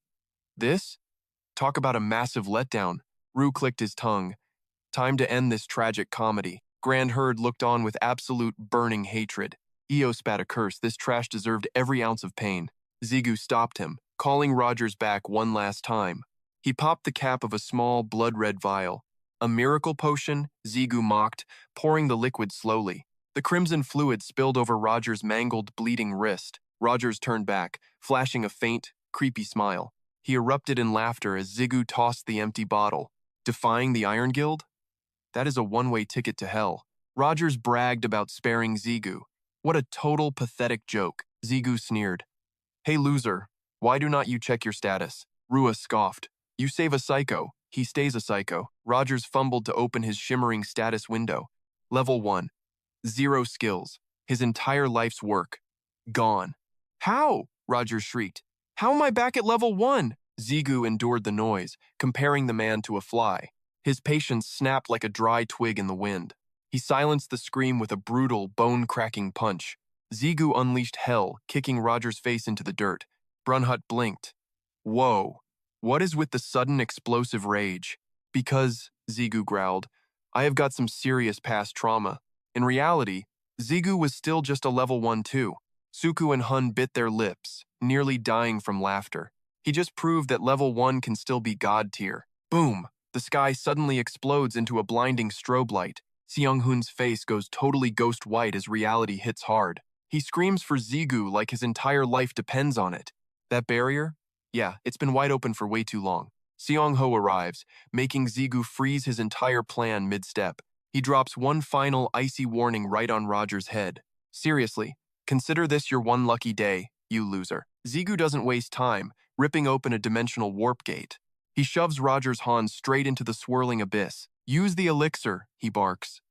this? Talk about a massive letdown. Rue clicked his tongue. Time to end this tragic comedy. Grand Herd looked on with absolute burning hatred. Io spat a curse. This trash deserved every ounce of pain. Zigu stopped him, calling Rogers back one last time. He popped the cap of a small, blood-red vial. A miracle potion, Zigu mocked, pouring the liquid slowly. The crimson fluid spilled over Rogers' mangled, bleeding wrist. Rogers turned back, flashing a faint, creepy smile. He erupted in laughter as Zigu tossed the empty bottle. Defying the Iron Guild? That is a one-way ticket to hell. Rogers bragged about sparing Zigu. What a total pathetic joke, Zigu sneered. Hey loser, why do not you check your status? Rua scoffed. You save a psycho, he stays a psycho. Rogers fumbled to open his shimmering status window. Level 1. 0 skills. His entire life's work. Gone. How? Rogers shrieked. How am I back at level 1? Zigu endured the noise, comparing the man to a fly. His patience snapped like a dry twig in the wind. He silenced the scream with a brutal, bone-cracking punch. Zigu unleashed hell, kicking Rogers' face into the dirt. Brunhut blinked. Whoa. What is with the sudden explosive rage? Because, Zigu growled, I have got some serious past trauma. In reality, Zigu was still just a level 1 too. Suku and Hun bit their lips, nearly dying from laughter. He just proved that level 1 can still be god tier. Boom! The sky suddenly explodes into a blinding strobe light. Seong-hun's face goes totally ghost white as reality hits hard. He screams for Zigu like his entire life depends on it. That barrier? Yeah, it's been wide open for way too long. Seong-ho arrives, making Zigu freeze his entire plan mid-step. He drops one final icy warning right on Roger's head. Seriously, consider this your one lucky day, you loser. Zigu doesn't waste time, ripping open a dimensional warp gate. He shoves Roger's Han straight into the swirling abyss. Use the elixir, he barks.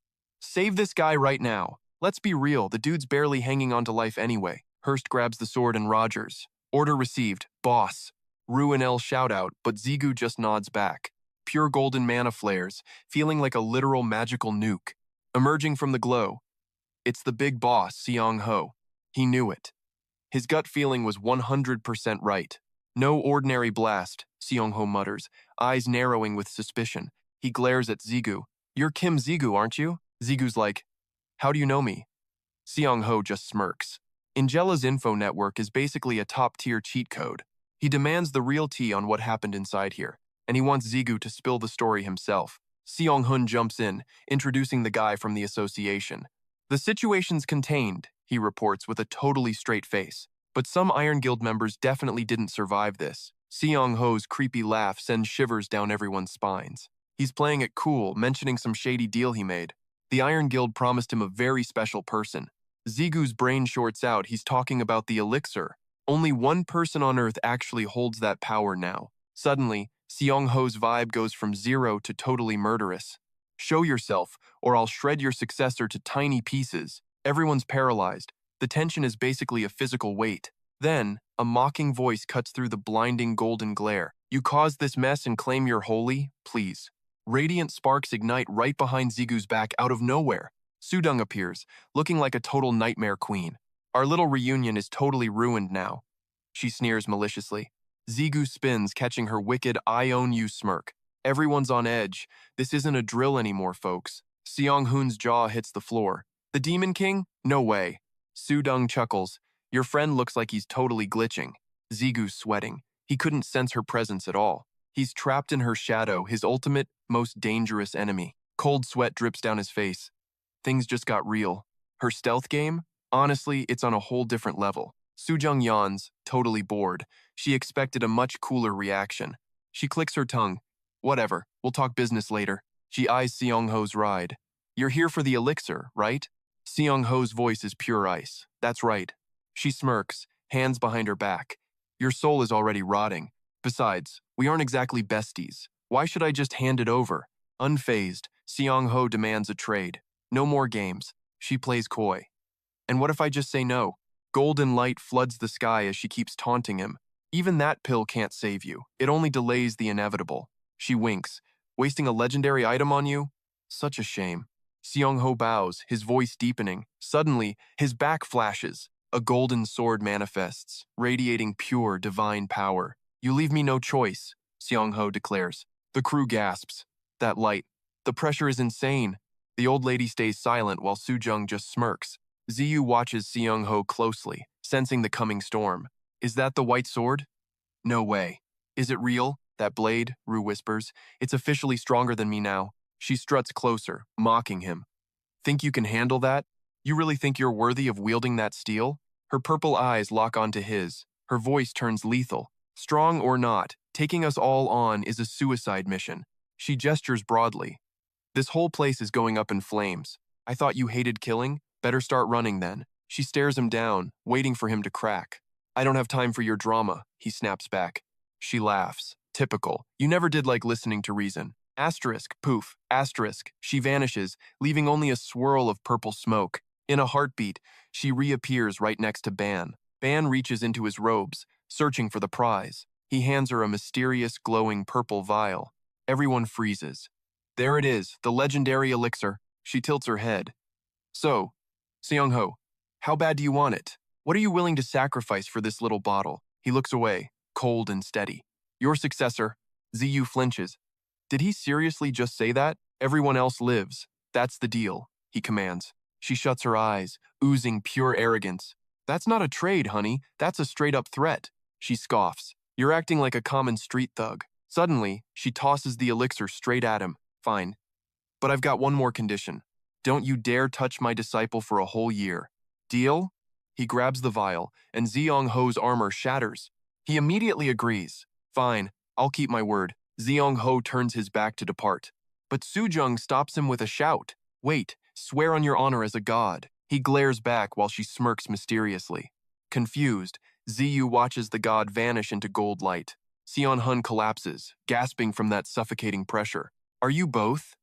Save this guy right now. Let's be real, the dude's barely hanging on to life anyway. Hurst grabs the sword and Rogers. Order received, boss. Rue and El shout out, but Zigu just nods back. Pure golden mana flares, feeling like a literal magical nuke. Emerging from the glow. It's the big boss, Seong-ho. He knew it. His gut feeling was 100% right. No ordinary blast, Seong-ho mutters, eyes narrowing with suspicion. He glares at Zigu. You're Kim Gigyu, aren't you? Zigu's like, how do you know me? Seong-ho just smirks. Ingela's info network is basically a top-tier cheat code. He demands the real tea on what happened inside here, and he wants Zigu to spill the story himself. Seong-hun jumps in, introducing the guy from the association. The situation's contained, he reports with a totally straight face. But some Iron Guild members definitely didn't survive this. Seong-ho's creepy laugh sends shivers down everyone's spines. He's playing it cool, mentioning some shady deal he made. The Iron Guild promised him a very special person. Zigu's brain shorts out. He's talking about the elixir. Only one person on Earth actually holds that power now. Suddenly, Seong-ho's vibe goes from 0 to totally murderous. Show yourself, or I'll shred your successor to tiny pieces. Everyone's paralyzed. The tension is basically a physical weight. Then, a mocking voice cuts through the blinding golden glare. You caused this mess and claim you're holy? Please. Radiant sparks ignite right behind Zigu's back out of nowhere. Sudung appears, looking like a total nightmare queen. Our little reunion is totally ruined now. She sneers maliciously. Zigu spins, catching her wicked I own you smirk. Everyone's on edge. This isn't a drill anymore, folks. Seong-hun's jaw hits the floor. The Demon King? No way. Sudung chuckles. Your friend looks like he's totally glitching. Zigu's sweating. He couldn't sense her presence at all. He's trapped in her shadow, his ultimate, most dangerous enemy. Cold sweat drips down his face. Things just got real. Her stealth game? Honestly, it's on a whole different level. Sujung yawns, totally bored. She expected a much cooler reaction. She clicks her tongue. Whatever, we'll talk business later. She eyes Seong-ho's ride. You're here for the elixir, right? Seong-ho's voice is pure ice. That's right. She smirks, hands behind her back. Your soul is already rotting. Besides, we aren't exactly besties. Why should I just hand it over? Unfazed, Seong-ho demands a trade. No more games. She plays coy. And what if I just say no? Golden light floods the sky as she keeps taunting him. Even that pill can't save you. It only delays the inevitable. She winks. Wasting a legendary item on you? Such a shame. Seong-ho bows, his voice deepening. Suddenly, his back flashes. A golden sword manifests, radiating pure, divine power. You leave me no choice, Seong-ho declares. The crew gasps. That light. The pressure is insane. The old lady stays silent while Soo-jung just smirks. Ziyu watches Seong-ho closely, sensing the coming storm. Is that the white sword? No way. Is it real? That blade, Rue whispers. It's officially stronger than me now. She struts closer, mocking him. Think you can handle that? You really think you're worthy of wielding that steel? Her purple eyes lock onto his. Her voice turns lethal. Strong or not, taking us all on is a suicide mission. She gestures broadly. This whole place is going up in flames. I thought you hated killing? Better start running then. She stares him down, waiting for him to crack. I don't have time for your drama, he snaps back. She laughs. Typical. You never did like listening to reason. Asterisk, poof, asterisk. She vanishes, leaving only a swirl of purple smoke. In a heartbeat, she reappears right next to Ban. Ban reaches into his robes, searching for the prize. He hands her a mysterious, glowing purple vial. Everyone freezes. There it is, the legendary elixir. She tilts her head. So, Seong-ho, how bad do you want it? What are you willing to sacrifice for this little bottle? He looks away, cold and steady. Your successor. Ziyu flinches. Did he seriously just say that? Everyone else lives. That's the deal, he commands. She shuts her eyes, oozing pure arrogance. That's not a trade, honey. That's a straight-up threat. She scoffs. You're acting like a common street thug. Suddenly, she tosses the elixir straight at him. Fine. But I've got one more condition. Don't you dare touch my disciple for a whole year. Deal? He grabs the vial, and Seong-ho's armor shatters. He immediately agrees. Fine, I'll keep my word. Seong-ho turns his back to depart. But Soo-jung stops him with a shout. Wait, swear on your honor as a god. He glares back while she smirks mysteriously. Confused, Ziyu watches the god vanish into gold light. Seon-hun collapses, gasping from that suffocating pressure. Are you both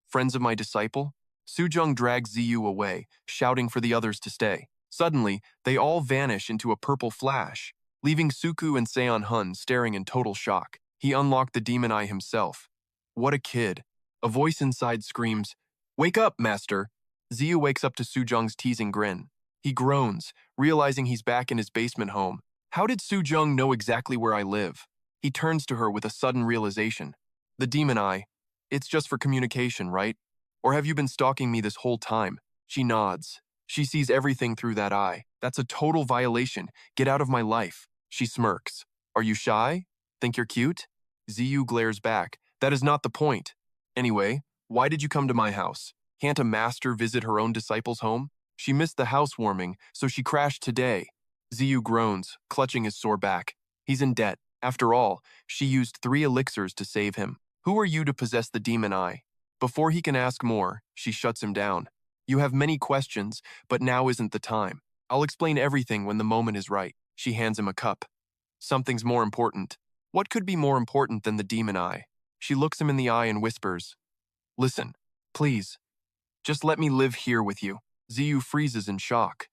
friends of my disciple? Soo-jung drags Ziyu away, shouting for the others to stay. Suddenly, they all vanish into a purple flash, leaving Suku and Seon-hun staring in total shock. He unlocked the demon eye himself. What a kid. A voice inside screams, Wake up, master! Ziyu wakes up to Soo-jung's teasing grin. He groans, realizing he's back in his basement home. How did Soo-jung know exactly where I live? He turns to her with a sudden realization. The demon eye. It's just for communication, right? Or have you been stalking me this whole time? She nods. She sees everything through that eye. That's a total violation. Get out of my life. She smirks. Are you shy? Think you're cute? Ziyu glares back. That is not the point. Anyway, why did you come to my house? Can't a master visit her own disciple's home? She missed the housewarming, so she crashed today. Ziyu groans, clutching his sore back. He's in debt. After all, she used 3 elixirs to save him. Who are you to possess the demon eye? Before he can ask more, she shuts him down. You have many questions, but now isn't the time. I'll explain everything when the moment is right. She hands him a cup. Something's more important. What could be more important than the demon eye? She looks him in the eye and whispers, Listen, please. Just let me live here with you. Ziyu freezes in shock.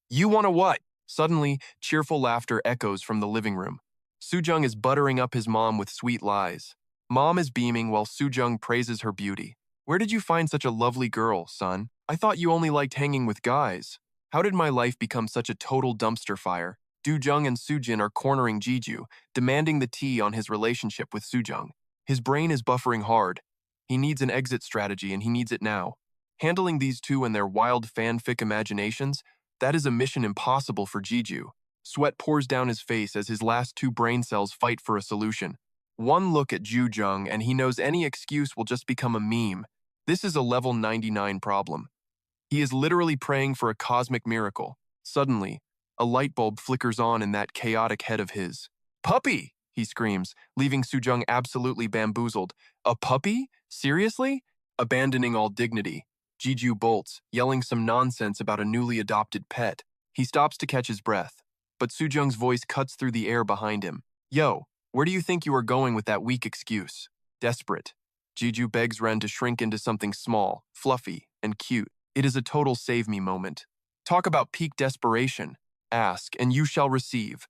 You want to what? Suddenly, cheerful laughter echoes from the living room. Soo-jung is buttering up his mom with sweet lies. Mom is beaming while Soo-jung praises her beauty. Where did you find such a lovely girl, son? I thought you only liked hanging with guys. How did my life become such a total dumpster fire? Do-jung and Soo-jin are cornering Gigyu, demanding the tea on his relationship with Soo-jung. His brain is buffering hard. He needs an exit strategy and he needs it now. Handling these two and their wild fanfic imaginations, that is a mission impossible for Gigyu. Sweat pours down his face as his last 2 brain cells fight for a solution. One look at Ju-jung and he knows any excuse will just become a meme. This is a level 99 problem. He is literally praying for a cosmic miracle. Suddenly, a light bulb flickers on in that chaotic head of his. Puppy! He screams, leaving Soo-jung absolutely bamboozled. A puppy? Seriously? Abandoning all dignity, Gigyu bolts, yelling some nonsense about a newly adopted pet. He stops to catch his breath, but Soo-jung's voice cuts through the air behind him. Yo, where do you think you are going with that weak excuse? Desperate, Gigyu begs Ren to shrink into something small, fluffy, and cute. It is a total save me moment. Talk about peak desperation. Ask, and you shall receive.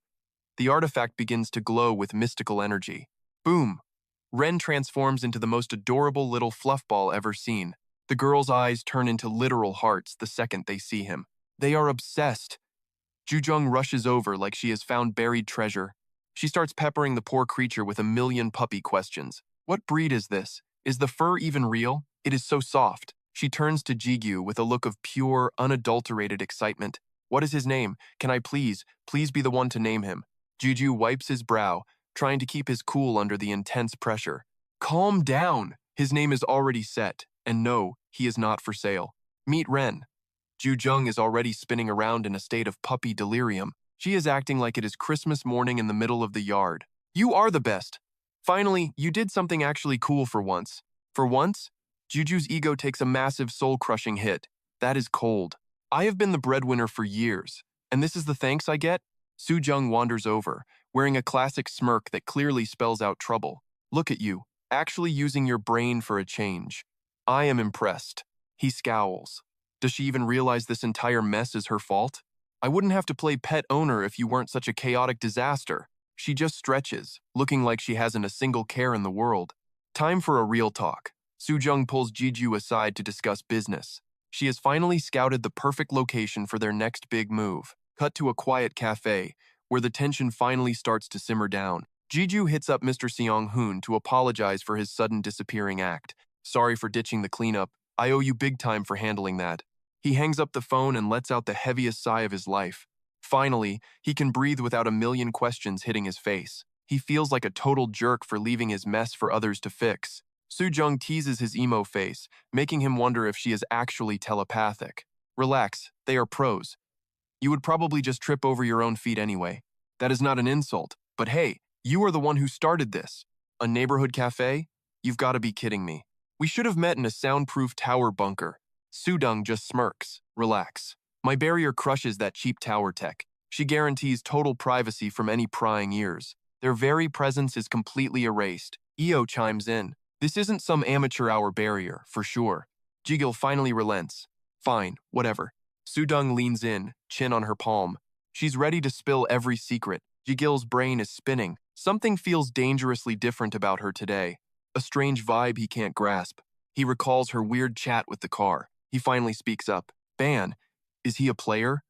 The artifact begins to glow with mystical energy. Boom! Ren transforms into the most adorable little fluffball ever seen. The girl's eyes turn into literal hearts the second they see him. They are obsessed. Jujung rushes over like she has found buried treasure. She starts peppering the poor creature with a million puppy questions. What breed is this? Is the fur even real? It is so soft. She turns to Gigyu with a look of pure, unadulterated excitement. What is his name? Can I please be the one to name him? Juju wipes his brow, trying to keep his cool under the intense pressure. Calm down. His name is already set, and no, he is not for sale. Meet Ren. Jujung is already spinning around in a state of puppy delirium. She is acting like it is Christmas morning in the middle of the yard. You are the best. Finally, you did something actually cool for once. For once, Juju's ego takes a massive soul-crushing hit. That is cold. I have been the breadwinner for years, and this is the thanks I get? Sujung wanders over, wearing a classic smirk that clearly spells out trouble. Look at you, actually using your brain for a change. I am impressed. He scowls. Does she even realize this entire mess is her fault? I wouldn't have to play pet owner if you weren't such a chaotic disaster. She just stretches, looking like she hasn't a single care in the world. Time for a real talk. Sujung pulls Gigyu aside to discuss business. She has finally scouted the perfect location for their next big move. Cut to a quiet cafe, where the tension finally starts to simmer down. Gigyu hits up Mr. Seong-hoon to apologize for his sudden disappearing act. Sorry for ditching the cleanup. I owe you big time for handling that. He hangs up the phone and lets out the heaviest sigh of his life. Finally, he can breathe without a million questions hitting his face. He feels like a total jerk for leaving his mess for others to fix. Sujung teases his emo face, making him wonder if she is actually telepathic. Relax, they are pros. You would probably just trip over your own feet anyway. That is not an insult, but hey, you are the one who started this. A neighborhood cafe? You've got to be kidding me. We should have met in a soundproof tower bunker. Sudung just smirks. Relax. My barrier crushes that cheap tower tech. She guarantees total privacy from any prying ears. Their very presence is completely erased. Eo chimes in. This isn't some amateur hour barrier, for sure. Jigil finally relents. Fine, whatever. Sudung leans in, chin on her palm. She's ready to spill every secret. Jigil's brain is spinning. Something feels dangerously different about her today. A strange vibe he can't grasp. He recalls her weird chat with the car. He finally speaks up. Ban, is he a player?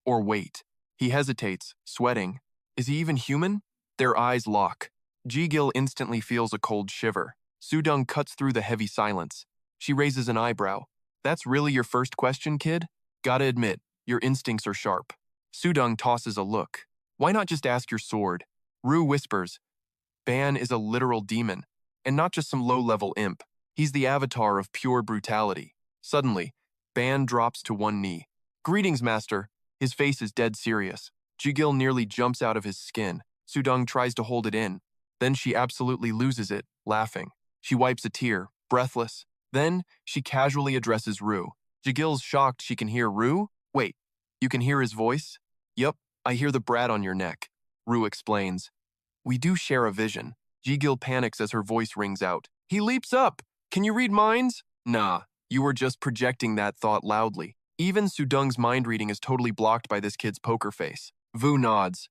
Or wait. He hesitates, sweating. Is he even human? Their eyes lock. Jigil instantly feels a cold shiver. Sudung cuts through the heavy silence. She raises an eyebrow. That's really your first question, kid? Gotta admit, your instincts are sharp. Sudung tosses a look. Why not just ask your sword? Rue whispers. Ban is a literal demon, and not just some low-level imp. He's the avatar of pure brutality. Suddenly, Ban drops to one knee. Greetings, master. His face is dead serious. Jigil nearly jumps out of his skin. Sudung tries to hold it in. Then she absolutely loses it, laughing. She wipes a tear, breathless. Then, she casually addresses Rue. Jigil's shocked she can hear Rue? Wait, you can hear his voice? Yup, I hear the brat on your neck. Rue explains. We do share a vision. Jigil panics as her voice rings out. He leaps up. Can you read minds? Nah, you were just projecting that thought loudly. Even Sudung's mind reading is totally blocked by this kid's poker face. Vu nods.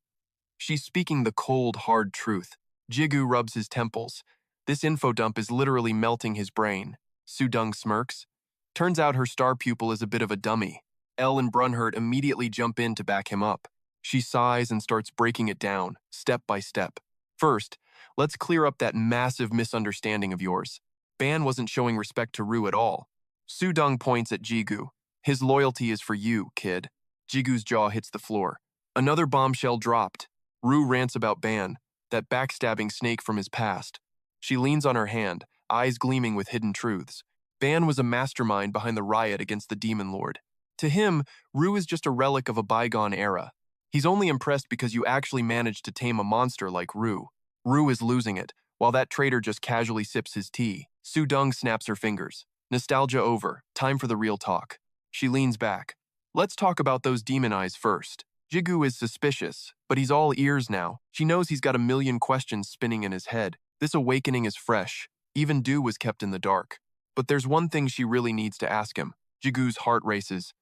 She's speaking the cold, hard truth. Jigyu rubs his temples. This info dump is literally melting his brain. Sudung smirks. Turns out her star pupil is a bit of a dummy. Elle and Brunhert immediately jump in to back him up. She sighs and starts breaking it down, step by step. First, let's clear up that massive misunderstanding of yours. Ban wasn't showing respect to Rue at all. Sudung points at Jigyu. His loyalty is for you, kid. Jigu's jaw hits the floor. Another bombshell dropped. Rue rants about Ban, that backstabbing snake from his past. She leans on her hand, eyes gleaming with hidden truths. Ban was a mastermind behind the riot against the Demon Lord. To him, Rue is just a relic of a bygone era. He's only impressed because you actually managed to tame a monster like Rue. Rue is losing it, while that traitor just casually sips his tea. Sudung snaps her fingers. Nostalgia over. Time for the real talk. She leans back. Let's talk about those demon eyes first. Jigyu is suspicious, but he's all ears now. She knows he's got a million questions spinning in his head. This awakening is fresh. Even Du was kept in the dark. But there's one thing she really needs to ask him. Jigu's heart races.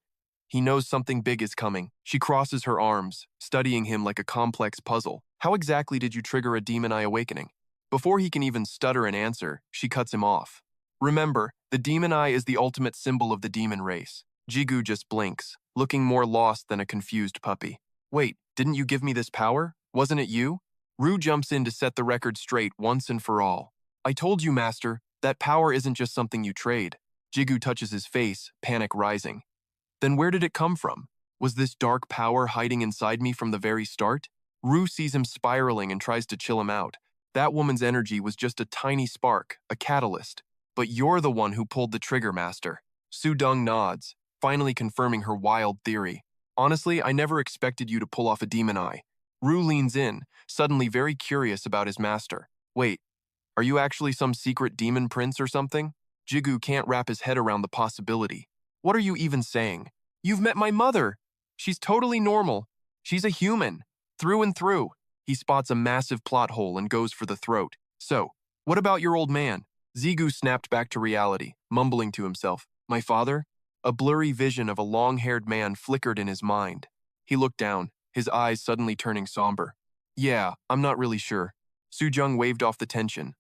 He knows something big is coming. She crosses her arms, studying him like a complex puzzle. How exactly did you trigger a demon eye awakening? Before he can even stutter an answer, she cuts him off. Remember, the demon eye is the ultimate symbol of the demon race. Gigyu just blinks, looking more lost than a confused puppy. Wait, didn't you give me this power? Wasn't it you? Ru jumps in to set the record straight once and for all. I told you, Master, that power isn't just something you trade. Gigyu touches his face, panic rising. Then where did it come from? Was this dark power hiding inside me from the very start? Ru sees him spiraling and tries to chill him out. That woman's energy was just a tiny spark, a catalyst. But you're the one who pulled the trigger, Master. Su-dong nods, finally confirming her wild theory. Honestly, I never expected you to pull off a demon eye. Ru leans in, suddenly very curious about his master. Wait, are you actually some secret demon prince or something? Gigyu can't wrap his head around the possibility. What are you even saying? You've met my mother. She's totally normal. She's a human, through and through. He spots a massive plot hole and goes for the throat. So, what about your old man? Gigyu snapped back to reality, mumbling to himself. My father? A blurry vision of a long-haired man flickered in his mind. He looked down, his eyes suddenly turning somber. Yeah, I'm not really sure. Su-jung waved off the tension.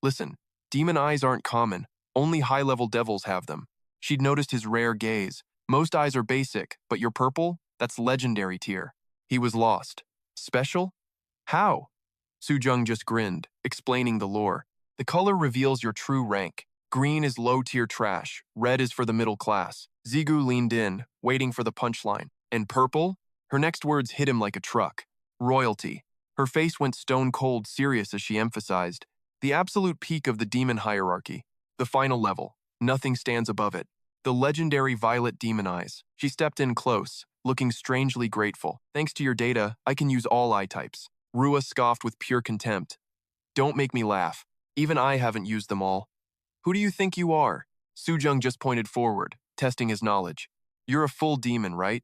Listen, demon eyes aren't common. Only high-level devils have them. She'd noticed his rare gaze. Most eyes are basic, but your purple? That's legendary tier. He was lost. Special? How? Su-jung just grinned, explaining the lore. The color reveals your true rank. Green is low-tier trash. Red is for the middle class. Gigyu leaned in, waiting for the punchline. And purple? Her next words hit him like a truck. Royalty. Her face went stone-cold serious as she emphasized. The absolute peak of the demon hierarchy. The final level. Nothing stands above it. The legendary violet demon eyes. She stepped in close, looking strangely grateful. Thanks to your data, I can use all eye types. Rua scoffed with pure contempt. Don't make me laugh. Even I haven't used them all. Who do you think you are? Su-jung just pointed forward, testing his knowledge. You're a full demon, right?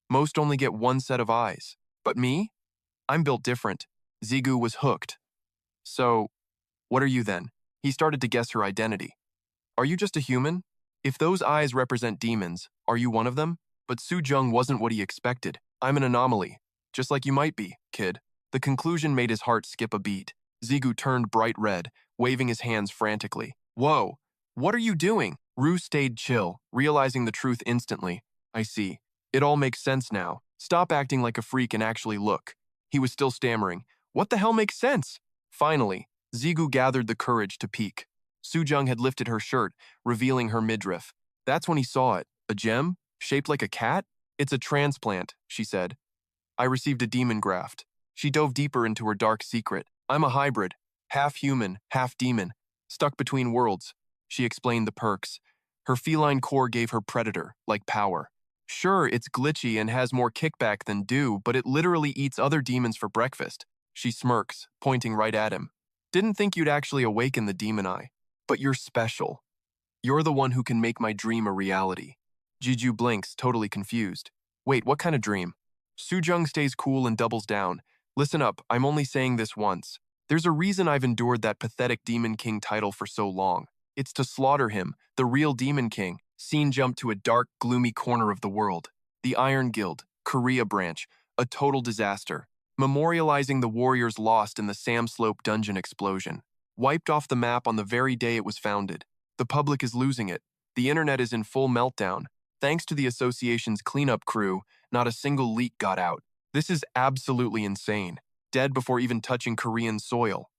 Most only get one set of eyes. But me? I'm built different. Gigyu was hooked. So, what are you then? He started to guess her identity. Are you just a human? If those eyes represent demons, are you one of them? But Su-jung wasn't what he expected. I'm an anomaly. Just like you might be, kid. The conclusion made his heart skip a beat. Gigyu turned bright red, waving his hands frantically. Whoa, what are you doing? Ru stayed chill, realizing the truth instantly. I see. It all makes sense now. Stop acting like a freak and actually look. He was still stammering. What the hell makes sense? Finally, Gigyu gathered the courage to peek. Su-jung had lifted her shirt, revealing her midriff. That's when he saw it. A gem? Shaped like a cat? It's a transplant, she said. I received a demon graft. She dove deeper into her dark secret. I'm a hybrid, half human, half demon, stuck between worlds. She explained the perks. Her feline core gave her predator, like power. Sure, it's glitchy and has more kickback than dew, but it literally eats other demons for breakfast. She smirks, pointing right at him. Didn't think you'd actually awaken the demon eye. But you're special. You're the one who can make my dream a reality. Gigyu blinks, totally confused. Wait, what kind of dream? Su-jung stays cool and doubles down. Listen up, I'm only saying this once. There's a reason I've endured that pathetic Demon King title for so long. It's to slaughter him, the real Demon King. Scene jump to a dark, gloomy corner of the world. The Iron Guild, Korea branch, a total disaster. Memorializing the warriors lost in the Sam Slope dungeon explosion. Wiped off the map on the very day it was founded. The public is losing it. The internet is in full meltdown. Thanks to the association's cleanup crew, not a single leak got out. This is absolutely insane. Dead before even touching Korean soil.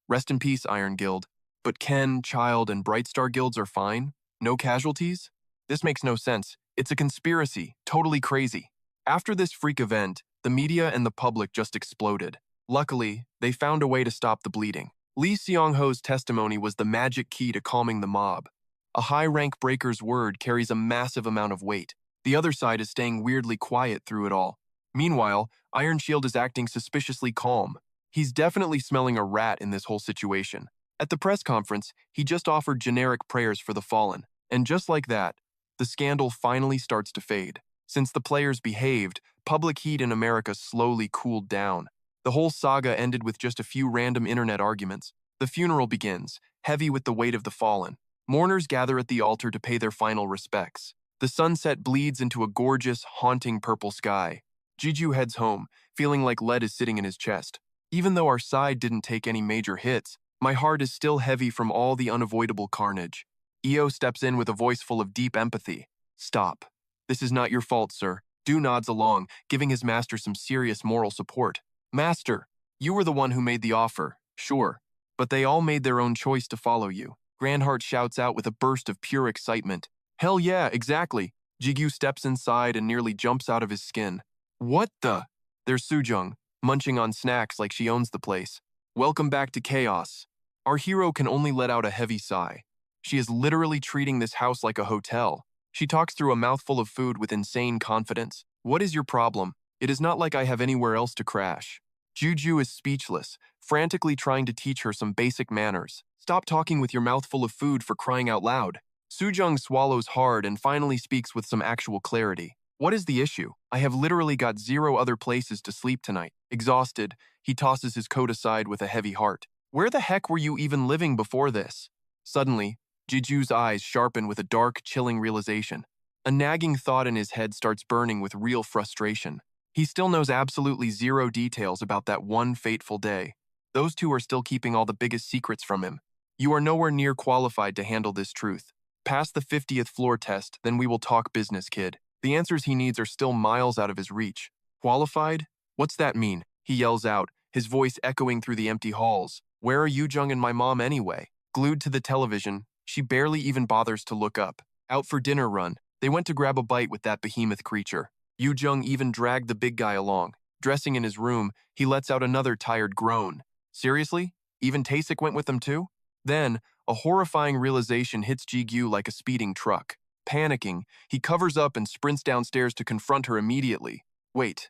Rest in peace, Iron Guild. But Ken, Child, and Bright Star guilds are fine? No casualties? This makes no sense. It's a conspiracy. Totally crazy. After this freak event, the media and the public just exploded. Luckily, they found a way to stop the bleeding. Lee Seong-ho's testimony was the magic key to calming the mob. A high-rank breaker's word carries a massive amount of weight. The other side is staying weirdly quiet through it all. Meanwhile, Iron Shield is acting suspiciously calm. He's definitely smelling a rat in this whole situation. At the press conference, he just offered generic prayers for the fallen. And just like that, the scandal finally starts to fade. Since the players behaved, public heat in America slowly cooled down. The whole saga ended with just a few random internet arguments. The funeral begins, heavy with the weight of the fallen. Mourners gather at the altar to pay their final respects. The sunset bleeds into a gorgeous, haunting purple sky. Gigyu heads home, feeling like lead is sitting in his chest. Even though our side didn't take any major hits, my heart is still heavy from all the unavoidable carnage. Io steps in with a voice full of deep empathy. Stop. This is not your fault, sir. Du nods along, giving his master some serious moral support. Master, you were the one who made the offer, sure, but they all made their own choice to follow you. Grandheart shouts out with a burst of pure excitement. Hell yeah, exactly. Gigyu steps inside and nearly jumps out of his skin. What the? There's Sujung, munching on snacks like she owns the place. Welcome back to chaos. Our hero can only let out a heavy sigh. She is literally treating this house like a hotel. She talks through a mouthful of food with insane confidence. What is your problem? It is not like I have anywhere else to crash. Juju is speechless, frantically trying to teach her some basic manners. Stop talking with your mouth full of food, for crying out loud. Sujung swallows hard and finally speaks with some actual clarity. What is the issue? I have literally got 0 other places to sleep tonight. Exhausted, he tosses his coat aside with a heavy heart. Where the heck were you even living before this? Suddenly, Jiju's eyes sharpen with a dark, chilling realization. A nagging thought in his head starts burning with real frustration. He still knows absolutely 0 details about that one fateful day. Those two are still keeping all the biggest secrets from him. You are nowhere near qualified to handle this truth. Pass the 50th floor test, then we will talk business, kid. The answers he needs are still miles out of his reach. Qualified? What's that mean? He yells out, his voice echoing through the empty halls. Where are Yoojung and my mom anyway? Glued to the television, she barely even bothers to look up. Out for dinner run. They went to grab a bite with that behemoth creature. Yoojung even dragged the big guy along. Dressing in his room, he lets out another tired groan. Seriously? Even Taesik went with them too? Then, a horrifying realization hits Gigyu like a speeding truck. Panicking, he covers up and sprints downstairs to confront her immediately. Wait,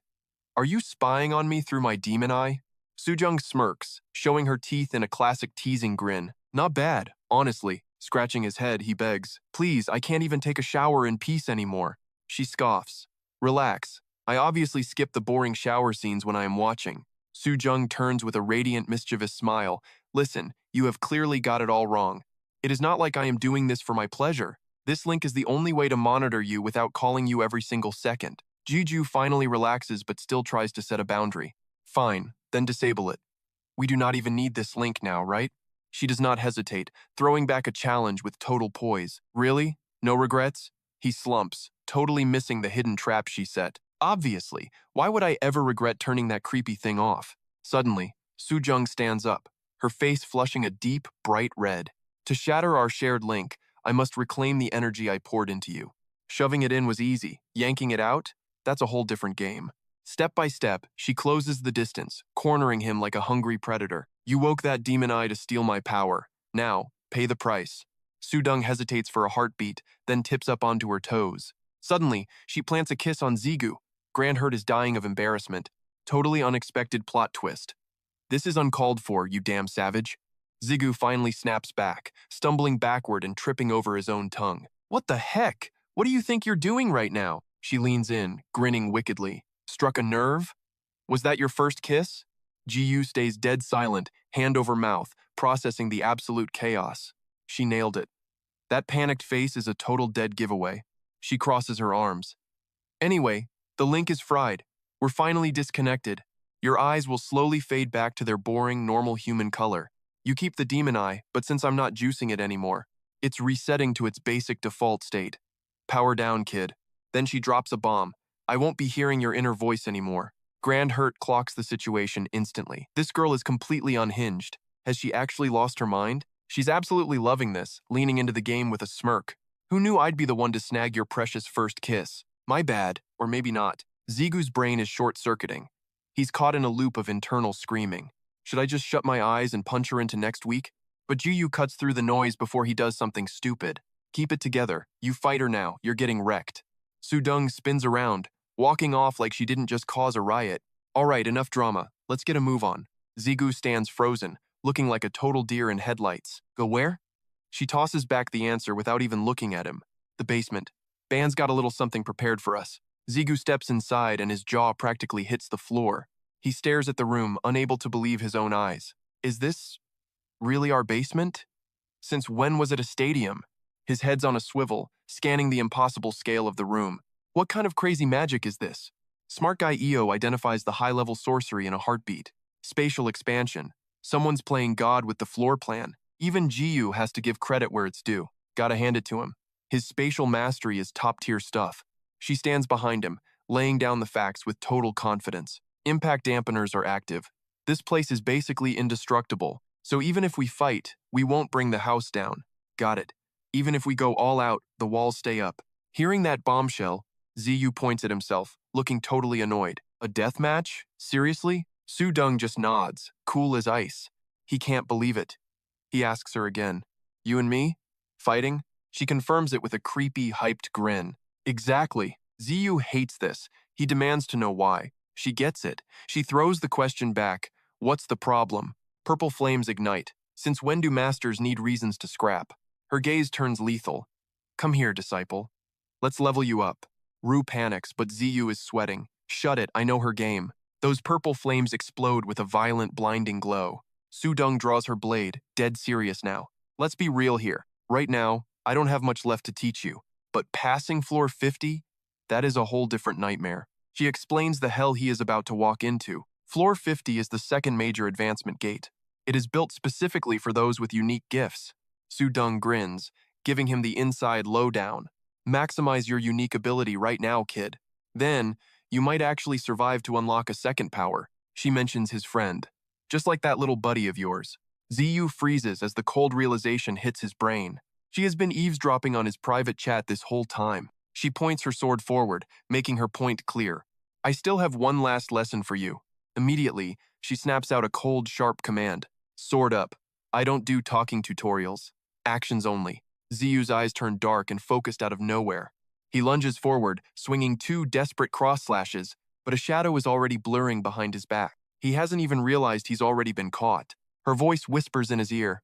are you spying on me through my demon eye? Sujung smirks, showing her teeth in a classic teasing grin. Not bad, honestly. Scratching his head, he begs. Please, I can't even take a shower in peace anymore. She scoffs. Relax. I obviously skip the boring shower scenes when I am watching. Sujung turns with a radiant, mischievous smile. Listen, you have clearly got it all wrong. It is not like I am doing this for my pleasure. This link is the only way to monitor you without calling you every single second. Juju finally relaxes but still tries to set a boundary. Fine, then disable it. We do not even need this link now, right? She does not hesitate, throwing back a challenge with total poise. Really? No regrets? He slumps, totally missing the hidden trap she set. Obviously, why would I ever regret turning that creepy thing off? Suddenly, Sujung stands up, her face flushing a deep, bright red. To shatter our shared link, I must reclaim the energy I poured into you. Shoving it in was easy. Yanking it out? That's a whole different game. Step by step, she closes the distance, cornering him like a hungry predator. You woke that demon eye to steal my power. Now, pay the price. Sudung hesitates for a heartbeat, then tips up onto her toes. Suddenly, she plants a kiss on Zigu. Grandhurt is dying of embarrassment. Totally unexpected plot twist. This is uncalled for, you damn savage. Zigu finally snaps back, stumbling backward and tripping over his own tongue. What the heck? What do you think you're doing right now? She leans in, grinning wickedly. Struck a nerve? Was that your first kiss? Jiyu stays dead silent, hand over mouth, processing the absolute chaos. She nailed it. That panicked face is a total dead giveaway. She crosses her arms. Anyway, the link is fried. We're finally disconnected. Your eyes will slowly fade back to their boring, normal human color. You keep the demon eye, but since I'm not juicing it anymore, it's resetting to its basic default state. Power down, kid. Then she drops a bomb. I won't be hearing your inner voice anymore. Grandhurt clocks the situation instantly. This girl is completely unhinged. Has she actually lost her mind? She's absolutely loving this, leaning into the game with a smirk. Who knew I'd be the one to snag your precious first kiss? My bad, or maybe not. Zigu's brain is short-circuiting. He's caught in a loop of internal screaming. Should I just shut my eyes and punch her into next week? But Juyu cuts through the noise before he does something stupid. Keep it together. You fight her now. You're getting wrecked. Sudung spins around, walking off like she didn't just cause a riot. All right, enough drama. Let's get a move on. Zigu stands frozen, looking like a total deer in headlights. Go where? She tosses back the answer without even looking at him. The basement. Band's got a little something prepared for us. Zigu steps inside and his jaw practically hits the floor. He stares at the room, unable to believe his own eyes. Is this really our basement? Since when was it a stadium? His head's on a swivel, scanning the impossible scale of the room. What kind of crazy magic is this? Smart guy EO identifies the high-level sorcery in a heartbeat. Spatial expansion. Someone's playing God with the floor plan. Even Gigyu has to give credit where it's due. Gotta hand it to him. His spatial mastery is top-tier stuff. She stands behind him, laying down the facts with total confidence. Impact dampeners are active. This place is basically indestructible, so even if we fight, we won't bring the house down. Got it. Even if we go all out, the walls stay up. Hearing that bombshell, Ziyu points at himself, looking totally annoyed. A death match? Seriously? Su-dong just nods, cool as ice. He can't believe it. He asks her again, "You and me? Fighting?" She confirms it with a creepy, hyped grin. Exactly. Ziyu hates this. He demands to know why. She gets it. She throws the question back. What's the problem? Purple flames ignite. Since when do masters need reasons to scrap? Her gaze turns lethal. Come here, disciple. Let's level you up. Rue panics, but Ziyu is sweating. Shut it, I know her game. Those purple flames explode with a violent, blinding glow. Su-dong draws her blade, dead serious now. Let's be real here. Right now, I don't have much left to teach you. But passing floor 50? That is a whole different nightmare. She explains the hell he is about to walk into. Floor 50 is the second major advancement gate. It is built specifically for those with unique gifts. Su-dong grins, giving him the inside lowdown. Maximize your unique ability right now, kid. Then, you might actually survive to unlock a second power. She mentions his friend. Just like that little buddy of yours. Ziyu freezes as the cold realization hits his brain. She has been eavesdropping on his private chat this whole time. She points her sword forward, making her point clear. I still have one last lesson for you. Immediately, she snaps out a cold, sharp command. Sword up. I don't do talking tutorials. Actions only. Ziyu's eyes turn dark and focused out of nowhere. He lunges forward, swinging two desperate cross slashes, but a shadow is already blurring behind his back. He hasn't even realized he's already been caught. Her voice whispers in his ear.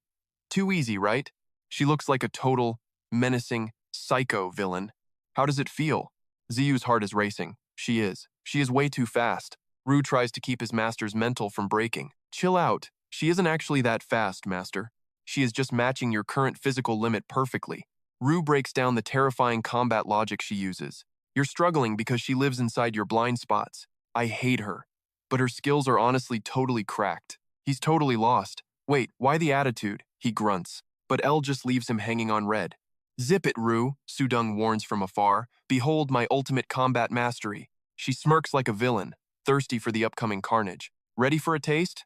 Too easy, right? She looks like a total, menacing, psycho villain. How does it feel? Ziyu's heart is racing. She is. She is way too fast. Rue tries to keep his master's mental from breaking. Chill out. She isn't actually that fast, master. She is just matching your current physical limit perfectly. Rue breaks down the terrifying combat logic she uses. You're struggling because she lives inside your blind spots. I hate her. But her skills are honestly totally cracked. He's totally lost. Wait, why the attitude? He grunts. But L just leaves him hanging on red. Zip it, Rue, Su-dong warns from afar. Behold my ultimate combat mastery. She smirks like a villain, thirsty for the upcoming carnage. Ready for a taste?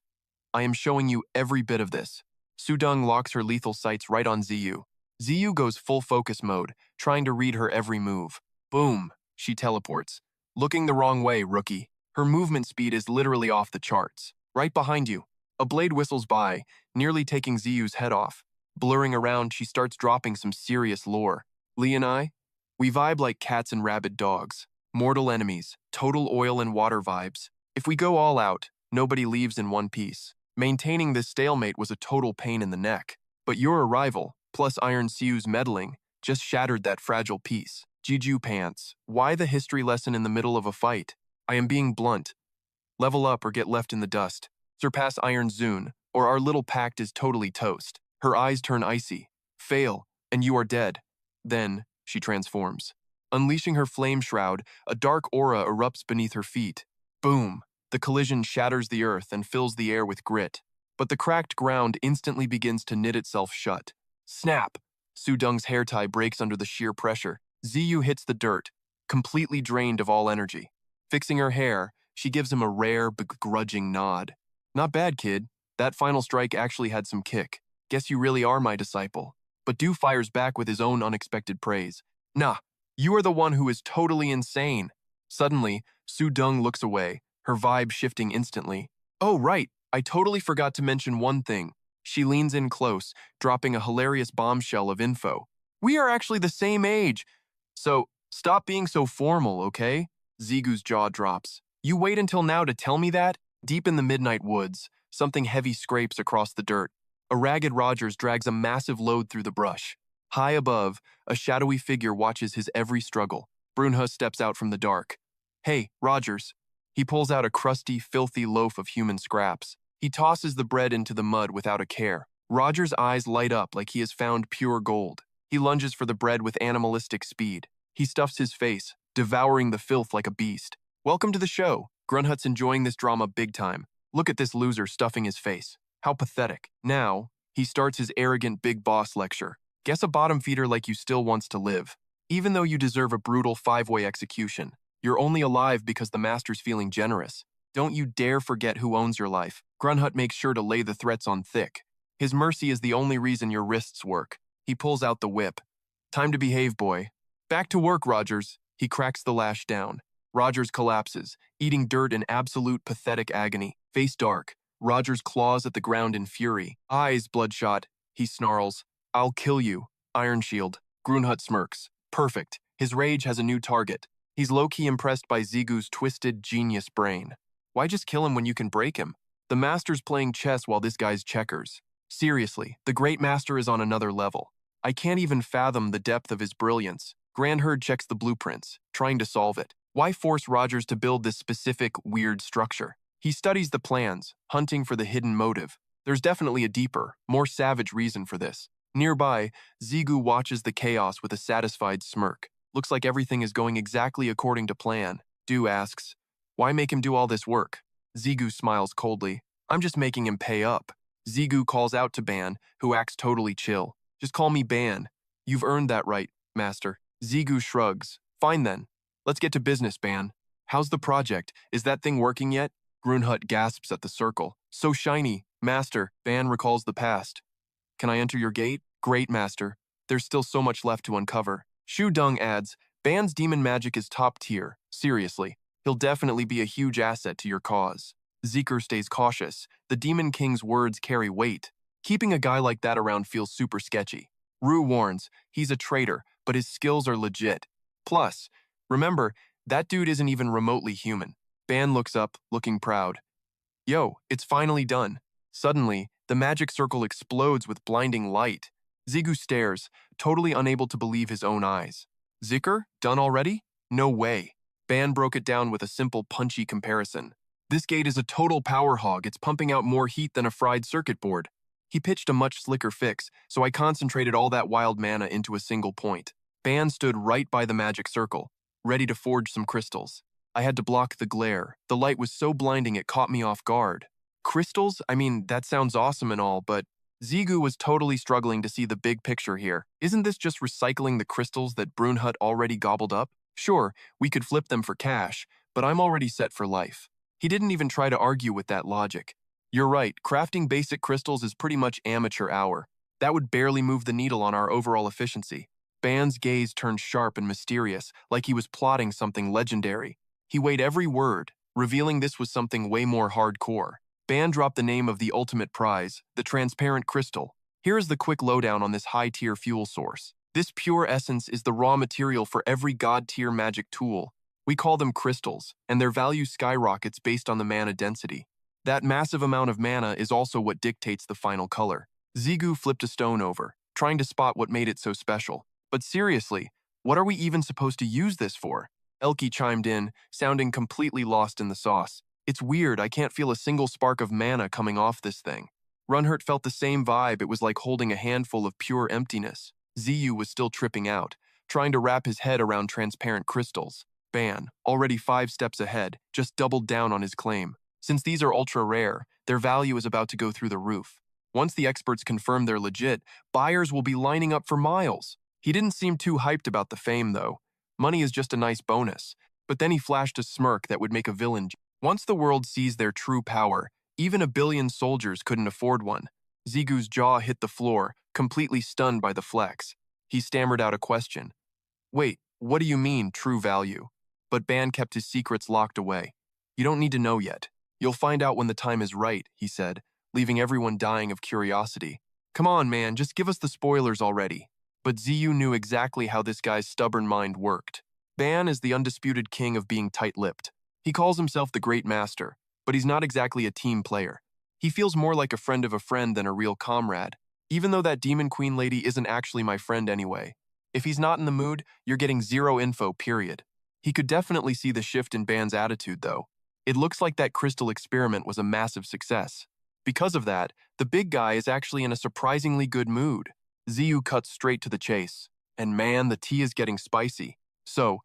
I am showing you every bit of this. Su-dong locks her lethal sights right on Ziyu. Ziyu goes full focus mode, trying to read her every move. Boom, she teleports. Looking the wrong way, rookie. Her movement speed is literally off the charts. Right behind you. A blade whistles by, nearly taking Ziyu's head off. Blurring around, she starts dropping some serious lore. Lee and I? We vibe like cats and rabid dogs. Mortal enemies, total oil and water vibes. If we go all out, nobody leaves in one piece. Maintaining this stalemate was a total pain in the neck. But your arrival, plus Iron Siu's meddling, just shattered that fragile piece. Gigyu pants. Why the history lesson in the middle of a fight? I am being blunt. Level up or get left in the dust. Surpass Iron Zune, or our little pact is totally toast. Her eyes turn icy. Fail, and you are dead. Then, she transforms. Unleashing her flame shroud, a dark aura erupts beneath her feet. Boom! The collision shatters the earth and fills the air with grit. But the cracked ground instantly begins to knit itself shut. Snap! Su-dong's hair tie breaks under the sheer pressure. Ziyu hits the dirt, completely drained of all energy. Fixing her hair, she gives him a rare, begrudging nod. Not bad, kid. That final strike actually had some kick. Guess you really are my disciple. But Du fires back with his own unexpected praise. Nah, you are the one who is totally insane. Suddenly, Su-dong looks away, her vibe shifting instantly. Oh, right, I totally forgot to mention one thing. She leans in close, dropping a hilarious bombshell of info. We are actually the same age. So, stop being so formal, okay? Zigu's jaw drops. You wait until now to tell me that? Deep in the midnight woods, something heavy scrapes across the dirt. A ragged Rogers drags a massive load through the brush. High above, a shadowy figure watches his every struggle. Brunha steps out from the dark. Hey, Rogers. He pulls out a crusty, filthy loaf of human scraps. He tosses the bread into the mud without a care. Rogers' eyes light up like he has found pure gold. He lunges for the bread with animalistic speed. He stuffs his face, devouring the filth like a beast. Welcome to the show. Grunhut's enjoying this drama big time. Look at this loser stuffing his face. How pathetic. Now, he starts his arrogant big boss lecture. Guess a bottom feeder like you still wants to live. Even though you deserve a brutal five-way execution, you're only alive because the master's feeling generous. Don't you dare forget who owns your life. Grunhut makes sure to lay the threats on thick. His mercy is the only reason your wrists work. He pulls out the whip. Time to behave, boy. Back to work, Rogers. He cracks the lash down. Rogers collapses, eating dirt in absolute pathetic agony. Face dark. Rogers claws at the ground in fury. Eyes bloodshot. He snarls. I'll kill you. Iron Shield. Grunhut smirks. Perfect. His rage has a new target. He's low-key impressed by Zigu's twisted, genius brain. Why just kill him when you can break him? The master's playing chess while this guy's checkers. Seriously, the great master is on another level. I can't even fathom the depth of his brilliance. Grandherd checks the blueprints, trying to solve it. Why force Rogers to build this specific, weird structure? He studies the plans, hunting for the hidden motive. There's definitely a deeper, more savage reason for this. Nearby, Zigu watches the chaos with a satisfied smirk. Looks like everything is going exactly according to plan. Du asks, why make him do all this work? Zigu smiles coldly. I'm just making him pay up. Zigu calls out to Ban, who acts totally chill. Just call me Ban. You've earned that right, master. Zigu shrugs. Fine then. Let's get to business, Ban. How's the project? Is that thing working yet? Grunhut gasps at the circle. So shiny. Master. Ban recalls the past. Can I enter your gate? Great, master. There's still so much left to uncover. Shu Dung adds, Ban's demon magic is top tier. Seriously. He'll definitely be a huge asset to your cause. Zeker stays cautious. The Demon King's words carry weight. Keeping a guy like that around feels super sketchy. Ru warns, he's a traitor, but his skills are legit. Plus, remember, that dude isn't even remotely human. Ban looks up, looking proud. Yo, it's finally done. Suddenly, the magic circle explodes with blinding light. Zigu stares, totally unable to believe his own eyes. Zikr, done already? No way. Ban broke it down with a simple punchy comparison. This gate is a total power hog. It's pumping out more heat than a fried circuit board. He pitched a much slicker fix, so I concentrated all that wild mana into a single point. Ban stood right by the magic circle, ready to forge some crystals. I had to block the glare. The light was so blinding it caught me off guard. Crystals? I mean, that sounds awesome and all, but Zigu was totally struggling to see the big picture here. Isn't this just recycling the crystals that Brunhut already gobbled up? Sure, we could flip them for cash, but I'm already set for life. He didn't even try to argue with that logic. You're right, crafting basic crystals is pretty much amateur hour. That would barely move the needle on our overall efficiency. Ban's gaze turned sharp and mysterious, like he was plotting something legendary. He weighed every word, revealing this was something way more hardcore. Ban dropped the name of the ultimate prize, the transparent crystal. Here is the quick lowdown on this high-tier fuel source. This pure essence is the raw material for every god-tier magic tool. We call them crystals, and their value skyrockets based on the mana density. That massive amount of mana is also what dictates the final color. Zigu flipped a stone over, trying to spot what made it so special. But seriously, what are we even supposed to use this for? Elke chimed in, sounding completely lost in the sauce. It's weird, I can't feel a single spark of mana coming off this thing. Runhurt felt the same vibe, it was like holding a handful of pure emptiness. Ziyu was still tripping out, trying to wrap his head around transparent crystals. Ban, already 5 steps ahead, just doubled down on his claim. Since these are ultra-rare, their value is about to go through the roof. Once the experts confirm they're legit, buyers will be lining up for miles. He didn't seem too hyped about the fame, though. Money is just a nice bonus. But then he flashed a smirk that would make a villain. Once the world sees their true power, even 1 billion soldiers couldn't afford one. Zigu's jaw hit the floor, completely stunned by the flex. He stammered out a question. Wait, what do you mean, true value? But Ban kept his secrets locked away. You don't need to know yet. You'll find out when the time is right, he said, leaving everyone dying of curiosity. Come on, man, just give us the spoilers already. But Ziyu knew exactly how this guy's stubborn mind worked. Ban is the undisputed king of being tight-lipped. He calls himself the Great Master, but he's not exactly a team player. He feels more like a friend of a friend than a real comrade, even though that Demon Queen lady isn't actually my friend anyway. If he's not in the mood, you're getting zero info, period. He could definitely see the shift in Ban's attitude, though. It looks like that crystal experiment was a massive success. Because of that, the big guy is actually in a surprisingly good mood. Ziyu cuts straight to the chase. And man, the tea is getting spicy. So,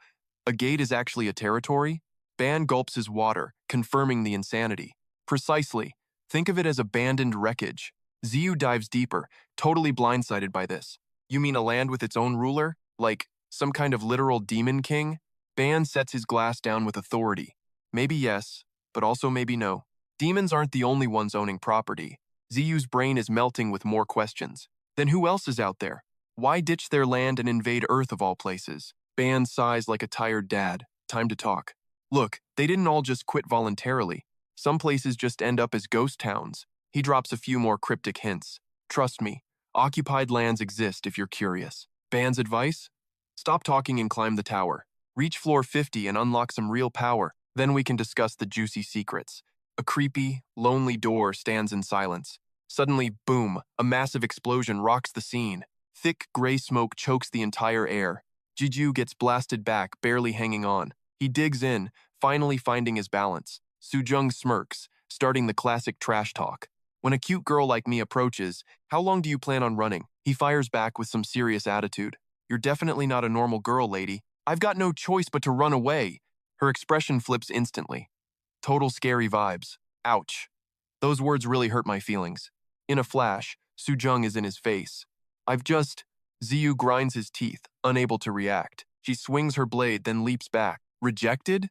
a gate is actually a territory? Ban gulps his water, confirming the insanity. Precisely. Think of it as abandoned wreckage. Ziyu dives deeper, totally blindsided by this. You mean a land with its own ruler? Like some kind of literal demon king? Ban sets his glass down with authority. Maybe yes, but also maybe no. Demons aren't the only ones owning property. Ziyu's brain is melting with more questions. Then who else is out there? Why ditch their land and invade Earth of all places? Ban sighs like a tired dad. Time to talk. Look, they didn't all just quit voluntarily. Some places just end up as ghost towns. He drops a few more cryptic hints. Trust me, occupied lands exist if you're curious. Ban's advice? Stop talking and climb the tower. Reach floor 50 and unlock some real power. Then we can discuss the juicy secrets. A creepy, lonely door stands in silence. Suddenly, boom, a massive explosion rocks the scene. Thick, gray smoke chokes the entire air. Gigyu gets blasted back, barely hanging on. He digs in, finally finding his balance. Sujung smirks, starting the classic trash talk. When a cute girl like me approaches, how long do you plan on running? He fires back with some serious attitude. You're definitely not a normal girl, lady. I've got no choice but to run away. Her expression flips instantly. Total scary vibes. Ouch. Those words really hurt my feelings. In a flash, Sujung is in his face. Ziyu grinds his teeth, unable to react. She swings her blade, then leaps back. Rejected?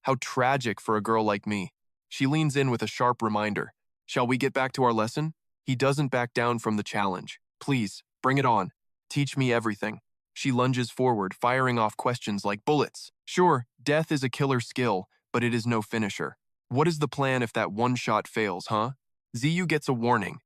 How tragic for a girl like me. She leans in with a sharp reminder. Shall we get back to our lesson? He doesn't back down from the challenge. Please, bring it on. Teach me everything. She lunges forward, firing off questions like bullets. Sure, death is a killer skill, but it is no finisher. What is the plan if that one shot fails, huh? Ziyu gets a warning.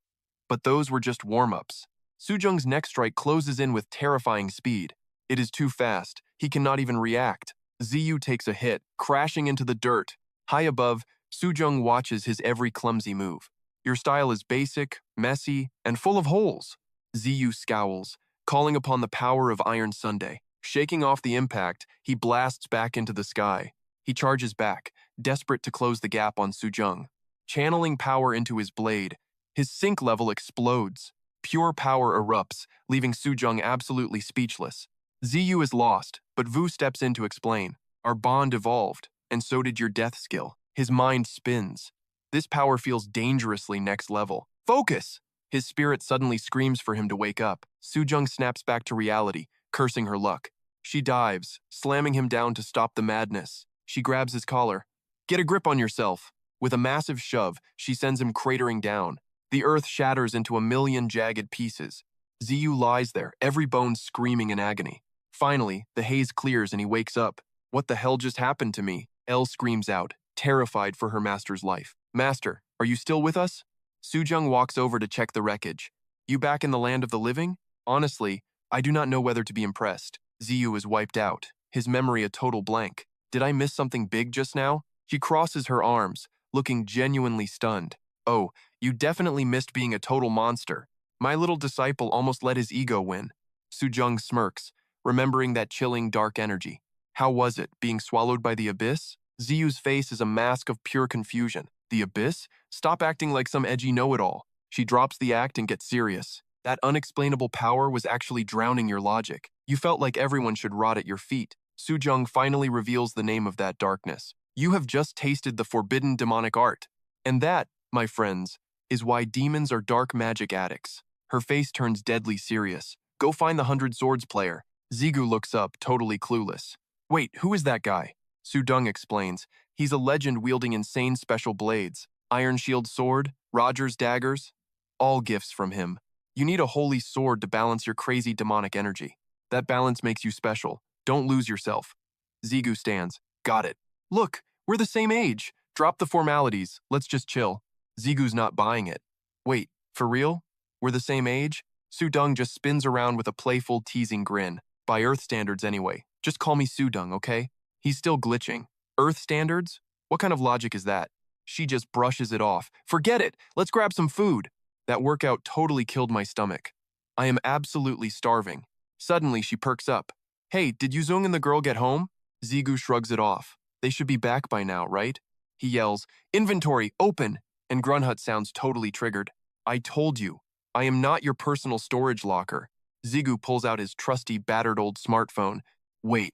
But those were just warm-ups. Sujung's next strike closes in with terrifying speed. It is too fast. He cannot even react. Ziyu takes a hit, crashing into the dirt. High above, Sujung watches his every clumsy move. Your style is basic, messy, and full of holes. Ziyu scowls, calling upon the power of Iron Sunday. Shaking off the impact, he blasts back into the sky. He charges back, desperate to close the gap on Sujung. Channeling power into his blade, his sync level explodes. Pure power erupts, leaving Sujung absolutely speechless. Ziyu is lost, but Vu steps in to explain. Our bond evolved, and so did your death skill. His mind spins. This power feels dangerously next level. Focus! His spirit suddenly screams for him to wake up. Sujung snaps back to reality, cursing her luck. She dives, slamming him down to stop the madness. She grabs his collar. Get a grip on yourself. With a massive shove, she sends him cratering down. The earth shatters into a million jagged pieces. Ziyu lies there, every bone screaming in agony. Finally, the haze clears and he wakes up. What the hell just happened to me? Elle screams out, terrified for her master's life. Master, are you still with us? Sujung walks over to check the wreckage. You back in the land of the living? Honestly, I do not know whether to be impressed. Ziyu is wiped out, his memory a total blank. Did I miss something big just now? She crosses her arms, looking genuinely stunned. Oh, you definitely missed being a total monster. My little disciple almost let his ego win. Sujung smirks, remembering that chilling dark energy. How was it, being swallowed by the abyss? Ziyu's face is a mask of pure confusion. The abyss? Stop acting like some edgy know-it-all. She drops the act and gets serious. That unexplainable power was actually drowning your logic. You felt like everyone should rot at your feet. Sujung finally reveals the name of that darkness. You have just tasted the forbidden demonic art. And that, my friends, is why demons are dark magic addicts. Her face turns deadly serious. Go find the 100 Swords player. Zigu looks up, totally clueless. Wait, who is that guy? Sudung explains. He's a legend wielding insane special blades. Iron Shield sword, Roger's daggers. All gifts from him. You need a holy sword to balance your crazy demonic energy. That balance makes you special. Don't lose yourself. Zigu stands. Got it. Look, we're the same age. Drop the formalities. Let's just chill. Zigu's not buying it. Wait, for real? We're the same age? Sudung just spins around with a playful, teasing grin. By Earth standards anyway. Just call me Sudung, okay? He's still glitching. Earth standards? What kind of logic is that? She just brushes it off. Forget it! Let's grab some food! That workout totally killed my stomach. I am absolutely starving. Suddenly, she perks up. Hey, did Yuzung and the girl get home? Zigu shrugs it off. They should be back by now, right? He yells, Inventory, open! And Grunhut sounds totally triggered. I told you, I am not your personal storage locker. Zigu pulls out his trusty, battered old smartphone. Wait,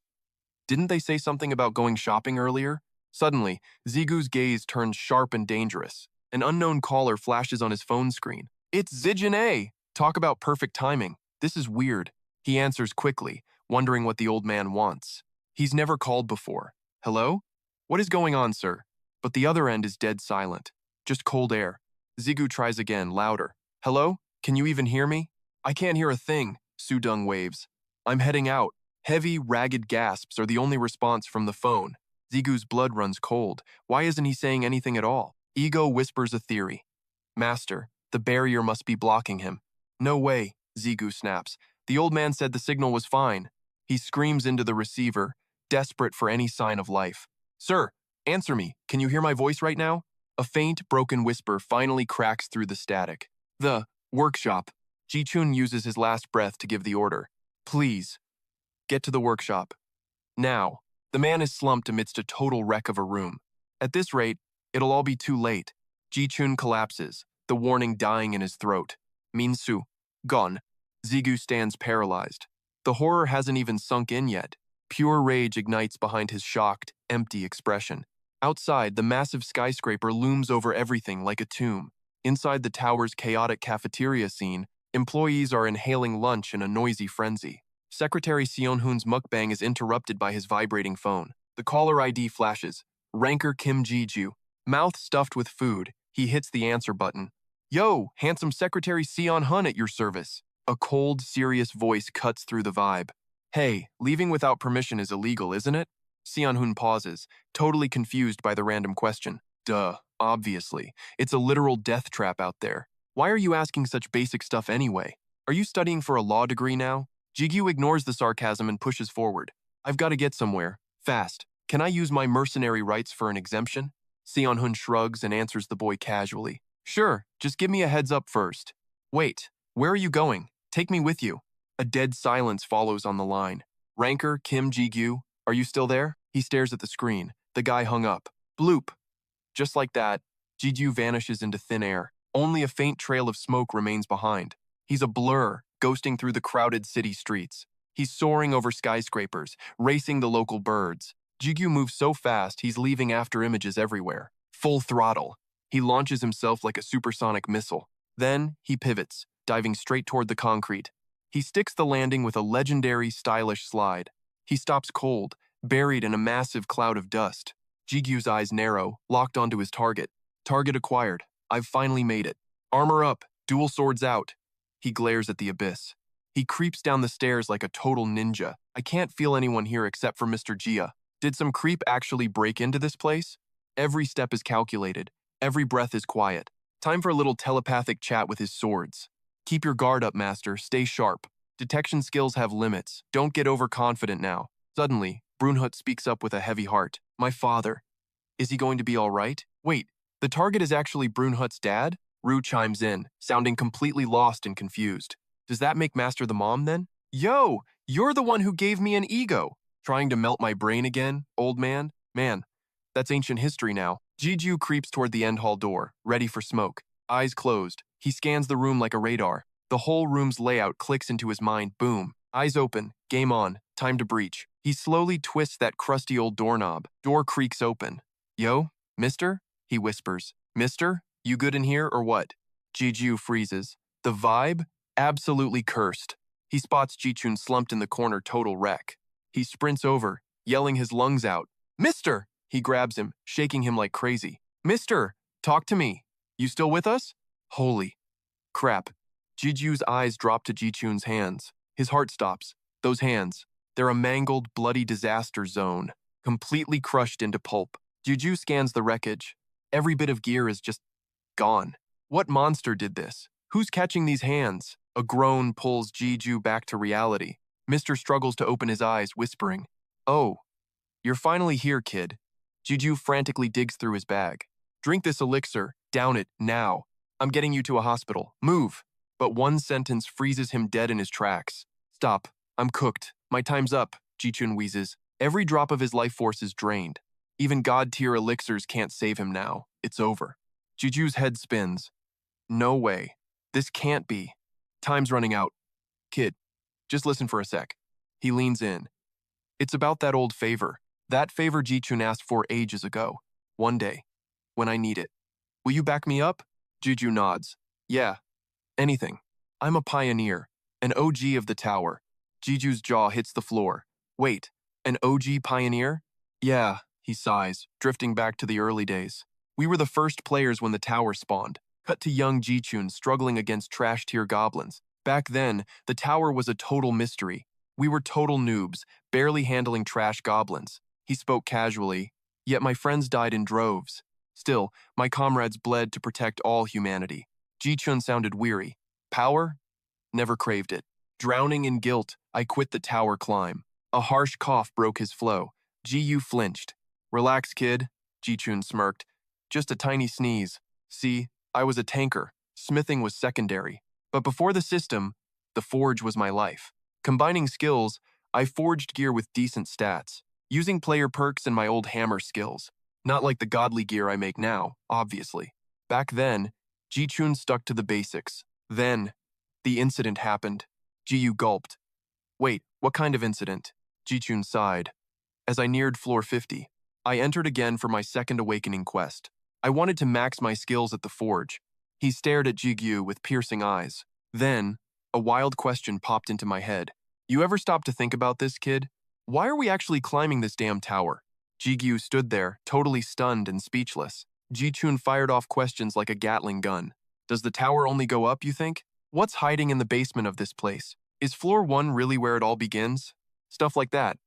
didn't they say something about going shopping earlier? Suddenly, Zigu's gaze turns sharp and dangerous. An unknown caller flashes on his phone screen. It's Zijin. Talk about perfect timing. This is weird. He answers quickly, wondering what the old man wants. He's never called before. Hello? What is going on, sir? But the other end is dead silent. Just cold air. Zigu tries again, louder. Hello? Can you even hear me? I can't hear a thing, Sudung waves. I'm heading out. Heavy, ragged gasps are the only response from the phone. Zigu's blood runs cold. Why isn't he saying anything at all? Ego whispers a theory. Master, the barrier must be blocking him. No way, Zigu snaps. The old man said the signal was fine. He screams into the receiver, desperate for any sign of life. Sir, answer me. Can you hear my voice right now? A faint, broken whisper finally cracks through the static. The workshop. Ji-chun uses his last breath to give the order. Please, get to the workshop. Now. The man is slumped amidst a total wreck of a room. At this rate, it'll all be too late. Ji-chun collapses, the warning dying in his throat. Min-su, gone. Zigu stands paralyzed. The horror hasn't even sunk in yet. Pure rage ignites behind his shocked, empty expression. Outside, the massive skyscraper looms over everything like a tomb. Inside the tower's chaotic cafeteria scene, employees are inhaling lunch in a noisy frenzy. Secretary Seonhoon's mukbang is interrupted by his vibrating phone. The caller ID flashes. Ranker Kim Gigyu. Mouth stuffed with food, he hits the answer button. Yo, handsome Secretary Seon-hun at your service. A cold, serious voice cuts through the vibe. Hey, leaving without permission is illegal, isn't it? Seon-hun pauses, totally confused by the random question. Duh, obviously. It's a literal death trap out there. Why are you asking such basic stuff anyway? Are you studying for a law degree now? Gigyu ignores the sarcasm and pushes forward. I've got to get somewhere. Fast. Can I use my mercenary rights for an exemption? Seon-hun shrugs and answers the boy casually. Sure, just give me a heads up first. Wait, where are you going? Take me with you. A dead silence follows on the line. Ranker Kim Gigyu, are you still there? He stares at the screen. The guy hung up. Bloop. Just like that, Gigyu vanishes into thin air. Only a faint trail of smoke remains behind. He's a blur, ghosting through the crowded city streets. He's soaring over skyscrapers, racing the local birds. Gigyu moves so fast, he's leaving after images everywhere. Full throttle. He launches himself like a supersonic missile. Then, he pivots, diving straight toward the concrete. He sticks the landing with a legendary, stylish slide. He stops cold, buried in a massive cloud of dust. Jigyu's eyes narrow, locked onto his target. Target acquired. I've finally made it. Armor up, dual swords out. He glares at the abyss. He creeps down the stairs like a total ninja. I can't feel anyone here except for Mr. Jia. Did some creep actually break into this place? Every step is calculated. Every breath is quiet. Time for a little telepathic chat with his swords. Keep your guard up, master. Stay sharp. Detection skills have limits. Don't get overconfident now. Suddenly, Brunhut speaks up with a heavy heart. My father. Is he going to be all right? Wait, the target is actually Brunhut's dad? Rue chimes in, sounding completely lost and confused. Does that make Master the mom then? Yo, you're the one who gave me an ego. Trying to melt my brain again, old man? Man, that's ancient history now. Jiju creeps toward the end hall door, ready for smoke. Eyes closed. He scans the room like a radar. The whole room's layout clicks into his mind. Boom. Eyes open. Game on. Time to breach. He slowly twists that crusty old doorknob. Door creaks open. Yo, mister? He whispers. Mister? You good in here or what? Jiju freezes. The vibe? Absolutely cursed. He spots Jichun slumped in the corner, total wreck. He sprints over, yelling his lungs out. Mister! He grabs him, shaking him like crazy. Mister! Talk to me. You still with us? Holy crap. Jiju's eyes drop to Jichun's hands. His heart stops. Those hands. They're a mangled, bloody disaster zone, completely crushed into pulp. Jiju scans the wreckage. Every bit of gear is just gone. What monster did this? Who's catching these hands? A groan pulls Jiju back to reality. Mister struggles to open his eyes, whispering, Oh, you're finally here, kid. Jiju frantically digs through his bag. Drink this elixir. Down it, now. I'm getting you to a hospital. Move. But one sentence freezes him dead in his tracks. Stop. I'm cooked. My time's up, Jichun wheezes. Every drop of his life force is drained. Even god-tier elixirs can't save him now. It's over. Jiju's head spins. No way. This can't be. Time's running out. Kid, Just listen for a sec. He leans in. It's about that old favor. That favor Jichun asked for ages ago. One day. When I need it. Will you back me up? Juju nods. Yeah. Anything. I'm a pioneer. An OG of the tower. Jiju's jaw hits the floor. Wait, an OG pioneer? Yeah, he sighs, drifting back to the early days. We were the first players when the tower spawned. Cut to young Jichun struggling against trash-tier goblins. Back then, the tower was a total mystery. We were total noobs, barely handling trash goblins. He spoke casually, yet my friends died in droves. Still, my comrades bled to protect all humanity. Jichun sounded weary. Power? Never craved it. Drowning in guilt, I quit the tower climb. A harsh cough broke his flow. Gyu flinched. Relax, kid, Jichun smirked. Just a tiny sneeze. See, I was a tanker. Smithing was secondary. But before the system, the forge was my life. Combining skills, I forged gear with decent stats, using player perks and my old hammer skills. Not like the godly gear I make now, obviously. Back then, Jichun stuck to the basics. Then, the incident happened. Gyu gulped. Wait, what kind of incident? Jichun sighed. As I neared floor 50, I entered again for my second awakening quest. I wanted to max my skills at the forge. He stared at Gigyu with piercing eyes. Then, a wild question popped into my head. You ever stop to think about this, kid? Why are we actually climbing this damn tower? Gigyu stood there, totally stunned and speechless. Jichun fired off questions like a Gatling gun. Does the tower only go up, you think? What's hiding in the basement of this place? Is floor 1 really where it all begins? Stuff like that.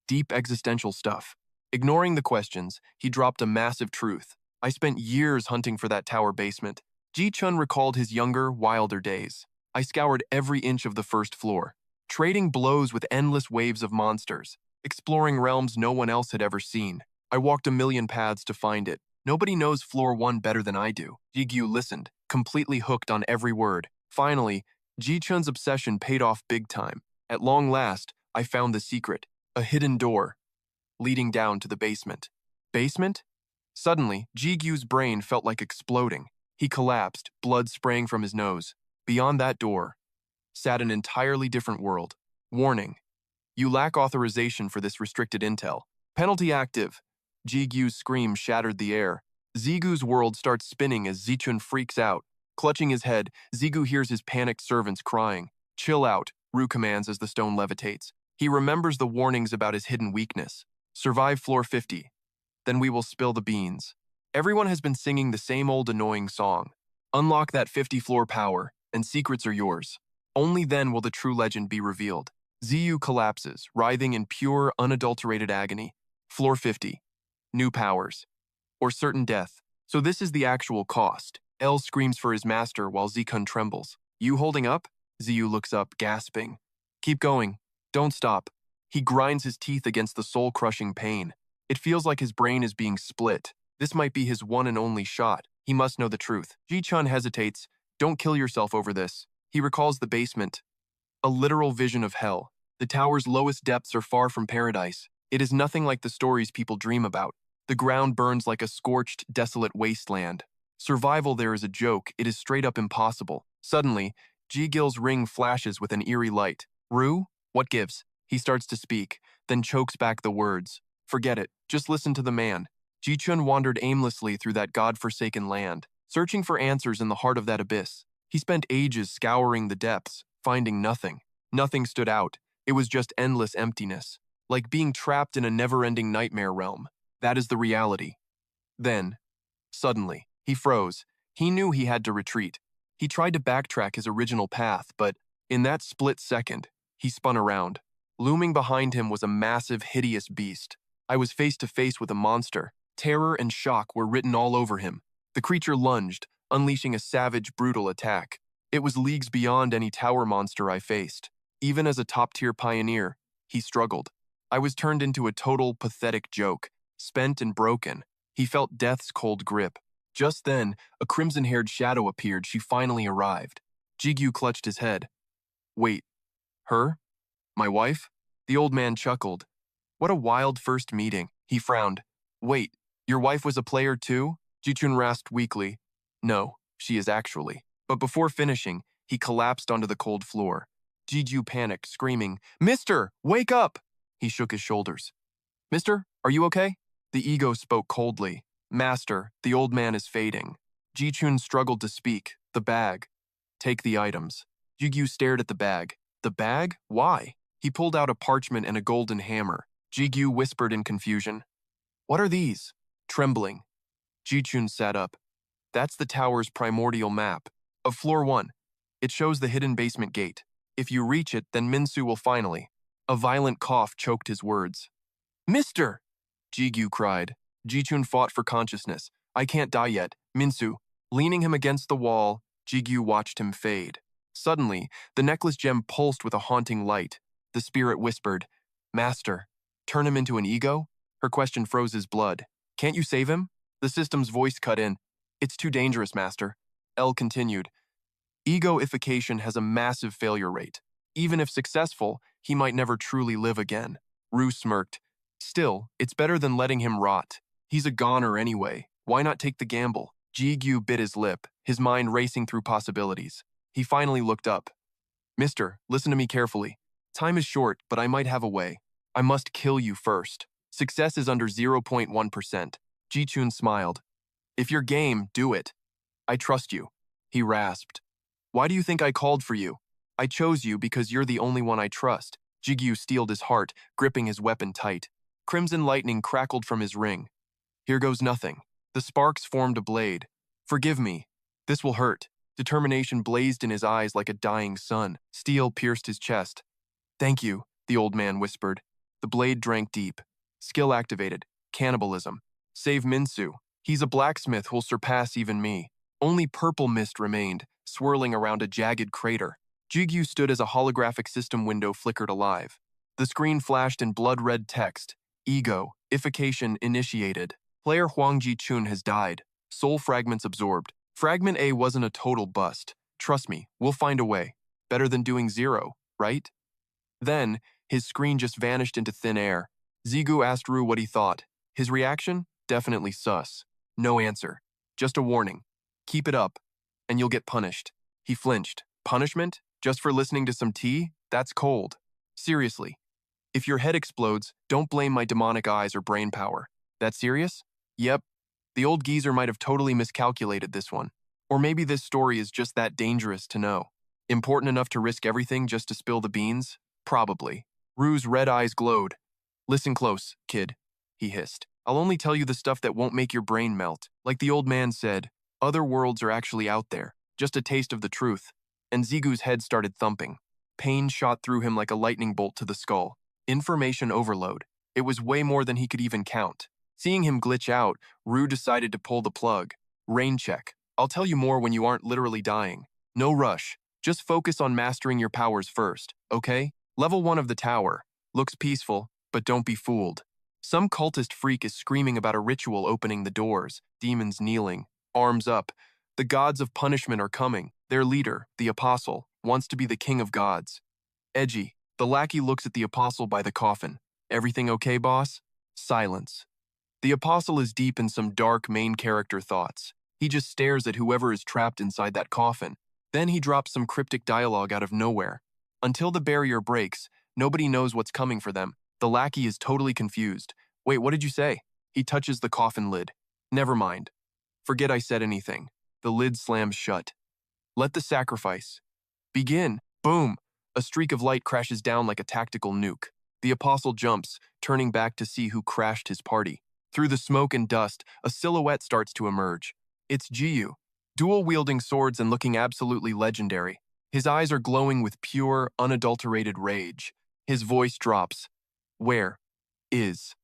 Deep existential stuff. Ignoring the questions, he dropped a massive truth. I spent years hunting for that tower basement. Jichun recalled his younger, wilder days. I scoured every inch of the first floor, trading blows with endless waves of monsters, exploring realms no one else had ever seen. I walked a million paths to find it. Nobody knows floor 1 better than I do. Gigyu listened, completely hooked on every word. Finally, Jichun's obsession paid off big time. At long last, I found the secret, a hidden door, leading down to the basement. Basement? Suddenly, Jigyu's brain felt like exploding. He collapsed, blood spraying from his nose. Beyond that door sat an entirely different world. Warning: you lack authorization for this restricted intel. Penalty active. Jigyu's scream shattered the air. Zigu's world starts spinning as Zichun freaks out. Clutching his head, Zigu hears his panicked servants crying. Chill out, Ru commands as the stone levitates. He remembers the warnings about his hidden weakness. Survive floor 50. Then we will spill the beans. Everyone has been singing the same old annoying song. Unlock that 50-floor power, and secrets are yours. Only then will the true legend be revealed. Ziyu collapses, writhing in pure, unadulterated agony. Floor 50. New powers. Or certain death. So this is the actual cost. L screams for his master while Zikun trembles. You holding up? Ziyu looks up, gasping. Keep going. Don't stop. He grinds his teeth against the soul-crushing pain. It feels like his brain is being split. This might be his one and only shot. He must know the truth. Jichun hesitates. Don't kill yourself over this. He recalls the basement. A literal vision of hell. The tower's lowest depths are far from paradise. It is nothing like the stories people dream about. The ground burns like a scorched, desolate wasteland. Survival there is a joke. It is straight up impossible. Suddenly, Ji-Gil's ring flashes with an eerie light. Ru? What gives? He starts to speak, then chokes back the words. Forget it. Just listen to the man. Jichun wandered aimlessly through that god-forsaken land, searching for answers in the heart of that abyss. He spent ages scouring the depths, finding nothing. Nothing stood out. It was just endless emptiness, like being trapped in a never-ending nightmare realm. That is the reality. Then, suddenly, he froze. He knew he had to retreat. He tried to backtrack his original path, but in that split second, he spun around. Looming behind him was a massive, hideous beast. I was face to face with a monster. Terror and shock were written all over him. The creature lunged, unleashing a savage, brutal attack. It was leagues beyond any tower monster I faced. Even as a top-tier pioneer, he struggled. I was turned into a total, pathetic joke, spent and broken. He felt death's cold grip. Just then, a crimson-haired shadow appeared. She finally arrived. Gigyu clutched his head. Wait, her? My wife? The old man chuckled. What a wild first meeting. He frowned. Wait, your wife was a player too? Jichun rasped weakly. No, she is actually. But before finishing, he collapsed onto the cold floor. Gigyu panicked, screaming, "Mister, wake up!" He shook his shoulders. "Mister, are you okay?" The ego spoke coldly. "Master, the old man is fading." Jichun struggled to speak. "The bag." "Take the items." Gigyu stared at the bag. "The bag? Why?" He pulled out a parchment and a golden hammer. Gigyu whispered in confusion, "What are these?" Trembling, Jichun sat up. "That's the tower's primordial map. Of floor 1. It shows the hidden basement gate. If you reach it, then Minsu will finally." A violent cough choked his words. "Mister!" Gigyu cried. Jichun fought for consciousness. "I can't die yet. Minsu." Leaning him against the wall, Gigyu watched him fade. Suddenly, the necklace gem pulsed with a haunting light. The spirit whispered, "Master, turn him into an ego?" Her question froze his blood. "Can't you save him?" The system's voice cut in. "It's too dangerous, Master." L continued, "Egoification has a massive failure rate. Even if successful, he might never truly live again." Ru smirked. "Still, it's better than letting him rot. He's a goner anyway. Why not take the gamble?" Gigyu bit his lip, his mind racing through possibilities. He finally looked up. "Mister, listen to me carefully. Time is short, but I might have a way. I must kill you first. Success is under 0.1%. Jichun smiled. "If you're game, do it. I trust you." He rasped. "Why do you think I called for you? I chose you because you're the only one I trust." Gigyu steeled his heart, gripping his weapon tight. Crimson lightning crackled from his ring. "Here goes nothing." The sparks formed a blade. "Forgive me. This will hurt." Determination blazed in his eyes like a dying sun. Steel pierced his chest. "Thank you," the old man whispered. The blade drank deep. Skill activated. Cannibalism. Save Minsu. He's a blacksmith who'll surpass even me. Only purple mist remained, swirling around a jagged crater. Jigyu stood as a holographic system window flickered alive. The screen flashed in blood-red text. Ego-ification initiated. Player Huang Ji-chun has died. Soul fragments absorbed. Fragment A wasn't a total bust. Trust me, we'll find a way. Better than doing 0, right? Then, his screen just vanished into thin air. Zigu asked Ru what he thought. His reaction? Definitely sus. No answer. Just a warning. Keep it up, and you'll get punished. He flinched. Punishment? Just for listening to some tea? That's cold. Seriously. If your head explodes, don't blame my demonic eyes or brain power. That serious? Yep. The old geezer might have totally miscalculated this one. Or maybe this story is just that dangerous to know. Important enough to risk everything just to spill the beans? Probably. Ru's red eyes glowed. "Listen close, kid," he hissed. "I'll only tell you the stuff that won't make your brain melt. Like the old man said, other worlds are actually out there. Just a taste of the truth." And Zigu's head started thumping. Pain shot through him like a lightning bolt to the skull. Information overload. It was way more than he could even count. Seeing him glitch out, Ru decided to pull the plug. "Rain check. I'll tell you more when you aren't literally dying. No rush. Just focus on mastering your powers first, okay? Level 1 of the tower. Looks peaceful, but don't be fooled. Some cultist freak is screaming about a ritual opening the doors, demons kneeling, arms up. The gods of punishment are coming. Their leader, the apostle, wants to be the king of gods." Edgy. The lackey looks at the apostle by the coffin. "Everything okay, boss?" Silence. The apostle is deep in some dark main character thoughts. He just stares at whoever is trapped inside that coffin. Then he drops some cryptic dialogue out of nowhere. Until the barrier breaks, nobody knows what's coming for them. The lackey is totally confused. "Wait, what did you say?" He touches the coffin lid. "Never mind. Forget I said anything." The lid slams shut. "Let the sacrifice begin." Boom! A streak of light crashes down like a tactical nuke. The apostle jumps, turning back to see who crashed his party. Through the smoke and dust, a silhouette starts to emerge. It's Gigyu, dual-wielding swords and looking absolutely legendary. His eyes are glowing with pure, unadulterated rage. His voice drops. "Where is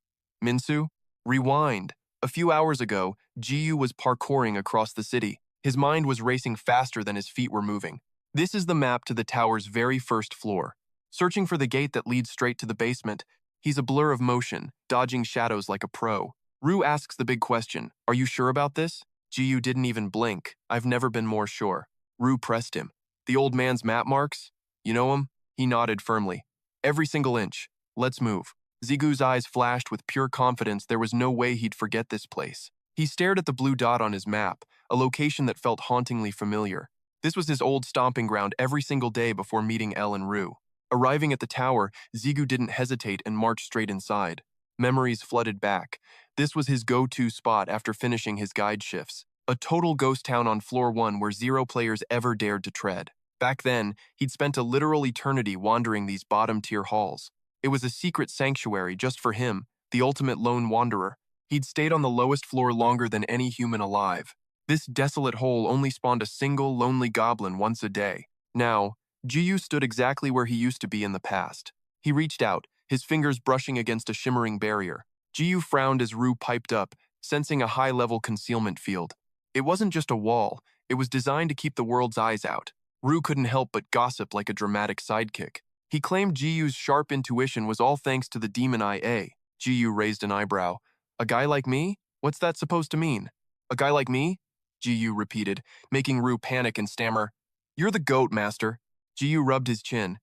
Minsu?" Rewind. A few hours ago, Gigyu was parkouring across the city. His mind was racing faster than his feet were moving. This is the map to the tower's very first floor. Searching for the gate that leads straight to the basement, he's a blur of motion, dodging shadows like a pro. Ru asks the big question, "Are you sure about this?" Gigyu didn't even blink. "I've never been more sure." Ru pressed him. "The old man's map marks? You know him?" He nodded firmly. "Every single inch. Let's move." Zigu's eyes flashed with pure confidence. There was no way he'd forget this place. He stared at the blue dot on his map, a location that felt hauntingly familiar. This was his old stomping ground every single day before meeting Elle and Rue. Arriving at the tower, Gigyu didn't hesitate and marched straight inside. Memories flooded back. This was his go-to spot after finishing his guide shifts. A total ghost town on floor 1 where 0 players ever dared to tread. Back then, he'd spent a literal eternity wandering these bottom-tier halls. It was a secret sanctuary just for him, the ultimate lone wanderer. He'd stayed on the lowest floor longer than any human alive. This desolate hole only spawned a single, lonely goblin once a day. Now, Gigyu stood exactly where he used to be in the past. He reached out, his fingers brushing against a shimmering barrier. Gigyu frowned as Rue piped up, sensing a high-level concealment field. It wasn't just a wall, it was designed to keep the world's eyes out. Rue couldn't help but gossip like a dramatic sidekick. He claimed Gigyu's sharp intuition was all thanks to the demon eye. Gigyu raised an eyebrow. A guy like me? What's that supposed to mean? A guy like me? Gigyu repeated, making Rue panic and stammer. You're the goat, master. Gigyu rubbed his chin.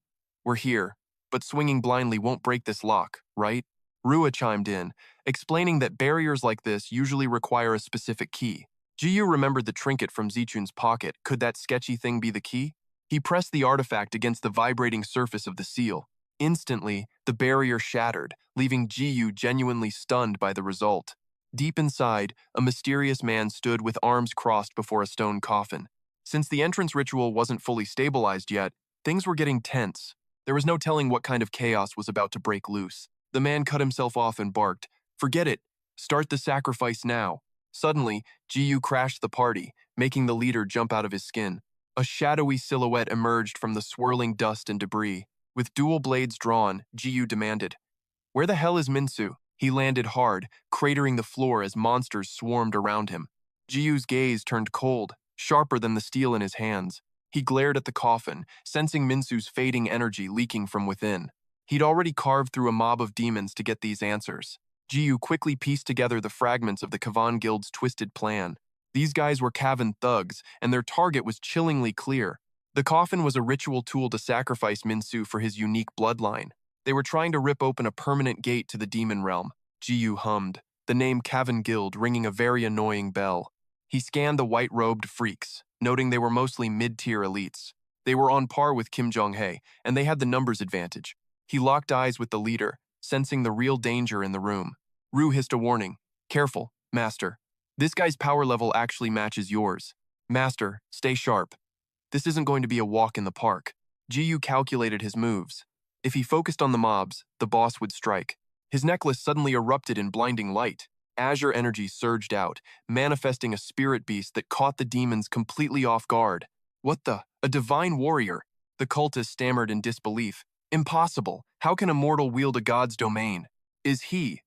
We're here, but swinging blindly won't break this lock, right? Rua chimed in, explaining that barriers like this usually require a specific key. Gigyu remembered the trinket from Zichun's pocket. Could that sketchy thing be the key? He pressed the artifact against the vibrating surface of the seal. Instantly, the barrier shattered, leaving Gigyu genuinely stunned by the result. Deep inside, a mysterious man stood with arms crossed before a stone coffin. Since the entrance ritual wasn't fully stabilized yet, things were getting tense. There was no telling what kind of chaos was about to break loose. The man cut himself off and barked, "Forget it! Start the sacrifice now!" Suddenly, Gigyu crashed the party, making the leader jump out of his skin. A shadowy silhouette emerged from the swirling dust and debris. With dual blades drawn, Gigyu demanded, "Where the hell is Minsu?" He landed hard, cratering the floor as monsters swarmed around him. Gigyu's gaze turned cold, sharper than the steel in his hands. He glared at the coffin, sensing Minsu's fading energy leaking from within. He'd already carved through a mob of demons to get these answers. Gigyu quickly pieced together the fragments of the Kavan Guild's twisted plan. These guys were Kavan thugs, and their target was chillingly clear. The coffin was a ritual tool to sacrifice Minsu for his unique bloodline. They were trying to rip open a permanent gate to the demon realm. Gigyu hummed, the name Kavan Guild ringing a very annoying bell. He scanned the white-robed freaks, noting they were mostly mid-tier elites. They were on par with Kim Jong-hae, and they had the numbers advantage. He locked eyes with the leader, sensing the real danger in the room. Rue hissed a warning. "Careful, Master. This guy's power level actually matches yours. Master, stay sharp. This isn't going to be a walk in the park." Gigyu calculated his moves. If he focused on the mobs, the boss would strike. His necklace suddenly erupted in blinding light. Azure energy surged out, manifesting a spirit beast that caught the demons completely off guard. "What the? A divine warrior?" The cultist stammered in disbelief. "Impossible. How can a mortal wield a god's domain? Is he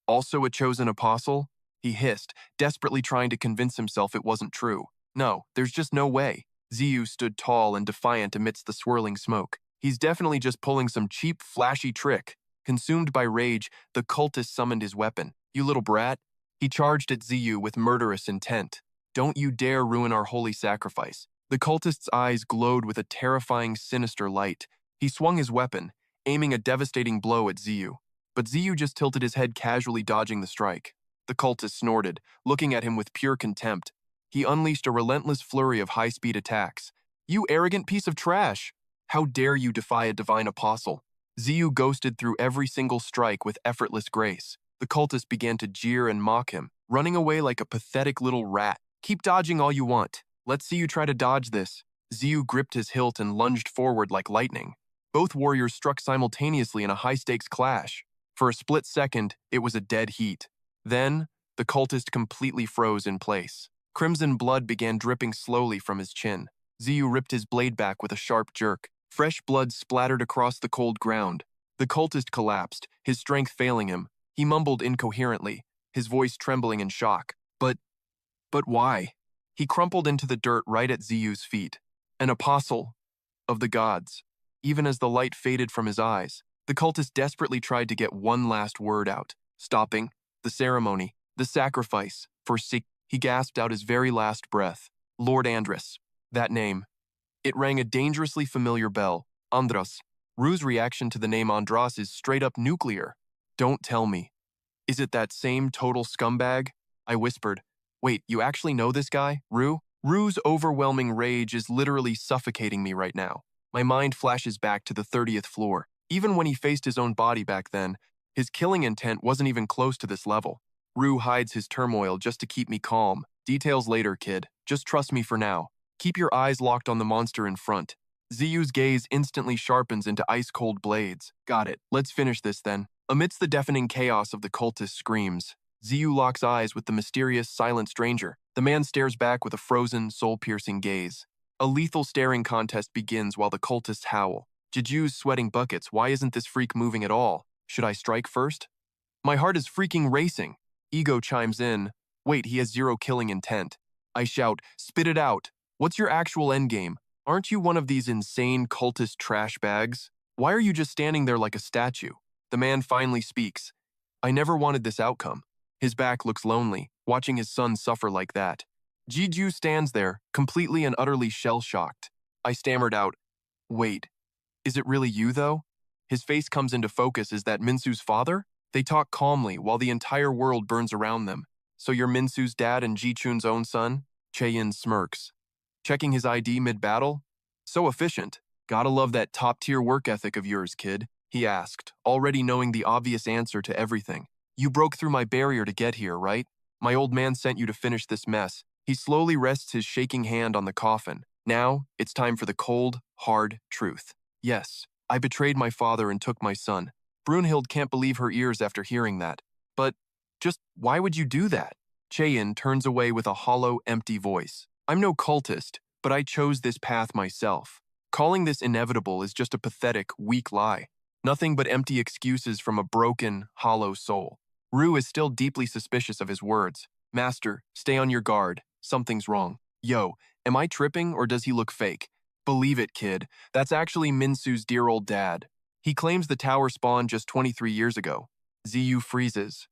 also a chosen apostle?" He hissed, desperately trying to convince himself it wasn't true. "No, there's just no way." Gigyu stood tall and defiant amidst the swirling smoke. "He's definitely just pulling some cheap, flashy trick." Consumed by rage, the cultist summoned his weapon. "You little brat." He charged at Gigyu with murderous intent. "Don't you dare ruin our holy sacrifice." The cultist's eyes glowed with a terrifying, sinister light. He swung his weapon, aiming a devastating blow at Gigyu. But Gigyu just tilted his head, casually dodging the strike. The cultist snorted, looking at him with pure contempt. He unleashed a relentless flurry of high-speed attacks. "You arrogant piece of trash! How dare you defy a divine apostle?" Gigyu ghosted through every single strike with effortless grace. The cultist began to jeer and mock him, running away like a pathetic little rat. "Keep dodging all you want. Let's see you try to dodge this." Gigyu gripped his hilt and lunged forward like lightning. Both warriors struck simultaneously in a high-stakes clash. For a split second, it was a dead heat. Then, the cultist completely froze in place. Crimson blood began dripping slowly from his chin. Gigyu ripped his blade back with a sharp jerk. Fresh blood splattered across the cold ground. The cultist collapsed, his strength failing him. He mumbled incoherently, his voice trembling in shock. But why?" He crumpled into the dirt right at Ziyu's feet. "An apostle of the gods." Even as the light faded from his eyes, the cultist desperately tried to get one last word out. "Stopping. The ceremony. The sacrifice. For Sik." He gasped out his very last breath. "Lord Andras." That name. It rang a dangerously familiar bell. Andras. Rue's reaction to the name Andras is straight-up nuclear. "Don't tell me. Is it that same total scumbag?" I whispered. "Wait, you actually know this guy, Rue?" Rue's overwhelming rage is literally suffocating me right now. My mind flashes back to the 30th floor. Even when he faced his own body back then, his killing intent wasn't even close to this level. Rue hides his turmoil just to keep me calm. Details later, kid. Just trust me for now. Keep your eyes locked on the monster in front. Ziyu's gaze instantly sharpens into ice-cold blades. Got it. Let's finish this then. Amidst the deafening chaos of the cultist screams, Ziyu locks eyes with the mysterious, silent stranger. The man stares back with a frozen, soul-piercing gaze. A lethal staring contest begins while the cultists howl. Jeju's sweating buckets. Why isn't this freak moving at all? Should I strike first? My heart is freaking racing. Ego chimes in. Wait, he has zero killing intent. I shout, spit it out. What's your actual endgame? Aren't you one of these insane cultist trash bags? Why are you just standing there like a statue? The man finally speaks. I never wanted this outcome. His back looks lonely, watching his son suffer like that. Gigyu stands there, completely and utterly shell-shocked. I stammered out, wait, is it really you though? His face comes into focus. Is that Minsu's father? They talk calmly while the entire world burns around them. So you're Minsu's dad and Ji-chun's own son? Chae-in smirks. Checking his ID mid-battle? So efficient. Gotta love that top-tier work ethic of yours, kid, he asked, already knowing the obvious answer to everything. You broke through my barrier to get here, right? My old man sent you to finish this mess. He slowly rests his shaking hand on the coffin. Now, it's time for the cold, hard truth. Yes, I betrayed my father and took my son. Brunhild can't believe her ears after hearing that. But, just why would you do that? Chae-in turns away with a hollow, empty voice. I'm no cultist, but I chose this path myself. Calling this inevitable is just a pathetic, weak lie. Nothing but empty excuses from a broken, hollow soul. Rue is still deeply suspicious of his words. Master, stay on your guard. Something's wrong. Yo, am I tripping or does he look fake? Believe it, kid. That's actually Minsu's dear old dad. He claims the tower spawned just 23 years ago. Ziyu freezes.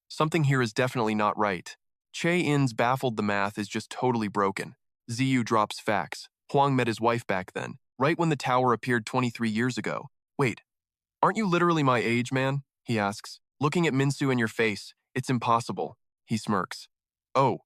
Something here is definitely not right. Chae-in's baffled the math is just totally broken. Ziyu drops facts. Huang met his wife back then, right when the tower appeared 23 years ago. Wait, aren't you literally my age, man? He asks. Looking at Minsu in your face, it's impossible. He smirks. Oh,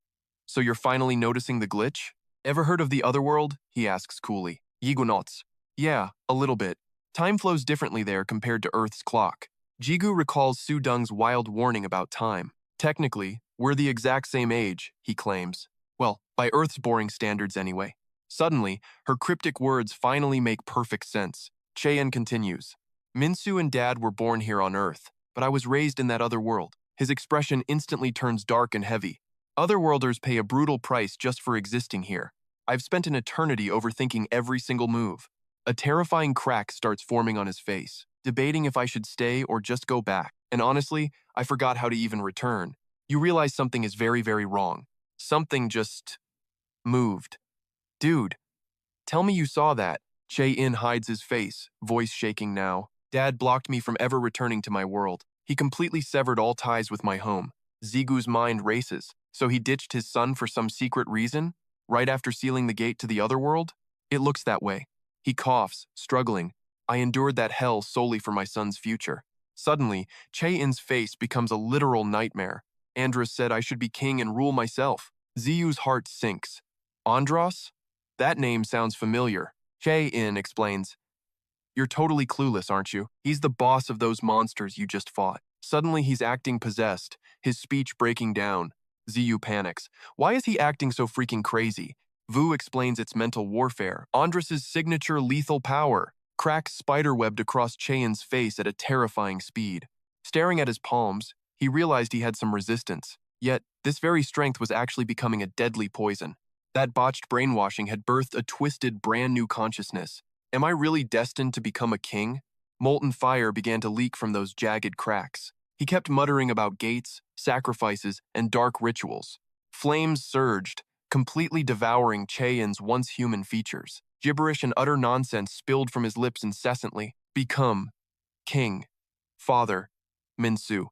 so you're finally noticing the glitch? Ever heard of the otherworld? He asks coolly. Yigunauts. Yeah, a little bit. Time flows differently there compared to Earth's clock. Jigu recalls Su Dung's wild warning about time. Technically, we're the exact same age, he claims. Well, by Earth's boring standards anyway. Suddenly, her cryptic words finally make perfect sense. Chae-in continues. Minsu and Dad were born here on Earth, but I was raised in that other world. His expression instantly turns dark and heavy. Otherworlders pay a brutal price just for existing here. I've spent an eternity overthinking every single move. A terrifying crack starts forming on his face, debating if I should stay or just go back. And honestly, I forgot how to even return. You realize something is very, very wrong. Something just moved. Dude, tell me you saw that. Chae-in hides his face, voice shaking now. Dad blocked me from ever returning to my world. He completely severed all ties with my home. Zigu's mind races. So he ditched his son for some secret reason? Right after sealing the gate to the other world? It looks that way. He coughs, struggling. I endured that hell solely for my son's future. Suddenly, Chae-in's face becomes a literal nightmare. Andros said I should be king and rule myself. Ziyu's heart sinks. Andros? That name sounds familiar. Chae-in explains. You're totally clueless, aren't you? He's the boss of those monsters you just fought. Suddenly he's acting possessed, his speech breaking down. Ziyu panics. Why is he acting so freaking crazy? Vu explains it's mental warfare. Andros's signature lethal power. Cracks spiderwebbed across Chae-in's face at a terrifying speed. Staring at his palms, he realized he had some resistance. Yet, this very strength was actually becoming a deadly poison. That botched brainwashing had birthed a twisted, brand new consciousness. Am I really destined to become a king? Molten fire began to leak from those jagged cracks. He kept muttering about gates, sacrifices, and dark rituals. Flames surged, completely devouring Chae-in's once human features. Gibberish and utter nonsense spilled from his lips incessantly. Become. King. Father. Minsu.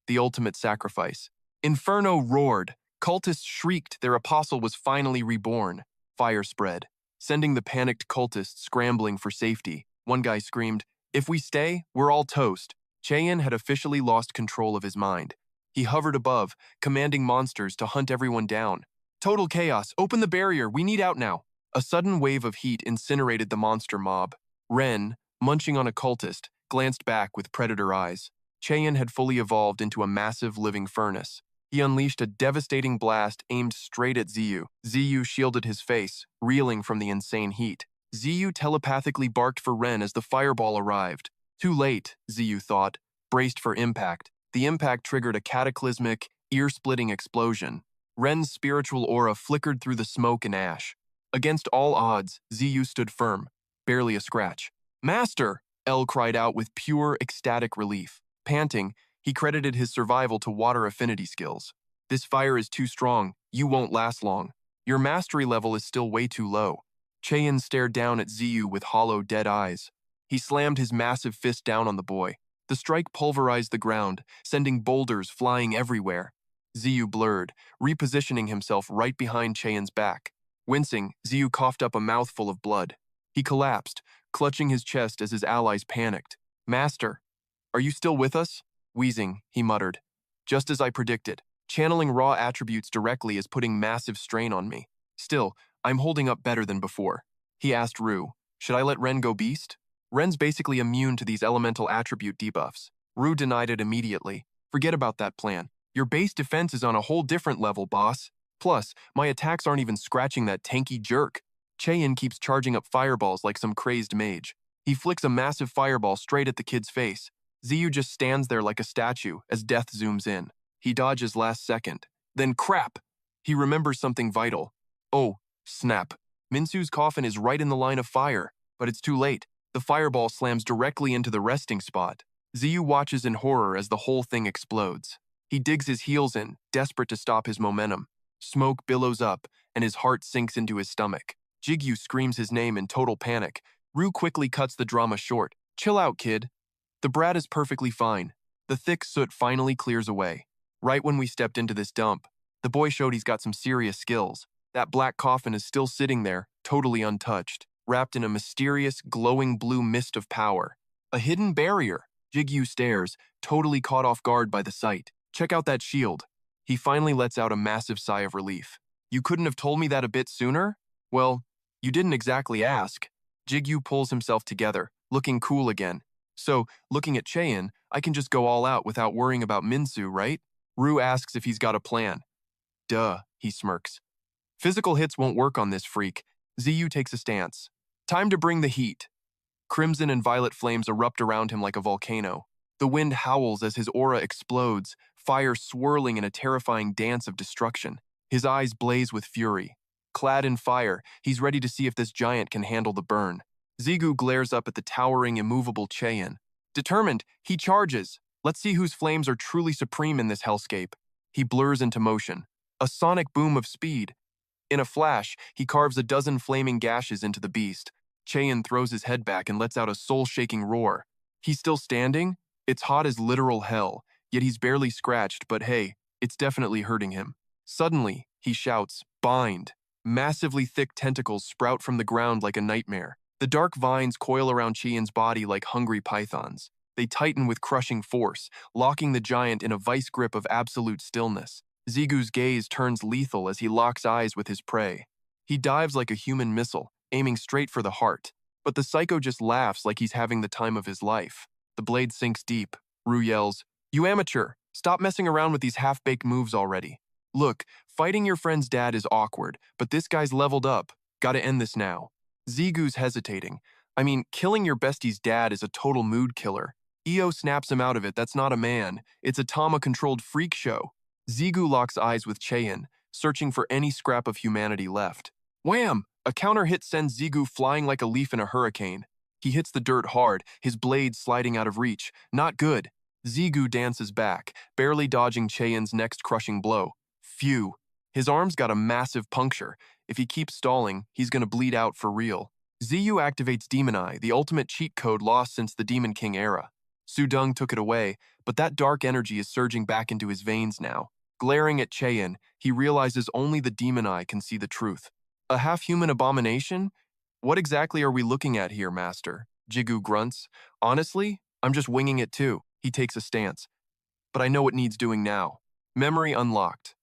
The ultimate sacrifice. Inferno roared. Cultists shrieked their apostle was finally reborn. Fire spread, sending the panicked cultists scrambling for safety. One guy screamed, "If we stay, we're all toast." Chae-in had officially lost control of his mind. He hovered above, commanding monsters to hunt everyone down. Total chaos. Open the barrier. We need out now. A sudden wave of heat incinerated the monster mob. Ren, munching on a cultist, glanced back with predator eyes. Cheon had fully evolved into a massive living furnace. He unleashed a devastating blast aimed straight at Ziyu. Ziyu shielded his face, reeling from the insane heat. Ziyu telepathically barked for Ren as the fireball arrived. Too late, Ziyu thought, braced for impact. The impact triggered a cataclysmic, ear-splitting explosion. Ren's spiritual aura flickered through the smoke and ash. Against all odds, Ziyu stood firm, barely a scratch. Master! El cried out with pure, ecstatic relief. Panting, he credited his survival to water affinity skills. This fire is too strong. You won't last long. Your mastery level is still way too low. Cheon stared down at Ziyu with hollow, dead eyes. He slammed his massive fist down on the boy. The strike pulverized the ground, sending boulders flying everywhere. Ziyu blurred, repositioning himself right behind Cheon's back. Wincing, Ziyu coughed up a mouthful of blood. He collapsed, clutching his chest as his allies panicked. Master, are you still with us? Wheezing, he muttered. Just as I predicted. Channeling raw attributes directly is putting massive strain on me. Still, I'm holding up better than before. He asked Ru, should I let Ren go beast? Ren's basically immune to these elemental attribute debuffs. Ru denied it immediately. Forget about that plan. Your base defense is on a whole different level, boss. Plus, my attacks aren't even scratching that tanky jerk. Cheon keeps charging up fireballs like some crazed mage. He flicks a massive fireball straight at the kid's face. Ziyu just stands there like a statue as death zooms in. He dodges last second. Then crap! He remembers something vital. Oh, snap. Minsu's coffin is right in the line of fire, but it's too late. The fireball slams directly into the resting spot. Ziyu watches in horror as the whole thing explodes. He digs his heels in, desperate to stop his momentum. Smoke billows up, and his heart sinks into his stomach. Gigyu screams his name in total panic. Ru quickly cuts the drama short. Chill out, kid. The brat is perfectly fine. The thick soot finally clears away. Right when we stepped into this dump, the boy showed he's got some serious skills. That black coffin is still sitting there, totally untouched, wrapped in a mysterious, glowing blue mist of power. A hidden barrier. Gigyu stares, totally caught off guard by the sight. Check out that shield. He finally lets out a massive sigh of relief. You couldn't have told me that a bit sooner? Well, you didn't exactly ask. Gigyu pulls himself together, looking cool again. So, looking at Cheon, I can just go all out without worrying about Minsu, right? Ru asks if he's got a plan. Duh, he smirks. Physical hits won't work on this freak. Ziyu takes a stance. Time to bring the heat. Crimson and violet flames erupt around him like a volcano. The wind howls as his aura explodes, fire swirling in a terrifying dance of destruction. His eyes blaze with fury. Clad in fire, he's ready to see if this giant can handle the burn. Zigu glares up at the towering, immovable Cheon. Determined, he charges. Let's see whose flames are truly supreme in this hellscape. He blurs into motion. A sonic boom of speed. In a flash, he carves a dozen flaming gashes into the beast. Cheon throws his head back and lets out a soul-shaking roar. He's still standing? It's hot as literal hell, yet he's barely scratched, but hey, it's definitely hurting him. Suddenly, he shouts, bind. Massively thick tentacles sprout from the ground like a nightmare. The dark vines coil around Cheon's body like hungry pythons. They tighten with crushing force, locking the giant in a vice grip of absolute stillness. Zigu's gaze turns lethal as he locks eyes with his prey. He dives like a human missile, aiming straight for the heart. But the psycho just laughs like he's having the time of his life. The blade sinks deep. Ru yells, "You amateur! Stop messing around with these half-baked moves already. Look, fighting your friend's dad is awkward, but this guy's leveled up. Gotta end this now." Zigu's hesitating. I mean, killing your bestie's dad is a total mood killer. Io snaps him out of it. That's not a man. It's a Tama-controlled freak show. Zigu locks eyes with Cheon, searching for any scrap of humanity left. Wham! A counter hit sends Zigu flying like a leaf in a hurricane. He hits the dirt hard, his blade sliding out of reach. Not good. Zigu dances back, barely dodging Cheon's next crushing blow. Phew. His arm's got a massive puncture. If he keeps stalling, he's gonna bleed out for real. Ziyu activates Demon Eye, the ultimate cheat code lost since the Demon King era. Sudong took it away, but that dark energy is surging back into his veins now. Glaring at Cheon, he realizes only the Demon Eye can see the truth. A half-human abomination? What exactly are we looking at here, Master? Jigu grunts. Honestly, I'm just winging it too. He takes a stance. But I know what needs doing now. Memory unlocked.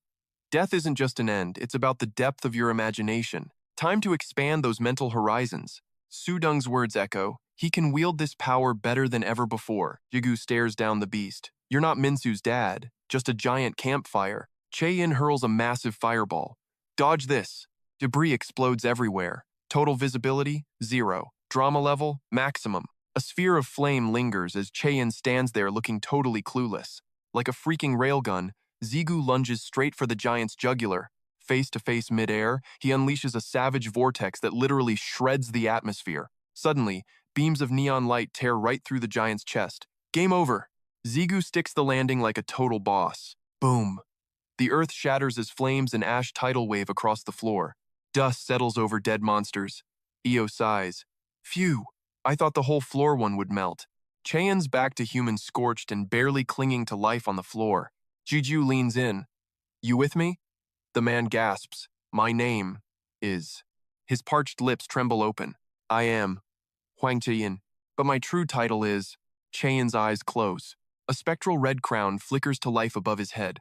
Death isn't just an end, it's about the depth of your imagination. Time to expand those mental horizons. Sudung's words echo. He can wield this power better than ever before. Gigyu stares down the beast. You're not Minsu's dad, just a giant campfire. Chaeyin hurls a massive fireball. Dodge this. Debris explodes everywhere. Total visibility, 0. Drama level, maximum. A sphere of flame lingers as Chaeyin stands there looking totally clueless. Like a freaking railgun, Ziggu lunges straight for the giant's jugular. Face to face midair, he unleashes a savage vortex that literally shreds the atmosphere. Suddenly, beams of neon light tear right through the giant's chest. Game over. Ziggu sticks the landing like a total boss. Boom. The earth shatters as flames and ash tidal wave across the floor. Dust settles over dead monsters. Io sighs. Phew, I thought the whole floor one would melt. Chaeyen's back to human scorched and barely clinging to life on the floor. Gigyu leans in. You with me? The man gasps. My name is. His parched lips tremble open. I am Huang Chaeyin, but my true title is. Chaeyen's eyes close. A spectral red crown flickers to life above his head.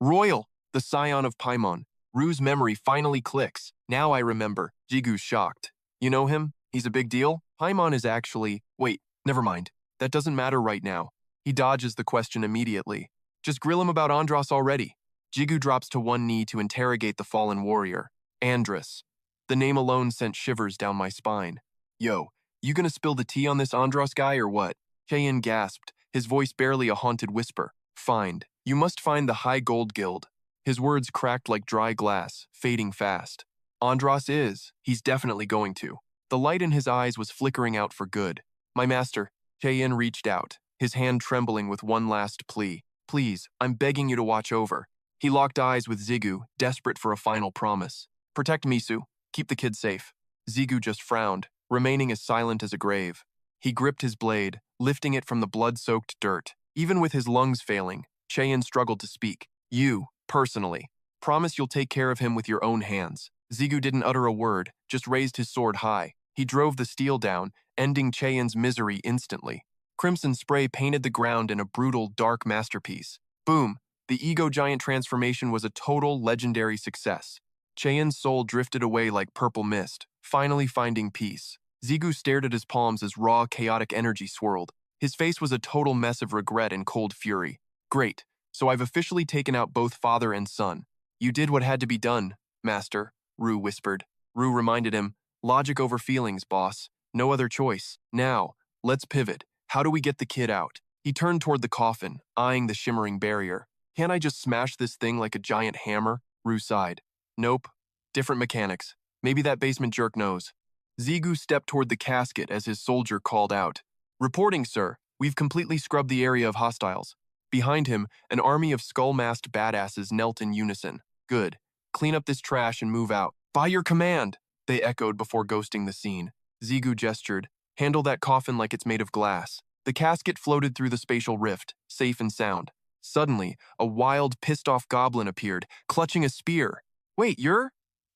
Royal, the scion of Paimon. Rue's memory finally clicks. Now I remember. Jigu's shocked. You know him? He's a big deal? Paimon is actually… Wait, never mind. That doesn't matter right now. He dodges the question immediately. Just grill him about Andros already. Gigyu drops to one knee to interrogate the fallen warrior. Andros. The name alone sent shivers down my spine. Yo, you gonna spill the tea on this Andros guy or what? Chaeyin gasped, his voice barely a haunted whisper. Find. You must find the High Gold Guild. His words cracked like dry glass, fading fast. Andros is. He's definitely going to. The light in his eyes was flickering out for good. My master. Chaeyin reached out, his hand trembling with one last plea. Please, I'm begging you to watch over. He locked eyes with Ziggu, desperate for a final promise. Protect Misu. Keep the kid safe. Ziggu just frowned, remaining as silent as a grave. He gripped his blade, lifting it from the blood-soaked dirt. Even with his lungs failing, Chaeyin struggled to speak. You, personally. Promise you'll take care of him with your own hands. Ziggu didn't utter a word, just raised his sword high. He drove the steel down, ending Chaeyin's misery instantly. Crimson spray painted the ground in a brutal, dark masterpiece. Boom! The ego giant transformation was a total, legendary success. Chaeyin's soul drifted away like purple mist, finally finding peace. Ziggu stared at his palms as raw, chaotic energy swirled. His face was a total mess of regret and cold fury. Great, so I've officially taken out both father and son. You did what had to be done, master, Rue whispered. Rue reminded him, logic over feelings, boss. No other choice. Now, let's pivot. How do we get the kid out? He turned toward the coffin, eyeing the shimmering barrier. Can't I just smash this thing like a giant hammer? Rue sighed. Nope. Different mechanics. Maybe that basement jerk knows. Ziggu stepped toward the casket as his soldier called out. Reporting, sir. We've completely scrubbed the area of hostiles. Behind him, an army of skull-masked badasses knelt in unison. Good. Clean up this trash and move out. By your command, they echoed before ghosting the scene. Ziggu gestured. Handle that coffin like it's made of glass. The casket floated through the spatial rift, safe and sound. Suddenly, a wild, pissed-off goblin appeared, clutching a spear. Wait, you're…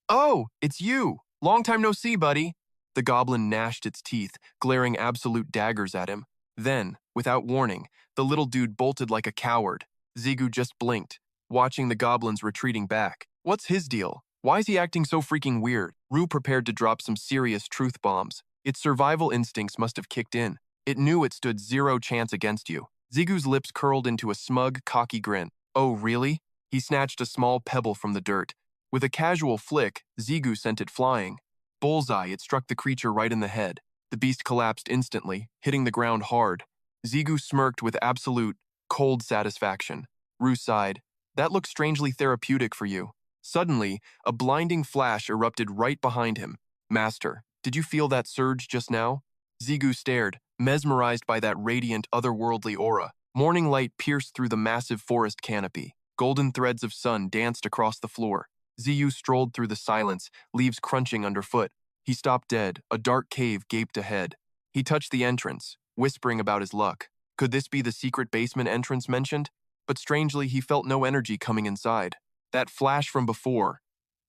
Oh, it's you! Long time no see, buddy! The goblin gnashed its teeth, glaring absolute daggers at him. Then, without warning, the little dude bolted like a coward. Ziggu just blinked, watching the goblins retreating back. What's his deal? Why is he acting so freaking weird? Rue prepared to drop some serious truth bombs. Its survival instincts must have kicked in. It knew it stood zero chance against you. Ziggu's lips curled into a smug, cocky grin. Oh, really? He snatched a small pebble from the dirt. With a casual flick, Ziggu sent it flying. Bullseye, it struck the creature right in the head. The beast collapsed instantly, hitting the ground hard. Ziggu smirked with absolute, cold satisfaction. Rue sighed. That looks strangely therapeutic for you. Suddenly, a blinding flash erupted right behind him. Master, did you feel that surge just now? Ziggu stared, mesmerized by that radiant, otherworldly aura. Morning light pierced through the massive forest canopy. Golden threads of sun danced across the floor. Ziggu strolled through the silence, leaves crunching underfoot. He stopped dead, a dark cave gaped ahead. He touched the entrance, whispering about his luck. Could this be the secret basement entrance mentioned? But strangely, he felt no energy coming inside. That flash from before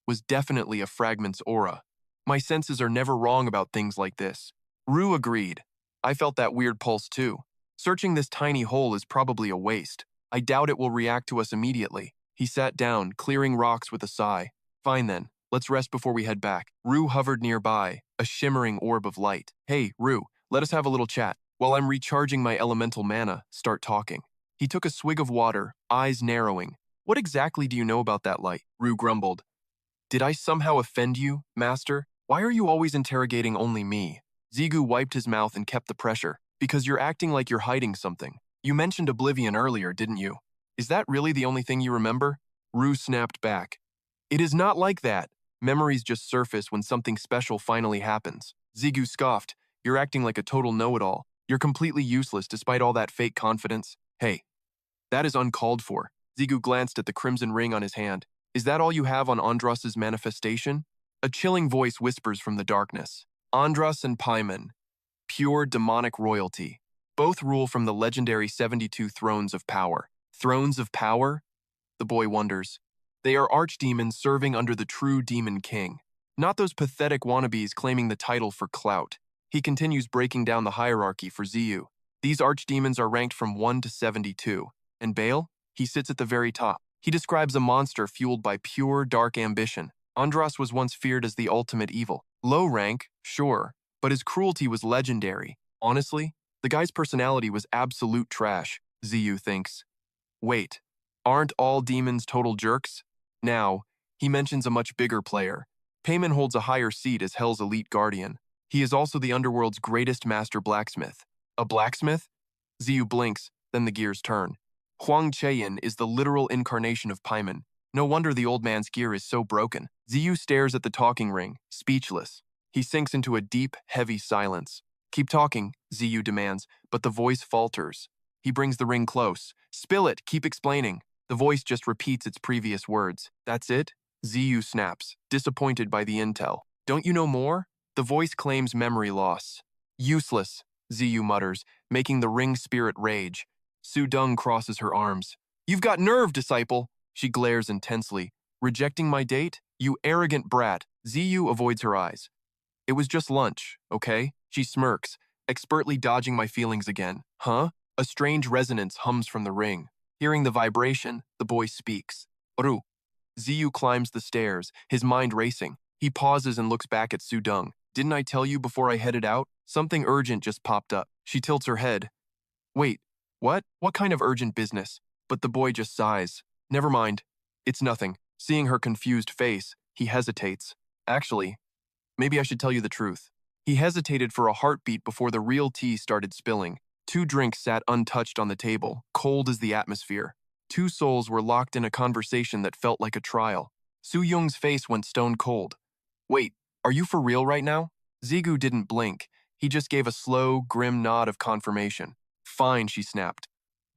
was definitely a fragment's aura. My senses are never wrong about things like this. Rue agreed. I felt that weird pulse too. Searching this tiny hole is probably a waste. I doubt it will react to us immediately. He sat down, clearing rocks with a sigh. Fine then, let's rest before we head back. Rue hovered nearby, a shimmering orb of light. Hey, Rue, let us have a little chat. While I'm recharging my elemental mana, start talking. He took a swig of water, eyes narrowing. What exactly do you know about that light? Rue grumbled. Did I somehow offend you, master? Why are you always interrogating only me? Zigu wiped his mouth and kept the pressure. Because you're acting like you're hiding something. You mentioned oblivion earlier, didn't you? Is that really the only thing you remember? Rue snapped back. It is not like that. Memories just surface when something special finally happens. Zigu scoffed. You're acting like a total know-it-all. You're completely useless despite all that fake confidence. Hey, that is uncalled for. Zigu glanced at the crimson ring on his hand. Is that all you have on Andras's manifestation? A chilling voice whispers from the darkness. Andras and Paimon, pure demonic royalty. Both rule from the legendary 72 thrones of power. Thrones of power? The boy wonders. They are archdemons serving under the true demon king. Not those pathetic wannabes claiming the title for clout. He continues breaking down the hierarchy for Ziyu. These archdemons are ranked from 1 to 72. And Baal? He sits at the very top. He describes a monster fueled by pure, dark ambition. Andras was once feared as the ultimate evil. Low rank, sure, but his cruelty was legendary. Honestly, the guy's personality was absolute trash, Ziyu thinks. Wait, aren't all demons total jerks? Now, he mentions a much bigger player. Paimon holds a higher seat as Hell's elite guardian. He is also the underworld's greatest master blacksmith. A blacksmith? Ziyu blinks, then the gears turn. Huang Cheyin is the literal incarnation of Paimon. No wonder the old man's gear is so broken. Ziyu stares at the talking ring, speechless. He sinks into a deep, heavy silence. Keep talking, Ziyu demands, but the voice falters. He brings the ring close. Spill it, keep explaining. The voice just repeats its previous words. That's it? Ziyu snaps, disappointed by the intel. Don't you know more? The voice claims memory loss. Useless, Ziyu mutters, making the ring spirit rage. Su Deng crosses her arms. You've got nerve, disciple! She glares intensely. Rejecting my date? You arrogant brat. Ziyu avoids her eyes. It was just lunch, okay? She smirks, expertly dodging my feelings again. Huh? A strange resonance hums from the ring. Hearing the vibration, the boy speaks. Ru. Ziyu climbs the stairs, his mind racing. He pauses and looks back at Su Deng. Didn't I tell you before I headed out? Something urgent just popped up. She tilts her head. Wait, what? What kind of urgent business? But the boy just sighs. Never mind. It's nothing. Seeing her confused face, he hesitates. Actually, maybe I should tell you the truth. He hesitated for a heartbeat before the real tea started spilling. 2 drinks sat untouched on the table, cold as the atmosphere. 2 souls were locked in a conversation that felt like a trial. Su Yung's face went stone cold. Wait, are you for real right now? Zigu didn't blink. He just gave a slow, grim nod of confirmation. Fine, she snapped.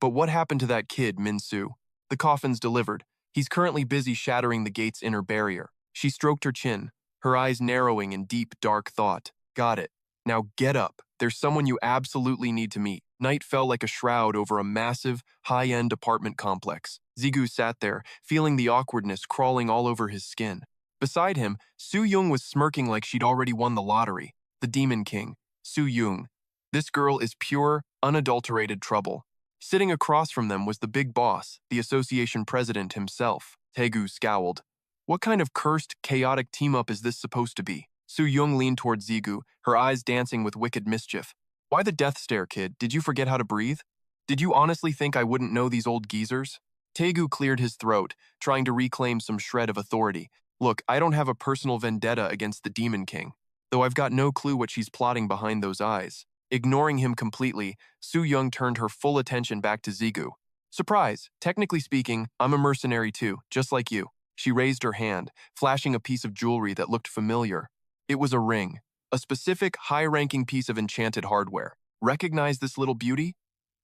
But what happened to that kid, Min-Su? The coffin's delivered. He's currently busy shattering the gate's inner barrier. She stroked her chin, her eyes narrowing in deep, dark thought. Got it. Now get up. There's someone you absolutely need to meet. Night fell like a shroud over a massive, high-end apartment complex. Zigu sat there, feeling the awkwardness crawling all over his skin. Beside him, Su Yung was smirking like she'd already won the lottery. The Demon King, Su Yung. This girl is pure, unadulterated trouble. Sitting across from them was the big boss, the association president himself. Taegu scowled. What kind of cursed, chaotic team-up is this supposed to be? Su Yung leaned toward Zigu, her eyes dancing with wicked mischief. Why the death stare, kid? Did you forget how to breathe? Did you honestly think I wouldn't know these old geezers? Taegu cleared his throat, trying to reclaim some shred of authority. Look, I don't have a personal vendetta against the Demon King, though I've got no clue what she's plotting behind those eyes. Ignoring him completely, Su Yung turned her full attention back to Zigu. Surprise! Technically speaking, I'm a mercenary too, just like you. She raised her hand, flashing a piece of jewelry that looked familiar. It was a ring, a specific, high-ranking piece of enchanted hardware. Recognize this little beauty?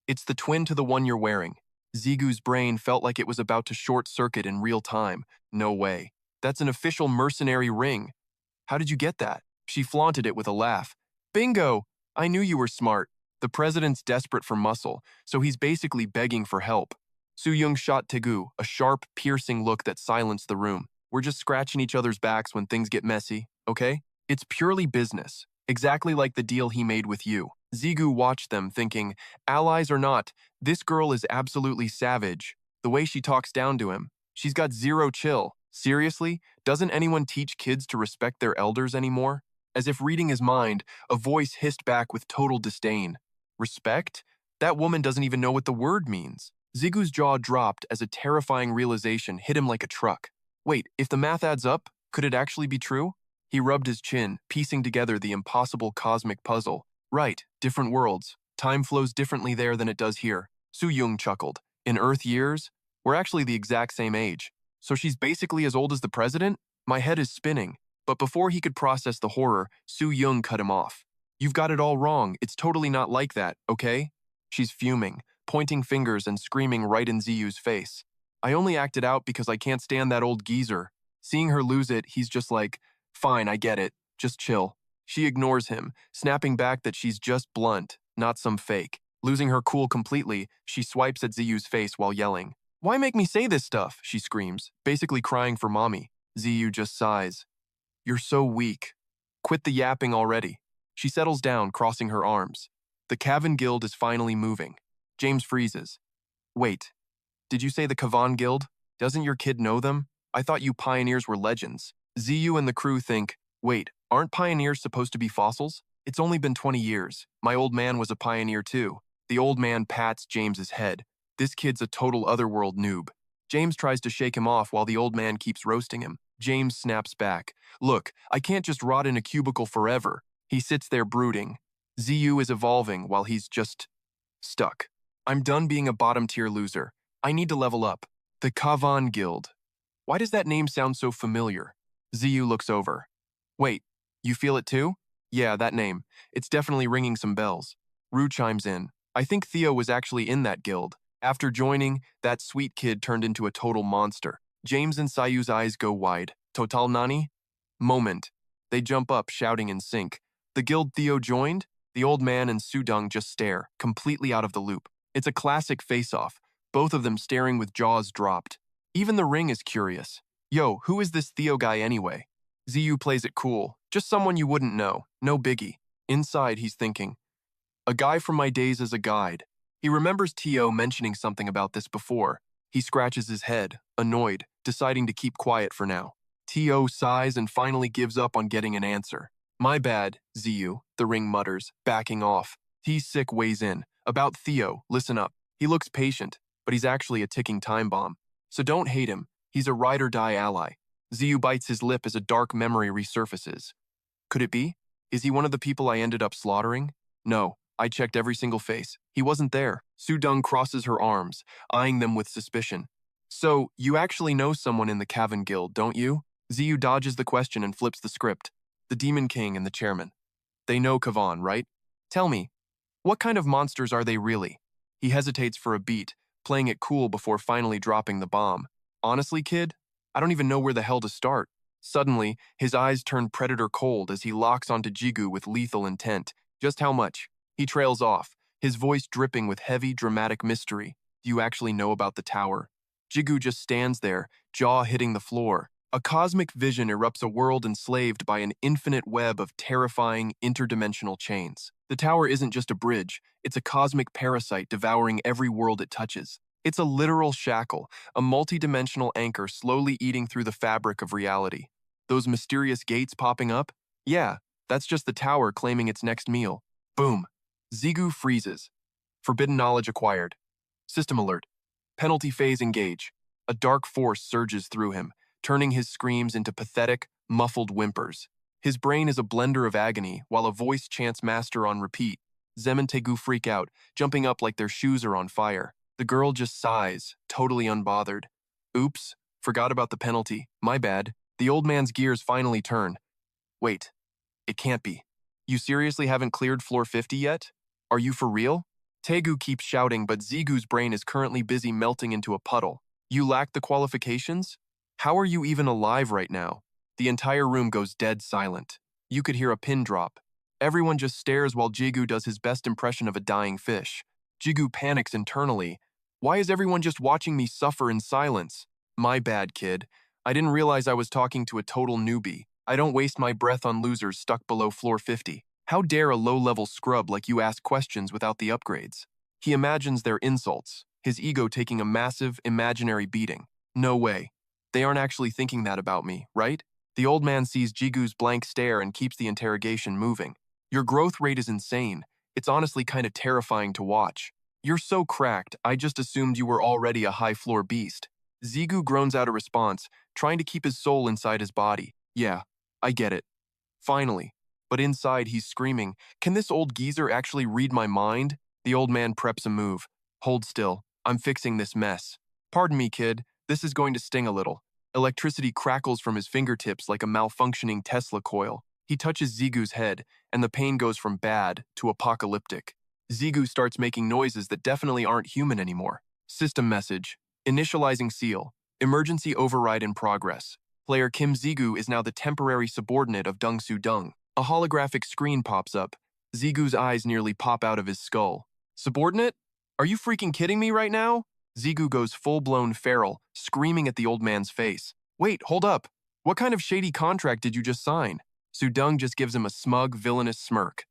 It's the twin to the one you're wearing. Zigu's brain felt like it was about to short-circuit in real time. No way. That's an official mercenary ring. How did you get that? She flaunted it with a laugh. Bingo! I knew you were smart. The president's desperate for muscle, so he's basically begging for help. Su Yung shot Taegu, a sharp, piercing look that silenced the room. We're just scratching each other's backs when things get messy, okay? It's purely business, exactly like the deal he made with you. Zigu watched them, thinking, allies or not, this girl is absolutely savage. The way she talks down to him, She's got zero chill. Seriously? Doesn't anyone teach kids to respect their elders anymore? As if reading his mind, a voice hissed back with total disdain. Respect? That woman doesn't even know what the word means. Zigu's jaw dropped as a terrifying realization hit him like a truck. Wait, if the math adds up, could it actually be true? He rubbed his chin, piecing together the impossible cosmic puzzle. Right, different worlds. Time flows differently there than it does here. Su Yung chuckled. In Earth years, we're actually the exact same age. So she's basically as old as the president? My head is spinning. But before he could process the horror, Su Yung cut him off. You've got it all wrong. It's totally not like that, okay? She's fuming, pointing fingers and screaming right in Ziyu's face. I only acted out because I can't stand that old geezer. Seeing her lose it, he's just like, fine, I get it. Just chill. She ignores him, snapping back that she's just blunt, not some fake. Losing her cool completely, she swipes at Ziyu's face while yelling. Why make me say this stuff? She screams, basically crying for mommy. Ziyu just sighs. You're so weak. Quit the yapping already. She settles down, crossing her arms. The Kavan Guild is finally moving. James freezes. Wait, did you say the Kavan Guild? Doesn't your kid know them? I thought you pioneers were legends. Ziyu and the crew think, wait, aren't pioneers supposed to be fossils? It's only been 20 years. My old man was a pioneer too. The old man pats James's head. This kid's a total otherworld noob. James tries to shake him off while the old man keeps roasting him. James snaps back. Look, I can't just rot in a cubicle forever. He sits there brooding. Ziyu is evolving while he's just stuck. I'm done being a bottom-tier loser. I need to level up. The Kavan Guild. Why does that name sound so familiar? Ziyu looks over. Wait, you feel it too? Yeah, that name. It's definitely ringing some bells. Rue chimes in. I think Theo was actually in that guild. After joining, that sweet kid turned into a total monster. James and Sayu's eyes go wide. Total nani? Moment. They jump up, shouting in sync. The guild Theo joined? The old man and Sudong just stare, completely out of the loop. It's a classic face-off, both of them staring with jaws dropped. Even the ring is curious. Yo, who is this Theo guy anyway? Ziyu plays it cool. Just someone you wouldn't know. No biggie. Inside, he's thinking. A guy from my days as a guide. He remembers Tio mentioning something about this before. He scratches his head, annoyed, deciding to keep quiet for now. Tio sighs and finally gives up on getting an answer. My bad, Ziyu, the ring mutters, backing off. T-Sick weighs in. About Theo, listen up. He looks patient, but he's actually a ticking time bomb. So don't hate him. He's a ride-or-die ally. Ziyu bites his lip as a dark memory resurfaces. Could it be? Is he one of the people I ended up slaughtering? No, I checked every single face. He wasn't there. Sudong crosses her arms, eyeing them with suspicion. So, you actually know someone in the Kavan Guild, don't you? Ziyu dodges the question and flips the script. The Demon King and the chairman. They know Kavan, right? Tell me, what kind of monsters are they really? He hesitates for a beat, playing it cool before finally dropping the bomb. Honestly, kid, I don't even know where the hell to start. Suddenly, his eyes turn predator cold as he locks onto Jigu with lethal intent. Just how much? He trails off, his voice dripping with heavy, dramatic mystery. Do you actually know about the tower? Jigu just stands there, jaw hitting the floor. A cosmic vision erupts a world enslaved by an infinite web of terrifying, interdimensional chains. The tower isn't just a bridge, it's a cosmic parasite devouring every world it touches. It's a literal shackle, a multidimensional anchor slowly eating through the fabric of reality. Those mysterious gates popping up? Yeah, that's just the tower claiming its next meal. Boom. Zigu freezes. Forbidden knowledge acquired. System alert. Penalty phase engage. A dark force surges through him, turning his screams into pathetic, muffled whimpers. His brain is a blender of agony, while a voice chants master on repeat. Zem and Tegu freak out, jumping up like their shoes are on fire. The girl just sighs, totally unbothered. Oops, forgot about the penalty. My bad. The old man's gears finally turn. Wait, it can't be. You seriously haven't cleared floor 50 yet? Are you for real? Tegu keeps shouting, but Zigu's brain is currently busy melting into a puddle. You lack the qualifications? How are you even alive right now? The entire room goes dead silent. You could hear a pin drop. Everyone just stares while Jigu does his best impression of a dying fish. Jigu panics internally. Why is everyone just watching me suffer in silence? My bad, kid. I didn't realize I was talking to a total newbie. I don't waste my breath on losers stuck below floor 50. How dare a low-level scrub like you ask questions without the upgrades? He imagines their insults, his ego taking a massive, imaginary beating. No way. They aren't actually thinking that about me, right? The old man sees Jigu's blank stare and keeps the interrogation moving. Your growth rate is insane. It's honestly kind of terrifying to watch. You're so cracked, I just assumed you were already a high-floor beast. Zigu groans out a response, trying to keep his soul inside his body. Yeah, I get it. Finally. But inside, he's screaming, can this old geezer actually read my mind? The old man preps a move. Hold still. I'm fixing this mess. Pardon me, kid. This is going to sting a little. Electricity crackles from his fingertips like a malfunctioning Tesla coil. He touches Zigu's head, and the pain goes from bad to apocalyptic. Zigu starts making noises that definitely aren't human anymore. System message. Initializing seal. Emergency override in progress. Player Kim Gigyu is now the temporary subordinate of Dungsu Dung. A holographic screen pops up. Zigu's eyes nearly pop out of his skull. Subordinate? Are you freaking kidding me right now? Ziggu goes full-blown feral, screaming at the old man's face. Wait, hold up. What kind of shady contract did you just sign? Sudung just gives him a smug, villainous smirk.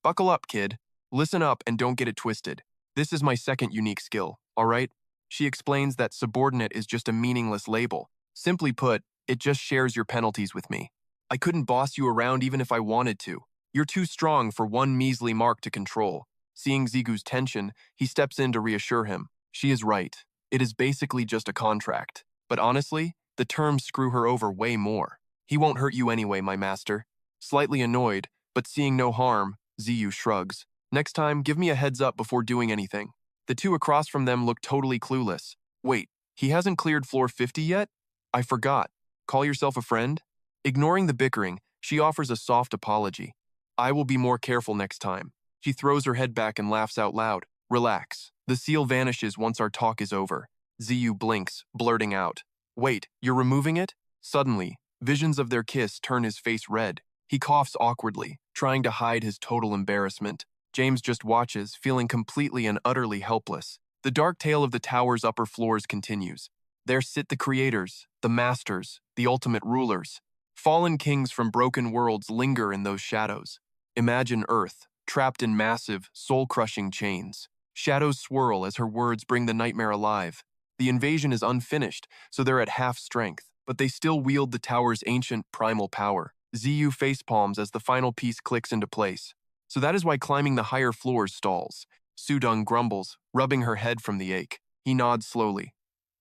Buckle up, kid. Listen up and don't get it twisted. This is my second unique skill, all right? She explains that subordinate is just a meaningless label. Simply put, it just shares your penalties with me. I couldn't boss you around even if I wanted to. You're too strong for one measly mark to control. Seeing Zigu's tension, he steps in to reassure him. She is right. It is basically just a contract. But honestly, the terms screw her over way more. He won't hurt you anyway, my master. Slightly annoyed, but seeing no harm, Ziyu shrugs. Next time, give me a heads up before doing anything. The two across from them look totally clueless. Wait, he hasn't cleared floor 50 yet? I forgot. Call yourself a friend? Ignoring the bickering, she offers a soft apology. I will be more careful next time. She throws her head back and laughs out loud. Relax. The seal vanishes once our talk is over. Ziyu blinks, blurting out. Wait, you're removing it? Suddenly, visions of their kiss turn his face red. He coughs awkwardly, trying to hide his total embarrassment. James just watches, feeling completely and utterly helpless. The dark tale of the tower's upper floors continues. There sit the creators, the masters, the ultimate rulers. Fallen kings from broken worlds linger in those shadows. Imagine Earth, trapped in massive, soul-crushing chains. Shadows swirl as her words bring the nightmare alive. The invasion is unfinished, so they're at half strength, but they still wield the tower's ancient, primal power. Ziyu facepalms as the final piece clicks into place. So that is why climbing the higher floors stalls. Sudung grumbles, rubbing her head from the ache. He nods slowly.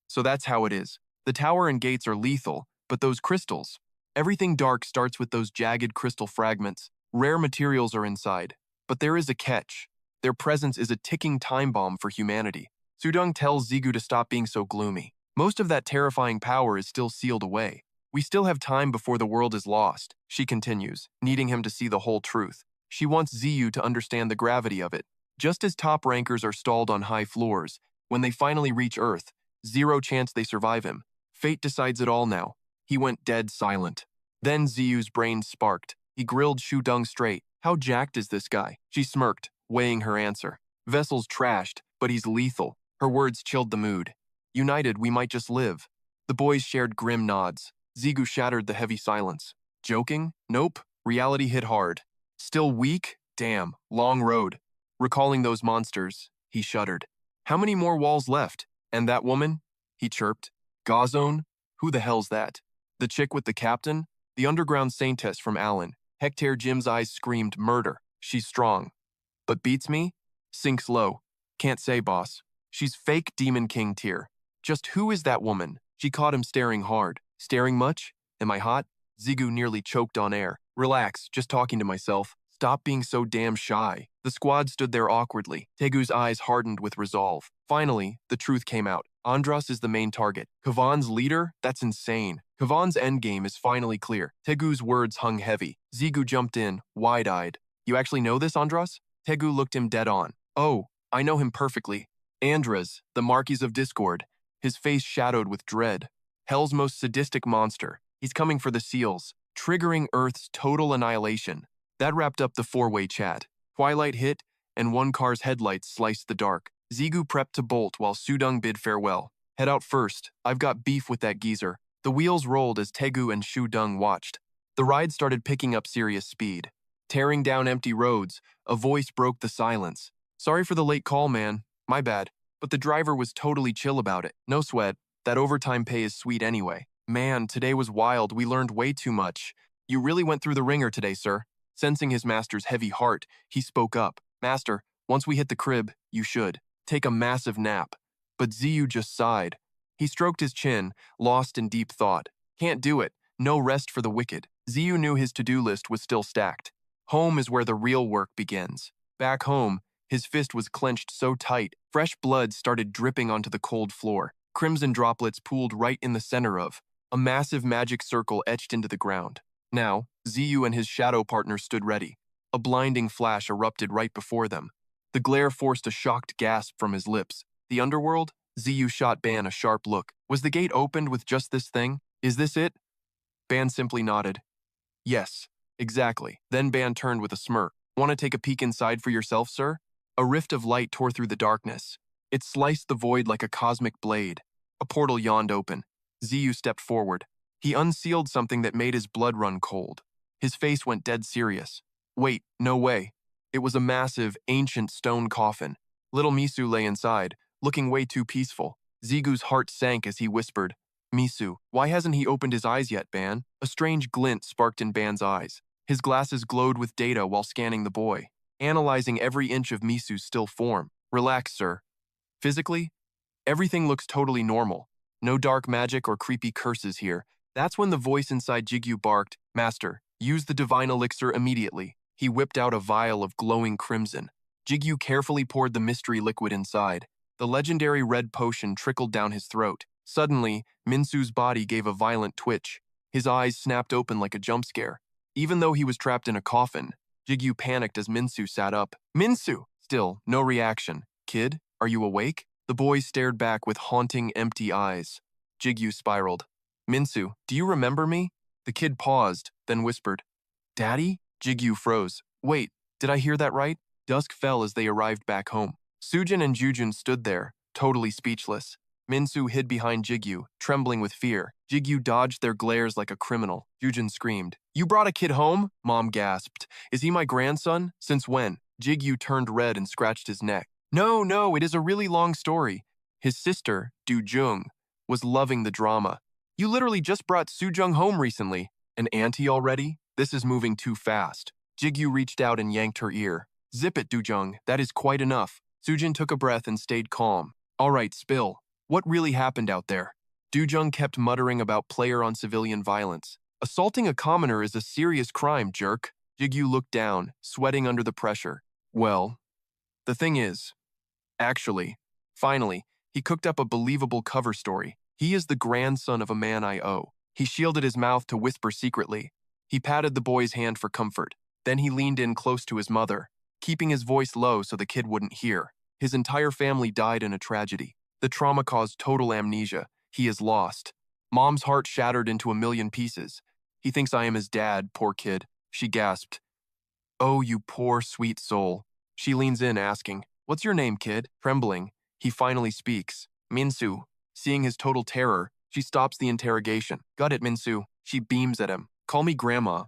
So that's how it is. The tower and gates are lethal, but those crystals. Everything dark starts with those jagged crystal fragments. Rare materials are inside. But there is a catch. Their presence is a ticking time bomb for humanity. Sudung tells Ziggu to stop being so gloomy. Most of that terrifying power is still sealed away. We still have time before the world is lost, she continues, needing him to see the whole truth. She wants Ziyu to understand the gravity of it. Just as top rankers are stalled on high floors, when they finally reach Earth, zero chance they survive him. Fate decides it all now. He went dead silent. Then Ziyu's brain sparked. He grilled Shudung straight. How jacked is this guy? She smirked, weighing her answer. Vessel's trashed, but he's lethal. Her words chilled the mood. United, we might just live. The boys shared grim nods. Zigu shattered the heavy silence. Joking? Nope. Reality hit hard. Still weak? Damn. Long road. Recalling those monsters, he shuddered. How many more walls left? And that woman? He chirped. Gazone? Who the hell's that? The chick with the captain? The underground saintess from Allen. Hector Jim's eyes screamed murder. She's strong. But beats me? Sinks low. Can't say, boss. She's fake Demon King tier. Just who is that woman? She caught him staring hard. Staring much? Am I hot? Zigu nearly choked on air. Relax, just talking to myself. Stop being so damn shy. The squad stood there awkwardly. Tegu's eyes hardened with resolve. Finally, the truth came out. Andras is the main target. Kavan's leader? That's insane. Kavan's endgame is finally clear. Tegu's words hung heavy. Zigu jumped in, wide-eyed. You actually know this, Andras? Tegu looked him dead on. Oh, I know him perfectly. Andras, the Marquis of Discord. His face shadowed with dread. Hell's most sadistic monster. He's coming for the seals, triggering Earth's total annihilation. That wrapped up the four-way chat. Twilight hit, and one car's headlights sliced the dark. Zigu prepped to bolt while Sudung bid farewell. Head out first. I've got beef with that geezer. The wheels rolled as Tegu and Sudung watched. The ride started picking up serious speed. Tearing down empty roads, a voice broke the silence. Sorry for the late call, man. My bad. But the driver was totally chill about it. No sweat. That overtime pay is sweet anyway. Man, today was wild. We learned way too much. You really went through the ringer today, sir. Sensing his master's heavy heart, he spoke up. Master, once we hit the crib, you should take a massive nap. But Ziyu just sighed. He stroked his chin, lost in deep thought. Can't do it. No rest for the wicked. Ziyu knew his to-do list was still stacked. Home is where the real work begins. Back home, his fist was clenched so tight, fresh blood started dripping onto the cold floor. Crimson droplets pooled right in the center of a massive magic circle etched into the ground. Now, Ziyu and his shadow partner stood ready. A blinding flash erupted right before them. The glare forced a shocked gasp from his lips. The underworld? Ziyu shot Ban a sharp look. Was the gate opened with just this thing? Is this it? Ban simply nodded. Yes, exactly. Then Ban turned with a smirk. Want to take a peek inside for yourself, sir? A rift of light tore through the darkness. It sliced the void like a cosmic blade. A portal yawned open. Ziyu stepped forward. He unsealed something that made his blood run cold. His face went dead serious. Wait, no way. It was a massive, ancient stone coffin. Little Misu lay inside, looking way too peaceful. Zigu's heart sank as he whispered, Misu, why hasn't he opened his eyes yet, Ban? A strange glint sparked in Ban's eyes. His glasses glowed with data while scanning the boy, analyzing every inch of Misu's still form. Relax, sir. Physically, everything looks totally normal. No dark magic or creepy curses here. That's when the voice inside Gigyu barked, Master, use the divine elixir immediately. He whipped out a vial of glowing crimson. Gigyu carefully poured the mystery liquid inside. The legendary red potion trickled down his throat. Suddenly, Minsu's body gave a violent twitch. His eyes snapped open like a jump scare. Even though he was trapped in a coffin, Gigyu panicked as Minsu sat up. Minsu! Still, no reaction. Kid, are you awake? The boy stared back with haunting, empty eyes. Gigyu spiraled. Minsu, do you remember me? The kid paused, then whispered, Daddy? Gigyu froze. Wait, did I hear that right? Dusk fell as they arrived back home. Sujin and Jujun stood there, totally speechless. Minsu hid behind Gigyu, trembling with fear. Gigyu dodged their glares like a criminal. Jujun screamed. You brought a kid home? Mom gasped. Is he my grandson? Since when? Gigyu turned red and scratched his neck. No, it is a really long story. His sister, Du-jung, was loving the drama. You literally just brought Sujung home recently. An auntie already? This is moving too fast. Gigyu reached out and yanked her ear. Zip it, Du-jung. That is quite enough. Sujin took a breath and stayed calm. All right, spill. What really happened out there? Du-jung kept muttering about player-on-civilian violence. Assaulting a commoner is a serious crime, jerk. Gigyu looked down, sweating under the pressure. Well, the thing is, actually, finally, he cooked up a believable cover story. He is the grandson of a man I owe. He shielded his mouth to whisper secretly. He patted the boy's hand for comfort. Then he leaned in close to his mother, keeping his voice low so the kid wouldn't hear. His entire family died in a tragedy. The trauma caused total amnesia. He is lost. Mom's heart shattered into a million pieces. He thinks I am his dad, poor kid. She gasped. Oh, you poor, sweet soul. She leans in, asking, What's your name, kid? Trembling, he finally speaks. Minsu. Seeing his total terror, she stops the interrogation. Got it, Minsu. She beams at him. Call me Grandma.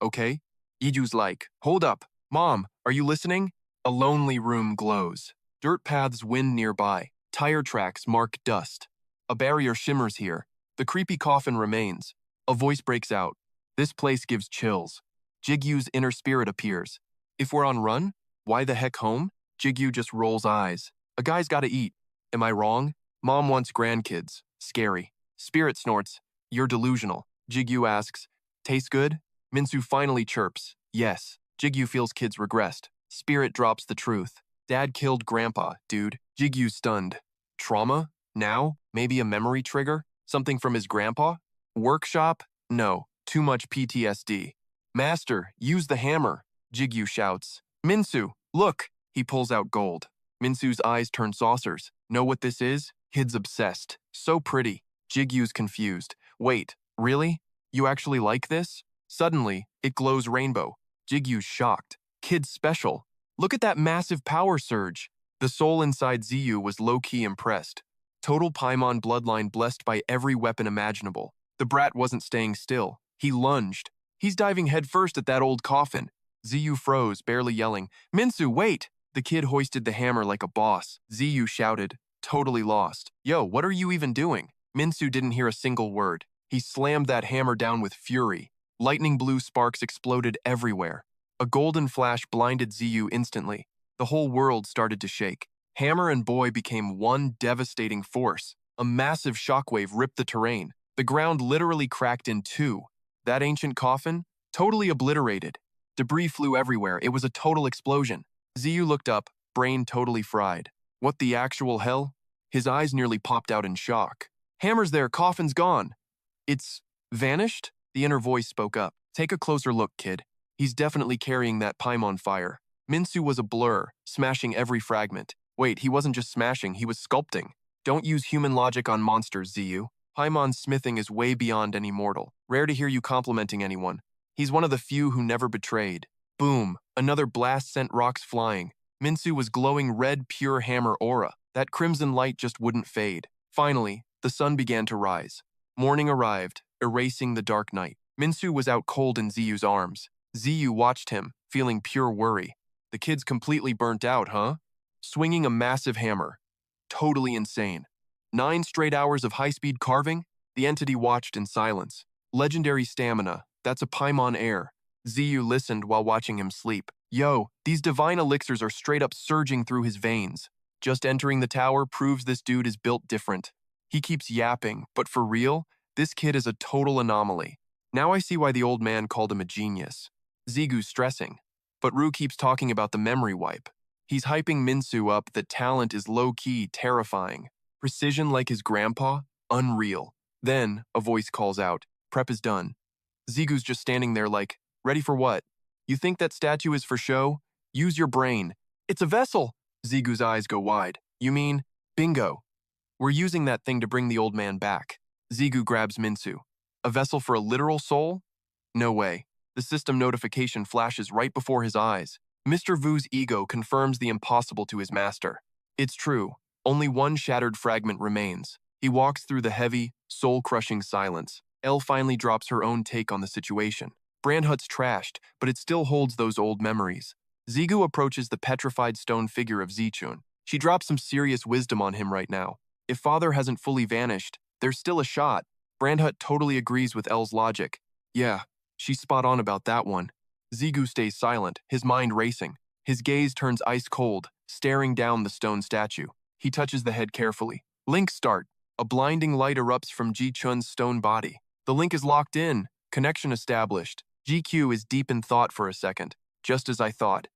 Okay? Iju's like, Hold up. Mom, are you listening? A lonely room glows. Dirt paths wind nearby. Tire tracks mark dust. A barrier shimmers here. The creepy coffin remains. A voice breaks out. This place gives chills. Jigyu's inner spirit appears. If we're on run, why the heck home? Gigyu just rolls eyes. A guy's gotta eat. Am I wrong? Mom wants grandkids. Scary. Spirit snorts. You're delusional. Gigyu asks, Tastes good? Minsu finally chirps. Yes. Gigyu feels kids regressed. Spirit drops the truth. Dad killed Grandpa, dude. Jigyu's stunned. Trauma? Now? Maybe a memory trigger? Something from his grandpa? Workshop? No. Too much PTSD. Master, use the hammer. Gigyu shouts. Minsu, look. He pulls out gold. Minsu's eyes turn saucers. Know what this is? Kid's obsessed. So pretty. Jigyu's confused. Wait, really? You actually like this? Suddenly, it glows rainbow. Jigyu's shocked. Kid's special. Look at that massive power surge. The soul inside Ziyu was low-key impressed. Total Paimon bloodline blessed by every weapon imaginable. The brat wasn't staying still. He lunged. He's diving headfirst at that old coffin. Ziyu froze, barely yelling, Minsu, wait! The kid hoisted the hammer like a boss. Ziyu shouted, totally lost. Yo, what are you even doing? Minsu didn't hear a single word. He slammed that hammer down with fury. Lightning blue sparks exploded everywhere. A golden flash blinded Ziyu instantly. The whole world started to shake. Hammer and boy became one devastating force. A massive shockwave ripped the terrain. The ground literally cracked in two. That ancient coffin? Totally obliterated. Debris flew everywhere. It was a total explosion. Ziyu looked up, brain totally fried. What the actual hell? His eyes nearly popped out in shock. Hammer's there, coffin's gone. It's vanished? The inner voice spoke up. Take a closer look, kid. He's definitely carrying that Paimon fire. Minsu was a blur, smashing every fragment. Wait, he wasn't just smashing, he was sculpting. Don't use human logic on monsters, Ziyu. Paimon's smithing is way beyond any mortal. Rare to hear you complimenting anyone. He's one of the few who never betrayed. Boom, another blast sent rocks flying. Minsu was glowing red, pure hammer aura. That crimson light just wouldn't fade. Finally, the sun began to rise. Morning arrived, erasing the dark night. Minsu was out cold in Ziyu's arms. Ziyu watched him, feeling pure worry. The kid's completely burnt out, huh? Swinging a massive hammer. Totally insane. 9 straight hours of high-speed carving? The entity watched in silence. Legendary stamina, that's a Paimon heir. Ziyu listened while watching him sleep. Yo, these divine elixirs are straight up surging through his veins. Just entering the tower proves this dude is built different. He keeps yapping, but for real, this kid is a total anomaly. Now I see why the old man called him a genius. Zigu's stressing, but Ru keeps talking about the memory wipe. He's hyping Minsu up that talent is low-key, terrifying. Precision like his grandpa? Unreal. Then, a voice calls out, prep is done. Zigu's just standing there like, ready for what? You think that statue is for show? Use your brain. It's a vessel! Zigu's eyes go wide. You mean, bingo. We're using that thing to bring the old man back. Zigu grabs Minsu. A vessel for a literal soul? No way. The system notification flashes right before his eyes. Mr. Vu's ego confirms the impossible to his master. It's true. Only one shattered fragment remains. He walks through the heavy, soul-crushing silence. Elle finally drops her own take on the situation. Brandhut's trashed, but it still holds those old memories. Zigu approaches the petrified stone figure of Zichun. She drops some serious wisdom on him right now. If father hasn't fully vanished, there's still a shot. Brandhut totally agrees with Elle's logic. Yeah, she's spot on about that one. Zigu stays silent, his mind racing. His gaze turns ice cold, staring down the stone statue. He touches the head carefully. Link start. A blinding light erupts from Ji-chun's stone body. The link is locked in. Connection established. GQ is deep in thought for a second. Just as I thought.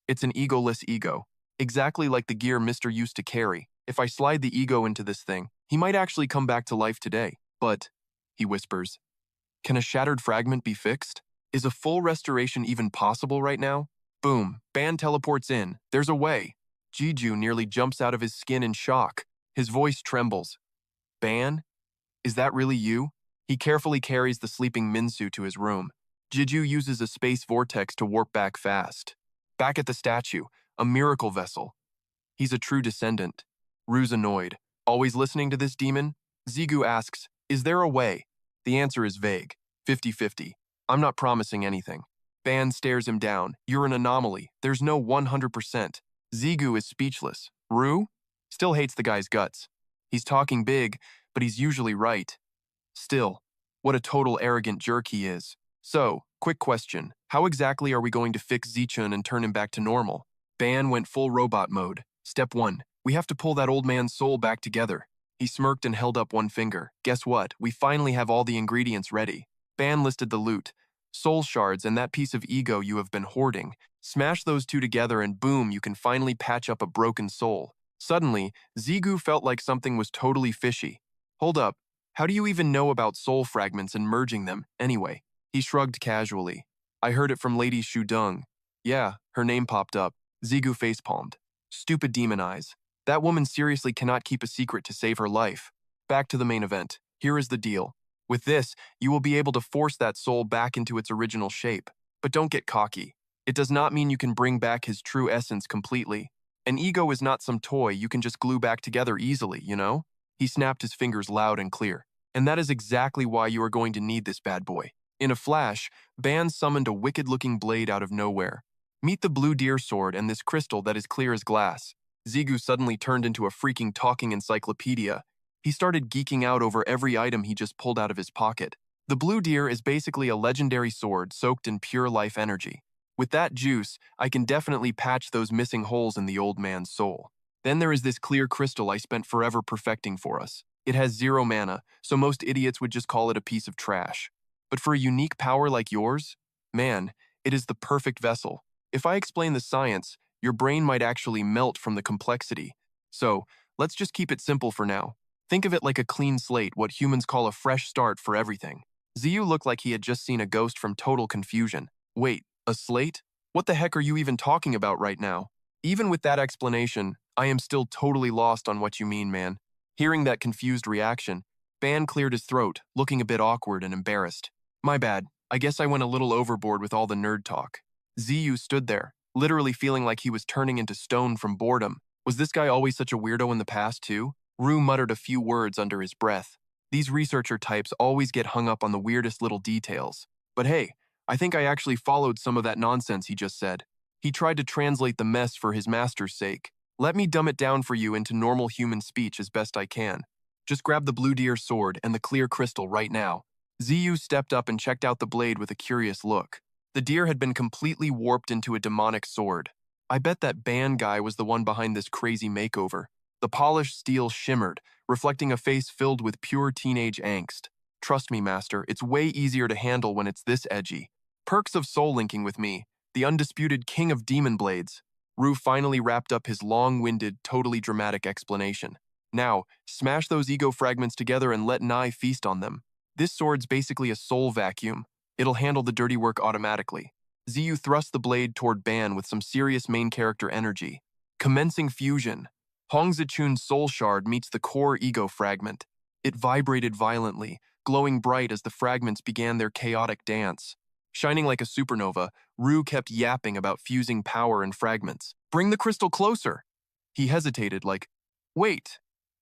It's an egoless ego. Exactly like the gear Mr. used to carry. If I slide the ego into this thing, he might actually come back to life today. But, he whispers, can a shattered fragment be fixed? Is a full restoration even possible right now? Boom, Ban teleports in. There's a way. Gigyu nearly jumps out of his skin in shock. His voice trembles. Ban? Is that really you? He carefully carries the sleeping Minsu to his room. Gigyu uses a space vortex to warp back fast. Back at the statue, a miracle vessel. He's a true descendant. Ru's annoyed. Always listening to this demon? Zigu asks, is there a way? The answer is vague. 50-50. I'm not promising anything. Ban stares him down. You're an anomaly. There's no 100%. Zigu is speechless. Ru? Still hates the guy's guts. He's talking big, but he's usually right. Still, what a total arrogant jerk he is. So, quick question. How exactly are we going to fix Zichun and turn him back to normal? Ban went full robot mode. Step 1. We have to pull that old man's soul back together. He smirked and held up one finger. Guess what? We finally have all the ingredients ready. Ban listed the loot. Soul shards and that piece of ego you have been hoarding. Smash those two together and boom, you can finally patch up a broken soul. Suddenly, Zigu felt like something was totally fishy. Hold up. How do you even know about soul fragments and merging them, anyway? He shrugged casually. I heard it from Lady Shudung. Yeah, her name popped up. Zigu facepalmed. Stupid demon eyes. That woman seriously cannot keep a secret to save her life. Back to the main event. Here is the deal. With this, you will be able to force that soul back into its original shape. But don't get cocky. It does not mean you can bring back his true essence completely. An ego is not some toy you can just glue back together easily, you know? He snapped his fingers loud and clear. And that is exactly why you are going to need this bad boy. In a flash, Ban summoned a wicked-looking blade out of nowhere. Meet the blue deer sword and this crystal that is clear as glass. Zigu suddenly turned into a freaking talking encyclopedia. He started geeking out over every item he just pulled out of his pocket. The blue deer is basically a legendary sword soaked in pure life energy. With that juice, I can definitely patch those missing holes in the old man's soul. Then there is this clear crystal I spent forever perfecting for us. It has 0 mana, so most idiots would just call it a piece of trash. But for a unique power like yours, man, it is the perfect vessel. If I explain the science, your brain might actually melt from the complexity. So, let's just keep it simple for now. Think of it like a clean slate, what humans call a fresh start for everything. Ziyu looked like he had just seen a ghost from total confusion. Wait, a slate? What the heck are you even talking about right now? Even with that explanation, I am still totally lost on what you mean, man. Hearing that confused reaction, Ban cleared his throat, looking a bit awkward and embarrassed. My bad, I guess I went a little overboard with all the nerd talk. Ziyu stood there, literally feeling like he was turning into stone from boredom. Was this guy always such a weirdo in the past, too? Rue muttered a few words under his breath. These researcher types always get hung up on the weirdest little details. But hey, I think I actually followed some of that nonsense he just said. He tried to translate the mess for his master's sake. Let me dumb it down for you into normal human speech as best I can. Just grab the blue deer sword and the clear crystal right now. Ziyu stepped up and checked out the blade with a curious look. The deer had been completely warped into a demonic sword. I bet that Ban guy was the one behind this crazy makeover. The polished steel shimmered, reflecting a face filled with pure teenage angst. Trust me, master, it's way easier to handle when it's this edgy. Perks of soul linking with me, the undisputed king of demon blades. Rue finally wrapped up his long-winded, totally dramatic explanation. Now, smash those ego fragments together and let Nai feast on them. This sword's basically a soul vacuum. It'll handle the dirty work automatically. Ziyu thrust the blade toward Ban with some serious main character energy. Commencing fusion. Hong Zichun's soul shard meets the core ego fragment. It vibrated violently, glowing bright as the fragments began their chaotic dance. Shining like a supernova, Rue kept yapping about fusing power and fragments. Bring the crystal closer! He hesitated like, wait,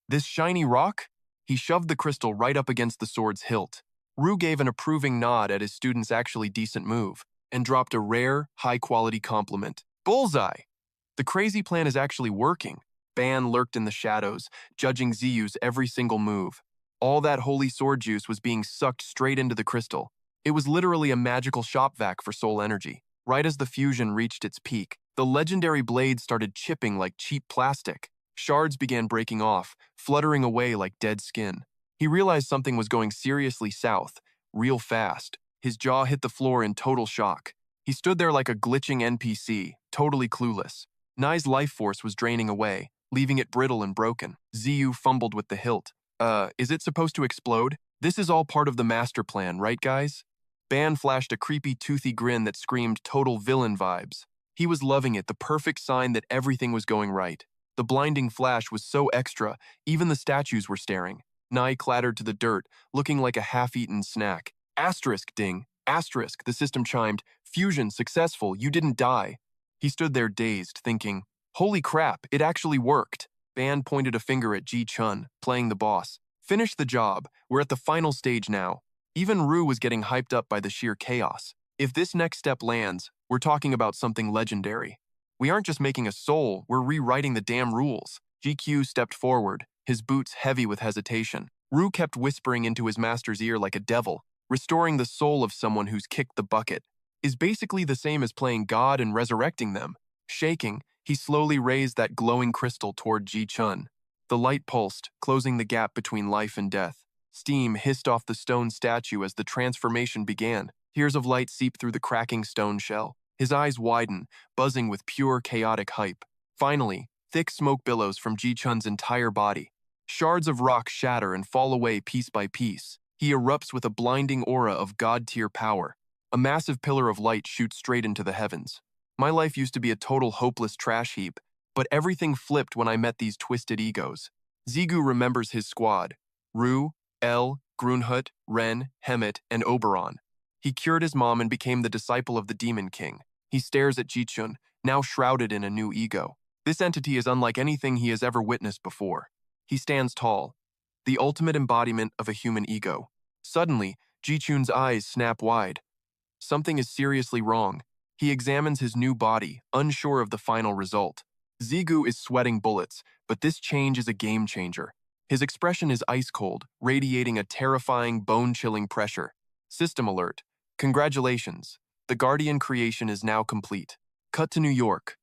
this shiny rock? He shoved the crystal right up against the sword's hilt. Rue gave an approving nod at his student's actually decent move, and dropped a rare, high-quality compliment. Bullseye! The crazy plan is actually working. Ban lurked in the shadows, judging Ziyu's every single move. All that holy sword juice was being sucked straight into the crystal. It was literally a magical shop vac for soul energy. Right as the fusion reached its peak, the legendary blade started chipping like cheap plastic. Shards began breaking off, fluttering away like dead skin. He realized something was going seriously south, real fast. His jaw hit the floor in total shock. He stood there like a glitching NPC, totally clueless. Nai's life force was draining away, leaving it brittle and broken. Ziyu fumbled with the hilt. Is it supposed to explode? This is all part of the master plan, right guys? Ban flashed a creepy, toothy grin that screamed total villain vibes. He was loving it, the perfect sign that everything was going right. The blinding flash was so extra, even the statues were staring. Nai clattered to the dirt, looking like a half-eaten snack. Asterisk, ding. Asterisk, the system chimed. Fusion, successful, you didn't die. He stood there dazed, thinking, holy crap, it actually worked. Ban pointed a finger at Ji Chun, playing the boss. Finish the job, we're at the final stage now. Even Rue was getting hyped up by the sheer chaos. If this next step lands, we're talking about something legendary. We aren't just making a soul, we're rewriting the damn rules. GQ stepped forward, his boots heavy with hesitation. Rue kept whispering into his master's ear like a devil. Restoring the soul of someone who's kicked the bucket is basically the same as playing God and resurrecting them. Shaking, he slowly raised that glowing crystal toward Ji Chun. The light pulsed, closing the gap between life and death. Steam hissed off the stone statue as the transformation began. Tears of light seeped through the cracking stone shell. His eyes widened, buzzing with pure chaotic hype. Finally, thick smoke billows from Ji Chun's entire body. Shards of rock shatter and fall away piece by piece. He erupts with a blinding aura of god-tier power. A massive pillar of light shoots straight into the heavens. My life used to be a total hopeless trash heap, but everything flipped when I met these twisted egos. Zigu remembers his squad. Rue, El, Grunhut, Ren, Hemet, and Oberon. He cured his mom and became the disciple of the Demon King. He stares at Jichun, now shrouded in a new ego. This entity is unlike anything he has ever witnessed before. He stands tall, the ultimate embodiment of a human ego. Suddenly, Jichun's eyes snap wide. Something is seriously wrong. He examines his new body, unsure of the final result. Zigu is sweating bullets, but this change is a game changer. His expression is ice cold, radiating a terrifying, bone-chilling pressure. System alert. Congratulations. The Guardian creation is now complete. Cut to New York.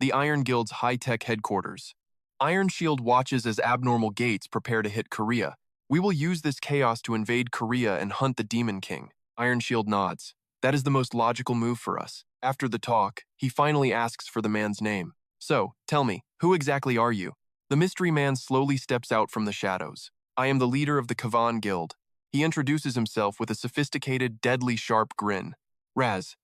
The Iron Guild's high-tech headquarters. Iron Shield watches as abnormal gates prepare to hit Korea. We will use this chaos to invade Korea and hunt the Demon King. Iron Shield nods. That is the most logical move for us. After the talk, he finally asks for the man's name. So, tell me, who exactly are you? The mystery man slowly steps out from the shadows. I am the leader of the Kavan Guild. He introduces himself with a sophisticated, deadly sharp grin. Raz.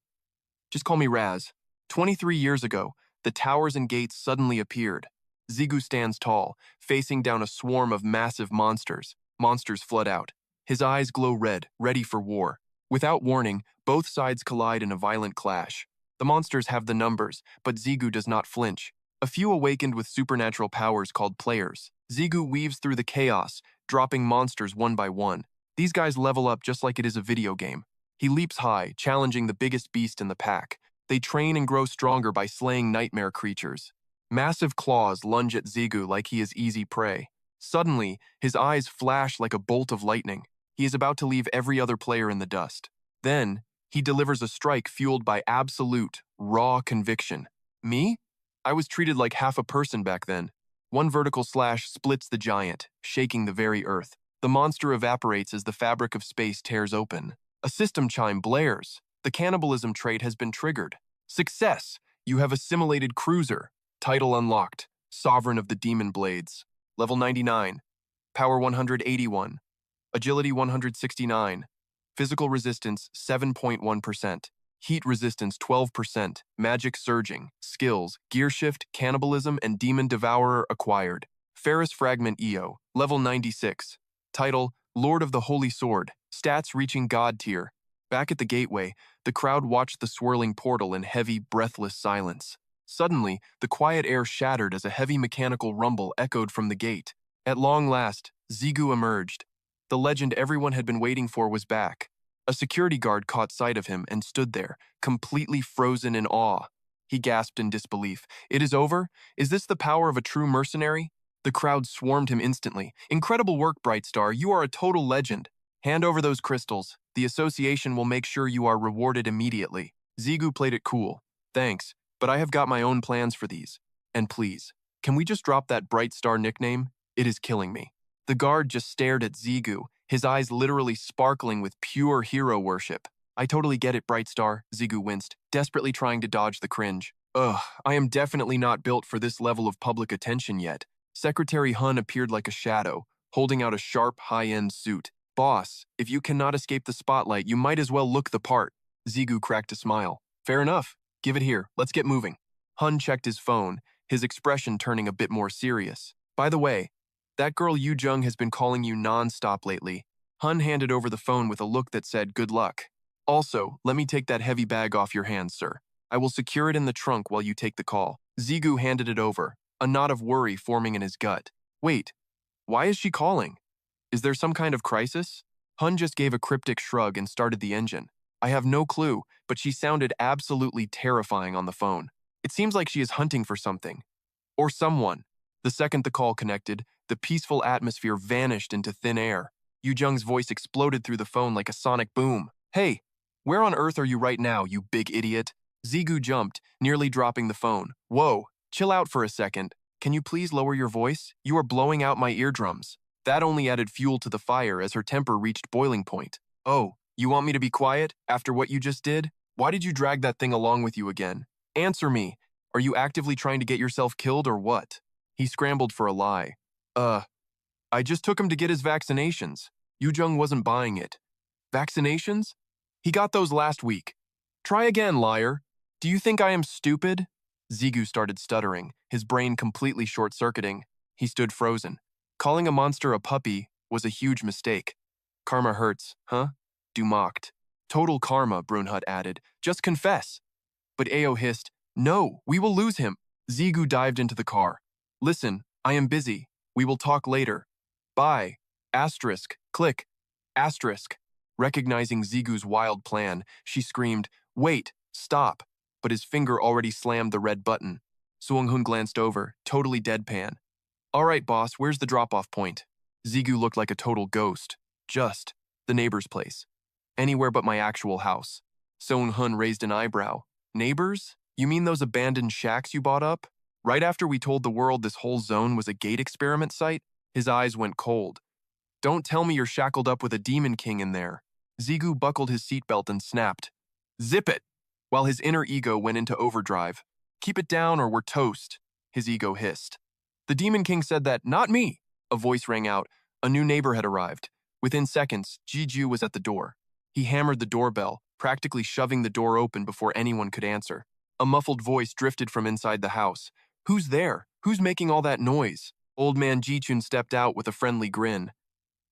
Just call me Raz. 23 years ago, the towers and gates suddenly appeared. Zigu stands tall, facing down a swarm of massive monsters. Monsters flood out. His eyes glow red, ready for war. Without warning, both sides collide in a violent clash. The monsters have the numbers, but Zigu does not flinch. A few awakened with supernatural powers called players. Zigu weaves through the chaos, dropping monsters one by one. These guys level up just like it is a video game. He leaps high, challenging the biggest beast in the pack. They train and grow stronger by slaying nightmare creatures. Massive claws lunge at Zigu like he is easy prey. Suddenly, his eyes flash like a bolt of lightning. He is about to leave every other player in the dust. Then, he delivers a strike fueled by absolute, raw conviction. Me? I was treated like half a person back then. One vertical slash splits the giant, shaking the very earth. The monster evaporates as the fabric of space tears open. A system chime blares. The cannibalism trait has been triggered. Success! You have assimilated Cruiser. Title unlocked. Sovereign of the Demon Blades. Level 99. Power 181. Agility 169. Physical resistance 7.1%. Heat resistance 12%. Magic surging. Skills, gear shift, cannibalism, and demon devourer acquired. Ferrous fragment EO. Level 96. Title, Lord of the Holy Sword. Stats reaching God tier. Back at the gateway, the crowd watched the swirling portal in heavy, breathless silence. Suddenly, the quiet air shattered as a heavy mechanical rumble echoed from the gate. At long last, Zigu emerged. The legend everyone had been waiting for was back. A security guard caught sight of him and stood there, completely frozen in awe. He gasped in disbelief. It is over? Is this the power of a true mercenary? The crowd swarmed him instantly. Incredible work, Bright Star. You are a total legend. Hand over those crystals. The association will make sure you are rewarded immediately. Zigu played it cool. Thanks, but I have got my own plans for these. And please, can we just drop that Bright Star nickname? It is killing me. The guard just stared at Zigu, his eyes literally sparkling with pure hero worship. I totally get it, Bright Star, Zigu winced, desperately trying to dodge the cringe. Ugh, I am definitely not built for this level of public attention yet. Secretary Hun appeared like a shadow, holding out a sharp, high-end suit. Boss, if you cannot escape the spotlight, you might as well look the part. Zigu cracked a smile. Fair enough. Give it here. Let's get moving. Hun checked his phone, his expression turning a bit more serious. By the way, that girl Yu Jung has been calling you non-stop lately. Hun handed over the phone with a look that said, good luck. Also, let me take that heavy bag off your hands, sir. I will secure it in the trunk while you take the call. Zigu handed it over, a knot of worry forming in his gut. Wait, why is she calling? Is there some kind of crisis? Hun just gave a cryptic shrug and started the engine. I have no clue, but she sounded absolutely terrifying on the phone. It seems like she is hunting for something. Or someone. The second the call connected, the peaceful atmosphere vanished into thin air. Yu Jung's voice exploded through the phone like a sonic boom. Hey, where on earth are you right now, you big idiot? Zigu jumped, nearly dropping the phone. Whoa, chill out for a second. Can you please lower your voice? You are blowing out my eardrums. That only added fuel to the fire as her temper reached boiling point. Oh, you want me to be quiet after what you just did? Why did you drag that thing along with you again? Answer me. Are you actively trying to get yourself killed or what? He scrambled for a lie. I just took him to get his vaccinations. Yu Jung wasn't buying it. Vaccinations? He got those last week. Try again, liar. Do you think I am stupid? Zigu started stuttering, his brain completely short-circuiting. He stood frozen. Calling a monster a puppy was a huge mistake. Karma hurts, huh? Du mocked. Total karma, Brunhut added. Just confess. But Ao hissed, no, we will lose him. Zigu dived into the car. Listen, I am busy. We will talk later. Bye. Asterisk. Click. Asterisk. Recognizing Zigu's wild plan, she screamed, wait, stop. But his finger already slammed the red button. Suong-hun glanced over, totally deadpan. All right, boss, where's the drop-off point? Zigu looked like a total ghost. Just the neighbor's place. Anywhere but my actual house. Son Hun raised an eyebrow. Neighbors? You mean those abandoned shacks you bought up? Right after we told the world this whole zone was a gate experiment site, his eyes went cold. Don't tell me you're shackled up with a demon king in there. Zigu buckled his seatbelt and snapped. Zip it! While his inner ego went into overdrive. Keep it down or we're toast, his ego hissed. The demon king said that, not me, a voice rang out. A new neighbor had arrived. Within seconds, Gigyu was at the door. He hammered the doorbell, practically shoving the door open before anyone could answer. A muffled voice drifted from inside the house. Who's there? Who's making all that noise? Old man Jichun stepped out with a friendly grin.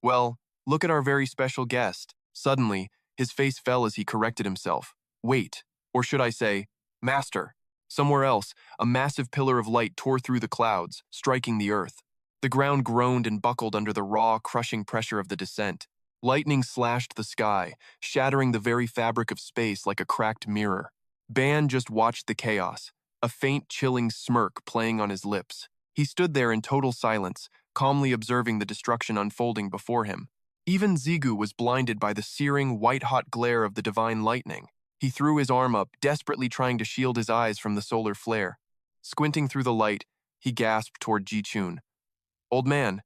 Well, look at our very special guest. Suddenly, his face fell as he corrected himself. Wait, or should I say, master. Somewhere else, a massive pillar of light tore through the clouds, striking the earth. The ground groaned and buckled under the raw, crushing pressure of the descent. Lightning slashed the sky, shattering the very fabric of space like a cracked mirror. Ban just watched the chaos, a faint, chilling smirk playing on his lips. He stood there in total silence, calmly observing the destruction unfolding before him. Even Zigu was blinded by the searing, white-hot glare of the divine lightning. He threw his arm up, desperately trying to shield his eyes from the solar flare. Squinting through the light, he gasped toward Jichun. Old man,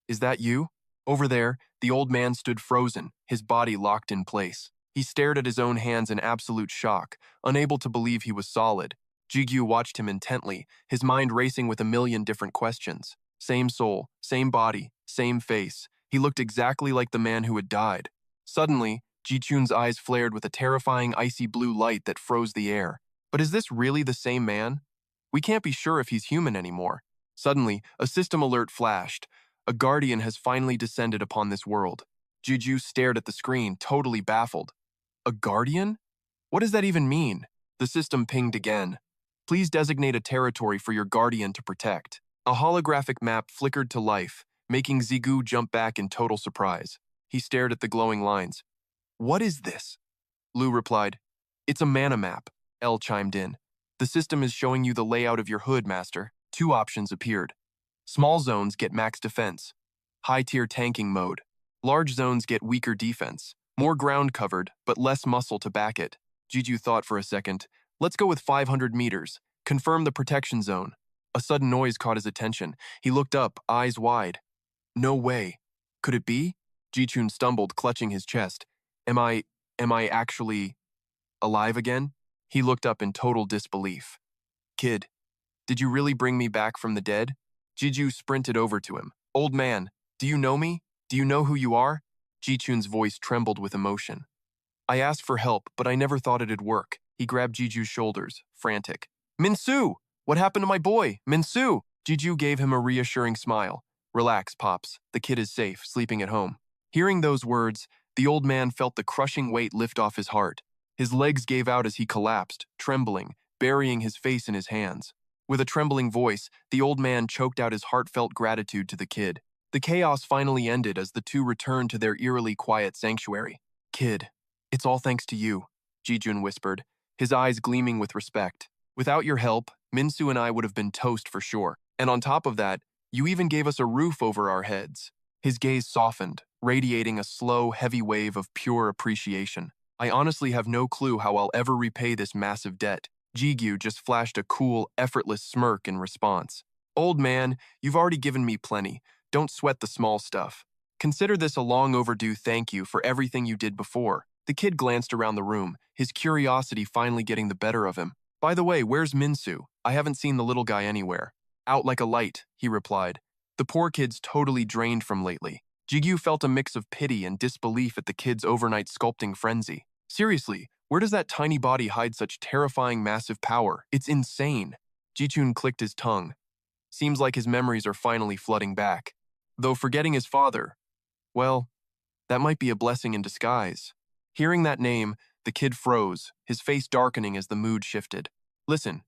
is that you? Over there, the old man stood frozen, his body locked in place. He stared at his own hands in absolute shock, unable to believe he was solid. Gigyu watched him intently, his mind racing with a million different questions. Same soul, same body, same face. He looked exactly like the man who had died. Suddenly, Jichun's eyes flared with a terrifying icy blue light that froze the air. But is this really the same man? We can't be sure if he's human anymore. Suddenly, a system alert flashed. A guardian has finally descended upon this world. Gigyu stared at the screen, totally baffled. A guardian? What does that even mean? The system pinged again. Please designate a territory for your guardian to protect. A holographic map flickered to life, making Zigu jump back in total surprise. He stared at the glowing lines. What is this? Lu replied. It's a mana map, El chimed in. The system is showing you the layout of your hood, master. 2 options appeared. Small zones get max defense. High-tier tanking mode. Large zones get weaker defense. More ground covered, but less muscle to back it. Gigyu thought for a second. Let's go with 500 meters. Confirm the protection zone. A sudden noise caught his attention. He looked up, eyes wide. No way. Could it be? Jichun stumbled, clutching his chest. Am I actually alive again? He looked up in total disbelief. Kid, did you really bring me back from the dead? Gigyu sprinted over to him. Old man, do you know me? Do you know who you are? Jichun's voice trembled with emotion. I asked for help, but I never thought it'd work. He grabbed Jiju's shoulders, frantic. Minsu! What happened to my boy? Minsu! Gigyu gave him a reassuring smile. Relax, Pops. The kid is safe, sleeping at home. Hearing those words, the old man felt the crushing weight lift off his heart. His legs gave out as he collapsed, trembling, burying his face in his hands. With a trembling voice, the old man choked out his heartfelt gratitude to the kid. The chaos finally ended as the two returned to their eerily quiet sanctuary. Kid, it's all thanks to you, Jijun whispered, his eyes gleaming with respect. Without your help, Minsu and I would have been toast for sure. And on top of that, you even gave us a roof over our heads. His gaze softened, radiating a slow, heavy wave of pure appreciation. I honestly have no clue how I'll ever repay this massive debt. Gigyu just flashed a cool, effortless smirk in response. Old man, you've already given me plenty. Don't sweat the small stuff. Consider this a long overdue thank you for everything you did before. The kid glanced around the room, his curiosity finally getting the better of him. By the way, where's Minsu? I haven't seen the little guy anywhere. Out like a light, he replied. The poor kid's totally drained from lately. Gigyu felt a mix of pity and disbelief at the kid's overnight sculpting frenzy. Seriously, where does that tiny body hide such terrifying massive power? It's insane. Jichun clicked his tongue. Seems like his memories are finally flooding back. Though forgetting his father, well, that might be a blessing in disguise. Hearing that name, the kid froze, his face darkening as the mood shifted. Listen,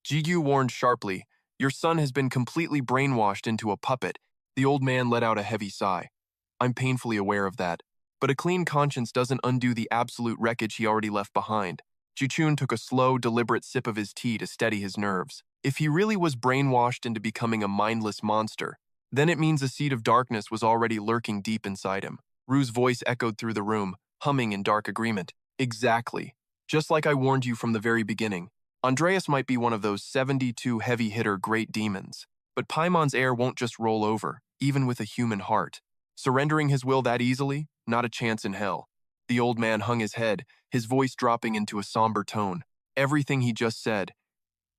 Gigyu warned sharply, your son has been completely brainwashed into a puppet. The old man let out a heavy sigh. I'm painfully aware of that. But a clean conscience doesn't undo the absolute wreckage he already left behind. Jichun took a slow, deliberate sip of his tea to steady his nerves. If he really was brainwashed into becoming a mindless monster, then it means a seed of darkness was already lurking deep inside him. Rue's voice echoed through the room, humming in dark agreement. Exactly. Just like I warned you from the very beginning. Andreas might be one of those 72 heavy-hitter great demons, but Paimon's heir won't just roll over, even with a human heart. Surrendering his will that easily? Not a chance in hell. The old man hung his head, his voice dropping into a somber tone. Everything he just said.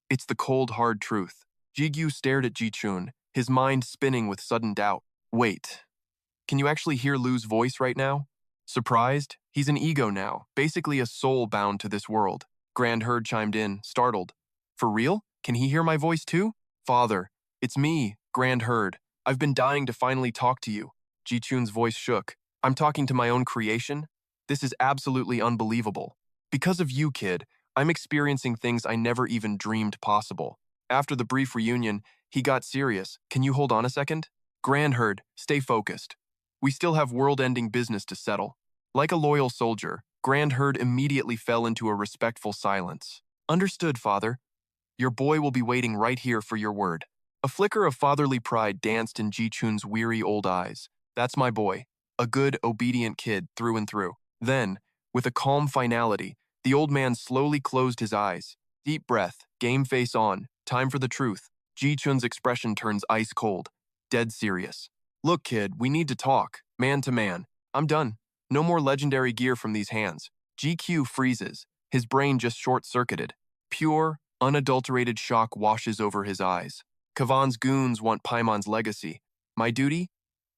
It's the cold, hard truth. Gigyu stared at Jichun, his mind spinning with sudden doubt. Wait. Can you actually hear Lu's voice right now? Surprised? He's an ego now, basically a soul bound to this world. Grand Herd chimed in, startled. For real? Can he hear my voice too? Father, it's me, Grand Herd. I've been dying to finally talk to you. Jichun's voice shook. I'm talking to my own creation? This is absolutely unbelievable. Because of you, kid, I'm experiencing things I never even dreamed possible. After the brief reunion, he got serious. Can you hold on a second? Grand Herd, stay focused. We still have world-ending business to settle. Like a loyal soldier, Grand Herd immediately fell into a respectful silence. Understood, father. Your boy will be waiting right here for your word. A flicker of fatherly pride danced in Jichun's weary old eyes. That's my boy. A good, obedient kid through and through. Then, with a calm finality, the old man slowly closed his eyes. Deep breath, game face on, time for the truth. Jichun's expression turns ice cold, dead serious. Look, kid, we need to talk, man to man. I'm done. No more legendary gear from these hands. GQ freezes, his brain just short-circuited. Pure, unadulterated shock washes over his eyes. Kavan's goons want Paimon's legacy. My duty?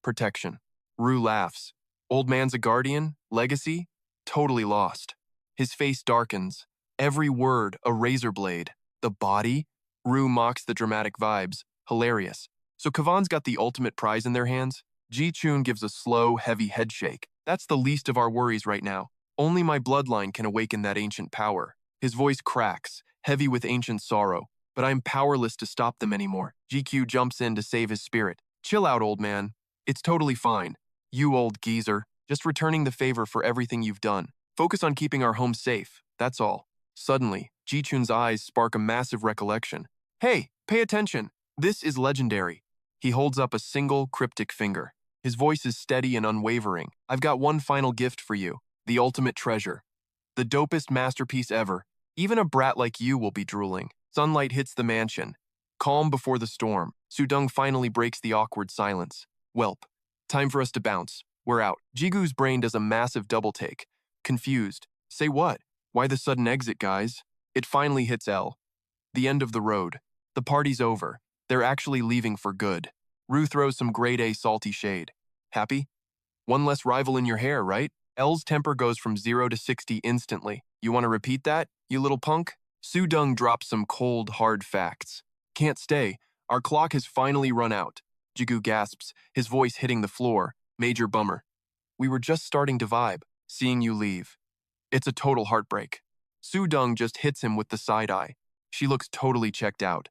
Protection. Rue laughs. Old man's a guardian? Legacy? Totally lost. His face darkens. Every word a razor blade. The body? Rue mocks the dramatic vibes. Hilarious. So Kavan's got the ultimate prize in their hands? Ji-chun gives a slow, heavy headshake. That's the least of our worries right now. Only my bloodline can awaken that ancient power. His voice cracks, heavy with ancient sorrow. But I'm powerless to stop them anymore. GQ jumps in to save his spirit. Chill out, old man. It's totally fine. You old geezer. Just returning the favor for everything you've done. Focus on keeping our home safe. That's all. Suddenly, Ji-chun's eyes spark a massive recollection. Hey, pay attention. This is legendary. He holds up a single, cryptic finger. His voice is steady and unwavering. I've got one final gift for you. The ultimate treasure. The dopest masterpiece ever. Even a brat like you will be drooling. Sunlight hits the mansion. Calm before the storm. Sudong finally breaks the awkward silence. Welp. Time for us to bounce. We're out. Jigu's brain does a massive double take. Confused. Say what? Why the sudden exit, guys? It finally hits L. The end of the road. The party's over. They're actually leaving for good. Rue throws some grade A salty shade. Happy? One less rival in your hair, right? L's temper goes from 0 to 60 instantly. You want to repeat that, you little punk? Sudong drops some cold, hard facts. Can't stay. Our clock has finally run out. Jigu gasps, his voice hitting the floor. Major bummer. We were just starting to vibe, seeing you leave. It's a total heartbreak. Sudong just hits him with the side eye. She looks totally checked out.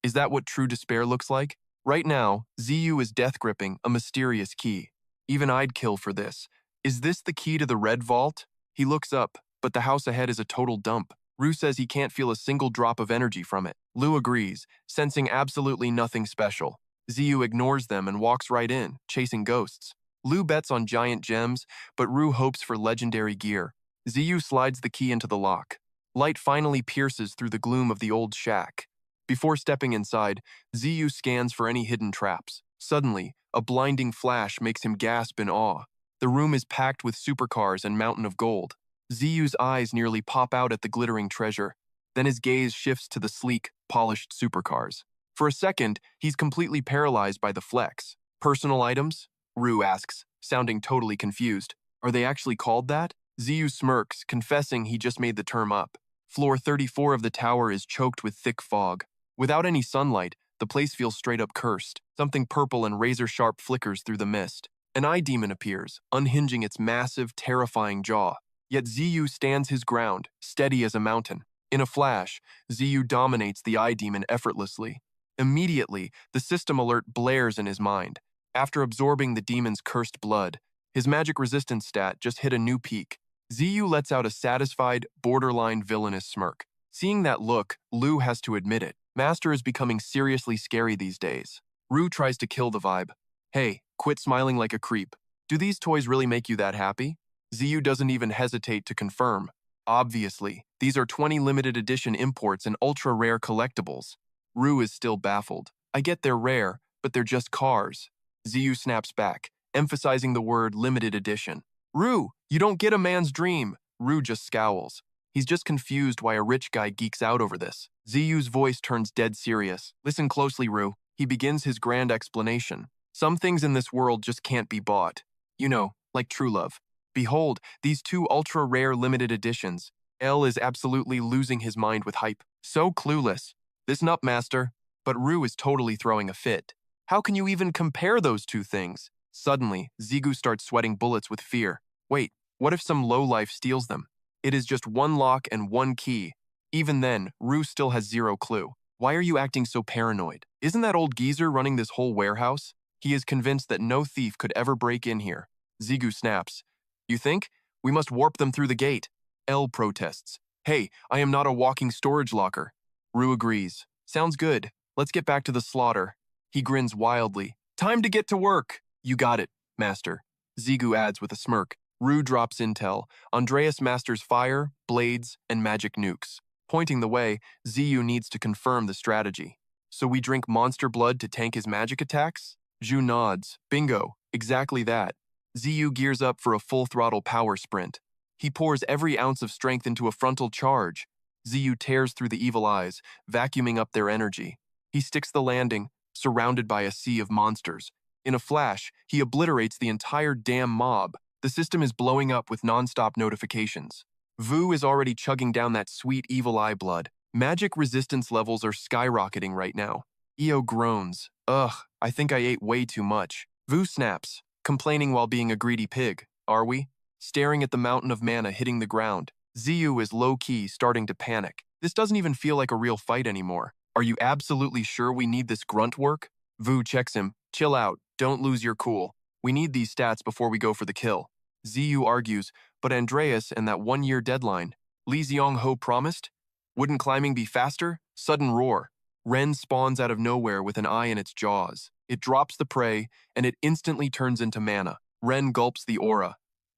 Is that what true despair looks like? Right now, Ziyu is death-gripping a mysterious key. Even I'd kill for this. Is this the key to the red vault? He looks up, but the house ahead is a total dump. Rue says he can't feel a single drop of energy from it. Lu agrees, sensing absolutely nothing special. Ziyu ignores them and walks right in, chasing ghosts. Lu bets on giant gems, but Rue hopes for legendary gear. Ziyu slides the key into the lock. Light finally pierces through the gloom of the old shack. Before stepping inside, Ziyu scans for any hidden traps. Suddenly, a blinding flash makes him gasp in awe. The room is packed with supercars and mountain of gold. Ziyu's eyes nearly pop out at the glittering treasure. Then his gaze shifts to the sleek, polished supercars. For a second, he's completely paralyzed by the flex. Personal items? Rue asks, sounding totally confused. Are they actually called that? Ziyu smirks, confessing he just made the term up. Floor 34 of the tower is choked with thick fog. Without any sunlight, the place feels straight up cursed. Something purple and razor-sharp flickers through the mist. An eye demon appears, unhinging its massive, terrifying jaw. Yet Ziyu stands his ground, steady as a mountain. In a flash, Ziyu dominates the eye demon effortlessly. Immediately, the system alert blares in his mind. After absorbing the demon's cursed blood, his magic resistance stat just hit a new peak. Ziyu lets out a satisfied, borderline villainous smirk. Seeing that look, Lu has to admit it. Master is becoming seriously scary these days. Rue tries to kill the vibe. Hey, quit smiling like a creep. Do these toys really make you that happy? Ziyu doesn't even hesitate to confirm. Obviously, these are 20 limited edition imports and ultra-rare collectibles. Rue is still baffled. I get they're rare, but they're just cars. Ziyu snaps back, emphasizing the word limited edition. Rue, you don't get a man's dream. Rue just scowls. He's just confused why a rich guy geeks out over this. Ziyu's voice turns dead serious. Listen closely, Rue. He begins his grand explanation. Some things in this world just can't be bought. You know, like true love. Behold, these two ultra-rare limited editions. L is absolutely losing his mind with hype. So clueless. This nutmaster. But Rue is totally throwing a fit. How can you even compare those two things? Suddenly, Zigu starts sweating bullets with fear. Wait, what if some lowlife steals them? It is just one lock and one key. Even then, Rue still has zero clue. Why are you acting so paranoid? Isn't that old geezer running this whole warehouse? He is convinced that no thief could ever break in here. Zigu snaps. You think? We must warp them through the gate. L protests. Hey, I am not a walking storage locker. Rue agrees. Sounds good. Let's get back to the slaughter. He grins wildly. Time to get to work. You got it, Master. Zigu adds with a smirk. Rue drops intel. Andreas masters fire, blades, and magic nukes. Pointing the way, Ziyu needs to confirm the strategy. So we drink monster blood to tank his magic attacks? Zhu nods. Bingo, exactly that. Ziyu gears up for a full-throttle power sprint. He pours every ounce of strength into a frontal charge. Ziyu tears through the evil eyes, vacuuming up their energy. He sticks the landing, surrounded by a sea of monsters. In a flash, he obliterates the entire damn mob. The system is blowing up with non-stop notifications. Vu is already chugging down that sweet evil eye blood. Magic resistance levels are skyrocketing right now. Io groans. Ugh, I think I ate way too much. Vu snaps, complaining while being a greedy pig. Are we? Staring at the mountain of mana hitting the ground. Ziyu is low-key starting to panic. This doesn't even feel like a real fight anymore. Are you absolutely sure we need this grunt work? Vu checks him. Chill out. Don't lose your cool. We need these stats before we go for the kill. Ziyu argues, but Andreas and that one-year deadline. Li Xiongho promised? Wouldn't climbing be faster? Sudden roar. Ren spawns out of nowhere with an eye in its jaws. It drops the prey, and it instantly turns into mana. Ren gulps the aura.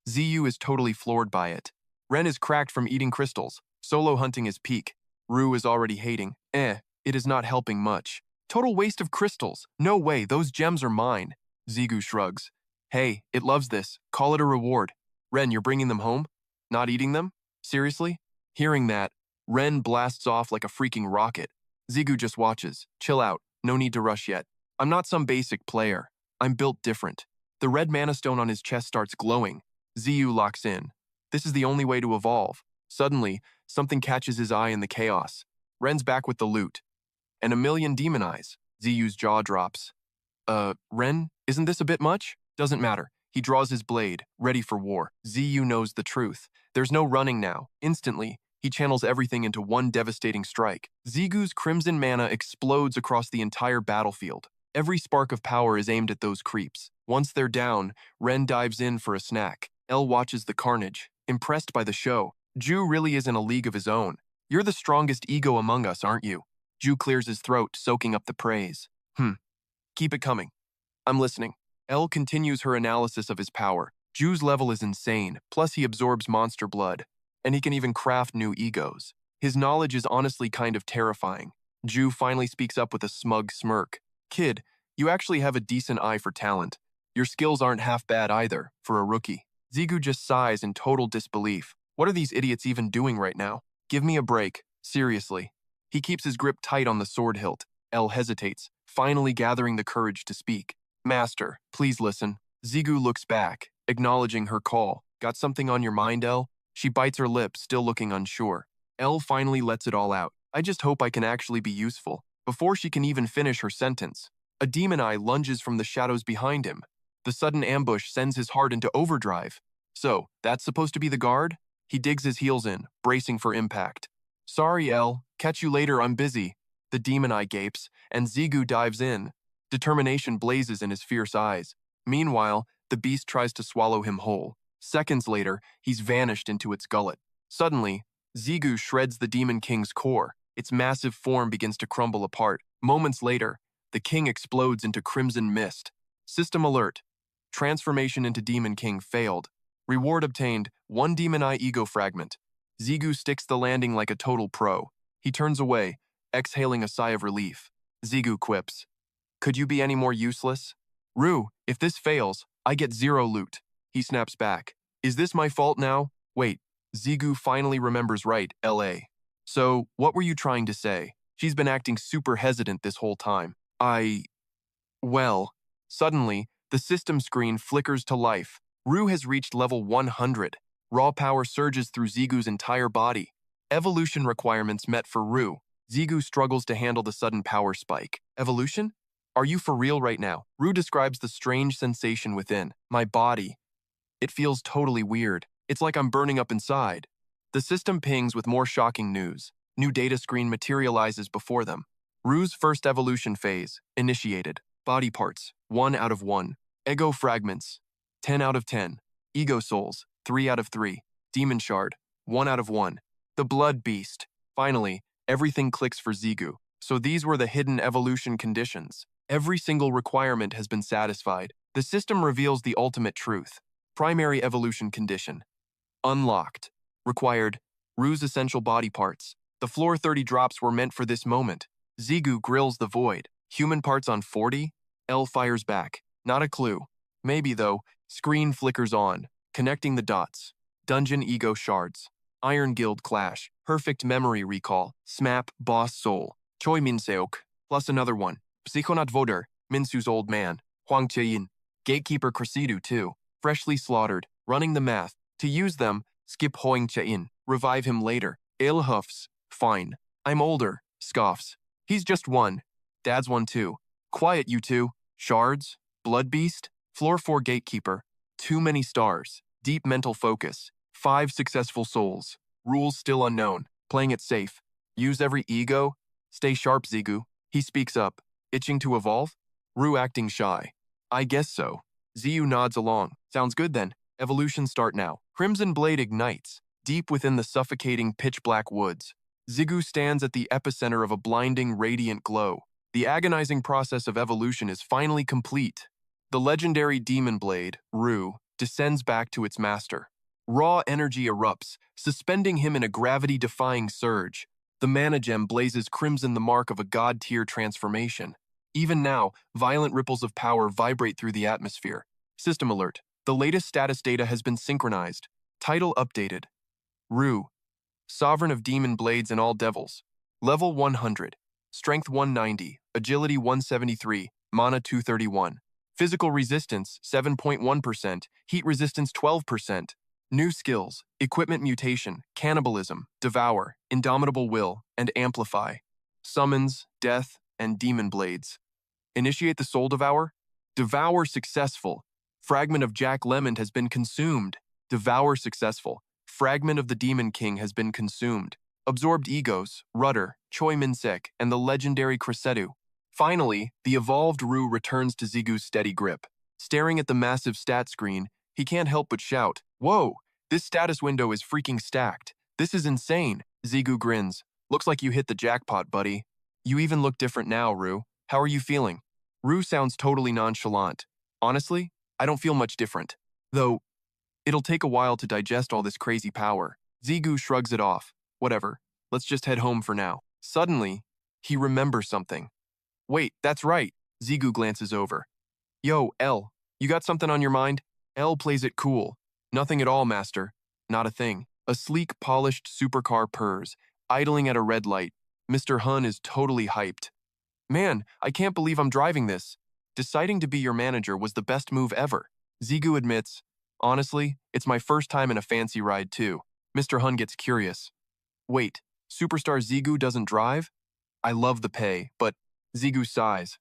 Ziyu is totally floored by it. Ren is cracked from eating crystals. Solo hunting is peak. Rue is already hating. It is not helping much. Total waste of crystals. No way, those gems are mine. Zigu shrugs. Hey, it loves this. Call it a reward. Ren, you're bringing them home? Not eating them? Seriously? Hearing that, Ren blasts off like a freaking rocket. Zigu just watches. Chill out. No need to rush yet. I'm not some basic player. I'm built different. The red mana stone on his chest starts glowing. Ziyu locks in. This is the only way to evolve. Suddenly, something catches his eye in the chaos. Ren's back with the loot. And a million demon eyes. Ziyu's jaw drops. Ren, isn't this a bit much? Doesn't matter. He draws his blade, ready for war. Ziyu knows the truth. There's no running now. Instantly, he channels everything into one devastating strike. Zigu's crimson mana explodes across the entire battlefield. Every spark of power is aimed at those creeps. Once they're down, Ren dives in for a snack. El watches the carnage, impressed by the show. Ju really is in a league of his own. You're the strongest ego among us, aren't you? Ju clears his throat, soaking up the praise. Keep it coming. I'm listening. El continues her analysis of his power. Ju's level is insane, plus he absorbs monster blood. And he can even craft new egos. His knowledge is honestly kind of terrifying. Ju finally speaks up with a smug smirk. Kid, you actually have a decent eye for talent. Your skills aren't half bad either, for a rookie. Zigu just sighs in total disbelief. What are these idiots even doing right now? Give me a break, seriously. He keeps his grip tight on the sword hilt. El hesitates, finally gathering the courage to speak. Master, please listen. Zigu looks back, acknowledging her call. Got something on your mind, El? She bites her lip, still looking unsure. El finally lets it all out. I just hope I can actually be useful. Before she can even finish her sentence, a demon eye lunges from the shadows behind him. The sudden ambush sends his heart into overdrive. So, that's supposed to be the guard? He digs his heels in, bracing for impact. Sorry, El. Catch you later, I'm busy. The demon eye gapes, and Zigu dives in. Determination blazes in his fierce eyes. Meanwhile, the beast tries to swallow him whole. Seconds later, he's vanished into its gullet. Suddenly, Zigu shreds the Demon King's core. Its massive form begins to crumble apart. Moments later, The king explodes into crimson mist. System alert. Transformation into Demon King failed. Reward obtained, 1 Demon Eye Ego Fragment. Ziggu sticks the landing like a total pro. He turns away, exhaling a sigh of relief. Ziggu quips, "Could you be any more useless?" "Rue, if this fails, I get 0 loot." He snaps back. "Is this my fault now?" "Wait." Ziggu finally remembers right, LA. "So, what were you trying to say?" She's been acting super hesitant this whole time. Well, suddenly, the system screen flickers to life. Rue has reached level 100. Raw power surges through Zigu's entire body. Evolution requirements met for Rue. Ziggu struggles to handle the sudden power spike. Evolution? Are you for real right now? Rue describes the strange sensation within. My body. It feels totally weird. It's like I'm burning up inside. The system pings with more shocking news. New data screen materializes before them. Rue's first evolution phase, initiated. Body parts, 1 out of 1. Ego fragments, 10 out of 10. Ego souls, 3 out of 3. Demon shard, 1 out of 1. The blood beast. Finally, everything clicks for Ziggu. So these were the hidden evolution conditions. Every single requirement has been satisfied. The system reveals the ultimate truth. Primary evolution condition. Unlocked. Required. Rue's essential body parts. The floor 30 drops were meant for this moment. Ziggu grills the void. Human parts on 40? L fires back. Not a clue. Maybe though. Screen flickers on. Connecting the dots. Dungeon ego shards. Iron Guild clash. Perfect memory recall. SMAP boss soul. Choi Min-seok. Plus another one. Psychonaut voter. Minsu's old man. Hwang Chae-in. Gatekeeper Cressidu too. Freshly slaughtered. Running the math. To use them, skip Hwang Chae-in. Revive him later. Il huffs. Fine. I'm older. Scoffs. He's just one. Dad's one too. Quiet, you two. Shards? Blood beast? Floor 4 gatekeeper. Too many stars. Deep mental focus. 5 successful souls. Rules still unknown. Playing it safe. Use every ego. Stay sharp, Ziggu. He speaks up. Itching to evolve? Rue acting shy. I guess so. Ziyu nods along. Sounds good then. Evolution start now. Crimson blade ignites. Deep within the suffocating pitch-black woods. Ziggu stands at the epicenter of a blinding, radiant glow. The agonizing process of evolution is finally complete. The legendary demon blade, Rue, descends back to its master. Raw energy erupts, suspending him in a gravity-defying surge. The mana gem blazes crimson, the mark of a god-tier transformation. Even now, violent ripples of power vibrate through the atmosphere. System alert. The latest status data has been synchronized. Title updated. Rue. Sovereign of demon blades and all devils. Level 100. Strength 190. Agility 173. Mana 231. Physical resistance 7.1%. Heat resistance 12%. New skills. Equipment mutation. Cannibalism. Devour. Indomitable will. And amplify. Summons. Death. And demon blades. Initiate the soul devour. Devour successful. Fragment of Jack Lemon has been consumed. Devour successful. Fragment of the Demon King has been consumed. Absorbed egos, Rudder, Choi Min-sek, and the legendary Cressidu. Finally, the evolved Rue returns to Zigu's steady grip. Staring at the massive stat screen, he can't help but shout, "Whoa, this status window is freaking stacked. This is insane." Ziggu grins. "Looks like you hit the jackpot, buddy. You even look different now, Rue. How are you feeling?" Rue sounds totally nonchalant. "Honestly, I don't feel much different. Though, it'll take a while to digest all this crazy power." Ziggu shrugs it off. "Whatever. Let's just head home for now." Suddenly, he remembers something. "Wait, that's right." Ziggu glances over. "Yo, L, you got something on your mind?" L plays it cool. "Nothing at all, master. Not a thing." A sleek, polished supercar purrs, idling at a red light. Mr. Hun is totally hyped. "Man, I can't believe I'm driving this. Deciding to be your manager was the best move ever." Ziggu admits, "Honestly, it's my first time in a fancy ride too." Mr. Hun gets curious. "Wait, Superstar Ziggu doesn't drive? I love the pay, but..." Ziggu sighs.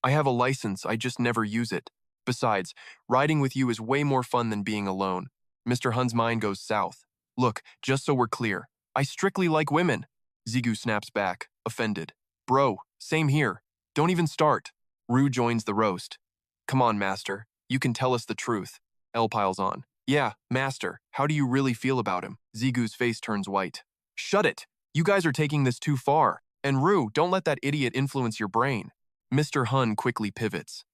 "I have a license, I just never use it. Besides, riding with you is way more fun than being alone." Mr. Hun's mind goes south. "Look, just so we're clear, I strictly like women." Ziggu snaps back, offended. "Bro, same here. Don't even start." Rue joins the roast. "Come on, master. You can tell us the truth." L piles on. "Yeah, master, how do you really feel about him?" Zigu's face turns white. "Shut it! You guys are taking this too far. And Rue, don't let that idiot influence your brain." Mr. Hun quickly pivots.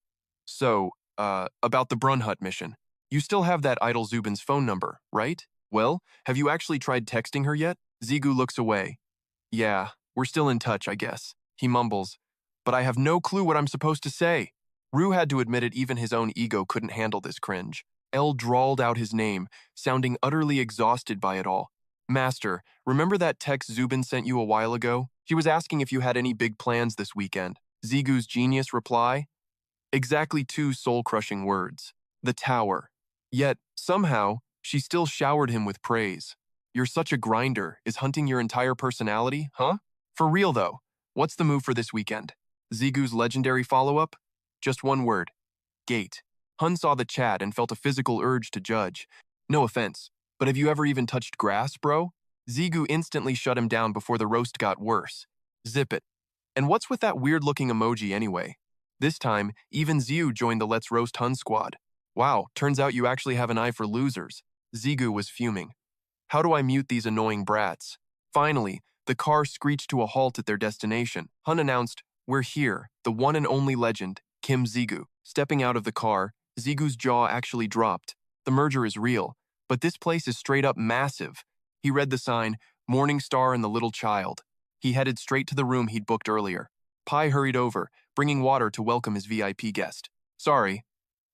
So, about the Brunhut mission. You still have that idol Zubin's phone number, right? Well, have you actually tried texting her yet? Zigu looks away. Yeah, we're still in touch, I guess. He mumbles. But I have no clue what I'm supposed to say. Rue had to admit it, even his own ego couldn't handle this cringe. El drawled out his name, sounding utterly exhausted by it all. Master, remember that text Zubin sent you a while ago? She was asking if you had any big plans this weekend. Zigu's genius reply? Exactly two soul-crushing words. The tower. Yet, somehow, she still showered him with praise. You're such a grinder. Is hunting your entire personality, huh? For real, though. What's the move for this weekend? Zigu's legendary follow-up? Just one word. Gate. Hun saw the chat and felt a physical urge to judge. No offense, but have you ever even touched grass, bro? Zigu instantly shut him down before the roast got worse. Zip it. And what's with that weird-looking emoji anyway? This time, even Ziu joined the Let's Roast Hun squad. Wow, turns out you actually have an eye for losers. Zigu was fuming. How do I mute these annoying brats? Finally, the car screeched to a halt at their destination. Hun announced, "We're here, the one and only legend, Kim Gigyu." Stepping out of the car, Zigu's jaw actually dropped. The merger is real, but this place is straight up massive. He read the sign, Morning Star and the Little Child. He headed straight to the room he'd booked earlier. Pai hurried over, bringing water to welcome his VIP guest. Sorry,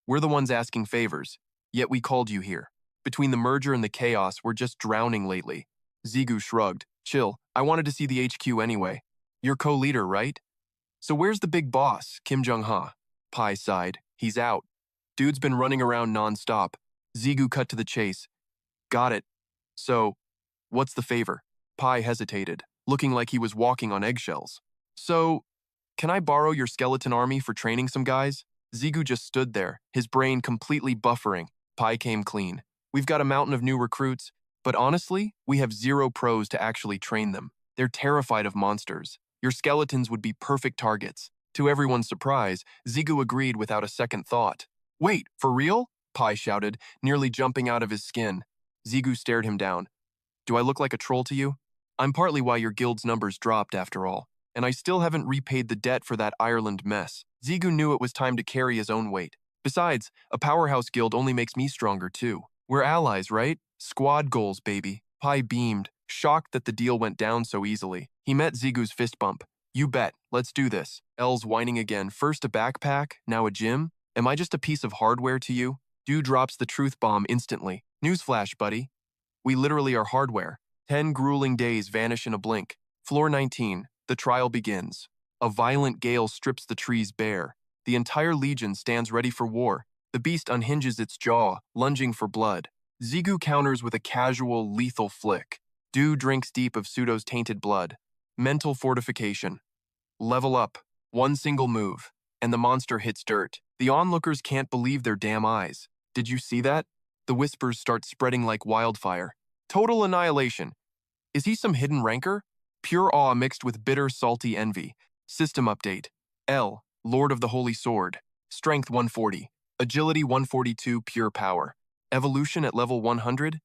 we're the ones asking favors, yet we called you here. Between the merger and the chaos, we're just drowning lately. Zigu shrugged. Chill, I wanted to see the HQ anyway. You're co-leader, right? So where's the big boss, Kim Jong-ha? Pai sighed. He's out. Dude's been running around non-stop. Zigu cut to the chase. Got it. So, what's the favor? Pai hesitated, looking like he was walking on eggshells. So, can I borrow your skeleton army for training some guys? Zigu just stood there, his brain completely buffering. Pai came clean. We've got a mountain of new recruits, but honestly, we have zero pros to actually train them. They're terrified of monsters. Your skeletons would be perfect targets. To everyone's surprise, Zigu agreed without a second thought. Wait, for real? Pai shouted, nearly jumping out of his skin. Zigu stared him down. Do I look like a troll to you? I'm partly why your guild's numbers dropped after all, and I still haven't repaid the debt for that Ireland mess. Zigu knew it was time to carry his own weight. Besides, a powerhouse guild only makes me stronger too. We're allies, right? Squad goals, baby. Pai beamed, shocked that the deal went down so easily. He met Zigu's fist bump. You bet, let's do this. Elle's whining again. First a backpack, now a gym? Am I just a piece of hardware to you? Du drops the truth bomb instantly. Newsflash, buddy. We literally are hardware. 10 grueling days vanish in a blink. Floor 19, the trial begins. A violent gale strips the trees bare. The entire legion stands ready for war. The beast unhinges its jaw, lunging for blood. Zigu counters with a casual, lethal flick. Du drinks deep of Pseudo's tainted blood. Mental fortification. Level up. One single move, and the monster hits dirt. The onlookers can't believe their damn eyes. Did you see that? The whispers start spreading like wildfire. Total annihilation. Is he some hidden rancor? Pure awe mixed with bitter, salty envy. System update. L, Lord of the Holy Sword. Strength 140. Agility 142, pure power. Evolution at level 100?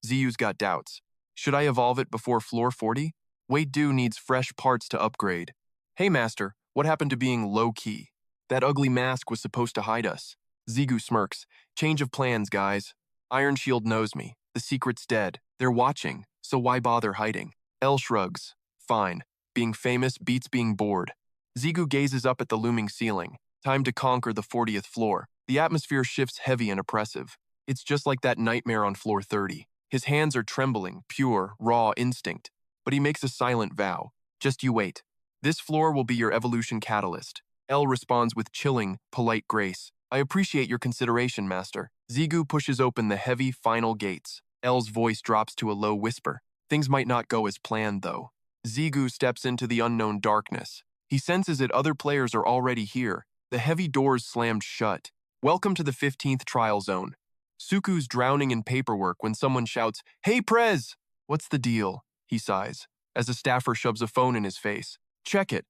Ziyu's got doubts. Should I evolve it before floor 40? Wait, Du needs fresh parts to upgrade. Hey, Master, what happened to being low-key? That ugly mask was supposed to hide us. Zigu smirks. Change of plans, guys. Iron Shield knows me. The secret's dead. They're watching, so why bother hiding? L shrugs. Fine. Being famous beats being bored. Zigu gazes up at the looming ceiling. Time to conquer the 40th floor. The atmosphere shifts heavy and oppressive. It's just like that nightmare on floor 30. His hands are trembling, pure, raw instinct. But he makes a silent vow. Just you wait. This floor will be your evolution catalyst. L responds with chilling, polite grace. I appreciate your consideration, Master. Zigu pushes open the heavy, final gates. L's voice drops to a low whisper. Things might not go as planned, though. Zigu steps into the unknown darkness. He senses that other players are already here. The heavy doors slammed shut. Welcome to the 15th trial zone. Suku's drowning in paperwork when someone shouts, Hey, Prez! What's the deal? He sighs, as a staffer shoves a phone in his face. Check it.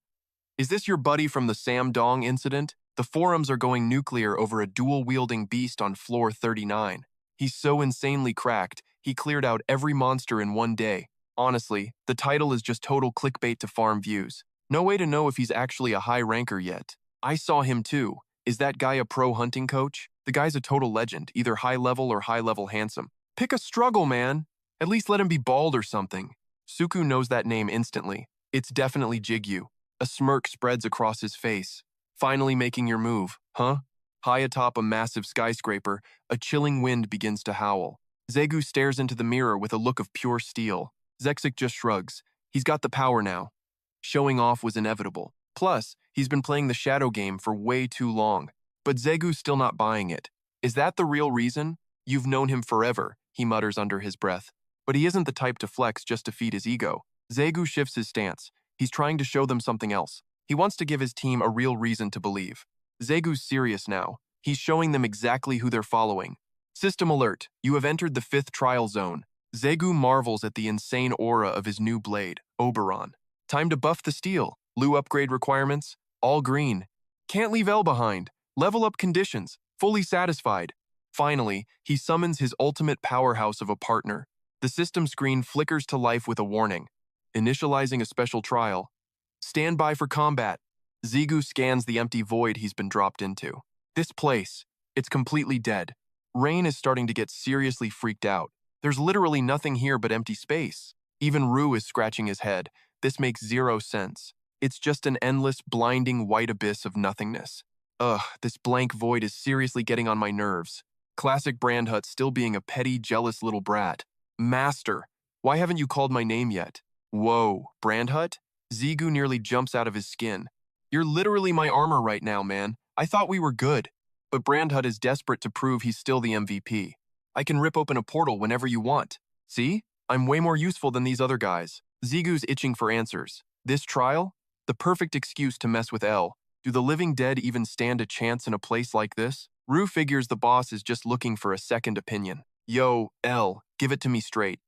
Is this your buddy from the Sam Dong incident? The forums are going nuclear over a dual-wielding beast on floor 39. He's so insanely cracked, he cleared out every monster in one day. Honestly, the title is just total clickbait to farm views. No way to know if he's actually a high ranker yet. I saw him too. Is that guy a pro hunting coach? The guy's a total legend, either high level or high level handsome. Pick a struggle, man. At least let him be bald or something. Suku knows that name instantly. It's definitely Gigyu. A smirk spreads across his face. Finally making your move, huh? High atop a massive skyscraper, a chilling wind begins to howl. Zegu stares into the mirror with a look of pure steel. Zexic just shrugs. He's got the power now. Showing off was inevitable. Plus, he's been playing the shadow game for way too long. But Zegu's still not buying it. Is that the real reason? You've known him forever, he mutters under his breath. But he isn't the type to flex just to feed his ego. Zegu shifts his stance. He's trying to show them something else. He wants to give his team a real reason to believe. Zegu's serious now. He's showing them exactly who they're following. System alert, you have entered the 5th trial zone. Zegu marvels at the insane aura of his new blade, Oberon. Time to buff the steel. Lu upgrade requirements, all green. Can't leave L behind. Level up conditions, fully satisfied. Finally, he summons his ultimate powerhouse of a partner. The system screen flickers to life with a warning. Initializing a special trial. Stand by for combat. Zegu scans the empty void he's been dropped into. This place, it's completely dead. Rain is starting to get seriously freaked out. There's literally nothing here but empty space. Even Ru is scratching his head. This makes zero sense. It's just an endless, blinding white abyss of nothingness. Ugh, this blank void is seriously getting on my nerves. Classic Brandhut still being a petty, jealous little brat. Master, why haven't you called my name yet? Whoa, Brandhut? Zegu nearly jumps out of his skin. You're literally my armor right now, man. I thought we were good. But Brandhut is desperate to prove he's still the MVP. I can rip open a portal whenever you want. See? I'm way more useful than these other guys. Zegu's itching for answers. This trial? The perfect excuse to mess with L. Do the living dead even stand a chance in a place like this? Ru figures the boss is just looking for a second opinion. Yo, L, give it to me straight.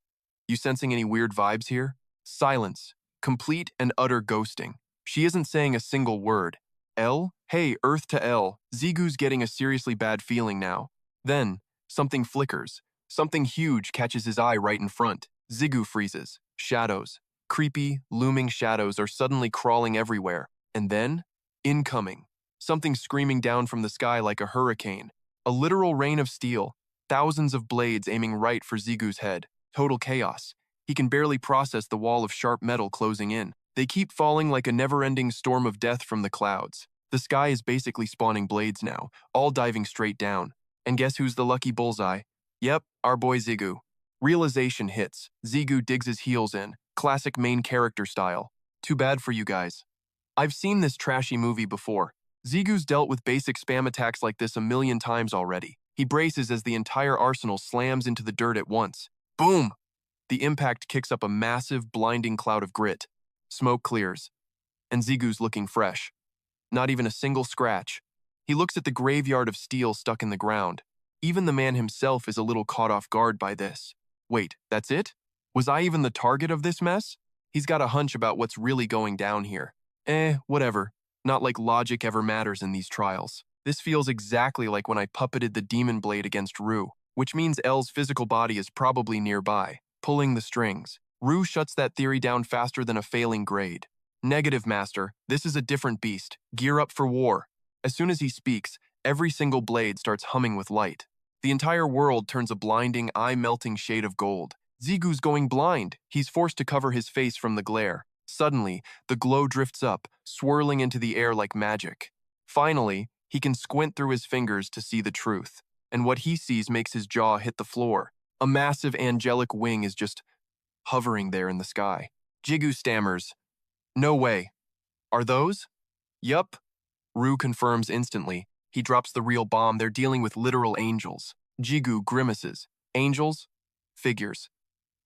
You sensing any weird vibes here? Silence. Complete and utter ghosting. She isn't saying a single word. L? Hey, Earth to L. Zegu's getting a seriously bad feeling now. Then, something flickers. Something huge catches his eye right in front. Zegu freezes. Shadows. Creepy, looming shadows are suddenly crawling everywhere. And then, incoming. Something screaming down from the sky like a hurricane. A literal rain of steel. Thousands of blades aiming right for Zegu's head. Total chaos. He can barely process the wall of sharp metal closing in. They keep falling like a never-ending storm of death from the clouds. The sky is basically spawning blades now, all diving straight down. And guess who's the lucky bullseye? Yep, our boy Zegu. Realization hits. Zegu digs his heels in. Classic main character style. Too bad for you guys. I've seen this trashy movie before. Zegu's dealt with basic spam attacks like this a million times already. He braces as the entire arsenal slams into the dirt at once. Boom! The impact kicks up a massive, blinding cloud of grit. Smoke clears. And Zegu's looking fresh. Not even a single scratch. He looks at the graveyard of steel stuck in the ground. Even the man himself is a little caught off guard by this. Wait, that's it? Was I even the target of this mess? He's got a hunch about what's really going down here. Whatever. Not like logic ever matters in these trials. This feels exactly like when I puppeted the demon blade against Ru, which means L's physical body is probably nearby, pulling the strings. Ru shuts that theory down faster than a failing grade. Negative, Master. This is a different beast. Gear up for war. As soon as he speaks, every single blade starts humming with light. The entire world turns a blinding, eye-melting shade of gold. Zegu's going blind. He's forced to cover his face from the glare. Suddenly, the glow drifts up, swirling into the air like magic. Finally, he can squint through his fingers to see the truth. And what he sees makes his jaw hit the floor. A massive angelic wing is just hovering there in the sky. Gigyu stammers, "No way. Are those?" "Yup." Ru confirms instantly. He drops the real bomb. They're dealing with literal angels. Gigyu grimaces. Angels? Figures.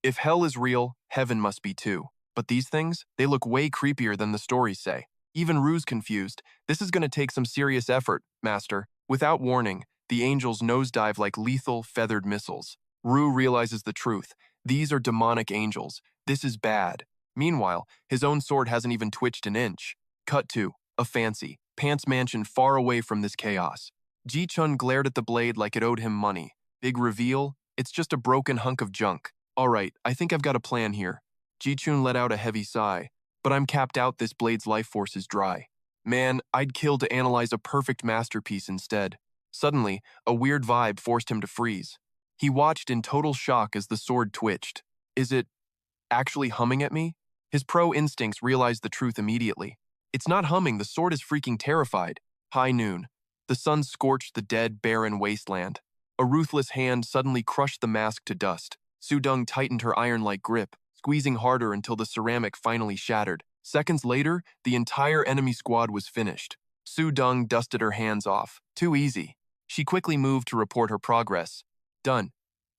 If hell is real, heaven must be too. But these things, they look way creepier than the stories say. Even Ru's confused. This is going to take some serious effort, Master. Without warning, the angels nosedive like lethal, feathered missiles. Ru realizes the truth. These are demonic angels. This is bad. Meanwhile, his own sword hasn't even twitched an inch. Cut to a fancy, pants mansion far away from this chaos. Ji-chun glared at the blade like it owed him money. Big reveal, it's just a broken hunk of junk. All right, I think I've got a plan here. Ji-chun let out a heavy sigh. But I'm capped out, this blade's life force is dry. Man, I'd kill to analyze a perfect masterpiece instead. Suddenly, a weird vibe forced him to freeze. He watched in total shock as the sword twitched. Is it actually humming at me? His pro instincts realized the truth immediately. It's not humming, the sword is freaking terrified. High noon. The sun scorched the dead, barren wasteland. A ruthless hand suddenly crushed the mask to dust. Sudong tightened her iron-like grip, squeezing harder until the ceramic finally shattered. Seconds later, the entire enemy squad was finished. Sudong dusted her hands off. Too easy. She quickly moved to report her progress. Done.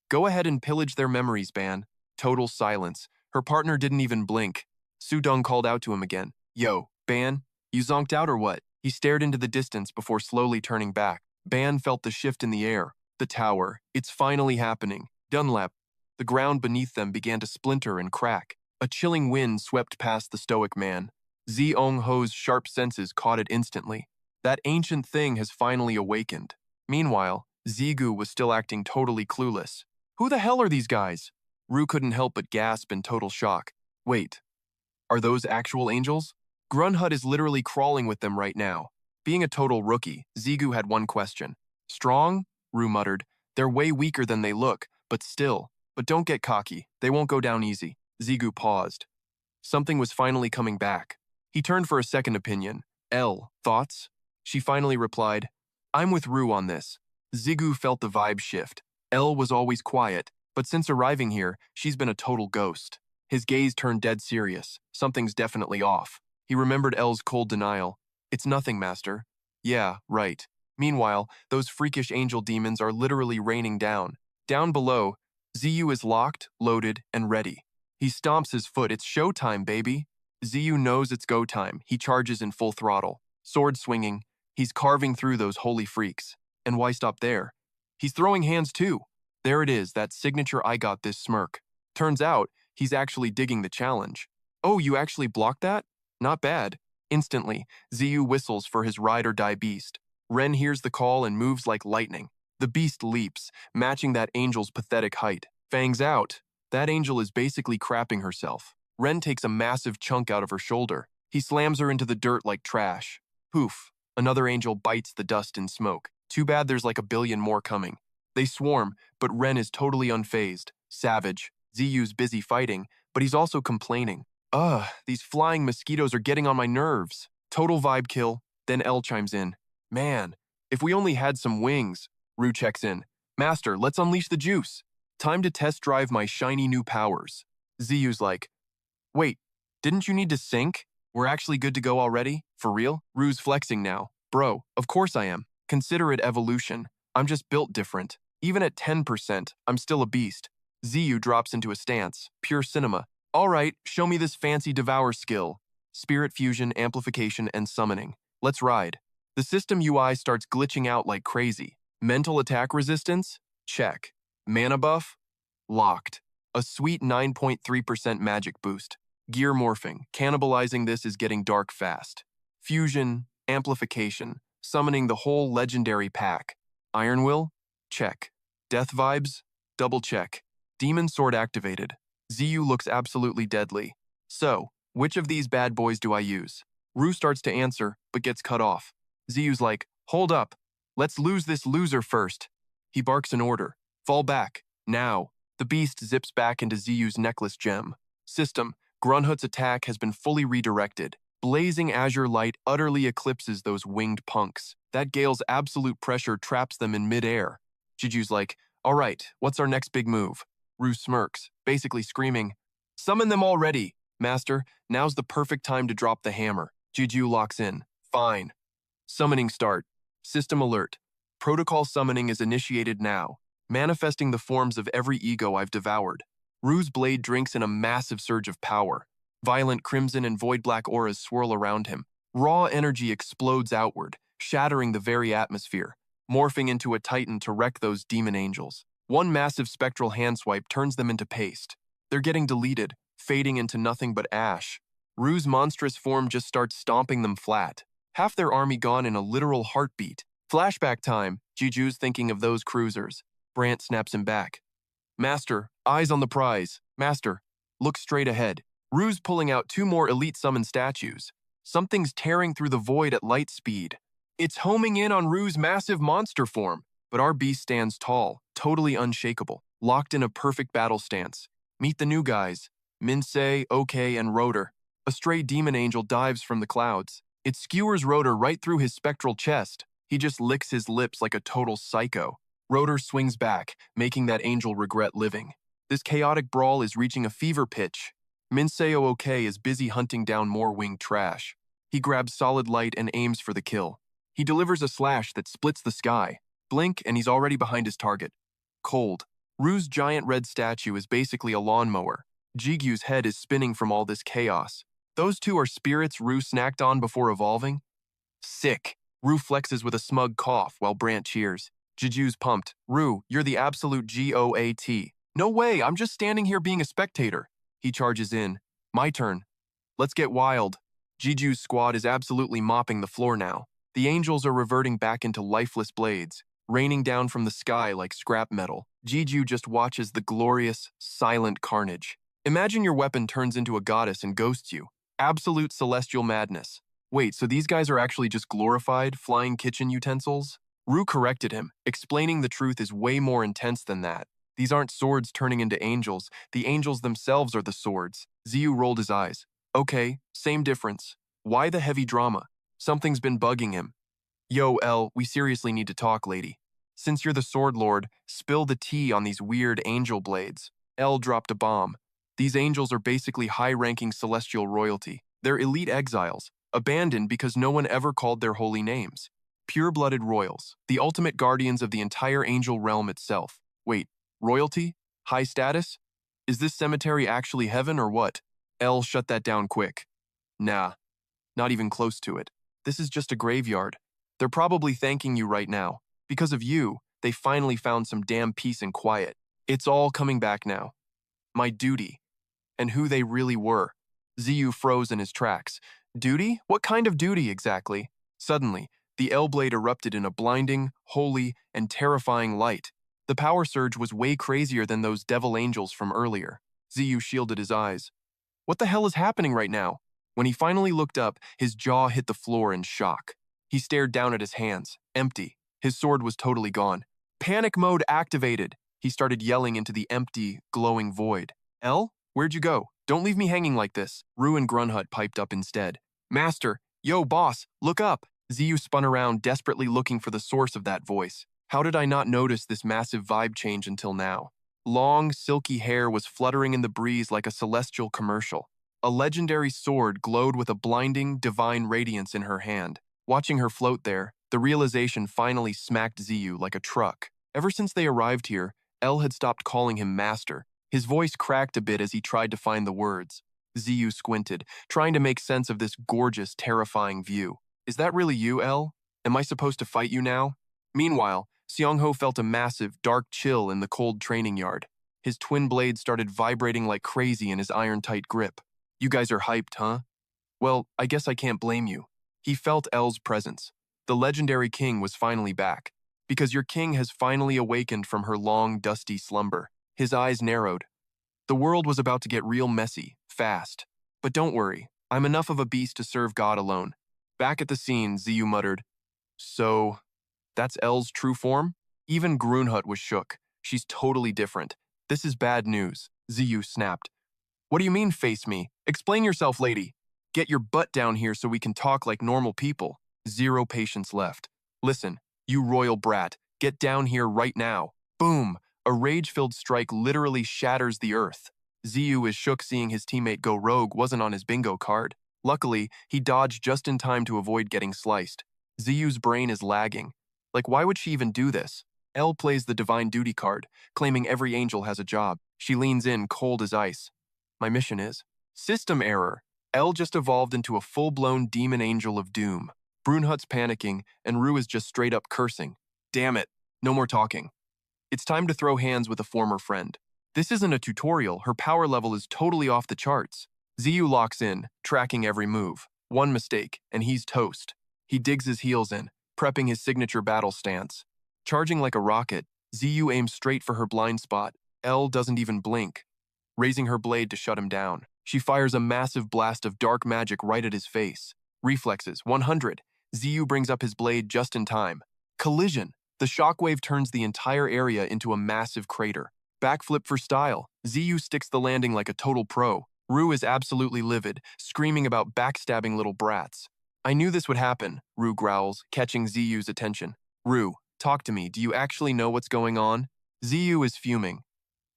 Go ahead and pillage their memories, Ban. Total silence. Her partner didn't even blink. Sudong called out to him again. Yo, Ban, you zonked out or what? He stared into the distance before slowly turning back. Ban felt the shift in the air. The tower. It's finally happening. Dunlap. The ground beneath them began to splinter and crack. A chilling wind swept past the stoic man. Zeong Ho's sharp senses caught it instantly. That ancient thing has finally awakened. Meanwhile, Zigu was still acting totally clueless. Who the hell are these guys? Rue couldn't help but gasp in total shock. Wait, are those actual angels? Grunhut is literally crawling with them right now. Being a total rookie, Zigu had one question. Strong? Rue muttered. They're way weaker than they look, but still. But don't get cocky. They won't go down easy. Zigu paused. Something was finally coming back. He turned for a second opinion. L, thoughts? She finally replied, I'm with Rue on this. Zigu felt the vibe shift. L was always quiet, but since arriving here, she's been a total ghost. His gaze turned dead serious. Something's definitely off. He remembered L's cold denial. It's nothing, Master. Yeah, right. Meanwhile, those freakish angel demons are literally raining down. Down below, Ziyu is locked, loaded, and ready. He stomps his foot. It's showtime, baby. Ziyu knows it's go time. He charges in full throttle. Sword swinging, he's carving through those holy freaks. And why stop there? He's throwing hands too. There it is, that signature I got this smirk. Turns out, he's actually digging the challenge. Oh, you actually blocked that? Not bad. Instantly, Ziyu whistles for his ride-or-die beast. Ren hears the call and moves like lightning. The beast leaps, matching that angel's pathetic height. Fangs out. That angel is basically crapping herself. Ren takes a massive chunk out of her shoulder. He slams her into the dirt like trash. Poof. Another angel bites the dust and smoke. Too bad there's like a billion more coming. They swarm, but Ren is totally unfazed. Savage. Ziyu's busy fighting, but he's also complaining. Ugh, these flying mosquitoes are getting on my nerves. Total vibe kill. Then L chimes in. Man, if we only had some wings. Rue checks in. Master, let's unleash the juice. Time to test drive my shiny new powers. Ziyu's like, wait, didn't you need to sync? We're actually good to go already? For real? Rue's flexing now. Bro, of course I am. Consider it evolution. I'm just built different. Even at 10%, I'm still a beast. Ziyu drops into a stance. Pure cinema. All right, show me this fancy devour skill. Spirit fusion, amplification, and summoning. Let's ride. The system UI starts glitching out like crazy. Mental attack resistance? Check. Mana buff? Locked. A sweet 9.3% magic boost. Gear morphing. Cannibalizing this is getting dark fast. Fusion, amplification, summoning the whole legendary pack. Iron Will? Check. Death vibes? Double check. Demon sword activated. Ziyu looks absolutely deadly. So, which of these bad boys do I use? Rue starts to answer, but gets cut off. Ziyu's like, hold up. Let's lose this loser first. He barks an order. Fall back. Now. The beast zips back into Ziyu's necklace gem. System. Grunhut's attack has been fully redirected. Blazing azure light utterly eclipses those winged punks. That gale's absolute pressure traps them in midair. Jiju's like, all right, what's our next big move? Rue smirks, basically screaming, summon them already. Master, now's the perfect time to drop the hammer. Jiju locks in. Fine. Summoning start. System alert. Protocol summoning is initiated now, manifesting the forms of every ego I've devoured. Rue's blade drinks in a massive surge of power. Violent crimson and void-black auras swirl around him. Raw energy explodes outward, shattering the very atmosphere, morphing into a titan to wreck those demon angels. One massive spectral handswipe turns them into paste. They're getting deleted, fading into nothing but ash. Rue's monstrous form just starts stomping them flat. Half their army gone in a literal heartbeat. Flashback time, Jiju's thinking of those cruisers. Brant snaps him back. Master, eyes on the prize. Master, look straight ahead. Rue's pulling out 2 more elite summon statues. Something's tearing through the void at light speed. It's homing in on Ru's massive monster form, but our beast stands tall, totally unshakable, locked in a perfect battle stance. Meet the new guys, Minsei, OK, and Rotor. A stray demon angel dives from the clouds. It skewers Rotor right through his spectral chest. He just licks his lips like a total psycho. Rotor swings back, making that angel regret living. This chaotic brawl is reaching a fever pitch. Minseo OK is busy hunting down more winged trash. He grabs solid light and aims for the kill. He delivers a slash that splits the sky. Blink and he's already behind his target. Cold. Ru's giant red statue is basically a lawnmower. Gigyu's head is spinning from all this chaos. Those two are spirits Ru snacked on before evolving? Sick. Ru flexes with a smug cough while Brant cheers. Gigyu's pumped. Ru, you're the absolute GOAT. No way, I'm just standing here being a spectator. He charges in. My turn. Let's get wild. Gigyu's squad is absolutely mopping the floor now. The angels are reverting back into lifeless blades, raining down from the sky like scrap metal. Gigyu just watches the glorious, silent carnage. Imagine your weapon turns into a goddess and ghosts you. Absolute celestial madness. Wait, so these guys are actually just glorified, flying kitchen utensils? Ru corrected him, explaining the truth is way more intense than that. These aren't swords turning into angels. The angels themselves are the swords. Ziyu rolled his eyes. Okay, same difference. Why the heavy drama? Something's been bugging him. Yo, L, we seriously need to talk, lady. Since you're the sword lord, spill the tea on these weird angel blades. L dropped a bomb. These angels are basically high-ranking celestial royalty. They're elite exiles, abandoned because no one ever called their holy names. Pure-blooded royals, the ultimate guardians of the entire angel realm itself. Wait, royalty? High status? Is this cemetery actually heaven or what? L shut that down quick. Nah, not even close to it. This is just a graveyard. They're probably thanking you right now. Because of you, they finally found some damn peace and quiet. It's all coming back now. My duty. And who they really were. Ziyu froze in his tracks. Duty? What kind of duty exactly? Suddenly, the L-blade erupted in a blinding, holy, and terrifying light. The power surge was way crazier than those devil angels from earlier. Ziyu shielded his eyes. What the hell is happening right now? When he finally looked up, his jaw hit the floor in shock. He stared down at his hands, empty. His sword was totally gone. Panic mode activated. He started yelling into the empty, glowing void. L? Where'd you go? Don't leave me hanging like this. Ru and Grunhut piped up instead. Master, yo boss, look up. Ziyu spun around, desperately looking for the source of that voice. How did I not notice this massive vibe change until now? Long, silky hair was fluttering in the breeze like a celestial commercial. A legendary sword glowed with a blinding, divine radiance in her hand. Watching her float there, the realization finally smacked Ziyu like a truck. Ever since they arrived here, L had stopped calling him master. His voice cracked a bit as he tried to find the words. Ziyu squinted, trying to make sense of this gorgeous, terrifying view. Is that really you, L? Am I supposed to fight you now? Meanwhile, Seongho felt a massive, dark chill in the cold training yard. His twin blades started vibrating like crazy in his iron-tight grip. You guys are hyped, huh? Well, I guess I can't blame you. He felt L's presence. The legendary king was finally back. Because your king has finally awakened from her long, dusty slumber. His eyes narrowed. The world was about to get real messy, fast. But don't worry, I'm enough of a beast to serve God alone. Back at the scene, Ziyu muttered, So, that's L's true form? Even Grunhut was shook. She's totally different. This is bad news, Ziyu snapped. What do you mean, face me? Explain yourself, lady. Get your butt down here so we can talk like normal people. Zero patience left. Listen, you royal brat, get down here right now. Boom! A rage-filled strike literally shatters the earth. Ziyu is shook seeing his teammate go rogue wasn't on his bingo card. Luckily, he dodged just in time to avoid getting sliced. Ziyu's brain is lagging. Like, why would she even do this? L plays the divine duty card, claiming every angel has a job. She leans in, cold as ice. My mission is system error. L just evolved into a full-blown demon angel of doom. Brunhut's panicking, and Ru is just straight up cursing. Damn it, no more talking. It's time to throw hands with a former friend. This isn't a tutorial, her power level is totally off the charts. Ziyu locks in, tracking every move. One mistake, and he's toast. He digs his heels in, prepping his signature battle stance. Charging like a rocket, Ziyu aims straight for her blind spot. L doesn't even blink, raising her blade to shut him down. She fires a massive blast of dark magic right at his face. Reflexes, 100. Ziyu brings up his blade just in time. Collision. The shockwave turns the entire area into a massive crater. Backflip for style. Ziyu sticks the landing like a total pro. Rue is absolutely livid, screaming about backstabbing little brats. I knew this would happen, Rue growls, catching Ziyu's attention. Rue, talk to me. Do you actually know what's going on? Ziyu is fuming,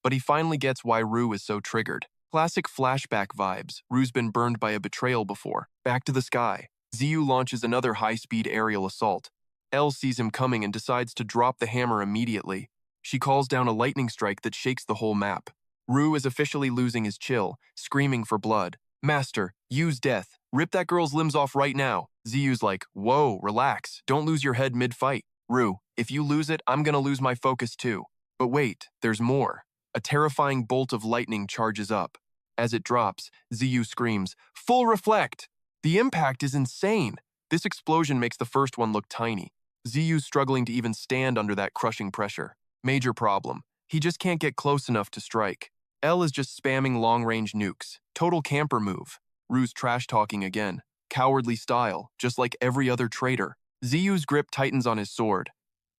but he finally gets why Rue is so triggered. Classic flashback vibes. Rue's been burned by a betrayal before. Back to the sky. Ziyu launches another high-speed aerial assault. Elle sees him coming and decides to drop the hammer immediately. She calls down a lightning strike that shakes the whole map. Rue is officially losing his chill, screaming for blood. Master, use death. Rip that girl's limbs off right now. Ziyu's like, whoa, relax. Don't lose your head mid-fight. Rue, if you lose it, I'm gonna lose my focus too. But wait, there's more. A terrifying bolt of lightning charges up. As it drops, Ziyu screams, "Full reflect!" The impact is insane. This explosion makes the first one look tiny. Ziyu's struggling to even stand under that crushing pressure. Major problem. He just can't get close enough to strike. Elle is just spamming long-range nukes. Total camper move. Rue's trash-talking again. Cowardly style, just like every other traitor. Ziyu's grip tightens on his sword.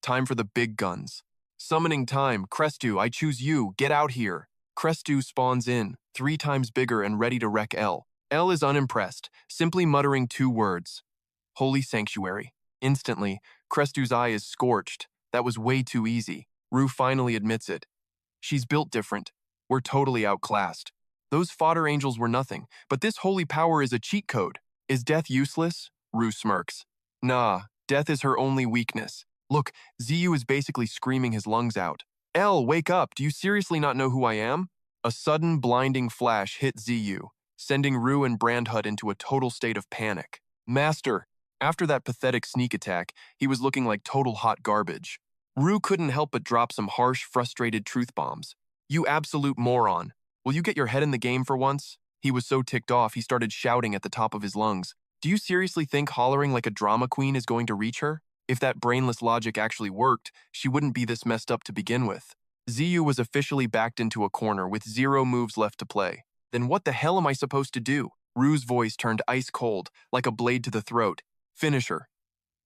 Time for the big guns. Summoning time, Crestu, I choose you, get out here. Crestu spawns in, 3 times bigger and ready to wreck Elle. Elle is unimpressed, simply muttering 2 words. Holy Sanctuary. Instantly, Crestu's eye is scorched. That was way too easy. Rue finally admits it. She's built different. We're totally outclassed. Those fodder angels were nothing, but this holy power is a cheat code. Is death useless? Rue smirks. Nah, death is her only weakness. Look, Ziyu is basically screaming his lungs out. Elle, wake up! Do you seriously not know who I am? A sudden, blinding flash hit Ziyu, sending Rue and Brandhut into a total state of panic. Master! After that pathetic sneak attack, he was looking like total hot garbage. Rue couldn't help but drop some harsh, frustrated truth bombs. You absolute moron. Will you get your head in the game for once? He was so ticked off he started shouting at the top of his lungs. Do you seriously think hollering like a drama queen is going to reach her? If that brainless logic actually worked, she wouldn't be this messed up to begin with. Ziyu was officially backed into a corner with 0 moves left to play. Then what the hell am I supposed to do? Rue's voice turned ice cold, like a blade to the throat. Finish her.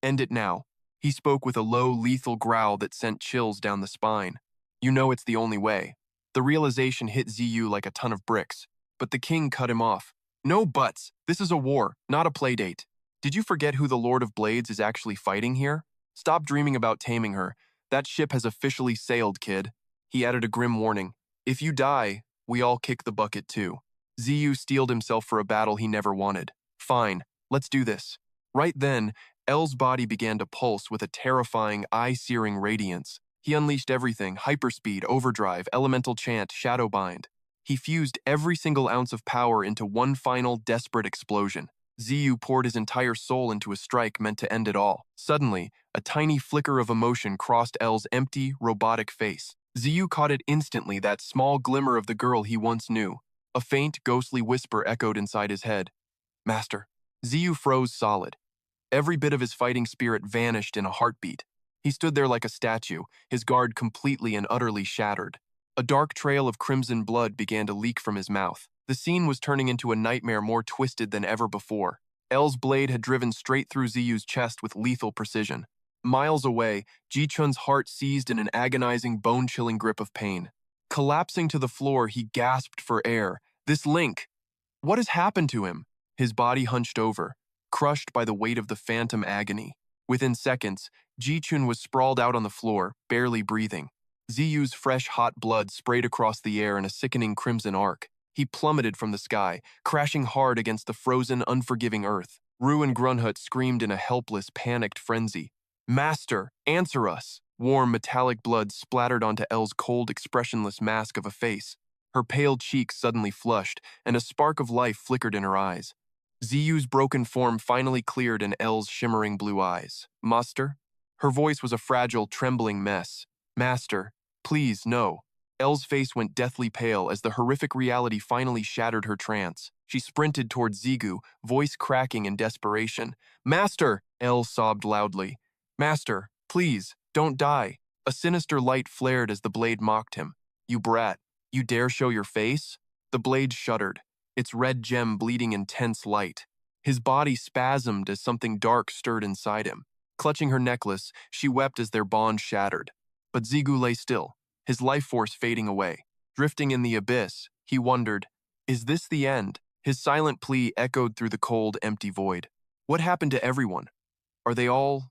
End it now. He spoke with a low, lethal growl that sent chills down the spine. You know it's the only way. The realization hit Ziyu like a ton of bricks, but the king cut him off. No buts. This is a war, not a playdate. Did you forget who the Lord of Blades is actually fighting here? Stop dreaming about taming her. That ship has officially sailed, kid. He added a grim warning. If you die, we all kick the bucket too. Ziyu steeled himself for a battle he never wanted. Fine, let's do this. Right then, Elle's body began to pulse with a terrifying, eye-searing radiance. He unleashed everything, hyperspeed, overdrive, elemental chant, shadowbind. He fused every single ounce of power into one final, desperate explosion. Ziyu poured his entire soul into a strike meant to end it all. Suddenly, a tiny flicker of emotion crossed Elle's empty, robotic face. Ziyu caught it instantly, that small glimmer of the girl he once knew. A faint, ghostly whisper echoed inside his head. Master. Ziyu froze solid. Every bit of his fighting spirit vanished in a heartbeat. He stood there like a statue, his guard completely and utterly shattered. A dark trail of crimson blood began to leak from his mouth. The scene was turning into a nightmare more twisted than ever before. Elle's blade had driven straight through Ziyu's chest with lethal precision. Miles away, Ji-chun's heart seized in an agonizing, bone-chilling grip of pain. Collapsing to the floor, he gasped for air. This link! What has happened to him? His body hunched over, crushed by the weight of the phantom agony. Within seconds, Ji-chun was sprawled out on the floor, barely breathing. Ziyu's fresh, hot blood sprayed across the air in a sickening crimson arc. He plummeted from the sky, crashing hard against the frozen, unforgiving earth. Rue and Grunhut screamed in a helpless, panicked frenzy. Master, answer us! Warm, metallic blood splattered onto Elle's cold, expressionless mask of a face. Her pale cheeks suddenly flushed, and a spark of life flickered in her eyes. Ziyu's broken form finally cleared in Elle's shimmering blue eyes. Master? Her voice was a fragile, trembling mess. Master, please, no. Elle's face went deathly pale as the horrific reality finally shattered her trance. She sprinted toward Zigu, voice cracking in desperation. Master! Elle sobbed loudly. Master, please, don't die. A sinister light flared as the blade mocked him. You brat, you dare show your face? The blade shuddered, its red gem bleeding intense light. His body spasmed as something dark stirred inside him. Clutching her necklace, she wept as their bond shattered. But Zigu lay still, his life force fading away. Drifting in the abyss, he wondered, is this the end? His silent plea echoed through the cold, empty void. What happened to everyone? Are they all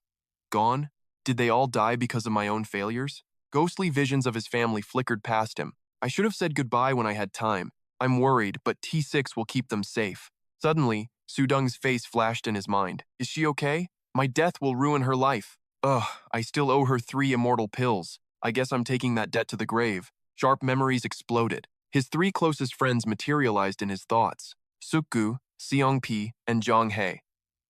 gone? Did they all die because of my own failures? Ghostly visions of his family flickered past him. I should have said goodbye when I had time. I'm worried, but T6 will keep them safe. Suddenly, Sudung's face flashed in his mind. Is she okay? My death will ruin her life. Ugh, I still owe her 3 immortal pills. I guess I'm taking that debt to the grave. Sharp memories exploded. His 3 closest friends materialized in his thoughts. Sukgu, Seongpi, and Jonghae.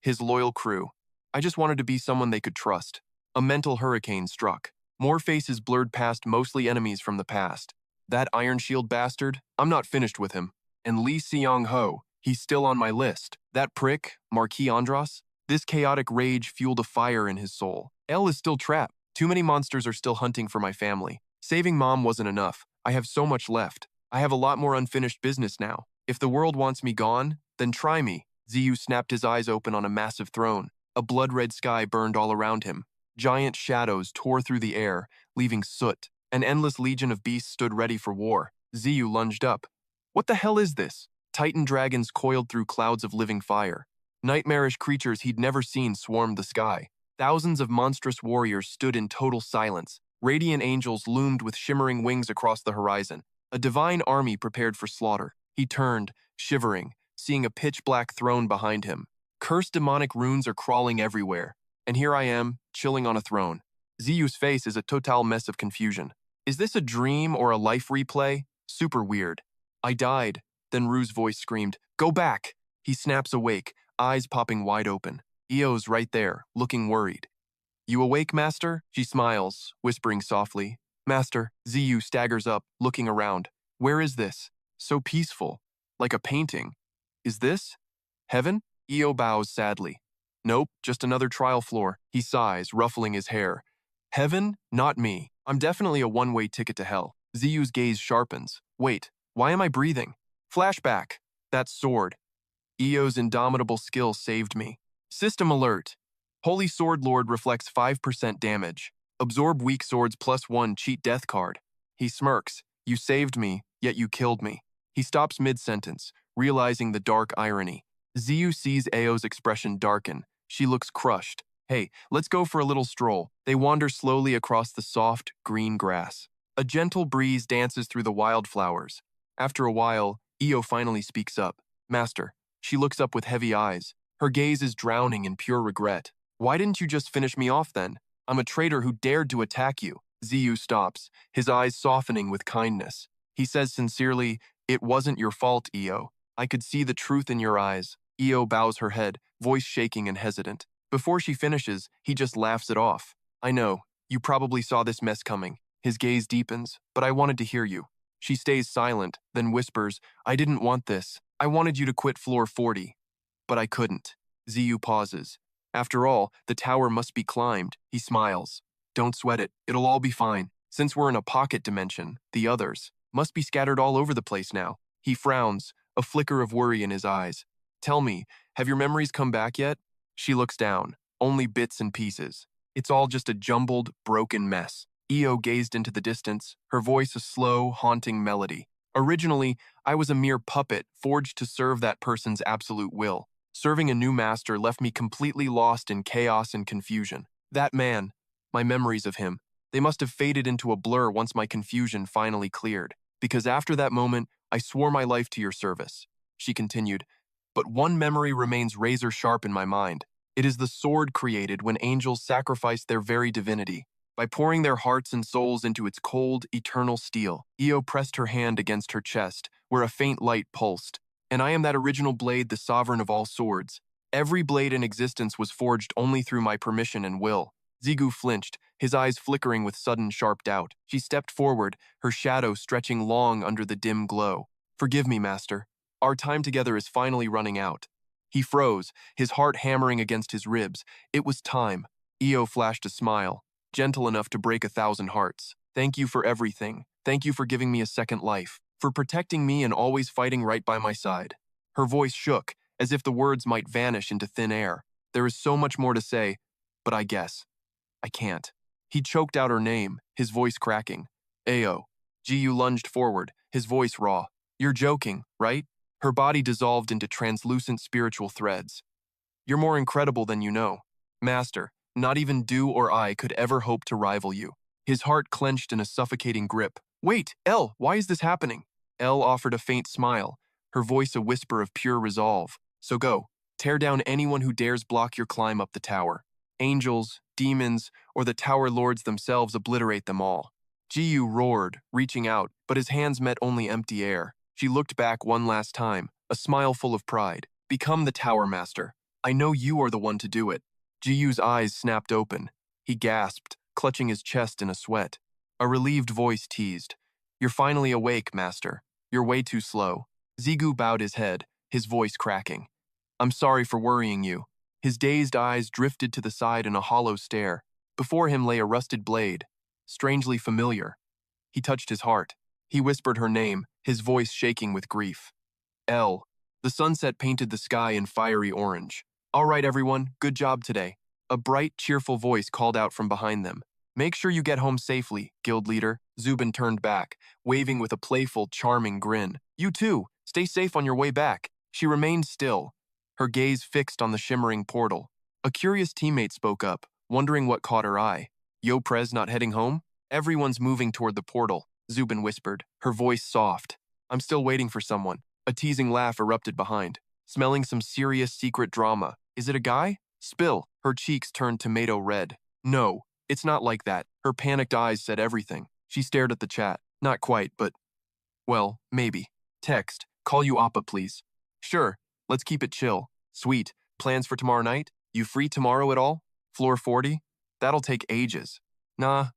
His loyal crew. I just wanted to be someone they could trust. A mental hurricane struck. More faces blurred past, mostly enemies from the past. That Iron Shield bastard? I'm not finished with him. And Lee Seong-ho, he's still on my list. That prick, Marquis Andros? This chaotic rage fueled a fire in his soul. Elle is still trapped. Too many monsters are still hunting for my family. Saving Mom wasn't enough. I have so much left. I have a lot more unfinished business now. If the world wants me gone, then try me. Ziyu snapped his eyes open on a massive throne. A blood-red sky burned all around him. Giant shadows tore through the air, leaving soot. An endless legion of beasts stood ready for war. Ziyu lunged up. What the hell is this? Titan dragons coiled through clouds of living fire. Nightmarish creatures he'd never seen swarmed the sky. Thousands of monstrous warriors stood in total silence. Radiant angels loomed with shimmering wings across the horizon. A divine army prepared for slaughter. He turned, shivering, seeing a pitch-black throne behind him. Cursed demonic runes are crawling everywhere. And here I am, chilling on a throne. Ziyu's face is a total mess of confusion. Is this a dream or a life replay? Super weird. I died. Then Rue's voice screamed, "Go back!" He snaps awake, eyes popping wide open. Io's right there, looking worried. You awake, Master? She smiles, whispering softly. Master. Ziyu staggers up, looking around. Where is this? So peaceful. Like a painting. Is this heaven? Io bows sadly. Nope, just another trial floor. He sighs, ruffling his hair. Heaven? Not me. I'm definitely a one-way ticket to hell. Ziyu's gaze sharpens. Wait, why am I breathing? Flashback. That sword. Io's indomitable skill saved me. System alert. Holy Sword Lord reflects 5% damage. Absorb weak swords +1 cheat death card. He smirks. You saved me, yet you killed me. He stops mid-sentence, realizing the dark irony. Ziyu sees Ao's expression darken. She looks crushed. Hey, let's go for a little stroll. They wander slowly across the soft, green grass. A gentle breeze dances through the wildflowers. After a while, Io finally speaks up. Master. She looks up with heavy eyes. Her gaze is drowning in pure regret. Why didn't you just finish me off then? I'm a traitor who dared to attack you. Ziyu stops, his eyes softening with kindness. He says sincerely, It wasn't your fault, Io. I could see the truth in your eyes. Io bows her head, voice shaking and hesitant. Before she finishes, he just laughs it off. I know, you probably saw this mess coming. His gaze deepens, but I wanted to hear you. She stays silent, then whispers, I didn't want this. I wanted you to quit floor 40. But I couldn't. Ziyu pauses. After all, the tower must be climbed. He smiles. Don't sweat it. It'll all be fine. Since we're in a pocket dimension, the others must be scattered all over the place now. He frowns, a flicker of worry in his eyes. Tell me, have your memories come back yet? She looks down. Only bits and pieces. It's all just a jumbled, broken mess. Io gazed into the distance, her voice a slow, haunting melody. Originally, I was a mere puppet forged to serve that person's absolute will. Serving a new master left me completely lost in chaos and confusion. That man, my memories of him, they must have faded into a blur once my confusion finally cleared. Because after that moment, I swore my life to your service. She continued, but one memory remains razor sharp in my mind. It is the sword created when angels sacrificed their very divinity. By pouring their hearts and souls into its cold, eternal steel, Io pressed her hand against her chest, where a faint light pulsed. And I am that original blade, the sovereign of all swords. Every blade in existence was forged only through my permission and will. Zigu flinched, his eyes flickering with sudden sharp doubt. She stepped forward, her shadow stretching long under the dim glow. Forgive me, Master. Our time together is finally running out. He froze, his heart hammering against his ribs. It was time. Io flashed a smile, gentle enough to break 1,000 hearts. Thank you for everything. Thank you for giving me a second life. For protecting me and always fighting right by my side. Her voice shook, as if the words might vanish into thin air. There is so much more to say, but I guess I can't. He choked out her name, his voice cracking. Ayo. Gigyu lunged forward, his voice raw. You're joking, right? Her body dissolved into translucent spiritual threads. You're more incredible than you know. Master, not even Du or I could ever hope to rival you. His heart clenched in a suffocating grip. Wait, Elle, why is this happening? Elle offered a faint smile, her voice a whisper of pure resolve. So go, tear down anyone who dares block your climb up the tower. Angels, demons, or the tower lords themselves, obliterate them all. Gigyu roared, reaching out, but his hands met only empty air. She looked back one last time, a smile full of pride. Become the tower master. I know you are the one to do it. Gigyu's eyes snapped open. He gasped, clutching his chest in a sweat. A relieved voice teased. You're finally awake, master. You're way too slow. Gigyu bowed his head, his voice cracking. I'm sorry for worrying you. His dazed eyes drifted to the side in a hollow stare. Before him lay a rusted blade, strangely familiar. He touched his heart. He whispered her name, his voice shaking with grief. Elle. The sunset painted the sky in fiery orange. All right, everyone, good job today. A bright, cheerful voice called out from behind them. Make sure you get home safely, guild leader. Zubin turned back, waving with a playful, charming grin. You too, stay safe on your way back. She remained still, her gaze fixed on the shimmering portal. A curious teammate spoke up, wondering what caught her eye. Yo Prez not heading home? Everyone's moving toward the portal, Zubin whispered, her voice soft. I'm still waiting for someone. A teasing laugh erupted behind. Smelling some serious secret drama. Is it a guy? Spill. Her cheeks turned tomato red. No, it's not like that. Her panicked eyes said everything. She stared at the chat. Not quite, but... well, maybe. Text. Call you Appa, please. Sure. Let's keep it chill. Sweet. Plans for tomorrow night? You free tomorrow at all? Floor 40? That'll take ages. Nah,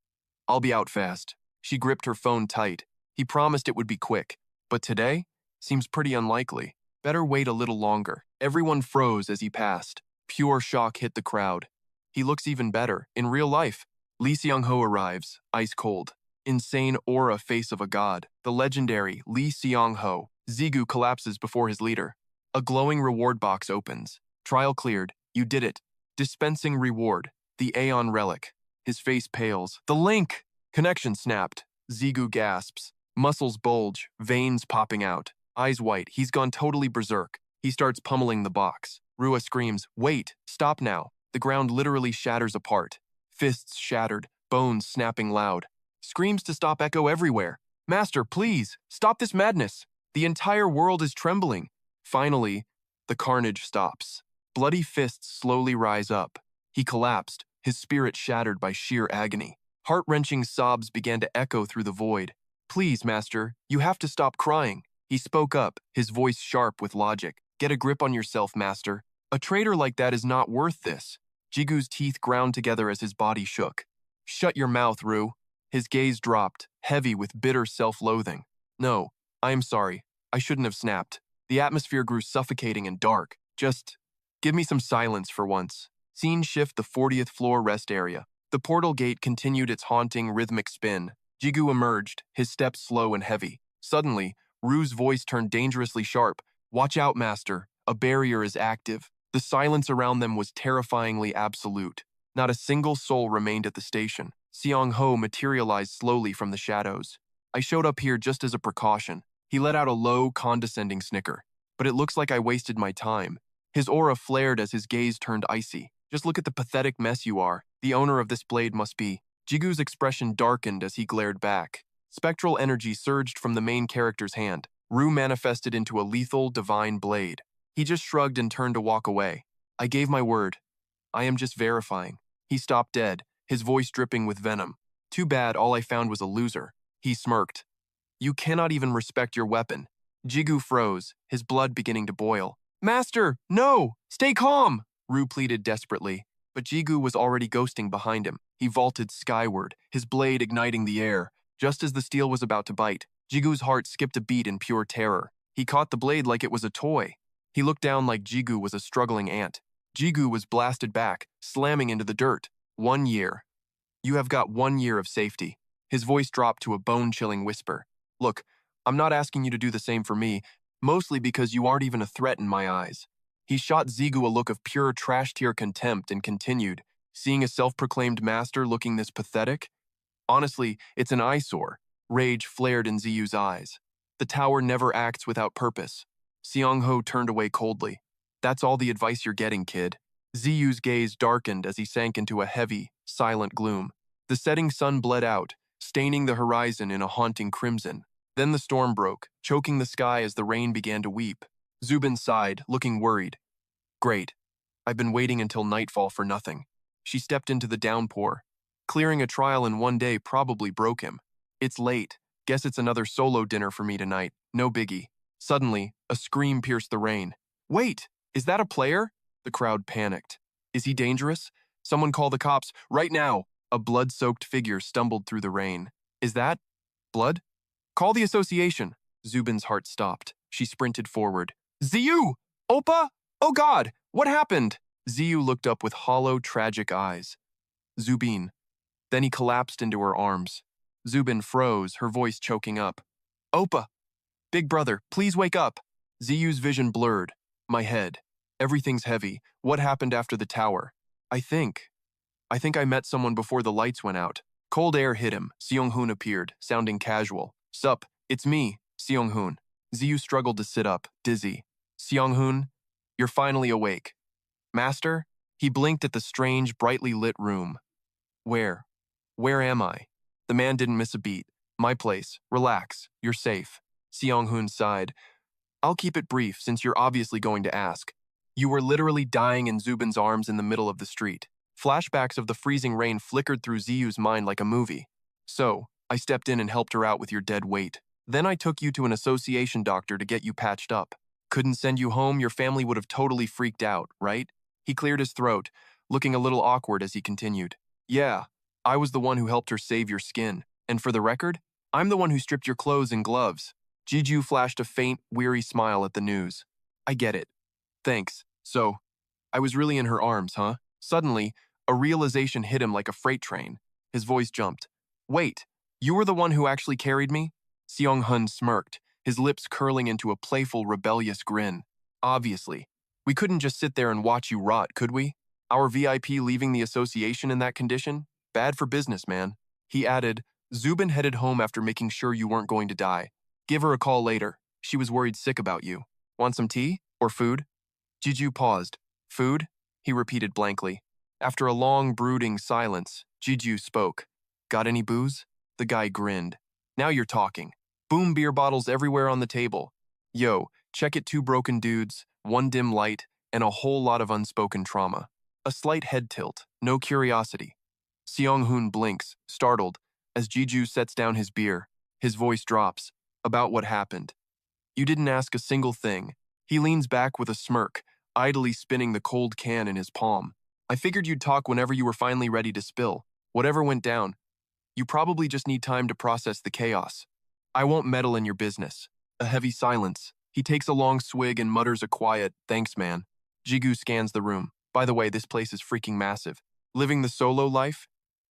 I'll be out fast. She gripped her phone tight. He promised it would be quick. But today? Seems pretty unlikely. Better wait a little longer. Everyone froze as he passed. Pure shock hit the crowd. He looks even better, in real life. Lee Seong-ho arrives, ice cold. Insane aura face of a god. The legendary Lee Seong-ho. Gigyu collapses before his leader. A glowing reward box opens. Trial cleared. You did it. Dispensing reward. The Aeon relic. His face pales. The link! Connection snapped. Gigyu gasps. Muscles bulge, veins popping out. Eyes white, he's gone totally berserk. He starts pummeling the box. Rua screams, wait, stop now. The ground literally shatters apart. Fists shattered, bones snapping loud. Screams to stop echo everywhere. Master, please, stop this madness. The entire world is trembling. Finally, the carnage stops. Bloody fists slowly rise up. He collapsed, his spirit shattered by sheer agony. Heart-wrenching sobs began to echo through the void. Please, master, you have to stop crying. He spoke up, his voice sharp with logic. Get a grip on yourself, master. A traitor like that is not worth this. Jigu's teeth ground together as his body shook. Shut your mouth, Ru. His gaze dropped, heavy with bitter self-loathing. No, I'm sorry. I shouldn't have snapped. The atmosphere grew suffocating and dark. Just give me some silence for once. Scene shift the 40th floor rest area. The portal gate continued its haunting, rhythmic spin. Gigyu emerged, his steps slow and heavy. Suddenly, Ru's voice turned dangerously sharp. Watch out, master. A barrier is active. The silence around them was terrifyingly absolute. Not a single soul remained at the station. Seong-ho materialized slowly from the shadows. I showed up here just as a precaution. He let out a low, condescending snicker. But it looks like I wasted my time. His aura flared as his gaze turned icy. Just look at the pathetic mess you are. The owner of this blade must be. Jigu's expression darkened as he glared back. Spectral energy surged from the main character's hand. Ru manifested into a lethal, divine blade. He just shrugged and turned to walk away. I gave my word. I am just verifying. He stopped dead, his voice dripping with venom. Too bad all I found was a loser. He smirked. You cannot even respect your weapon. Gigyu froze, his blood beginning to boil. Master, no! Stay calm! Ru pleaded desperately. But Gigyu was already ghosting behind him. He vaulted skyward, his blade igniting the air. Just as the steel was about to bite, Jigu's heart skipped a beat in pure terror. He caught the blade like it was a toy. He looked down like Gigyu was a struggling ant. Gigyu was blasted back, slamming into the dirt. 1 year. You have got 1 year of safety. His voice dropped to a bone-chilling whisper. Look, I'm not asking you to do the same for me, mostly because you aren't even a threat in my eyes. He shot Zigu a look of pure trash-tier contempt and continued, seeing a self-proclaimed master looking this pathetic? Honestly, it's an eyesore. Rage flared in Ziyu's eyes. The tower never acts without purpose. Seong-ho turned away coldly. That's all the advice you're getting, kid. Ziyu's gaze darkened as he sank into a heavy, silent gloom. The setting sun bled out, staining the horizon in a haunting crimson. Then the storm broke, choking the sky as the rain began to weep. Zubin sighed, looking worried. Great. I've been waiting until nightfall for nothing. She stepped into the downpour. Clearing a trial in one day probably broke him. It's late. Guess it's another solo dinner for me tonight. No biggie. Suddenly, a scream pierced the rain. Wait! Is that a player? The crowd panicked. Is he dangerous? Someone call the cops, right now! A blood-soaked figure stumbled through the rain. Is that blood? Call the association. Zubin's heart stopped. She sprinted forward. Ziyu! Oppa! Oh God! What happened? Ziyu looked up with hollow, tragic eyes. Zubin. Then he collapsed into her arms. Zubin froze, her voice choking up. Oppa! Big brother, please wake up! Ziyu's vision blurred. My head. Everything's heavy. What happened after the tower? I think I met someone before the lights went out. Cold air hit him. Seong-hoon appeared, sounding casual. Sup, it's me, Seong-hoon. Ziyu struggled to sit up, dizzy. Seong-hoon, you're finally awake. Master? He blinked at the strange, brightly lit room. Where? Where am I? The man didn't miss a beat. My place. Relax. You're safe. Seong-hoon sighed. I'll keep it brief since you're obviously going to ask. You were literally dying in Zubin's arms in the middle of the street. Flashbacks of the freezing rain flickered through Ziyu's mind like a movie. So, I stepped in and helped her out with your dead weight. Then I took you to an association doctor to get you patched up. Couldn't send you home, your family would have totally freaked out, right? He cleared his throat, looking a little awkward as he continued. Yeah, I was the one who helped her save your skin. And for the record, I'm the one who stripped your clothes and gloves. Gigyu flashed a faint, weary smile at the news. I get it. Thanks. So, I was really in her arms, huh? Suddenly, a realization hit him like a freight train. His voice jumped. Wait, you were the one who actually carried me? Seong-hun smirked, his lips curling into a playful, rebellious grin. Obviously. We couldn't just sit there and watch you rot, could we? Our VIP leaving the association in that condition? Bad for business, man. He added, Zubin headed home after making sure you weren't going to die. Give her a call later. She was worried sick about you. Want some tea? Or food? Gigyu paused. Food? He repeated blankly. After a long, brooding silence, Gigyu spoke. Got any booze? The guy grinned. Now you're talking. Boom, beer bottles everywhere on the table. Yo, check it, 2 broken dudes, 1 dim light, and a whole lot of unspoken trauma. A slight head tilt, no curiosity. Seong-hoon blinks, startled, as Gigyu sets down his beer. His voice drops. About what happened. You didn't ask a single thing. He leans back with a smirk, idly spinning the cold can in his palm. I figured you'd talk whenever you were finally ready to spill. Whatever went down. You probably just need time to process the chaos. I won't meddle in your business. A heavy silence. He takes a long swig and mutters a quiet, thanks man. Gigyu scans the room. By the way, this place is freaking massive. Living the solo life?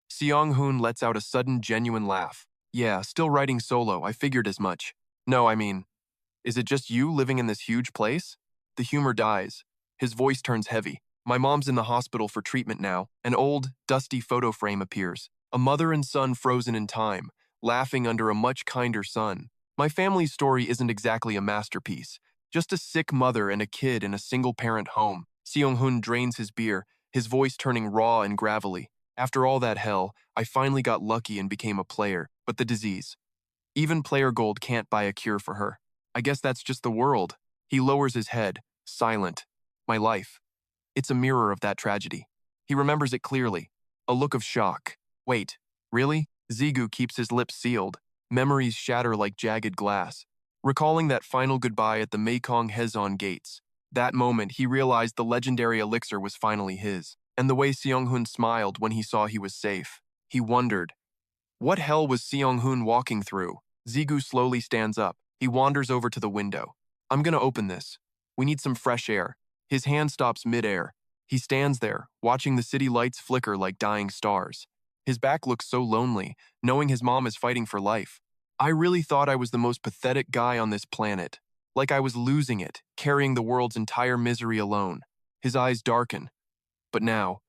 Seong-hoon lets out a sudden, genuine laugh. Yeah, still writing solo, I figured as much. No, I mean, is it just you living in this huge place? The humor dies. His voice turns heavy. My mom's in the hospital for treatment now. An old, dusty photo frame appears. A mother and son frozen in time, laughing under a much kinder sun. My family's story isn't exactly a masterpiece. Just a sick mother and a kid in a single-parent home. Seong-hoon drains his beer, his voice turning raw and gravelly. After all that hell, I finally got lucky and became a player. But the disease. Even player gold can't buy a cure for her. I guess that's just the world. He lowers his head, silent. My life. It's a mirror of that tragedy. He remembers it clearly. A look of shock. Wait, really? Zigu keeps his lips sealed. Memories shatter like jagged glass. Recalling that final goodbye at the Mekong Hezon gates. That moment, he realized the legendary elixir was finally his. And the way Seong-hoon smiled when he saw he was safe. He wondered. What hell was Seong-hoon walking through? Zigu slowly stands up. He wanders over to the window. I'm gonna open this. We need some fresh air. His hand stops mid-air. He stands there, watching the city lights flicker like dying stars. His back looks so lonely, knowing his mom is fighting for life. I really thought I was the most pathetic guy on this planet. like I was losing it, carrying the world's entire misery alone. His eyes darken, but now,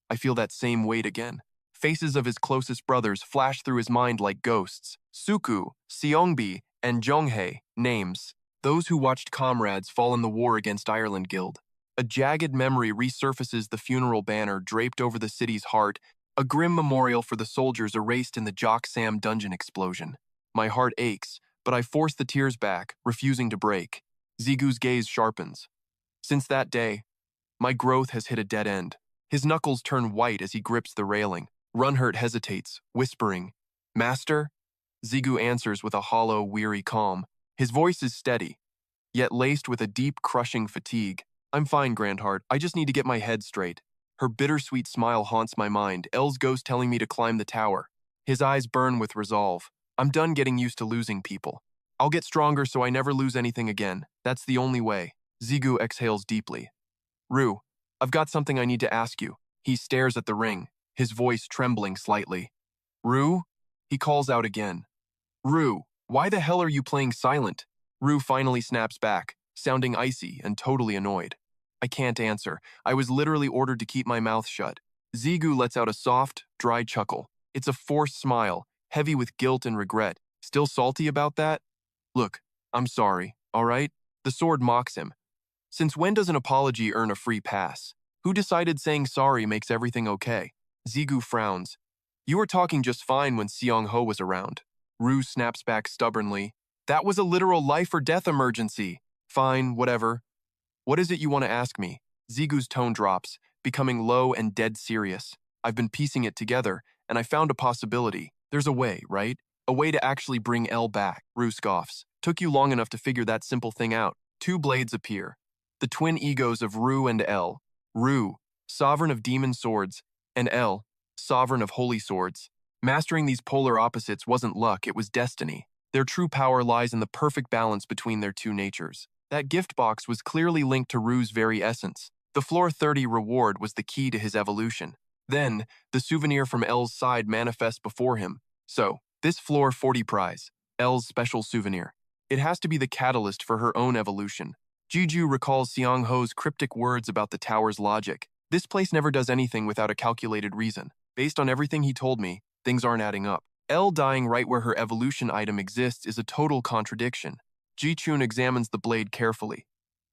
I feel that same weight again. Faces of his closest brothers flash through his mind like ghosts. Suku, Seongbi, and Jonghae, names. Those who watched comrades fall in the war against Ireland Guild. A jagged memory resurfaces the funeral banner draped over the city's heart, a grim memorial for the soldiers erased in the Jock Sam dungeon explosion. My heart aches, but I force the tears back, refusing to break. Zigu's gaze sharpens. Since that day, my growth has hit a dead end. His knuckles turn white as he grips the railing. Runhurt hesitates, whispering, "Master?" Zigu answers with a hollow, weary calm. His voice is steady, yet laced with a deep, crushing fatigue. "I'm fine, Grandheart. I just need to get my head straight." Her bittersweet smile haunts my mind, El's ghost telling me to climb the tower. His eyes burn with resolve. I'm done getting used to losing people. I'll get stronger so I never lose anything again. That's the only way. Zigu exhales deeply. "Rue, I've got something I need to ask you." He stares at the ring, his voice trembling slightly. "Rue?" He calls out again. "Rue, why the hell are you playing silent?" Rue finally snaps back, sounding icy and totally annoyed. I can't answer. I was literally ordered to keep my mouth shut. Zigu lets out a soft, dry chuckle. It's a forced smile, heavy with guilt and regret. "Still salty about that?" "Look, I'm sorry, all right?" The sword mocks him. "Since when does an apology earn a free pass? Who decided saying sorry makes everything okay?" Zigu frowns. "You were talking just fine when Seong-ho was around." Rue snaps back stubbornly. "That was a literal life or death emergency." "Fine, whatever. What is it you want to ask me?" Zigu's tone drops, becoming low and dead serious. "I've been piecing it together, and I found a possibility. There's a way, right? A way to actually bring El back." Rue scoffs. "Took you long enough to figure that simple thing out." Two blades appear. The twin egos of Rue and El. Rue, sovereign of demon swords, and El, sovereign of holy swords. Mastering these polar opposites wasn't luck, it was destiny. Their true power lies in the perfect balance between their two natures. That gift box was clearly linked to Rue's very essence. The Floor 30 reward was the key to his evolution. Then, the souvenir from El's side manifests before him. So, this Floor 40 prize, El's special souvenir. It has to be the catalyst for her own evolution. Gigyu recalls Seong-ho's cryptic words about the tower's logic. "This place never does anything without a calculated reason. Based on everything he told me, things aren't adding up. El dying right where her evolution item exists is a total contradiction." Ji-chun examines the blade carefully.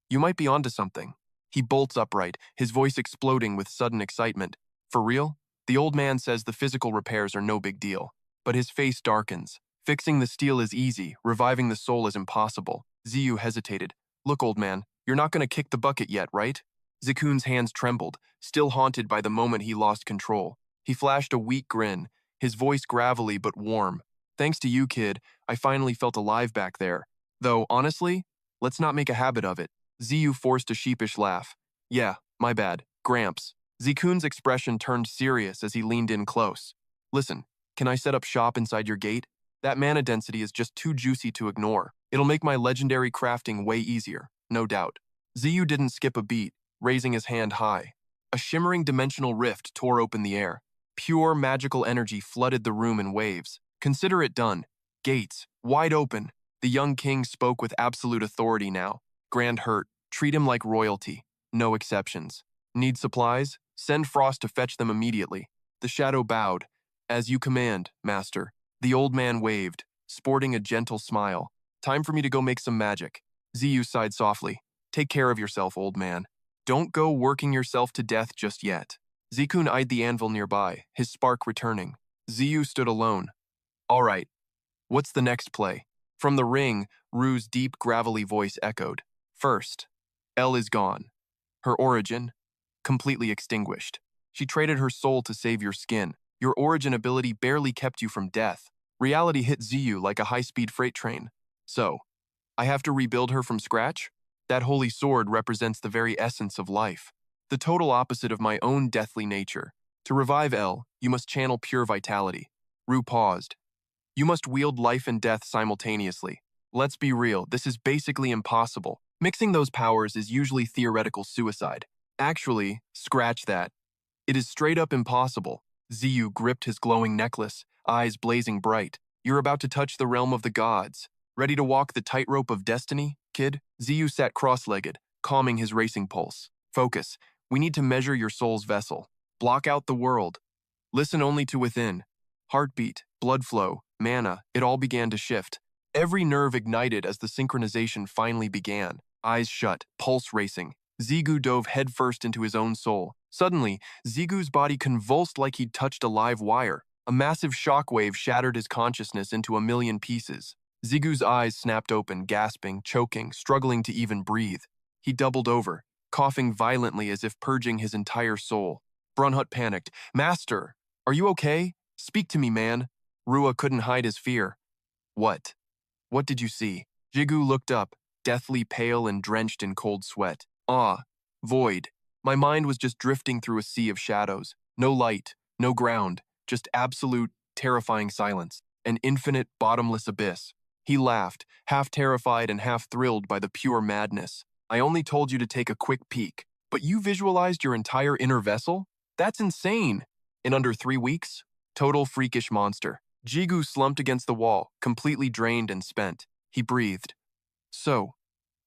"You might be onto something." He bolts upright, his voice exploding with sudden excitement. "For real?" The old man says the physical repairs are no big deal, but his face darkens. "Fixing the steel is easy, reviving the soul is impossible." Ziyu hesitated. "Look, old man, you're not going to kick the bucket yet, right?" Zikun's hands trembled, still haunted by the moment he lost control. He flashed a weak grin, his voice gravelly but warm. "Thanks to you, kid, I finally felt alive back there. Though, honestly, let's not make a habit of it." Ziyu forced a sheepish laugh. "Yeah, my bad. Gramps." Zikun's expression turned serious as he leaned in close. "Listen, can I set up shop inside your gate? That mana density is just too juicy to ignore. It'll make my legendary crafting way easier, no doubt." Ziyu didn't skip a beat, raising his hand high. A shimmering dimensional rift tore open the air. Pure magical energy flooded the room in waves. "Consider it done. Gates, wide open." The young king spoke with absolute authority now. "Grand Hurt, treat him like royalty. No exceptions. Need supplies? Send Frost to fetch them immediately." The shadow bowed. "As you command, master." The old man waved, sporting a gentle smile. "Time for me to go make some magic." Ziyu sighed softly. "Take care of yourself, old man. Don't go working yourself to death just yet." Zikun eyed the anvil nearby, his spark returning. Ziyu stood alone. "All right, what's the next play?" From the ring, Rue's deep, gravelly voice echoed. "First, El is gone. Her origin, completely extinguished. She traded her soul to save your skin. Your origin ability barely kept you from death. Reality hit Ziyu like a high-speed freight train. So, I have to rebuild her from scratch? That holy sword represents the very essence of life, the total opposite of my own deathly nature. To revive El, you must channel pure vitality." Rue paused. "You must wield life and death simultaneously. Let's be real, this is basically impossible. Mixing those powers is usually theoretical suicide. Actually, scratch that. It is straight up impossible." Ziyu gripped his glowing necklace, eyes blazing bright. "You're about to touch the realm of the gods. Ready to walk the tightrope of destiny, kid? Ziyu sat cross-legged, calming his racing pulse. Focus. We need to measure your soul's vessel. Block out the world. Listen only to within. Heartbeat, blood flow, mana, it all began to shift. Every nerve ignited as the synchronization finally began. Eyes shut, pulse racing. Zigu dove headfirst into his own soul. Suddenly, Zigu's body convulsed like he'd touched a live wire. A massive shockwave shattered his consciousness into a million pieces. Zigu's eyes snapped open, gasping, choking, struggling to even breathe. He doubled over, coughing violently as if purging his entire soul. Brunhut panicked. Master, are you okay? Speak to me, man. Rua couldn't hide his fear. What? What did you see? Jigu looked up, deathly pale and drenched in cold sweat. Void. My mind was just drifting through a sea of shadows. No light, no ground, just absolute, terrifying silence. An infinite, bottomless abyss. He laughed, half terrified and half thrilled by the pure madness. I only told you to take a quick peek, but you visualized your entire inner vessel? That's insane. In under 3 weeks? Total freakish monster. Jigu slumped against the wall, completely drained and spent. He breathed. So,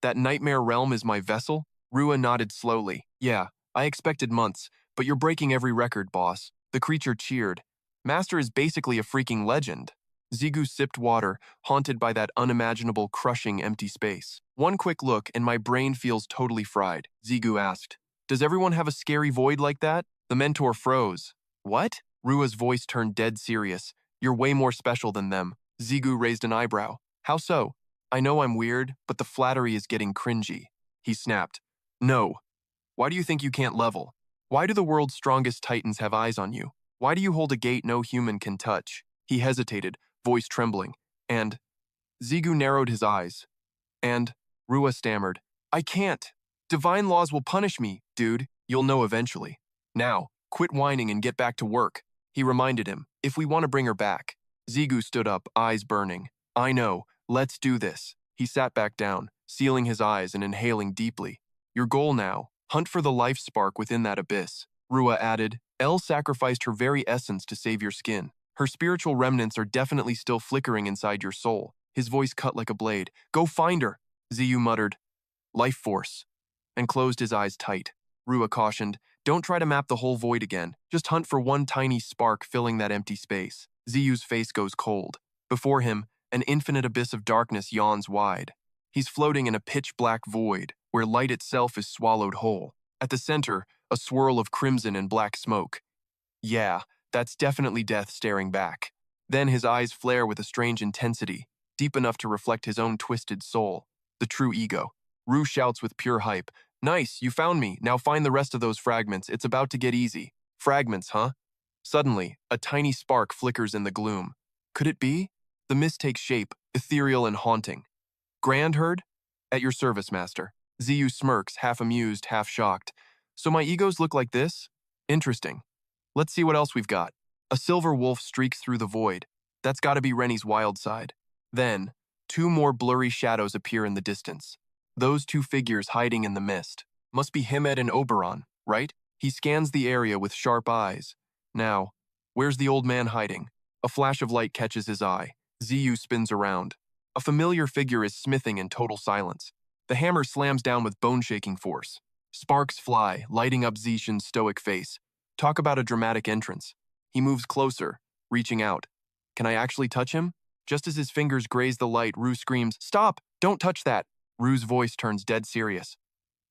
that nightmare realm is my vessel? Rua nodded slowly. Yeah, I expected months, but you're breaking every record, boss. The creature cheered. Master is basically a freaking legend. Zigu sipped water, haunted by that unimaginable, crushing empty space. One quick look and my brain feels totally fried. Zigu asked, Does everyone have a scary void like that? The mentor froze. What? Rua's voice turned dead serious. You're way more special than them. Zigu raised an eyebrow. How so? I know I'm weird, but the flattery is getting cringy. He snapped. No. Why do you think you can't level? Why do the world's strongest titans have eyes on you? Why do you hold a gate no human can touch? He hesitated, voice trembling. And Zigu narrowed his eyes. And Rua stammered. I can't. Divine laws will punish me, dude. You'll know eventually. Now, quit whining and get back to work. He reminded him, if we want to bring her back. Zigu stood up, eyes burning. I know. Let's do this. He sat back down, sealing his eyes and inhaling deeply. Your goal now, hunt for the life spark within that abyss. Rua added, Elle sacrificed her very essence to save your skin. Her spiritual remnants are definitely still flickering inside your soul. His voice cut like a blade. Go find her. Ziyu muttered, life force, and closed his eyes tight. Rua cautioned, don't try to map the whole void again. Just hunt for one tiny spark filling that empty space. Ziyu's face goes cold. Before him, an infinite abyss of darkness yawns wide. He's floating in a pitch-black void, where light itself is swallowed whole. At the center, a swirl of crimson and black smoke. Yeah, that's definitely death staring back. Then his eyes flare with a strange intensity, deep enough to reflect his own twisted soul, the true ego. Rue shouts with pure hype, Nice, you found me. Now find the rest of those fragments. It's about to get easy. Fragments, huh? Suddenly, a tiny spark flickers in the gloom. Could it be? The mist takes shape, ethereal and haunting. Grand herd? At your service, master. Ziyu smirks, half amused, half shocked. So my egos look like this? Interesting. Let's see what else we've got. A silver wolf streaks through the void. That's gotta be Rennie's wild side. Then, 2 more blurry shadows appear in the distance. Those 2 figures hiding in the mist. Must be Himed and Oberon, right? He scans the area with sharp eyes. Now, where's the old man hiding? A flash of light catches his eye. Ziyu spins around. A familiar figure is smithing in total silence. The hammer slams down with bone-shaking force. Sparks fly, lighting up Zishan's stoic face. Talk about a dramatic entrance. He moves closer, reaching out. Can I actually touch him? Just as his fingers graze the light, Rue screams, Stop! Don't touch that! Rue's voice turns dead serious.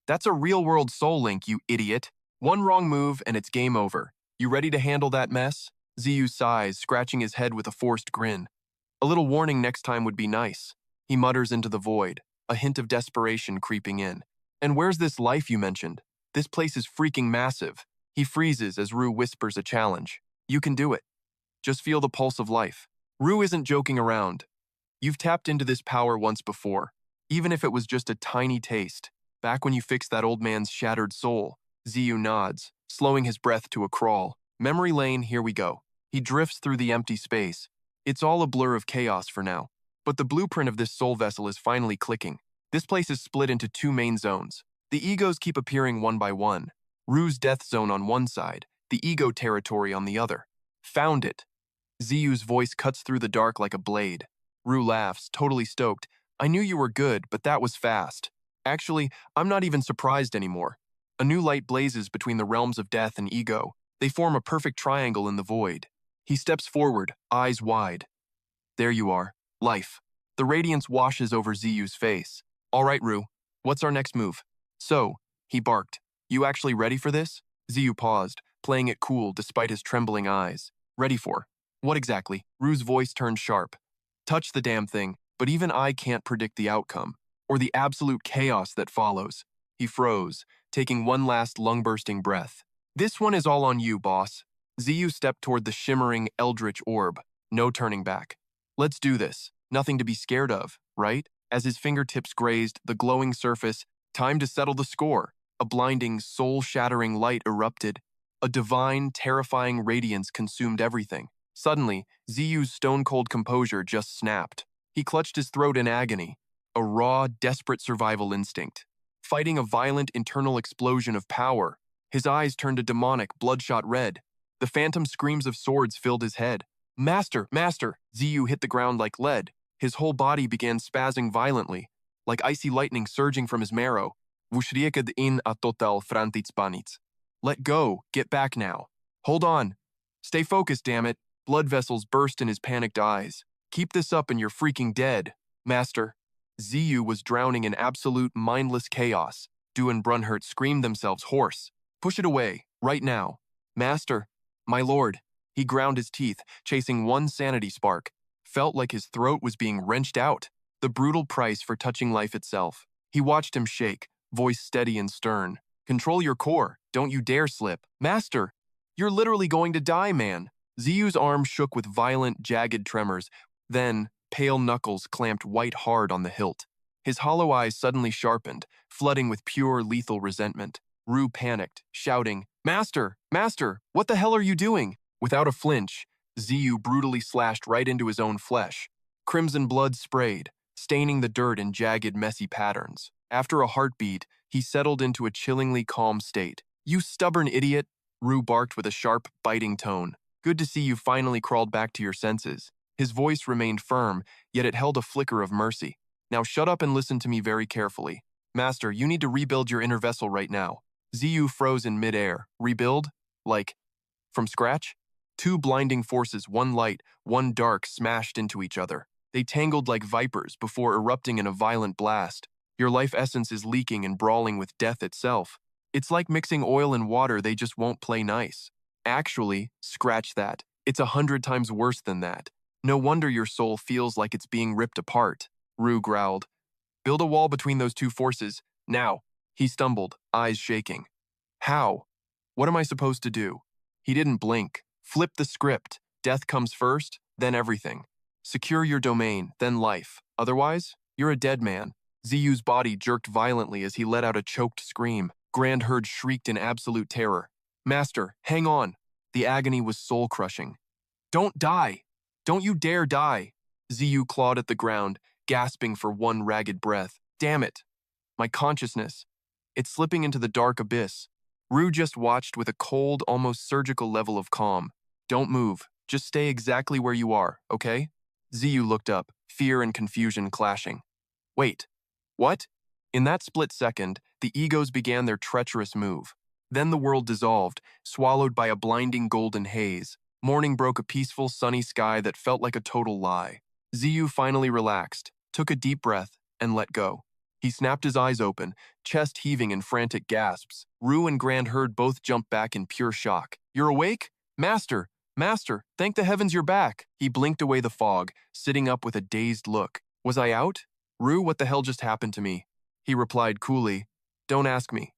That's a real-world soul link, you idiot. One wrong move and it's game over. You ready to handle that mess? Ziyu sighs, scratching his head with a forced grin. A little warning next time would be nice. He mutters into the void, a hint of desperation creeping in. And where's this life you mentioned? This place is freaking massive. He freezes as Rue whispers a challenge. You can do it. Just feel the pulse of life. Rue isn't joking around. You've tapped into this power once before, even if it was just a tiny taste. Back when you fixed that old man's shattered soul. Ziyu nods, slowing his breath to a crawl. Memory lane, here we go. He drifts through the empty space. It's all a blur of chaos for now. But the blueprint of this soul vessel is finally clicking. This place is split into 2 main zones. The egos keep appearing one by one. Rue's death zone on one side, the ego territory on the other. Found it. Ziyu's voice cuts through the dark like a blade. Rue laughs, totally stoked. I knew you were good, but that was fast. Actually, I'm not even surprised anymore. A new light blazes between the realms of death and ego. They form a perfect triangle in the void. He steps forward, eyes wide. There you are. Life. The radiance washes over Ziyu's face. All right, Rue. What's our next move? So, he barked. You actually ready for this? Ziyu paused, playing it cool despite his trembling eyes. Ready for? What exactly? Rue's voice turned sharp. Touch the damn thing, but even I can't predict the outcome, or the absolute chaos that follows. He froze, taking one last lung-bursting breath. This one is all on you, boss. Ziyu stepped toward the shimmering, eldritch orb. No turning back. Let's do this. Nothing to be scared of, right? As his fingertips grazed the glowing surface, time to settle the score. A blinding, soul-shattering light erupted. A divine, terrifying radiance consumed everything. Suddenly, Ziyu's stone-cold composure just snapped. He clutched his throat in agony, a raw, desperate survival instinct. Fighting a violent internal explosion of power, his eyes turned a demonic, bloodshot red. The phantom screams of swords filled his head. Master, master! Ziyu hit the ground like lead. His whole body began spazzing violently, like icy lightning surging from his marrow. Vushriekad in a total frantitspanits. Let go, get back now. Hold on. Stay focused, damn it. Blood vessels burst in his panicked eyes. Keep this up and you're freaking dead. Master. Ziyu was drowning in absolute mindless chaos. Du and Brunhert screamed themselves hoarse. Push it away, right now. Master. My lord. He ground his teeth, chasing one sanity spark. Felt like his throat was being wrenched out. The brutal price for touching life itself. He watched him shake, voice steady and stern. Control your core. Don't you dare slip. Master. You're literally going to die, man. Ziyu's arm shook with violent, jagged tremors. Then, pale knuckles clamped white hard on the hilt. His hollow eyes suddenly sharpened, flooding with pure, lethal resentment. Rue panicked, shouting, Master! Master! What the hell are you doing? Without a flinch, Ziyu brutally slashed right into his own flesh. Crimson blood sprayed, staining the dirt in jagged, messy patterns. After a heartbeat, he settled into a chillingly calm state. You stubborn idiot! Rue barked with a sharp, biting tone. Good to see you finally crawled back to your senses. His voice remained firm, yet it held a flicker of mercy. Now shut up and listen to me very carefully. Master, you need to rebuild your inner vessel right now. Ziyu froze in midair. Rebuild? Like, from scratch? Two blinding forces, one light, one dark, smashed into each other. They tangled like vipers before erupting in a violent blast. Your life essence is leaking and brawling with death itself. It's like mixing oil and water, they just won't play nice. Actually, scratch that. It's 100 times worse than that. No wonder your soul feels like it's being ripped apart. Rue growled. Build a wall between those two forces, now. He stumbled, eyes shaking. How? What am I supposed to do? He didn't blink. Flip the script. Death comes first, then everything. Secure your domain, then life. Otherwise, you're a dead man. Ziyu's body jerked violently as he let out a choked scream. Grand Herd shrieked in absolute terror. Master, hang on. The agony was soul-crushing. Don't die! Don't you dare die! Ziyu clawed at the ground, gasping for one ragged breath. Damn it! My consciousness. It's slipping into the dark abyss. Rue just watched with a cold, almost surgical level of calm. Don't move. Just stay exactly where you are, okay? Ziyu looked up, fear and confusion clashing. Wait. What? In that split second, the egos began their treacherous move. Then the world dissolved, swallowed by a blinding golden haze. Morning broke a peaceful, sunny sky that felt like a total lie. Ziyu finally relaxed, took a deep breath, and let go. He snapped his eyes open, chest heaving in frantic gasps. Rue and Grand Herd both jumped back in pure shock. You're awake? Master! Master! Thank the heavens you're back! He blinked away the fog, sitting up with a dazed look. Was I out? Rue, what the hell just happened to me? He replied coolly, Don't ask me.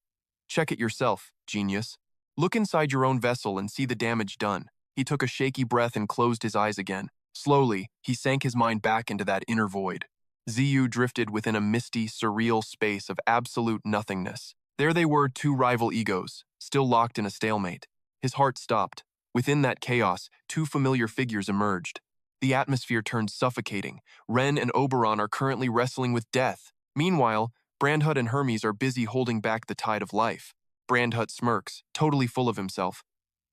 Check it yourself, genius. Look inside your own vessel and see the damage done. He took a shaky breath and closed his eyes again. Slowly, he sank his mind back into that inner void. Ziyu drifted within a misty, surreal space of absolute nothingness. There they were, two rival egos, still locked in a stalemate. His heart stopped. Within that chaos, two familiar figures emerged. The atmosphere turned suffocating. Ren and Oberon are currently wrestling with death. Meanwhile, Brandhut and Hermes are busy holding back the tide of life. Brandhut smirks, totally full of himself.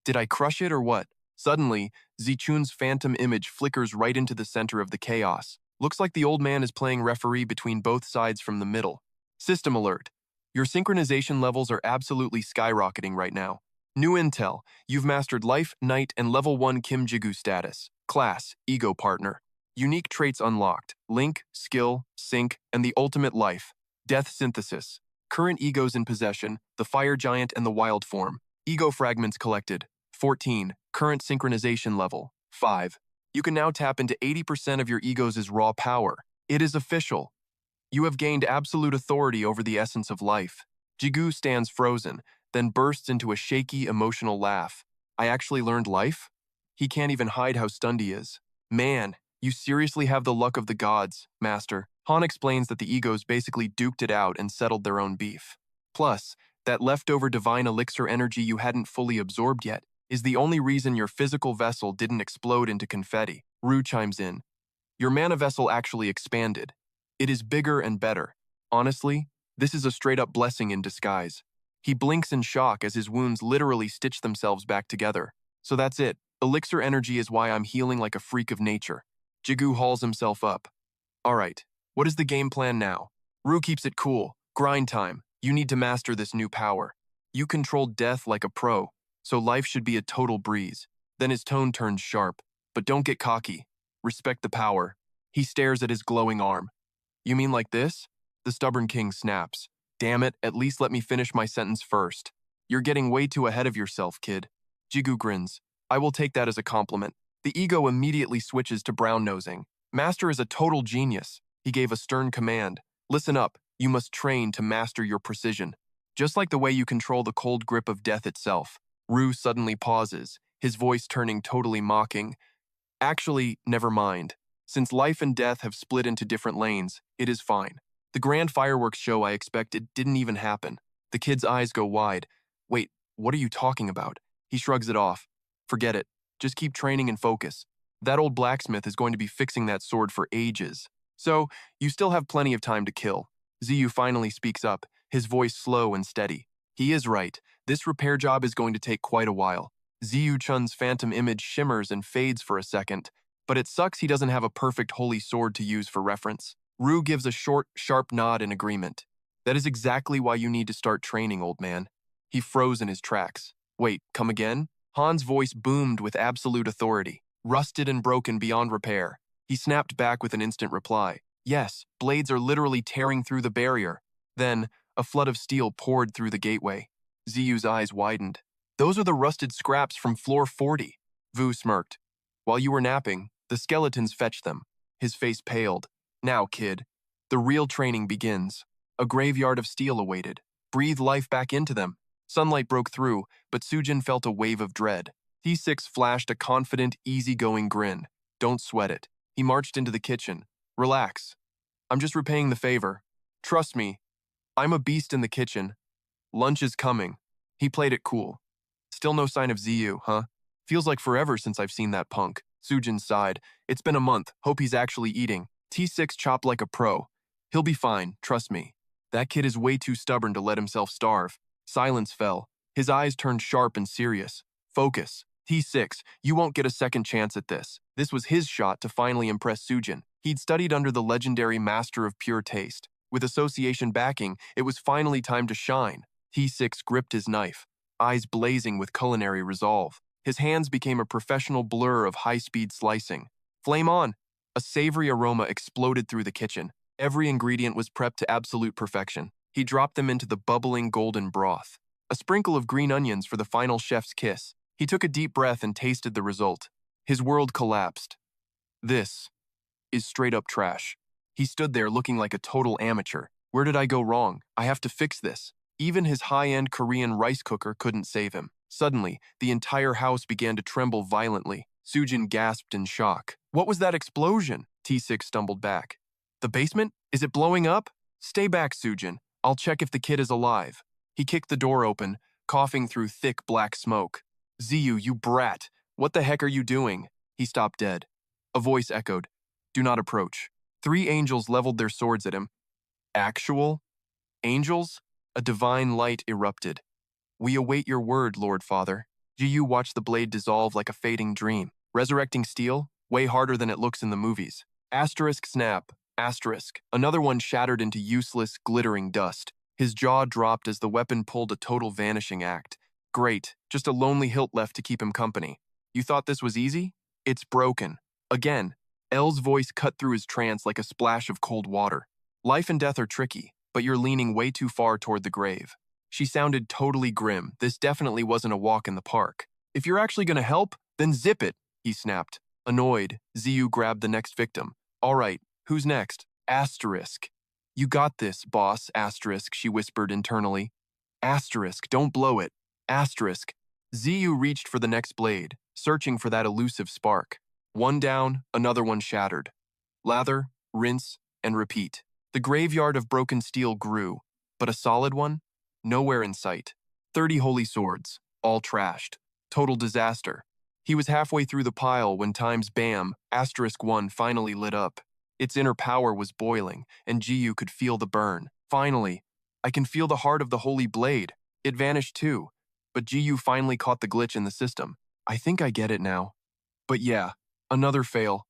Did I crush it or what? Suddenly, Zichun's phantom image flickers right into the center of the chaos. Looks like the old man is playing referee between both sides from the middle. System alert. Your synchronization levels are absolutely skyrocketing right now. New intel. You've mastered Life, Night, and Level 1 Kim Gigyu status. Class, Ego Partner. Unique traits unlocked. Link, Skill, Sync, and the Ultimate Life. Death Synthesis. Current egos in possession, the Fire Giant and the Wild Form. Ego fragments collected. 14. Current synchronization level. 5. You can now tap into 80% of your ego's raw power. It is official. You have gained absolute authority over the essence of life. Gigyu stands frozen, then bursts into a shaky, emotional laugh. I actually learned life? He can't even hide how stunned he is. Man, you seriously have the luck of the gods, Master. Han explains that the egos basically duked it out and settled their own beef. Plus, that leftover divine elixir energy you hadn't fully absorbed yet is the only reason your physical vessel didn't explode into confetti. Ru chimes in. Your mana vessel actually expanded. It is bigger and better. Honestly, this is a straight-up blessing in disguise. He blinks in shock as his wounds literally stitch themselves back together. So that's it. Elixir energy is why I'm healing like a freak of nature. Gigyu hauls himself up. Alright, what is the game plan now? Ru keeps it cool. Grind time. You need to master this new power. You controlled death like a pro, so life should be a total breeze. Then his tone turns sharp. But don't get cocky. Respect the power. He stares at his glowing arm. You mean like this? The stubborn king snaps. Damn it, at least let me finish my sentence first. You're getting way too ahead of yourself, kid. Gigyu grins. I will take that as a compliment. The ego immediately switches to brown-nosing. Master is a total genius. He gave a stern command. Listen up, you must train to master your precision. Just like the way you control the cold grip of death itself. Ru suddenly pauses, his voice turning totally mocking. Actually, never mind. Since life and death have split into different lanes, it is fine. The grand fireworks show I expected didn't even happen. The kid's eyes go wide. Wait, what are you talking about? He shrugs it off. Forget it. Just keep training and focus. That old blacksmith is going to be fixing that sword for ages. So, you still have plenty of time to kill. Ziyu finally speaks up, his voice slow and steady. He is right. This repair job is going to take quite a while. Ziyu Chun's phantom image shimmers and fades for a second, but it sucks he doesn't have a perfect holy sword to use for reference. Ru gives a short, sharp nod in agreement. That is exactly why you need to start training, old man. He froze in his tracks. Wait, come again? Han's voice boomed with absolute authority. Rusted and broken beyond repair. He snapped back with an instant reply. Yes, blades are literally tearing through the barrier. Then, a flood of steel poured through the gateway. Ziyu's eyes widened. Those are the rusted scraps from floor 40. Vu smirked. While you were napping, the skeletons fetched them. His face paled. Now, kid, the real training begins. A graveyard of steel awaited. Breathe life back into them. Sunlight broke through, but Sujin felt a wave of dread. T6 flashed a confident, easygoing grin. Don't sweat it. He marched into the kitchen. Relax. I'm just repaying the favor. Trust me. I'm a beast in the kitchen. Lunch is coming. He played it cool. Still no sign of Ziyu, huh? Feels like forever since I've seen that punk. Sujin sighed. It's been a month. Hope he's actually eating. T6 chopped like a pro. He'll be fine, trust me. That kid is way too stubborn to let himself starve. Silence fell. His eyes turned sharp and serious. Focus. T6, you won't get a second chance at this. This was his shot to finally impress Sujin. He'd studied under the legendary master of pure taste. With association backing, it was finally time to shine. T6 gripped his knife, eyes blazing with culinary resolve. His hands became a professional blur of high-speed slicing. Flame on! A savory aroma exploded through the kitchen. Every ingredient was prepped to absolute perfection. He dropped them into the bubbling golden broth. A sprinkle of green onions for the final chef's kiss. He took a deep breath and tasted the result. His world collapsed. This is straight-up trash. He stood there looking like a total amateur. Where did I go wrong? I have to fix this. Even his high-end Korean rice cooker couldn't save him. Suddenly, the entire house began to tremble violently. Sujin gasped in shock. What was that explosion? T6 stumbled back. The basement? Is it blowing up? Stay back, Sujin. I'll check if the kid is alive. He kicked the door open, coughing through thick black smoke. Ziyu, you brat. What the heck are you doing? He stopped dead. A voice echoed. Do not approach. 3 angels leveled their swords at him. Actual? Angels? A divine light erupted. We await your word, Lord Father. Gigyu watched the blade dissolve like a fading dream. Resurrecting steel? Way harder than it looks in the movies. Asterisk snap. Asterisk. Another one shattered into useless, glittering dust. His jaw dropped as the weapon pulled a total vanishing act. Great, just a lonely hilt left to keep him company. You thought this was easy? It's broken. Again, Elle's voice cut through his trance like a splash of cold water. Life and death are tricky, but you're leaning way too far toward the grave. She sounded totally grim. This definitely wasn't a walk in the park. If you're actually gonna help, then zip it, he snapped. Annoyed, Ziyu grabbed the next victim. All right, who's next? Asterisk. You got this, boss, asterisk, she whispered internally. Asterisk, don't blow it. Asterisk. Ziyu reached for the next blade, searching for that elusive spark. One down, another one shattered. Lather, rinse, and repeat. The graveyard of broken steel grew, but a solid one? Nowhere in sight. 30 holy swords, all trashed. Total disaster. He was halfway through the pile when time's bam, asterisk 1 finally lit up. Its inner power was boiling, and Gigyu could feel the burn. Finally, I can feel the heart of the holy blade. It vanished too, but Gigyu finally caught the glitch in the system. I think I get it now. But yeah, another fail.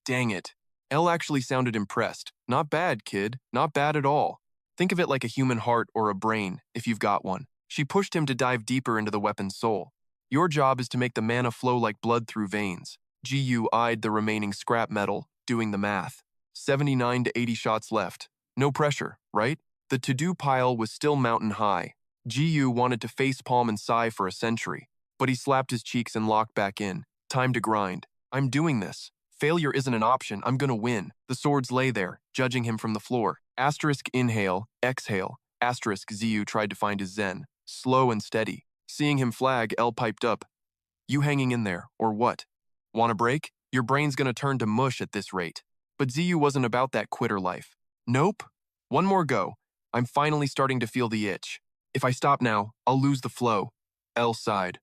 Dang it. Elle actually sounded impressed. Not bad, kid. Not bad at all. Think of it like a human heart or a brain, if you've got one. She pushed him to dive deeper into the weapon's soul. Your job is to make the mana flow like blood through veins. Gigyu eyed the remaining scrap metal, doing the math. 79 to 80 shots left. No pressure, right? The to-do pile was still mountain high. Gigyu wanted to facepalm and sigh for a century, but he slapped his cheeks and locked back in. Time to grind. I'm doing this. Failure isn't an option. I'm gonna win. The swords lay there, judging him from the floor. Asterisk inhale, exhale. Asterisk Ziyu tried to find his zen. Slow and steady. Seeing him flag, Elle piped up. You hanging in there, or what? Want a break? Your brain's gonna turn to mush at this rate. But Ziyu wasn't about that quitter life. Nope. One more go. I'm finally starting to feel the itch. If I stop now, I'll lose the flow. Elle sighed.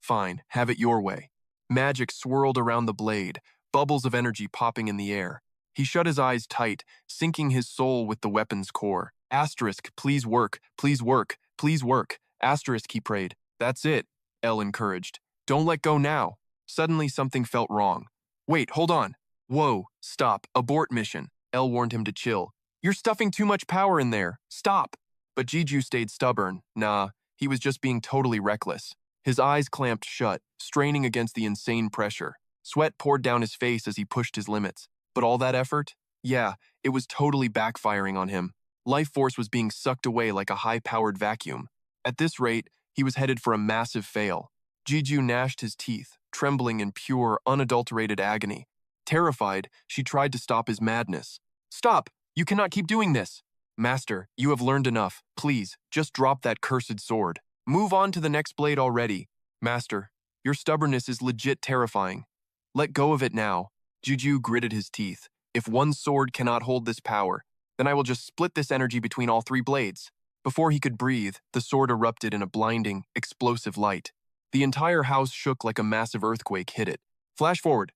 Fine, have it your way. Magic swirled around the blade, bubbles of energy popping in the air. He shut his eyes tight, sinking his soul with the weapon's core. Asterisk, please work, please work, please work. Asterisk, he prayed. That's it, Elle encouraged. Don't let go now. Suddenly something felt wrong. Wait, hold on. Whoa, stop, abort mission. Elle warned him to chill. You're stuffing too much power in there. Stop. But Gigyu stayed stubborn. Nah, he was just being totally reckless. His eyes clamped shut, straining against the insane pressure. Sweat poured down his face as he pushed his limits. But all that effort? Yeah, it was totally backfiring on him. Life force was being sucked away like a high-powered vacuum. At this rate, he was headed for a massive fail. Gigyu gnashed his teeth, trembling in pure, unadulterated agony. Terrified, she tried to stop his madness. Stop! You cannot keep doing this! Master, you have learned enough. Please, just drop that cursed sword. Move on to the next blade already. Master, your stubbornness is legit terrifying. Let go of it now. Gigyu gritted his teeth. If one sword cannot hold this power, then I will just split this energy between all three blades. Before he could breathe, the sword erupted in a blinding, explosive light. The entire house shook like a massive earthquake hit it. Flash forward.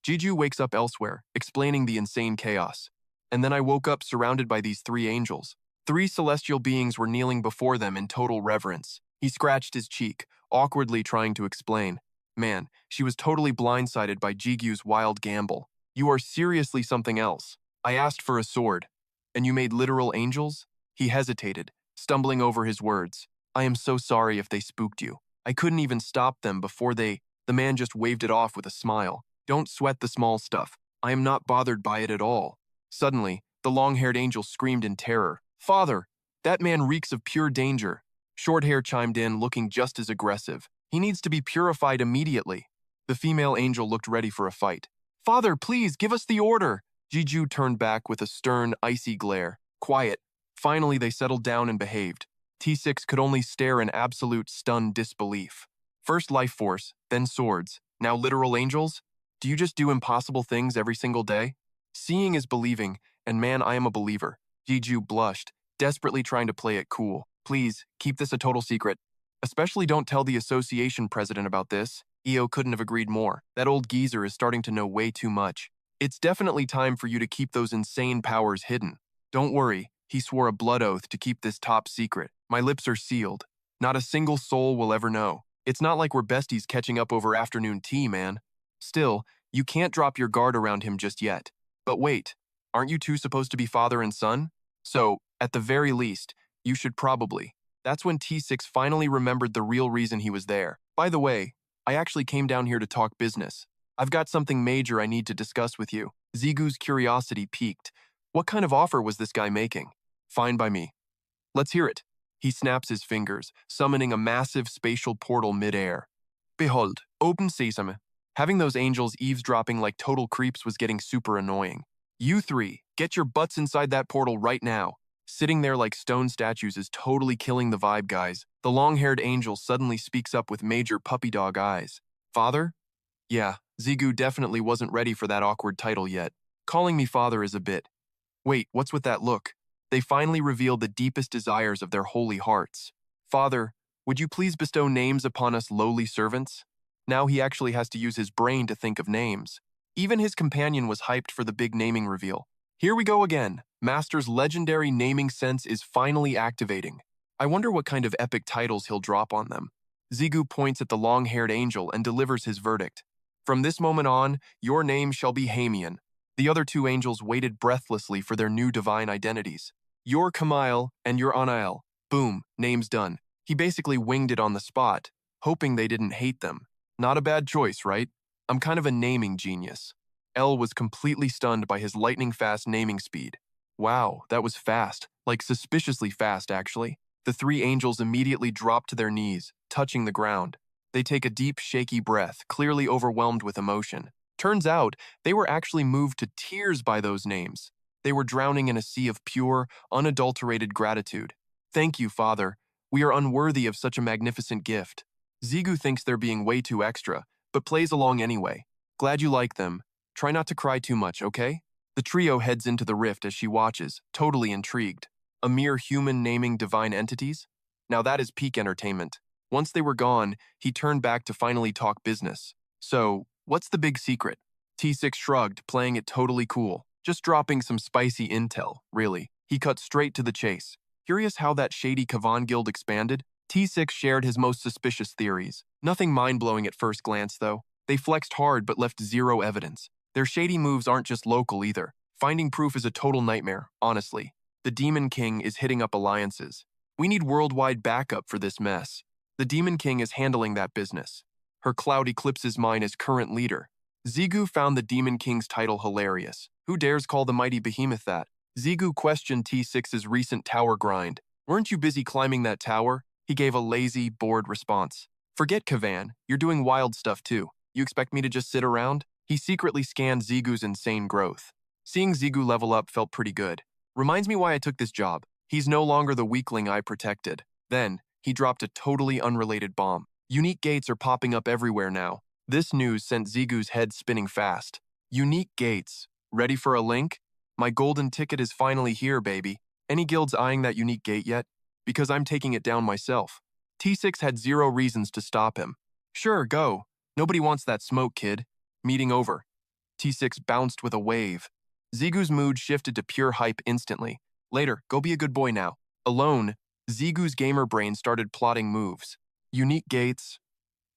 Gigyu wakes up elsewhere, explaining the insane chaos. And then I woke up surrounded by these three angels. Three celestial beings were kneeling before them in total reverence. He scratched his cheek, awkwardly trying to explain. Man, she was totally blindsided by Jigyu's wild gamble. You are seriously something else. I asked for a sword. And you made literal angels? He hesitated, stumbling over his words. I am so sorry if they spooked you. I couldn't even stop them before they... The man just waved it off with a smile. Don't sweat the small stuff. I am not bothered by it at all. Suddenly, the long-haired angel screamed in terror. Father, that man reeks of pure danger. Short-hair chimed in, looking just as aggressive. He needs to be purified immediately. The female angel looked ready for a fight. Father, please, give us the order. Gigyu turned back with a stern, icy glare. Quiet. Finally, they settled down and behaved. T6 could only stare in absolute stunned disbelief. First life force, then swords, now literal angels? Do you just do impossible things every single day? Seeing is believing, and man, I am a believer. Gigyu blushed, desperately trying to play it cool. Please, keep this a total secret. Especially don't tell the association president about this. Io couldn't have agreed more. That old geezer is starting to know way too much. It's definitely time for you to keep those insane powers hidden. Don't worry, he swore a blood oath to keep this top secret. My lips are sealed. Not a single soul will ever know. It's not like we're besties catching up over afternoon tea, man. Still, you can't drop your guard around him just yet. But wait, aren't you two supposed to be father and son? So, at the very least, you should probably. That's when T6 finally remembered the real reason he was there. By the way, I actually came down here to talk business. I've got something major I need to discuss with you. Zigu's curiosity piqued. What kind of offer was this guy making? Fine by me. Let's hear it. He snaps his fingers, summoning a massive spatial portal mid-air. Behold, open sesame. Having those angels eavesdropping like total creeps was getting super annoying. You three, get your butts inside that portal right now. Sitting there like stone statues is totally killing the vibe, guys. The long-haired angel suddenly speaks up with major puppy dog eyes. Father? Yeah, Zigu definitely wasn't ready for that awkward title yet. Calling me father is a bit. Wait, what's with that look? They finally revealed the deepest desires of their holy hearts. Father, would you please bestow names upon us lowly servants? Now he actually has to use his brain to think of names. Even his companion was hyped for the big naming reveal. Here we go again. Master's legendary naming sense is finally activating. I wonder what kind of epic titles he'll drop on them. Zigu points at the long-haired angel and delivers his verdict. From this moment on, your name shall be Hamian. The other two angels waited breathlessly for their new divine identities. You're Kamail and you're Anael. Boom, name's done. He basically winged it on the spot, hoping they didn't hate them. Not a bad choice, right? I'm kind of a naming genius. El was completely stunned by his lightning-fast naming speed. Wow, that was fast, like suspiciously fast, actually. The three angels immediately drop to their knees, touching the ground. They take a deep, shaky breath, clearly overwhelmed with emotion. Turns out, they were actually moved to tears by those names. They were drowning in a sea of pure, unadulterated gratitude. Thank you, Father. We are unworthy of such a magnificent gift. Zigu thinks they're being way too extra, but plays along anyway. Glad you like them. Try not to cry too much, okay? The trio heads into the rift as she watches, totally intrigued. A mere human naming divine entities? Now that is peak entertainment. Once they were gone, he turned back to finally talk business. So, what's the big secret? T6 shrugged, playing it totally cool. Just dropping some spicy intel, really. He cut straight to the chase. Curious how that shady Kavan guild expanded? T6 shared his most suspicious theories. Nothing mind-blowing at first glance, though. They flexed hard but left zero evidence. Their shady moves aren't just local either. Finding proof is a total nightmare, honestly. The Demon King is hitting up alliances. We need worldwide backup for this mess. The Demon King is handling that business. Her cloud eclipses mine as current leader. Zigu found the Demon King's title hilarious. Who dares call the mighty behemoth that? Zigu questioned T6's recent tower grind. Weren't you busy climbing that tower? He gave a lazy, bored response. Forget Kavan, you're doing wild stuff too. You expect me to just sit around? He secretly scanned Zigu's insane growth. Seeing Zigu level up felt pretty good. Reminds me why I took this job. He's no longer the weakling I protected. Then, he dropped a totally unrelated bomb. Unique gates are popping up everywhere now. This news sent Zigu's head spinning fast. Unique gates. Ready for a link? My golden ticket is finally here, baby. Any guilds eyeing that unique gate yet? Because I'm taking it down myself. T6 had zero reasons to stop him. Sure, go. Nobody wants that smoke, kid. Meeting over. T6 bounced with a wave. Zigu's mood shifted to pure hype instantly. Later, go be a good boy now. Alone, Zigu's gamer brain started plotting moves. Unique gates,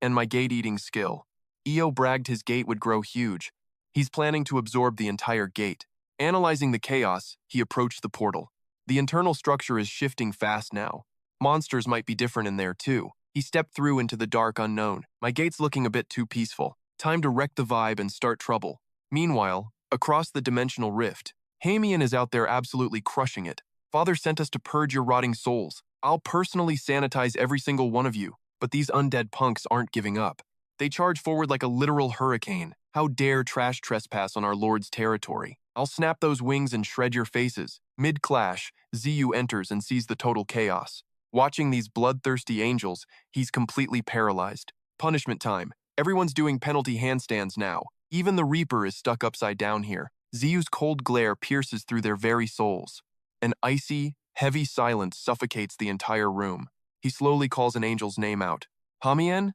and my gate-eating skill. Io bragged his gate would grow huge. He's planning to absorb the entire gate. Analyzing the chaos, he approached the portal. The internal structure is shifting fast now. Monsters might be different in there too. He stepped through into the dark unknown. My gate's looking a bit too peaceful. Time to wreck the vibe and start trouble. Meanwhile, across the dimensional rift, Hamian is out there absolutely crushing it. Father sent us to purge your rotting souls. I'll personally sanitize every single one of you, but these undead punks aren't giving up. They charge forward like a literal hurricane. How dare trash trespass on our Lord's territory? I'll snap those wings and shred your faces. Mid-clash, Ziyu enters and sees the total chaos. Watching these bloodthirsty angels, he's completely paralyzed. Punishment time. Everyone's doing penalty handstands now. Even the Reaper is stuck upside down here. Ziyu's cold glare pierces through their very souls. An icy, heavy silence suffocates the entire room. He slowly calls an angel's name out. Hamian?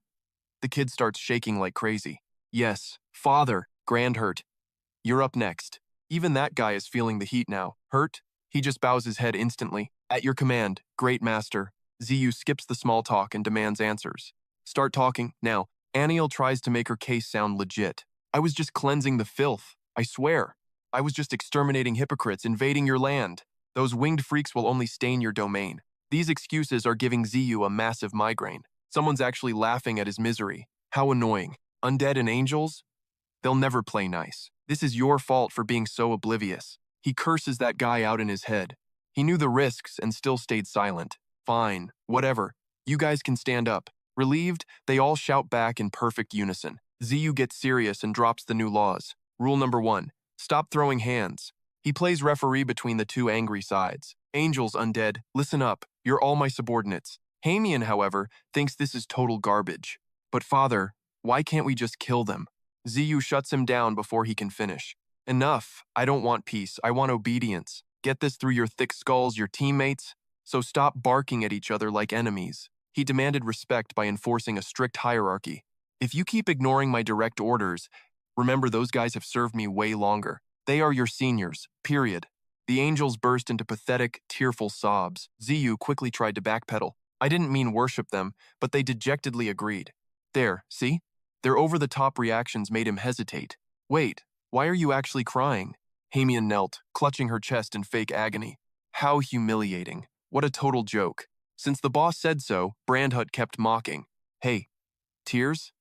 The kid starts shaking like crazy. Yes, Father, Grand Hurt. You're up next. Even that guy is feeling the heat now. Hurt? He just bows his head instantly. At your command, Great Master. Ziyu skips the small talk and demands answers. Start talking, now. Aniel tries to make her case sound legit. I was just cleansing the filth, I swear. I was just exterminating hypocrites, invading your land. Those winged freaks will only stain your domain. These excuses are giving Ziyu a massive migraine. Someone's actually laughing at his misery. How annoying. Undead and angels? They'll never play nice. This is your fault for being so oblivious. He curses that guy out in his head. He knew the risks and still stayed silent. Fine, whatever. You guys can stand up. Relieved, they all shout back in perfect unison. Ziyu gets serious and drops the new laws. Rule number 1. Stop throwing hands. He plays referee between the two angry sides. Angels, undead, listen up. You're all my subordinates. Hamian, however, thinks this is total garbage. But father, why can't we just kill them? Ziyu shuts him down before he can finish. Enough. I don't want peace. I want obedience. Get this through your thick skulls, your teammates. So stop barking at each other like enemies. He demanded respect by enforcing a strict hierarchy. If you keep ignoring my direct orders, remember those guys have served me way longer. They are your seniors, period. The angels burst into pathetic, tearful sobs. Ziyu quickly tried to backpedal. I didn't mean worship them, but they dejectedly agreed. There, see? Their over-the-top reactions made him hesitate. Wait, why are you actually crying? Hamian knelt, clutching her chest in fake agony. How humiliating. What a total joke. Since the boss said so, Brandhut kept mocking. Hey, tears?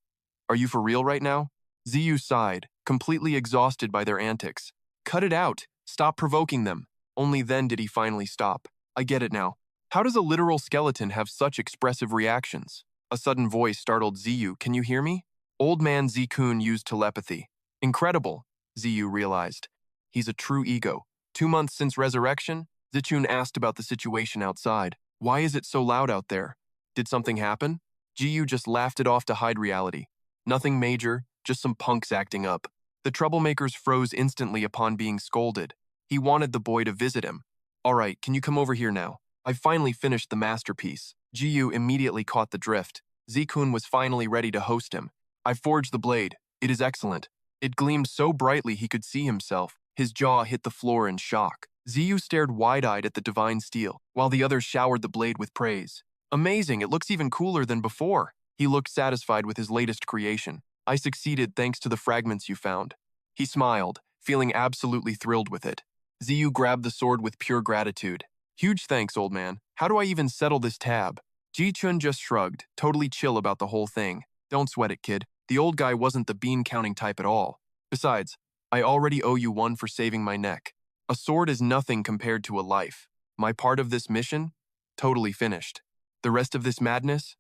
Are you for real right now? Ziyu sighed, completely exhausted by their antics. Cut it out. Stop provoking them. Only then did he finally stop. I get it now. How does a literal skeleton have such expressive reactions? A sudden voice startled Ziyu. Can you hear me? Old man Zikun used telepathy. Incredible, Ziyu realized. He's a true ego. 2 months since resurrection, Zichun asked about the situation outside. Why is it so loud out there? Did something happen? Jiyu just laughed it off to hide reality. Nothing major, just some punks acting up. The troublemakers froze instantly upon being scolded. He wanted the boy to visit him. All right, can you come over here now? I've finally finished the masterpiece. Jiyu immediately caught the drift. Zikun was finally ready to host him. I forged the blade. It is excellent. It gleamed so brightly he could see himself. His jaw hit the floor in shock. Ziyu stared wide-eyed at the divine steel, while the others showered the blade with praise. Amazing, it looks even cooler than before. He looked satisfied with his latest creation. I succeeded thanks to the fragments you found. He smiled, feeling absolutely thrilled with it. Ziyu grabbed the sword with pure gratitude. Huge thanks, old man. How do I even settle this tab? Ji-chun just shrugged, totally chill about the whole thing. Don't sweat it, kid. The old guy wasn't the bean-counting type at all. Besides, I already owe you one for saving my neck. A sword is nothing compared to a life. My part of this mission? Totally finished. The rest of this madness?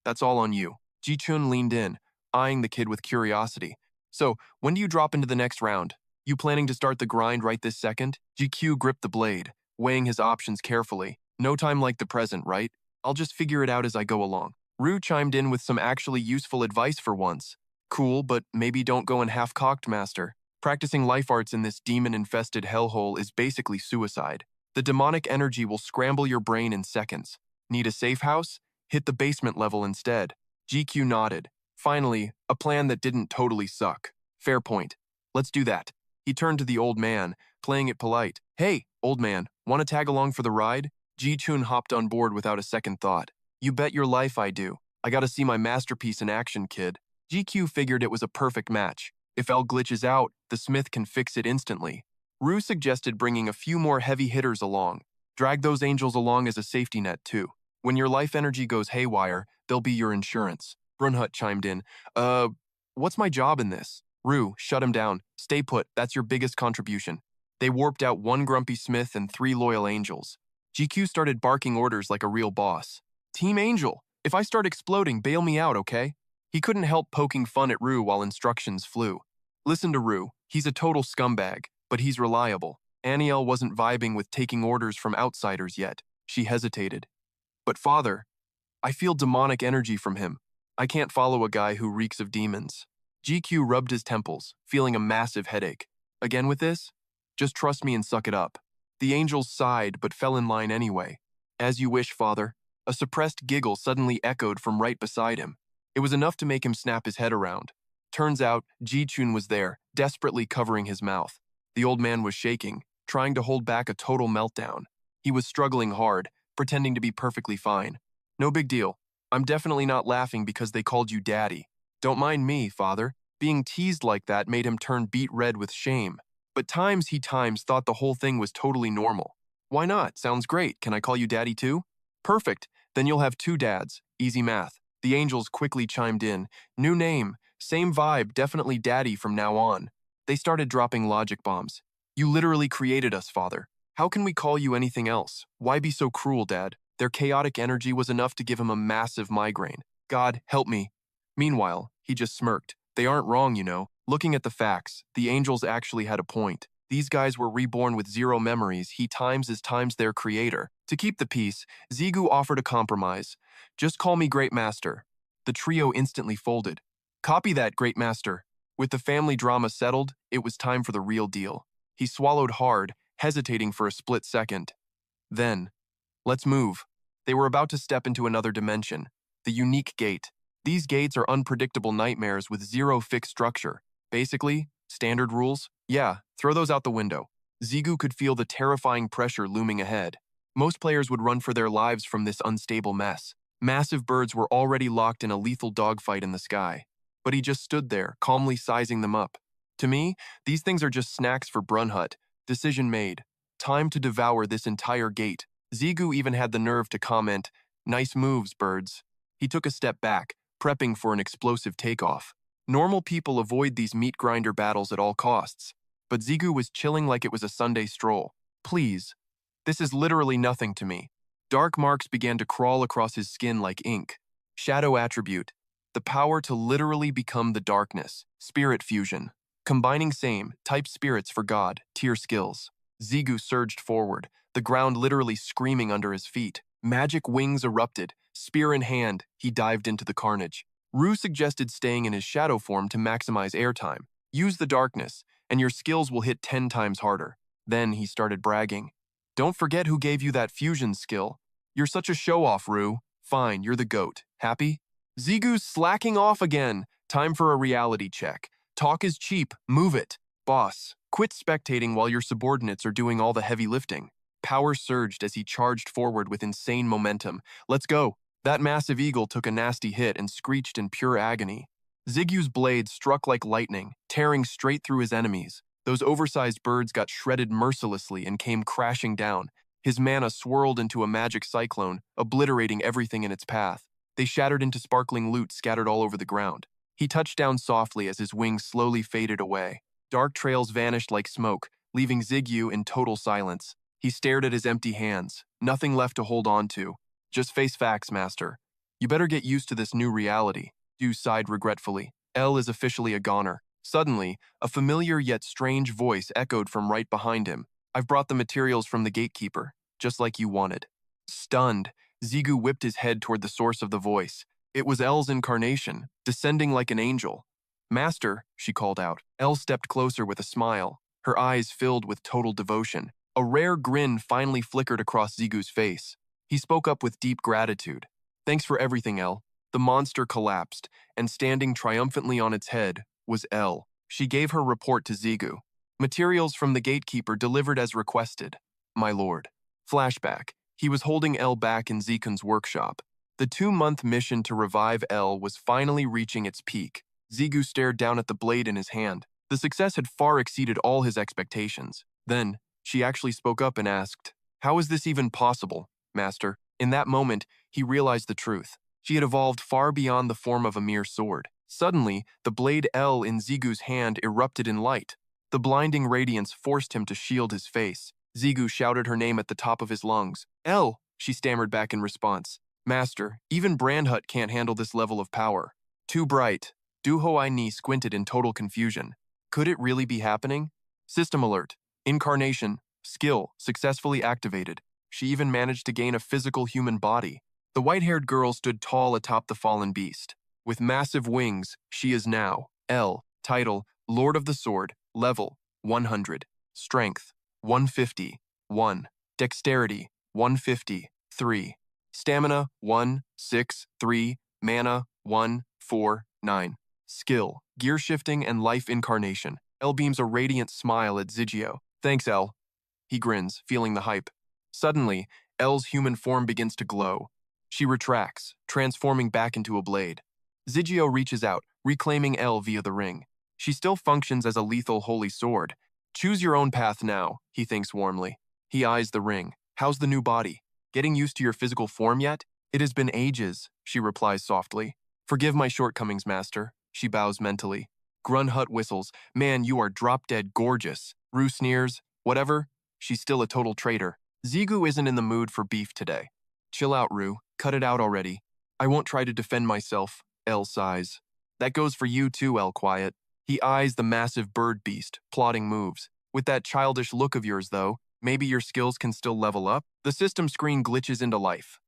That's all on you. Ji-chun leaned in, eyeing the kid with curiosity. So, when do you drop into the next round? You planning to start the grind right this second? GQ gripped the blade, weighing his options carefully. No time like the present, right? I'll just figure it out as I go along. Rue chimed in with some actually useful advice for once. Cool, but maybe don't go in half-cocked, master. Practicing life arts in this demon-infested hellhole is basically suicide. The demonic energy will scramble your brain in seconds. Need a safe house? Hit the basement level instead. GQ nodded. Finally, a plan that didn't totally suck. Fair point. Let's do that. He turned to the old man, playing it polite. Hey, old man, want to tag along for the ride? Ji-chun hopped on board without a second thought. You bet your life I do. I gotta see my masterpiece in action, kid. GQ figured it was a perfect match. If L glitches out, the smith can fix it instantly. Rue suggested bringing a few more heavy hitters along. Drag those angels along as a safety net, too. When your life energy goes haywire, they'll be your insurance. Brunhut chimed in. What's my job in this? Rue, shut him down. Stay put, that's your biggest contribution. They warped out 1 grumpy smith and 3 loyal angels. GQ started barking orders like a real boss. Team Angel, if I start exploding, bail me out, okay? He couldn't help poking fun at Rue while instructions flew. Listen to Rue, he's a total scumbag, but he's reliable. Aniel wasn't vibing with taking orders from outsiders yet. She hesitated. But father, I feel demonic energy from him. I can't follow a guy who reeks of demons. GQ rubbed his temples, feeling a massive headache. Again with this? Just trust me and suck it up. The angels sighed but fell in line anyway. As you wish, father. A suppressed giggle suddenly echoed from right beside him. It was enough to make him snap his head around. Turns out, Ji-chun was there, desperately covering his mouth. The old man was shaking, trying to hold back a total meltdown. He was struggling hard, pretending to be perfectly fine. No big deal. I'm definitely not laughing because they called you daddy. Don't mind me, father. Being teased like that made him turn beet red with shame. But times thought the whole thing was totally normal. Why not? Sounds great. Can I call you daddy too? Perfect. Then you'll have two dads. Easy math. The angels quickly chimed in. New name, same vibe, definitely daddy from now on. They started dropping logic bombs. You literally created us, father. How can we call you anything else? Why be so cruel, dad? Their chaotic energy was enough to give him a massive migraine. God, help me. Meanwhile, he just smirked. They aren't wrong, you know. Looking at the facts, the angels actually had a point. These guys were reborn with zero memories. He is times their creator. To keep the peace, Zigu offered a compromise. Just call me Great Master. The trio instantly folded. Copy that, Great Master. With the family drama settled, it was time for the real deal. He swallowed hard, hesitating for a split second. Then, let's move. They were about to step into another dimension. The unique gate. These gates are unpredictable nightmares with zero fixed structure. Basically, standard rules? Yeah, throw those out the window. Zigu could feel the terrifying pressure looming ahead. Most players would run for their lives from this unstable mess. Massive birds were already locked in a lethal dogfight in the sky. But he just stood there, calmly sizing them up. To me, these things are just snacks for Brunhut. Decision made. Time to devour this entire gate. Zigu even had the nerve to comment, nice moves, birds. He took a step back, prepping for an explosive takeoff. Normal people avoid these meat grinder battles at all costs, but Zigu was chilling like it was a Sunday stroll. Please. This is literally nothing to me. Dark marks began to crawl across his skin like ink. Shadow attribute. The power to literally become the darkness. Spirit fusion. Combining same, type spirits for God, tier skills. Zigu surged forward, the ground literally screaming under his feet. Magic wings erupted. Spear in hand, he dived into the carnage. Rue suggested staying in his shadow form to maximize airtime. Use the darkness, and your skills will hit 10 times harder. Then he started bragging. Don't forget who gave you that fusion skill. You're such a show-off, Rue. Fine, you're the GOAT. Happy? Zigu's slacking off again. Time for a reality check. Talk is cheap. Move it. Boss, quit spectating while your subordinates are doing all the heavy lifting. Power surged as he charged forward with insane momentum. Let's go. That massive eagle took a nasty hit and screeched in pure agony. Zigu's blade struck like lightning, tearing straight through his enemies. Those oversized birds got shredded mercilessly and came crashing down. His mana swirled into a magic cyclone, obliterating everything in its path. They shattered into sparkling loot scattered all over the ground. He touched down softly as his wings slowly faded away. Dark trails vanished like smoke, leaving Zigyu in total silence. He stared at his empty hands, nothing left to hold on to. Just face facts, Master. You better get used to this new reality. Du sighed regretfully. L is officially a goner. Suddenly, a familiar yet strange voice echoed from right behind him. I've brought the materials from the gatekeeper, just like you wanted. Stunned, Zigu whipped his head toward the source of the voice. It was L's incarnation, descending like an angel. Master, she called out. L stepped closer with a smile, her eyes filled with total devotion. A rare grin finally flickered across Zigu's face. He spoke up with deep gratitude. Thanks for everything, L. The monster collapsed, and standing triumphantly on its head was L. She gave her report to Zigu. Materials from the gatekeeper delivered as requested. My lord. Flashback. He was holding L back in Zikun's workshop. The 2-month mission to revive L was finally reaching its peak. Zigu stared down at the blade in his hand. The success had far exceeded all his expectations. Then, she actually spoke up and asked, How is this even possible, Master? In that moment, he realized the truth. She had evolved far beyond the form of a mere sword. Suddenly, the blade L in Zigu's hand erupted in light. The blinding radiance forced him to shield his face. Zigu shouted her name at the top of his lungs. L, she stammered back in response. Master, even Brandhut can't handle this level of power. Too bright. Duhoai Ni squinted in total confusion. Could it really be happening? System alert. Incarnation. Skill successfully activated. She even managed to gain a physical human body. The white-haired girl stood tall atop the fallen beast. With massive wings, she is now L. Title, Lord of the Sword. Level, 100. Strength, 150. 1. Dexterity, 150. 3. Stamina, 1, 6, 3. Mana, 1, 4, 9. Skill, gear shifting and life incarnation. L beams a radiant smile at Zigio. Thanks, L. He grins, feeling the hype. Suddenly, L's human form begins to glow. She retracts, transforming back into a blade. Zigio reaches out, reclaiming L via the ring. She still functions as a lethal holy sword, Choose your own path now, he thinks warmly. He eyes the ring. How's the new body? Getting used to your physical form yet? It has been ages, she replies softly. Forgive my shortcomings, master, she bows mentally. Grunhut whistles. Man, you are drop-dead gorgeous. Rue sneers. Whatever. She's still a total traitor. Zigu isn't in the mood for beef today. Chill out, Rue. Cut it out already. I won't try to defend myself, Elle sighs. That goes for you too, Elle Quiet. He eyes the massive bird beast, plotting moves. With that childish look of yours, though, maybe your skills can still level up? The system screen glitches into life.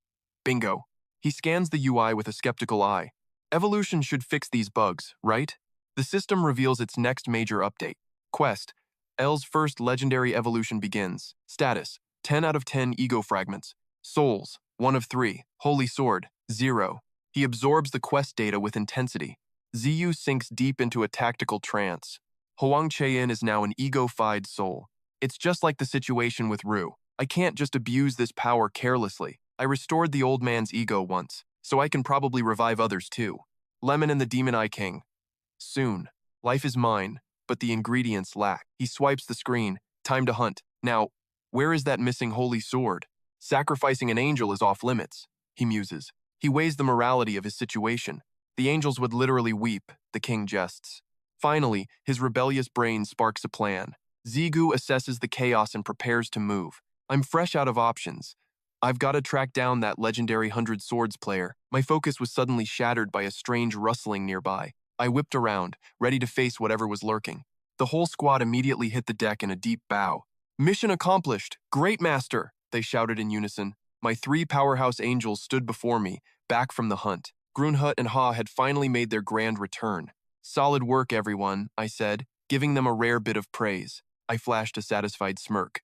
Bingo. He scans the UI with a skeptical eye. Evolution should fix these bugs, right? The system reveals its next major update. Quest. Elle's first legendary evolution begins. Status. 10 out of 10 ego fragments. Souls. 1 of 3. Holy Sword. 0. He absorbs the quest data with intensity. Ziyu sinks deep into a tactical trance. Huang Chein is now an ego-fied soul. It's just like the situation with Rue. I can't just abuse this power carelessly. I restored the old man's ego once, so I can probably revive others too. Lemon and the Demon Eye King. Soon. Life is mine, but the ingredients lack. He swipes the screen. Time to hunt. Now, where is that missing holy sword? Sacrificing an angel is off limits, he muses. He weighs the morality of his situation. The angels would literally weep, the king jests. Finally, his rebellious brain sparks a plan. Zigu assesses the chaos and prepares to move. I'm fresh out of options. I've got to track down that legendary 100 Swords player. My focus was suddenly shattered by a strange rustling nearby. I whipped around, ready to face whatever was lurking. The whole squad immediately hit the deck in a deep bow. Mission accomplished! Great master! They shouted in unison. My 3 powerhouse angels stood before me, back from the hunt. Grunhut and Ha had finally made their grand return. Solid work, everyone, I said, giving them a rare bit of praise. I flashed a satisfied smirk.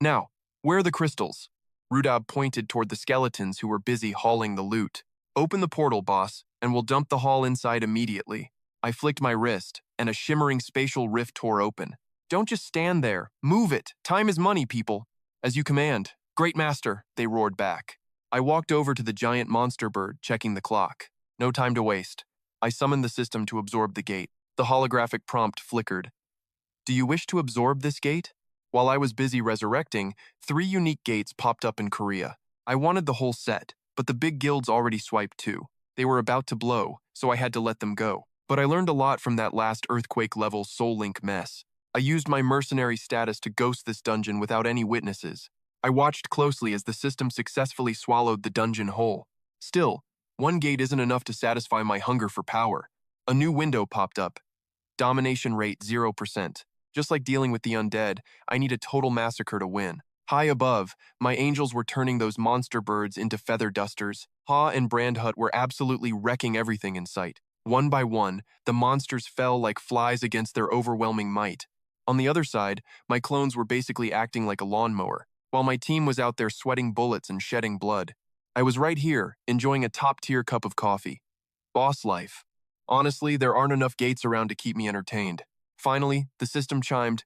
Now, where are the crystals? Rudab pointed toward the skeletons who were busy hauling the loot. Open the portal, boss, and we'll dump the haul inside immediately. I flicked my wrist, and a shimmering spatial rift tore open. Don't just stand there. Move it. Time is money, people. As you command. Great master, they roared back. I walked over to the giant monster bird, checking the clock. No time to waste. I summoned the system to absorb the gate. The holographic prompt flickered. Do you wish to absorb this gate? While I was busy resurrecting, 3 unique gates popped up in Korea. I wanted the whole set, but the big guilds already swiped too. They were about to blow, so I had to let them go. But I learned a lot from that last earthquake-level Soul Link mess. I used my mercenary status to ghost this dungeon without any witnesses. I watched closely as the system successfully swallowed the dungeon whole. Still, 1 gate isn't enough to satisfy my hunger for power. A new window popped up. Domination rate 0%. Just like dealing with the undead, I need a total massacre to win. High above, my angels were turning those monster birds into feather dusters. Ha and Brandhut were absolutely wrecking everything in sight. One by one, the monsters fell like flies against their overwhelming might. On the other side, my clones were basically acting like a lawnmower, while my team was out there sweating bullets and shedding blood. I was right here, enjoying a top-tier cup of coffee. Boss life. Honestly, there aren't enough gates around to keep me entertained. Finally, the system chimed.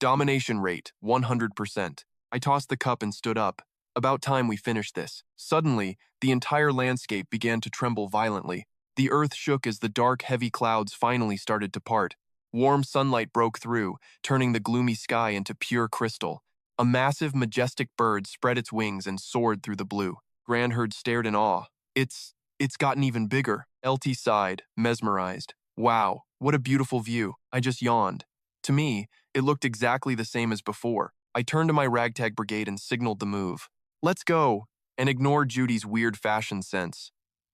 Domination rate, 100%. I tossed the cup and stood up. About time we finished this. Suddenly, the entire landscape began to tremble violently. The earth shook as the dark, heavy clouds finally started to part. Warm sunlight broke through, turning the gloomy sky into pure crystal. A massive, majestic bird spread its wings and soared through the blue. Grandherd stared in awe. It's gotten even bigger. LT sighed, mesmerized. Wow, what a beautiful view. I just yawned. To me, it looked exactly the same as before. I turned to my ragtag brigade and signaled the move. Let's go, and ignored Judy's weird fashion sense.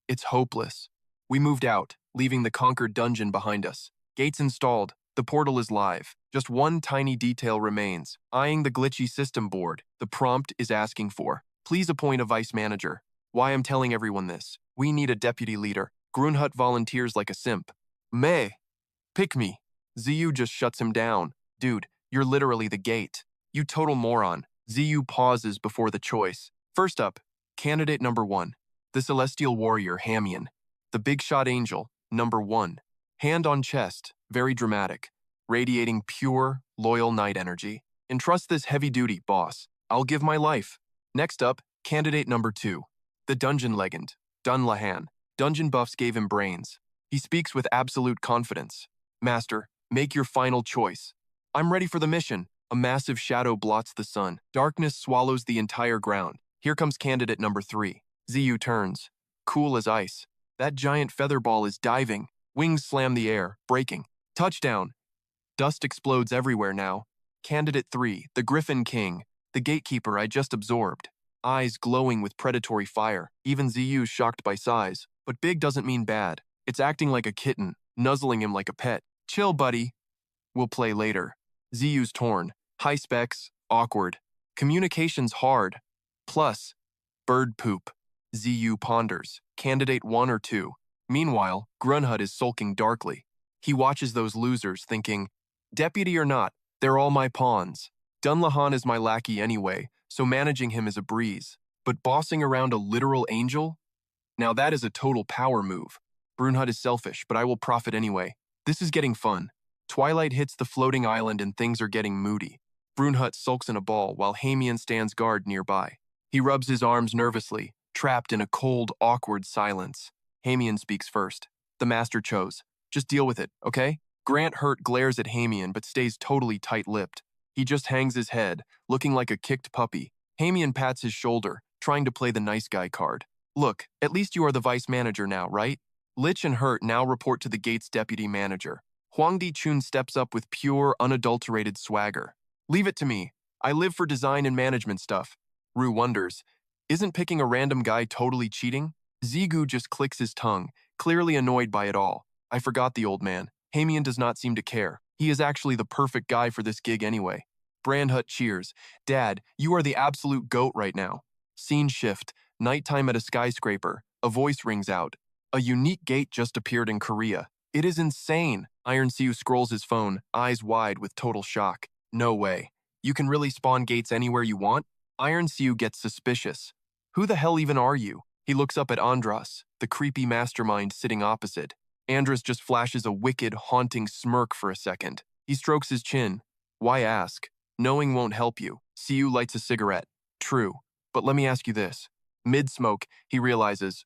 It's hopeless. We moved out, leaving the conquered dungeon behind us. Gates installed. The portal is live. Just one tiny detail remains. Eyeing the glitchy system board, the prompt is asking for. Please appoint a vice manager. Why I'm telling everyone this. We need a deputy leader. Grunhut volunteers like a simp. Meh. Pick me. Ziyu just shuts him down. Dude, you're literally the gate. You total moron. Ziyu pauses before the choice. First up, candidate number 1. The Celestial Warrior, Hamian. The Big Shot Angel, number 1. Hand on chest, very dramatic. Radiating pure, loyal knight energy. Entrust this heavy duty, boss. I'll give my life. Next up, candidate number 2. The Dungeon Legend, Dun Lahan. Dungeon buffs gave him brains. He speaks with absolute confidence. Master, make your final choice. I'm ready for the mission. A massive shadow blots the sun. Darkness swallows the entire ground. Here comes candidate number 3. Ziyu turns, cool as ice. That giant feather ball is diving. Wings slam the air, breaking. Touchdown! Dust explodes everywhere now. Candidate 3, the Griffin King, the gatekeeper I just absorbed. Eyes glowing with predatory fire. Even Ziyu's shocked by size. But big doesn't mean bad. It's acting like a kitten, nuzzling him like a pet. Chill, buddy. We'll play later. Ziyu's torn. High specs, awkward. Communication's hard. Plus, bird poop. Ziyu ponders. Candidate 1 or 2. Meanwhile, Grunhut is sulking darkly. He watches those losers, thinking, deputy or not, they're all my pawns. Dunlahan is my lackey anyway, so managing him is a breeze. But bossing around a literal angel? Now that is a total power move. Brunhut is selfish, but I will profit anyway. This is getting fun. Twilight hits the floating island and things are getting moody. Brunhut sulks in a ball while Hamian stands guard nearby. He rubs his arms nervously, trapped in a cold, awkward silence. Hamian speaks first. The master chose. Just deal with it, okay? Grant Hurt glares at Hamian but stays totally tight-lipped. He just hangs his head, looking like a kicked puppy. Hamian pats his shoulder, trying to play the nice guy card. Look, at least you are the vice manager now, right? Lich and Hurt now report to the gate's deputy manager. Huangdi Chun steps up with pure, unadulterated swagger. Leave it to me. I live for design and management stuff. Ru wonders, isn't picking a random guy totally cheating? Zigu just clicks his tongue, clearly annoyed by it all. I forgot the old man. Hamian does not seem to care. He is actually the perfect guy for this gig anyway. Brandhut cheers. Dad, you are the absolute goat right now. Scene shift. Nighttime at a skyscraper. A voice rings out. A unique gate just appeared in Korea. It is insane. Iron Siu scrolls his phone, eyes wide with total shock. No way. You can really spawn gates anywhere you want? Iron Siu gets suspicious. Who the hell even are you? He looks up at Andras, the creepy mastermind sitting opposite. Andras just flashes a wicked, haunting smirk for a second. He strokes his chin. Why ask? Knowing won't help you. Siu lights a cigarette. True. But let me ask you this. Mid-smoke, he realizes,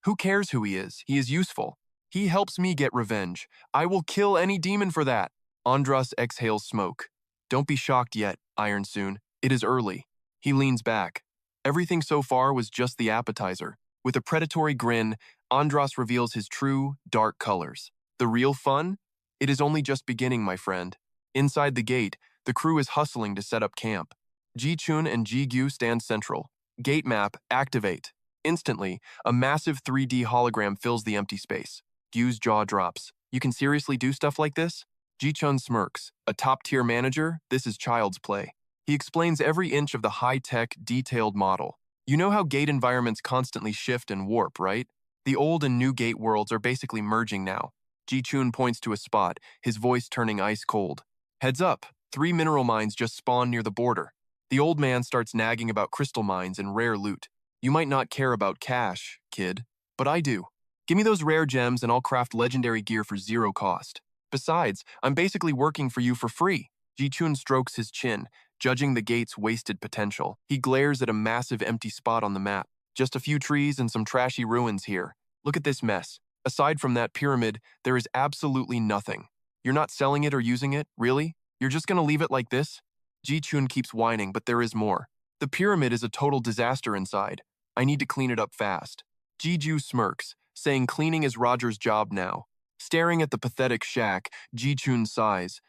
who cares who he is? He is useful. He helps me get revenge. I will kill any demon for that. Andras exhales smoke. Don't be shocked yet, Iron Soon. It is early. He leans back. Everything so far was just the appetizer. With a predatory grin, Andras reveals his true, dark colors. The real fun? It is only just beginning, my friend. Inside the gate, the crew is hustling to set up camp. Ji-chun and Ji-gyu stand central. Gate map, activate. Instantly, a massive 3D hologram fills the empty space. Gyu's jaw drops. You can seriously do stuff like this? Ji-chun smirks. A top-tier manager? This is child's play. He explains every inch of the high-tech, detailed model. You know how gate environments constantly shift and warp, right? The old and new gate worlds are basically merging now. Ji-chun points to a spot, his voice turning ice cold. Heads up, 3 mineral mines just spawned near the border. The old man starts nagging about crystal mines and rare loot. You might not care about cash, kid, but I do. Give me those rare gems and I'll craft legendary gear for 0 cost. Besides, I'm basically working for you for free. Ji-chun strokes his chin, judging the gate's wasted potential. He glares at a massive empty spot on the map. Just a few trees and some trashy ruins here. Look at this mess. Aside from that pyramid, there is absolutely nothing. You're not selling it or using it, really? You're just gonna leave it like this? Ji-chun keeps whining, but there is more. The pyramid is a total disaster inside. I need to clean it up fast. Ji-ju smirks, saying cleaning is Roger's job now. Staring at the pathetic shack, Ji-chun sighs.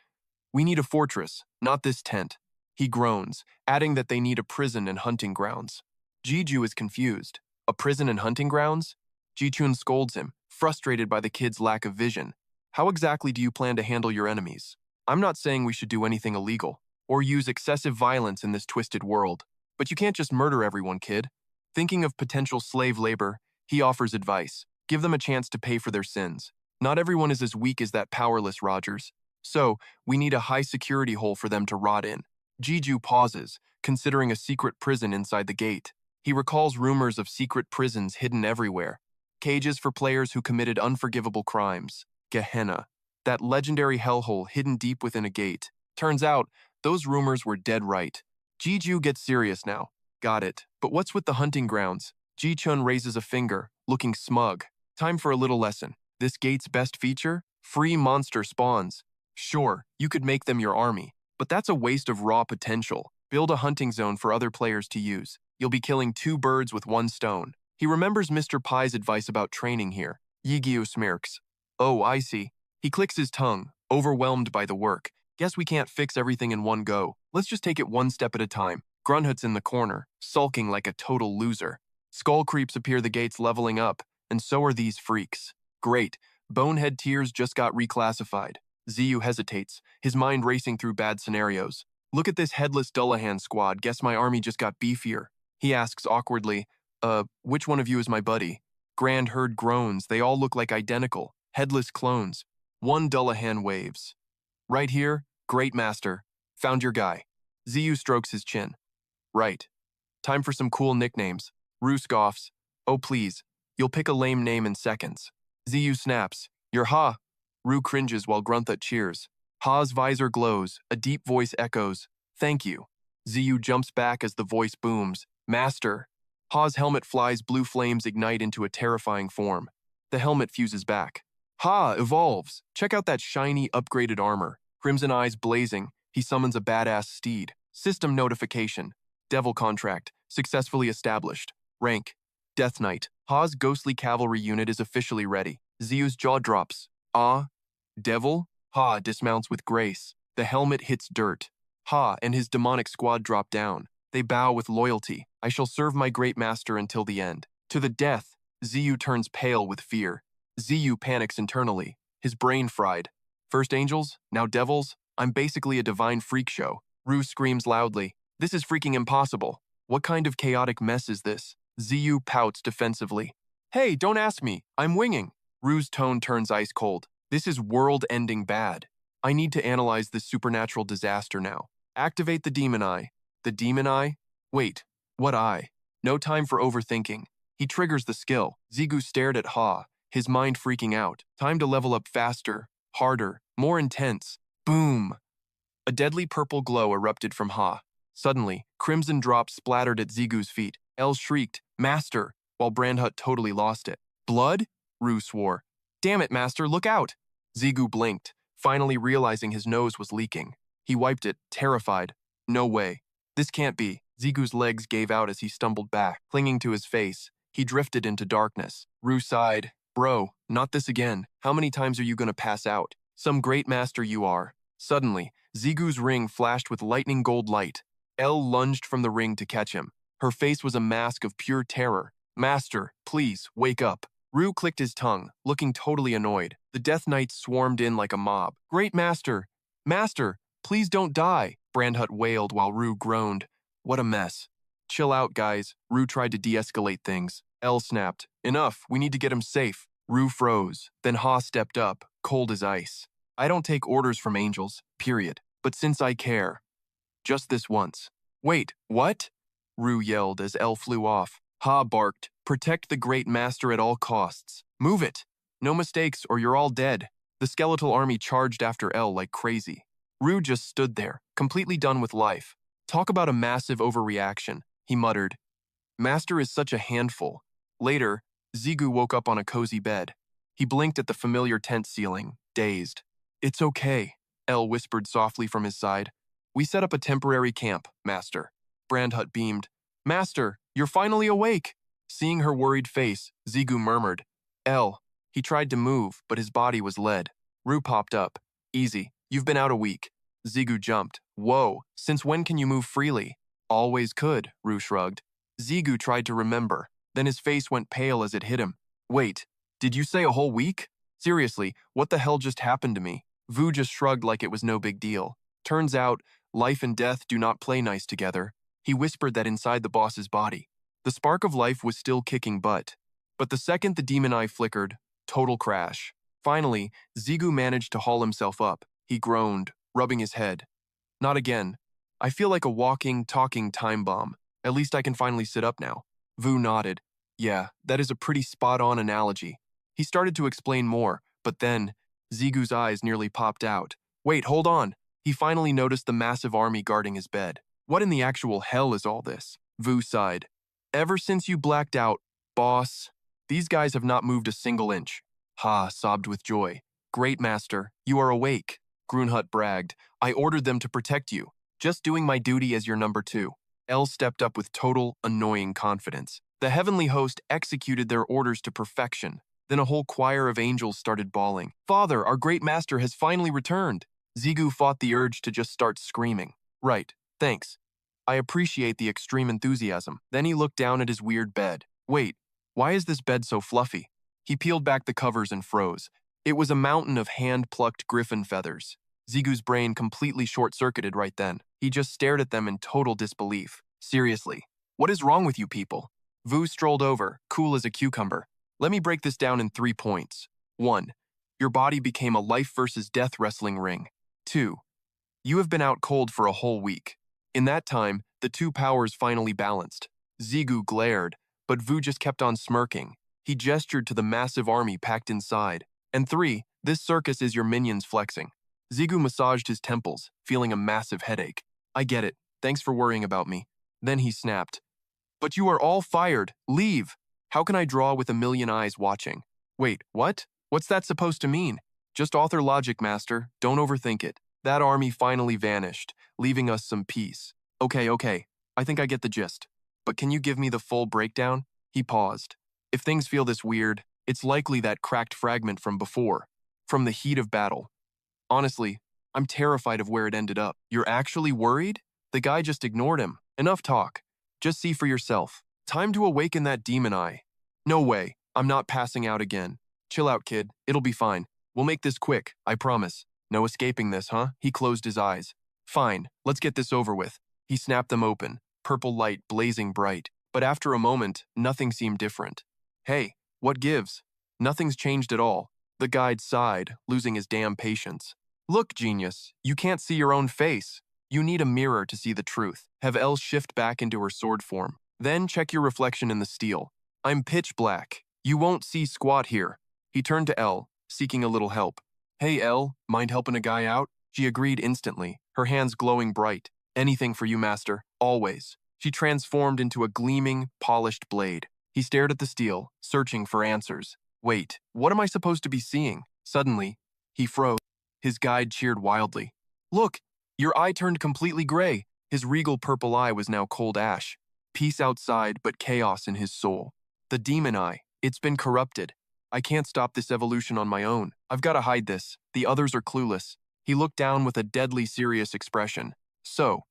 We need a fortress, not this tent. He groans, adding that they need a prison and hunting grounds. Ji-ju is confused. A prison and hunting grounds? Ji-chun scolds him, frustrated by the kid's lack of vision. How exactly do you plan to handle your enemies? I'm not saying we should do anything illegal, or use excessive violence in this twisted world. But you can't just murder everyone, kid. Thinking of potential slave labor, he offers advice. Give them a chance to pay for their sins. Not everyone is as weak as that powerless Rogers. So, we need a high security hole for them to rot in. Ji-ju pauses, considering a secret prison inside the gate. He recalls rumors of secret prisons hidden everywhere. Cages for players who committed unforgivable crimes. Gehenna. That legendary hellhole hidden deep within a gate. Turns out, those rumors were dead right. Ji-ju gets serious now. Got it. But what's with the hunting grounds? Ji-chun raises a finger, looking smug. Time for a little lesson. This gate's best feature? Free monster spawns. Sure, you could make them your army, but that's a waste of raw potential. Build a hunting zone for other players to use. You'll be killing two birds with one stone. He remembers Mr. Pie's advice about training here. Gigyu smirks. Oh, I see. He clicks his tongue, overwhelmed by the work. Guess we can't fix everything in one go. Let's just take it one step at a time. Grunhut's in the corner, sulking like a total loser. Skull creeps appear the gates leveling up, and so are these freaks. Great. Bonehead Tears just got reclassified. Ziyu hesitates, his mind racing through bad scenarios. Look at this headless Dullahan squad. Guess my army just got beefier. He asks awkwardly, which one of you is my buddy? Grand Herd groans. They all look like identical, headless clones. One Dullahan waves. Right here, Great Master. Found your guy. Ziyu strokes his chin. Right. Time for some cool nicknames. Rue scoffs. Oh please, you'll pick a lame name in seconds. Ziyu snaps. You're Ha. Rue cringes while Grunthut cheers. Ha's visor glows, a deep voice echoes. Thank you. Ziyu jumps back as the voice booms. Master. Ha's helmet flies, blue flames ignite into a terrifying form. The helmet fuses back. Ha evolves. Check out that shiny, upgraded armor. Crimson eyes blazing, he summons a badass steed. System notification. Devil contract, successfully established. Rank, Death Knight. Ha's ghostly cavalry unit is officially ready. Ziyu's jaw drops. Ah, devil? Ha dismounts with grace. The helmet hits dirt. Ha and his demonic squad drop down. They bow with loyalty. I shall serve my great master until the end. To the death, Ziyu turns pale with fear. Ziyu panics internally, his brain fried. First angels, now devils? I'm basically a divine freak show. Rue screams loudly. This is freaking impossible. What kind of chaotic mess is this? Ziyu pouts defensively. Hey, don't ask me. I'm winging. Rue's tone turns ice cold. This is world-ending bad. I need to analyze this supernatural disaster now. Activate the demon eye. The demon eye? Wait, what eye? No time for overthinking. He triggers the skill. Zigu stared at Ha, his mind freaking out. Time to level up faster, harder, more intense. Boom! A deadly purple glow erupted from Ha. Suddenly, crimson drops splattered at Zigu's feet. El shrieked, Master, while Brandhut totally lost it. Blood? Rue swore. Damn it, Master, look out! Zigu blinked, finally realizing his nose was leaking. He wiped it, terrified. No way. This can't be. Zigu's legs gave out as he stumbled back. Clinging to his face, he drifted into darkness. Rue sighed. Bro, not this again. How many times are you gonna pass out? Some great master you are. Suddenly, Zigu's ring flashed with lightning gold light. Elle lunged from the ring to catch him. Her face was a mask of pure terror. Master, please, wake up. Rue clicked his tongue, looking totally annoyed. The Death Knights swarmed in like a mob. Great Master! Master, please don't die! Brandhut wailed while Rue groaned. What a mess. Chill out, guys. Rue tried to de-escalate things. Elle snapped. Enough, we need to get him safe. Rue froze. Then Ha stepped up, cold as ice. I don't take orders from angels, period. But since I care, just this once. Wait, what? Rue yelled as Elle flew off. Ha barked. Protect the great master at all costs. Move it. No mistakes or you're all dead. The skeletal army charged after Elle like crazy. Rue just stood there, completely done with life. Talk about a massive overreaction, he muttered. Master is such a handful. Later, Zigu woke up on a cozy bed. He blinked at the familiar tent ceiling, dazed. It's okay, Elle whispered softly from his side. We set up a temporary camp, Master. Brandhut beamed. Master, you're finally awake. Seeing her worried face, Zigu murmured. Elle. He tried to move, but his body was lead. Rue popped up. Easy, you've been out a week. Zigu jumped. Whoa, since when can you move freely? Always could, Rue shrugged. Zigu tried to remember. Then his face went pale as it hit him. Wait, did you say a whole week? Seriously, what the hell just happened to me? Vu just shrugged like it was no big deal. Turns out, life and death do not play nice together. He whispered that inside the boss's body. The spark of life was still kicking butt. But the second the demon eye flickered, total crash. Finally, Zigu managed to haul himself up. He groaned, rubbing his head. Not again. I feel like a walking, talking time bomb. At least I can finally sit up now. Vu nodded. Yeah, that is a pretty spot-on analogy. He started to explain more, but then, Zigu's eyes nearly popped out. Wait, hold on. He finally noticed the massive army guarding his bed. What in the actual hell is all this? Vu sighed. Ever since you blacked out, boss, these guys have not moved a single inch. Ha sobbed with joy. Great master, you are awake. Grunhut bragged. I ordered them to protect you. Just doing my duty as your number two. L stepped up with total, annoying confidence. The heavenly host executed their orders to perfection. Then a whole choir of angels started bawling. Father, our great master has finally returned. Zigu fought the urge to just start screaming. Right, thanks. I appreciate the extreme enthusiasm. Then he looked down at his weird bed. Wait, why is this bed so fluffy? He peeled back the covers and froze. It was a mountain of hand-plucked griffin feathers. Zigu's brain completely short-circuited right then. He just stared at them in total disbelief. Seriously, what is wrong with you people? Vu strolled over, cool as a cucumber. Let me break this down in 3 points. 1. Your body became a life versus death wrestling ring. 2. You have been out cold for a whole week. In that time, the two powers finally balanced. Zigu glared, but Vu just kept on smirking. He gestured to the massive army packed inside. And 3, this circus is your minions flexing. Zigu massaged his temples, feeling a massive headache. I get it. Thanks for worrying about me. Then he snapped. But you are all fired. Leave. How can I draw with a million eyes watching? Wait, what? What's that supposed to mean? Just author logic, master. Don't overthink it. That army finally vanished, leaving us some peace. Okay. I think I get the gist. But can you give me the full breakdown? He paused. If things feel this weird, it's likely that cracked fragment from before, from the heat of battle. Honestly, I'm terrified of where it ended up. You're actually worried? The guy just ignored him. Enough talk. Just see for yourself. Time to awaken that demon eye. No way. I'm not passing out again. Chill out, kid. It'll be fine. We'll make this quick, I promise. No escaping this, huh? He closed his eyes. Fine, let's get this over with. He snapped them open, purple light blazing bright. But after a moment, nothing seemed different. Hey, what gives? Nothing's changed at all. The guide sighed, losing his damn patience. Look, genius, you can't see your own face. You need a mirror to see the truth. Have Elle shift back into her sword form. Then check your reflection in the steel. I'm pitch black. You won't see squat here. He turned to Elle, seeking a little help. Hey, Elle, mind helping a guy out? She agreed instantly, her hands glowing bright. Anything for you, master, always. She transformed into a gleaming, polished blade. He stared at the steel, searching for answers. Wait, what am I supposed to be seeing? Suddenly, he froze. His guide cheered wildly. Look, your eye turned completely gray. His regal purple eye was now cold ash. Peace outside, but chaos in his soul. The demon eye, it's been corrupted. I can't stop this evolution on my own. I've got to hide this. The others are clueless. He looked down with a deadly serious expression. So,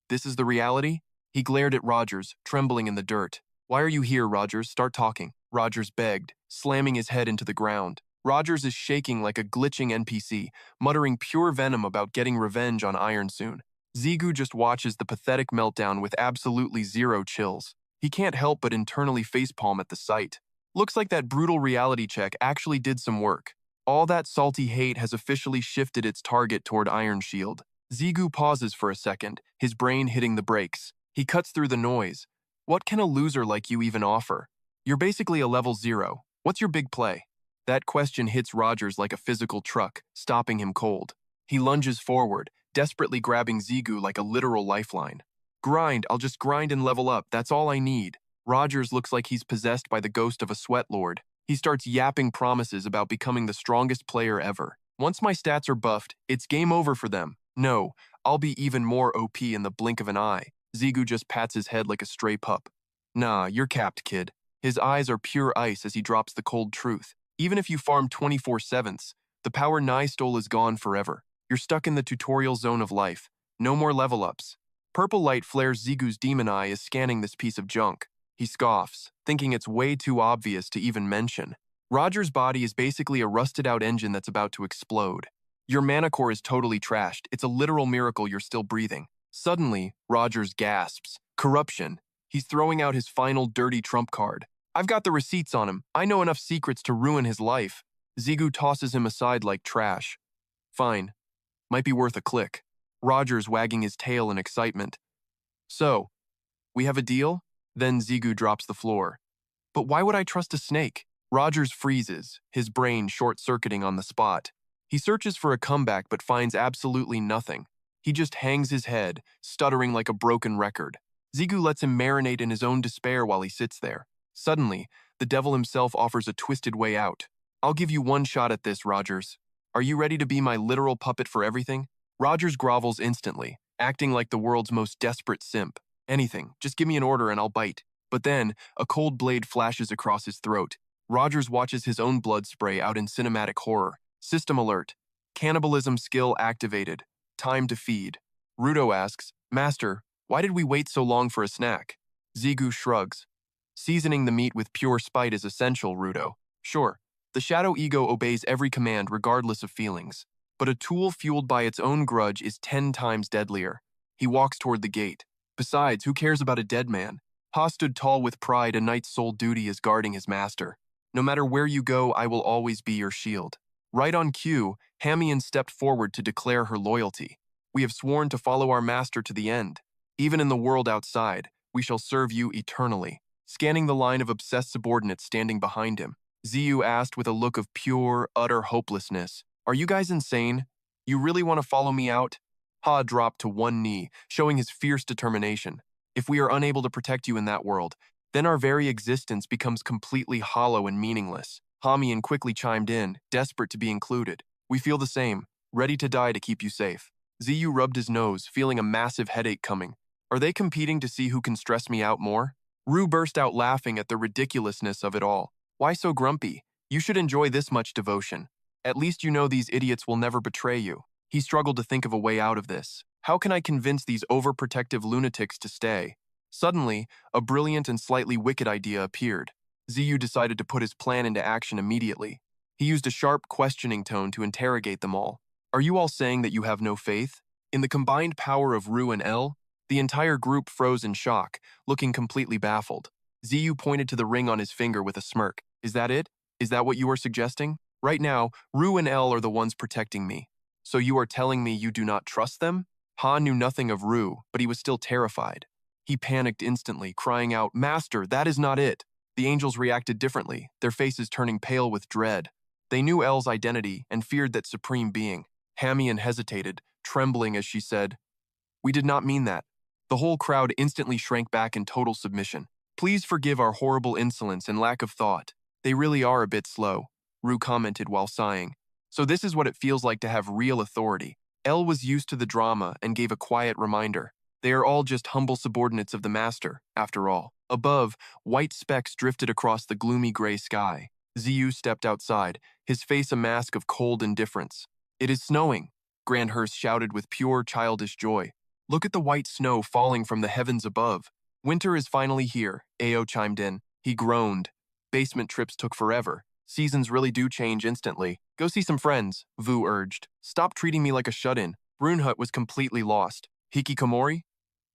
this is the reality? He glared at Rogers, trembling in the dirt. Why are you here, Rogers? Start talking. Rogers begged, slamming his head into the ground. Rogers is shaking like a glitching NPC, muttering pure venom about getting revenge on Iron soon. Zigu just watches the pathetic meltdown with absolutely zero chills. He can't help but internally facepalm at the sight. Looks like that brutal reality check actually did some work. All that salty hate has officially shifted its target toward Iron Shield. Zigu pauses for a second, his brain hitting the brakes. He cuts through the noise. What can a loser like you even offer? You're basically a level 0. What's your big play? That question hits Rogers like a physical truck, stopping him cold. He lunges forward, desperately grabbing Zigu like a literal lifeline. Grind, I'll just grind and level up, that's all I need. Rogers looks like he's possessed by the ghost of a sweat lord. He starts yapping promises about becoming the strongest player ever. Once my stats are buffed, it's game over for them. No, I'll be even more OP in the blink of an eye. Zigu just pats his head like a stray pup. Nah, you're capped, kid. His eyes are pure ice as he drops the cold truth. Even if you farm 24/7, the power Nye stole is gone forever. You're stuck in the tutorial zone of life. No more level ups. Purple light flares. Zigu's demon eye is scanning this piece of junk. He scoffs, thinking it's way too obvious to even mention. Roger's body is basically a rusted-out engine that's about to explode. Your mana core is totally trashed. It's a literal miracle you're still breathing. Suddenly, Rogers gasps. Corruption. He's throwing out his final dirty trump card. I've got the receipts on him. I know enough secrets to ruin his life. Zigu tosses him aside like trash. Fine. Might be worth a click. Rogers wagging his tail in excitement. So, we have a deal? Then Zigu drops the floor. But why would I trust a snake? Rogers freezes, his brain short-circuiting on the spot. He searches for a comeback but finds absolutely nothing. He just hangs his head, stuttering like a broken record. Zigu lets him marinate in his own despair while he sits there. Suddenly, the devil himself offers a twisted way out. I'll give you one shot at this, Rogers. Are you ready to be my literal puppet for everything? Rogers grovels instantly, acting like the world's most desperate simp. Anything, just give me an order and I'll bite. But then, a cold blade flashes across his throat. Rogers watches his own blood spray out in cinematic horror. System alert. Cannibalism skill activated. Time to feed. Rudo asks, Master, why did we wait so long for a snack? Zigu shrugs. Seasoning the meat with pure spite is essential, Rudo. Sure, the shadow ego obeys every command regardless of feelings. But a tool fueled by its own grudge is 10 times deadlier. He walks toward the gate. Besides, who cares about a dead man? Ha stood tall with pride. A knight's sole duty is guarding his master. No matter where you go, I will always be your shield. Right on cue, Hamian stepped forward to declare her loyalty. We have sworn to follow our master to the end. Even in the world outside, we shall serve you eternally. Scanning the line of obsessed subordinates standing behind him, Ziyu asked with a look of pure, utter hopelessness, Are you guys insane? You really want to follow me out? Ha dropped to one knee, showing his fierce determination. If we are unable to protect you in that world, then our very existence becomes completely hollow and meaningless. Hamian quickly chimed in, desperate to be included. We feel the same, ready to die to keep you safe. Ziyu rubbed his nose, feeling a massive headache coming. Are they competing to see who can stress me out more? Ru burst out laughing at the ridiculousness of it all. Why so grumpy? You should enjoy this much devotion. At least you know these idiots will never betray you. He struggled to think of a way out of this. How can I convince these overprotective lunatics to stay? Suddenly, a brilliant and slightly wicked idea appeared. Ziyu decided to put his plan into action immediately. He used a sharp, questioning tone to interrogate them all. Are you all saying that you have no faith? In the combined power of Ru and El, the entire group froze in shock, looking completely baffled. Ziyu pointed to the ring on his finger with a smirk. Is that it? Is that what you are suggesting? Right now, Ru and El are the ones protecting me. So you are telling me you do not trust them? Ha knew nothing of Ru, but he was still terrified. He panicked instantly, crying out, Master, that is not it. The angels reacted differently, their faces turning pale with dread. They knew El's identity and feared that supreme being. Hamian hesitated, trembling as she said, We did not mean that. The whole crowd instantly shrank back in total submission. Please forgive our horrible insolence and lack of thought. They really are a bit slow, Ru commented while sighing. So this is what it feels like to have real authority. El was used to the drama and gave a quiet reminder. They are all just humble subordinates of the master, after all. Above, white specks drifted across the gloomy gray sky. Ziyu stepped outside, his face a mask of cold indifference. It is snowing, Grandhurst shouted with pure childish joy. Look at the white snow falling from the heavens above. Winter is finally here, Ao chimed in. He groaned. Basement trips took forever. Seasons really do change instantly. Go see some friends, Vu urged. Stop treating me like a shut-in. Brunhut was completely lost. Hikikomori?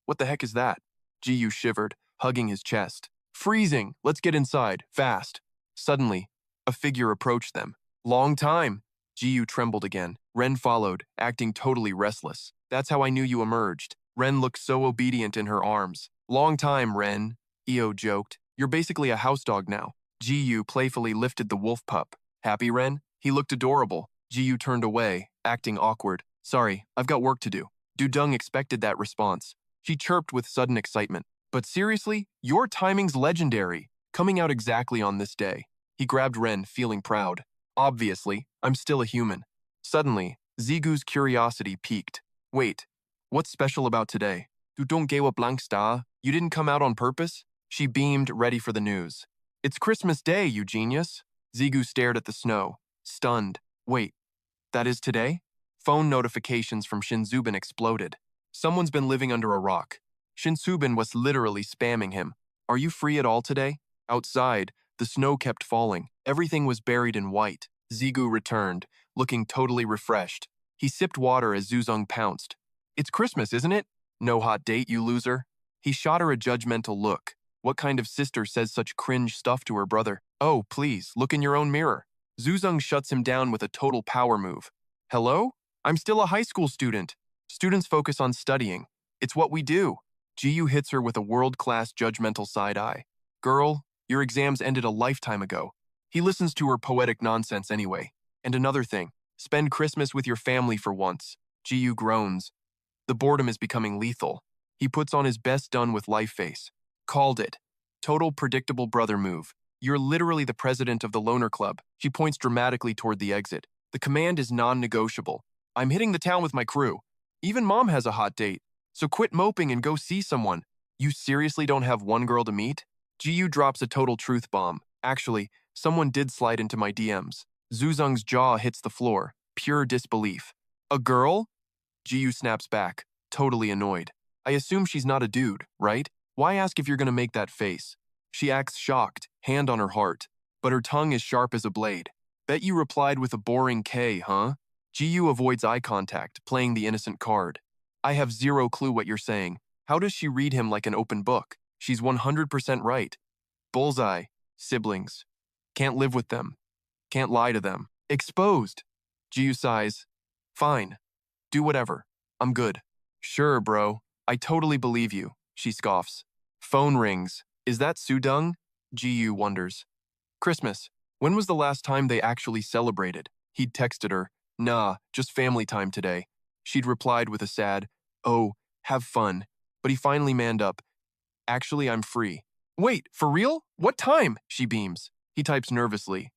What the heck is that? Jiyu shivered, hugging his chest. Freezing! Let's get inside, fast. Suddenly, a figure approached them. Long time! Jiyu trembled again. Ren followed, acting totally restless. That's how I knew you emerged. Ren looked so obedient in her arms. Long time, Ren, Io joked. You're basically a house dog now. Jiyu playfully lifted the wolf pup. Happy, Ren? He looked adorable. Jiyu turned away, acting awkward. Sorry, I've got work to do. Dudung expected that response. She chirped with sudden excitement. But seriously, your timing's legendary, coming out exactly on this day. He grabbed Ren, feeling proud. Obviously, I'm still a human. Suddenly, Zigu's curiosity piqued. Wait, what's special about today? Dudung gewa blank sta? You didn't come out on purpose? She beamed, ready for the news. It's Christmas Day, you genius. Zigu stared at the snow, stunned. Wait, that is today? Phone notifications from Shinzubin exploded. Someone's been living under a rock. Shinzubin was literally spamming him. Are you free at all today? Outside, the snow kept falling. Everything was buried in white. Zigu returned, looking totally refreshed. He sipped water as Zuzung pounced. It's Christmas, isn't it? No hot date, you loser. He shot her a judgmental look. What kind of sister says such cringe stuff to her brother? Oh, please, look in your own mirror. Zuzung shuts him down with a total power move. Hello? I'm still a high school student. Students focus on studying. It's what we do. Jiyu hits her with a world-class judgmental side-eye. Girl, your exams ended a lifetime ago. He listens to her poetic nonsense anyway. And another thing, spend Christmas with your family for once. Jiyu groans. The boredom is becoming lethal. He puts on his best done with life face. Called it. Total predictable brother move. You're literally the president of the loner club. She points dramatically toward the exit. The command is non-negotiable. I'm hitting the town with my crew. Even mom has a hot date. So quit moping and go see someone. You seriously don't have one girl to meet? Gyu drops a total truth bomb. Actually, someone did slide into my DMs. Zuzung's jaw hits the floor. Pure disbelief. A girl? Gyu snaps back, totally annoyed. I assume she's not a dude, right? Why ask if you're gonna make that face? She acts shocked, hand on her heart, but her tongue is sharp as a blade. Bet you replied with a boring K, huh? Gyu avoids eye contact, playing the innocent card. I have zero clue what you're saying. How does she read him like an open book? She's 100% right. Bullseye. Siblings. Can't live with them. Can't lie to them. Exposed. Gyu sighs. Fine. Do whatever. I'm good. Sure, bro. I totally believe you, she scoffs. Phone rings. Is that Sudung? Gyu wonders. Christmas. When was the last time they actually celebrated? He'd texted her. Nah, just family time today. She'd replied with a sad, oh, have fun. But he finally manned up. Actually, I'm free. Wait, for real? What time? She beams. He types nervously.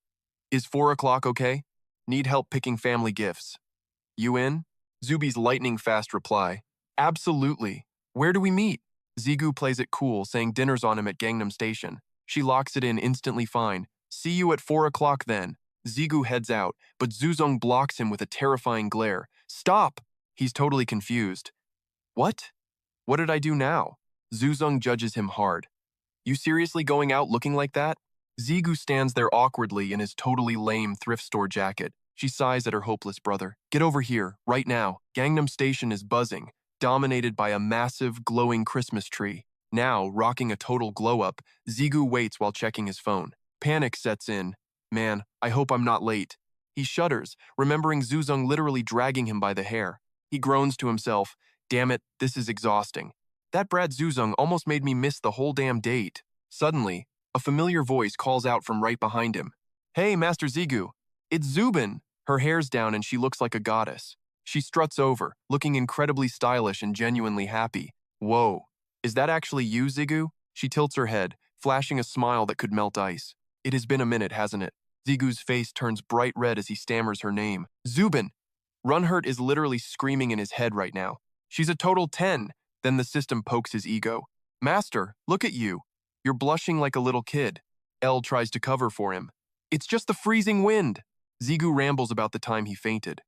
Is 4 o'clock okay? Need help picking family gifts. You in? Zubi's lightning-fast reply. Absolutely. Where do we meet? Zigu plays it cool, saying dinner's on him at Gangnam Station. She locks it in instantly fine. See you at 4 o'clock then. Zigu heads out, but Zuzong blocks him with a terrifying glare. Stop! He's totally confused. What? What did I do now? Zuzong judges him hard. You seriously going out looking like that? Zigu stands there awkwardly in his totally lame thrift store jacket. She sighs at her hopeless brother. Get over here, right now. Gangnam Station is buzzing, dominated by a massive, glowing Christmas tree. Now, rocking a total glow-up, Zigu waits while checking his phone. Panic sets in. Man, I hope I'm not late. He shudders, remembering Zuzong literally dragging him by the hair. He groans to himself. Damn it, this is exhausting. That brat Zuzong almost made me miss the whole damn date. Suddenly, a familiar voice calls out from right behind him. Hey, Master Zigu. It's Zubin. Her hair's down and she looks like a goddess. She struts over, looking incredibly stylish and genuinely happy. Whoa, is that actually you, Zigu? She tilts her head, flashing a smile that could melt ice. It has been a minute, hasn't it? Zigu's face turns bright red as he stammers her name. Zubin! Runhurt is literally screaming in his head right now. She's a total 10. Then the system pokes his ego. Master, look at you. You're blushing like a little kid. L tries to cover for him. It's just the freezing wind. Zigu rambles about the time he fainted.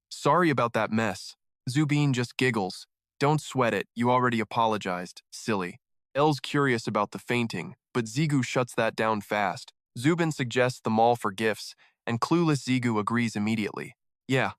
Sorry about that mess. Zubin just giggles. Don't sweat it, you already apologized, silly. L's curious about the fainting, but Zigu shuts that down fast. Zubin suggests the mall for gifts, and clueless Zigu agrees immediately. Yeah,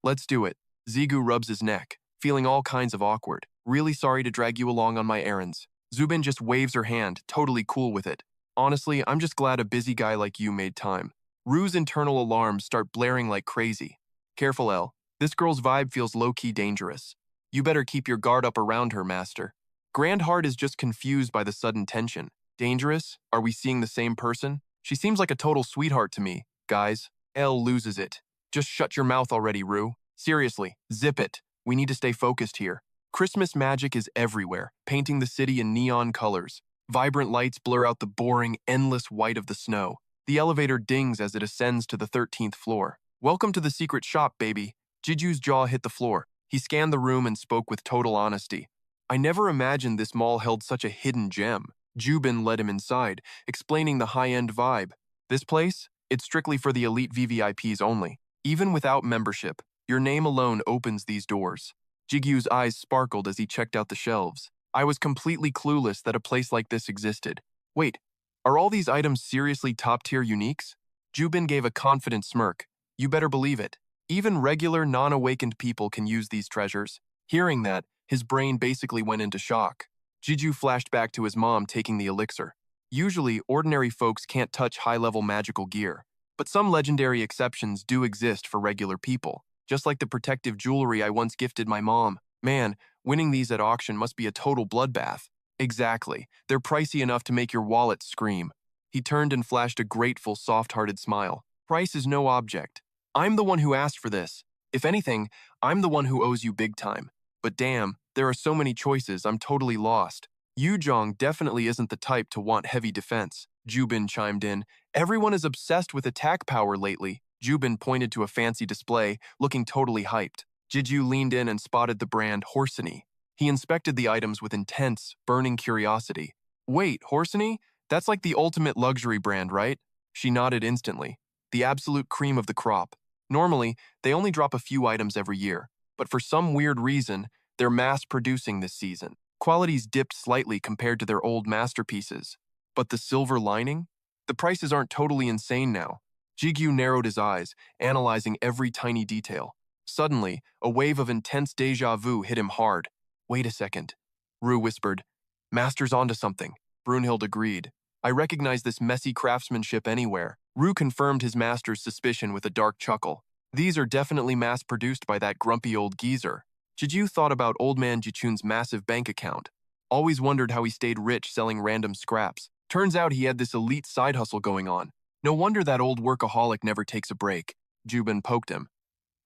let's do it. Zigu rubs his neck, feeling all kinds of awkward. Really sorry to drag you along on my errands. Zubin just waves her hand, totally cool with it. Honestly, I'm just glad a busy guy like you made time. Rue's internal alarms start blaring like crazy. Careful, L. This girl's vibe feels low-key dangerous. You better keep your guard up around her, Master. Grandheart is just confused by the sudden tension. Dangerous? Are we seeing the same person? She seems like a total sweetheart to me. Guys, L loses it. Just shut your mouth already, Rue. Seriously, zip it. We need to stay focused here. Christmas magic is everywhere, painting the city in neon colors. Vibrant lights blur out the boring, endless white of the snow. The elevator dings as it ascends to the 13th floor. Welcome to the secret shop, baby. Jiju's jaw hit the floor. He scanned the room and spoke with total honesty. I never imagined this mall held such a hidden gem. Jubin led him inside, explaining the high-end vibe. This place? It's strictly for the elite VVIPs only. Even without membership, your name alone opens these doors. Jigyu's eyes sparkled as he checked out the shelves. I was completely clueless that a place like this existed. Wait, are all these items seriously top-tier uniques? Jubin gave a confident smirk. You better believe it. Even regular, non-awakened people can use these treasures. Hearing that, his brain basically went into shock. Jiju flashed back to his mom taking the elixir. Usually, ordinary folks can't touch high-level magical gear, but some legendary exceptions do exist for regular people, just like the protective jewelry I once gifted my mom. Man, winning these at auction must be a total bloodbath. Exactly. They're pricey enough to make your wallet scream. He turned and flashed a grateful, soft-hearted smile. Price is no object. I'm the one who asked for this. If anything, I'm the one who owes you big time. But damn, there are so many choices, I'm totally lost. Yuzhong definitely isn't the type to want heavy defense. Jubin chimed in. Everyone is obsessed with attack power lately. Jubin pointed to a fancy display, looking totally hyped. Gigyu leaned in and spotted the brand Horseny. He inspected the items with intense, burning curiosity. Wait, Horseny? That's like the ultimate luxury brand, right? She nodded instantly. The absolute cream of the crop. Normally, they only drop a few items every year, but for some weird reason, they're mass-producing this season. Quality's dipped slightly compared to their old masterpieces. But the silver lining? The prices aren't totally insane now. Gigyu narrowed his eyes, analyzing every tiny detail. Suddenly, a wave of intense déjà vu hit him hard. Wait a second, Rue whispered. Master's onto something. Brunhild agreed. I recognize this messy craftsmanship anywhere. Rue confirmed his master's suspicion with a dark chuckle. These are definitely mass-produced by that grumpy old geezer. Jiju thought about old man Jichun's massive bank account. Always wondered how he stayed rich selling random scraps. Turns out he had this elite side hustle going on. No wonder that old workaholic never takes a break. Jubin poked him.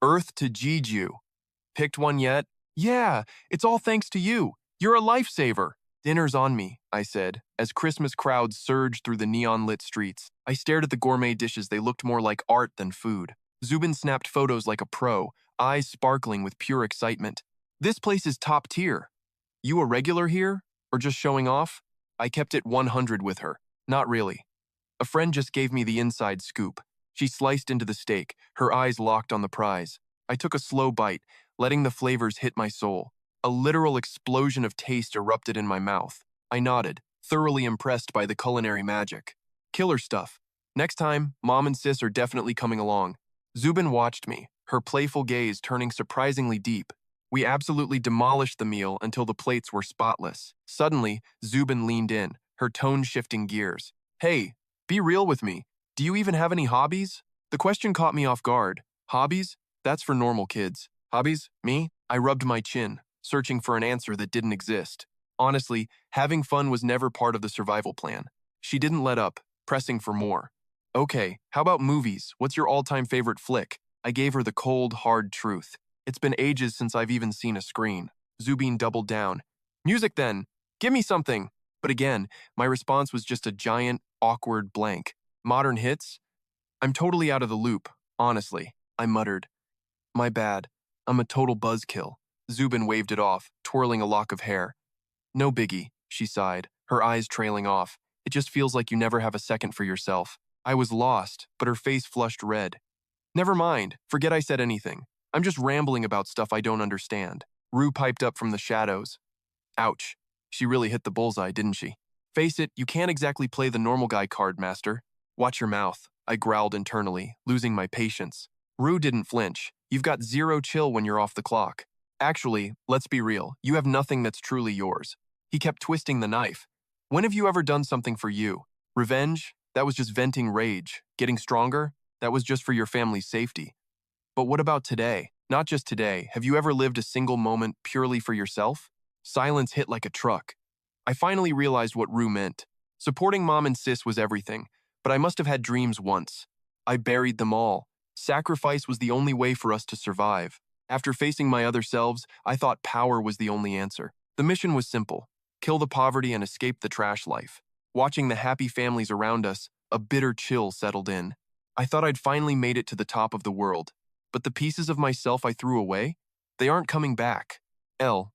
Earth to Jiju. Picked one yet? Yeah, it's all thanks to you. You're a lifesaver. Dinner's on me, I said, as Christmas crowds surged through the neon-lit streets. I stared at the gourmet dishes. They looked more like art than food. Zubin snapped photos like a pro, eyes sparkling with pure excitement. This place is top tier. You a regular here? Or just showing off? I kept it 100 with her. Not really. A friend just gave me the inside scoop. She sliced into the steak, her eyes locked on the prize. I took a slow bite, letting the flavors hit my soul. A literal explosion of taste erupted in my mouth. I nodded, thoroughly impressed by the culinary magic. Killer stuff. Next time, Mom and Sis are definitely coming along. Zubin watched me, her playful gaze turning surprisingly deep. We absolutely demolished the meal until the plates were spotless. Suddenly, Zubin leaned in, her tone shifting gears. Hey, be real with me. Do you even have any hobbies? The question caught me off guard. Hobbies? That's for normal kids. Hobbies? Me? I rubbed my chin, searching for an answer that didn't exist. Honestly, having fun was never part of the survival plan. She didn't let up, pressing for more. Okay, how about movies? What's your all-time favorite flick? I gave her the cold, hard truth. It's been ages since I've even seen a screen. Zubin doubled down. Music then. Give me something. But again, my response was just a giant, awkward blank. Modern hits? I'm totally out of the loop, honestly, I muttered. My bad. I'm a total buzzkill. Zubin waved it off, twirling a lock of hair. No biggie, she sighed, her eyes trailing off. It just feels like you never have a second for yourself. I was lost, but her face flushed red. Never mind, forget I said anything. I'm just rambling about stuff I don't understand. Rue piped up from the shadows. Ouch. She really hit the bullseye, didn't she? Face it, you can't exactly play the normal guy card, Master. Watch your mouth, I growled internally, losing my patience. Rue didn't flinch. You've got zero chill when you're off the clock. Actually, let's be real, you have nothing that's truly yours. He kept twisting the knife. When have you ever done something for you? Revenge? That was just venting rage. Getting stronger? That was just for your family's safety. But what about today? Not just today. Have you ever lived a single moment purely for yourself? Silence hit like a truck. I finally realized what Rue meant. Supporting Mom and Sis was everything, but I must have had dreams once. I buried them all. Sacrifice was the only way for us to survive. After facing my other selves, I thought power was the only answer. The mission was simple. Kill the poverty and escape the trash life. Watching the happy families around us, a bitter chill settled in. I thought I'd finally made it to the top of the world. But the pieces of myself I threw away? They aren't coming back.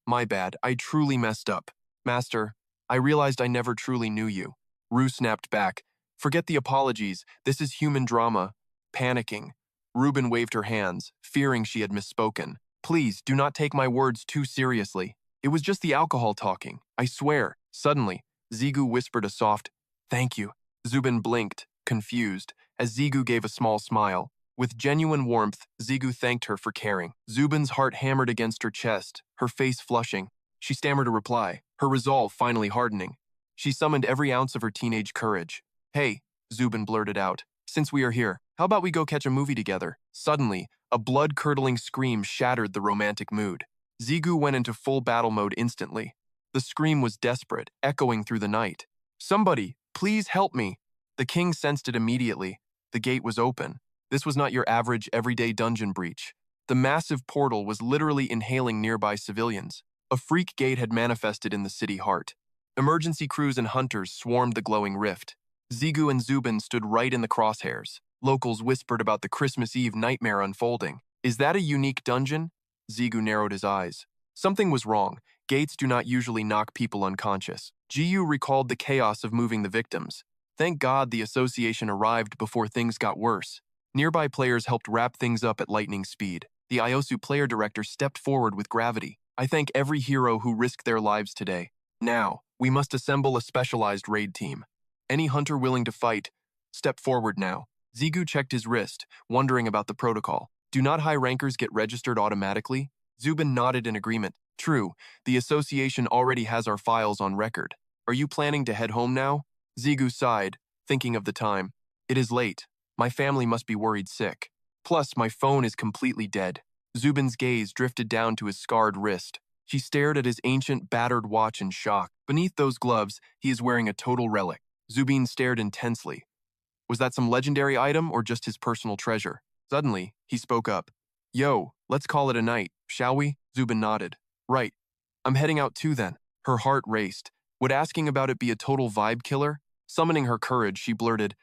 My bad, I truly messed up. Master, I realized I never truly knew you. Rue snapped back. Forget the apologies, this is human drama. Panicking. Reuben waved her hands, fearing she had misspoken. Please, do not take my words too seriously. It was just the alcohol talking, I swear. Suddenly, Zigu whispered a soft, "Thank you." Zubin blinked, confused, as Zigu gave a small smile. With genuine warmth, Zigu thanked her for caring. Zubin's heart hammered against her chest, her face flushing. She stammered a reply, her resolve finally hardening. She summoned every ounce of her teenage courage. Hey, Zubin blurted out, since we are here, how about we go catch a movie together? Suddenly, a blood-curdling scream shattered the romantic mood. Zigu went into full battle mode instantly. The scream was desperate, echoing through the night. Somebody, please help me. The king sensed it immediately. The gate was open. This was not your average, everyday dungeon breach. The massive portal was literally inhaling nearby civilians. A freak gate had manifested in the city heart. Emergency crews and hunters swarmed the glowing rift. Zigu and Zubin stood right in the crosshairs. Locals whispered about the Christmas Eve nightmare unfolding. Is that a unique dungeon? Zigu narrowed his eyes. Something was wrong. Gates do not usually knock people unconscious. Gigyu recalled the chaos of moving the victims. Thank God the association arrived before things got worse. Nearby players helped wrap things up at lightning speed. The Iosu player director stepped forward with gravity. I thank every hero who risked their lives today. Now, we must assemble a specialized raid team. Any hunter willing to fight, step forward now. Zigu checked his wrist, wondering about the protocol. Do not high rankers get registered automatically? Zubin nodded in agreement. True, the association already has our files on record. Are you planning to head home now? Zigu sighed, thinking of the time. It is late. My family must be worried sick. Plus, my phone is completely dead. Zubin's gaze drifted down to his scarred wrist. She stared at his ancient, battered watch in shock. Beneath those gloves, he is wearing a total relic. Zubin stared intensely. Was that some legendary item or just his personal treasure? Suddenly, he spoke up. Yo, let's call it a night, shall we? Zubin nodded. Right. I'm heading out too then. Her heart raced. Would asking about it be a total vibe killer? Summoning her courage, she blurted,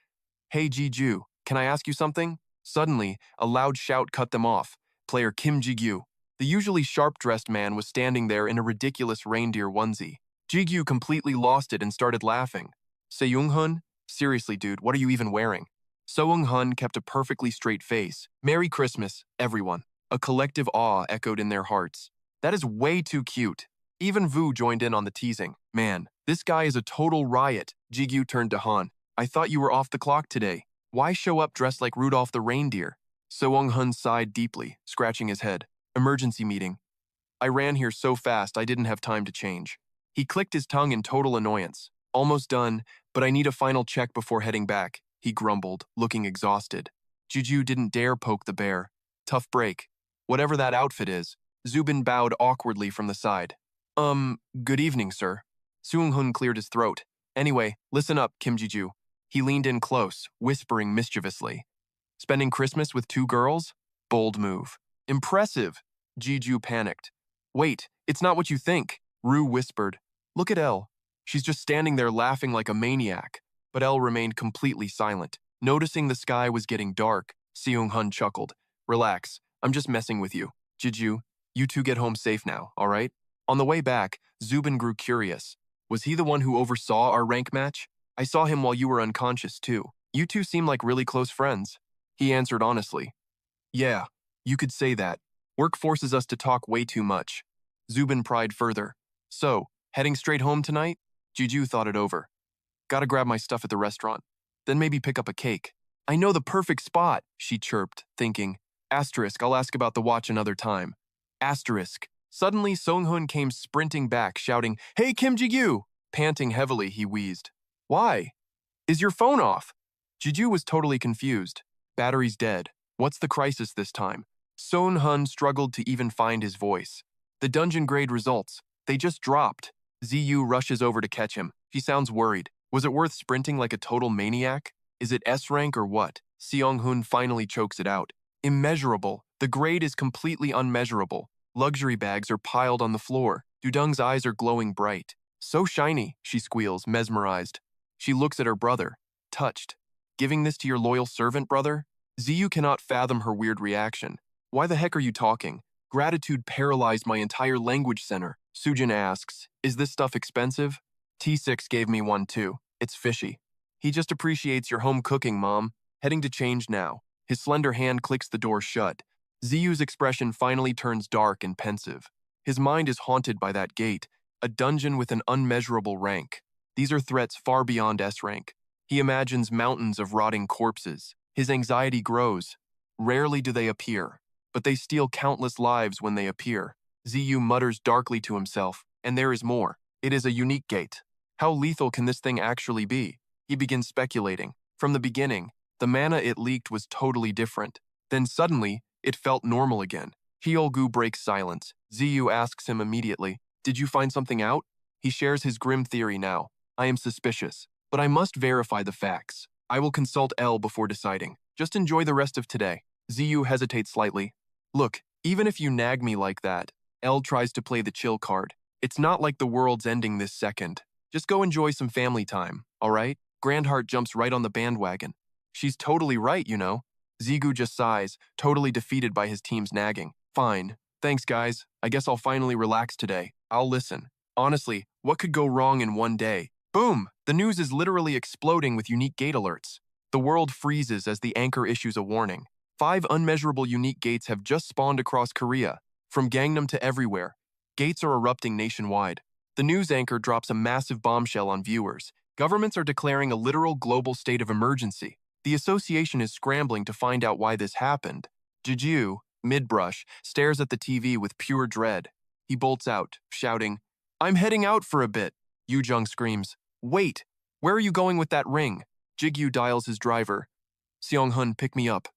Hey Gigyu, can I ask you something? Suddenly, a loud shout cut them off. Player Kim Gigyu. The usually sharp-dressed man was standing there in a ridiculous reindeer onesie. Gigyu completely lost it and started laughing. Seung-hun? Seriously, dude, what are you even wearing? Seung-hun kept a perfectly straight face. Merry Christmas, everyone. A collective awe echoed in their hearts. That is way too cute. Even Vu joined in on the teasing. Man, this guy is a total riot. Gigyu turned to Han. I thought you were off the clock today. Why show up dressed like Rudolph the reindeer? Seung-hun sighed deeply, scratching his head. Emergency meeting. I ran here so fast I didn't have time to change. He clicked his tongue in total annoyance. Almost done, but I need a final check before heading back, he grumbled, looking exhausted. Gigyu didn't dare poke the bear. Tough break. Whatever that outfit is. Zubin bowed awkwardly from the side. Good evening, sir. Seung-hun cleared his throat. Anyway, listen up, Kim Gigyu. He leaned in close, whispering mischievously. Spending Christmas with 2 girls? Bold move. Impressive. Gigyu panicked. Wait, it's not what you think. Rue whispered. Look at Elle. She's just standing there laughing like a maniac. But Elle remained completely silent. Noticing the sky was getting dark, Seung-hun chuckled. Relax, I'm just messing with you. Gigyu, you two get home safe now, all right? On the way back, Zubin grew curious. Was he the one who oversaw our rank match? I saw him while you were unconscious too. You two seem like really close friends. He answered honestly. Yeah, you could say that. Work forces us to talk way too much. Zubin pried further. So, heading straight home tonight? Gigyu thought it over. Gotta grab my stuff at the restaurant. Then maybe pick up a cake. I know the perfect spot, she chirped, thinking. Asterisk, I'll ask about the watch another time. Asterisk. Suddenly, Seung-hun came sprinting back, shouting, Hey, Kim Gigyu! Panting heavily, he wheezed. Why? Is your phone off? Gigyu was totally confused. Battery's dead. What's the crisis this time? Seung-hun struggled to even find his voice. The dungeon grade results. They just dropped. Ziyu rushes over to catch him. She sounds worried. Was it worth sprinting like a total maniac? Is it S rank or what? Seung-hun finally chokes it out. Immeasurable. The grade is completely unmeasurable. Luxury bags are piled on the floor. Dudung's eyes are glowing bright. So shiny, she squeals, mesmerized. She looks at her brother, touched. Giving this to your loyal servant, brother? Ziyu cannot fathom her weird reaction. Why the heck are you talking? Gratitude paralyzed my entire language center. Sujin asks, is this stuff expensive? T6 gave me one too. It's fishy. He just appreciates your home cooking, Mom. Heading to change now. His slender hand clicks the door shut. Ziyu's expression finally turns dark and pensive. His mind is haunted by that gate, a dungeon with an unmeasurable rank. These are threats far beyond S rank. He imagines mountains of rotting corpses. His anxiety grows. Rarely do they appear, but they steal countless lives when they appear. Ziyu mutters darkly to himself, and there is more. It is a unique gate. How lethal can this thing actually be? He begins speculating. From the beginning, the mana it leaked was totally different. Then suddenly, it felt normal again. Hyolgu breaks silence. Ziyu asks him immediately, Did you find something out? He shares his grim theory now. I am suspicious, but I must verify the facts. I will consult L before deciding. Just enjoy the rest of today. Ziyu hesitates slightly. Look, even if you nag me like that, L tries to play the chill card. It's not like the world's ending this second. Just go enjoy some family time, all right? Grandheart jumps right on the bandwagon. She's totally right, you know. Zigu just sighs, totally defeated by his team's nagging. Fine. Thanks, guys. I guess I'll finally relax today. I'll listen. Honestly, what could go wrong in one day? Boom! The news is literally exploding with unique gate alerts. The world freezes as the anchor issues a warning. 5 unmeasurable unique gates have just spawned across Korea, from Gangnam to everywhere. Gates are erupting nationwide. The news anchor drops a massive bombshell on viewers. Governments are declaring a literal global state of emergency. The association is scrambling to find out why this happened. Gigyu, mid-brush, stares at the TV with pure dread. He bolts out, shouting, "I'm heading out for a bit." Yoojung screams, "Wait! Where are you going with that ring?" Gigyu dials his driver. "Seong-hun, pick me up."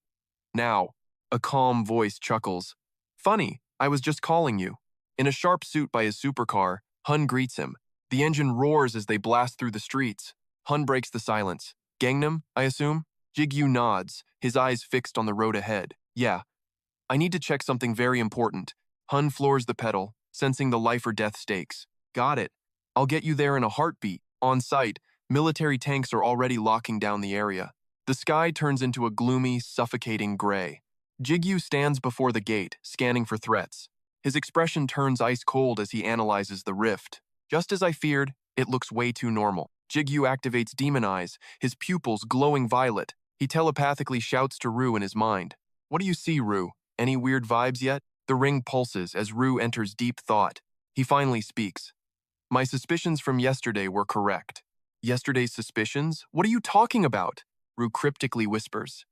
"Now." A calm voice chuckles. "Funny, I was just calling you." In a sharp suit by his supercar, Hun greets him. The engine roars as they blast through the streets. Hun breaks the silence. "Gangnam, I assume?" Gigyu nods, his eyes fixed on the road ahead. "Yeah. I need to check something very important." Hun floors the pedal, sensing the life or death stakes. "Got it. I'll get you there in a heartbeat." On site, military tanks are already locking down the area. The sky turns into a gloomy, suffocating gray. Gigyu stands before the gate, scanning for threats. His expression turns ice cold as he analyzes the rift. Just as I feared, it looks way too normal. Gigyu activates Demon Eyes, his pupils glowing violet. He telepathically shouts to Rue in his mind. "What do you see, Rue? Any weird vibes yet?" The ring pulses as Rue enters deep thought. He finally speaks. "My suspicions from yesterday were correct." "Yesterday's suspicions? What are you talking about?" Rue cryptically whispers.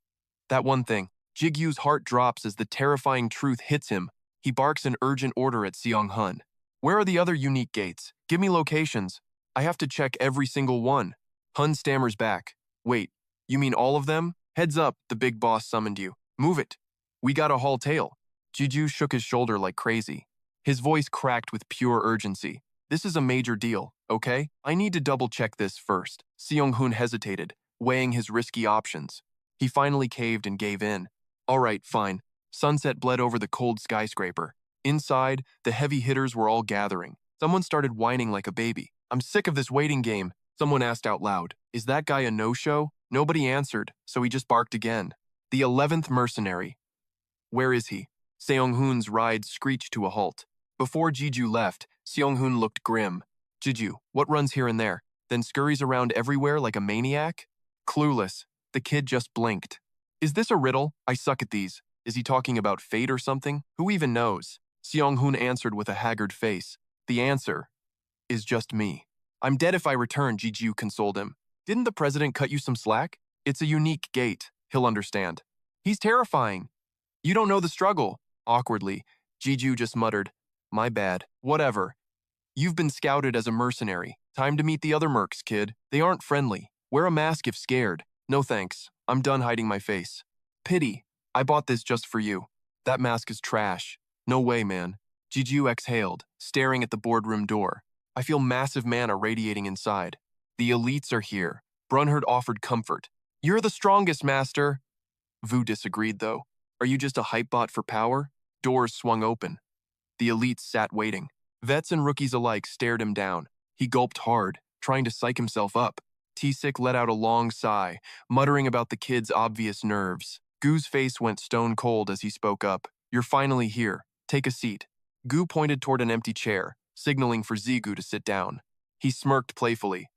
"That one thing." Jigyu's heart drops as the terrifying truth hits him. He barks an urgent order at Seong-hun. "Where are the other unique gates? Give me locations. I have to check every single one." Hun stammers back. "Wait, you mean all of them? Heads up, the big boss summoned you. Move it. We got a haul tail." Jiju shook his shoulder like crazy. His voice cracked with pure urgency. "This is a major deal, okay? I need to double-check this first." Seong-hun hesitated, weighing his risky options. He finally caved and gave in. "All right, fine." Sunset bled over the cold skyscraper. Inside, the heavy hitters were all gathering. Someone started whining like a baby. "I'm sick of this waiting game," someone asked out loud. "Is that guy a no-show?" Nobody answered, so he just barked again. "The 11th mercenary. Where is he?" Seong-hun's ride screeched to a halt. Before Jiju left, Seong-hun looked grim. "Jiju, what runs here and there, then scurries around everywhere like a maniac?" Clueless, the kid just blinked. "Is this a riddle? I suck at these. Is he talking about fate or something? Who even knows?" Seong-hun answered with a haggard face. "The answer is just me." "I'm dead if I return," Jiju consoled him. "Didn't the president cut you some slack? It's a unique gate. He'll understand." "He's terrifying." "You don't know the struggle." Awkwardly, Jiju just muttered, "My bad. Whatever. You've been scouted as a mercenary. Time to meet the other mercs, kid. They aren't friendly. Wear a mask if scared." "No thanks. I'm done hiding my face." "Pity. I bought this just for you." "That mask is trash." "No way, man." Jiju exhaled, staring at the boardroom door. "I feel massive mana radiating inside." "The elites are here." Brunhard offered comfort. "You're the strongest, master." Vu disagreed, though. "Are you just a hype bot for power?" Doors swung open. The elites sat waiting. Vets and rookies alike stared him down. He gulped hard, trying to psych himself up. T-Sick let out a long sigh, muttering about the kid's obvious nerves. Gu's face went stone cold as he spoke up. "You're finally here. Take a seat." Gu pointed toward an empty chair, signaling for Zigu to sit down. He smirked playfully.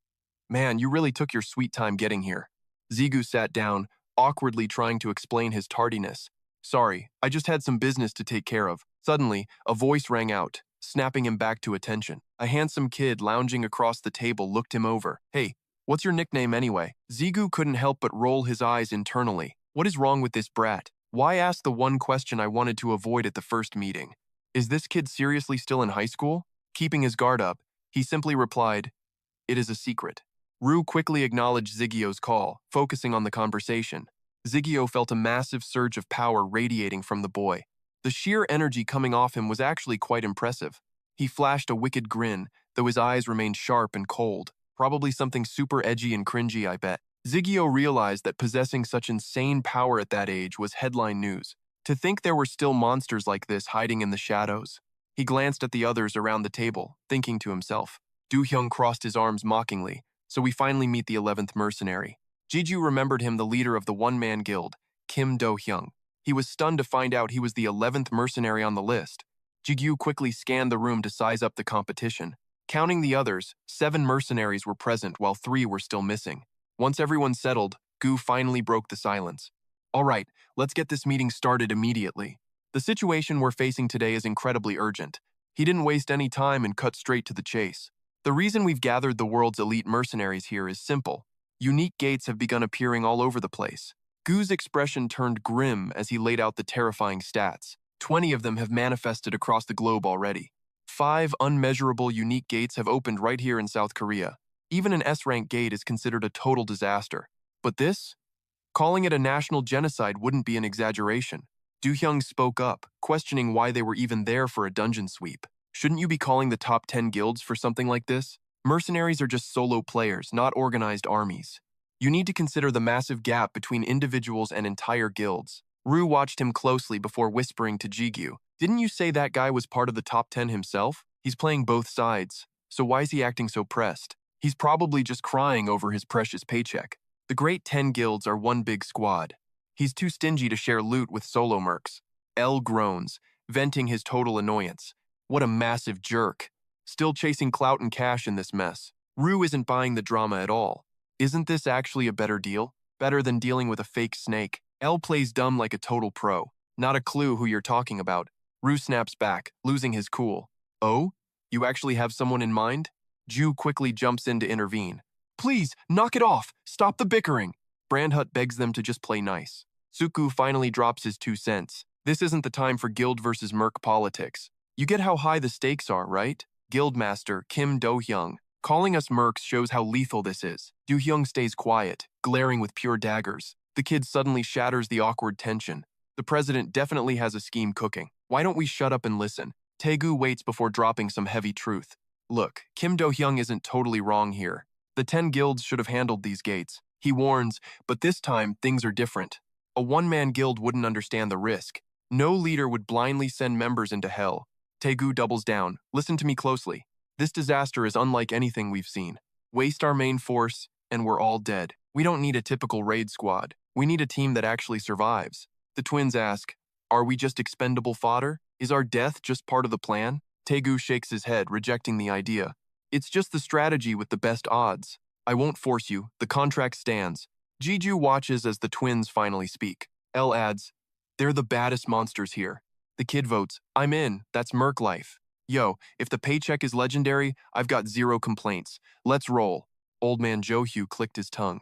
"Man, you really took your sweet time getting here." Zigu sat down, awkwardly trying to explain his tardiness. "Sorry, I just had some business to take care of." Suddenly, a voice rang out, snapping him back to attention. A handsome kid lounging across the table looked him over. "Hey, what's your nickname anyway?" Zigu couldn't help but roll his eyes internally. What is wrong with this brat? Why ask the one question I wanted to avoid at the first meeting? Is this kid seriously still in high school? Keeping his guard up, he simply replied, "It is a secret." Rue quickly acknowledged Zigio's call, focusing on the conversation. Zigio felt a massive surge of power radiating from the boy. The sheer energy coming off him was actually quite impressive. He flashed a wicked grin, though his eyes remained sharp and cold. Probably something super edgy and cringy, I bet. Zigio realized that possessing such insane power at that age was headline news. To think there were still monsters like this hiding in the shadows. He glanced at the others around the table, thinking to himself. Do-hyung crossed his arms mockingly, "So we finally meet the 11th mercenary." Gigyu remembered him the leader of the one-man guild, Kim Do-hyung. He was stunned to find out he was the 11th mercenary on the list. Gigyu quickly scanned the room to size up the competition. Counting the others, 7 mercenaries were present while 3 were still missing. Once everyone settled, Gu finally broke the silence. All right, let's get this meeting started immediately. The situation we're facing today is incredibly urgent. He didn't waste any time and cut straight to the chase. The reason we've gathered the world's elite mercenaries here is simple. Unique gates have begun appearing all over the place. Gu's expression turned grim as he laid out the terrifying stats. 20 of them have manifested across the globe already. 5 unmeasurable unique gates have opened right here in South Korea. Even an S-rank gate is considered a total disaster. But this? Calling it a national genocide wouldn't be an exaggeration. Do-hyung spoke up, questioning why they were even there for a dungeon sweep. Shouldn't you be calling the top 10 guilds for something like this? Mercenaries are just solo players, not organized armies. You need to consider the massive gap between individuals and entire guilds. Ru watched him closely before whispering to Gigyu, "Didn't you say that guy was part of the top 10 himself? He's playing both sides, so why is he acting so pressed? He's probably just crying over his precious paycheck. The great 10 guilds are one big squad. He's too stingy to share loot with solo mercs." L groans, venting his total annoyance. What a massive jerk. Still chasing clout and cash in this mess. Ru isn't buying the drama at all. Isn't this actually a better deal? Better than dealing with a fake snake? L plays dumb like a total pro. Not a clue who you're talking about. Ru snaps back, losing his cool. Oh? You actually have someone in mind? Ju quickly jumps in to intervene. Please, knock it off! Stop the bickering! Brandhut begs them to just play nice. Suku finally drops his 2 cents. This isn't the time for guild versus merc politics. You get how high the stakes are, right? Guildmaster Kim Do-hyung. Calling us mercs shows how lethal this is. Do-hyung stays quiet, glaring with pure daggers. The kid suddenly shatters the awkward tension. The president definitely has a scheme cooking. Why don't we shut up and listen? Taegu waits before dropping some heavy truth. Look, Kim Do-hyung isn't totally wrong here. The 10 guilds should have handled these gates. He warns, but this time things are different. A one-man guild wouldn't understand the risk. No leader would blindly send members into hell. Taegu doubles down. Listen to me closely. This disaster is unlike anything we've seen. Waste our main force, and we're all dead. We don't need a typical raid squad. We need a team that actually survives. The twins ask, are we just expendable fodder? Is our death just part of the plan? Taegu shakes his head, rejecting the idea. It's just the strategy with the best odds. I won't force you. The contract stands. Gigyu watches as the twins finally speak. L adds, they're the baddest monsters here. The kid votes, I'm in, that's merc life. Yo, if the paycheck is legendary, I've got 0 complaints. Let's roll. Old man Johyu clicked his tongue.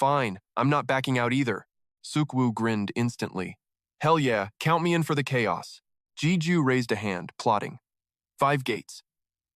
Fine, I'm not backing out either. Sukwu grinned instantly. Hell yeah, count me in for the chaos. Gigyu raised a hand, plotting. 5 gates.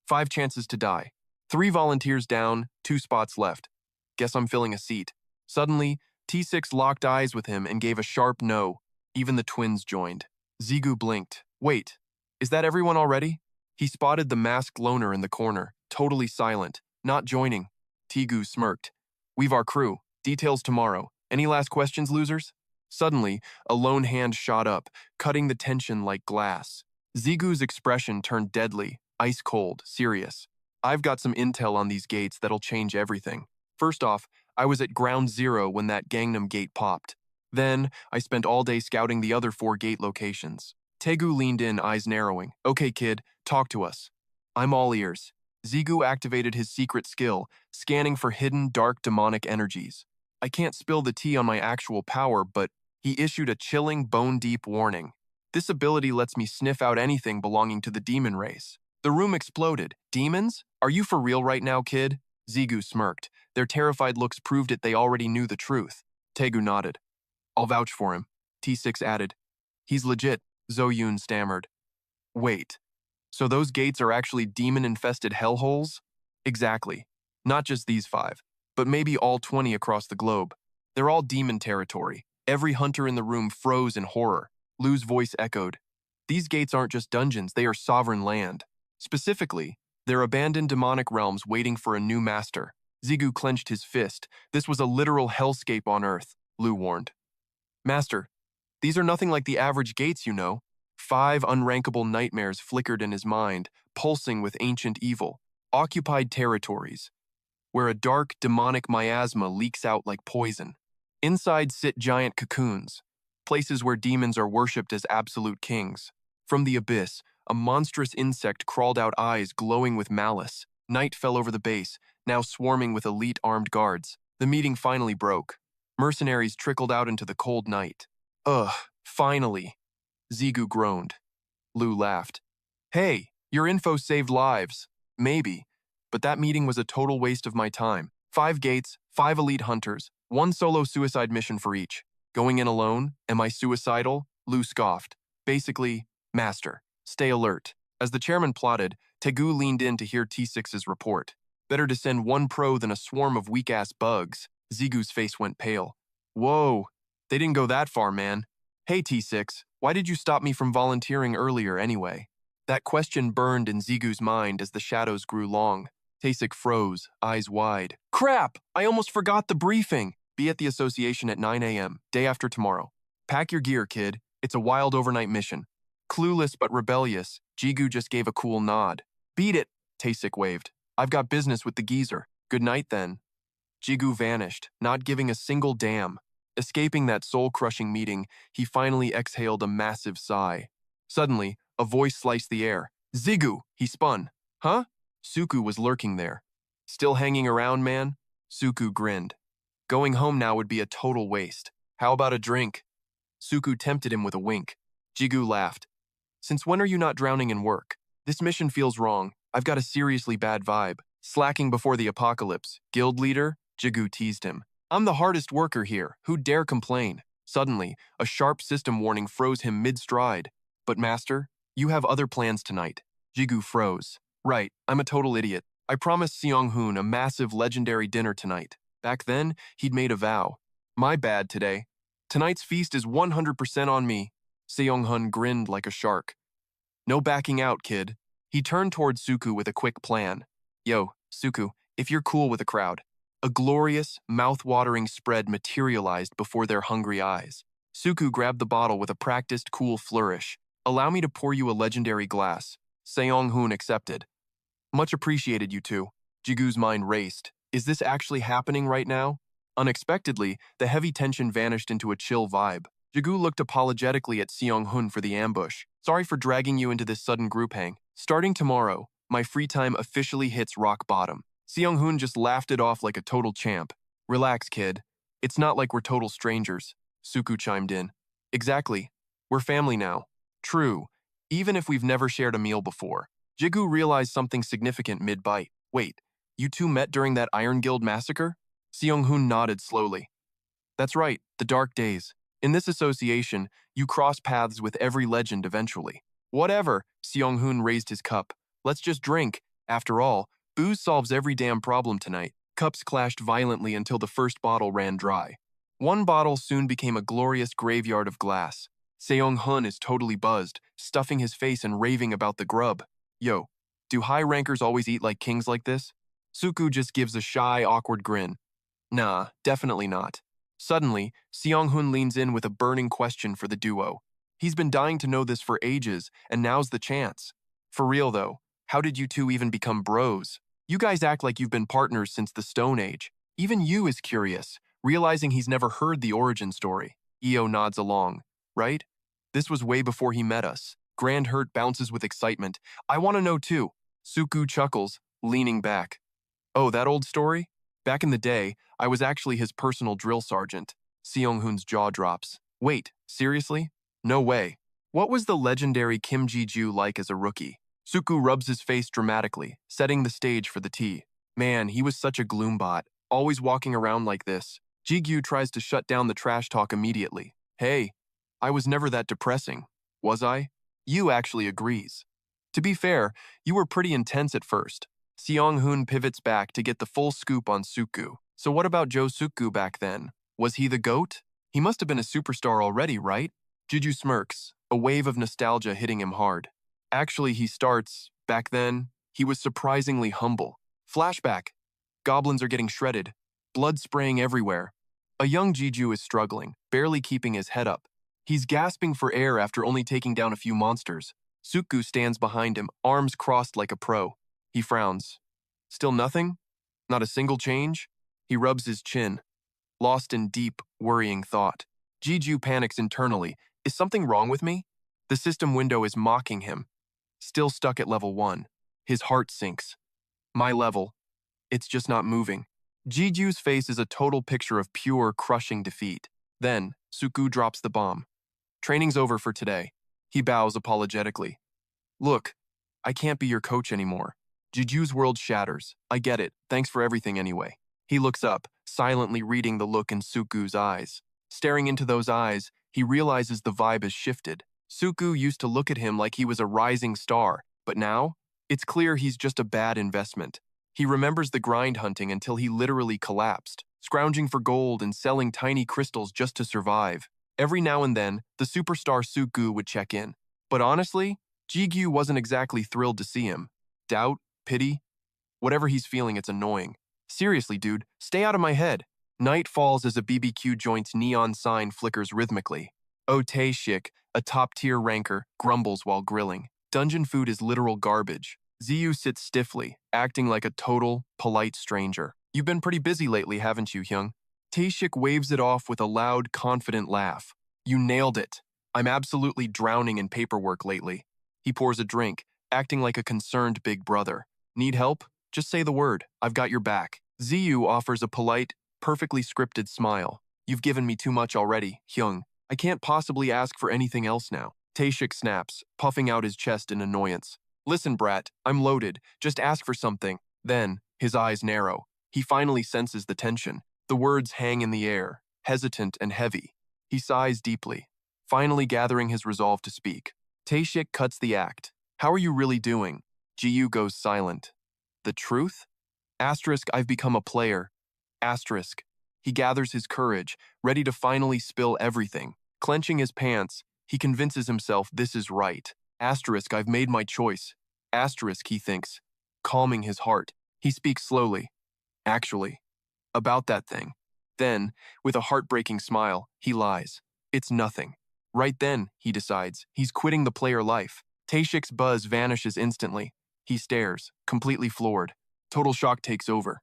5 chances to die. 3 volunteers down, 2 spots left. Guess I'm filling a seat. Suddenly, T6 locked eyes with him and gave a sharp no. Even the twins joined. Zigu blinked. Wait, is that everyone already? He spotted the masked loner in the corner, totally silent, not joining. Tigu smirked. We've our crew. Details tomorrow. Any last questions, losers? Suddenly, a lone hand shot up, cutting the tension like glass. Zigu's expression turned deadly, ice cold, serious. I've got some intel on these gates that'll change everything. First off, I was at ground 0 when that Gangnam gate popped. Then, I spent all day scouting the other 4 gate locations. Taegu leaned in, eyes narrowing. Okay, kid, talk to us. I'm all ears. Zigu activated his secret skill, scanning for hidden, dark, demonic energies. I can't spill the tea on my actual power, but he issued a chilling, bone-deep warning. This ability lets me sniff out anything belonging to the demon race. The room exploded. Demons? Are you for real right now, kid? Zigu smirked. Their terrified looks proved it they already knew the truth. Taegu nodded. I'll vouch for him. T6 added. He's legit, Zoyun stammered. Wait, so those gates are actually demon-infested hellholes? Exactly. Not just these 5, but maybe all 20 across the globe. They're all demon territory. Every hunter in the room froze in horror. Lu's voice echoed. These gates aren't just dungeons, they are sovereign land. Specifically, they're abandoned demonic realms waiting for a new master. Zigu clenched his fist. This was a literal hellscape on Earth, Lu warned. Master, these are nothing like the average gates, you know. 5 unrankable nightmares flickered in his mind, pulsing with ancient evil. Occupied territories. where a dark, demonic miasma leaks out like poison. Inside sit giant cocoons, places where demons are worshipped as absolute kings. From the abyss, a monstrous insect crawled out, eyes glowing with malice. Night fell over the base, now swarming with elite armed guards. The meeting finally broke. Mercenaries trickled out into the cold night. Ugh, finally, Zigu groaned. Lu laughed. Hey, your info saved lives. Maybe, but that meeting was a total waste of my time. 5 gates, 5 elite hunters, 1 solo suicide mission for each. Going in alone? Am I suicidal? Lu scoffed. Basically, master, stay alert. As the chairman plotted, Tegu leaned in to hear T6's report. Better to send 1 pro than a swarm of weak-ass bugs. Zigu's face went pale. Whoa, they didn't go that far, man. Hey, T6, why did you stop me from volunteering earlier anyway? That question burned in Zigu's mind as the shadows grew long. Tasik froze, eyes wide. Crap! I almost forgot the briefing! Be at the association at 9 a.m., day after tomorrow. Pack your gear, kid. It's a wild overnight mission. Clueless but rebellious, Jigu just gave a cool nod. Beat it, Tasik waved. I've got business with the geezer. Good night, then. Jigu vanished, not giving a single damn. Escaping that soul-crushing meeting, he finally exhaled a massive sigh. Suddenly, a voice sliced the air. Zigu! He spun. Huh? Suku was lurking there. Still hanging around, man? Suku grinned. Going home now would be a total waste. How about a drink? Suku tempted him with a wink. Jigu laughed. Since when are you not drowning in work? This mission feels wrong. I've got a seriously bad vibe. Slacking before the apocalypse. Guild leader? Jigu teased him. I'm the hardest worker here. Who dare complain? Suddenly, a sharp system warning froze him mid-stride. But master, you have other plans tonight. Jigu froze. Right, I'm a total idiot. I promised Seong-hoon a massive legendary dinner tonight. Back then, he'd made a vow. My bad today. Tonight's feast is 100% on me. Seong-hoon grinned like a shark. No backing out, kid. He turned toward Suku with a quick plan. Yo, Suku, if you're cool with the crowd. A glorious, mouth-watering spread materialized before their hungry eyes. Suku grabbed the bottle with a practiced, cool flourish. Allow me to pour you a legendary glass. Seong-hoon accepted. Much appreciated, you two. Jigu's mind raced. Is this actually happening right now? Unexpectedly, the heavy tension vanished into a chill vibe. Jigu looked apologetically at Seong-hoon for the ambush. Sorry for dragging you into this sudden group hang. Starting tomorrow, my free time officially hits rock bottom. Seong-hoon just laughed it off like a total champ. Relax, kid. It's not like we're total strangers. Suku chimed in. Exactly. We're family now. True. Even if we've never shared a meal before. Jigu realized something significant mid-bite. Wait, you two met during that Iron Guild massacre? Seong-hoon nodded slowly. That's right, the dark days. In this association, you cross paths with every legend eventually. Whatever, Seong-hoon raised his cup. Let's just drink. After all, booze solves every damn problem tonight. Cups clashed violently until the first bottle ran dry. One bottle soon became a glorious graveyard of glass. Seong-hoon is totally buzzed, stuffing his face and raving about the grub. Yo, do high rankers always eat like kings like this? Suku just gives a shy, awkward grin. Nah, definitely not. Suddenly, Seong-hoon leans in with a burning question for the duo. He's been dying to know this for ages, and now's the chance. For real though, how did you two even become bros? You guys act like you've been partners since the Stone Age. Even you is curious, realizing he's never heard the origin story. Io nods along. Right? This was way before he met us. Grand Hurt bounces with excitement. I want to know too. Suku chuckles, leaning back. Oh, that old story? Back in the day, I was actually his personal drill sergeant. Seong-hoon's jaw drops. Wait, seriously? No way. What was the legendary Kim Gigyu like as a rookie? Suku rubs his face dramatically, setting the stage for the tea. Man, he was such a gloombot, always walking around like this. Gigyu tries to shut down the trash talk immediately. Hey, I was never that depressing, was I? Yu actually agrees. To be fair, you were pretty intense at first. Seong-hoon pivots back to get the full scoop on Suku. So what about Joe Suku back then? Was he the GOAT? He must have been a superstar already, right? Juju smirks, a wave of nostalgia hitting him hard. Actually, he starts, back then, he was surprisingly humble. Flashback. Goblins are getting shredded. Blood spraying everywhere. A young Jiju is struggling, barely keeping his head up. He's gasping for air after only taking down a few monsters. Suku stands behind him, arms crossed like a pro. He frowns. Still nothing? Not a single change? He rubs his chin, lost in deep, worrying thought. Gigyu panics internally. Is something wrong with me? The system window is mocking him. Still stuck at level 1. His heart sinks. My level. It's just not moving. Gigyu's face is a total picture of pure, crushing defeat. Then, Suku drops the bomb. Training's over for today. He bows apologetically. Look, I can't be your coach anymore. Gigyu's world shatters. I get it. Thanks for everything anyway. He looks up, silently reading the look in Suku's eyes. Staring into those eyes, he realizes the vibe has shifted. Suku used to look at him like he was a rising star, but now, it's clear he's just a bad investment. He remembers the grind hunting until he literally collapsed, scrounging for gold and selling tiny crystals just to survive. Every now and then, the superstar Suku would check in. But honestly, Gigyu wasn't exactly thrilled to see him. Doubt, pity, whatever he's feeling, it's annoying. Seriously, dude, stay out of my head. Night falls as a BBQ joint's neon sign flickers rhythmically. Tae-shik, a top-tier ranker, grumbles while grilling. Dungeon food is literal garbage. Ziyu sits stiffly, acting like a total, polite stranger. You've been pretty busy lately, haven't you, Hyung? Tae-shik waves it off with a loud, confident laugh. You nailed it. I'm absolutely drowning in paperwork lately. He pours a drink, acting like a concerned big brother. Need help? Just say the word. I've got your back. Ziyu offers a polite, perfectly scripted smile. You've given me too much already, Hyung. I can't possibly ask for anything else now. Tae-shik snaps, puffing out his chest in annoyance. Listen, brat, I'm loaded. Just ask for something. Then, his eyes narrow. He finally senses the tension. The words hang in the air, hesitant and heavy. He sighs deeply, finally gathering his resolve to speak. Tae-shik cuts the act. How are you really doing? Gigyu goes silent. The truth? Asterisk, I've become a player. Asterisk. He gathers his courage, ready to finally spill everything. Clenching his pants, he convinces himself this is right. Asterisk, I've made my choice. Asterisk, he thinks, calming his heart. He speaks slowly. Actually, about that thing. Then, with a heartbreaking smile, he lies. It's nothing. Right then, he decides, he's quitting the player life. Tae-shik's buzz vanishes instantly. He stares, completely floored. Total shock takes over.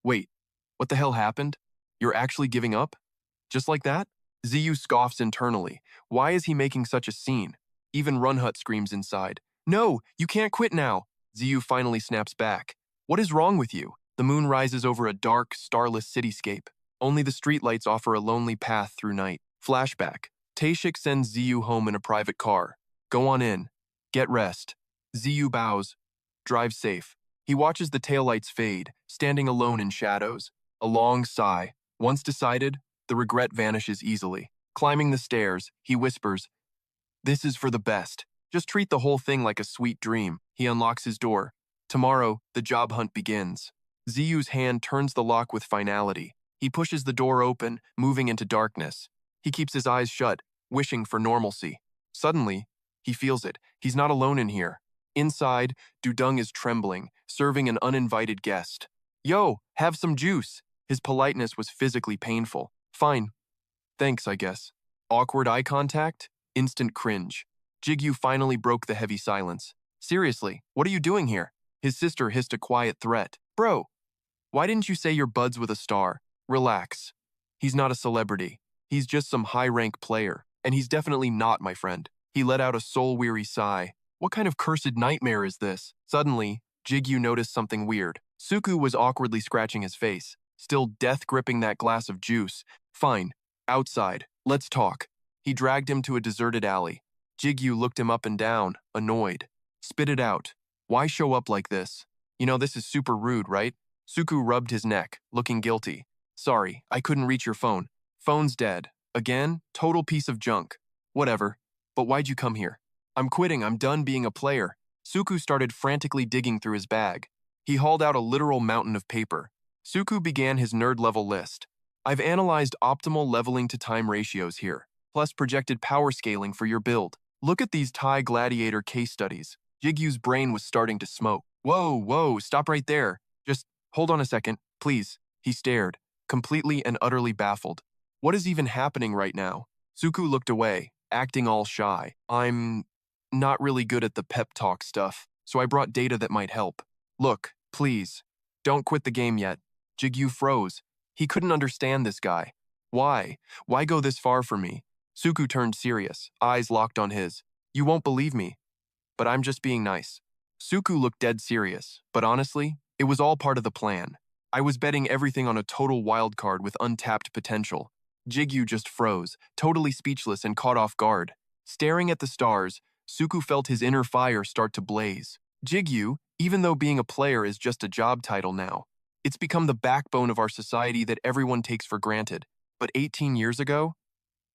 Wait, what the hell happened? You're actually giving up? Just like that? Ziyu scoffs internally. Why is he making such a scene? Even Runhut screams inside. No, you can't quit now. Ziyu finally snaps back. What is wrong with you? The moon rises over a dark, starless cityscape. Only the streetlights offer a lonely path through night. Flashback. Tae-shik sends Ziyu home in a private car. Go on in. Get rest. Ziyu bows. Drive safe. He watches the taillights fade, standing alone in shadows. A long sigh. Once decided, the regret vanishes easily. Climbing the stairs, he whispers, This is for the best. Just treat the whole thing like a sweet dream. He unlocks his door. Tomorrow, the job hunt begins. Ziyu's hand turns the lock with finality. He pushes the door open, moving into darkness. He keeps his eyes shut, wishing for normalcy. Suddenly, he feels it. He's not alone in here. Inside, Dudung is trembling, serving an uninvited guest. Yo, have some juice. His politeness was physically painful. Fine. Thanks, I guess. Awkward eye contact? Instant cringe. Gigyu finally broke the heavy silence. Seriously, what are you doing here? His sister hissed a quiet threat. Bro, why didn't you say you're buds with a star? Relax. He's not a celebrity. He's just some high-rank player. And he's definitely not my friend. He let out a soul-weary sigh. What kind of cursed nightmare is this? Suddenly, Gigyu noticed something weird. Suku was awkwardly scratching his face, still death-gripping that glass of juice. Fine. Outside. Let's talk. He dragged him to a deserted alley. Gigyu looked him up and down, annoyed. Spit it out. Why show up like this? You know, this is super rude, right? Suku rubbed his neck, looking guilty. Sorry, I couldn't reach your phone. Phone's dead. Again? Total piece of junk. Whatever. But why'd you come here? I'm quitting. I'm done being a player. Suku started frantically digging through his bag. He hauled out a literal mountain of paper. Suku began his nerd-level list. I've analyzed optimal leveling to time ratios here, plus projected power scaling for your build. Look at these Thai gladiator case studies. Jigyu's brain was starting to smoke. Whoa, stop right there. Just hold on a second, please. He stared, completely and utterly baffled. What is even happening right now? Suku looked away, acting all shy. I'm not really good at the pep talk stuff, so I brought data that might help. Look, please, don't quit the game yet. Gigyu froze. He couldn't understand this guy. Why? Why go this far for me? Suku turned serious, eyes locked on his. You won't believe me, but I'm just being nice. Suku looked dead serious, but honestly, it was all part of the plan. I was betting everything on a total wild card with untapped potential. Gigyu just froze, totally speechless and caught off guard. Staring at the stars, Suku felt his inner fire start to blaze. Gigyu, even though being a player is just a job title now, it's become the backbone of our society that everyone takes for granted. But 18 years ago,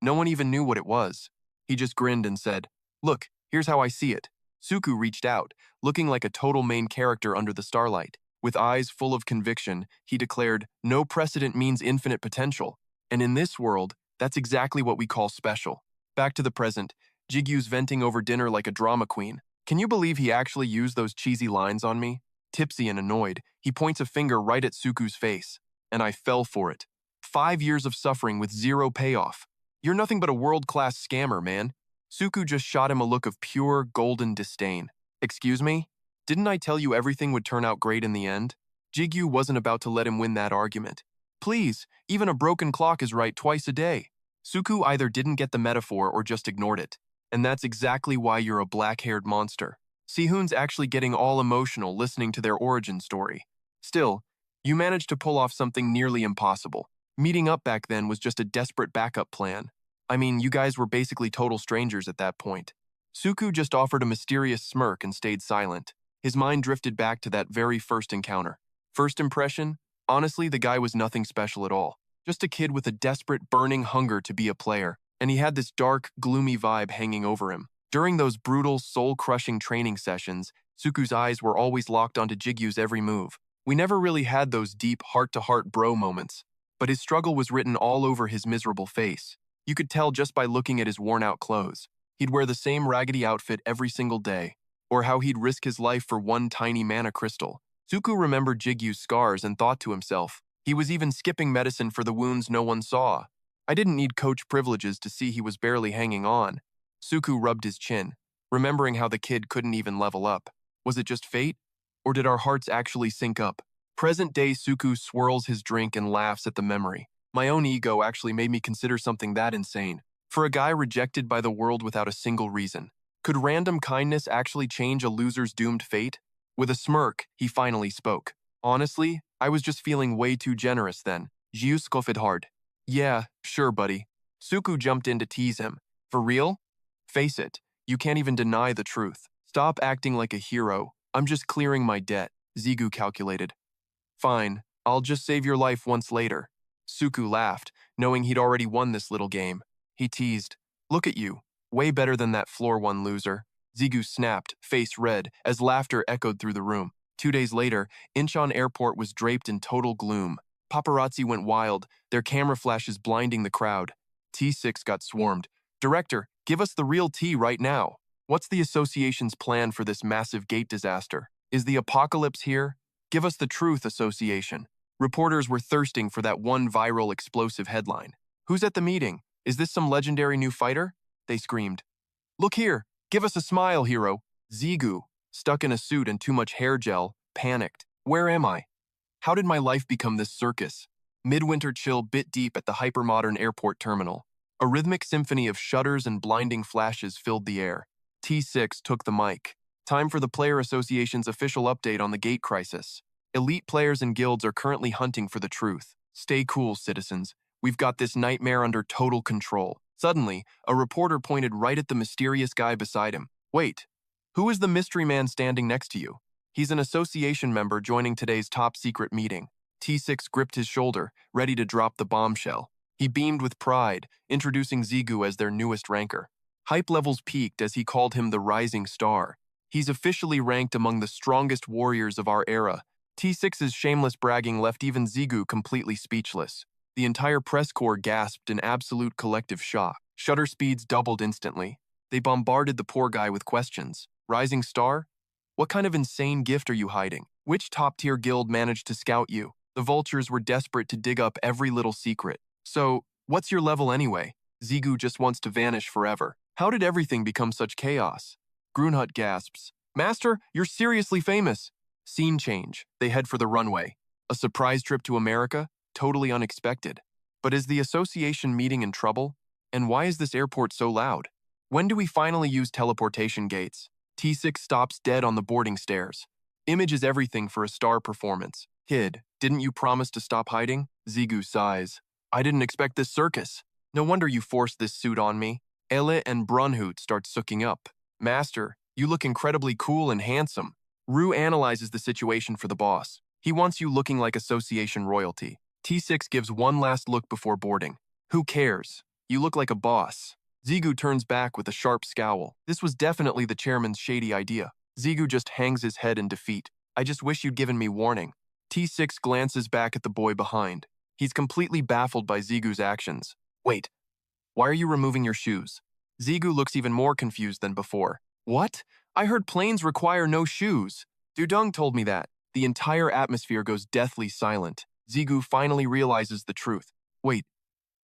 no one even knew what it was. He just grinned and said, "Look, here's how I see it." Suku reached out, looking like a total main character under the starlight. With eyes full of conviction, he declared, "No precedent means infinite potential. And in this world, that's exactly what we call special." Back to the present, Jigyu's venting over dinner like a drama queen. Can you believe he actually used those cheesy lines on me? Tipsy and annoyed, he points a finger right at Suku's face. And I fell for it. 5 years of suffering with zero payoff. You're nothing but a world-class scammer, man. Suku just shot him a look of pure, golden disdain. Excuse me? Didn't I tell you everything would turn out great in the end? Gigyu wasn't about to let him win that argument. Please, even a broken clock is right twice a day. Suku either didn't get the metaphor or just ignored it. And that's exactly why you're a black-haired monster. Sehun's actually getting all emotional listening to their origin story. Still, you managed to pull off something nearly impossible. Meeting up back then was just a desperate backup plan. I mean, you guys were basically total strangers at that point. Suku just offered a mysterious smirk and stayed silent. His mind drifted back to that very first encounter. First impression? Honestly, the guy was nothing special at all. Just a kid with a desperate, burning hunger to be a player. And he had this dark, gloomy vibe hanging over him. During those brutal, soul-crushing training sessions, Suku's eyes were always locked onto Jigyu's every move. We never really had those deep, heart-to-heart bro moments. But his struggle was written all over his miserable face. You could tell just by looking at his worn-out clothes. He'd wear the same raggedy outfit every single day, or how he'd risk his life for one tiny mana crystal. Suku remembered Jigyu's scars and thought to himself, he was even skipping medicine for the wounds no one saw. I didn't need coach privileges to see he was barely hanging on. Suku rubbed his chin, remembering how the kid couldn't even level up. Was it just fate? Or did our hearts actually sync up? Present-day Suku swirls his drink and laughs at the memory. My own ego actually made me consider something that insane. For a guy rejected by the world without a single reason, could random kindness actually change a loser's doomed fate? With a smirk, he finally spoke. Honestly, I was just feeling way too generous then. Jiu scoffed hard. Yeah, sure, buddy. Suku jumped in to tease him. For real? Face it, you can't even deny the truth. Stop acting like a hero. I'm just clearing my debt, Zigu calculated. Fine, I'll just save your life once later. Suku laughed, knowing he'd already won this little game. He teased, look at you, way better than that floor one loser. Zigu snapped, face red, as laughter echoed through the room. 2 days later, Incheon Airport was draped in total gloom. Paparazzi went wild, their camera flashes blinding the crowd. T6 got swarmed. Director, give us the real tea right now. What's the association's plan for this massive gate disaster? Is the apocalypse here? Give us the truth, association. Reporters were thirsting for that one viral explosive headline. Who's at the meeting? Is this some legendary new fighter? They screamed. Look here, give us a smile, hero. Zigu, stuck in a suit and too much hair gel, panicked. Where am I? How did my life become this circus? Midwinter chill bit deep at the hypermodern airport terminal. A rhythmic symphony of shutters and blinding flashes filled the air. T6 took the mic. Time for the Player Association's official update on the gate crisis. Elite players and guilds are currently hunting for the truth. Stay cool, citizens. We've got this nightmare under total control. Suddenly, a reporter pointed right at the mysterious guy beside him. Wait, who is the mystery man standing next to you? He's an association member joining today's top-secret meeting. T6 gripped his shoulder, ready to drop the bombshell. He beamed with pride, introducing Zigu as their newest ranker. Hype levels peaked as he called him the Rising Star. He's officially ranked among the strongest warriors of our era. T6's shameless bragging left even Zigu completely speechless. The entire press corps gasped in absolute collective shock. Shutter speeds doubled instantly. They bombarded the poor guy with questions. Rising Star? What kind of insane gift are you hiding? Which top-tier guild managed to scout you? The vultures were desperate to dig up every little secret. So, what's your level anyway? Zigu just wants to vanish forever. How did everything become such chaos? Grunhut gasps. Master, you're seriously famous. Scene change. They head for the runway. A surprise trip to America? Totally unexpected. But is the association meeting in trouble? And why is this airport so loud? When do we finally use teleportation gates? T6 stops dead on the boarding stairs. Image is everything for a star performance. Kid, didn't you promise to stop hiding? Zigu sighs. I didn't expect this circus. No wonder you forced this suit on me. Elle and Brunhut start sooking up. Master, you look incredibly cool and handsome. Rue analyzes the situation for the boss. He wants you looking like association royalty. T6 gives one last look before boarding. Who cares? You look like a boss. Zigu turns back with a sharp scowl. This was definitely the chairman's shady idea. Zigu just hangs his head in defeat. I just wish you'd given me warning. T6 glances back at the boy behind. He's completely baffled by Zigu's actions. Wait, why are you removing your shoes? Zigu looks even more confused than before. What? I heard planes require no shoes. Dudung told me that. The entire atmosphere goes deathly silent. Zigu finally realizes the truth. Wait,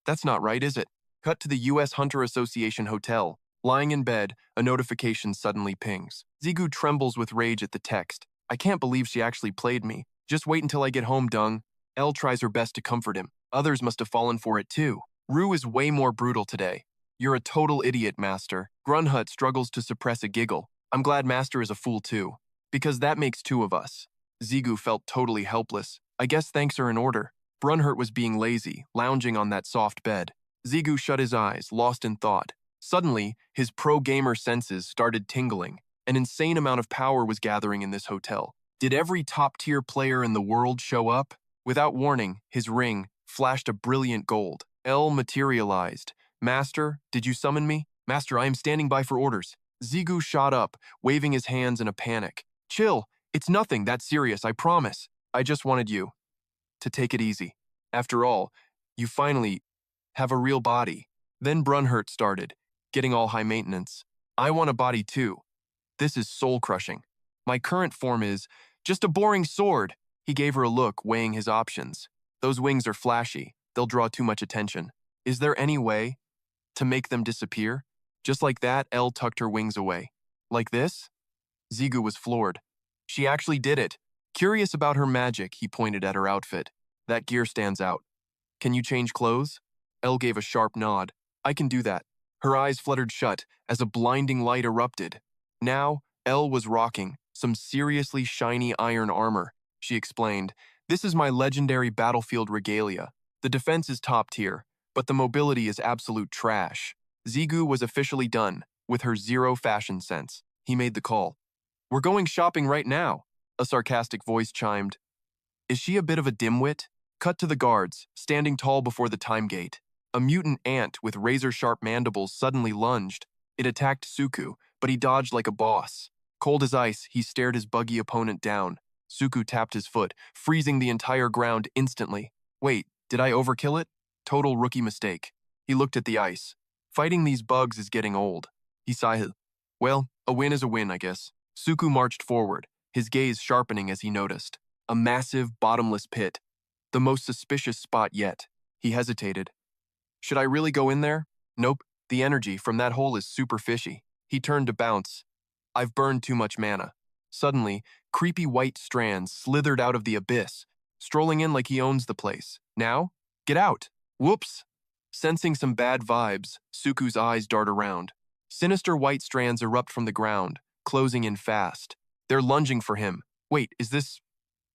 that's not right, is it? Cut to the U.S. Hunter Association Hotel. Lying in bed, a notification suddenly pings. Zigu trembles with rage at the text. I can't believe she actually played me. Just wait until I get home, Dung. Elle tries her best to comfort him. Others must have fallen for it too. Rue is way more brutal today. You're a total idiot, Master. Grunhut struggles to suppress a giggle. I'm glad Master is a fool too, because that makes two of us. Zigu felt totally helpless. I guess thanks are in order. Brunhut was being lazy, lounging on that soft bed. Zigu shut his eyes, lost in thought. Suddenly, his pro-gamer senses started tingling. An insane amount of power was gathering in this hotel. Did every top-tier player in the world show up? Without warning, his ring flashed a brilliant gold. Elle materialized. Master, did you summon me? Master, I am standing by for orders. Zigu shot up, waving his hands in a panic. Chill, it's nothing that serious, I promise. I just wanted you to take it easy. After all, you finally have a real body. Then Brunhut started, getting all high maintenance. I want a body too. This is soul-crushing. My current form is just a boring sword. He gave her a look, weighing his options. Those wings are flashy. They'll draw too much attention. Is there any way to make them disappear? Just like that, Elle tucked her wings away. Like this? Zigu was floored. She actually did it. Curious about her magic, he pointed at her outfit. That gear stands out. Can you change clothes? Elle gave a sharp nod. I can do that. Her eyes fluttered shut as a blinding light erupted. Now, Elle was rocking some seriously shiny iron armor. She explained, this is my legendary battlefield regalia. The defense is top tier, but the mobility is absolute trash. Zigu was officially done with her zero fashion sense. He made the call. We're going shopping right now, a sarcastic voice chimed. Is she a bit of a dimwit? Cut to the guards, standing tall before the time gate. A mutant ant with razor-sharp mandibles suddenly lunged. It attacked Suku, but he dodged like a boss. Cold as ice, he stared his buggy opponent down. Suku tapped his foot, freezing the entire ground instantly. Wait, did I overkill it? Total rookie mistake. He looked at the ice. Fighting these bugs is getting old. He sighed. Well, a win is a win, I guess. Suku marched forward, his gaze sharpening as he noticed. A massive, bottomless pit. The most suspicious spot yet. He hesitated. Should I really go in there? Nope, the energy from that hole is super fishy. He turned to bounce. I've burned too much mana. Suddenly, creepy white strands slithered out of the abyss, strolling in like he owns the place. Now? Get out! Whoops! Sensing some bad vibes, Suku's eyes dart around. Sinister white strands erupt from the ground, closing in fast. They're lunging for him. Wait, is this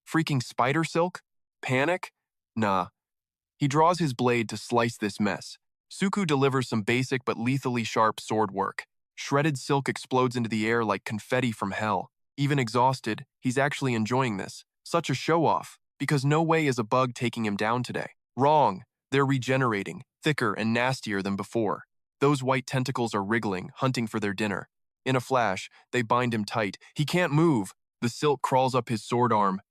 freaking spider silk? Panic? Nah. He draws his blade to slice this mess. Suku delivers some basic but lethally sharp sword work. Shredded silk explodes into the air like confetti from hell. Even exhausted, he's actually enjoying this. Such a show-off, because no way is a bug taking him down today. Wrong. They're regenerating, thicker and nastier than before. Those white tentacles are wriggling, hunting for their dinner. In a flash, they bind him tight. He can't move. The silk crawls up his sword arm.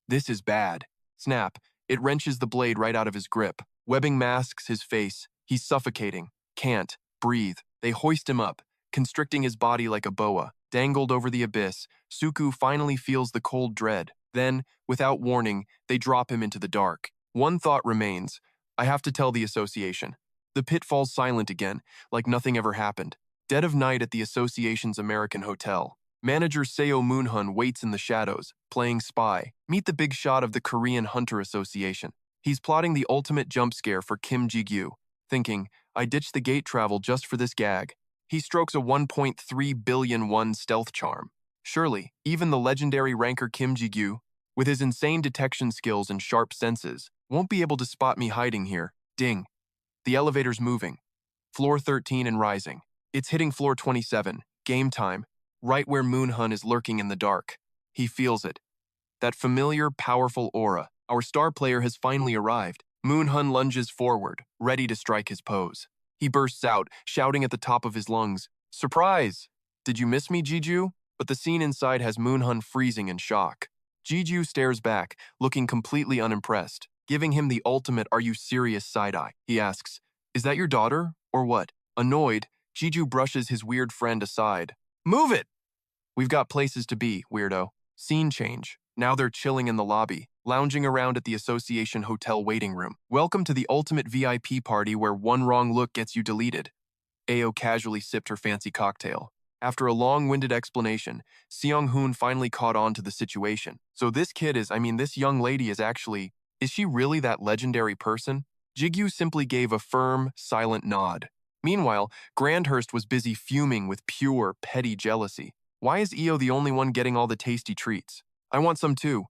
This is bad. Snap. It wrenches the blade right out of his grip. Webbing masks his face. He's suffocating. Can't breathe. They hoist him up, constricting his body like a boa. Dangled over the abyss, Suku finally feels the cold dread. Then, without warning, they drop him into the dark. One thought remains. I have to tell the association. The pit falls silent again, like nothing ever happened. Dead of night at the association's American hotel. Manager Seo Moonhun waits in the shadows, playing spy. Meet the big shot of the Korean Hunter Association. He's plotting the ultimate jump scare for Kim Gigyu, thinking, I ditched the gate travel just for this gag. He strokes a 1.3 billion won stealth charm. Surely, even the legendary ranker Kim Gigyu, with his insane detection skills and sharp senses, won't be able to spot me hiding here. Ding. The elevator's moving. Floor 13 and rising. It's hitting floor 27. Game time. Right where Moonhun is lurking in the dark. He feels it. That familiar, powerful aura. Our star player has finally arrived. Moonhun lunges forward, ready to strike his pose. He bursts out, shouting at the top of his lungs, Surprise! Did you miss me, Gigyu? But the scene inside has Moonhun freezing in shock. Gigyu stares back, looking completely unimpressed, giving him the ultimate "are you serious" side-eye. He asks, Is that your daughter, or what? Annoyed, Gigyu brushes his weird friend aside. Move it! We've got places to be, weirdo. Scene change. Now they're chilling in the lobby, lounging around at the association hotel waiting room. Welcome to the ultimate VIP party where one wrong look gets you deleted. Ao casually sipped her fancy cocktail. After a long-winded explanation, Seong-hoon finally caught on to the situation. So this young lady is she really that legendary person? Gigyu simply gave a firm, silent nod. Meanwhile, Grandhurst was busy fuming with pure, petty jealousy. Why is Eo the only one getting all the tasty treats? I want some too.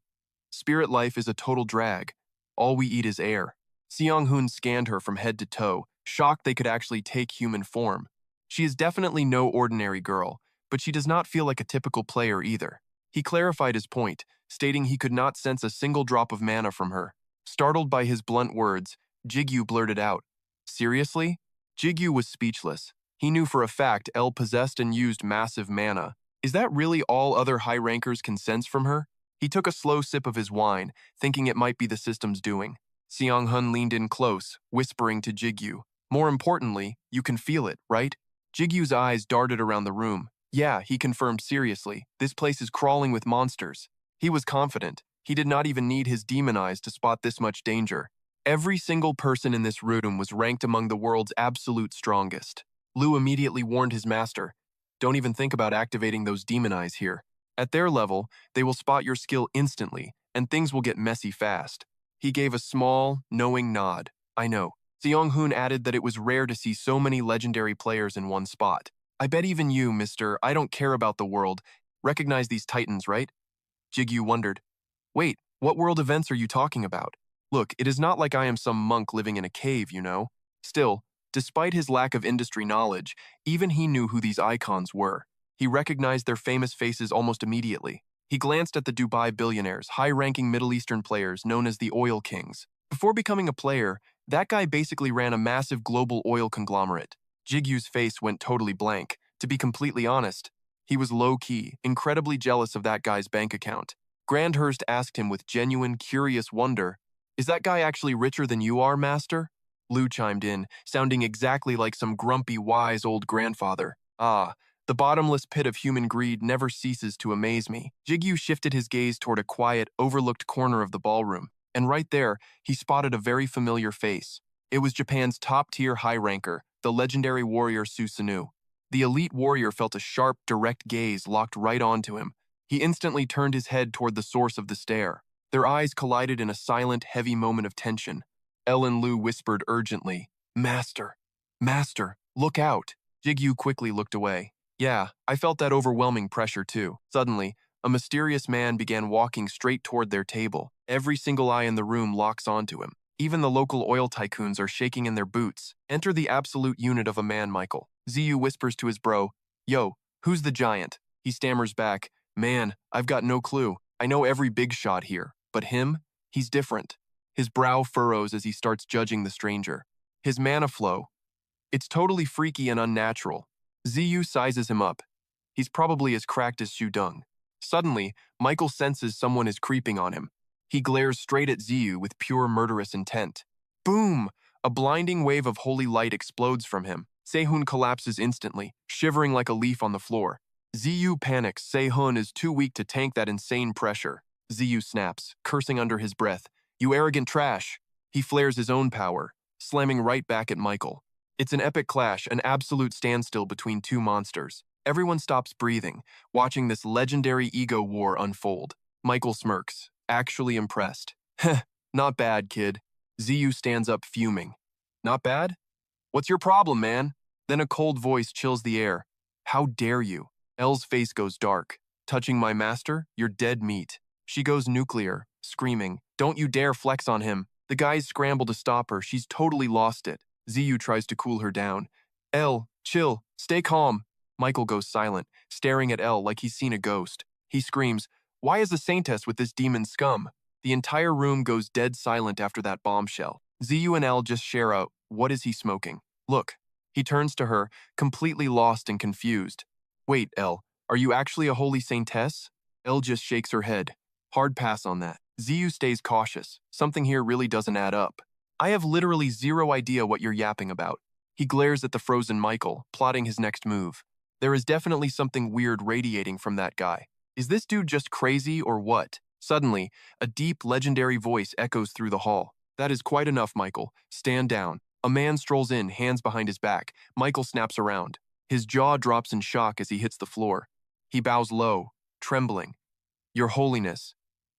Spirit life is a total drag. All we eat is air. Seong-hoon scanned her from head to toe, shocked they could actually take human form. She is definitely no ordinary girl, but she does not feel like a typical player either. He clarified his point, stating he could not sense a single drop of mana from her. Startled by his blunt words, Gigyu blurted out, Seriously? Gigyu was speechless. He knew for a fact Elle possessed and used massive mana. Is that really all other high rankers can sense from her? He took a slow sip of his wine, thinking it might be the system's doing. Seong-hun leaned in close, whispering to Gigyu, More importantly, you can feel it, right? Jigyu's eyes darted around the room. Yeah, he confirmed seriously, this place is crawling with monsters. He was confident. He did not even need his demon eyes to spot this much danger. Every single person in this room was ranked among the world's absolute strongest. Lu immediately warned his master, Don't even think about activating those demon eyes here. At their level, they will spot your skill instantly, and things will get messy fast. He gave a small, knowing nod. I know. Seong-hoon added that it was rare to see so many legendary players in one spot. I bet even you, Mr. I don't care about the world, recognize these titans, right? Gigyu wondered. Wait, what world events are you talking about? Look, it is not like I am some monk living in a cave, you know. Still, despite his lack of industry knowledge, even he knew who these icons were. He recognized their famous faces almost immediately. He glanced at the Dubai billionaires, high-ranking Middle Eastern players known as the Oil Kings. Before becoming a player, that guy basically ran a massive global oil conglomerate. Jigyu's face went totally blank. To be completely honest, he was low-key, incredibly jealous of that guy's bank account. Grandhurst asked him with genuine, curious wonder, Is that guy actually richer than you are, master? Lu chimed in, sounding exactly like some grumpy, wise old grandfather. Ah, the bottomless pit of human greed never ceases to amaze me. Gigyu shifted his gaze toward a quiet, overlooked corner of the ballroom, and right there, he spotted a very familiar face. It was Japan's top-tier high-ranker, the legendary warrior Susanoo. The elite warrior felt a sharp, direct gaze locked right onto him. He instantly turned his head toward the source of the stare. Their eyes collided in a silent, heavy moment of tension. Ellen Lu whispered urgently, Master, Master, look out. Gigyu quickly looked away. Yeah, I felt that overwhelming pressure too. Suddenly, a mysterious man began walking straight toward their table. Every single eye in the room locks onto him. Even the local oil tycoons are shaking in their boots. Enter the absolute unit of a man, Michael. Ziyu whispers to his bro, Yo, who's the giant? He stammers back, Man, I've got no clue. I know every big shot here. But him? He's different. His brow furrows as he starts judging the stranger. His mana flow. It's totally freaky and unnatural. Ziyu sizes him up. He's probably as cracked as Shudung. Suddenly, Michael senses someone is creeping on him. He glares straight at Ziyu with pure murderous intent. Boom! A blinding wave of holy light explodes from him. Sehun collapses instantly, shivering like a leaf on the floor. Ziyu panics. Sehun is too weak to tank that insane pressure. Ziyu snaps, cursing under his breath. You arrogant trash! He flares his own power, slamming right back at Michael. It's an epic clash, an absolute standstill between two monsters. Everyone stops breathing, watching this legendary ego war unfold. Michael smirks, actually impressed. Heh, not bad, kid. Ziyu stands up fuming. Not bad? What's your problem, man? Then a cold voice chills the air. How dare you? Elle's face goes dark. Touching my master? You're dead meat. She goes nuclear, screaming, don't you dare flex on him. The guys scramble to stop her. She's totally lost it. Ziyu tries to cool her down. Elle, chill, stay calm. Michael goes silent, staring at Elle like he's seen a ghost. He screams, why is the saintess with this demon scum? The entire room goes dead silent after that bombshell. Ziyu and Elle just share out, what is he smoking? Look. He turns to her, completely lost and confused. Wait, Elle, are you actually a holy saintess? Elle just shakes her head. Hard pass on that. Ziyu stays cautious. Something here really doesn't add up. I have literally zero idea what you're yapping about. He glares at the frozen Michael, plotting his next move. There is definitely something weird radiating from that guy. Is this dude just crazy or what? Suddenly, a deep, legendary voice echoes through the hall. That is quite enough, Michael. Stand down. A man strolls in, hands behind his back. Michael snaps around. His jaw drops in shock as he hits the floor. He bows low, trembling. Your Holiness,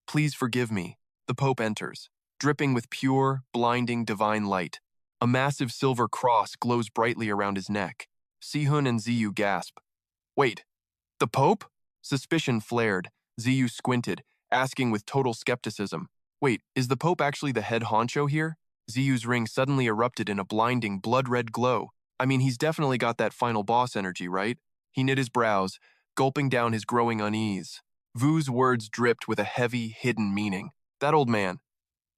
please forgive me. The Pope enters, dripping with pure, blinding, divine light. A massive silver cross glows brightly around his neck. Sihun and Ziyu gasp. Wait, the Pope? Suspicion flared. Ziyu squinted, asking with total skepticism. Wait, is the Pope actually the head honcho here? Ziyu's ring suddenly erupted in a blinding, blood-red glow. I mean, he's definitely got that final boss energy, right? He knit his brows, gulping down his growing unease. Vu's words dripped with a heavy, hidden meaning. That old man.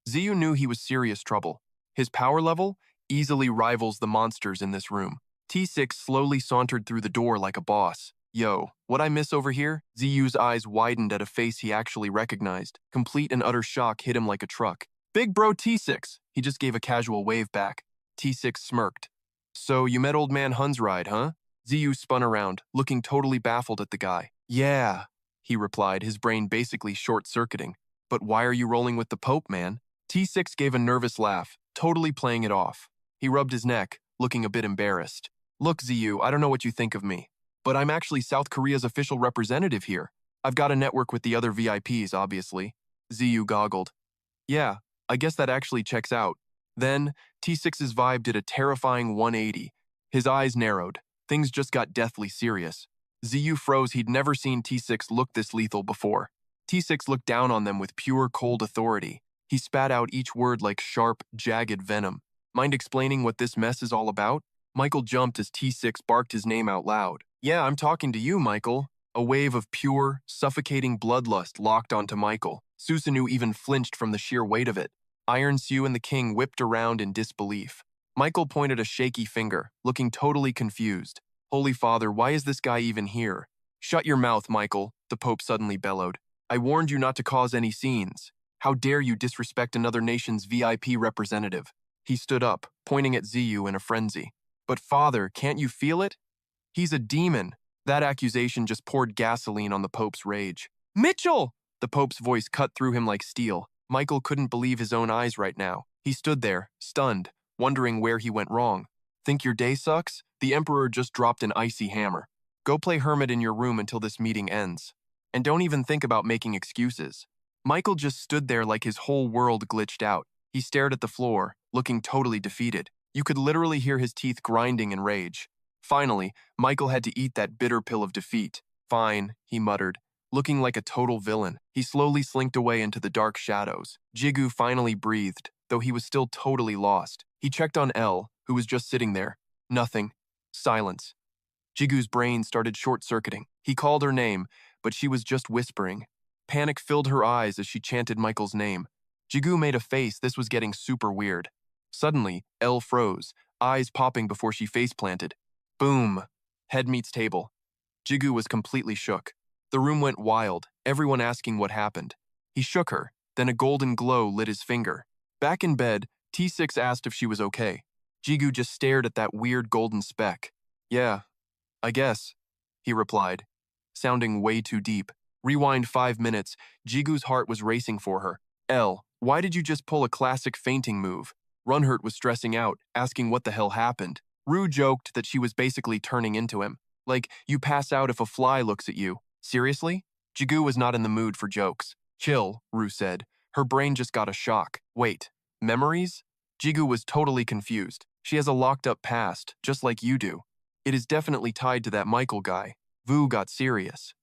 Ziyu knew he was serious trouble. His power level easily rivals the monsters in this room. T6 slowly sauntered through the door like a boss. Yo, what I miss over here? Ziyu's eyes widened at a face he actually recognized. Complete and utter shock hit him like a truck. Big bro T6. He just gave a casual wave back. T6 smirked. So you met old man Hun's ride, huh? Ziyu spun around, looking totally baffled at the guy. Yeah, he replied, his brain basically short-circuiting. But why are you rolling with the Pope, man? T6 gave a nervous laugh, totally playing it off. He rubbed his neck, looking a bit embarrassed. Look, Ziyu, I don't know what you think of me, but I'm actually South Korea's official representative here. I've got a network with the other VIPs, obviously. Ziyu goggled. Yeah, I guess that actually checks out. Then, T6's vibe did a terrifying 180. His eyes narrowed. Things just got deathly serious. Ziyu froze. He'd never seen T6 look this lethal before. T6 looked down on them with pure cold authority. He spat out each word like sharp, jagged venom. Mind explaining what this mess is all about? Michael jumped as T6 barked his name out loud. Yeah, I'm talking to you, Michael. A wave of pure, suffocating bloodlust locked onto Michael. Susanoo even flinched from the sheer weight of it. Iron Sue and the king whipped around in disbelief. Michael pointed a shaky finger, looking totally confused. Holy Father, why is this guy even here? Shut your mouth, Michael, the Pope suddenly bellowed. I warned you not to cause any scenes. How dare you disrespect another nation's VIP representative? He stood up, pointing at Ziyu in a frenzy. But Father, can't you feel it? He's a demon. That accusation just poured gasoline on the Pope's rage. Mitchell! The Pope's voice cut through him like steel. Michael couldn't believe his own eyes right now. He stood there, stunned, wondering where he went wrong. Think your day sucks? The Emperor just dropped an icy hammer. Go play hermit in your room until this meeting ends. And don't even think about making excuses. Michael just stood there like his whole world glitched out. He stared at the floor, looking totally defeated. You could literally hear his teeth grinding in rage. Finally, Michael had to eat that bitter pill of defeat. Fine, he muttered, looking like a total villain. He slowly slinked away into the dark shadows. Gigyu finally breathed, though he was still totally lost. He checked on Elle, who was just sitting there. Nothing. Silence. Jigu's brain started short-circuiting. He called her name, but she was just whispering. Panic filled her eyes as she chanted Michael's name. Gigyu made a face. This was getting super weird. Suddenly, Elle froze, eyes popping before she face-planted. Boom. Head meets table. Gigyu was completely shook. The room went wild, everyone asking what happened. He shook her, then a golden glow lit his finger. Back in bed, T6 asked if she was okay. Gigyu just stared at that weird golden speck. Yeah, I guess, he replied, sounding way too deep. Rewind 5 minutes, Jigu's heart was racing for her. Elle, why did you just pull a classic fainting move? Runhurt was stressing out, asking what the hell happened. Rue joked that she was basically turning into him. Like, you pass out if a fly looks at you. Seriously? Gigyu was not in the mood for jokes. Chill, Rue said. Her brain just got a shock. Wait, memories? Gigyu was totally confused. She has a locked-up past, just like you do. It is definitely tied to that Michael guy. Vu got serious.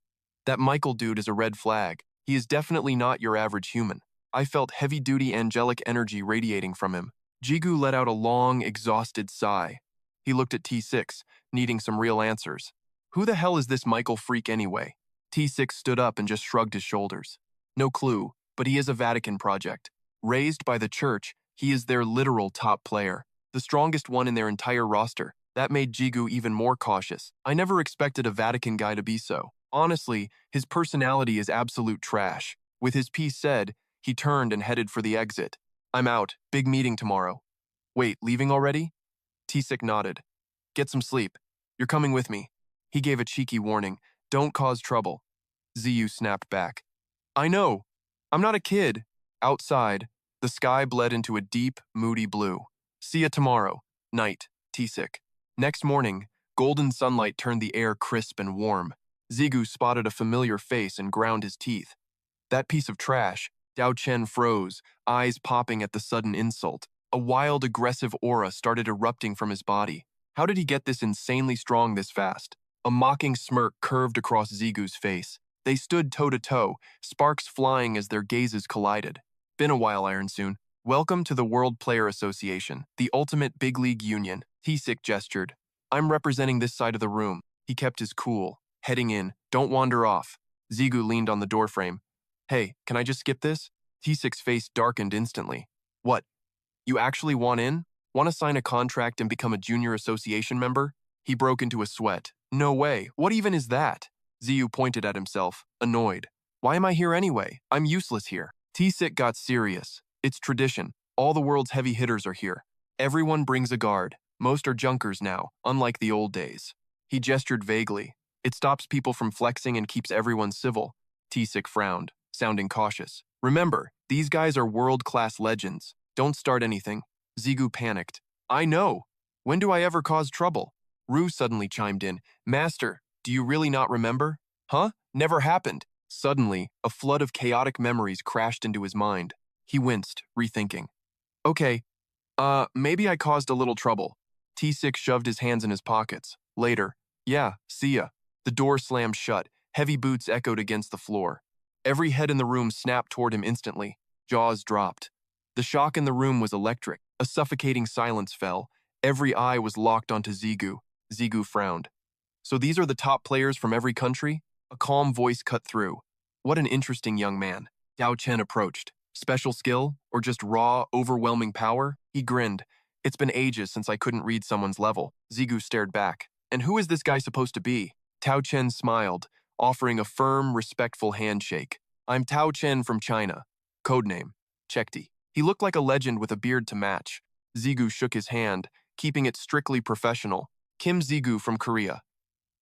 That Michael dude is a red flag. He is definitely not your average human. I felt heavy-duty angelic energy radiating from him. Gigyu let out a long, exhausted sigh. He looked at T6, needing some real answers. Who the hell is this Michael freak anyway? T6 stood up and just shrugged his shoulders. No clue, but he is a Vatican project. Raised by the church, he is their literal top player, the strongest one in their entire roster. That made Gigyu even more cautious. I never expected a Vatican guy to be so. Honestly, his personality is absolute trash. With his piece said, he turned and headed for the exit. I'm out. Big meeting tomorrow. Wait, leaving already? T6 nodded. Get some sleep. You're coming with me. He gave a cheeky warning. Don't cause trouble. Ziyu snapped back. I know. I'm not a kid. Outside, the sky bled into a deep, moody blue. See ya tomorrow. Night. T6. Next morning, golden sunlight turned the air crisp and warm. Zigu spotted a familiar face and ground his teeth. That piece of trash. Dao Chen froze, eyes popping at the sudden insult. A wild, aggressive aura started erupting from his body. How did he get this insanely strong this fast? A mocking smirk curved across Zigu's face. They stood toe-to-toe, sparks flying as their gazes collided. Been a while, Iron Soon. Welcome to the World Player Association, the ultimate big league union. T-Sick gestured. I'm representing this side of the room. He kept his cool. Heading in. Don't wander off. Zigu leaned on the doorframe. Hey, can I just skip this? T-Sick's face darkened instantly. What? You actually want in? Want to sign a contract and become a junior association member? He broke into a sweat. No way. What even is that? Ziyu pointed at himself, annoyed. Why am I here anyway? I'm useless here. T-Sick got serious. It's tradition. All the world's heavy hitters are here. Everyone brings a guard. Most are junkers now, unlike the old days. He gestured vaguely. It stops people from flexing and keeps everyone civil. T-Sick frowned, sounding cautious. Remember, these guys are world-class legends. Don't start anything. Zigu panicked. I know. When do I ever cause trouble? Rue suddenly chimed in. Master, do you really not remember? Huh? Never happened. Suddenly, a flood of chaotic memories crashed into his mind. He winced, rethinking. Okay, maybe I caused a little trouble. T6 shoved his hands in his pockets. Later. Yeah, see ya. The door slammed shut. Heavy boots echoed against the floor. Every head in the room snapped toward him instantly. Jaws dropped. The shock in the room was electric. A suffocating silence fell. Every eye was locked onto Zigu. Zigu frowned. So these are the top players from every country? A calm voice cut through. What an interesting young man. Dao Chen approached. Special skill, or just raw, overwhelming power? He grinned. It's been ages since I couldn't read someone's level. Zigu stared back. And who is this guy supposed to be? Tao Chen smiled, offering a firm, respectful handshake. I'm Tao Chen from China. Codename, Chekti. He looked like a legend with a beard to match. Zigu shook his hand, keeping it strictly professional. Kim Zigu from Korea.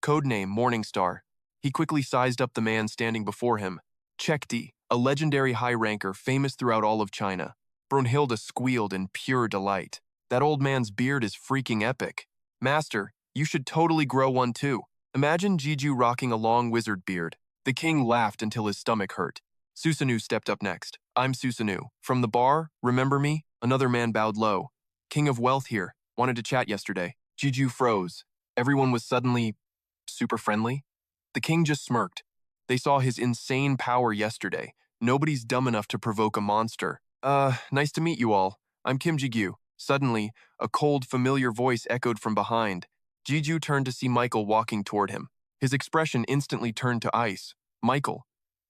Codename, Morningstar. He quickly sized up the man standing before him. Chekti, a legendary high-ranker famous throughout all of China. Brunhilde squealed in pure delight. That old man's beard is freaking epic. Master, you should totally grow one too. Imagine Gigyu rocking a long wizard beard. The king laughed until his stomach hurt. Susanoo stepped up next. I'm Susanoo. From the bar, remember me? Another man bowed low. King of Wealth here. Wanted to chat yesterday. Gigyu froze. Everyone was suddenly super friendly. The king just smirked. They saw his insane power yesterday. Nobody's dumb enough to provoke a monster. Nice to meet you all. I'm Kim Gigyu. Suddenly, a cold, familiar voice echoed from behind. Gigyu turned to see Michael walking toward him. His expression instantly turned to ice. Michael.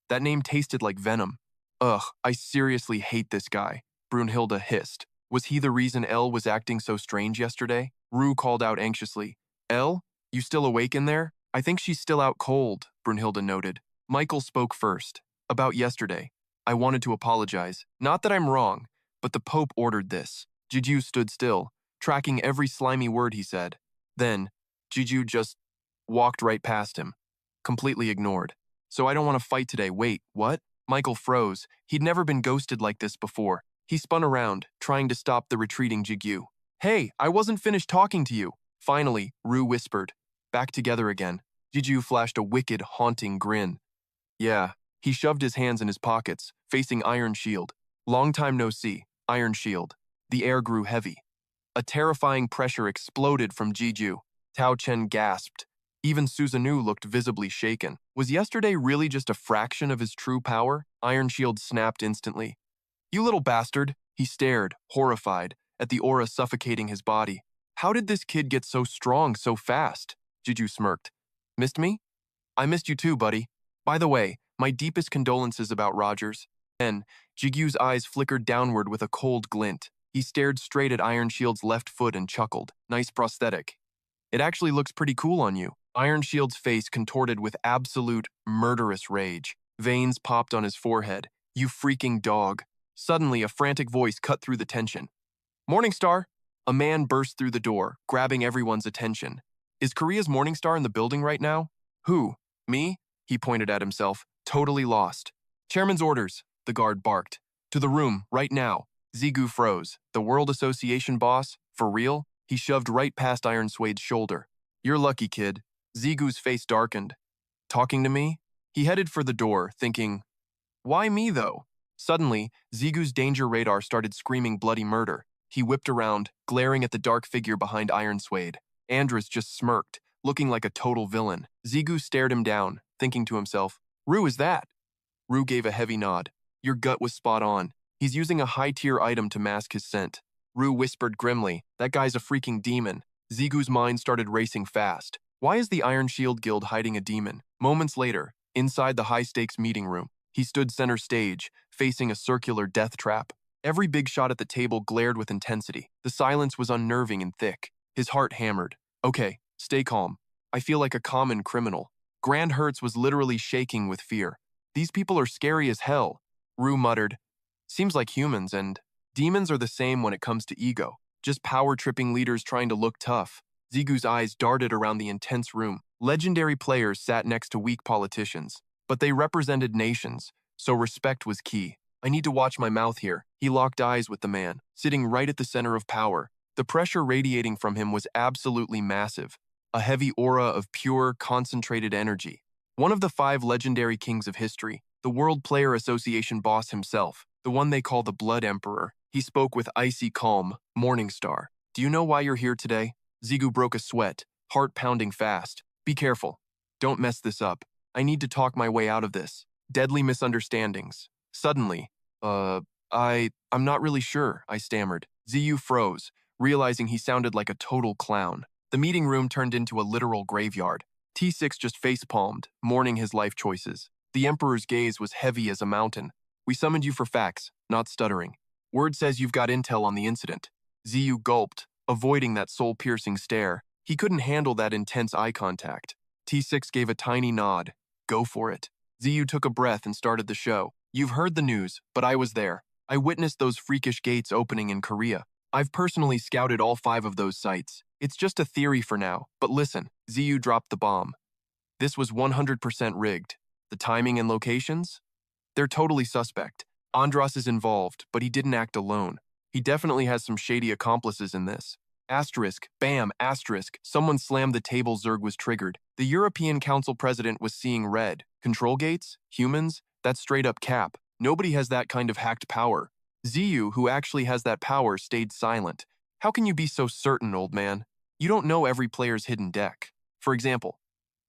That name tasted like venom. Ugh, I seriously hate this guy. Brunhilde hissed. Was he the reason Elle was acting so strange yesterday? Rue called out anxiously. Elle? You still awake in there? I think she's still out cold, Brunhilde noted. Michael spoke first. About yesterday. I wanted to apologize. Not that I'm wrong, but the Pope ordered this. Gigyu stood still, tracking every slimy word he said. Then, Gigyu just walked right past him, completely ignored. So I don't want to fight today. Wait, what? Michael froze. He'd never been ghosted like this before. He spun around, trying to stop the retreating Gigyu. Hey, I wasn't finished talking to you. Finally, Rue whispered. back together again. Gigyu flashed a wicked, haunting grin. Yeah, he shoved his hands in his pockets, facing Iron Shield. Long time no see, Iron Shield. The air grew heavy. A terrifying pressure exploded from Gigyu. Tao Chen gasped. Even Susanoo looked visibly shaken. Was yesterday really just a fraction of his true power? Iron Shield snapped instantly. You little bastard! He stared, horrified, at the aura suffocating his body. How did this kid get so strong so fast? Gigyu smirked. Missed me? I missed you too, buddy. By the way, my deepest condolences about Rogers. Then, Jigyu's eyes flickered downward with a cold glint. He stared straight at Iron Shield's left foot and chuckled. Nice prosthetic. It actually looks pretty cool on you. Iron Shield's face contorted with absolute, murderous rage. Veins popped on his forehead. You freaking dog. Suddenly, a frantic voice cut through the tension. Morningstar! A man burst through the door, grabbing everyone's attention. Is Korea's Morningstar in the building right now? Who? Me? He pointed at himself, totally lost. Chairman's orders, the guard barked. To the room, right now. Zigu froze. The World Association boss? For real? He shoved right past Iron Suede's shoulder. You're lucky, kid. Zigu's face darkened. Talking to me? He headed for the door, thinking, why me, though? Suddenly, Zigu's danger radar started screaming bloody murder. He whipped around, glaring at the dark figure behind Iron Suede. Andrus just smirked, looking like a total villain. Zigu stared him down, thinking to himself, Rue, is that? Rue gave a heavy nod. Your gut was spot on. He's using a high-tier item to mask his scent. Rue whispered grimly, that guy's a freaking demon. Zigu's mind started racing fast. Why is the Iron Shield Guild hiding a demon? Moments later, inside the high-stakes meeting room, he stood center stage, facing a circular death trap. Every big shot at the table glared with intensity. The silence was unnerving and thick. His heart hammered. Okay, stay calm. I feel like a common criminal. Grand Hertz was literally shaking with fear. These people are scary as hell. Rue muttered. Seems like humans, and demons are the same when it comes to ego. Just power-tripping leaders trying to look tough. Zigu's eyes darted around the intense room. Legendary players sat next to weak politicians. But they represented nations, so respect was key. I need to watch my mouth here. He locked eyes with the man, sitting right at the center of power. The pressure radiating from him was absolutely massive. A heavy aura of pure, concentrated energy. One of the 5 legendary kings of history, the World Player Association boss himself, the one they call the Blood Emperor. He spoke with icy calm. Morningstar. Do you know why you're here today? Zigu broke a sweat, heart pounding fast. Be careful. Don't mess this up. I need to talk my way out of this. Deadly misunderstandings. Suddenly, I'm not really sure, I stammered. Ziyu froze, realizing he sounded like a total clown. The meeting room turned into a literal graveyard. T6 just face-palmed, mourning his life choices. The Emperor's gaze was heavy as a mountain. We summoned you for facts, not stuttering. Word says you've got intel on the incident. Ziyu gulped, avoiding that soul-piercing stare. He couldn't handle that intense eye contact. T6 gave a tiny nod. Go for it. Ziyu took a breath and started the show. You've heard the news, but I was there. I witnessed those freakish gates opening in Korea. I've personally scouted all 5 of those sites. It's just a theory for now, but listen, Ziyu dropped the bomb. This was 100% rigged. The timing and locations? They're totally suspect. Andras is involved, but he didn't act alone. He definitely has some shady accomplices in this. Asterisk, bam, asterisk, someone slammed the table. Zerg was triggered. The European Council president was seeing red. Control gates? Humans? That's straight up cap. Nobody has that kind of hacked power. Ziyu, who actually has that power, stayed silent. How can you be so certain, old man? You don't know every player's hidden deck. For example,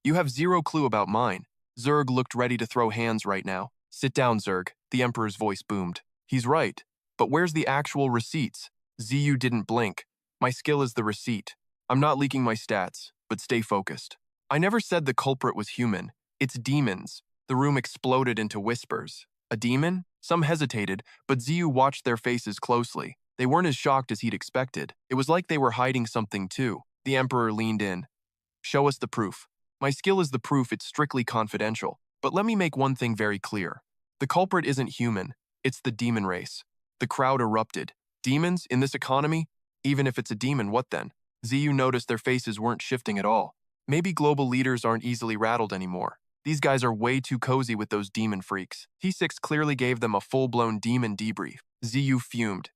you have 0 clue about mine. Zerg looked ready to throw hands right now. Sit down, Zerg, the Emperor's voice boomed. He's right, but where's the actual receipts? Ziyu didn't blink. My skill is the receipt. I'm not leaking my stats, but stay focused. I never said the culprit was human. It's demons. The room exploded into whispers. A demon? Some hesitated, but Ziyu watched their faces closely. They weren't as shocked as he'd expected. It was like they were hiding something too. The Emperor leaned in. Show us the proof. My skill is the proof. It's strictly confidential. But let me make one thing very clear. The culprit isn't human. It's the demon race. The crowd erupted. Demons in this economy? Even if it's a demon, what then? Ziyu noticed their faces weren't shifting at all. Maybe global leaders aren't easily rattled anymore. These guys are way too cozy with those demon freaks. T6 clearly gave them a full-blown demon debrief. Ziyu fumed.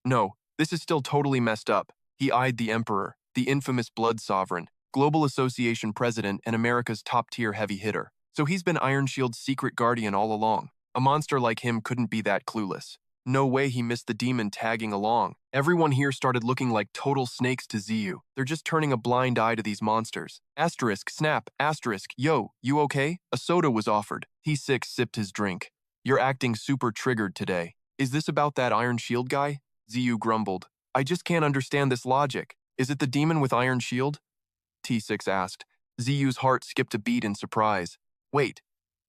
No, this is still totally messed up. He eyed the Emperor, the infamous blood sovereign. Global Association president and America's top-tier heavy hitter. So he's been Iron Shield's secret guardian all along. A monster like him couldn't be that clueless. No way he missed the demon tagging along. Everyone here started looking like total snakes to Ziyu. They're just turning a blind eye to these monsters. Asterisk, snap, asterisk, yo, you okay? A soda was offered. T6 sipped his drink. You're acting super triggered today. Is this about that Iron Shield guy? Ziyu grumbled. I just can't understand this logic. Is it the demon with Iron Shield? T6 asked. Ziyu's heart skipped a beat in surprise. Wait,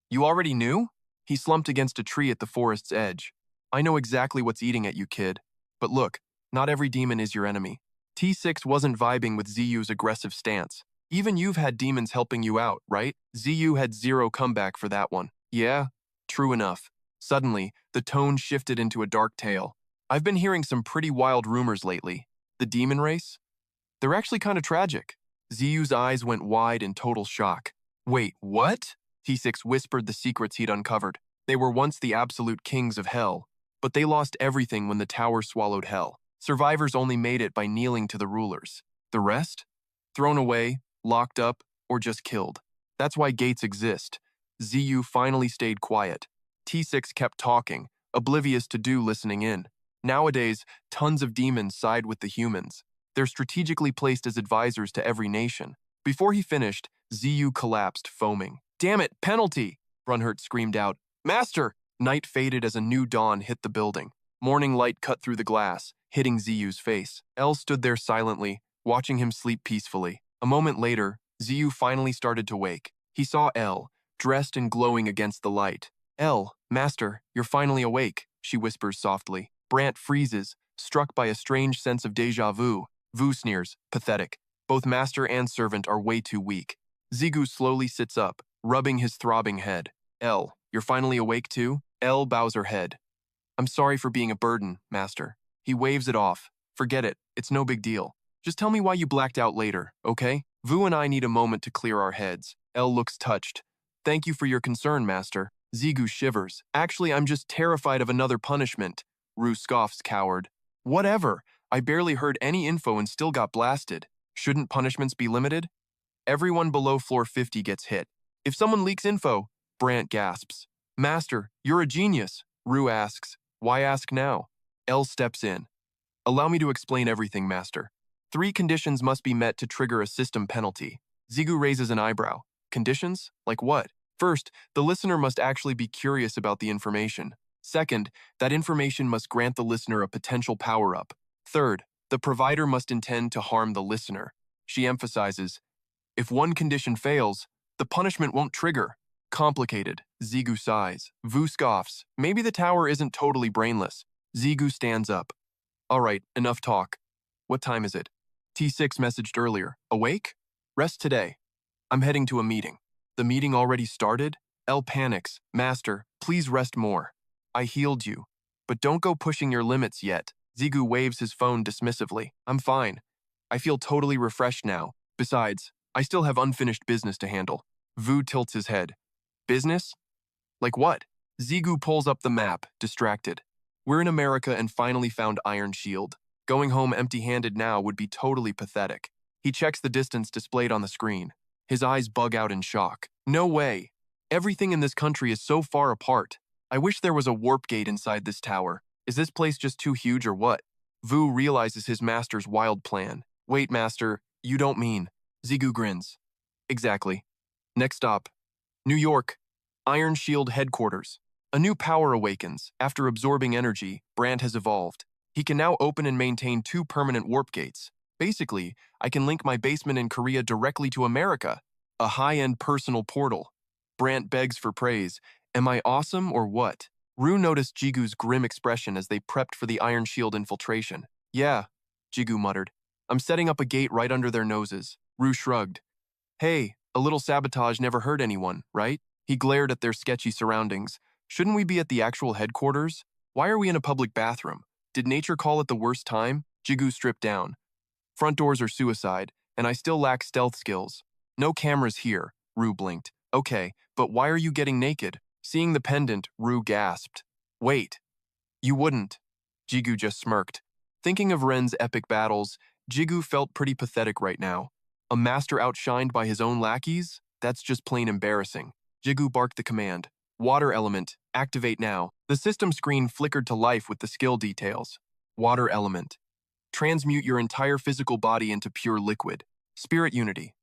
you already knew? He slumped against a tree at the forest's edge. I know exactly what's eating at you, kid. But look, not every demon is your enemy. T6 wasn't vibing with Ziyu's aggressive stance. Even you've had demons helping you out, right? Ziyu had zero comeback for that one. Yeah, true enough. Suddenly, the tone shifted into a dark tale. I've been hearing some pretty wild rumors lately. The demon race? They're actually kind of tragic. Ziyu's eyes went wide in total shock. Wait, what? T6 whispered the secrets he'd uncovered. They were once the absolute kings of hell, but they lost everything when the tower swallowed hell. Survivors only made it by kneeling to the rulers. The rest? Thrown away, locked up, or just killed. That's why gates exist. Ziyu finally stayed quiet. T6 kept talking, oblivious to Do listening in. Nowadays, tons of demons side with the humans. They're strategically placed as advisors to every nation. Before he finished, Ziyu collapsed, foaming. Damn it, penalty! Brunhert screamed out. Master! Night faded as a new dawn hit the building. Morning light cut through the glass, hitting Ziyu's face. El stood there silently, watching him sleep peacefully. A moment later, Ziyu finally started to wake. He saw El, dressed and glowing against the light. El, Master, you're finally awake, she whispers softly. Brant freezes, struck by a strange sense of déjà vu. Vu sneers, pathetic. Both master and servant are way too weak. Zigu slowly sits up, rubbing his throbbing head. El, you're finally awake too? El bows her head. I'm sorry for being a burden, master. He waves it off. Forget it, it's no big deal. Just tell me why you blacked out later, okay? Vu and I need a moment to clear our heads. El looks touched. Thank you for your concern, master. Zigu shivers. Actually, I'm just terrified of another punishment. Ru scoffs, coward. Whatever. I barely heard any info and still got blasted. Shouldn't punishments be limited? Everyone below floor 50 gets hit. If someone leaks info, Brant gasps. Master, you're a genius. Ru asks. Why ask now? El steps in. Allow me to explain everything, master. 3 conditions must be met to trigger a system penalty. Zigu raises an eyebrow. Conditions? Like what? First, the listener must actually be curious about the information. Second, that information must grant the listener a potential power-up. Third, the provider must intend to harm the listener. She emphasizes, if one condition fails, the punishment won't trigger. Complicated. Zigu sighs. Vu scoffs. Maybe the tower isn't totally brainless. Zigu stands up. All right, enough talk. What time is it? T6 messaged earlier. Awake? Rest today. I'm heading to a meeting. The meeting already started? El panics. Master, please rest more. I healed you. But don't go pushing your limits yet. Zigu waves his phone dismissively. I'm fine. I feel totally refreshed now. Besides, I still have unfinished business to handle. Vu tilts his head. Business? Like what? Zigu pulls up the map, distracted. We're in America and finally found Iron Shield. Going home empty-handed now would be totally pathetic. He checks the distance displayed on the screen. His eyes bug out in shock. No way. Everything in this country is so far apart. I wish there was a warp gate inside this tower. Is this place just too huge or what? Vu realizes his master's wild plan. Wait, master, you don't mean. Zigu grins. Exactly. Next stop. New York. Iron Shield headquarters. A new power awakens. After absorbing energy, Brant has evolved. He can now open and maintain 2 permanent warp gates. Basically, I can link my basement in Korea directly to America. A high-end personal portal. Brant begs for praise. Am I awesome or what? Ru noticed Jigu's grim expression as they prepped for the Iron Shield infiltration. Yeah, Jigu muttered. I'm setting up a gate right under their noses. Ru shrugged. Hey, a little sabotage never hurt anyone, right? He glared at their sketchy surroundings. Shouldn't we be at the actual headquarters? Why are we in a public bathroom? Did nature call it the worst time? Jigu stripped down. Front doors are suicide, and I still lack stealth skills. No cameras here, Ru blinked. Okay, but why are you getting naked? Seeing the pendant, Ru gasped. Wait, you wouldn't. Jigu just smirked. Thinking of Ren's epic battles, Jigu felt pretty pathetic right now. A master outshined by his own lackeys? That's just plain embarrassing. Gigyu barked the command. Water element, activate now. The system screen flickered to life with the skill details. Water element. Transmute your entire physical body into pure liquid. Spirit unity.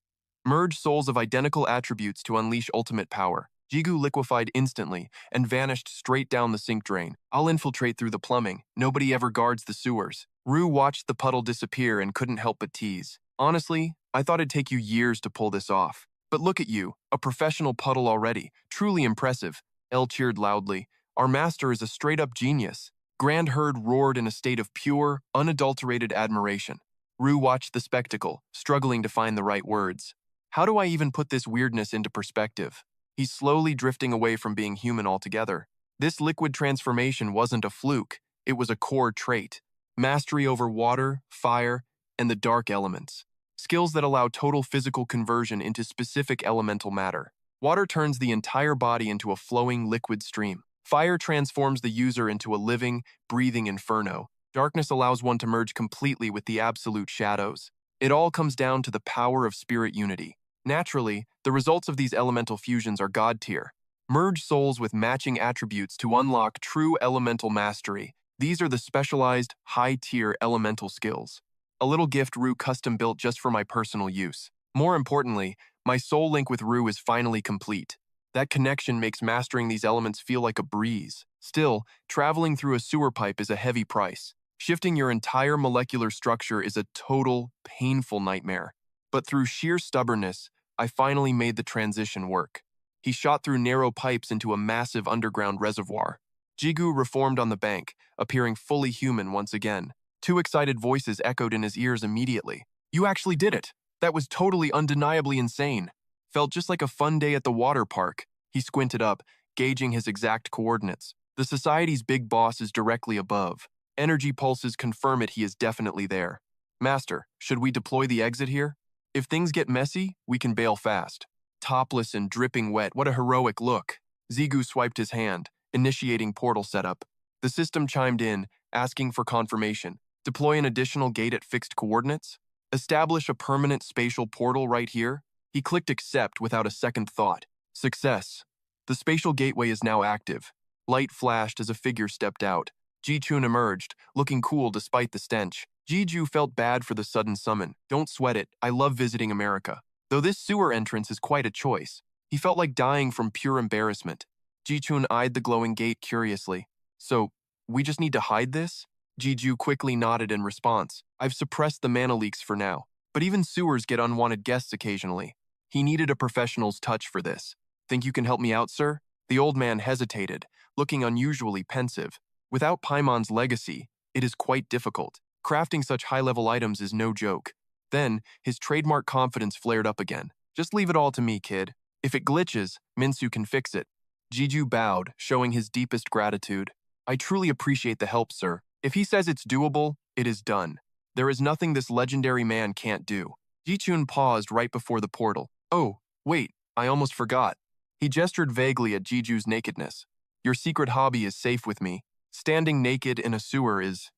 Merge souls of identical attributes to unleash ultimate power. Gigyu liquefied instantly and vanished straight down the sink drain. I'll infiltrate through the plumbing. Nobody ever guards the sewers. Rue watched the puddle disappear and couldn't help but tease. Honestly, I thought it'd take you years to pull this off. But look at you, a professional puddle already. Truly impressive. Elle cheered loudly. Our master is a straight-up genius. Grand Herd roared in a state of pure, unadulterated admiration. Rue watched the spectacle, struggling to find the right words. How do I even put this weirdness into perspective? He's slowly drifting away from being human altogether. This liquid transformation wasn't a fluke, it was a core trait. Mastery over water, fire, and the dark elements. Skills that allow total physical conversion into specific elemental matter. Water turns the entire body into a flowing liquid stream. Fire transforms the user into a living, breathing inferno. Darkness allows one to merge completely with the absolute shadows. It all comes down to the power of spirit unity. Naturally, the results of these elemental fusions are god tier. Merge souls with matching attributes to unlock true elemental mastery. These are the specialized, high-tier elemental skills. A little gift Rue custom built just for my personal use. More importantly, my soul link with Rue is finally complete. That connection makes mastering these elements feel like a breeze. Still, traveling through a sewer pipe is a heavy price. Shifting your entire molecular structure is a total, painful nightmare. But through sheer stubbornness, I finally made the transition work. He shot through narrow pipes into a massive underground reservoir. Gigyu reformed on the bank, appearing fully human once again. Two excited voices echoed in his ears immediately. You actually did it! That was totally undeniably insane. Felt just like a fun day at the water park. He squinted up, gauging his exact coordinates. The society's big boss is directly above. Energy pulses confirm he is definitely there. Master, should we deploy the exit here? If things get messy, we can bail fast. Topless and dripping wet, what a heroic look. Gigyu swiped his hand, initiating portal setup. The system chimed in, asking for confirmation. Deploy an additional gate at fixed coordinates? Establish a permanent spatial portal right here? He clicked accept without a second thought. Success. The spatial gateway is now active. Light flashed as a figure stepped out. Ji-chun emerged, looking cool despite the stench. Gigyu felt bad for the sudden summon. Don't sweat it, I love visiting America. Though this sewer entrance is quite a choice. He felt like dying from pure embarrassment. Ji-chun eyed the glowing gate curiously. So, we just need to hide this? Gigyu quickly nodded in response. I've suppressed the mana leaks for now, but even sewers get unwanted guests occasionally. He needed a professional's touch for this. Think you can help me out, sir? The old man hesitated, looking unusually pensive. Without Paimon's legacy, it is quite difficult. Crafting such high-level items is no joke. Then, his trademark confidence flared up again. Just leave it all to me, kid. If it glitches, Minsu can fix it. Gigyu bowed, showing his deepest gratitude. I truly appreciate the help, sir. If he says it's doable, it is done. There is nothing this legendary man can't do. Ji-chun paused right before the portal. Oh, wait, I almost forgot. He gestured vaguely at Jiju's nakedness. Your secret hobby is safe with me. Standing naked in a sewer is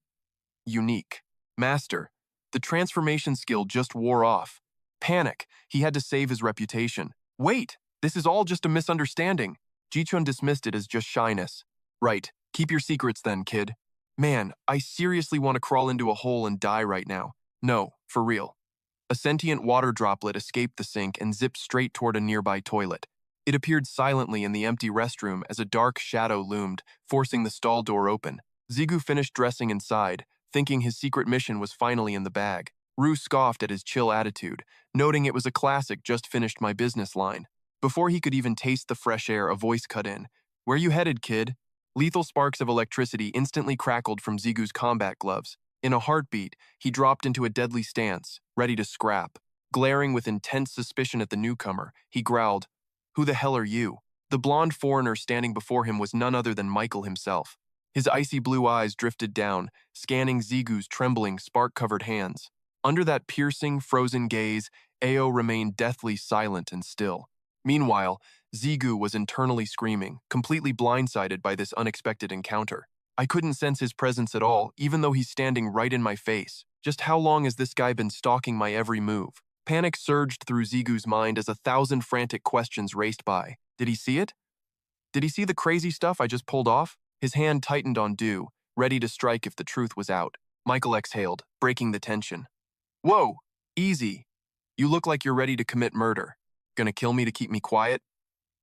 unique. Master, the transformation skill just wore off. Panic, he had to save his reputation. Wait, this is all just a misunderstanding. Ji-chun dismissed it as just shyness. Right, keep your secrets then, kid. Man, I seriously want to crawl into a hole and die right now. No, for real. A sentient water droplet escaped the sink and zipped straight toward a nearby toilet. It appeared silently in the empty restroom as a dark shadow loomed, forcing the stall door open. Gigyu finished dressing inside, thinking his secret mission was finally in the bag. Rue scoffed at his chill attitude, noting it was a classic just finished my business line. Before he could even taste the fresh air, a voice cut in. Where you headed, kid? Lethal sparks of electricity instantly crackled from Zigu's combat gloves. In a heartbeat, he dropped into a deadly stance, ready to scrap. Glaring with intense suspicion at the newcomer, he growled, Who the hell are you? The blonde foreigner standing before him was none other than Michael himself. His icy blue eyes drifted down, scanning Zigu's trembling, spark-covered hands. Under that piercing, frozen gaze, Ao remained deathly silent and still. Meanwhile, Gigyu was internally screaming, completely blindsided by this unexpected encounter. I couldn't sense his presence at all, even though he's standing right in my face. Just how long has this guy been stalking my every move? Panic surged through Zigu's mind as 1,000 frantic questions raced by. Did he see it? Did he see the crazy stuff I just pulled off? His hand tightened on Do, ready to strike if the truth was out. Michael exhaled, breaking the tension. Whoa, easy. You look like you're ready to commit murder. Gonna kill me to keep me quiet?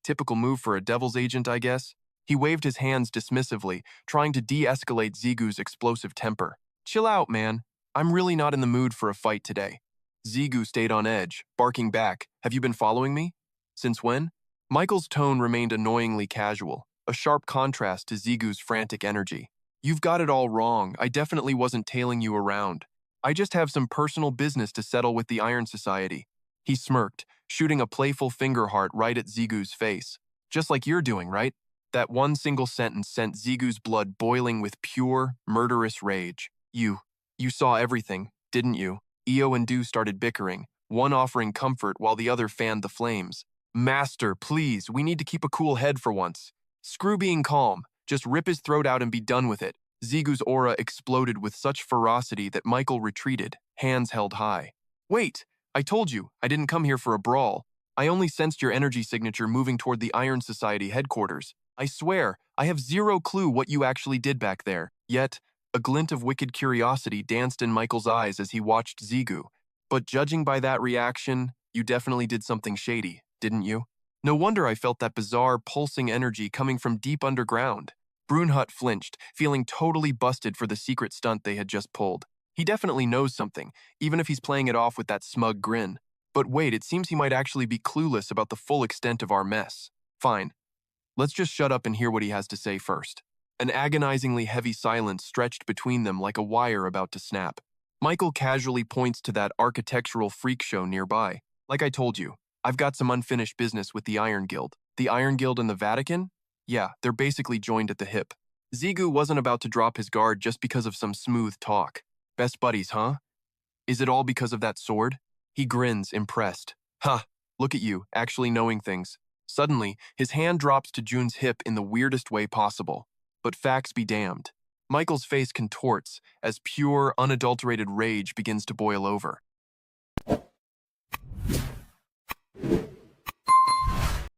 Typical move for a devil's agent, I guess. He waved his hands dismissively, trying to de-escalate Zigu's explosive temper. Chill out, man. I'm really not in the mood for a fight today. Zigu stayed on edge, barking back. Have you been following me? Since when? Michael's tone remained annoyingly casual, a sharp contrast to Zigu's frantic energy. You've got it all wrong. I definitely wasn't tailing you around. I just have some personal business to settle with the Iron Society. He smirked, shooting a playful finger heart right at Zigu's face. Just like you're doing, right? That one single sentence sent Zigu's blood boiling with pure, murderous rage. You saw everything, didn't you? Io and Du started bickering, one offering comfort while the other fanned the flames. Master, please, we need to keep a cool head for once. Screw being calm, just rip his throat out and be done with it. Zigu's aura exploded with such ferocity that Michael retreated, hands held high. Wait, I told you, I didn't come here for a brawl. I only sensed your energy signature moving toward the Iron Society headquarters. I swear, I have zero clue what you actually did back there. Yet, a glint of wicked curiosity danced in Michael's eyes as he watched Zigu. But judging by that reaction, you definitely did something shady, didn't you? No wonder I felt that bizarre, pulsing energy coming from deep underground. Brunhut flinched, feeling totally busted for the secret stunt they had just pulled. He definitely knows something, even if he's playing it off with that smug grin. But wait, it seems he might actually be clueless about the full extent of our mess. Fine. Let's just shut up and hear what he has to say first. An agonizingly heavy silence stretched between them like a wire about to snap. Michael casually points to that architectural freak show nearby. Like I told you, I've got some unfinished business with the Iron Guild. The Iron Guild and the Vatican? Yeah, they're basically joined at the hip. Zigu wasn't about to drop his guard just because of some smooth talk. Best buddies, huh? Is it all because of that sword? He grins, impressed. Ha, look at you, actually knowing things. Suddenly, his hand drops to Jun's hip in the weirdest way possible. But facts be damned. Michael's face contorts as pure, unadulterated rage begins to boil over.